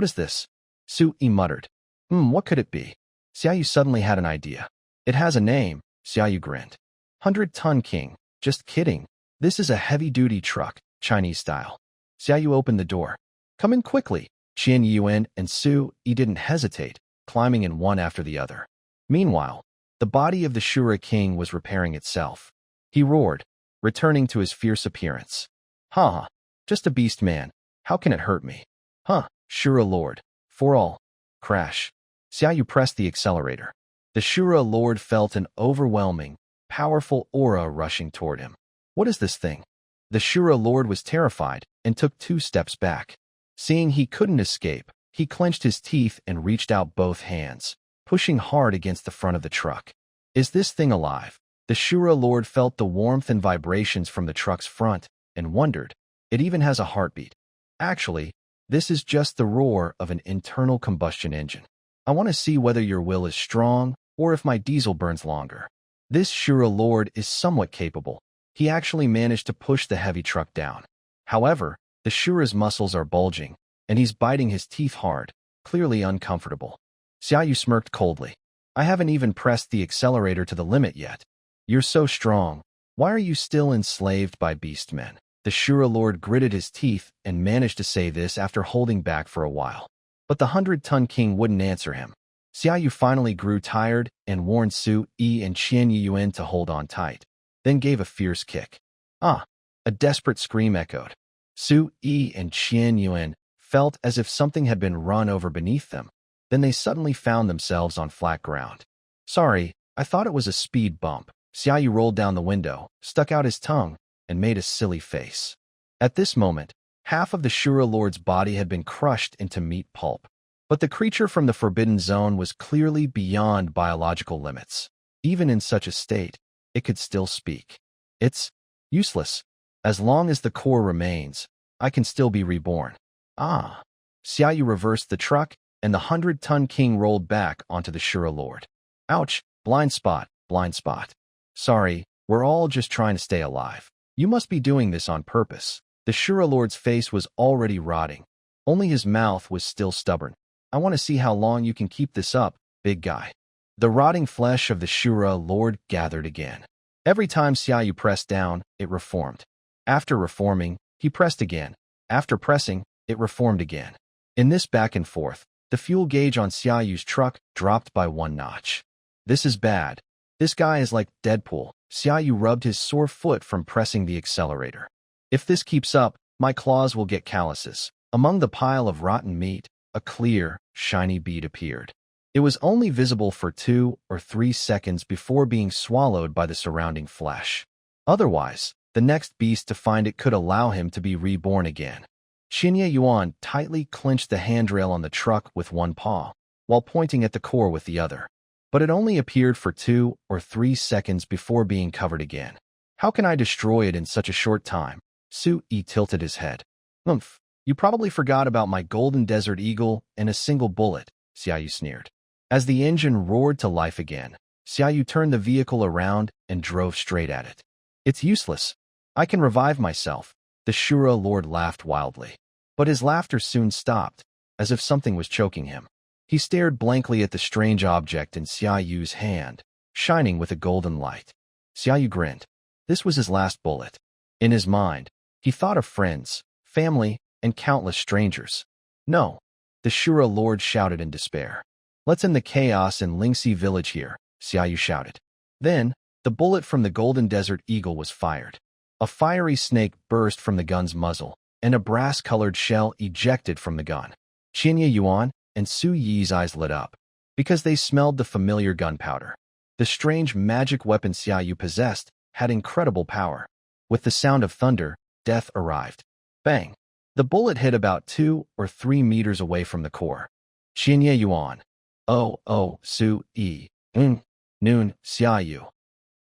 is this?" Sui muttered. What could it be?" Xiaoyu suddenly had an idea. "It has a name," Xiaoyu grinned. 100-ton king. Just kidding. This is a heavy-duty truck, Chinese style." Xiaoyu opened the door. "Come in quickly." Qianyuan and Sui didn't hesitate, climbing in one after the other. Meanwhile, the body of the Shura king was repairing itself. He roared, returning to his fierce appearance. Huh, just a beast man. How can it hurt me? Huh, Shura Lord. For all. Crash. Xiaou pressed the accelerator. The Shura Lord felt an overwhelming, powerful aura rushing toward him. What is this thing? The Shura Lord was terrified and took 2 steps back. Seeing he couldn't escape, he clenched his teeth and reached out both hands, pushing hard against the front of the truck. Is this thing alive? The Shura Lord felt the warmth and vibrations from the truck's front and wondered, it even has a heartbeat. Actually, this is just the roar of an internal combustion engine. I want to see whether your will is strong or if my diesel burns longer. This Shura Lord is somewhat capable. He actually managed to push the heavy truck down. However, the Shura's muscles are bulging, and he's biting his teeth hard, clearly uncomfortable. Xiaou smirked coldly. I haven't even pressed the accelerator to the limit yet. You're so strong. Why are you still enslaved by beastmen? The Shura Lord gritted his teeth and managed to say this after holding back for a while. But the 100-ton king wouldn't answer him. Xiaou finally grew tired and warned Su Yi and Qian Yuan to hold on tight, then gave a fierce kick. Ah! A desperate scream echoed. Su Yi and Qian Yuan felt as if something had been run over beneath them. Then they suddenly found themselves on flat ground. Sorry, I thought it was a speed bump. Xiaou rolled down the window, stuck out his tongue, and made a silly face. At this moment, half of the Shura Lord's body had been crushed into meat pulp. But the creature from the Forbidden Zone was clearly beyond biological limits. Even in such a state, it could still speak. It's useless. As long as the core remains, I can still be reborn. Ah! Xiaou reversed the truck, and the 100-ton king rolled back onto the Shura Lord. Ouch! Blind spot, blind spot. Sorry, we're all just trying to stay alive. You must be doing this on purpose. The Shura Lord's face was already rotting. Only his mouth was still stubborn. I want to see how long you can keep this up, big guy. The rotting flesh of the Shura Lord gathered again. Every time Xiaou pressed down, it reformed. After reforming, he pressed again. After pressing, it reformed again. In this back and forth, the fuel gauge on Xiao's truck dropped by 1 notch. This is bad. This guy is like Deadpool. Xiaou rubbed his sore foot from pressing the accelerator. If this keeps up, my claws will get calluses. Among the pile of rotten meat, a clear, shiny bead appeared. It was only visible for 2 or 3 seconds before being swallowed by the surrounding flesh. Otherwise, the next beast to find it could allow him to be reborn again. Qian Yuan tightly clenched the handrail on the truck with one paw, while pointing at the core with the other. But it only appeared for 2 or 3 seconds before being covered again. How can I destroy it in such a short time? Su Yi tilted his head. Umph, you probably forgot about my golden desert eagle and a single bullet, Xiaou sneered. As the engine roared to life again, Xiaou turned the vehicle around and drove straight at it. It's useless. I can revive myself. The Shura Lord laughed wildly. But his laughter soon stopped, as if something was choking him. He stared blankly at the strange object in Xiao's hand, shining with a golden light. Xiaou grinned. This was his last bullet. In his mind, he thought of friends, family, and countless strangers. No, the Shura Lord shouted in despair. Let's end the chaos in Lingxi village here, Xiaou shouted. Then, the bullet from the golden desert eagle was fired. A fiery snake burst from the gun's muzzle, and a brass-colored shell ejected from the gun. Qian Yuan and Su Yi's eyes lit up, because they smelled the familiar gunpowder. The strange magic weapon Xiaou possessed had incredible power. With the sound of thunder, death arrived. Bang! The bullet hit about 2 or 3 meters away from the core. Qian Yuan. Oh, Su Yi. Noon, Xiaou.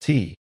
The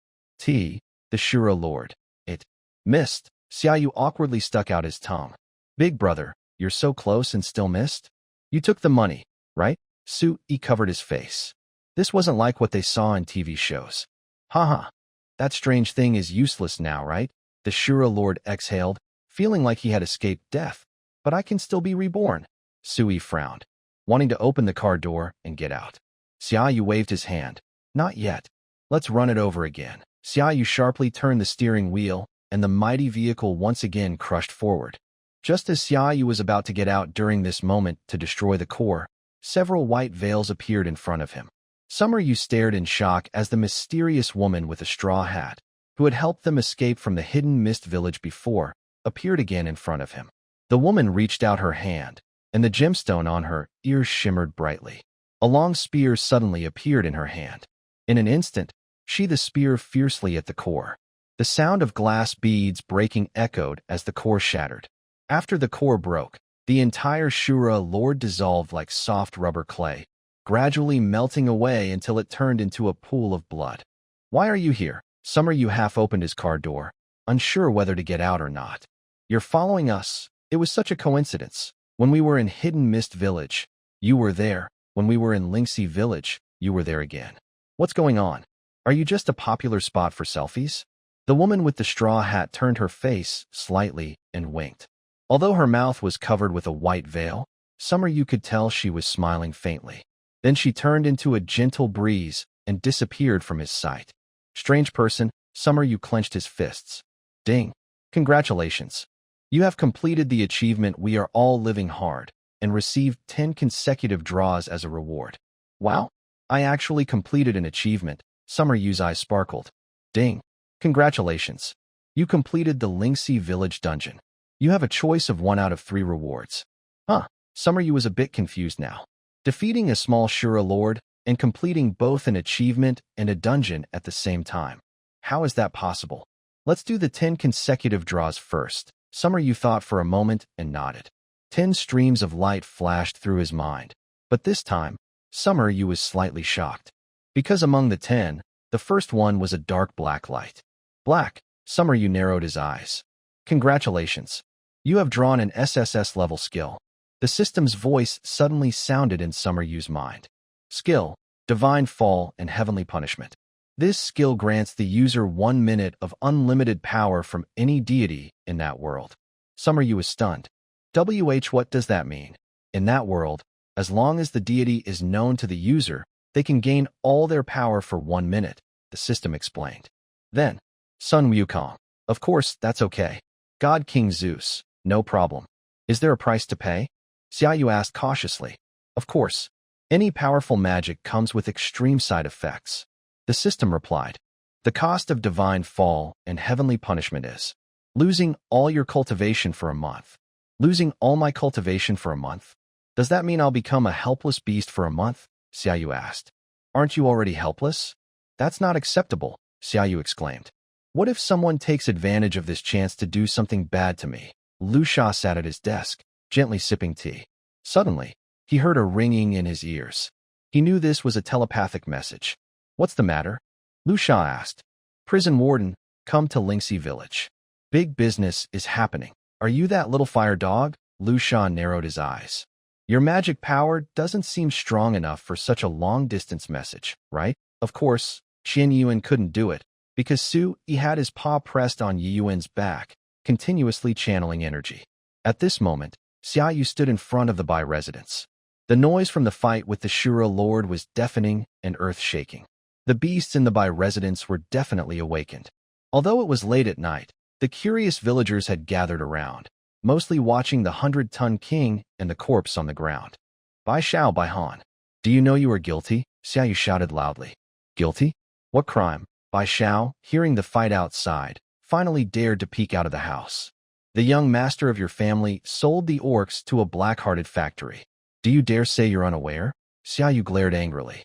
Shura Lord. It missed. Xiaou awkwardly stuck out his tongue. Big brother, you're so close and still missed? You took the money, right? Su Yi covered his face. This wasn't like what they saw in TV shows. Haha. That strange thing is useless now, right? The Shura Lord exhaled, feeling like he had escaped death. But I can still be reborn. Su Yi frowned, wanting to open the car door and get out. Xiaou waved his hand. Not yet. Let's run it over again. Xiaou sharply turned the steering wheel, and the mighty vehicle once again crushed forward. Just as Xiaou was about to get out during this moment to destroy the core, several white veils appeared in front of him. Summer Yu stared in shock as the mysterious woman with a straw hat, who had helped them escape from the hidden mist village before, appeared again in front of him. The woman reached out her hand, and the gemstone on her ears shimmered brightly. A long spear suddenly appeared in her hand. In an instant, she the spear fiercely at the core. The sound of glass beads breaking echoed as the core shattered. After the core broke, the entire Shura Lord dissolved like soft rubber clay, gradually melting away until it turned into a pool of blood. "Why are you here?" Summer Yu half opened his car door, unsure whether to get out or not. "You're following us. It was such a coincidence. When we were in Hidden Mist Village, you were there. When we were in Lingxi Village, you were there again. What's going on? Are you just a popular spot for selfies?" The woman with the straw hat turned her face slightly and winked. Although her mouth was covered with a white veil, Summer Yu could tell she was smiling faintly. Then she turned into a gentle breeze and disappeared from his sight. "Strange person," Summer Yu clenched his fists. "Ding. Congratulations. You have completed the achievement We Are All Living Hard and received 10 consecutive draws as a reward." "Wow. I actually completed an achievement." Summer Yu's eyes sparkled. "Ding. Congratulations. You completed the Lingxi Village dungeon. You have a choice of 1 out of 3 rewards." "Huh." Summer Yu was a bit confused now. Defeating a small Shura Lord and completing both an achievement and a dungeon at the same time. How is that possible? "Let's do the 10 consecutive draws first." Summer Yu thought for a moment and nodded. 10 streams of light flashed through his mind. But this time, Summer Yu was slightly shocked. Because among the 10, the first one was a dark black light. "Black." Summer Yu narrowed his eyes. "Congratulations. You have drawn an SSS level skill." The system's voice suddenly sounded in Summer Yu's mind. "Skill, Divine Fall and Heavenly Punishment. This skill grants the user 1 minute of unlimited power from any deity in that world." Summer Yu was stunned. What does that mean? In that world, as long as the deity is known to the user, they can gain all their power for 1 minute, the system explained. Then, Sun Wukong. "Of course, that's okay. God King Zeus, no problem. Is there a price to pay?" Xiaou asked cautiously. "Of course. Any powerful magic comes with extreme side effects." The system replied. "The cost of Divine Fall and Heavenly Punishment is losing all your cultivation for a month." "Losing all my cultivation for a month? Does that mean I'll become a helpless beast for a month?" Xiaou asked. "Aren't you already helpless?" "That's not acceptable," Xiaou exclaimed. "What if someone takes advantage of this chance to do something bad to me?" Lu Sha sat at his desk, gently sipping tea. Suddenly, he heard a ringing in his ears. He knew this was a telepathic message. "What's the matter?" Lu Sha asked. "Prison warden, come to Lingxi Village. Big business is happening." "Are you that little fire dog?" Lu Sha narrowed his eyes. "Your magic power doesn't seem strong enough for such a long-distance message, right?" Of course, Qin Yuan couldn't do it, because He had his paw pressed on Yuan's back, continuously channeling energy. At this moment, Xiaou stood in front of the Bai residence. The noise from the fight with the Shura Lord was deafening and earth-shaking. The beasts in the Bai residence were definitely awakened. Although it was late at night, the curious villagers had gathered around, mostly watching the 100-ton king and the corpse on the ground. "Bai Xiao, Bai Han, do you know you are guilty?" Xiaou shouted loudly. "Guilty? What crime?" Bai Xiao, hearing the fight outside, finally dared to peek out of the house. "The young master of your family sold the orcs to a black-hearted factory. Do you dare say you're unaware?" Xiaou glared angrily.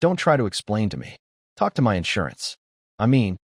Don't try to explain to me. Talk to my insurance.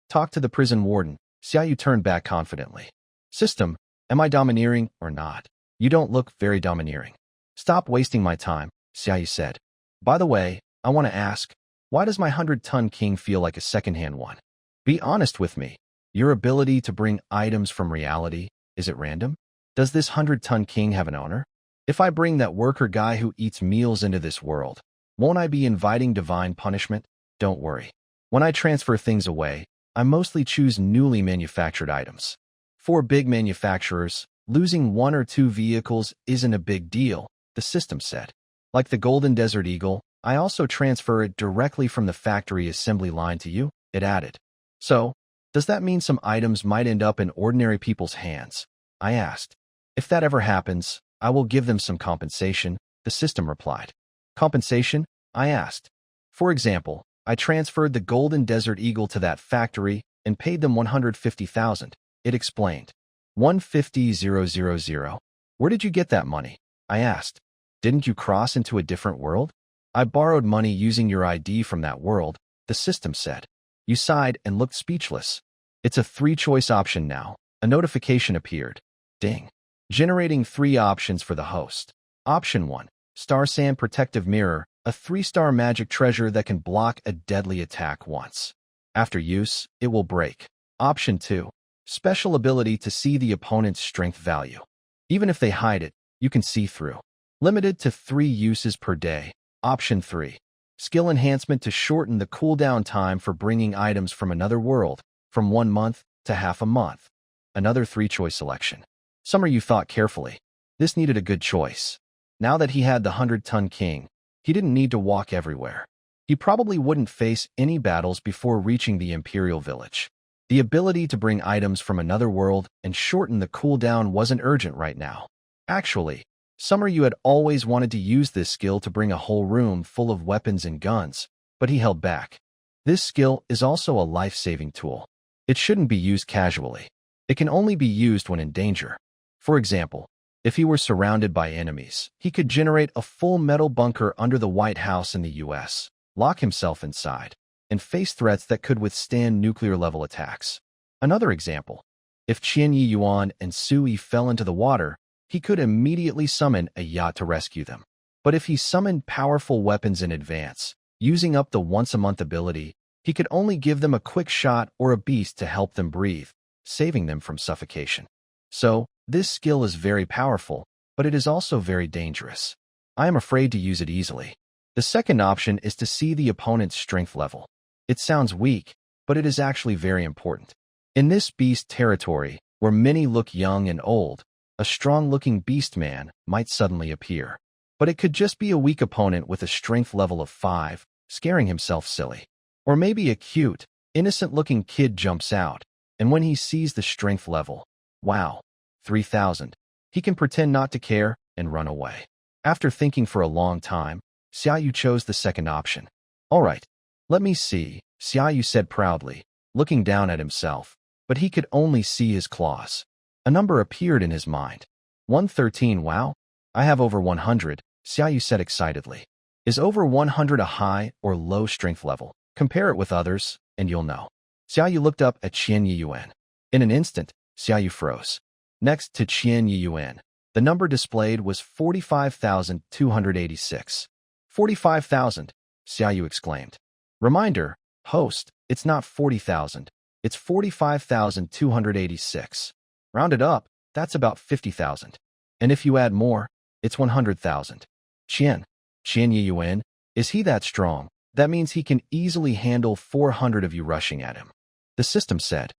Talk to the prison warden." Xiaou turned back confidently. "System, am I domineering or not? You don't look very domineering." "Stop wasting my time," Xiaou said. "By the way, I want to ask, why does my 100-ton king feel like a second-hand one? Be honest with me. Your ability to bring items from reality, is it random? Does this 100-ton king have an owner? If I bring that worker guy who eats meals into this world, won't I be inviting divine punishment? Don't worry. When I transfer things away, I mostly choose newly manufactured items. For big manufacturers, losing 1 or 2 vehicles isn't a big deal," the system said. "Like the Golden Desert Eagle, I also transfer it directly from the factory assembly line to you," it added. "So, does that mean some items might end up in ordinary people's hands?" I asked. "If that ever happens, I will give them some compensation," the system replied. "Compensation?" I asked. "For example, I transferred the Golden Desert Eagle to that factory, and paid them 150,000. It explained. 150,000. Where did you get that money? I asked. Didn't you cross into a different world? I borrowed money using your ID from that world, the system said. You sighed and looked speechless. It's a 3-choice option now. A notification appeared. Ding. Generating 3 options for the host. Option 1. Star Sand Protective Mirror, a 3-star magic treasure that can block a deadly attack once. After use, it will break. Option 2. Special ability to see the opponent's strength value. Even if they hide it, you can see through. Limited to 3 uses per day. Option 3. Skill enhancement to shorten the cooldown time for bringing items from another world, from 1 month to half a month. Another 3-choice selection. Summer thought carefully. This needed a good choice. Now that he had the 100-ton king, he didn't need to walk everywhere. He probably wouldn't face any battles before reaching the imperial village. The ability to bring items from another world and shorten the cooldown wasn't urgent right now. Actually, Summer had always wanted to use this skill to bring a whole room full of weapons and guns, but he held back. This skill is also a life-saving tool. It shouldn't be used casually. It can only be used when in danger. For example, if he were surrounded by enemies, he could generate a full metal bunker under the White House in the US, lock himself inside, and face threats that could withstand nuclear-level attacks. Another example, if Qian Yuan and Sui fell into the water, he could immediately summon a yacht to rescue them. But if he summoned powerful weapons in advance, using up the once-a-month ability, he could only give them a quick shot or a beast to help them breathe, saving them from suffocation. So, this skill is very powerful, but it is also very dangerous. I am afraid to use it easily. The second option is to see the opponent's strength level. It sounds weak, but it is actually very important. In this beast territory, where many look young and old, a strong-looking beast man might suddenly appear. But it could just be a weak opponent with a strength level of 5, scaring himself silly. Or maybe a cute, innocent-looking kid jumps out, and when he sees the strength level, wow, 3,000, he can pretend not to care and run away. After thinking for a long time, Xiaou chose the second option. All right, let me see, Xiaou said proudly, looking down at himself, but he could only see his claws. A number appeared in his mind. 113, wow, I have over 100, Xiaou said excitedly. Is over 100 a high or low strength level? Compare it with others, and you'll know. Xiaou looked up at Qian Yuan. In an instant, Xiaou froze. Next to Qian Yuan, the number displayed was 45,286. 45,000, Xiaou exclaimed. Reminder, host, it's not 40,000, it's 45,286. Rounded up, that's about 50,000. And if you add more, it's 100,000. Qian Yuan, is he that strong? That means he can easily handle 400 of you rushing at him. The system said.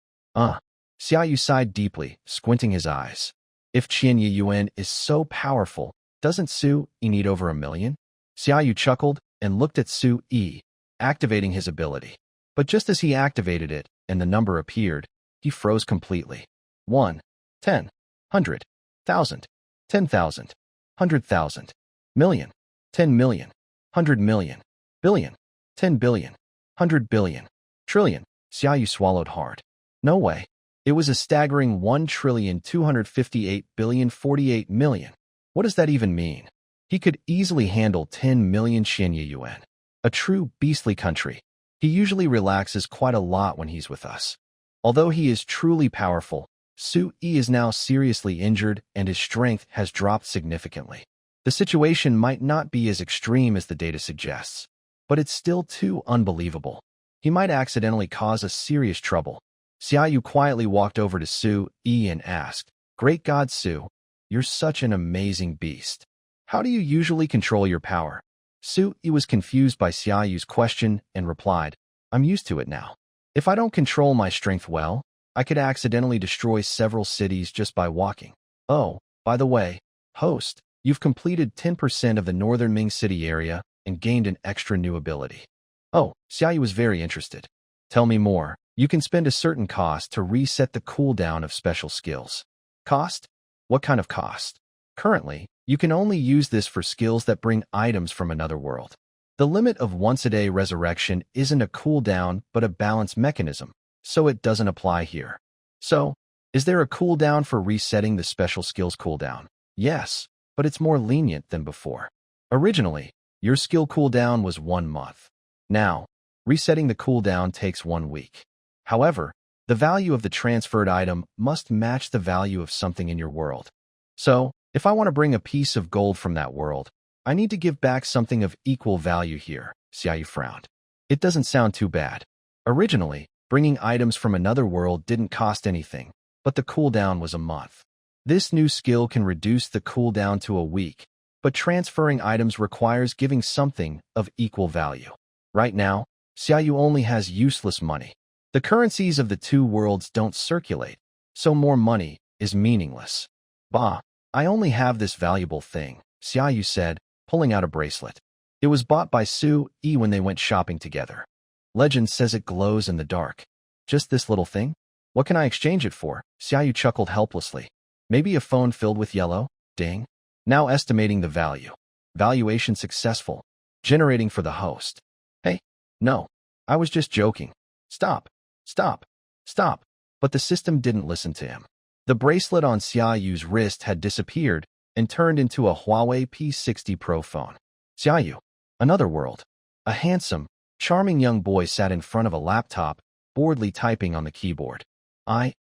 Xiaou sighed deeply, squinting his eyes. If Qian Yuan is so powerful, doesn't Sui need over 1 million? Xiaou chuckled and looked at Sui, activating his ability. But just as he activated it and the number appeared, he froze completely. 1, 10, 100, 1,000, 10,000, 100,000, million, 10 million, 100 million, billion, 10 billion, 100 billion, trillion. Xiaou swallowed hard. No way. It was a staggering 1,258,048,000,000. What does that even mean? He could easily handle 10 million Qian Yuan. A true beastly country. He usually relaxes quite a lot when he's with us. Although he is truly powerful, Sui is now seriously injured and his strength has dropped significantly. The situation might not be as extreme as the data suggests, but it's still too unbelievable. He might accidentally cause us serious trouble. Xiaou quietly walked over to Sui and asked, "Great God, Sui, you're such an amazing beast. How do you usually control your power?" Sui was confused by Xiao's question and replied, "I'm used to it now. If I don't control my strength well, I could accidentally destroy several cities just by walking. Oh, by the way, host, you've completed 10% of the northern Ming City area and gained an extra new ability." Oh, Xiaou was very interested. "Tell me more. You can spend a certain cost to reset the cooldown of special skills." Cost? What kind of cost? Currently, you can only use this for skills that bring items from another world. The limit of once-a-day resurrection isn't a cooldown but a balance mechanism, so it doesn't apply here. So, is there a cooldown for resetting the special skills cooldown? Yes, but it's more lenient than before. Originally, your skill cooldown was 1 month. Now, resetting the cooldown takes 1 week. However, the value of the transferred item must match the value of something in your world. So, if I want to bring a piece of gold from that world, I need to give back something of equal value here. Xiaou frowned. It doesn't sound too bad. Originally, bringing items from another world didn't cost anything, but the cooldown was a month. This new skill can reduce the cooldown to a week, but transferring items requires giving something of equal value. Right now, Xiaou only has useless money. The currencies of the 2 worlds don't circulate, so more money is meaningless. Bah, I only have this valuable thing, Xiaou said, pulling out a bracelet. It was bought by Su Yi when they went shopping together. Legend says it glows in the dark. Just this little thing? What can I exchange it for? Xiaou chuckled helplessly. Maybe a phone filled with yellow? Ding. Now estimating the value. Valuation successful. Generating for the host. Hey, no. I was just joking. Stop. Stop. Stop. But the system didn't listen to him. The bracelet on Xiaoyu's wrist had disappeared and turned into a Huawei P60 Pro phone. Xiaoyu. Another world. A handsome, charming young boy sat in front of a laptop, boredly typing on the keyboard.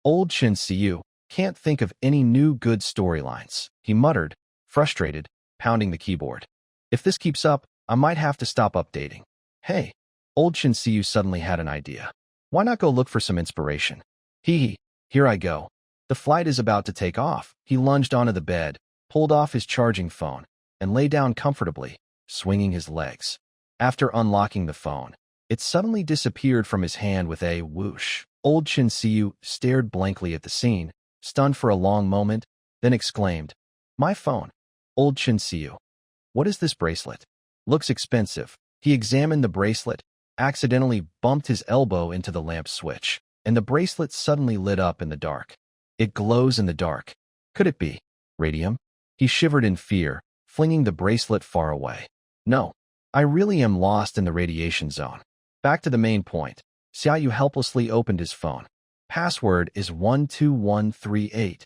Old Chen Xiu, can't think of any new good storylines, he muttered, frustrated, pounding the keyboard. If this keeps up, I might have to stop updating. Hey, old Chen Xiu suddenly had an idea. Why not go look for some inspiration? Hee, here I go. The flight is about to take off. He lunged onto the bed, pulled off his charging phone, and lay down comfortably, swinging his legs. After unlocking the phone, it suddenly disappeared from his hand with a whoosh. Old Chen Xiu stared blankly at the scene, stunned for a long moment, then exclaimed, My phone. Old Chen Xiu. What is this bracelet? Looks expensive. He examined the bracelet, accidentally bumped his elbow into the lamp switch, and the bracelet suddenly lit up in the dark. It glows in the dark. Could it be radium? He shivered in fear, flinging the bracelet far away. No, I really am lost in the radiation zone. Back to the main point. Xiaoyu helplessly opened his phone. Password is 12138.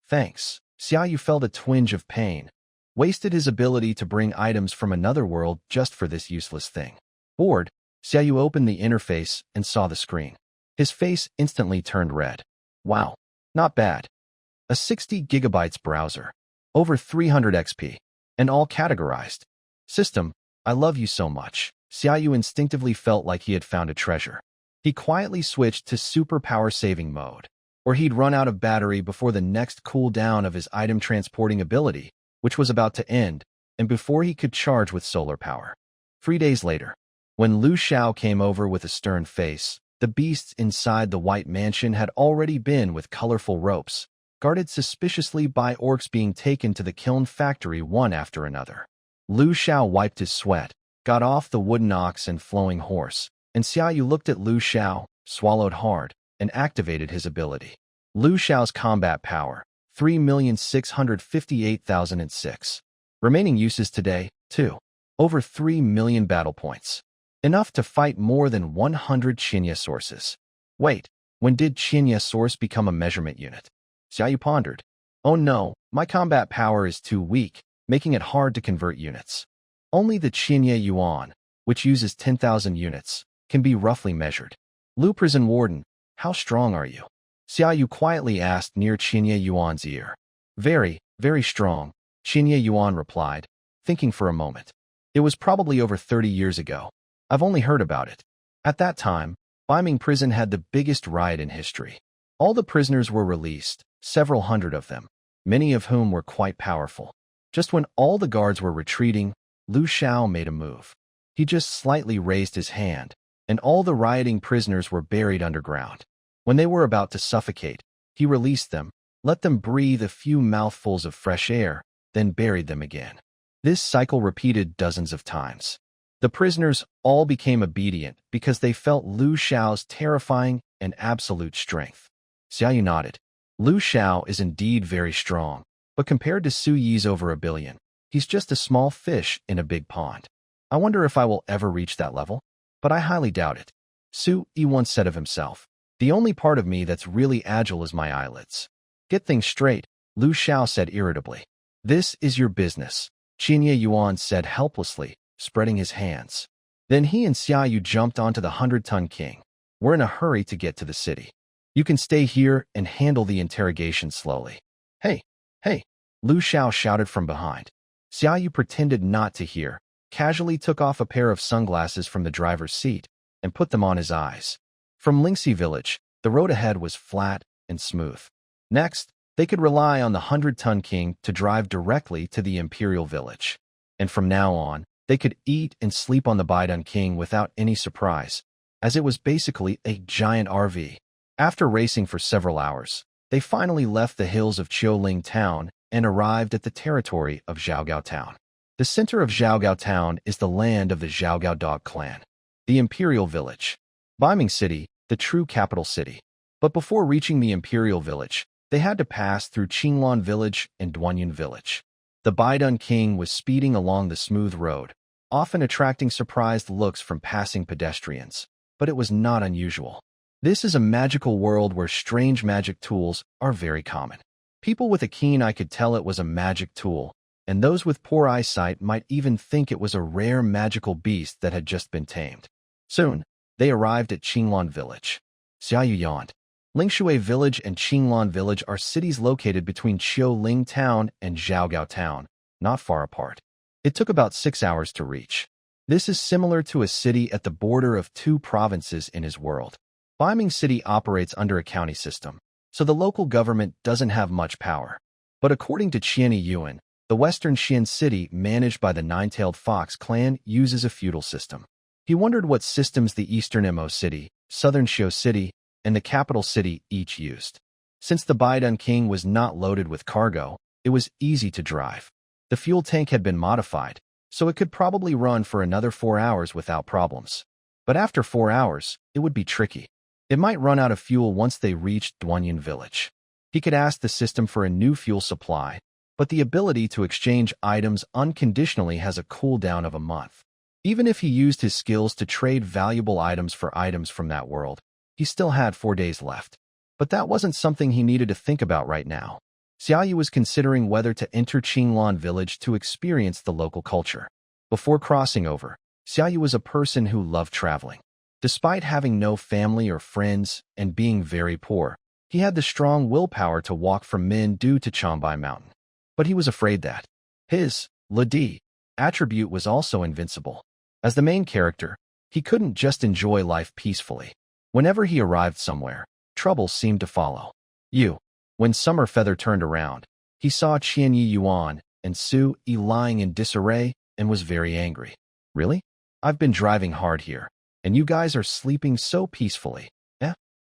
Thanks. Xiaoyu felt a twinge of pain. Wasted his ability to bring items from another world just for this useless thing. Bored, Xiaoyu opened the interface and saw the screen. His face instantly turned red. Wow, not bad. A 60 gigabytes browser. Over 300 XP. And all categorized. System, I love you so much. Xiaoyu instinctively felt like he had found a treasure. He quietly switched to super power saving mode, or he'd run out of battery before the next cooldown of his item transporting ability, which was about to end, and before he could charge with solar power. 3 days later, when Lu Xiao came over with a stern face, the beasts inside the White Mansion had already been with colorful ropes, guarded suspiciously by orcs being taken to the kiln factory one after another. Lu Xiao wiped his sweat, got off the wooden ox and flowing horse, and Xiaoyu looked at Lu Xiao, swallowed hard, and activated his ability. Lu Xiao's combat power, 3,658,006. Remaining uses today, 2. Over 3 million battle points. Enough to fight more than 100 Qinya sources. Wait, when did Qinya source become a measurement unit? Xiaoyu pondered. Oh no, my combat power is too weak, making it hard to convert units. Only the Qinya yuan, which uses 10,000 units, can be roughly measured. Lu Prison Warden, how strong are you? Xiaoyu quietly asked near Qinya Yuan's ear. Very, very strong, Qinya Yuan replied, thinking for a moment. It was probably over 30 years ago. I've only heard about it. At that time, Beiming prison had the biggest riot in history. All the prisoners were released, several hundred of them, many of whom were quite powerful. Just when all the guards were retreating, Lu Xiao made a move. He just slightly raised his hand, and all the rioting prisoners were buried underground. When they were about to suffocate, he released them, let them breathe a few mouthfuls of fresh air, then buried them again. This cycle repeated dozens of times. The prisoners all became obedient because they felt Lu Xiao's terrifying and absolute strength. Xiaoyu nodded. Lu Xiao is indeed very strong, but compared to Su Yi's over 1 billion, he's just a small fish in a big pond. I wonder if I will ever reach that level, but I highly doubt it. Su Yi once said of himself, The only part of me that's really agile is my eyelids. Get things straight, Lu Xiao said irritably. This is your business, Qianye Yuan said helplessly, spreading his hands. Then he and Xiaou jumped onto the 100-ton king. We're in a hurry to get to the city. You can stay here and handle the interrogation slowly. Hey, Lu Xiao shouted from behind. Xiaou pretended not to hear, casually took off a pair of sunglasses from the driver's seat and put them on his eyes. From Lingxi village, the road ahead was flat and smooth. Next, they could rely on the 100-ton king to drive directly to the imperial village. And from now on, they could eat and sleep on the Beidun king without any surprise, as it was basically a giant RV. After racing for several hours, they finally left the hills of Qiuling town and arrived at the territory of Xiaogao town. The center of Xiaogao town is the land of the Xiaogao dog clan, the imperial village. Beiming city, the true capital city. But before reaching the imperial village, they had to pass through Qinglan village and Duanyun village. The Beidun king was speeding along the smooth road, often attracting surprised looks from passing pedestrians. But it was not unusual. This is a magical world where strange magic tools are very common. People with a keen eye could tell it was a magic tool, and those with poor eyesight might even think it was a rare magical beast that had just been tamed. Soon, they arrived at Qinglan village. Xiaou yawned. Lingshui village and Qinglan village are cities located between Qiuling town and Xiaogao town, not far apart. It took about 6 hours to reach. This is similar to a city at the border of two provinces in his world. Beiming City operates under a county system, so the local government doesn't have much power. But according to Qianye Yuan, the western Xian city managed by the Nine-Tailed Fox clan uses a feudal system. He wondered what systems the eastern Mo city, southern Xiao city, and the capital city each used. Since the Beidun king was not loaded with cargo, it was easy to drive. The fuel tank had been modified, so it could probably run for another 4 hours without problems. But after 4 hours, it would be tricky. It might run out of fuel once they reached Duanyun village. He could ask the system for a new fuel supply, but the ability to exchange items unconditionally has a cooldown of a month. Even if he used his skills to trade valuable items for items from that world, he still had 4 days left. But that wasn't something he needed to think about right now. Xiaou was considering whether to enter Qinglan village to experience the local culture. Before crossing over, Xiaou was a person who loved traveling. Despite having no family or friends and being very poor, he had the strong willpower to walk from Mindu to Changbai Mountain. But he was afraid that his Ledi attribute was also invincible. As the main character, he couldn't just enjoy life peacefully. Whenever he arrived somewhere, trouble seemed to follow. When Summer Feather turned around, he saw Qianye Yuan and Su Yi lying in disarray and was very angry. Really? I've been driving hard here, and you guys are sleeping so peacefully.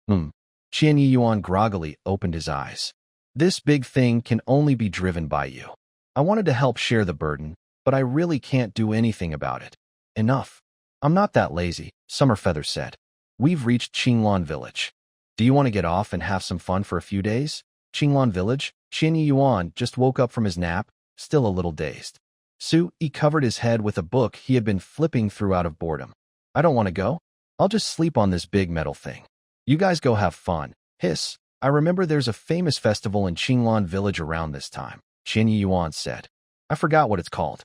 Qianye Yuan groggily opened his eyes. This big thing can only be driven by you. I wanted to help share the burden, but I really can't do anything about it. Enough. I'm not that lazy, Summer Feather said. We've reached Qinglan village. Do you want to get off and have some fun for a few days? Qinglan village? Qianye Yuan just woke up from his nap, still a little dazed. Su Yi covered his head with a book he had been flipping through out of boredom. I don't want to go. I'll just sleep on this big metal thing. You guys go have fun. Hiss. I remember there's a famous festival in Qinglan village around this time, Qianye Yuan said. I forgot what it's called.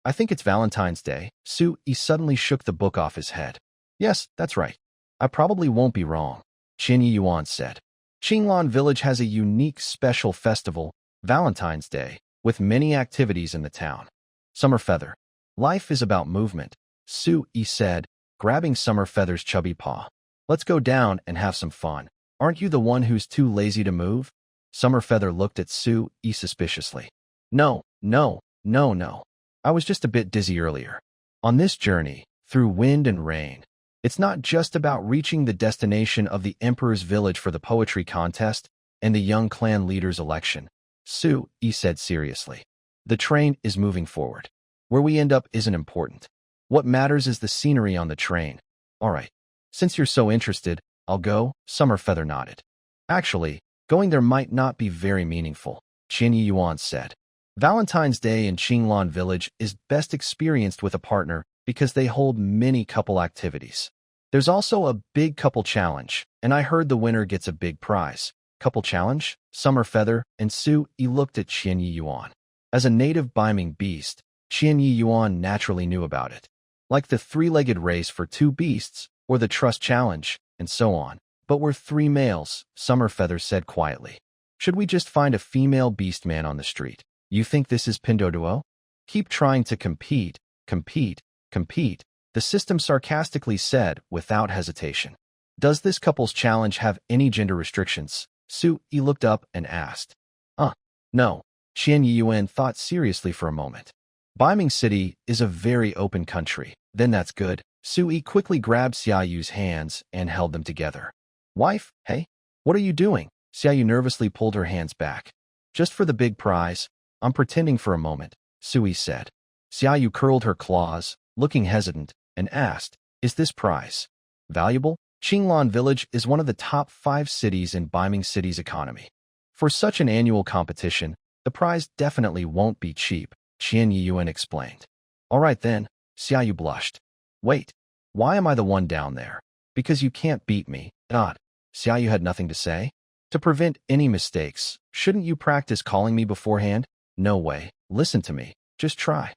I think it's Valentine's Day. Su Yi suddenly shook the book off his head. Yes, that's right. I probably won't be wrong, Qianye Yuan said. Qinglan village has a unique special festival, Valentine's Day, with many activities in the town. Summer Feather. Life is about movement, Su Yi said, grabbing Summer Feather's chubby paw. Let's go down and have some fun. Aren't you the one who's too lazy to move? Summer Feather looked at Su Yi suspiciously. No. I was just a bit dizzy earlier. On this journey, through wind and rain, it's not just about reaching the destination of the Emperor's village for the poetry contest and the young clan leader's election, Su Yi said seriously. The train is moving forward. Where we end up isn't important. What matters is the scenery on the train. All right. Since you're so interested, I'll go, Summer Feather nodded. Actually, going there might not be very meaningful, Qianye Yuan said. Valentine's Day in Qinglan village is best experienced with a partner because they hold many couple activities. There's also a big couple challenge, and I heard the winner gets a big prize. Couple challenge? Summer Feather and Su Yi looked at Qian Yi Yuan. As a native Beiming beast, Qian Yi Yuan naturally knew about it. Like the three-legged race for two beasts, or the trust challenge, and so on. But we're three males, Summer Feather said quietly. Should we just find a female beast man on the street? You think this is Pinduoduo? Keep trying to compete, compete, compete, the system sarcastically said without hesitation. Does this couple's challenge have any gender restrictions? Su Yi looked up and asked. No. Qian Yi Yuan thought seriously for a moment. Beiming City is a very open country. Then that's good. Su Yi quickly grabbed Xiao's hands and held them together. Wife, hey? What are you doing? Xiao nervously pulled her hands back. Just for the big prize. I'm pretending for a moment, Su Yi said. Xiao curled her claws, looking hesitant, and asked, is this prize valuable? Qinglan Village is one of the top 5 cities in Beiming City's economy. For such an annual competition, the prize definitely won't be cheap, Qian Yi Yuan explained. All right then, Xiao blushed. Wait, why am I the one down there? Because you can't beat me, not. Xiao had nothing to say. To prevent any mistakes, shouldn't you practice calling me beforehand? No way, listen to me, just try.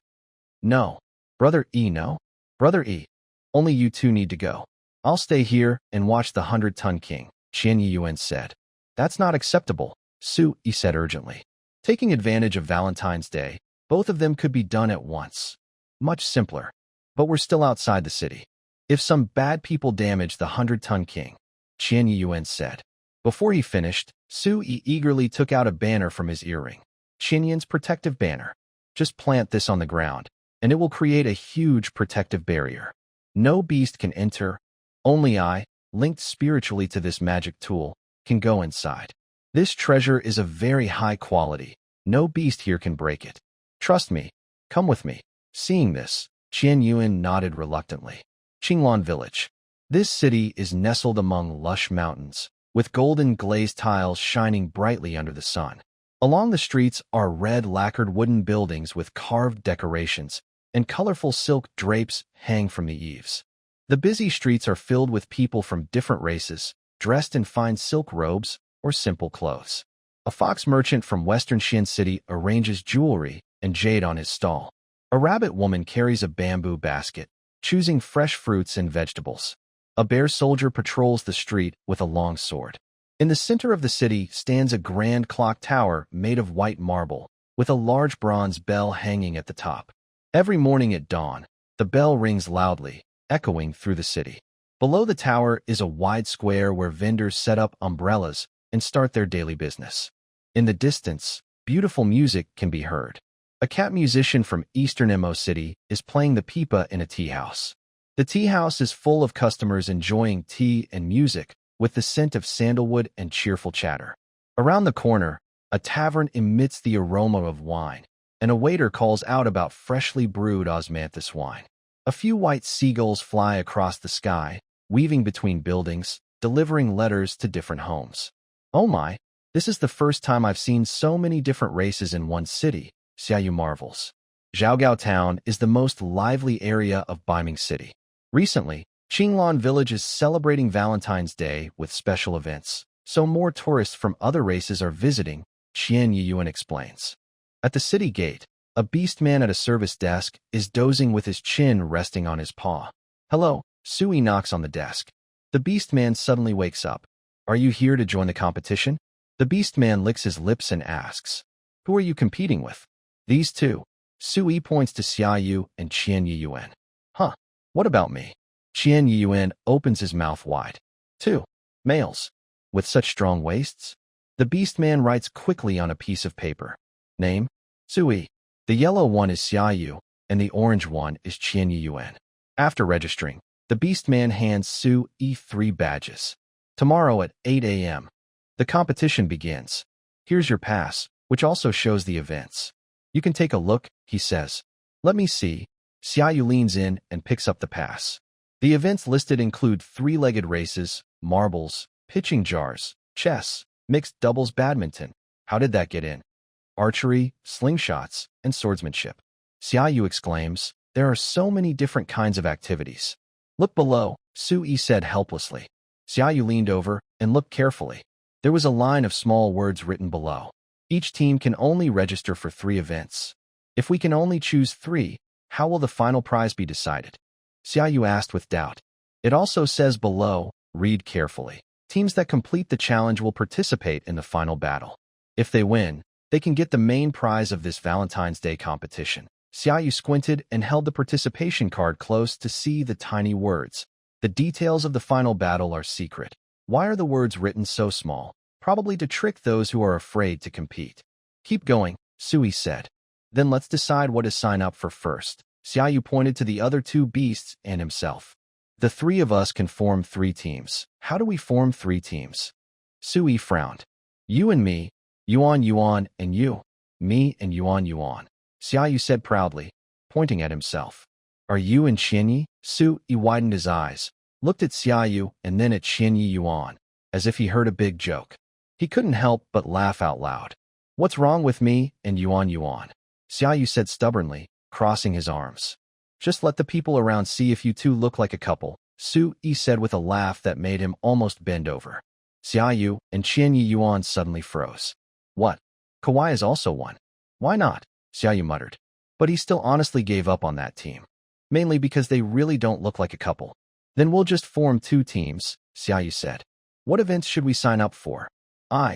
No. Brother E, no? Brother E, only you two need to go. I'll stay here and watch the 100-ton king, Qian Yi Yuan said. That's not acceptable, Su Yi said urgently. Taking advantage of Valentine's Day, both of them could be done at once. Much simpler. But we're still outside the city. If some bad people damage the 100-ton king, Qian Yi Yuan said. Before he finished, Su Yi eagerly took out a banner from his earring. Qianyan's protective banner. Just plant this on the ground, and it will create a huge protective barrier. No beast can enter. Only I, linked spiritually to this magic tool, can go inside. This treasure is of very high quality. No beast here can break it. Trust me. Come with me. Seeing this, Qian Yuan nodded reluctantly. Qinglan Village. This city is nestled among lush mountains, with golden glazed tiles shining brightly under the sun. Along the streets are red lacquered wooden buildings with carved decorations, and colorful silk drapes hang from the eaves. The busy streets are filled with people from different races, dressed in fine silk robes or simple clothes. A fox merchant from western Xian City arranges jewelry and jade on his stall. A rabbit woman carries a bamboo basket, choosing fresh fruits and vegetables. A bear soldier patrols the street with a long sword. In the center of the city stands a grand clock tower made of white marble, with a large bronze bell hanging at the top. Every morning at dawn, the bell rings loudly, echoing through the city. Below the tower is a wide square where vendors set up umbrellas and start their daily business. In the distance, beautiful music can be heard. A cat musician from Eastern Mo City is playing the pipa in a tea house. The tea house is full of customers enjoying tea and music, with the scent of sandalwood and cheerful chatter. Around the corner, a tavern emits the aroma of wine, and a waiter calls out about freshly brewed osmanthus wine. A few white seagulls fly across the sky, weaving between buildings, delivering letters to different homes. Oh my, this is the first time I've seen so many different races in one city, Xiaou marvels. Zhaogao Town is the most lively area of Beiming City. Recently, Qinglan Village is celebrating Valentine's Day with special events, so more tourists from other races are visiting, Qian Yi Yuan explains. At the city gate, a beast man at a service desk is dozing with his chin resting on his paw. Hello, Su Yi knocks on the desk. The beast man suddenly wakes up. Are you here to join the competition? The beast man licks his lips and asks. Who are you competing with? These two. Su Yi points to Xiaou and Qian Yi Yuan. Huh, what about me? Qian Yi Yuan opens his mouth wide. 2 males. With such strong waists? The beast man writes quickly on a piece of paper. Name? Su Yi. The yellow one is Xiaou, and the orange one is Qian Yi Yuan. After registering, the beast man hands Su Yi 3 badges. Tomorrow at 8 a.m. The competition begins. Here's your pass, which also shows the events. You can take a look, he says. Let me see. Xiaou leans in and picks up the pass. The events listed include 3-legged races, marbles, pitching jars, chess, mixed doubles badminton. How did that get in? Archery, slingshots, and swordsmanship. Xiaou exclaims, there are so many different kinds of activities. Look below, Su-yi said helplessly. Xiaou leaned over and looked carefully. There was a line of small words written below. Each team can only register for 3 events. If we can only choose 3, how will the final prize be decided? Xiaou asked with doubt. It also says below, read carefully. Teams that complete the challenge will participate in the final battle. If they win, they can get the main prize of this Valentine's Day competition. Xiaou squinted and held the participation card close to see the tiny words. The details of the final battle are secret. Why are the words written so small? Probably to trick those who are afraid to compete. Keep going, Sui said. Then let's decide what to sign up for first. Xiaou pointed to the other 2 beasts and himself. The 3 of us can form 3 teams. How do we form 3 teams? Sui frowned. You and me, Yuan, and you. Me and Yuan. Xiaou said proudly, pointing at himself. Are you and Xianyi? Sui widened his eyes, looked at Xiaou and then at Xianyi Yuan, as if he heard a big joke. He couldn't help but laugh out loud. What's wrong with me and Yuan? Xiaou said stubbornly, crossing his arms. Just let the people around see if you 2 look like a couple, Sui said with a laugh that made him almost bend over. Xiaou and Xianyi Yuan suddenly froze. What? Kawaii is also one. Why not? Xiaou muttered. But he still honestly gave up on that team. Mainly because they really don't look like a couple. Then we'll just form 2 teams, Xiaou said. What events should we sign up for?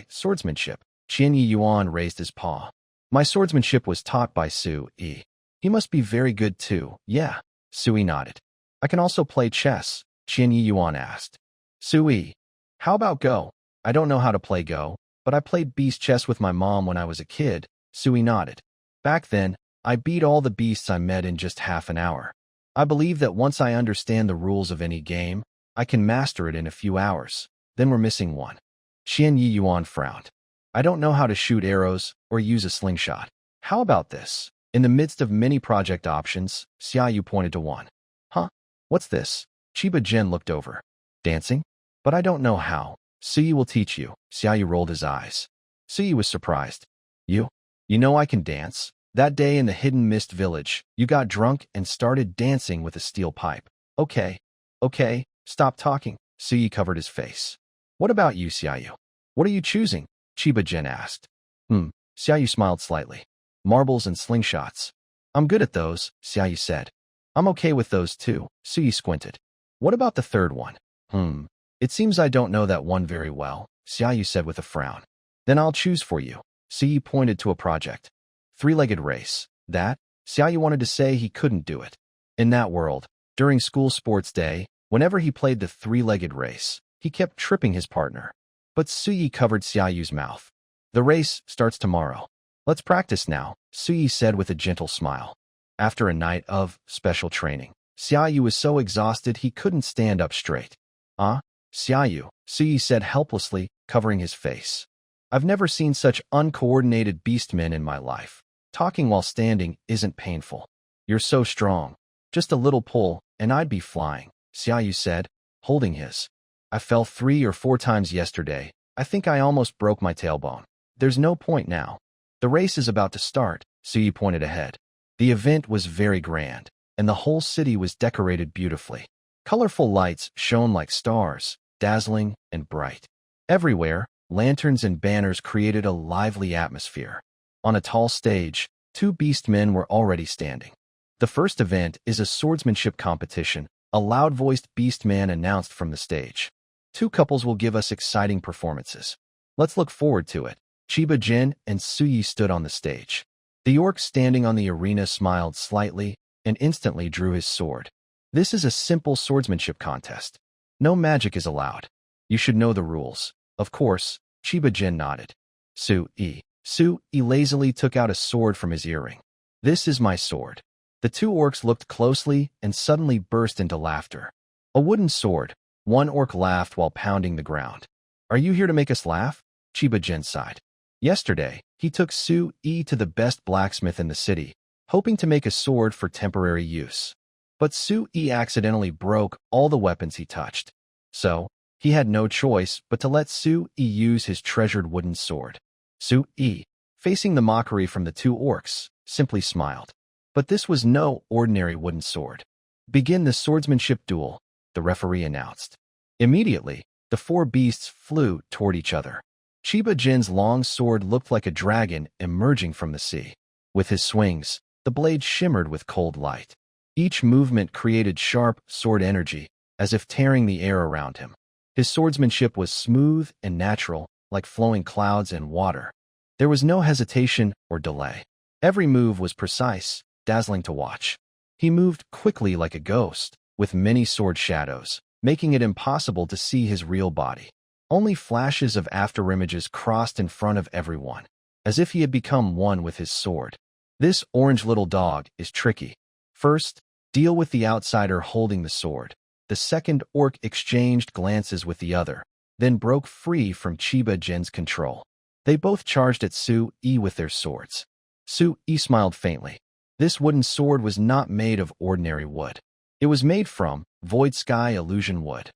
Swordsmanship. Xianyi Yuan raised his paw. My swordsmanship was taught by Sui. He must be very good too. Yeah, Sui nodded. I can also play chess, Xianyi Yuan asked. Sui, how about Go? I don't know how to play Go, but I played beast chess with my mom when I was a kid, Sui nodded. Back then, I beat all the beasts I met in just half an hour. I believe that once I understand the rules of any game, I can master it in a few hours. Then we're missing one. Xianyi Yuan frowned. I don't know how to shoot arrows or use a slingshot. How about this? In the midst of many project options, Xiaou pointed to one. Huh? What's this? Chiba Gen looked over. Dancing? But I don't know how. Sui will teach you. Xiaou rolled his eyes. Sui was surprised. You know I can dance? That day in the Hidden Mist village, you got drunk and started dancing with a steel pipe. Okay, stop talking. Sui covered his face. What about you, Xiaou? What are you choosing? Chiba Gen asked. Xiaou smiled slightly. Marbles and slingshots. I'm good at those, Xiaou said. I'm okay with those too, Sui squinted. What about the third one? It seems I don't know that one very well, Xiaou said with a frown. Then I'll choose for you. Sui pointed to a project. 3-legged race. That? Xiaou wanted to say he couldn't do it. In that world, during school sports day, whenever he played the 3-legged race, he kept tripping his partner. But Sui covered Xiaoyu's mouth. The race starts tomorrow. Let's practice now, Sui said with a gentle smile. After a night of special training, Xiaou was so exhausted he couldn't stand up straight. Xiaou, Sui said helplessly, covering his face. I've never seen such uncoordinated beastmen in my life. Talking while standing isn't painful. You're so strong. Just a little pull, and I'd be flying, Xiaou said, holding his. I fell 3 or 4 times yesterday. I think I almost broke my tailbone. There's no point now. The race is about to start, Sui pointed ahead. The event was very grand, and the whole city was decorated beautifully. Colorful lights shone like stars, dazzling and bright. Everywhere, lanterns and banners created a lively atmosphere. On a tall stage, 2 beastmen were already standing. The first event is a swordsmanship competition, a loud-voiced beastman announced from the stage. 2 couples will give us exciting performances. Let's look forward to it. Chiba Gen and Sui stood on the stage. The orc standing on the arena smiled slightly and instantly drew his sword. This is a simple swordsmanship contest. No magic is allowed. You should know the rules. Of course, Chiba Gen nodded. Sui lazily took out a sword from his earring. This is my sword. The 2 orcs looked closely and suddenly burst into laughter. A wooden sword. One orc laughed while pounding the ground. Are you here to make us laugh? Chiba Gen sighed. Yesterday, he took Sui to the best blacksmith in the city, hoping to make a sword for temporary use. But Sui accidentally broke all the weapons he touched. So, he had no choice but to let Sui use his treasured wooden sword. Sui, facing the mockery from the 2 orcs, simply smiled. But this was no ordinary wooden sword. Begin the swordsmanship duel. the referee announced. Immediately, the four beasts flew toward each other. Chiba Gen's long sword looked like a dragon emerging from the sea. With his swings, the blade shimmered with cold light. Each movement created sharp sword energy, as if tearing the air around him. His swordsmanship was smooth and natural, like flowing clouds and water. There was no hesitation or delay. Every move was precise, dazzling to watch. He moved quickly like a ghost, with many sword shadows, making it impossible to see his real body. Only flashes of afterimages crossed in front of everyone, as if he had become one with his sword. This orange little dog is tricky. First, deal with the outsider holding the sword. The second orc exchanged glances with the other, then broke free from Chiba Gen's control. They both charged at Xiaou with their swords. Xiaou smiled faintly. This wooden sword was not made of ordinary wood. It was made from void sky illusion wood.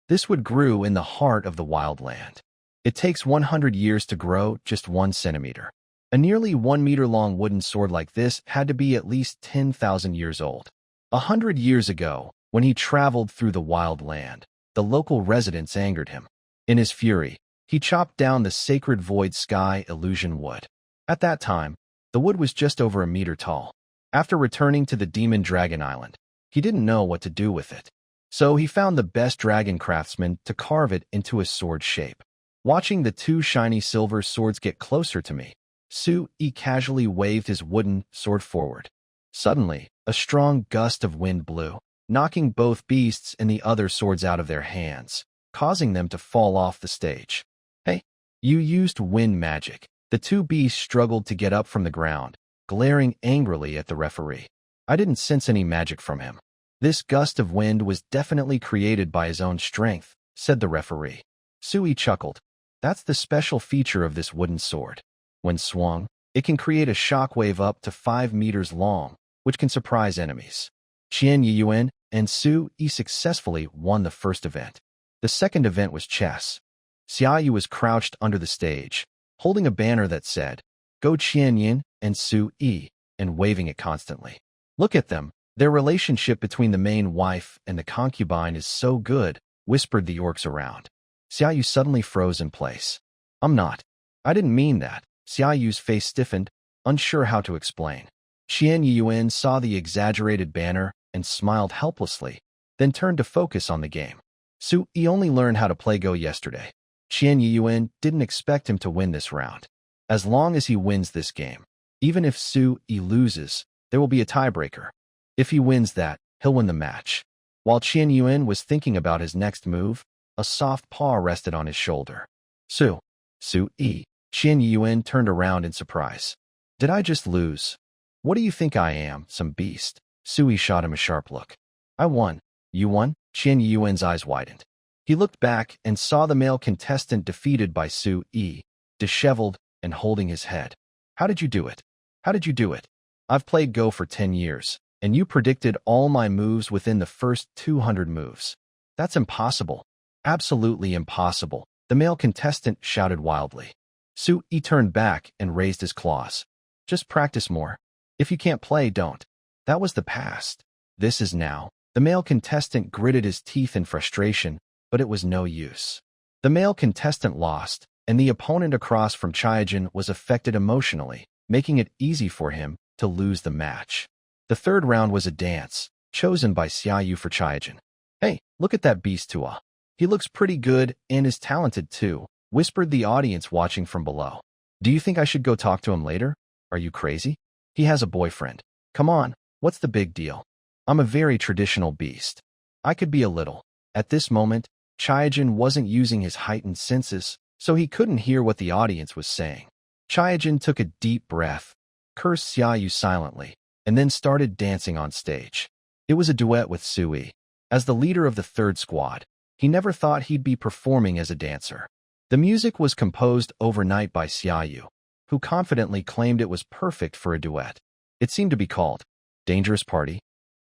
This wood grew in the heart of the wild land. It takes 100 years to grow just 1 centimeter. A nearly 1 meter long wooden sword like this had to be at least 10,000 years old. 100 years ago, when he traveled through the wild land, the local residents angered him. In his fury, he chopped down the sacred void sky illusion wood. At that time, the wood was just over a meter tall. After returning to the Demon Dragon Island, he didn't know what to do with it. So he found the best dragon craftsman to carve it into a sword shape. Watching the two shiny silver swords get closer to me, Xiaou casually waved his wooden sword forward. Suddenly, a strong gust of wind blew, knocking both beasts and the other swords out of their hands, causing them to fall off the stage. Hey, you used wind magic. The two beasts struggled to get up from the ground, glaring angrily at the referee. I didn't sense any magic from him. This gust of wind was definitely created by his own strength, said the referee. Xiaou chuckled. That's the special feature of this wooden sword. When swung, it can create a shockwave up to 5 meters long, which can surprise enemies. Qian Yiyuan and Xiaou successfully won the first event. The second event was chess. Xiaou was crouched under the stage, holding a banner that said, "Go Qian Yin and Xiaou," and waving it constantly. Look at them. Their relationship between the main wife and the concubine is so good, whispered the orcs around. Xiaou suddenly froze in place. I'm not. I didn't mean that. Xiao's face stiffened, unsure how to explain. Qian Yiyuan saw the exaggerated banner and smiled helplessly, then turned to focus on the game. Xiaou only learned how to play Go yesterday. Qian Yiyuan didn't expect him to win this round. As long as he wins this game, even if Xiaou loses, there will be a tiebreaker. If he wins that, he'll win the match. While Qian Yiyuan was thinking about his next move, a soft paw rested on his shoulder. Xiaou. Qian Yiyuan turned around in surprise. Did I just lose? What do you think I am, some beast? Xiaou shot him a sharp look. I won. You won? Qian Yiyuan's eyes widened. He looked back and saw the male contestant defeated by Xiaou, disheveled and holding his head. How did you do it? How did you do it? I've played Go for 10 years, and you predicted all my moves within the first 200 moves. That's impossible. Absolutely impossible, the male contestant shouted wildly. Xiaou turned back and raised his claws. Just practice more. If you can't play, don't. That was the past. This is now. The male contestant gritted his teeth in frustration, but it was no use. The male contestant lost, and the opponent across from Chiba Gen was affected emotionally, making it easy for him to lose the match. The third round was a dance, chosen by Xiaou for Chiba Gen. Hey, look at that beast Tua. He looks pretty good and is talented too, whispered the audience watching from below. Do you think I should go talk to him later? Are you crazy? He has a boyfriend. Come on, what's the big deal? I'm a very traditional beast. I could be a little. At this moment, Chiba Gen wasn't using his heightened senses, so he couldn't hear what the audience was saying. Chiba Gen took a deep breath, cursed Xiaou silently, and then started dancing on stage. It was a duet with Xiaou. As the leader of the third squad, he never thought he'd be performing as a dancer. The music was composed overnight by Xiaou, who confidently claimed it was perfect for a duet. It seemed to be called Dangerous Party.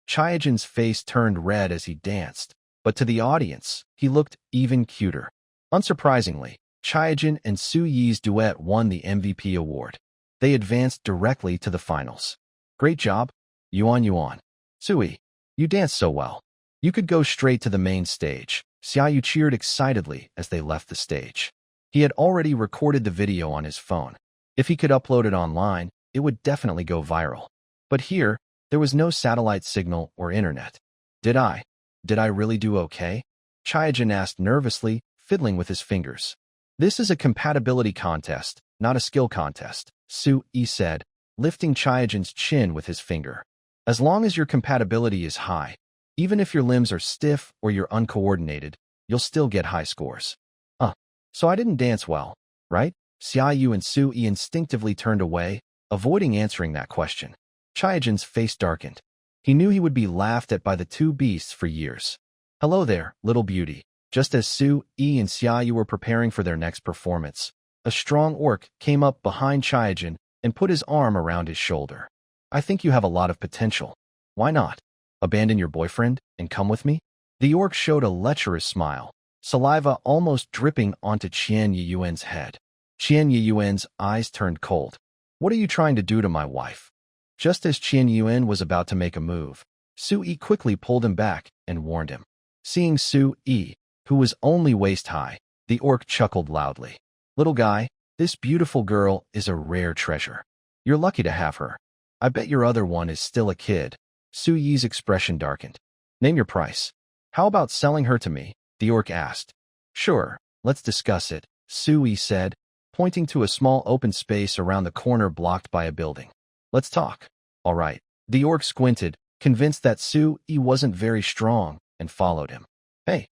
Chiba Gen's face turned red as he danced, but to the audience, he looked even cuter. Unsurprisingly, Chiba Gen and Xiao's duet won the MVP award. They advanced directly to the finals. Great job, Yuan. Xiaou, you danced so well. You could go straight to the main stage. Xiaou cheered excitedly as they left the stage. He had already recorded the video on his phone. If he could upload it online, it would definitely go viral. But here, there was no satellite signal or internet. Did I really do okay? Chiba Gen asked nervously, fiddling with his fingers. This is a compatibility contest, not a skill contest, Xiaou said, lifting Chiba Gen's chin with his finger. As long as your compatibility is high, even if your limbs are stiff or you're uncoordinated, you'll still get high scores. So I didn't dance well, right? Xiaou and Xiaou instinctively turned away, avoiding answering that question. Chiba Gen's face darkened. He knew he would be laughed at by the two beasts for years. Hello there, little beauty. Just as Xiaou and Xiaou were preparing for their next performance, a strong orc came up behind Chiba Gen and put his arm around his shoulder. I think you have a lot of potential. Why not? Abandon your boyfriend and come with me? The orc showed a lecherous smile, saliva almost dripping onto Qian Yuan's head. Qian Yuan's eyes turned cold. What are you trying to do to my wife? Just as Qian Yuan was about to make a move, Xiaou quickly pulled him back and warned him. Seeing Xiaou, who was only waist-high, the orc chuckled loudly. Little guy, this beautiful girl is a rare treasure. You're lucky to have her. I bet your other one is still a kid. Xiao's expression darkened. Name your price. How about selling her to me? The orc asked. Sure, let's discuss it, Xiaou said, pointing to a small open space around the corner blocked by a building. Let's talk. All right. The orc squinted, convinced that Xiaou wasn't very strong, and followed him. Hey.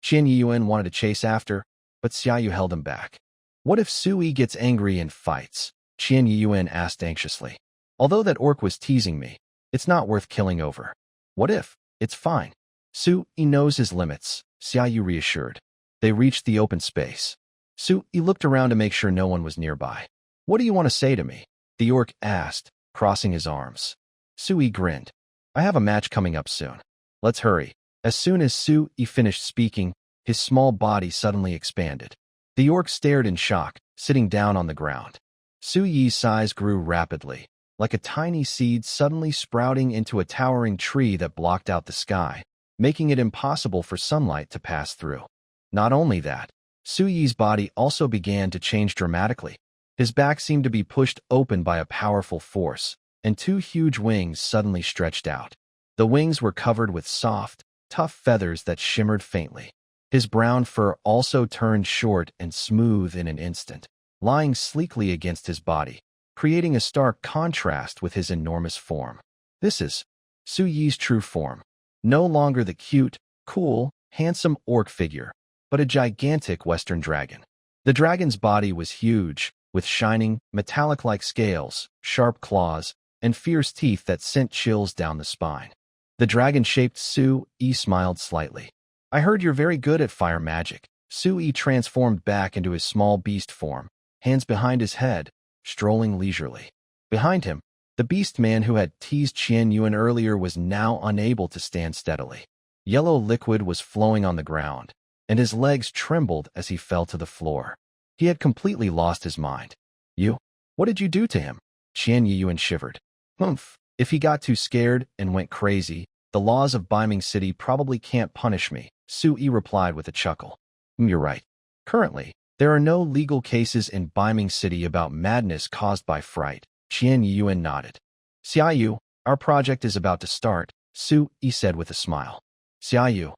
Qian Yuan wanted to chase after, but Xiaou held him back. What if Xiaou gets angry and fights? Qian Yuan asked anxiously. Although that orc was teasing me, it's not worth killing over. What if? It's fine. Xiaou knows his limits, Xiaou reassured. They reached the open space. Xiaou looked around to make sure no one was nearby. What do you want to say to me? The orc asked, crossing his arms. Xiaou grinned. I have a match coming up soon. Let's hurry. As soon as Xiaou finished speaking, his small body suddenly expanded. The orc stared in shock, sitting down on the ground. Xiao's size grew rapidly, like a tiny seed suddenly sprouting into a towering tree that blocked out the sky, making it impossible for sunlight to pass through. Not only that, Xiao's body also began to change dramatically. His back seemed to be pushed open by a powerful force, and two huge wings suddenly stretched out. The wings were covered with soft, tough feathers that shimmered faintly. His brown fur also turned short and smooth in an instant, lying sleekly against his body, creating a stark contrast with his enormous form. This is Xiao's true form. No longer the cute, cool, handsome orc figure, but a gigantic Western dragon. The dragon's body was huge, with shining, metallic-like scales, sharp claws, and fierce teeth that sent chills down the spine. The dragon-shaped Xiaou smiled slightly. I heard you're very good at fire magic. Xiaou transformed back into his small beast form, hands behind his head, strolling leisurely. Behind him, the beast man who had teased Qian Yuan earlier was now unable to stand steadily. Yellow liquid was flowing on the ground, and his legs trembled as he fell to the floor. He had completely lost his mind. You? What did you do to him? Qian Yuan shivered. Humph. If he got too scared and went crazy, the laws of Beiming City probably can't punish me, Xiaou replied with a chuckle. You're right. Currently, there are no legal cases in Beiming City about madness caused by fright. Qian Yuan nodded. Xiaou, our project is about to start, Xiaou said with a smile. Xiaou.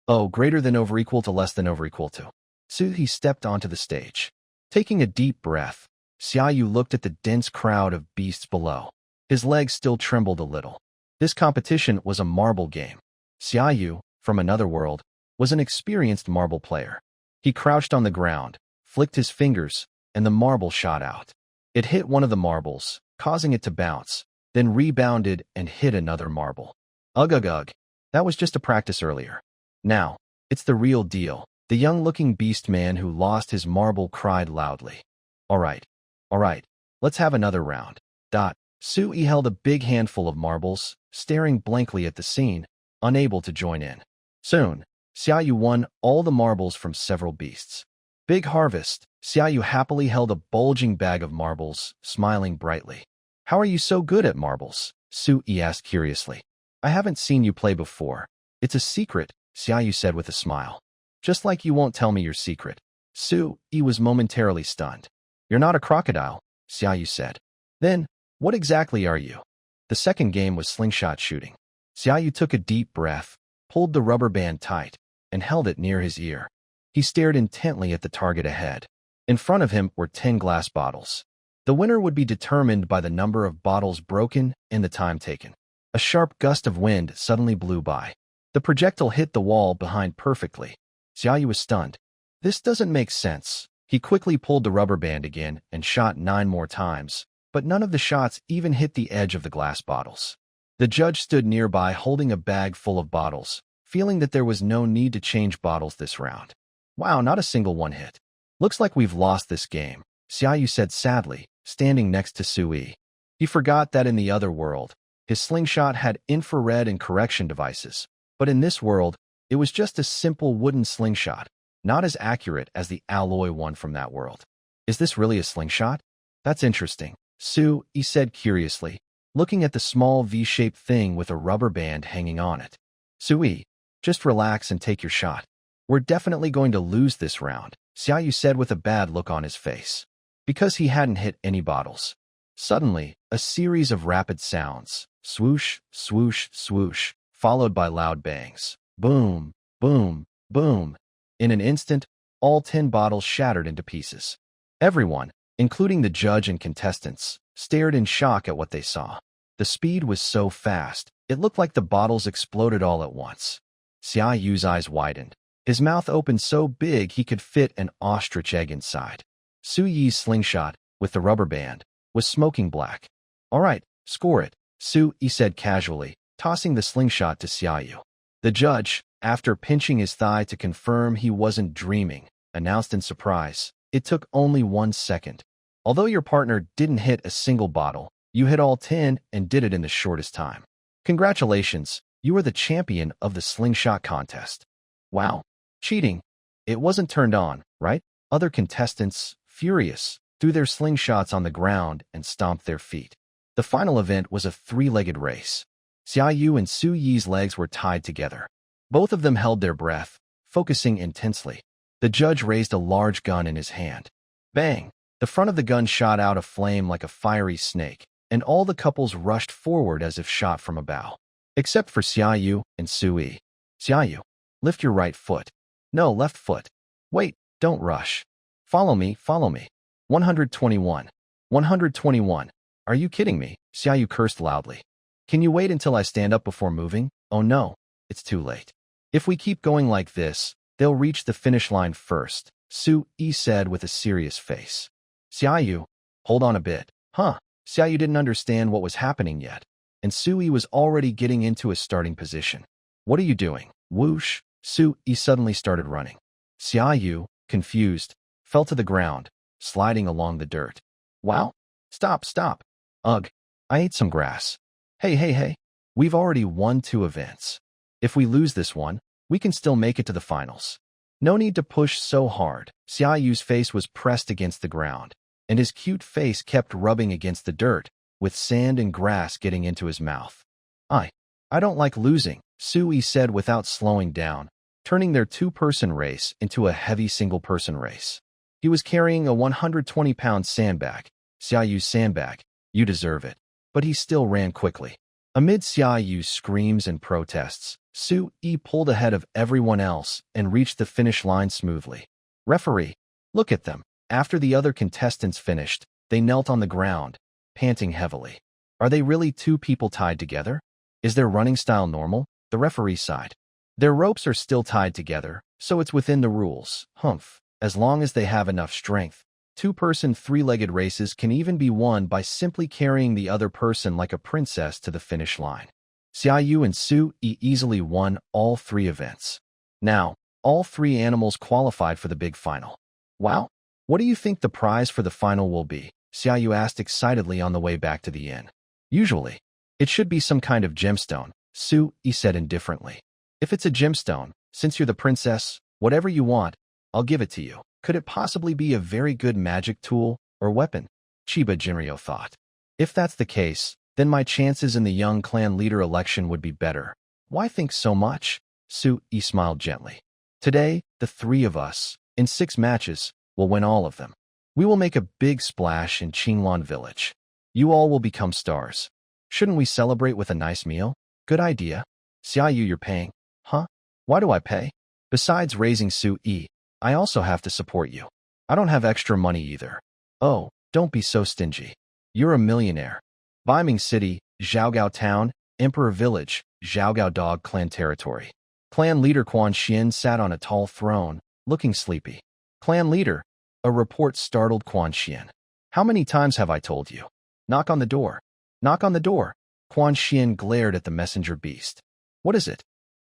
Oh, greater than over equal to less than over equal to. Xiaou stepped onto the stage. Taking a deep breath, Xiaou looked at the dense crowd of beasts below. His legs still trembled a little. This competition was a marble game. Xiaou, from another world, was an experienced marble player. He crouched on the ground, flicked his fingers, and the marble shot out. It hit one of the marbles, causing it to bounce, then rebounded and hit another marble. Ugh ugh ugh. That was just a practice earlier. Now, it's the real deal. The young-looking beast man who lost his marble cried loudly. All right, let's have another round. Xiaou held a big handful of marbles, staring blankly at the scene, unable to join in. Soon, Xiaou won all the marbles from several beasts. Big harvest. Xiaou happily held a bulging bag of marbles, smiling brightly. How are you so good at marbles? Xiaou asked curiously. I haven't seen you play before. It's a secret, Xiaou said with a smile. Just like you won't tell me your secret. Su-yi was momentarily stunned. You're not a crocodile, Xiaou said. Then, what exactly are you? The second game was slingshot shooting. Xiaou took a deep breath, pulled the rubber band tight, and held it near his ear. He stared intently at the target ahead. In front of him were 10 glass bottles. The winner would be determined by the number of bottles broken and the time taken. A sharp gust of wind suddenly blew by. The projectile hit the wall behind perfectly. Xiaou was stunned. This doesn't make sense. He quickly pulled the rubber band again and shot 9 more times, but none of the shots even hit the edge of the glass bottles. The judge stood nearby holding a bag full of bottles, feeling that there was no need to change bottles this round. Wow, not a single one hit. Looks like we've lost this game, Xiaou said sadly, standing next to Su-yi. He forgot that in the other world, his slingshot had infrared and correction devices, but in this world, it was just a simple wooden slingshot, not as accurate as the alloy one from that world. Is this really a slingshot? That's interesting, Su-yi said curiously, looking at the small V-shaped thing with a rubber band hanging on it. Su-yi, just relax and take your shot. We're definitely going to lose this round, Xiaou said with a bad look on his face. Because he hadn't hit any bottles. Suddenly, a series of rapid sounds, swoosh, swoosh, swoosh, followed by loud bangs. Boom, boom, boom. In an instant, all 10 bottles shattered into pieces. Everyone, including the judge and contestants, stared in shock at what they saw. The speed was so fast, it looked like the bottles exploded all at once. Xiaoyu's eyes widened. His mouth opened so big he could fit an ostrich egg inside. Su-yi's slingshot, with the rubber band, was smoking black. All right, score it, Su-yi said casually, tossing the slingshot to Xiaoyu. The judge, after pinching his thigh to confirm he wasn't dreaming, announced in surprise, it took only 1 second. Although your partner didn't hit a single bottle, you hit all 10 and did it in the shortest time. Congratulations, you are the champion of the slingshot contest. Wow. Cheating. It wasn't turned on, right? Other contestants, furious, threw their slingshots on the ground and stomped their feet. The final event was a 3-legged race. Xiaoyu and Su-yi's legs were tied together. Both of them held their breath, focusing intensely. The judge raised a large gun in his hand. Bang! The front of the gun shot out a flame like a fiery snake, and all the couples rushed forward as if shot from a bow. Except for Xiaoyu and Su-yi. Xiaoyu, lift your right foot. No, left foot. Wait, don't rush. Follow me, follow me. 121. 121. Are you kidding me? Xiaoyu cursed loudly. Can you wait until I stand up before moving? Oh no, it's too late. If we keep going like this, they'll reach the finish line first, Su-yi said with a serious face. Xiaoyu, hold on a bit. Huh? Xiaoyu didn't understand what was happening yet, and Su-yi was already getting into a starting position. What are you doing? Whoosh! Su-yi suddenly started running. Xiaoyu, confused, fell to the ground, sliding along the dirt. Wow! Stop, stop! Ugh! I ate some grass. Hey! We've already won 2 events. If we lose this one, we can still make it to the finals. No need to push so hard. Xiaoyu's face was pressed against the ground, and his cute face kept rubbing against the dirt, with sand and grass getting into his mouth. I don't like losing, Su-yi said without slowing down, turning their 2-person race into a heavy single-person race. He was carrying a 120-pound sandbag. Xiaoyu's sandbag. You deserve it. But he still ran quickly. Amid Xiaoyu's screams and protests, Su-yi pulled ahead of everyone else and reached the finish line smoothly. Referee, look at them. After the other contestants finished, they knelt on the ground, panting heavily. Are they really 2 people tied together? Is their running style normal? The referee sighed. Their ropes are still tied together, so it's within the rules. Humph. As long as they have enough strength. 2-person 3-legged races can even be won by simply carrying the other person like a princess to the finish line. Xiaoyu and Su-yi easily won all 3 events. Now, all 3 animals qualified for the big final. Wow! What do you think the prize for the final will be? Xiaoyu asked excitedly on the way back to the inn. Usually, it should be some kind of gemstone, Su-yi said indifferently. If it's a gemstone, since you're the princess, whatever you want, I'll give it to you. Could it possibly be a very good magic tool or weapon? Chiba Gen thought. If that's the case, then my chances in the young clan leader election would be better. Why think so much? Su-yi smiled gently. Today, the three of us, in 6 matches, will win all of them. We will make a big splash in Qinglan village. You all will become stars. Shouldn't we celebrate with a nice meal? Good idea. Xiaou, you're paying. Huh? Why do I pay? Besides raising Su-yi, I also have to support you. I don't have extra money either. Oh, don't be so stingy. You're a millionaire. Beiming City, Xiaogao Town, Emperor Village, Xiaogao Dog Clan Territory. Clan leader Quan Xian sat on a tall throne, looking sleepy. Clan leader, a report startled Quan Xian. How many times have I told you? Knock on the door. Knock on the door. Quan Xian glared at the messenger beast. What is it?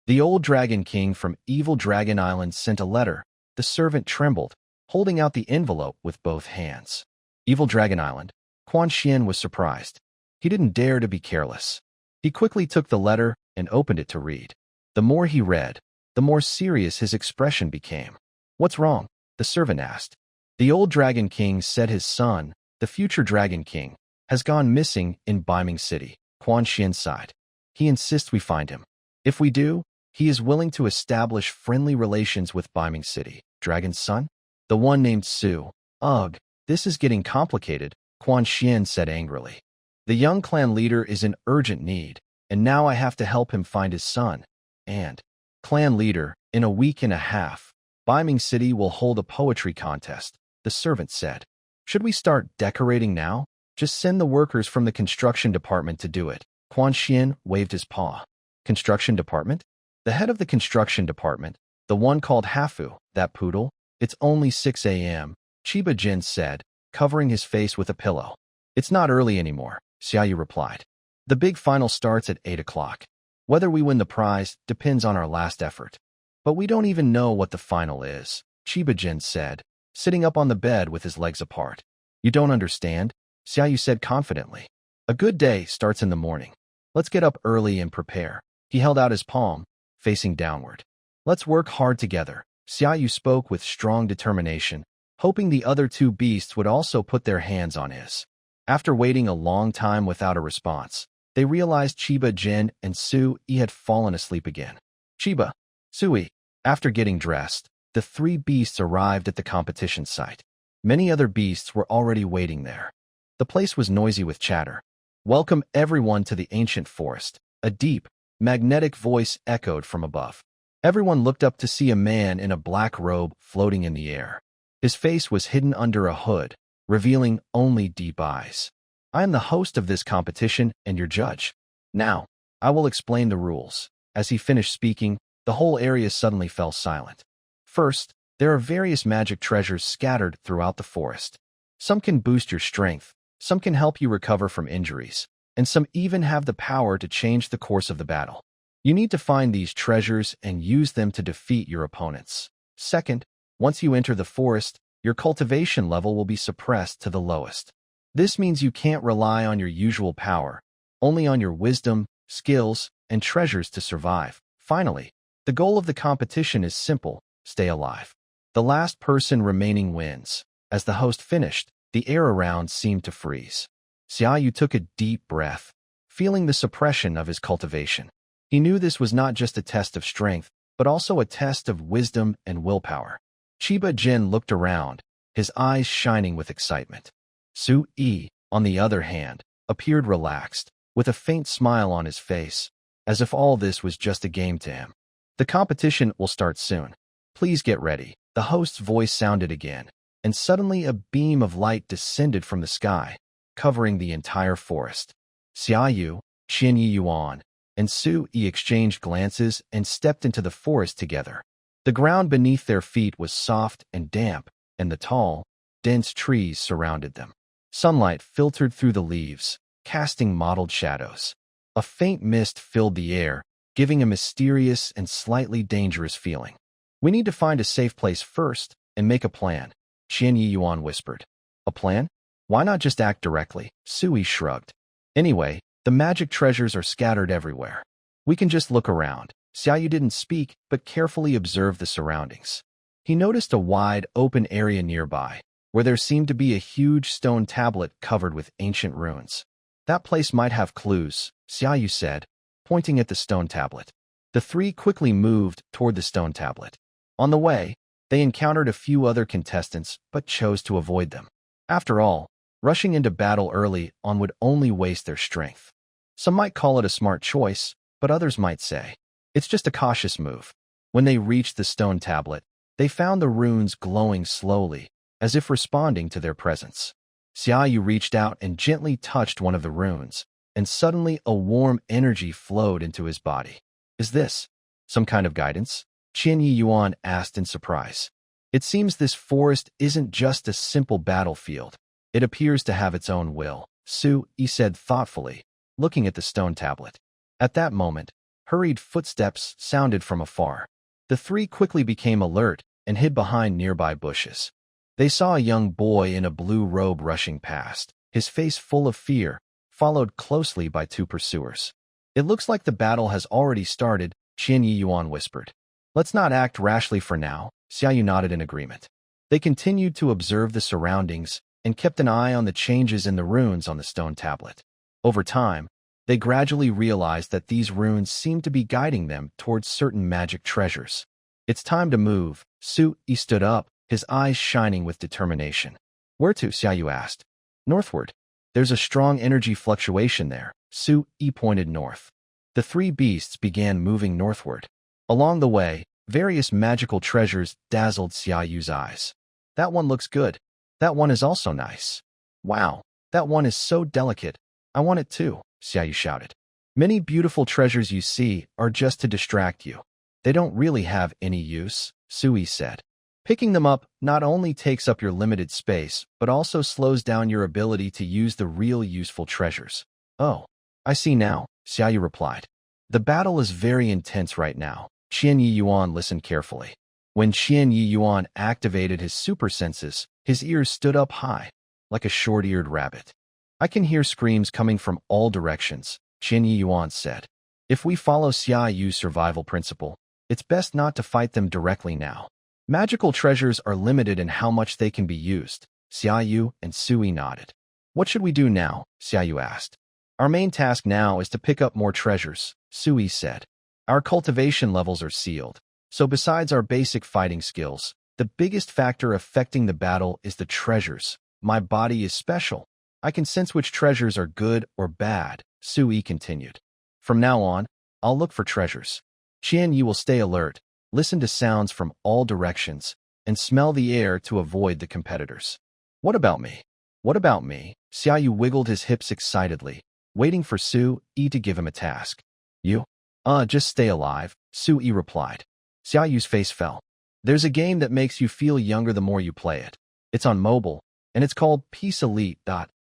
The old Dragon King from Evil Dragon Island sent a letter. The servant trembled, holding out the envelope with both hands. Evil Dragon Island. Quan Xian was surprised. He didn't dare to be careless. He quickly took the letter and opened it to read. The more he read, the more serious his expression became. What's wrong? The servant asked. The old Dragon King said his son, the future Dragon King, has gone missing in Beiming City. Quan Xian sighed. He insists we find him. If we do, he is willing to establish friendly relations with Beiming City. Dragon's son? The one named Su. Ugh, this is getting complicated, Quan Xian said angrily. The young clan leader is in urgent need, and now I have to help him find his son. And, clan leader, in a week and a half, Beiming City will hold a poetry contest, the servant said. Should we start decorating now? Just send the workers from the construction department to do it. Quan Xian waved his paw. Construction department? The head of the construction department, the one called Hafu, that poodle? It's only 6 a.m., Chiba Gen said, covering his face with a pillow. It's not early anymore, Xiaou replied. The big final starts at 8 o'clock. Whether we win the prize depends on our last effort. But we don't even know what the final is, Chiba Gen said, sitting up on the bed with his legs apart. You don't understand? Xiaou said confidently. A good day starts in the morning. Let's get up early and prepare. He held out his palm, facing downward. Let's work hard together. Xiaou spoke with strong determination, hoping the other 2 beasts would also put their hands on his. After waiting a long time without a response, they realized Chiba Gen and Su-yi had fallen asleep again. Chiba, Su-yi. After getting dressed, the 3 beasts arrived at the competition site. Many other beasts were already waiting there. The place was noisy with chatter. Welcome everyone to the ancient forest. A deep, magnetic voice echoed from above. Everyone looked up to see a man in a black robe floating in the air. His face was hidden under a hood, revealing only deep eyes. I am the host of this competition and your judge. Now, I will explain the rules. As he finished speaking, the whole area suddenly fell silent. First, there are various magic treasures scattered throughout the forest. Some can boost your strength, some can help you recover from injuries, and some even have the power to change the course of the battle. You need to find these treasures and use them to defeat your opponents. Second, once you enter the forest, your cultivation level will be suppressed to the lowest. This means you can't rely on your usual power, only on your wisdom, skills, and treasures to survive. Finally, the goal of the competition is simple: stay alive. The last person remaining wins. As the host finished, the air around seemed to freeze. Xiaou took a deep breath, feeling the suppression of his cultivation. He knew this was not just a test of strength, but also a test of wisdom and willpower. Chiba Gen looked around, his eyes shining with excitement. Su-yi, on the other hand, appeared relaxed, with a faint smile on his face, as if all this was just a game to him. The competition will start soon. Please get ready. The host's voice sounded again, and suddenly a beam of light descended from the sky, covering the entire forest. Xiaou, Qin Yuan, and Su-yi exchanged glances and stepped into the forest together. The ground beneath their feet was soft and damp, and the tall, dense trees surrounded them. Sunlight filtered through the leaves, casting mottled shadows. A faint mist filled the air, giving a mysterious and slightly dangerous feeling. We need to find a safe place first and make a plan, Qin Yuan whispered. A plan? Why not just act directly? Su-yi shrugged. Anyway, the magic treasures are scattered everywhere. We can just look around. Xiaou didn't speak, but carefully observed the surroundings. He noticed a wide, open area nearby, where there seemed to be a huge stone tablet covered with ancient runes. That place might have clues, Xiaou said, pointing at the stone tablet. The three quickly moved toward the stone tablet. On the way, they encountered a few other contestants but chose to avoid them. After all, rushing into battle early on would only waste their strength. Some might call it a smart choice, but others might say, it's just a cautious move. When they reached the stone tablet, they found the runes glowing slowly, as if responding to their presence. Xiaou reached out and gently touched one of the runes, and suddenly a warm energy flowed into his body. Is this some kind of guidance? Qian Yuan asked in surprise. It seems this forest isn't just a simple battlefield. It appears to have its own will, Su Yi said thoughtfully, looking at the stone tablet. At that moment, hurried footsteps sounded from afar. The three quickly became alert and hid behind nearby bushes. They saw a young boy in a blue robe rushing past, his face full of fear, followed closely by two pursuers. It looks like the battle has already started, Qian Yuan whispered. Let's not act rashly for now, Xiaou nodded in agreement. They continued to observe the surroundings and kept an eye on the changes in the runes on the stone tablet. Over time, they gradually realized that these runes seemed to be guiding them towards certain magic treasures. It's time to move. Su Yi stood up, his eyes shining with determination. Where to? Xiaou asked. Northward. There's a strong energy fluctuation there. Su Yi pointed north. The three beasts began moving northward. Along the way, various magical treasures dazzled Xiao's eyes. That one looks good. That one is also nice. Wow, that one is so delicate. I want it too, Xiaou shouted. Many beautiful treasures you see are just to distract you. They don't really have any use, Su Yi said. Picking them up not only takes up your limited space, but also slows down your ability to use the real useful treasures. Oh, I see now, Xiaou replied. The battle is very intense right now. Qian Yuan listened carefully. When Qian Yuan activated his super senses, his ears stood up high, like a short-eared rabbit. I can hear screams coming from all directions, Qian Yuan said. If we follow Xiao's survival principle, it's best not to fight them directly now. Magical treasures are limited in how much they can be used. Xiaou and Su Yi nodded. What should we do now? Xiaou asked. Our main task now is to pick up more treasures, Su Yi said. Our cultivation levels are sealed, so besides our basic fighting skills, the biggest factor affecting the battle is the treasures. My body is special. I can sense which treasures are good or bad, Su Yi continued. From now on, I'll look for treasures. Qian Yi will stay alert, listen to sounds from all directions, and smell the air to avoid the competitors. What about me? What about me? Xiaou wiggled his hips excitedly, waiting for Su Yi to give him a task. You? Just stay alive, Su Yi replied. Xiao's face fell. There's a game that makes you feel younger the more you play it. It's on mobile, and it's called Peace Elite.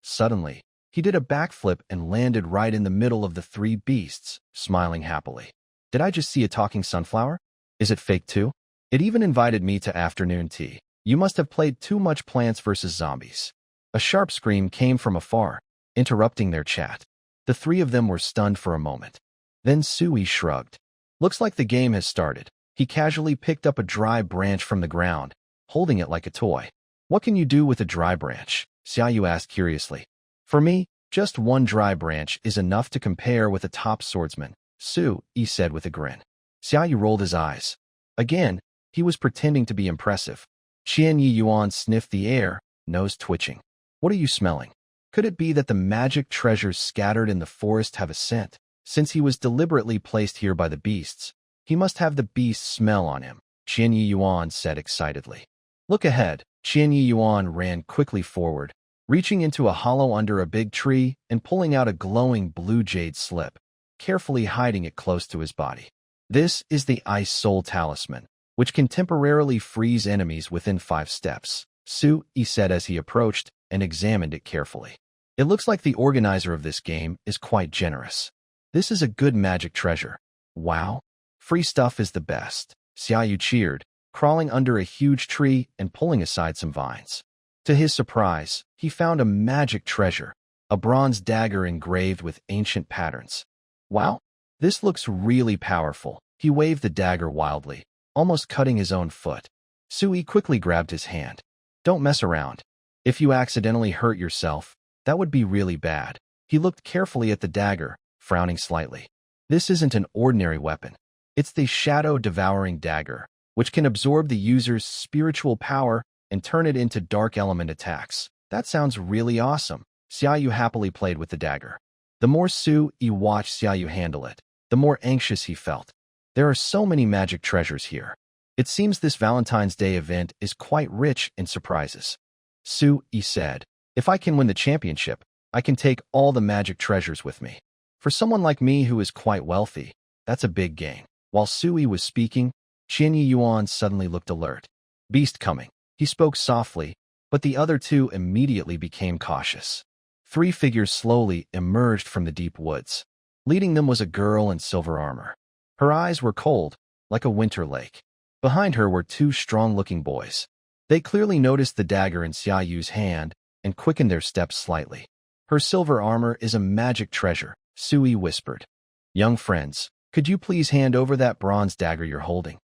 Suddenly, he did a backflip and landed right in the middle of the three beasts, smiling happily. Did I just see a talking sunflower? Is it fake too? It even invited me to afternoon tea. You must have played too much Plants vs. Zombies. A sharp scream came from afar, interrupting their chat. The three of them were stunned for a moment. Then Su Yi shrugged. Looks like the game has started. He casually picked up a dry branch from the ground, holding it like a toy. What can you do with a dry branch? Xiaou asked curiously. For me, just one dry branch is enough to compare with a top swordsman, Su Yi said with a grin. Xiaou rolled his eyes. Again, he was pretending to be impressive. Qian Yuan sniffed the air, nose twitching. What are you smelling? Could it be that the magic treasures scattered in the forest have a scent? Since he was deliberately placed here by the beasts, he must have the beast's smell on him, Qian Yuan said excitedly. Look ahead. Qian Yuan ran quickly forward, reaching into a hollow under a big tree and pulling out a glowing blue jade slip, carefully hiding it close to his body. This is the Ice Soul Talisman, which can temporarily freeze enemies within 5 steps, Su Yi said as he approached and examined it carefully. It looks like the organizer of this game is quite generous. This is a good magic treasure. Wow. Free stuff is the best, Xiaou cheered, crawling under a huge tree and pulling aside some vines. To his surprise, he found a magic treasure, a bronze dagger engraved with ancient patterns. Wow, this looks really powerful. He waved the dagger wildly, almost cutting his own foot. Su Yi quickly grabbed his hand. Don't mess around. If you accidentally hurt yourself, that would be really bad. He looked carefully at the dagger, frowning slightly. This isn't an ordinary weapon. It's the shadow-devouring dagger, which can absorb the user's spiritual power and turn it into dark element attacks. That sounds really awesome. Xiaou happily played with the dagger. The more Sui watched Xiaou handle it, the more anxious he felt. There are so many magic treasures here. It seems this Valentine's Day event is quite rich in surprises. Sui said, if I can win the championship, I can take all the magic treasures with me. For someone like me who is quite wealthy, that's a big gain. While Sui was speaking, Qian Yuan suddenly looked alert. Beast coming. He spoke softly, but the other two immediately became cautious. 3 figures slowly emerged from the deep woods. Leading them was a girl in silver armor. Her eyes were cold, like a winter lake. Behind her were 2 strong-looking boys. They clearly noticed the dagger in Xiaoyu's hand and quickened their steps slightly. Her silver armor is a magic treasure, Sui whispered. Young friends, could you please hand over that bronze dagger you're holding?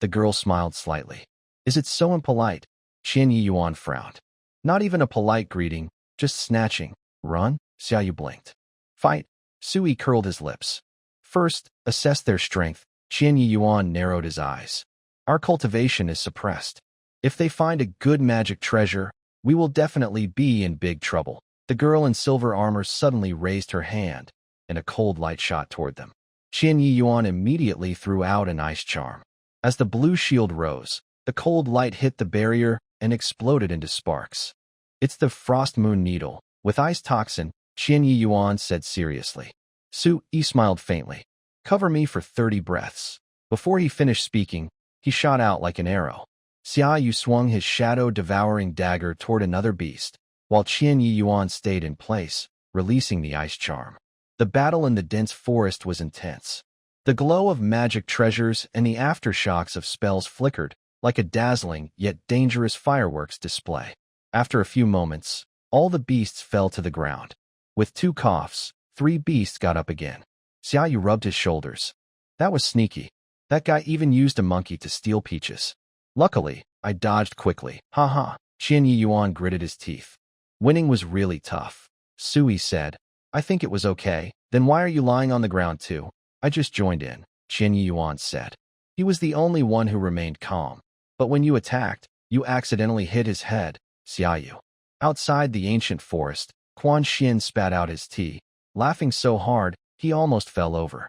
The girl smiled slightly. Is it so impolite? Qian Yuan frowned. Not even a polite greeting, just snatching. Run? Xiaoyu blinked. Fight? Sui curled his lips. First, assess their strength. Qian Yuan narrowed his eyes. Our cultivation is suppressed. If they find a good magic treasure, we will definitely be in big trouble. The girl in silver armor suddenly raised her hand, and a cold light shot toward them. Qian Yuan immediately threw out an ice charm. As the blue shield rose, the cold light hit the barrier and exploded into sparks. It's the frost moon needle. With ice toxin, Qian Yuan said seriously. Sui smiled faintly. Cover me for 30 breaths. Before he finished speaking, he shot out like an arrow. Xiaoyu swung his shadow-devouring dagger toward another beast, while Qian Yuan stayed in place, releasing the ice charm. The battle in the dense forest was intense. The glow of magic treasures and the aftershocks of spells flickered, like a dazzling yet dangerous fireworks display. After a few moments, all the beasts fell to the ground. With 2 coughs, 3 beasts got up again. Xiaoyu rubbed his shoulders. That was sneaky. That guy even used a monkey to steal peaches. Luckily, I dodged quickly. Ha. Qian Yuan gritted his teeth. Winning was really tough. Sui said, I think it was okay. Then why are you lying on the ground too? I just joined in, Qian Yuan said. He was the only one who remained calm. But when you attacked, you accidentally hit his head, Xiaoyu. Outside the ancient forest, Quan Xin spat out his tea, laughing so hard he almost fell over.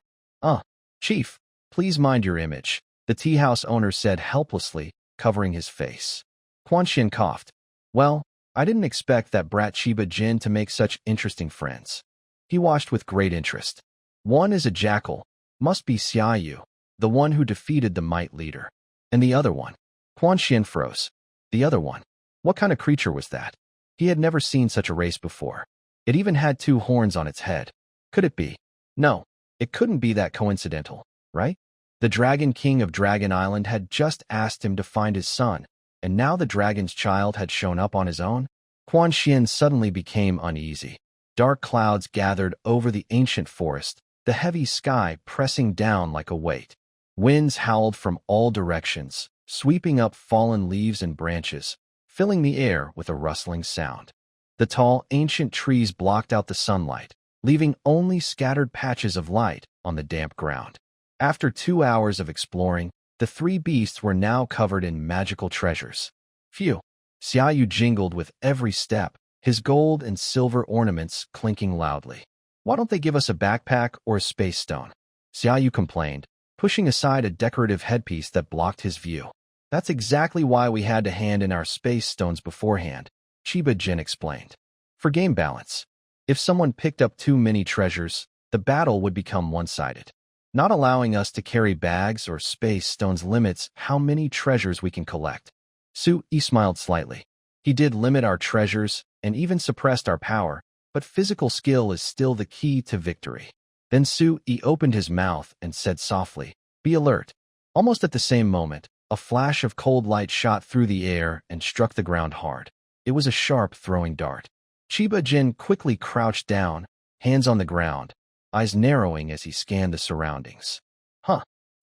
Chief, please mind your image, the tea house owner said helplessly, covering his face. Quan Xin coughed. Well, I didn't expect that brat Chiba Gen to make such interesting friends. He watched with great interest. One is a jackal, must be Xiaoyu, the one who defeated the Mite leader. And the other one. Quan Xin froze. The other one. What kind of creature was that? He had never seen such a race before. It even had 2 horns on its head. Could it be? No, it couldn't be that coincidental, right? The Dragon King of Dragon Island had just asked him to find his son, and now the dragon's child had shown up on his own? Quan Xin suddenly became uneasy. Dark clouds gathered over the ancient forest, the heavy sky pressing down like a weight. Winds howled from all directions, sweeping up fallen leaves and branches, filling the air with a rustling sound. The tall, ancient trees blocked out the sunlight, leaving only scattered patches of light on the damp ground. After 2 hours of exploring, the 3 beasts were now covered in magical treasures. Phew! Xiaoyu jingled with every step, his gold and silver ornaments clinking loudly. Why don't they give us a backpack or a space stone? Xiaoyu complained, pushing aside a decorative headpiece that blocked his view. That's exactly why we had to hand in our space stones beforehand, Chiba Gen explained. For game balance. If someone picked up too many treasures, the battle would become one-sided. Not allowing us to carry bags or space stones limits how many treasures we can collect. Sui smiled slightly. He did limit our treasures and even suppressed our power, but physical skill is still the key to victory. Then Sui opened his mouth and said softly, "Be alert." Almost at the same moment, a flash of cold light shot through the air and struck the ground hard. It was a sharp throwing dart. Chiba Gen quickly crouched down, hands on the ground, eyes narrowing as he scanned the surroundings.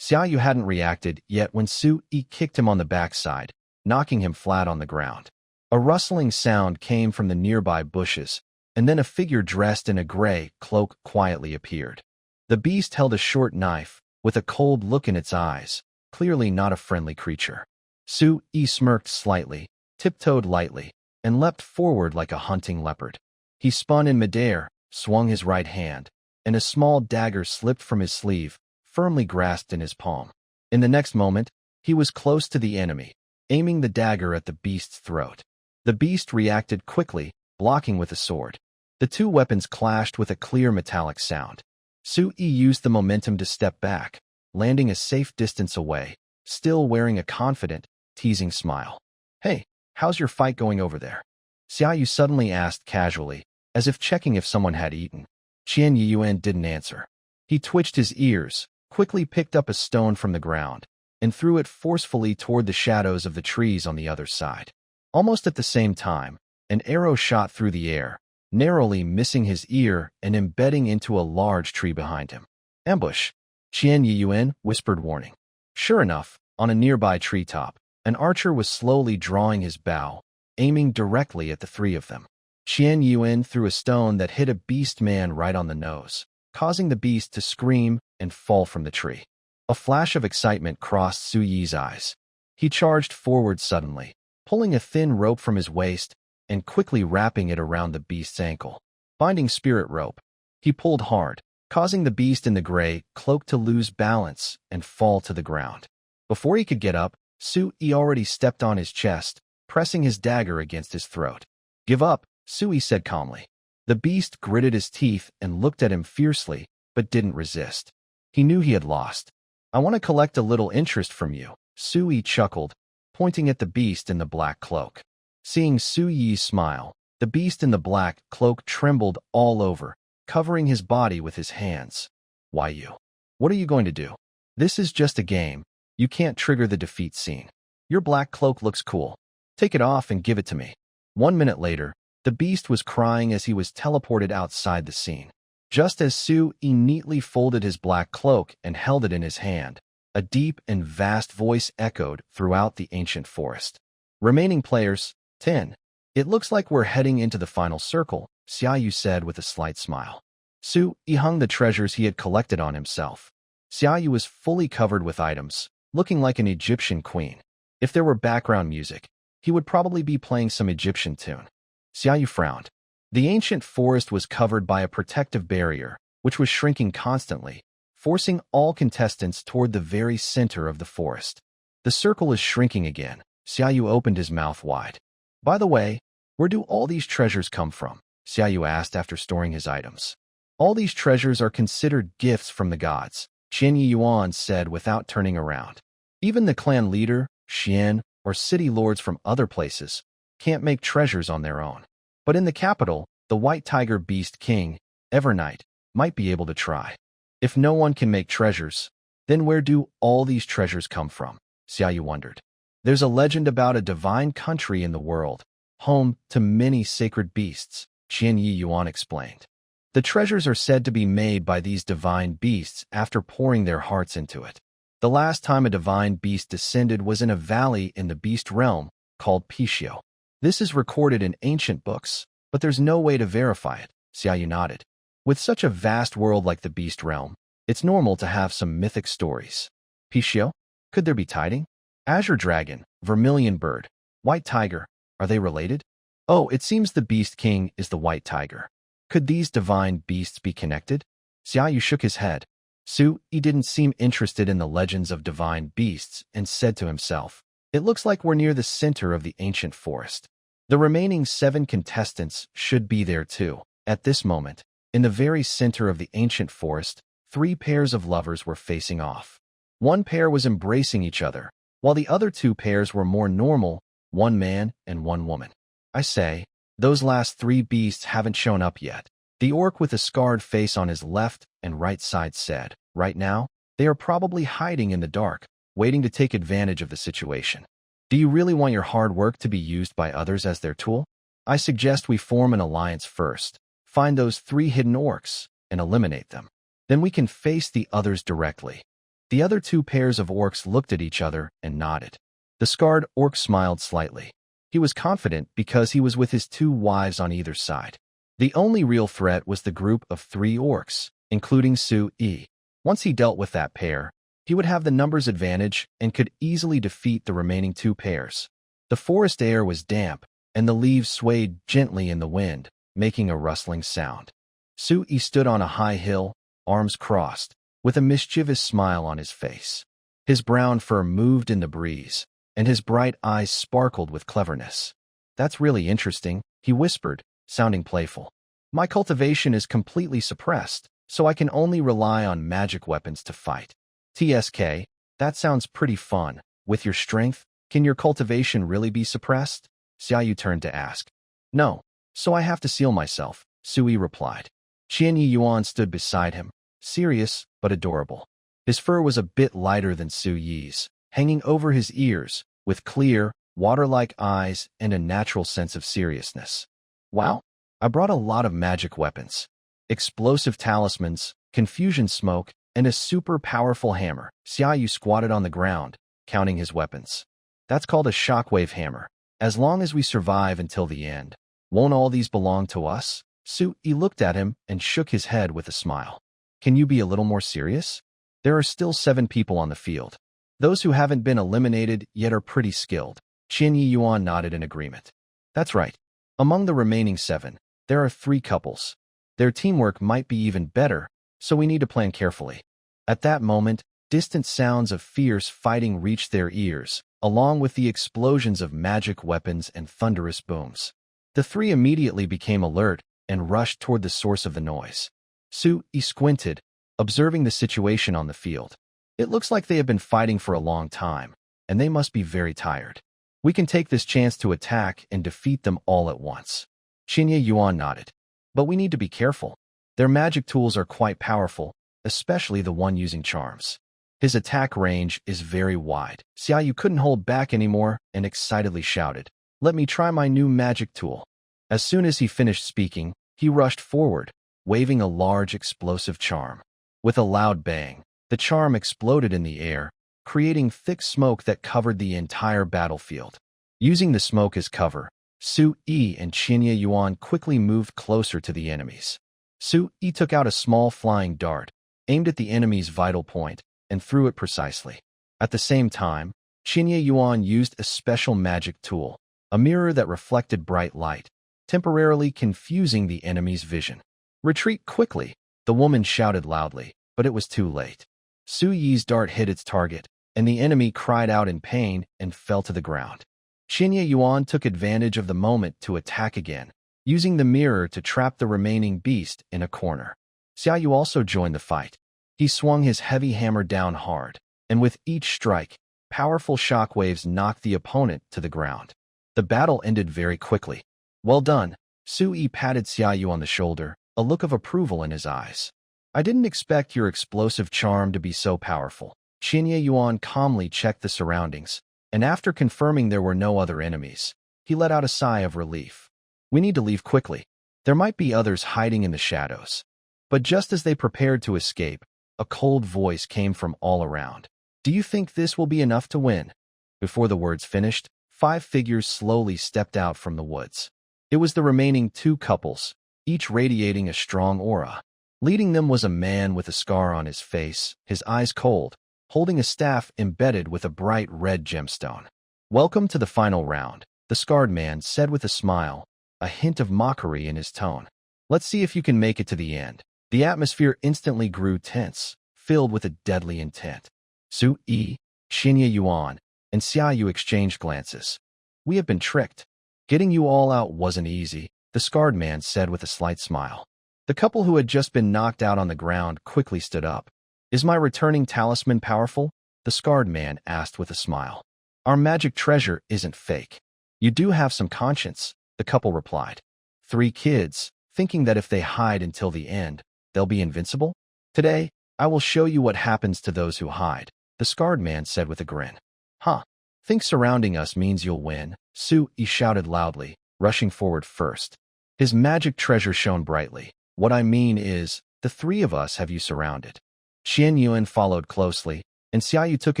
Xiaoyu hadn't reacted yet when Sui kicked him on the backside, knocking him flat on the ground. A rustling sound came from the nearby bushes, and then a figure dressed in a gray cloak quietly appeared. The beast held a short knife, with a cold look in its eyes, clearly not a friendly creature. Xiaou smirked slightly, tiptoed lightly, and leapt forward like a hunting leopard. He spun in midair, swung his right hand, and a small dagger slipped from his sleeve, firmly grasped in his palm. In the next moment, he was close to the enemy, aiming the dagger at the beast's throat. The beast reacted quickly, blocking with a sword. The two weapons clashed with a clear metallic sound. Xiaou used the momentum to step back, landing a safe distance away, still wearing a confident, teasing smile. "Hey, how's your fight going over there?" Xiaou suddenly asked casually, as if checking if someone had eaten. Qian Yuan didn't answer. He twitched his ears, quickly picked up a stone from the ground, and threw it forcefully toward the shadows of the trees on the other side. Almost at the same time, an arrow shot through the air, narrowly missing his ear and embedding into a large tree behind him. "Ambush!" Qian Yuan whispered warning. Sure enough, on a nearby treetop, an archer was slowly drawing his bow, aiming directly at the three of them. Qian Yuan threw a stone that hit a beast man right on the nose, causing the beast to scream and fall from the tree. A flash of excitement crossed Su Yi's eyes. He charged forward suddenly, pulling a thin rope from his waist and quickly wrapping it around the beast's ankle. Binding spirit rope, he pulled hard, causing the beast in the gray cloak to lose balance and fall to the ground. Before he could get up, Su Yi already stepped on his chest, pressing his dagger against his throat. "Give up," Su Yi said calmly. The beast gritted his teeth and looked at him fiercely, but didn't resist. He knew he had lost. "I want to collect a little interest from you," Su Yi chuckled, pointing at the beast in the black cloak. Seeing Su Yi's smile, the beast in the black cloak trembled all over, covering his body with his hands. "Why you? What are you going to do? This is just a game. You can't trigger the defeat scene. Your black cloak looks cool. Take it off and give it to me." 1 minute later, the beast was crying as he was teleported outside the scene. Just as Su Yi neatly folded his black cloak and held it in his hand, a deep and vast voice echoed throughout the ancient forest. "Remaining players, 10. It looks like we're heading into the final circle," Xiaou said with a slight smile. Su Yi hung the treasures he had collected on himself. Xiaou was fully covered with items, looking like an Egyptian queen. If there were background music, he would probably be playing some Egyptian tune. Xiaou frowned. The ancient forest was covered by a protective barrier, which was shrinking constantly, forcing all contestants toward the very center of the forest. "The circle is shrinking again." Xiaou opened his mouth wide. "By the way, where do all these treasures come from?" Xiaou asked after storing his items. "All these treasures are considered gifts from the gods," Qian Yuan said without turning around. "Even the clan leader, Xian, or city lords from other places can't make treasures on their own. But in the capital, the White Tiger Beast King, Evernight, might be able to try. If no one can make treasures, then where do all these treasures come from?" Xiaou wondered. "There's a legend about a divine country in the world, home to many sacred beasts," Qian Yuan explained. "The treasures are said to be made by these divine beasts after pouring their hearts into it. The last time a divine beast descended was in a valley in the beast realm called Pishio. This is recorded in ancient books, but there's no way to verify it," Xiaou nodded. "With such a vast world like the beast realm, it's normal to have some mythic stories." "Pishio? Could there be tiding? Azure dragon, vermilion bird, white tiger, are they related?" "Oh, it seems the beast king is the white tiger. Could these divine beasts be connected?" Xiaou shook his head. Su Yi didn't seem interested in the legends of divine beasts and said to himself, "It looks like we're near the center of the ancient forest. The remaining 7 contestants should be there too." At this moment, in the very center of the ancient forest, 3 pairs of lovers were facing off. One pair was embracing each other, while the other 2 pairs were more normal, 1 man and 1 woman. "I say, those last 3 beasts haven't shown up yet," the orc with a scarred face on his left and right side said. "Right now, they are probably hiding in the dark, waiting to take advantage of the situation. Do you really want your hard work to be used by others as their tool? I suggest we form an alliance first, find those 3 hidden orcs, and eliminate them. Then we can face the others directly." The other 2 pairs of orcs looked at each other and nodded. The scarred orc smiled slightly. He was confident because he was with his 2 wives on either side. The only real threat was the group of 3 orcs, including Su Yi. Once he dealt with that pair, he would have the numbers advantage and could easily defeat the remaining two pairs. The forest air was damp, and the leaves swayed gently in the wind, making a rustling sound. Xiaou stood on a high hill, arms crossed, with a mischievous smile on his face. His brown fur moved in the breeze, and his bright eyes sparkled with cleverness. "That's really interesting," he whispered, sounding playful. "My cultivation is completely suppressed, so I can only rely on magic weapons to fight." "TSK, that sounds pretty fun. With your strength, can your cultivation really be suppressed?" Xiaou turned to ask. "No, so I have to seal myself," Xiaou replied. Qian Yuan stood beside him, serious but adorable. His fur was a bit lighter than Xiao's, hanging over his ears, with clear, water-like eyes and a natural sense of seriousness. "Wow, I brought a lot of magic weapons. Explosive talismans, confusion smoke, and a super powerful hammer." Xiaou squatted on the ground, counting his weapons. "That's called a shockwave hammer. As long as we survive until the end, won't all these belong to us?" Xiaou looked at him and shook his head with a smile. "Can you be a little more serious? There are still 7 people on the field. Those who haven't been eliminated yet are pretty skilled." Qian Yuan nodded in agreement. "That's right. Among the remaining 7, there are 3 couples. Their teamwork might be even better, so we need to plan carefully." At that moment, distant sounds of fierce fighting reached their ears, along with the explosions of magic weapons and thunderous booms. The 3 immediately became alert and rushed toward the source of the noise. Xiaou squinted, observing the situation on the field. "It looks like they have been fighting for a long time, and they must be very tired. We can take this chance to attack and defeat them all at once." Qian Yuan nodded. "But we need to be careful. Their magic tools are quite powerful, especially the one using charms. His attack range is very wide." Xiaou couldn't hold back anymore and excitedly shouted, "Let me try my new magic tool." As soon as he finished speaking, he rushed forward, waving a large explosive charm. With a loud bang, the charm exploded in the air, creating thick smoke that covered the entire battlefield. Using the smoke as cover, Xiaou and Qian Yuan quickly moved closer to the enemies. Xiaou took out a small flying dart, aimed at the enemy's vital point, and threw it precisely. At the same time, Qian Yuan used a special magic tool, a mirror that reflected bright light, temporarily confusing the enemy's vision. "Retreat quickly," the woman shouted loudly, but it was too late. Xiao's dart hit its target, and the enemy cried out in pain and fell to the ground. Qian Yuan took advantage of the moment to attack again, using the mirror to trap the remaining beast in a corner. Xiaou also joined the fight. He swung his heavy hammer down hard, and with each strike, powerful shockwaves knocked the opponent to the ground. The battle ended very quickly. "Well done." Xiaou patted Xiaou on the shoulder, a look of approval in his eyes. "I didn't expect your explosive charm to be so powerful." Qian Yuan calmly checked the surroundings, and after confirming there were no other enemies, he let out a sigh of relief. "We need to leave quickly. There might be others hiding in the shadows." But just as they prepared to escape, a cold voice came from all around. "Do you think this will be enough to win?" Before the words finished, 5 figures slowly stepped out from the woods. It was the remaining 2 couples, each radiating a strong aura. Leading them was a man with a scar on his face, his eyes cold, holding a staff embedded with a bright red gemstone. "Welcome to the final round," the scarred man said with a smile, a hint of mockery in his tone. "Let's see if you can make it to the end." The atmosphere instantly grew tense, filled with a deadly intent. Xiaou, Qian Yuan, and Xiaou exchanged glances. "We have been tricked. Getting you all out wasn't easy," the scarred man said with a slight smile. The couple who had just been knocked out on the ground quickly stood up. "Is my returning talisman powerful?" the scarred man asked with a smile. "Our magic treasure isn't fake. You do have some conscience," the couple replied. 3 kids, thinking that if they hide until the end, they'll be invincible? "Today, I will show you what happens to those who hide," the scarred man said with a grin. "Huh. Think surrounding us means you'll win?" Xiaou shouted loudly, rushing forward first. His magic treasure shone brightly. "What I mean is, the 3 of us have you surrounded." Qian Yuan followed closely, and Xiaou took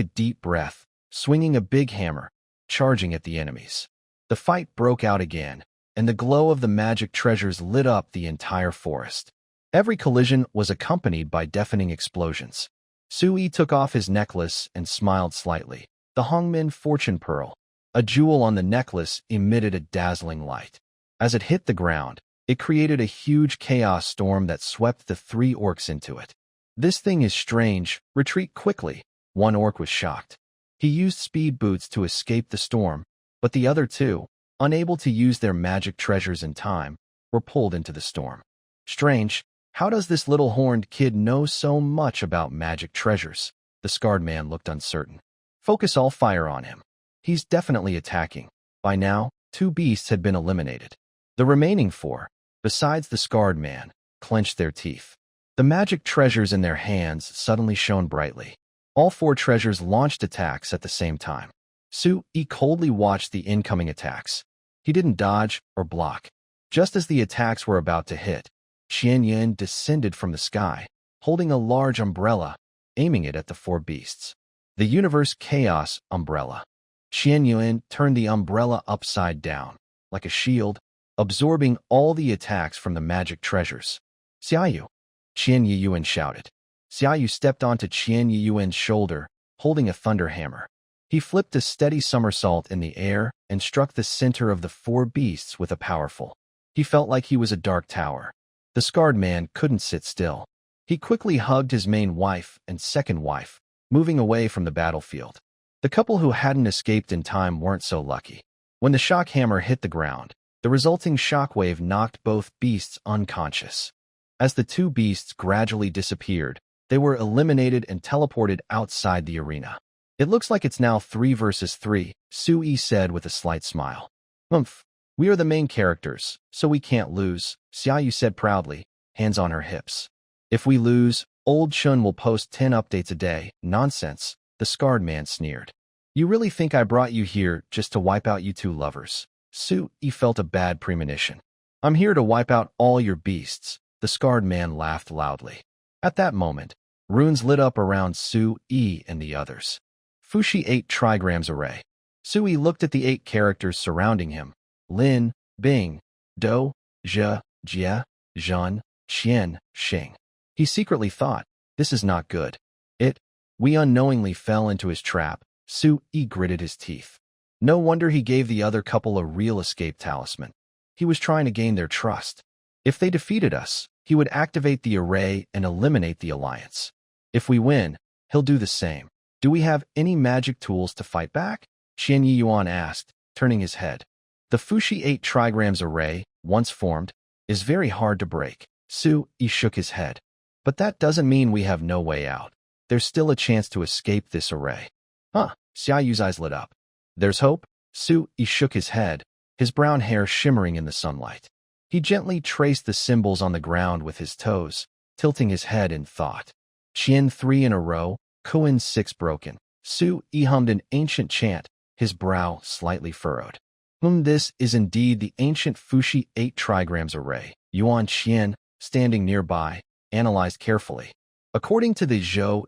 a deep breath, swinging a big hammer, charging at the enemies. The fight broke out again, and the glow of the magic treasures lit up the entire forest. Every collision was accompanied by deafening explosions. Sui took off his necklace and smiled slightly. The Hongmin fortune pearl. A jewel on the necklace emitted a dazzling light. As it hit the ground, it created a huge chaos storm that swept the 3 orcs into it. This thing is strange. Retreat quickly. One orc was shocked. He used speed boots to escape the storm, but the other 2, unable to use their magic treasures in time, were pulled into the storm. Strange. How does this little horned kid know so much about magic treasures? The scarred man looked uncertain. Focus all fire on him. He's definitely attacking. By now, 2 beasts had been eliminated. The remaining 4, besides the scarred man, clenched their teeth. The magic treasures in their hands suddenly shone brightly. All 4 treasures launched attacks at the same time. Sui coldly watched the incoming attacks. He didn't dodge or block. Just as the attacks were about to hit, Xian descended from the sky, holding a large umbrella, aiming it at the 4 beasts. The Universe Chaos Umbrella. Xian turned the umbrella upside down, like a shield, absorbing all the attacks from the magic treasures. Xiaou! Qian shouted. Xiaou stepped onto Qian's shoulder, holding a thunder hammer. He flipped a steady somersault in the air and struck the center of the 4 beasts with a powerful. He felt like he was a dark tower. The scarred man couldn't sit still. He quickly hugged his main wife and second wife, moving away from the battlefield. The couple who hadn't escaped in time weren't so lucky. When the shock hammer hit the ground, the resulting shockwave knocked both beasts unconscious. As the 2 beasts gradually disappeared, they were eliminated and teleported outside the arena. It looks like it's now 3 versus 3, Sui said with a slight smile. We are the main characters, so we can't lose, Xiaou said proudly, hands on her hips. If we lose, old Chun will post 10 updates a day. Nonsense, the scarred man sneered. You really think I brought you here just to wipe out you 2 lovers? Sui felt a bad premonition. I'm here to wipe out all your beasts, the scarred man laughed loudly. At that moment, runes lit up around Sui and the others. Fushi 8 trigrams array. Sui looked at the 8 characters surrounding him. Lin, Bing, Do, Zhe, Jie, Zhan, Qian, Xing. He secretly thought, this is not good. We unknowingly fell into his trap. Sui gritted his teeth. No wonder he gave the other couple a real escape talisman. He was trying to gain their trust. If they defeated us, he would activate the array and eliminate the alliance. If we win, he'll do the same. Do we have any magic tools to fight back? Qian asked, turning his head. The Fushi 8 trigrams array, once formed, is very hard to break. Sui shook his head. But that doesn't mean we have no way out. There's still a chance to escape this array. Xiao's eyes lit up. There's hope? Sui shook his head, his brown hair shimmering in the sunlight. He gently traced the symbols on the ground with his toes, tilting his head in thought. Qian 3 in a row, Kuan 6 broken. Sui hummed an ancient chant, his brow slightly furrowed. This is indeed the ancient Fushi 8 trigrams array. Yuan Qian, standing nearby, analyzed carefully. According to the Zhou,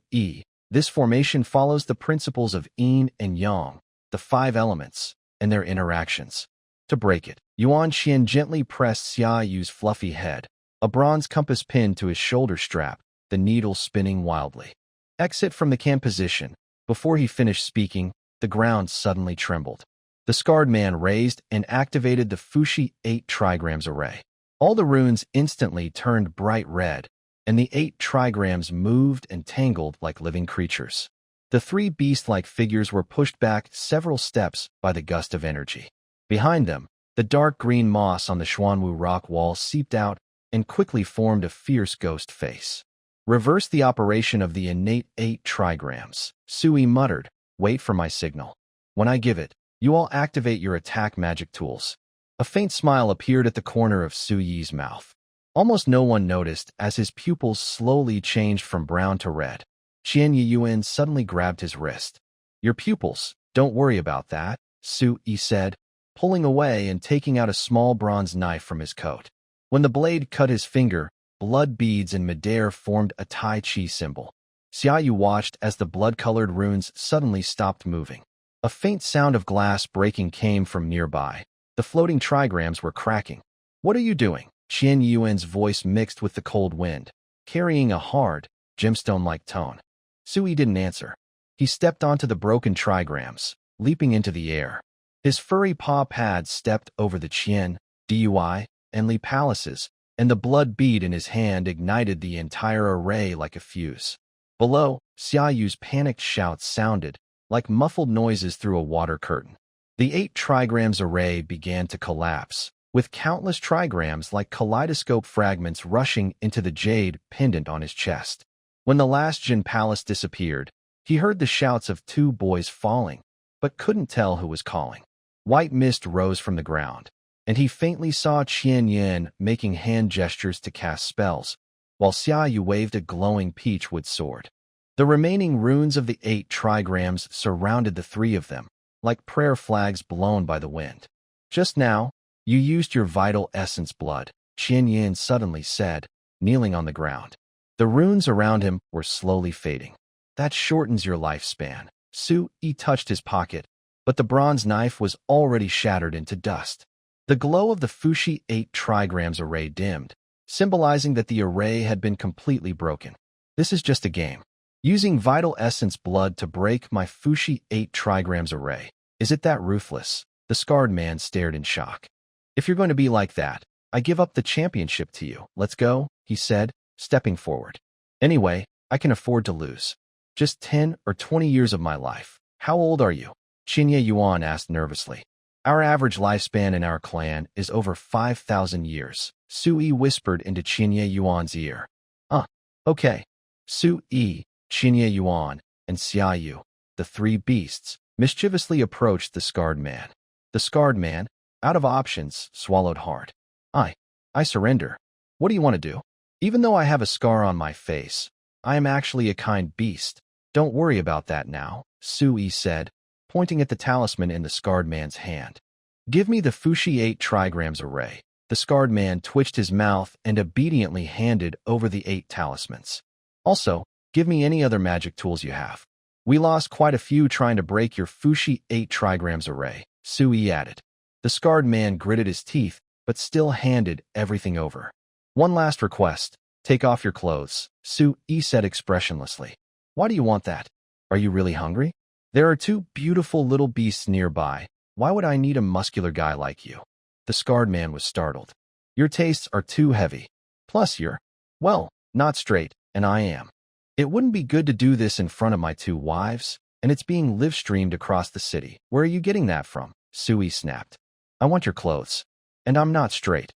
this formation follows the principles of yin and yang, the 5 elements, and their interactions. To break it, Yuan Qian gently pressed Xiao's fluffy head, a bronze compass pinned to his shoulder strap, the needle spinning wildly. Exit from the camp position. Before he finished speaking, the ground suddenly trembled. The scarred man raised and activated the Fushi 8 trigrams array. All the runes instantly turned bright red, and the 8 trigrams moved and tangled like living creatures. The 3 beast-like figures were pushed back several steps by the gust of energy. Behind them, the dark green moss on the Xuanwu rock wall seeped out and quickly formed a fierce ghost face. Reverse the operation of the innate 8 trigrams, Sui muttered. Wait for my signal. When I give it, you all activate your attack magic tools. A faint smile appeared at the corner of Sui's mouth. Almost no one noticed as his pupils slowly changed from brown to red. Qian suddenly grabbed his wrist. Your pupils, don't worry about that, Sui said, pulling away and taking out a small bronze knife from his coat. When the blade cut his finger, blood beads in midair formed a Tai Chi symbol. Xiaou watched as the blood-colored runes suddenly stopped moving. A faint sound of glass breaking came from nearby. The floating trigrams were cracking. What are you doing? Qian voice mixed with the cold wind, carrying a hard, gemstone-like tone. Sui didn't answer. He stepped onto the broken trigrams, leaping into the air. His furry paw pads stepped over the Qian, Dui, and Li palaces, and the blood bead in his hand ignited the entire array like a fuse. Below, Xiao's panicked shouts sounded, like muffled noises through a water curtain. The 8 trigrams array began to collapse, with countless trigrams like kaleidoscope fragments rushing into the jade pendant on his chest. When the last Jin palace disappeared, he heard the shouts of 2 boys falling, but couldn't tell who was calling. White mist rose from the ground, and he faintly saw Qian Yan making hand gestures to cast spells, while Xiaou waved a glowing peachwood sword. The remaining runes of the 8 trigrams surrounded the 3 of them, like prayer flags blown by the wind. Just now, you used your vital essence blood, Qian Yan suddenly said, kneeling on the ground. The runes around him were slowly fading. That shortens your lifespan. Sui touched his pocket, but the bronze knife was already shattered into dust. The glow of the Fushi 8 trigrams array dimmed, symbolizing that the array had been completely broken. This is just a game. Using vital essence blood to break my Fushi 8 trigrams array. Is it that ruthless? The scarred man stared in shock. If you're going to be like that, I give up the championship to you. Let's go, he said, stepping forward. Anyway, I can afford to lose. Just 10 or 20 years of my life. How old are you? Qinya Yuan asked nervously. Our average lifespan in our clan is over 5,000 years. Sui whispered into Qinya Yuan's ear. Okay. Sui, Qinya Yuan, and Xiaou, the 3 beasts, mischievously approached the scarred man. The scarred man, out of options, swallowed hard. I surrender. What do you want to do? Even though I have a scar on my face, I am actually a kind beast. Don't worry about that now, Sui said, pointing at the talisman in the scarred man's hand. Give me the Fushi 8 trigrams array. The scarred man twitched his mouth and obediently handed over the 8 talismans. Also, give me any other magic tools you have. We lost quite a few trying to break your Fushi 8 trigrams array, Sui added. The scarred man gritted his teeth, but still handed everything over. One last request. Take off your clothes, Sui said expressionlessly. Why do you want that? Are you really hungry? There are 2 beautiful little beasts nearby. Why would I need a muscular guy like you? The scarred man was startled. Your tastes are too heavy. Plus you're, well, not straight, and I am. It wouldn't be good to do this in front of my 2 wives, and it's being live-streamed across the city. Where are you getting that from? Sui snapped. I want your clothes. And I'm not straight.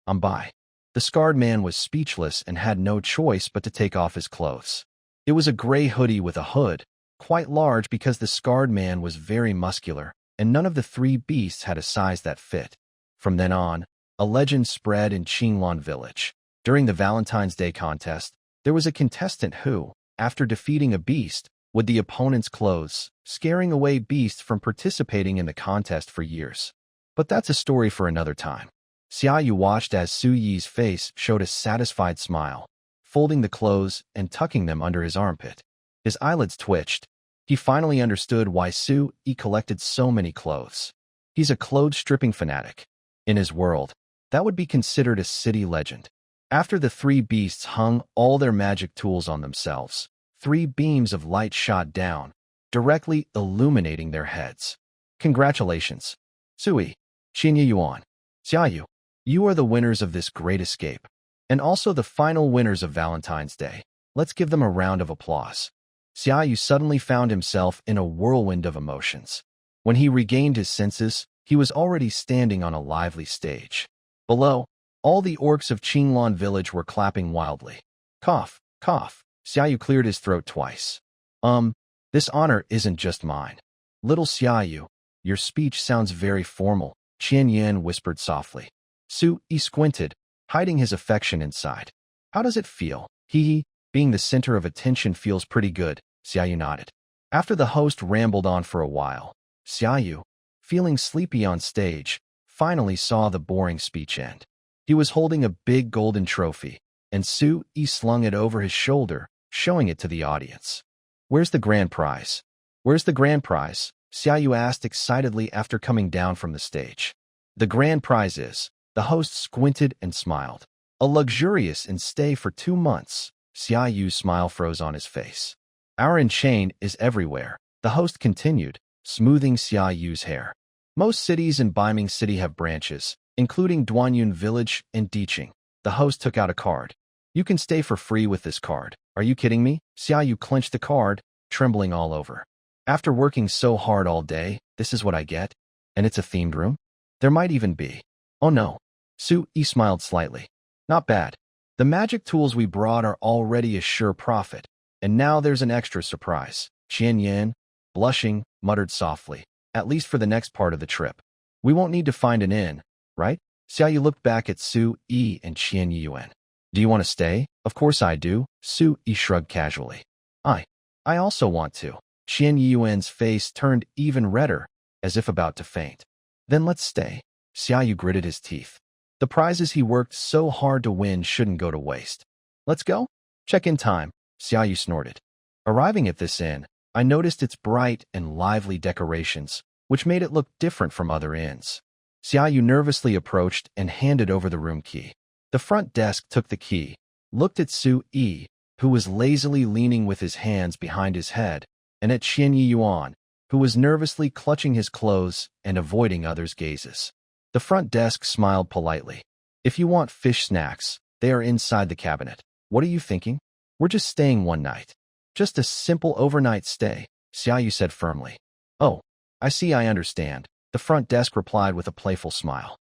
I'm bi. The scarred man was speechless and had no choice but to take off his clothes. It was a gray hoodie with a hood, quite large because the scarred man was very muscular, and none of the 3 beasts had a size that fit. From then on, a legend spread in Qinglan village. During the Valentine's Day contest, there was a contestant who, after defeating a beast, would the opponent's clothes, scaring away beasts from participating in the contest for years. But that's a story for another time. Xiaou watched as Suyi's face showed a satisfied smile, folding the clothes and tucking them under his armpit. His eyelids twitched. He finally understood why Sui collected so many clothes. He's a clothes-stripping fanatic. In his world, that would be considered a city legend. After the 3 beasts hung all their magic tools on themselves, 3 beams of light shot down, directly illuminating their heads. Congratulations, Sui, Qinya Yuan, Xiaou. You are the winners of this great escape, and also the final winners of Valentine's Day. Let's give them a round of applause. Xiaou suddenly found himself in a whirlwind of emotions. When he regained his senses, he was already standing on a lively stage. Below, all the orcs of Qinglan village were clapping wildly. Cough, cough. Xiaou cleared his throat twice. This honor isn't just mine. Little Xiaou, your speech sounds very formal, Qian Yan whispered softly. Sui squinted, hiding his affection inside. How does it feel? Being the center of attention feels pretty good, Xiaou nodded. After the host rambled on for a while, Xiaou, feeling sleepy on stage, finally saw the boring speech end. He was holding a big golden trophy, and Sui slung it over his shoulder, showing it to the audience. Where's the grand prize? Where's the grand prize? Xiaou asked excitedly after coming down from the stage. The grand prize is, the host squinted and smiled. A luxurious stay for 2 months. Xiaou's smile froze on his face. Our chain is everywhere, the host continued, smoothing Xiao's hair. Most cities in Beiming City have branches, including Duanyun Village and Diqing. The host took out a card. You can stay for free with this card. Are you kidding me? Xiao clenched the card, trembling all over. After working so hard all day, this is what I get? And it's a themed room? There might even be. Oh no. Su-yi smiled slightly. Not bad. The magic tools we brought are already a sure profit, and now there's an extra surprise. Qian Yan, blushing, muttered softly. At least for the next part of the trip. We won't need to find an inn, right? Xiao looked back at Su-yi and Qian Yuan. Do you want to stay? Of course I do. Su-yi shrugged casually. I also want to. Qian Yuan's face turned even redder, as if about to faint. Then let's stay. Xiao gritted his teeth. The prizes he worked so hard to win shouldn't go to waste. Let's go? Check-in time. Xiao snorted. Arriving at this inn, I noticed its bright and lively decorations, which made it look different from other inns. Xiao nervously approached and handed over the room key. The front desk took the key, looked at Su-yi, who was lazily leaning with his hands behind his head, and at Qian Yuan, who was nervously clutching his clothes and avoiding others' gazes. The front desk smiled politely. If you want fish snacks, they are inside the cabinet. What are you thinking? We're just staying one night. Just a simple overnight stay, Xiao said firmly. Oh, I see, I understand. The front desk replied with a playful smile.